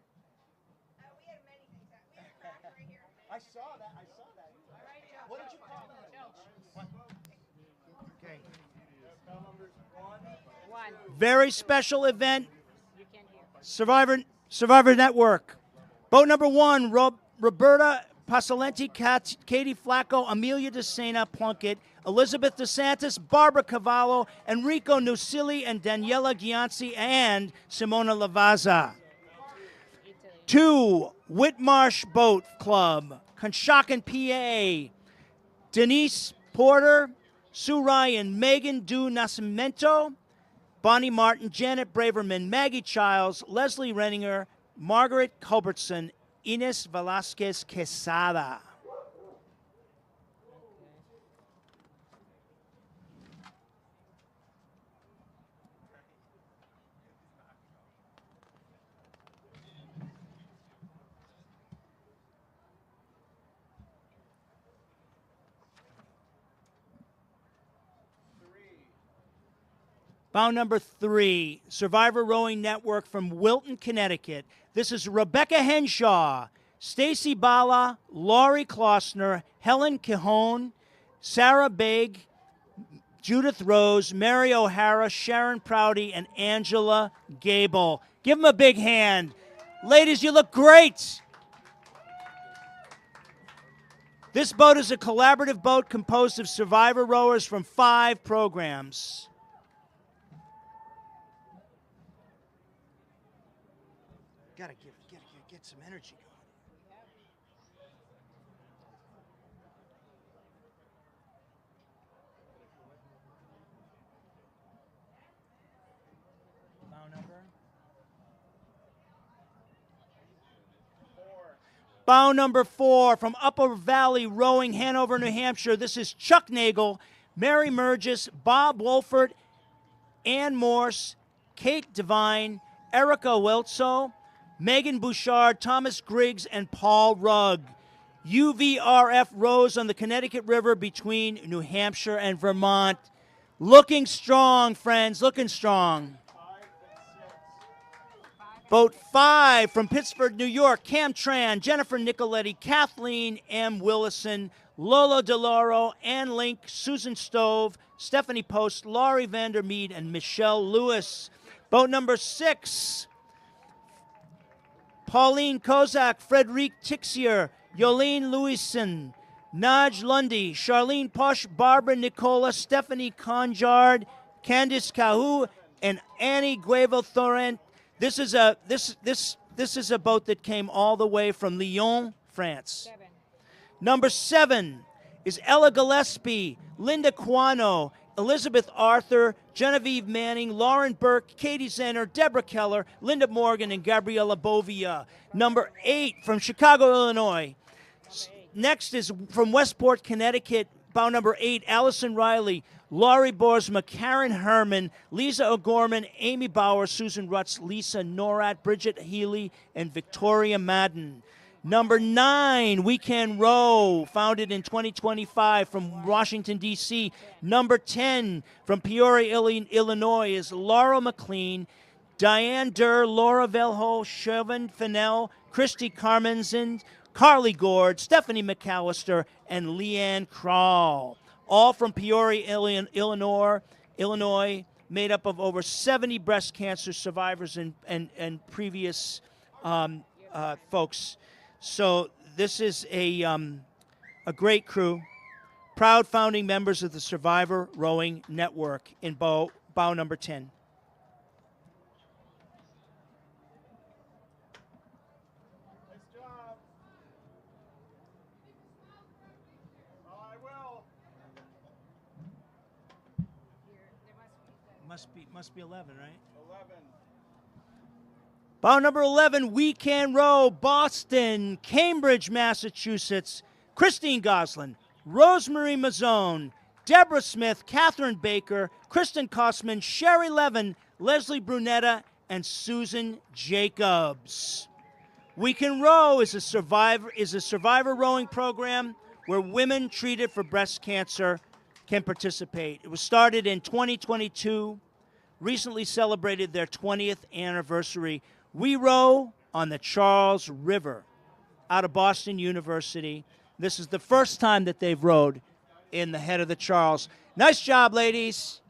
Speaker 5: had many things. We had a crack right here.
Speaker 10: I saw that. What did you call that? Okay. Very special event. Survivor Network. Boat number 1, Roberta Pasolenti, Katie Flacco, Amelia DeSena Plunkett, Elizabeth DeSantis, Barbara Cavallo, Enrico Nusili, and Daniela Gianci, and Simona Lavazza. 2, Whitmarsh Boat Club, Conshohocken, PA, Denise Porter, Sue Ryan, Megan Du Nascimento, Bonnie Martin, Janet Braverman, Maggie Childs, Leslie Renninger, Margaret Culbertson, Ines Velasquez Quesada. Bout number 3, Survivor Rowing Network from Wilton, Connecticut. This is Rebecca Henshaw, Stacy Bala, Laurie Klossner, Helen Cajon, Sarah Baig, Judith Rose, Mary O'Hara, Sharon Prouty, and Angela Gable. Give them a big hand. Ladies, you look great. This boat is a collaborative boat composed of survivor rowers from 5 programs. Gotta get some energy going. Bow number 4 from Upper Valley Rowing, Hanover, New Hampshire. This is Chuck Nagel, Mary Murgis, Bob Wolfert, Ann Morse, Kate Devine, Erica Welzo, Megan Bouchard, Thomas Griggs, and Paul Rugg. UVRF rows on the Connecticut River between New Hampshire and Vermont. Looking strong, friends, looking strong. Boat 5 from Pittsburgh, New York, Cam Tran, Jennifer Nicoletti, Kathleen M. Willison, Lola DeLauro, Ann Link, Susan Stove, Stephanie Post, Laurie Vandermeed, and Michelle Lewis. Boat number 6, Pauline Kozak, Frederic Tixier, Yolene Lewison, Naj Lundy, Charlene Posh, Barbara Nicola, Stephanie Conjard, Candice Cahu, and Annie Guevo Thorent. This is a boat that came all the way from Lyon, France. Number 7 is Ella Gillespie, Linda Quano, Elizabeth Arthur, Genevieve Manning, Lauren Burke, Katie Zenner, Deborah Keller, Linda Morgan, and Gabriella Bovia. Number 8 from Chicago, Illinois. Next is from Westport, Connecticut, bow number 8, Allison Riley, Laurie Boersma, Karen Herman, Lisa O'Gorman, Amy Bauer, Susan Rutz, Lisa Norat, Bridget Healy, and Victoria Madden. Number 9, We Can Row, founded in 2025 from Washington, D.C. Number 10, from Peoria, Illinois, is Laura McLean, Diane Durr, Laura Velho, Chauvin Fennell, Christy Carmenzen, Carly Gord, Stephanie McAllister, and Leanne Krall. All from Peoria, Illinois, made up of over 70 breast cancer survivors and previous folks. So this is a great crew, proud founding members of the Survivor Rowing Network in bow number 10.
Speaker 4: Nice job. I will.
Speaker 10: Must be 11, right?
Speaker 4: 11.
Speaker 10: Bow number 11, We Can Row, Boston, Cambridge, Massachusetts. Christine Goslin, Rosemary Mazzone, Deborah Smith, Catherine Baker, Kristen Kosman, Sherry Levin, Leslie Brunetta, and Susan Jacobs. We Can Row is a survivor rowing program where women treated for breast cancer can participate. It was started in 2022, recently celebrated their 20th anniversary. We row on the Charles River out of Boston University. This is the first time that they've rowed in the head of the Charles. Nice job, ladies.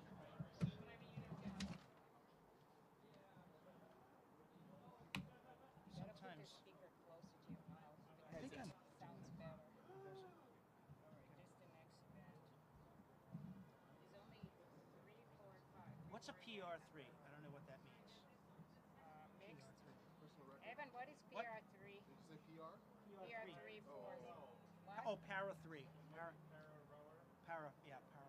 Speaker 10: What's a PR3? I don't know what that means.
Speaker 11: Evan, what is PR3? PR3 for what?
Speaker 10: Oh, para 3. Para, yeah, para.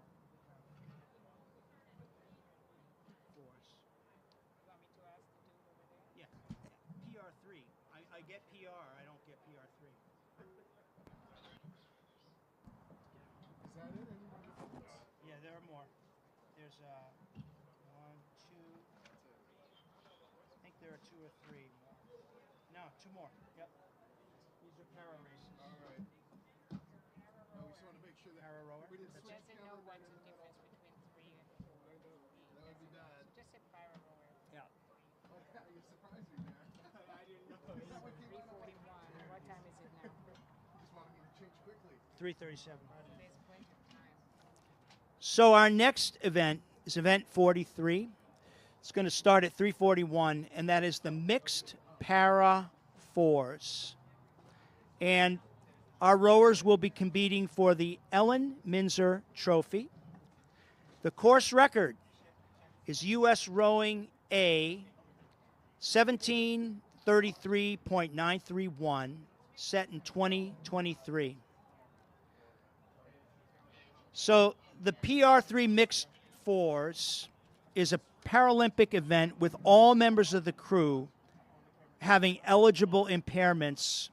Speaker 10: Fours.
Speaker 11: You want me to ask the dude over there?
Speaker 10: Yeah, PR3. I get PR, I don't get PR3.
Speaker 12: Is that it?
Speaker 10: Yeah, there are more. There's 1, 2. I think there are 2 or 3 more. No, 2 more. Yep. These are para races.
Speaker 12: All right. No, we just want to make sure that
Speaker 10: Para rower.
Speaker 12: we didn't
Speaker 11: Who
Speaker 12: switch
Speaker 11: doesn't know
Speaker 12: camera
Speaker 11: what's the
Speaker 12: back
Speaker 11: difference between 3 and 4?
Speaker 12: That would be bad.
Speaker 11: Just a para rower.
Speaker 10: Yeah.
Speaker 12: Oh, yeah, you surprised me there. I didn't know. Is that what came out of
Speaker 11: 3:41. What time is it now?
Speaker 12: You just wanted me to change quickly.
Speaker 10: 3:37.
Speaker 11: There's plenty of time.
Speaker 10: So our next event is event 43. It's going to start at 3:41, and that is the mixed para fours. And our rowers will be competing for the Ellen Minzer Trophy. The course record is U.S. Rowing A 17:33.931, set in 2023. So the PR3 Mixed Fours is a Paralympic event with all members of the crew having eligible impairments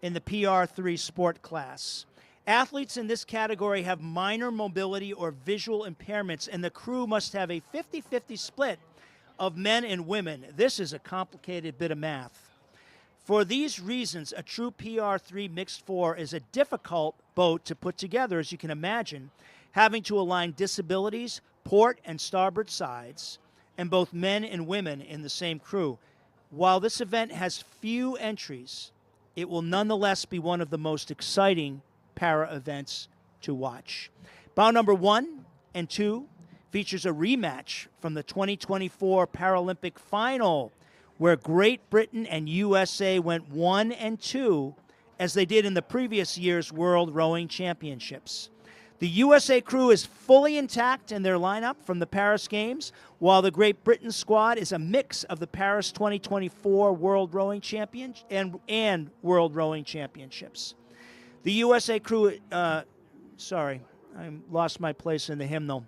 Speaker 10: in the PR3 sport class. Athletes in this category have minor mobility or visual impairments, and the crew must have a 50-50 split of men and women. This is a complicated bit of math. For these reasons, a true PR3 Mixed Four is a difficult boat to put together, as you can imagine, having to align disabilities, port and starboard sides, and both men and women in the same crew. While this event has few entries, it will nonetheless be one of the most exciting para events to watch. Bout number 1 and 2 features a rematch from the 2024 Paralympic final, where Great Britain and USA went 1 and 2, as they did in the previous year's World Rowing Championships. The USA crew is fully intact in their lineup from the Paris Games, while the Great Britain squad is a mix of the Paris 2024 World Rowing Champions and World Rowing Championships. The USA crew, sorry, I lost my place in the hymnal.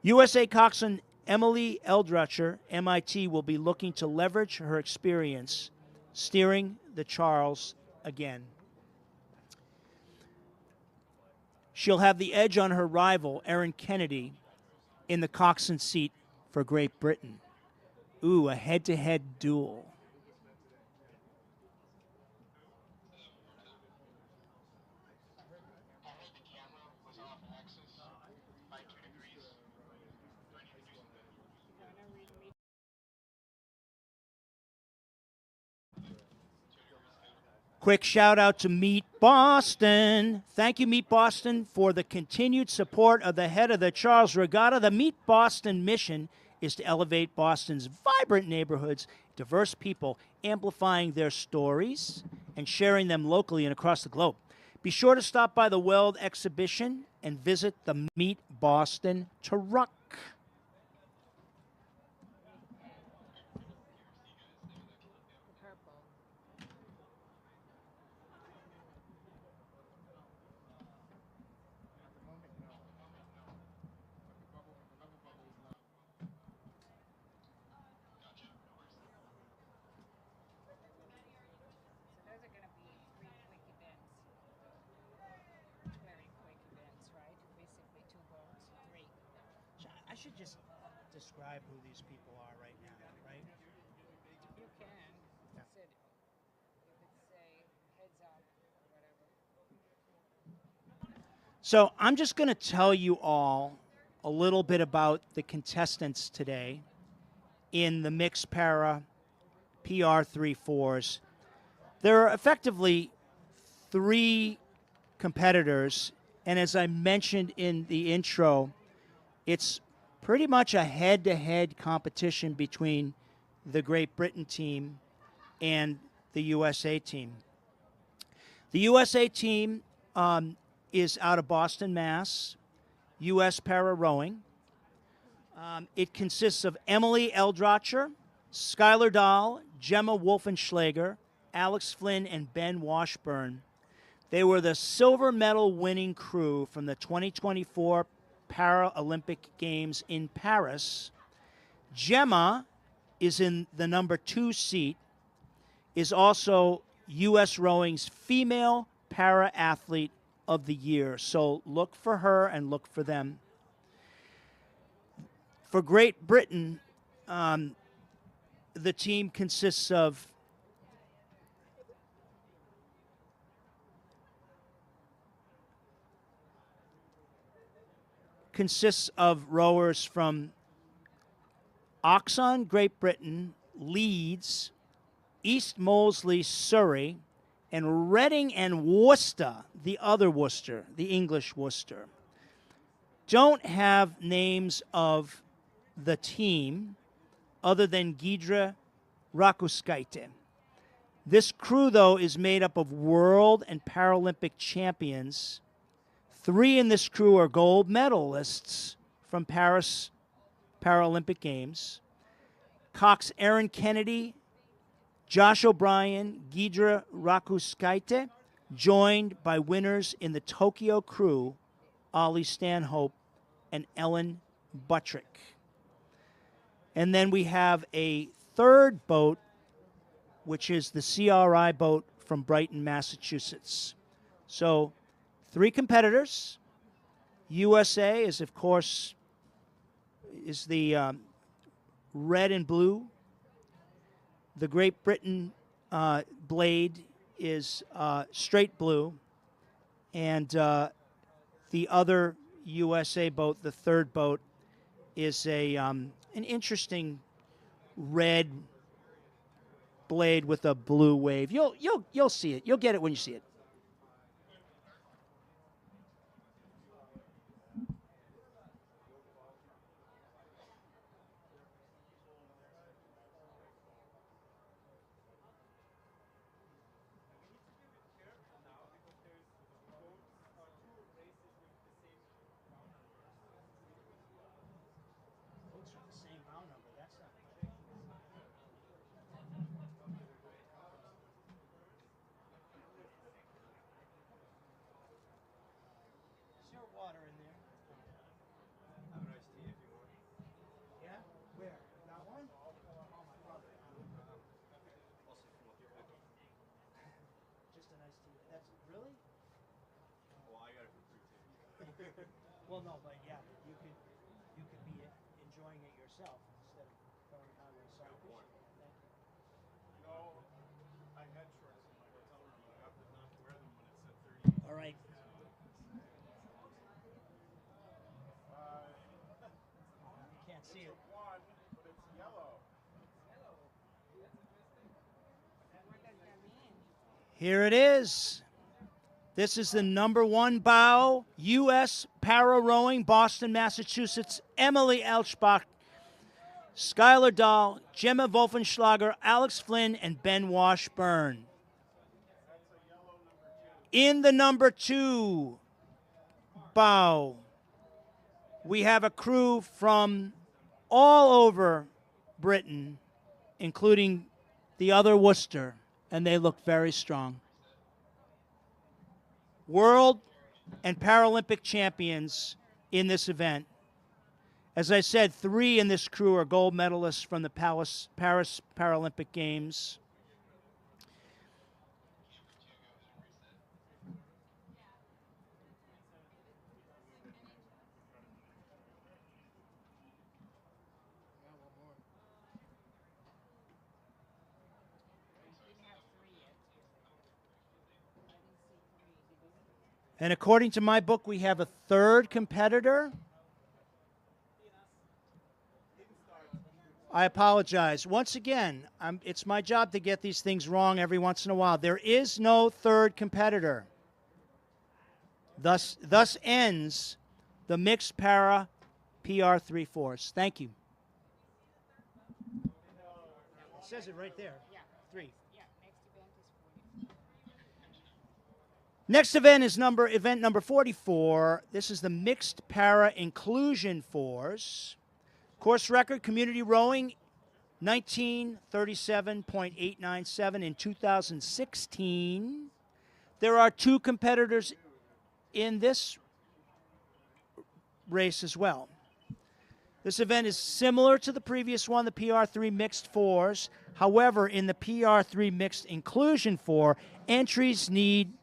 Speaker 10: USA coxswain Emily Eldrutcher, MIT, will be looking to leverage her experience steering the Charles again. She'll have the edge on her rival, Erin Kennedy, in the coxswain seat for Great Britain. Ooh, a head-to-head duel. Quick shout out to Meet Boston. Thank you, Meet Boston, for the continued support of the head of the Charles Regatta. The Meet Boston mission is to elevate Boston's vibrant neighborhoods, diverse people, amplifying their stories and sharing them locally and across the globe. Be sure to stop by the Weld exhibition and visit the Meet Boston truck.
Speaker 11: So those are going to be 3 quick events. Very quick events, right? Basically 2 boats, 3.
Speaker 10: I should just describe who these people are right now, right?
Speaker 11: You can.
Speaker 10: Yeah.
Speaker 11: Said, you could say heads up or whatever.
Speaker 10: So I'm just going to tell you all a little bit about the contestants today in the mixed para PR3-4s. There are effectively 3 competitors, and as I mentioned in the intro, it's pretty much a head-to-head competition between the Great Britain team and the USA team. The USA team is out of Boston, Mass. U.S. Para Rowing. It consists of Emily Eldrocher, Skylar Dahl, Gemma Wolfenschlager, Alex Flynn, and Ben Washburn. They were the silver medal winning crew from the 2024 Paralympic Games in Paris. Gemma is in the number 2 seat, is also U.S. Rowing's Female Para Athlete of the Year. So look for her and look for them. For Great Britain, the team consists of rowers from Oxon, Great Britain, Leeds, East Molesey, Surrey, and Reading and Worcester, the other Worcester, the English Worcester. Don't have names of the team other than Gidra Rakuskaite. This crew, though, is made up of world and Paralympic champions. 3 in this crew are gold medalists from Paris Paralympic Games. Cox Aaron Kennedy, Josh O'Brien, Gidra Rakuskaite, joined by winners in the Tokyo crew, Ollie Stanhope and Ellen Buttrick. And then we have a third boat, which is the CRI boat from Brighton, Massachusetts. So 3 competitors. USA is, of course, is the red and blue. The Great Britain blade is straight blue. And the other USA boat, the third boat, is an interesting red blade with a blue wave. You'll see it. You'll get it when you see it. Well, no, but yeah, you could be enjoying it yourself instead of going down to the side.
Speaker 12: No, I had shorts in my hotel room, but I opted not to wear them when it said 30.
Speaker 10: All right. You can't see it.
Speaker 12: One, but it's yellow.
Speaker 10: Here it is. This is the #1 bow, U.S. Para Rowing, Boston, Massachusetts. Emily Elchbach, Skylar Dahl, Gemma Wolfenschlager, Alex Flynn, and Ben Washburn. In the #2 bow, we have a crew from all over Britain, including the other Worcester, and they look very strong. World and Paralympic champions in this event. As I said, 3 in this crew are gold medalists from the Paris Paralympic Games. And according to my book, we have a 3rd competitor. I apologize. Once again, it's my job to get these things wrong every once in a while. There is no 3rd competitor. Thus ends the mixed para PR 3/4. Thank you. It says it right there. 3. Next event is event number 44. This is the mixed para inclusion fours. Course record, community rowing, 1937.897 in 2016. There are 2 competitors in this race as well. This event is similar to the previous one, the PR3 mixed fours. However, in the PR3 mixed inclusion four, entries need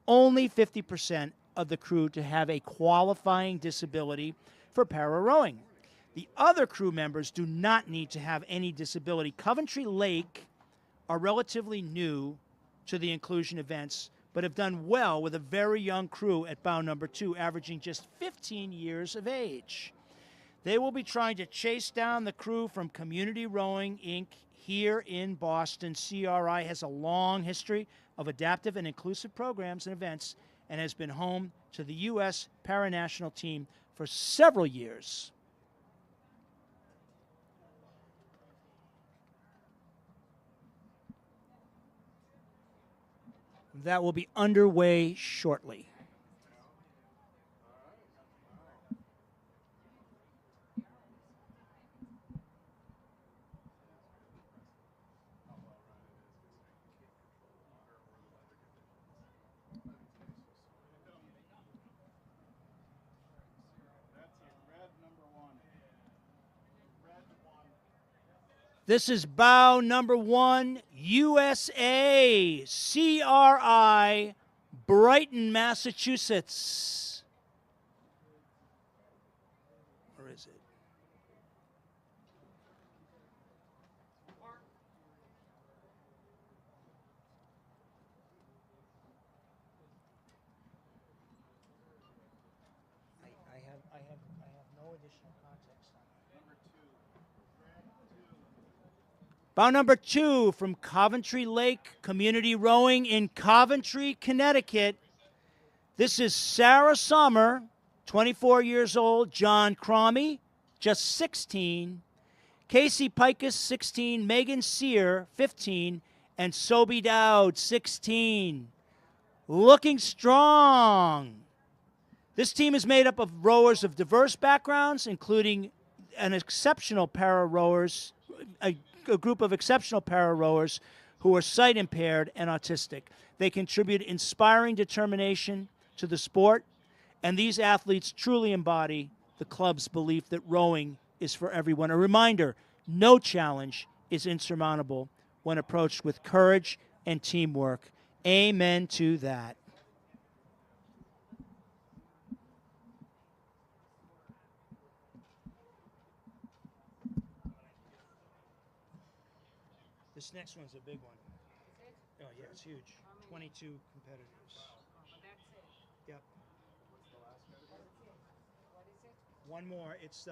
Speaker 10: only 50% of the crew to have a qualifying disability for para rowing. The other crew members do not need to have any disability. Coventry Lake are relatively new to the inclusion events, but have done well with a very young crew at bow #2, averaging just 15 years of age. They will be trying to chase down the crew from Community Rowing, Inc. here in Boston. CRI has a long history of adaptive and inclusive programs and events and has been home to the U.S. Paranational team for several years. That will be underway shortly. This is bow #1, USA, CRI, Brighton, Massachusetts. Where is it? I have no additional context on it. Bow #2 from Coventry Lake Community Rowing in Coventry, Connecticut. This is Sarah Sommer, 24 years old, John Cromie, just 16, Casey Pikus, 16, Megan Sear, 15, and Sobi Dowd, 16. Looking strong. This team is made up of rowers of diverse backgrounds, including an exceptional para rowers, a group of exceptional para rowers who are sight impaired and autistic. They contribute inspiring determination to the sport, and these athletes truly embody the club's belief that rowing is for everyone. A reminder, no challenge is insurmountable when approached with courage and teamwork. Amen to that. This next one's a big one. Oh, yeah, it's huge. 22 competitors. Yep. One more. It's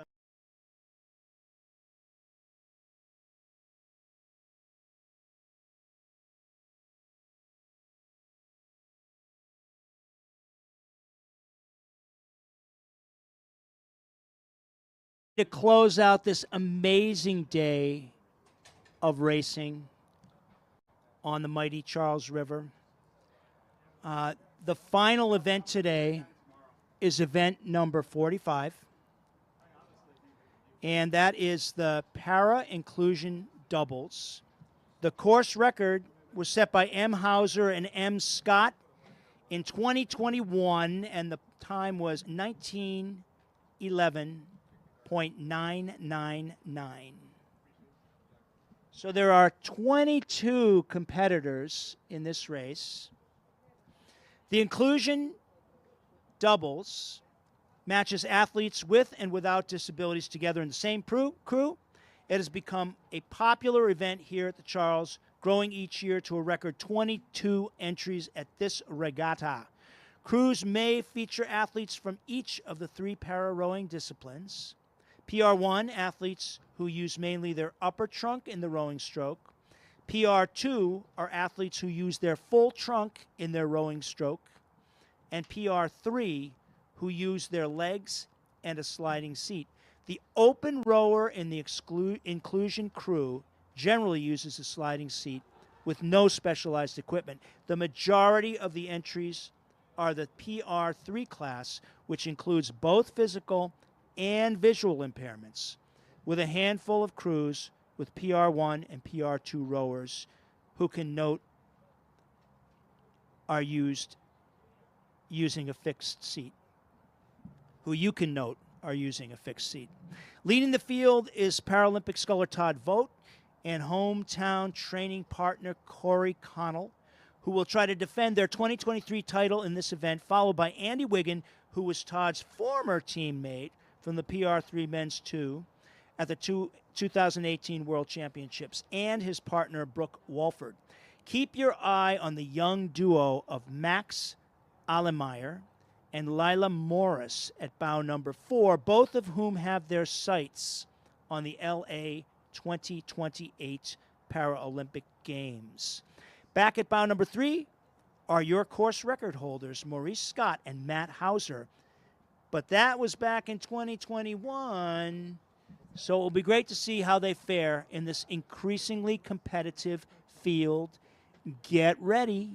Speaker 10: To close out this amazing day of racing on the mighty Charles River, the final event today is event number 45, and that is the para inclusion doubles. The course record was set by M. Hauser and M. Scott in 2021, and the time was 19:11.999. So there are 22 competitors in this race. The inclusion doubles matches athletes with and without disabilities together in the same crew. It has become a popular event here at the Charles, growing each year to a record 22 entries at this regatta. Crews may feature athletes from each of the 3 para-rowing disciplines. PR1, athletes who use mainly their upper trunk in the rowing stroke. PR2 are athletes who use their full trunk in their rowing stroke. And PR3, who use their legs and a sliding seat. The open rower in the inclusion crew generally uses a sliding seat with no specialized equipment. The majority of the entries are the PR3 class, which includes both physical and visual impairments, with a handful of crews with PR1 and PR2 rowers who can note are using a fixed seat. Who you can note are using a fixed seat. Leading the field is Paralympic sculler Todd Vogt and hometown training partner Corey Connell, who will try to defend their 2023 title in this event, followed by Andy Wiggin, who was Todd's former teammate from the PR3 Men's 2 at the 2018 World Championships, and his partner Brooke Walford. Keep your eye on the young duo of Max Allemeyer and Lila Morris at bow number 4, both of whom have their sights on the LA 2028 Paralympic Games. Back at bow number 3 are your course record holders, Maurice Scott and Matt Hauser. But that was back in 2021, so it will be great to see how they fare in this increasingly competitive field. Get ready.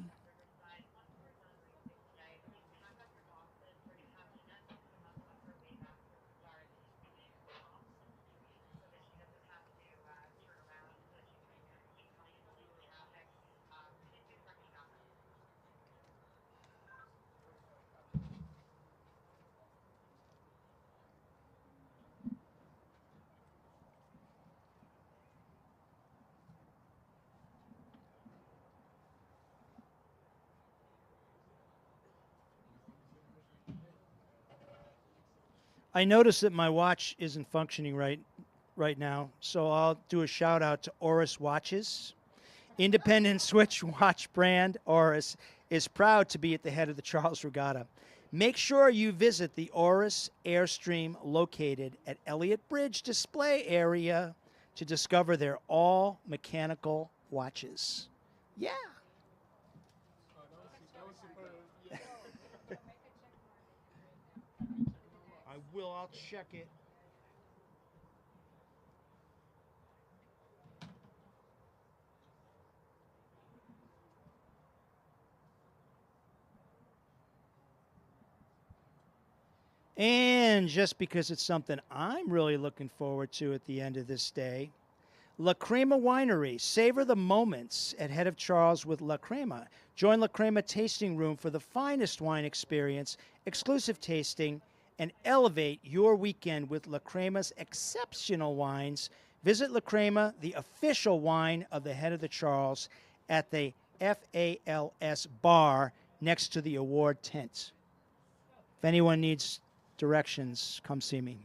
Speaker 10: I noticed that my watch isn't functioning right now, so I'll do a shout out to Oris Watches. Independent Switch watch brand Oris is proud to be at the head of the Charles Regatta. Make sure you visit the Oris Airstream located at Elliott Bridge display area to discover their all mechanical watches. Yeah. I will. I'll check it. And just because it's something I'm really looking forward to at the end of this day, La Crema Winery. Savor the moments at Head of Charles with La Crema. Join La Crema Tasting Room for the finest wine experience, exclusive tasting, and elevate your weekend with La Crema's exceptional wines. Visit La Crema, the official wine of the Head of the Charles, at the FALS bar next to the award tent. If anyone needs directions, come see me.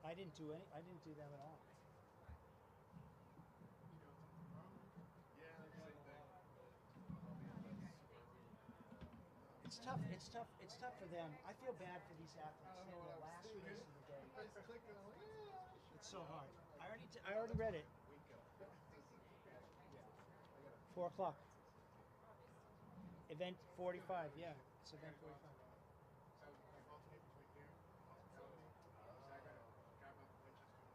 Speaker 10: I didn't do them at all. It's tough for them. I feel bad for these athletes. They're the last race of the day. It's so hard. I already read it. 4 o'clock. Event 45, yeah. It's event 45.
Speaker 12: So I alternate between here, hospitality. So I gotta grab my Winchester.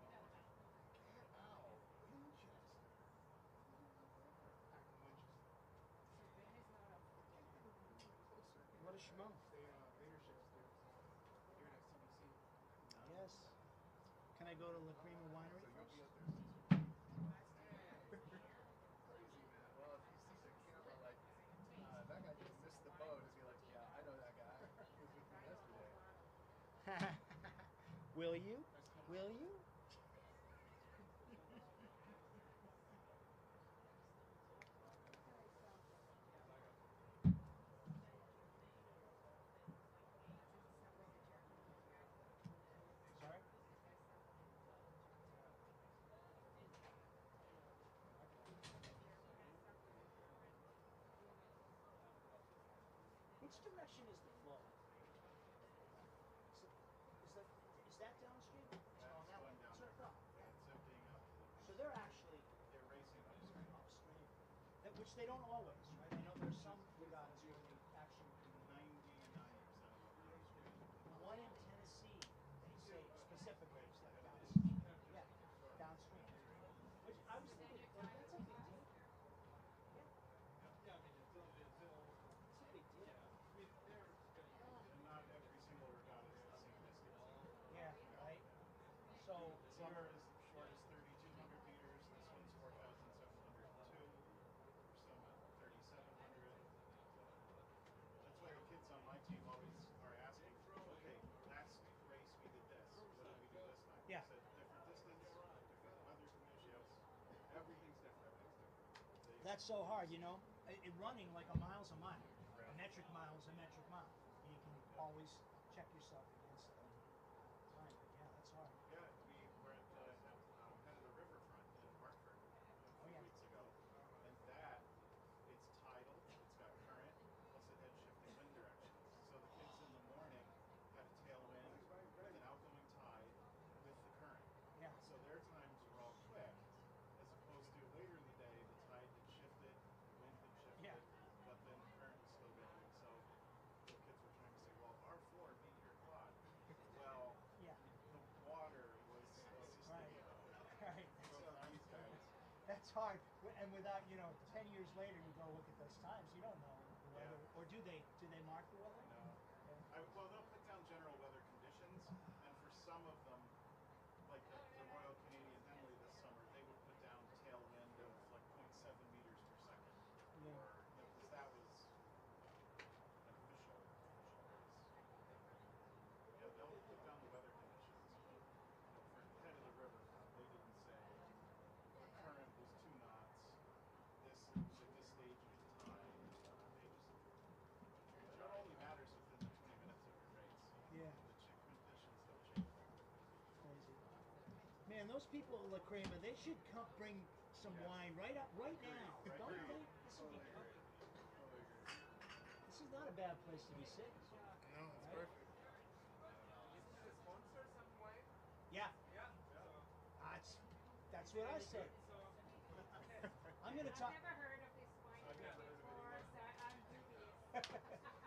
Speaker 12: Ow, Winchester. Pack Winchester. Closer.
Speaker 10: What a schmo.
Speaker 12: They leaderships there. Here next CBC.
Speaker 10: Yes. Can I go to La Crema Winery
Speaker 12: So you'll
Speaker 10: first?
Speaker 12: be up there. Crazy, man. Well, if you see the camera, like, that guy just missed the boat, and be like, yeah, I know that guy. He was with me yesterday.
Speaker 10: Will you? Will you? Sorry? Which direction is the flow? Is that downstream? Oh, that one. That's what I thought.
Speaker 12: It's emptying out.
Speaker 10: So they're actually
Speaker 12: They're racing upstream.
Speaker 10: upstream, which they don't always, right? I know there's some regattas where they actually
Speaker 12: 99% of them are upstream.
Speaker 10: one in Tennessee, they say specifically it's like downstream. Yeah, downstream. Which I was thinking, like, that's a big deal.
Speaker 12: Yeah, I mean, it's a big deal. I mean, and not every single regatta is the same distance.
Speaker 10: Yeah, right. So
Speaker 12: Some are as short as 3,200 meters. This one's 4,702. Some at 3,700. That's why the kids on my team always are asking, okay, last race we did this. What did we do this time?
Speaker 10: Yeah.
Speaker 12: I said different distance, different weather conditions. Everything's different.
Speaker 10: that's so hard, you know. In running, like a mile's a mile. A metric mile is a metric mile. You can always check yourself against the time. But yeah, that's hard.
Speaker 12: Yeah, we were at head of the riverfront in Hartford a few weeks ago, and that it's tidal, it's got current, plus it had shifting wind directions. So the kids in the morning had a tailwind with an outgoing tide with the current.
Speaker 10: Yeah.
Speaker 12: So their times were all quick, as opposed to later in the day the tide had shifted, the wind had shifted,
Speaker 10: Yeah.
Speaker 12: but then the current was still going. So the kids were trying to say, well, R4 beat your quad. Well,
Speaker 10: Yeah.
Speaker 12: the water was assisting
Speaker 10: Right.
Speaker 12: you.
Speaker 10: Right.
Speaker 12: So these guys.
Speaker 10: That's hard. And without, 10 years later, you go look at those times. You don't know the weather,
Speaker 12: Yeah.
Speaker 10: or do they? Do they mark the weather?
Speaker 12: No. Well, they'll put down general weather conditions, and for some of them, like the Royal Canadian Henley this summer, they would put down tailwind of like 0.7 meters per second.
Speaker 10: Yeah.
Speaker 12: Or, because that was an official race. Yeah, they'll put down the weather conditions. For head of the river, they didn't say the current was 2 knots. This was at this stage of the tide. They just, it only matters within the 20 minutes of your race.
Speaker 10: Yeah.
Speaker 12: The conditions don't change.
Speaker 10: Crazy. Man, those people at La Crema, they should come bring some wine right now. Don't you think? This would be perfect. This is not a bad place to be sitting.
Speaker 12: No, it's
Speaker 10: Right?
Speaker 12: perfect.
Speaker 3: Sponsor some way?
Speaker 10: Yeah.
Speaker 3: Yeah.
Speaker 10: That's what I said. I'm gonna
Speaker 11: I've
Speaker 10: talk.
Speaker 11: never heard of this wine before, so I'm dubious.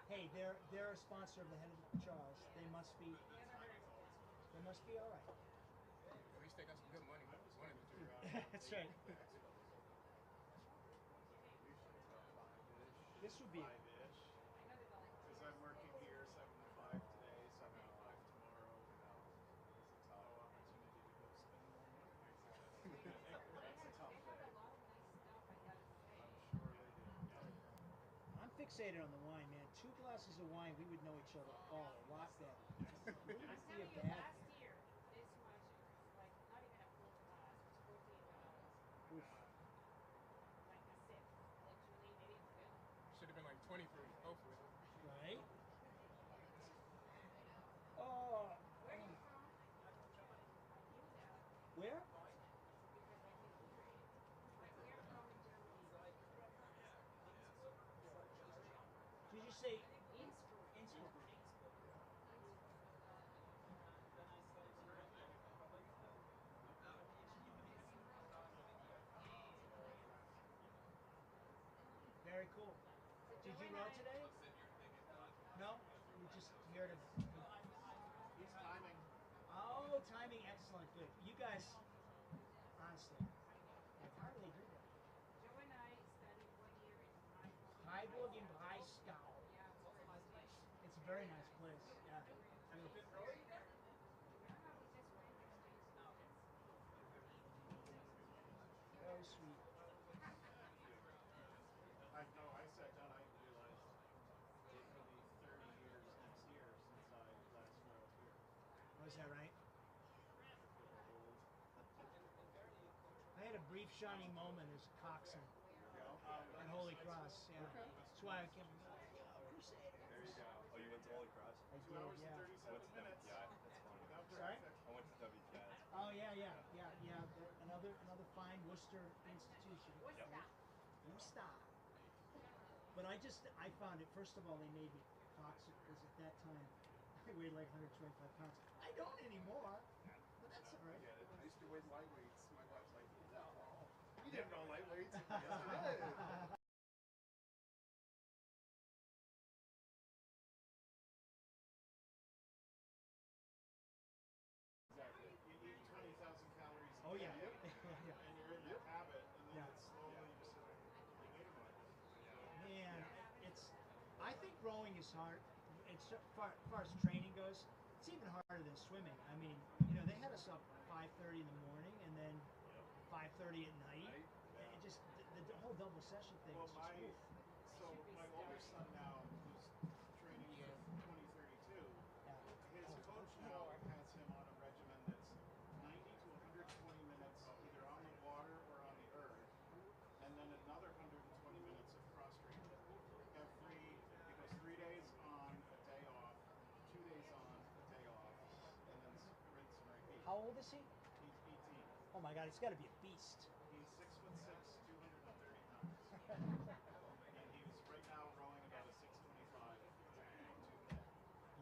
Speaker 10: Hey, they're a sponsor of the Head of Charles. They must be. They must be all right.
Speaker 3: At least they got some good money. One of the two.
Speaker 10: That's right. This would be.
Speaker 12: Five-ish. Because I'm working here 7 to 5 today, 7 to 5 tomorrow. It's a tough opportunity to go spend more money. That's a tough day. I'm sure they do.
Speaker 10: I'm fixated on the wine, man. 2 glasses of wine, we would know each other all a lot better. It wouldn't
Speaker 11: I'm
Speaker 10: be a
Speaker 11: telling you,
Speaker 10: bad
Speaker 11: last year, this much, like not even a full glass, was $14.
Speaker 10: Oof.
Speaker 11: Like a sip, literally, maybe fill.
Speaker 3: Should have been like 20 for both of them.
Speaker 10: Right? Oh.
Speaker 11: Where are you from?
Speaker 10: Where? Did you say Innsbruck? Very cool. Did you row today? No? You're just here to...
Speaker 12: He's timing.
Speaker 10: Oh, timing, excellent, good. You guys, honestly, how do they do that?
Speaker 11: Joe and I studied 1 year in
Speaker 10: Freiburg im Breisgau.
Speaker 11: Yeah, it's very nice place.
Speaker 10: It's a very nice place, yeah. I mean,
Speaker 11: No, we just went yesterday.
Speaker 10: very sweet.
Speaker 12: I know. I sat down. I realized it will be 30 years next year since I last rowed here.
Speaker 10: Was that right?
Speaker 12: I feel old.
Speaker 10: I had a brief shining moment as a coxswain at Holy Cross, yeah. That's why I came. Crusaders.
Speaker 13: There you go. Oh, you went to Holy Cross?
Speaker 10: I
Speaker 12: 2
Speaker 10: did,
Speaker 12: hours
Speaker 10: yeah.
Speaker 12: and 37 minutes.
Speaker 13: WPI. That's funny.
Speaker 12: Without
Speaker 10: Sorry?
Speaker 12: traffic.
Speaker 13: I went to WPI.
Speaker 10: Oh yeah. Another fine Worcester institution. Worcester. But I found it. First of all, they made me coxswain because at that time I weighed like 125 pounds. I don't anymore, but that's all right.
Speaker 12: Yeah, I used to weigh lightweights. My wife's like, no, you didn't know lightweights. Yes, I did. Exactly. You eat 20,000 calories a
Speaker 10: Oh yeah.
Speaker 12: day,
Speaker 10: Yeah.
Speaker 12: and you're in that habit, and then
Speaker 10: Yeah.
Speaker 12: it's slowly you gain weight.
Speaker 10: Man, I think rowing is hard. It's far as training goes. It's even harder than swimming. I mean, they had us up 5:30 in the morning and then 5:30 at night. It just the whole double session thing.
Speaker 12: Well,
Speaker 10: is just, oof.
Speaker 12: my older son now, who's training for 2032, his coach now has him on a regimen that's 90 to 120 minutes either on the water or on the erg, and then another 120 minutes of cross training. He goes 3 days on, a day off, 2 days on, a day off, and then rinse and repeat.
Speaker 10: How old is he?
Speaker 12: He's 18.
Speaker 10: Oh my God, he's got to be a beast.
Speaker 12: He's 6'6", 230 pounds. And he's right now rowing about a 625.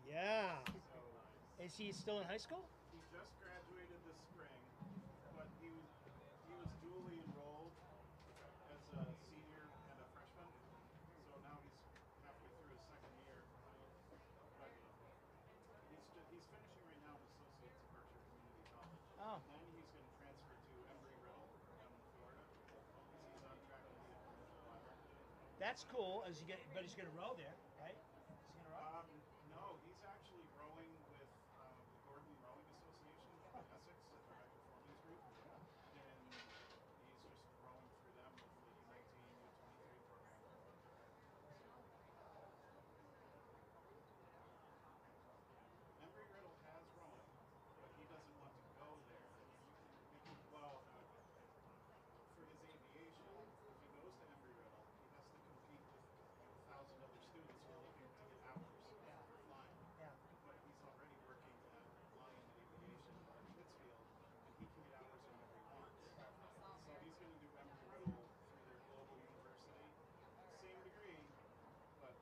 Speaker 10: Yeah.
Speaker 12: So
Speaker 10: Is he still in high school?
Speaker 12: he just graduated this spring, but he was dually enrolled as a senior and a freshman. So now he's halfway through his second year. But he's finishing right now his associates at Berkshire Community College.
Speaker 10: Oh.
Speaker 12: And then he's going to transfer to Embry-Riddle down in Florida because he's on track to be a commercial pilot.
Speaker 10: That's cool. But he's going to row there, right? Is he going to row?
Speaker 12: No, he's actually rowing with the Gordon Rowing Association in Essex, the high performance group, and he's just rowing through them with the U19, U23 program. Embry-Riddle has rowing, but he doesn't want to go there. Well, for his aviation, if he goes to Embry-Riddle, he has to compete with 1,000 other students who are looking to get hours for flying.
Speaker 10: Yeah.
Speaker 12: But he's already working at Lion Aviation in Pittsfield, and he can get hours whenever he wants. So he's going to do Embry-Riddle through their global university, same degree, but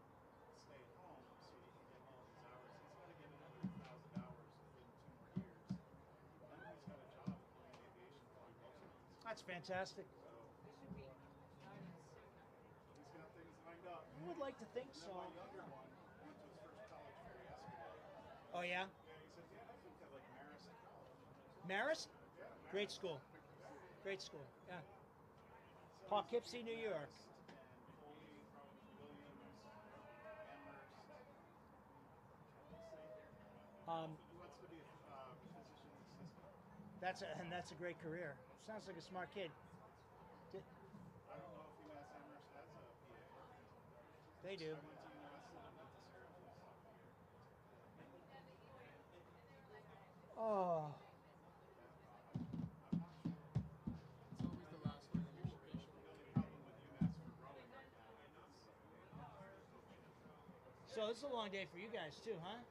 Speaker 12: stay at home so he can get all of his hours. He's got to get another 1,000 hours within 2 more years. Then he's got a job at Lion Aviation flying multi-roles.
Speaker 10: That's fantastic.
Speaker 12: So he's got things lined up.
Speaker 10: You would like to think
Speaker 12: And
Speaker 10: so.
Speaker 12: then my younger one went to his first college fair yesterday.
Speaker 10: Oh yeah.
Speaker 12: Yeah, he said, Dad, I think I like Marist College.
Speaker 10: Marist?
Speaker 12: Yeah,
Speaker 10: Great school. Great school. Yeah. Poughkeepsie, New York.
Speaker 12: and Foley, Williams, Amherst. He wants to be a physician's assistant.
Speaker 10: That's a great career. Sounds like a smart kid.
Speaker 12: I don't know if UMass Amherst has a PA.
Speaker 10: They do.
Speaker 12: I went to UMass and I went to Syracuse.
Speaker 10: Oh.
Speaker 12: I'm not sure.
Speaker 3: It's always the last one that you should be.
Speaker 12: The only problem with UMass for rowing right now is
Speaker 10: So this is a long day for you guys too, huh?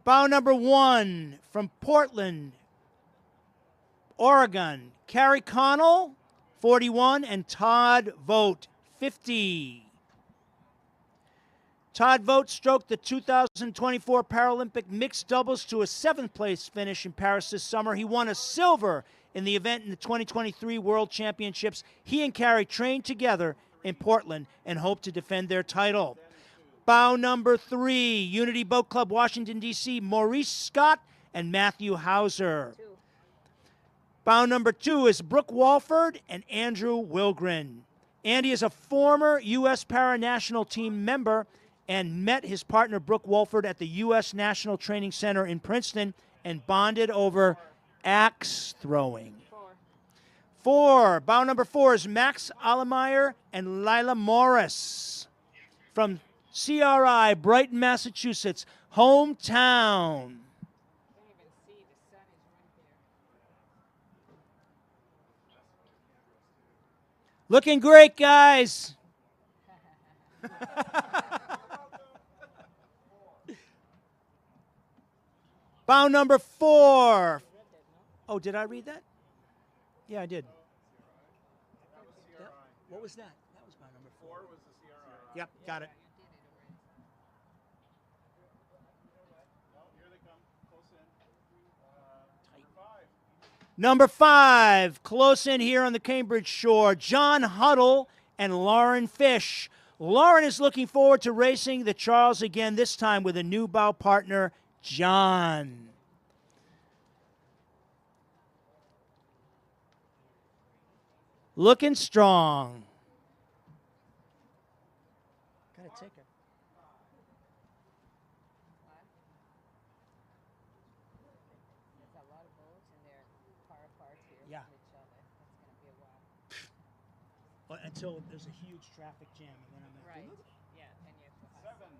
Speaker 10: Bow number 1 from Portland, Oregon, Carrie Connell, 41, and Todd Vogt, 50. Todd Vogt stroked the 2024 Paralympic mixed doubles to a 7th place finish in Paris this summer. He won a silver in the event in the 2023 World Championships. He and Carrie trained together in Portland and hope to defend their title. Bow number 3, Unity Boat Club, Washington, D.C., Maurice Scott and Matthew Hauser. Bow number 2 is Brooke Walford and Andrew Wilgren. Andy is a former U.S. Para-National Team member and met his partner Brooke Walford at the U.S. National Training Center in Princeton and bonded over axe throwing. 4. Bow number 4 is Max Allemeyer and Lila Morris from CRI, Brighton, Massachusetts, hometown. Looking great, guys. Bow number 4. Oh, did I read that? Yeah, I did. What was that? That was bow number 4.
Speaker 12: Was the CRI.
Speaker 10: Yep, got it.
Speaker 12: Here they come. Close in.
Speaker 10: Number 5, close in here on the Cambridge shore, John Huddle and Lauren Fish. Lauren is looking forward to racing the Charles again, this time with a new bow partner, John. Looking strong. Gotta take her. Yeah. Well, until there's a huge traffic jam, and then I'm
Speaker 11: Right. Yeah, and you have to
Speaker 12: 7.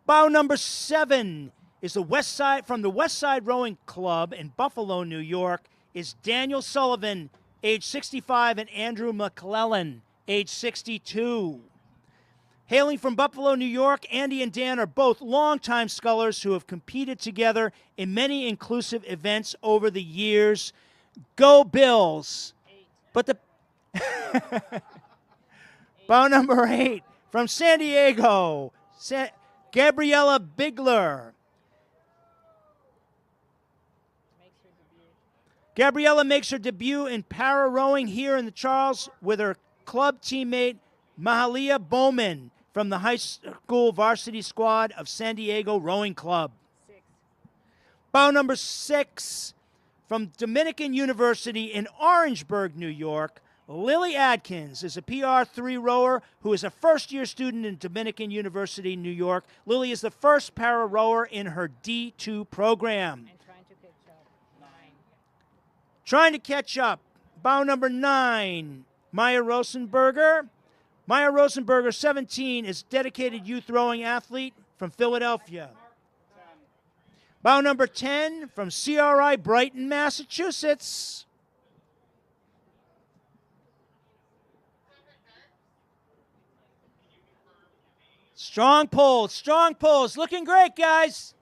Speaker 10: Bow number 7 is the West Side from the West Side Rowing Club in Buffalo, New York. Is Daniel Sullivan, age 65, and Andrew McClellan, age 62. Hailing from Buffalo, New York, Andy and Dan are both longtime scullers who have competed together in many inclusive events over the years. Go Bills! But the bow number 8 from San Diego, Gabriella Bigler. Gabriella makes her debut in para rowing here in the Charles with her club teammate Mahalia Bowman from the high school varsity squad of San Diego Rowing Club.
Speaker 11: 6.
Speaker 10: Bow number 6 from Dominican University in Orangeburg, New York. Lily Adkins is a PR3 rower who is a first-year student in Dominican University, New York. Lily is the first para rower in her D2 program.
Speaker 11: And trying to catch up. 9.
Speaker 10: Trying to catch up. Bow number 9, Maya Rosenberger. Maya Rosenberger, 17, is dedicated youth rowing athlete from Philadelphia.
Speaker 12: 10.
Speaker 10: Bow number 10 from CRI Brighton, Massachusetts. Strong pulls, looking great, guys.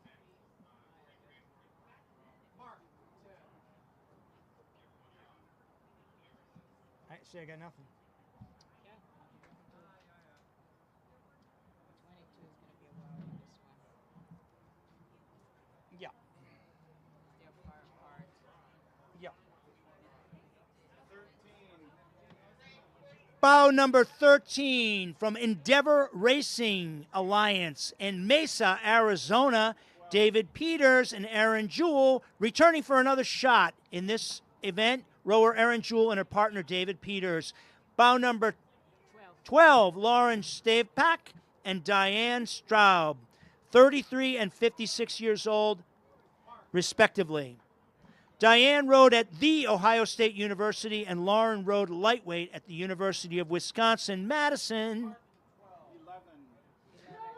Speaker 10: I say I got nothing.
Speaker 11: 22 is going to be a while in this one.
Speaker 10: Yeah.
Speaker 11: They're far apart.
Speaker 10: Yeah.
Speaker 12: 13.
Speaker 10: Bow number 13 from Endeavor Racing Alliance in Mesa, Arizona. David Peters and Aaron Jewell returning for another shot in this event. Rower Aaron Jewell and her partner David Peters. Bow number 12, Lauren Stavepak and Diane Straub, 33 and 56 years old, respectively. Diane rowed at The Ohio State University, and Lauren rowed lightweight at the University of Wisconsin-Madison.
Speaker 12: 11.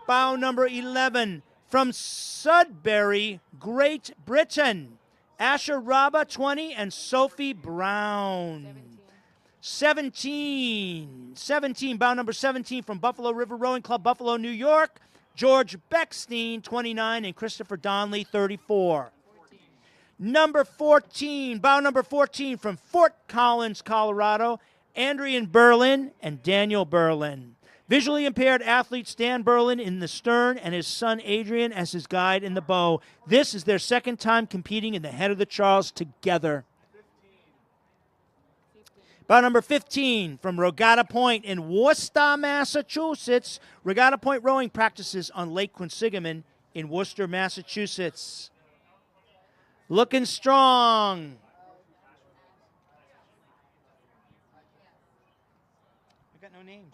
Speaker 10: Bow number 11 from Sudbury, Great Britain. Asher Raba, 20, and Sophie Brown. 17, bow number 17 from Buffalo River Rowing Club, Buffalo, New York. George Beckstein, 29, and Christopher Donnelly, 34. Number 14, bow number 14 from Fort Collins, Colorado. Andrian Berlin and Daniel Berlin. Visually impaired athlete Stan Berlin in the stern and his son Adrian as his guide in the bow. This is their second time competing in the head of the Charles together. Bow number 15 from Regatta Point in Worcester, Massachusetts. Regatta Point rowing practices on Lake Quinsigamon in Worcester, Massachusetts. Looking strong. I got no names.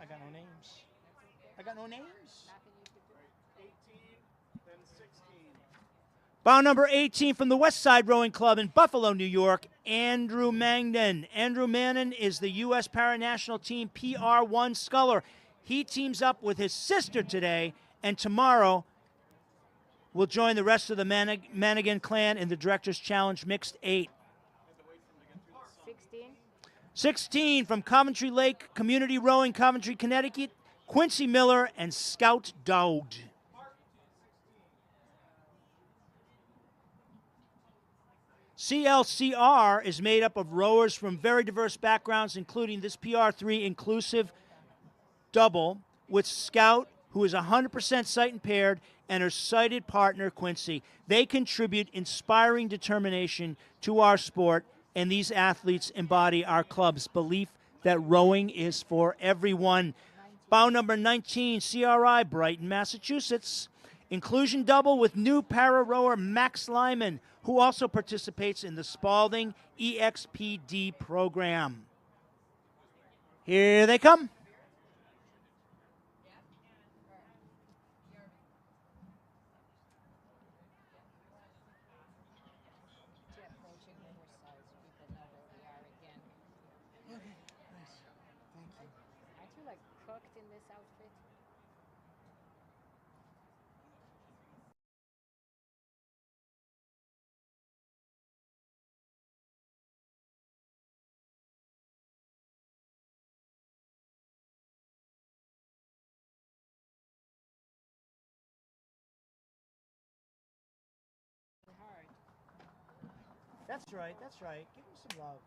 Speaker 10: I got no names. I got no names.
Speaker 12: 18, then 16.
Speaker 10: Bow number 18 from the West Side Rowing Club in Buffalo, New York, Andrew Mangden. Andrew Mannon is the U.S. Paranational Team PR1 sculler. He teams up with his sister today, and tomorrow will join the rest of the Manigan clan in the Director's Challenge Mixed 8.
Speaker 11: 16.
Speaker 10: 16 from Coventry Lake Community Rowing, Coventry, Connecticut, Quincy Miller and Scout Dowd. CLCR is made up of rowers from very diverse backgrounds, including this PR3 inclusive double with Scout, who is 100% sight impaired, and her sighted partner, Quincy. They contribute inspiring determination to our sport, and these athletes embody our club's belief that rowing is for everyone. Bow number 19, CRI, Brighton, Massachusetts. Inclusion double with new para rower Max Lyman, who also participates in the Spalding EXPD program. Here they come.
Speaker 11: Approaching Riverside, so people know where we are again.
Speaker 10: Okay, nice. Thank you.
Speaker 11: Aren't you like cooked in this outfit? Hard.
Speaker 10: That's right, that's right. Give him some love.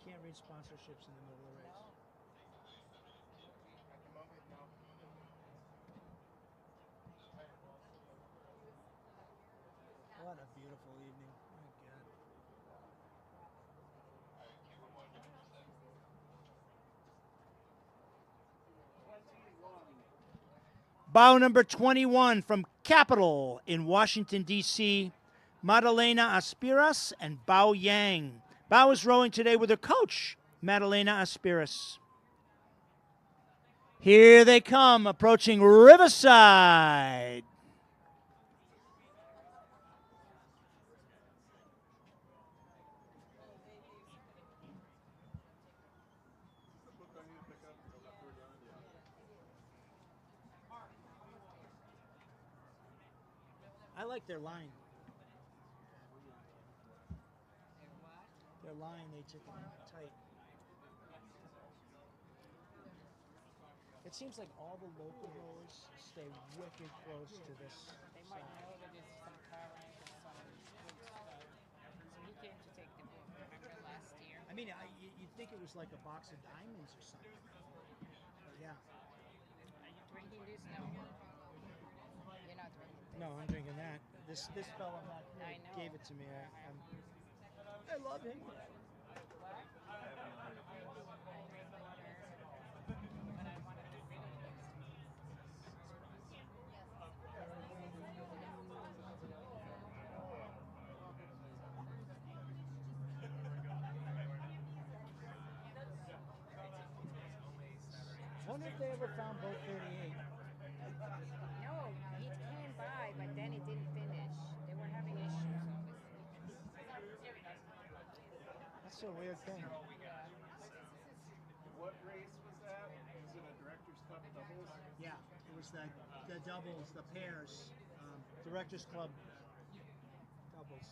Speaker 10: You can't read sponsorships in the middle of the race. What a beautiful evening. My God. Bow number 21 from Capitol in Washington, D.C., Madalena Aspiras and Bao Yang. Bao is rowing today with her coach, Madalena Aspiras. Here they come, approaching Riverside. I like their line. Their line, they took it tight. It seems like all the local rowers stay wicked close to this
Speaker 11: They might
Speaker 10: side.
Speaker 11: know that there's some car rank and some good stuff. So he came to take the book, remember last year?
Speaker 10: I mean, you'd think it was like a box of diamonds or something. But yeah.
Speaker 11: Are you drinking this? No. You're not drinking this.
Speaker 10: No, I'm drinking that. This fella
Speaker 11: I know.
Speaker 10: gave it to me. I love him. I wonder if they ever found boat 38.
Speaker 11: No, he came by, but then it didn't finish. They were having issues, obviously.
Speaker 10: That's a weird thing.
Speaker 12: What race was that? Was it a Director's Cup doubles?
Speaker 10: Yeah, it was that the doubles, the pairs, Directors Club doubles.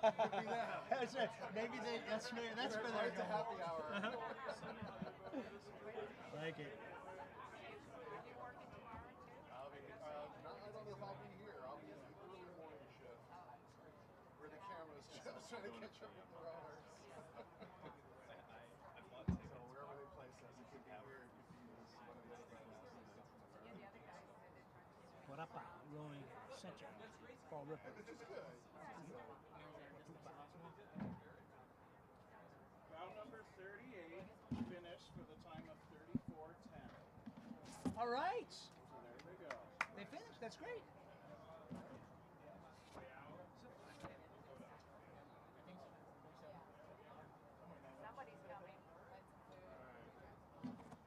Speaker 10: That's right. Maybe that's where they're going.
Speaker 12: Happy hour.
Speaker 10: Like it.
Speaker 12: I'll be, I don't know if I'll be here. I'll be in the early morning shift where the camera's just trying to catch up with the rowers. So wherever they place us, it could be here, it could be one of the other
Speaker 10: Guarapa, rowing center, Fall River.
Speaker 12: which is good.
Speaker 4: Bow number 38 finished with a time of 34:10.
Speaker 10: All right.
Speaker 4: So there they go.
Speaker 10: They finished. That's great.
Speaker 11: Somebody's coming.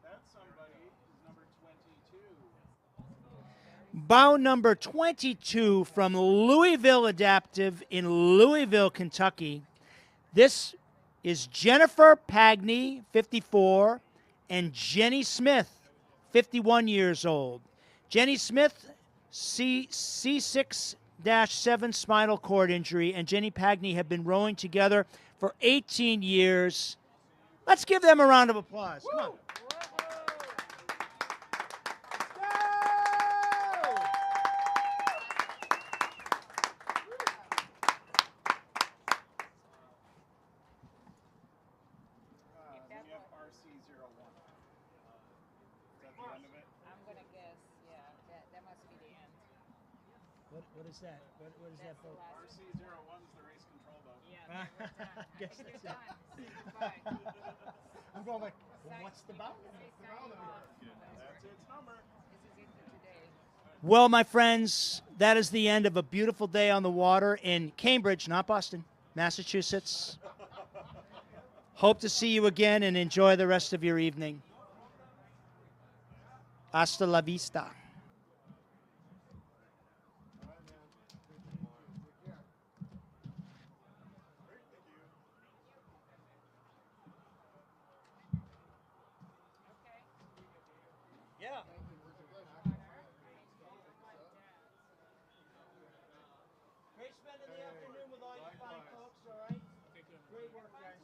Speaker 4: That somebody is number 22.
Speaker 10: Bow number 22 from Louisville Adaptive in Louisville, Kentucky. This is Jennifer Pagney, 54, and Jenny Smith, 51 years old. Jenny Smith, C6-7 spinal cord injury, and Jenny Pagney have been rowing together for 18 years. Let's give them a round of applause. Come on.
Speaker 4: Then you have RC01. Is that the end of it?
Speaker 11: I'm gonna guess, yeah, that must be the end.
Speaker 10: What is that? What is that boat?
Speaker 4: RC01 is the race control boat.
Speaker 11: Yeah, then we're done.
Speaker 10: I guess
Speaker 11: You're
Speaker 10: that's it.
Speaker 11: done. Say goodbye.
Speaker 10: I'm going like, well, what's the bow?
Speaker 11: Say signing off.
Speaker 4: That's its number.
Speaker 11: This is it for today.
Speaker 10: Well, my friends, that is the end of a beautiful day on the water in Cambridge, not Boston, Massachusetts. Hope to see you again and enjoy the rest of your evening. Hasta la vista. Yeah. Great spending the afternoon with all you fine folks, all right? Great work, guys.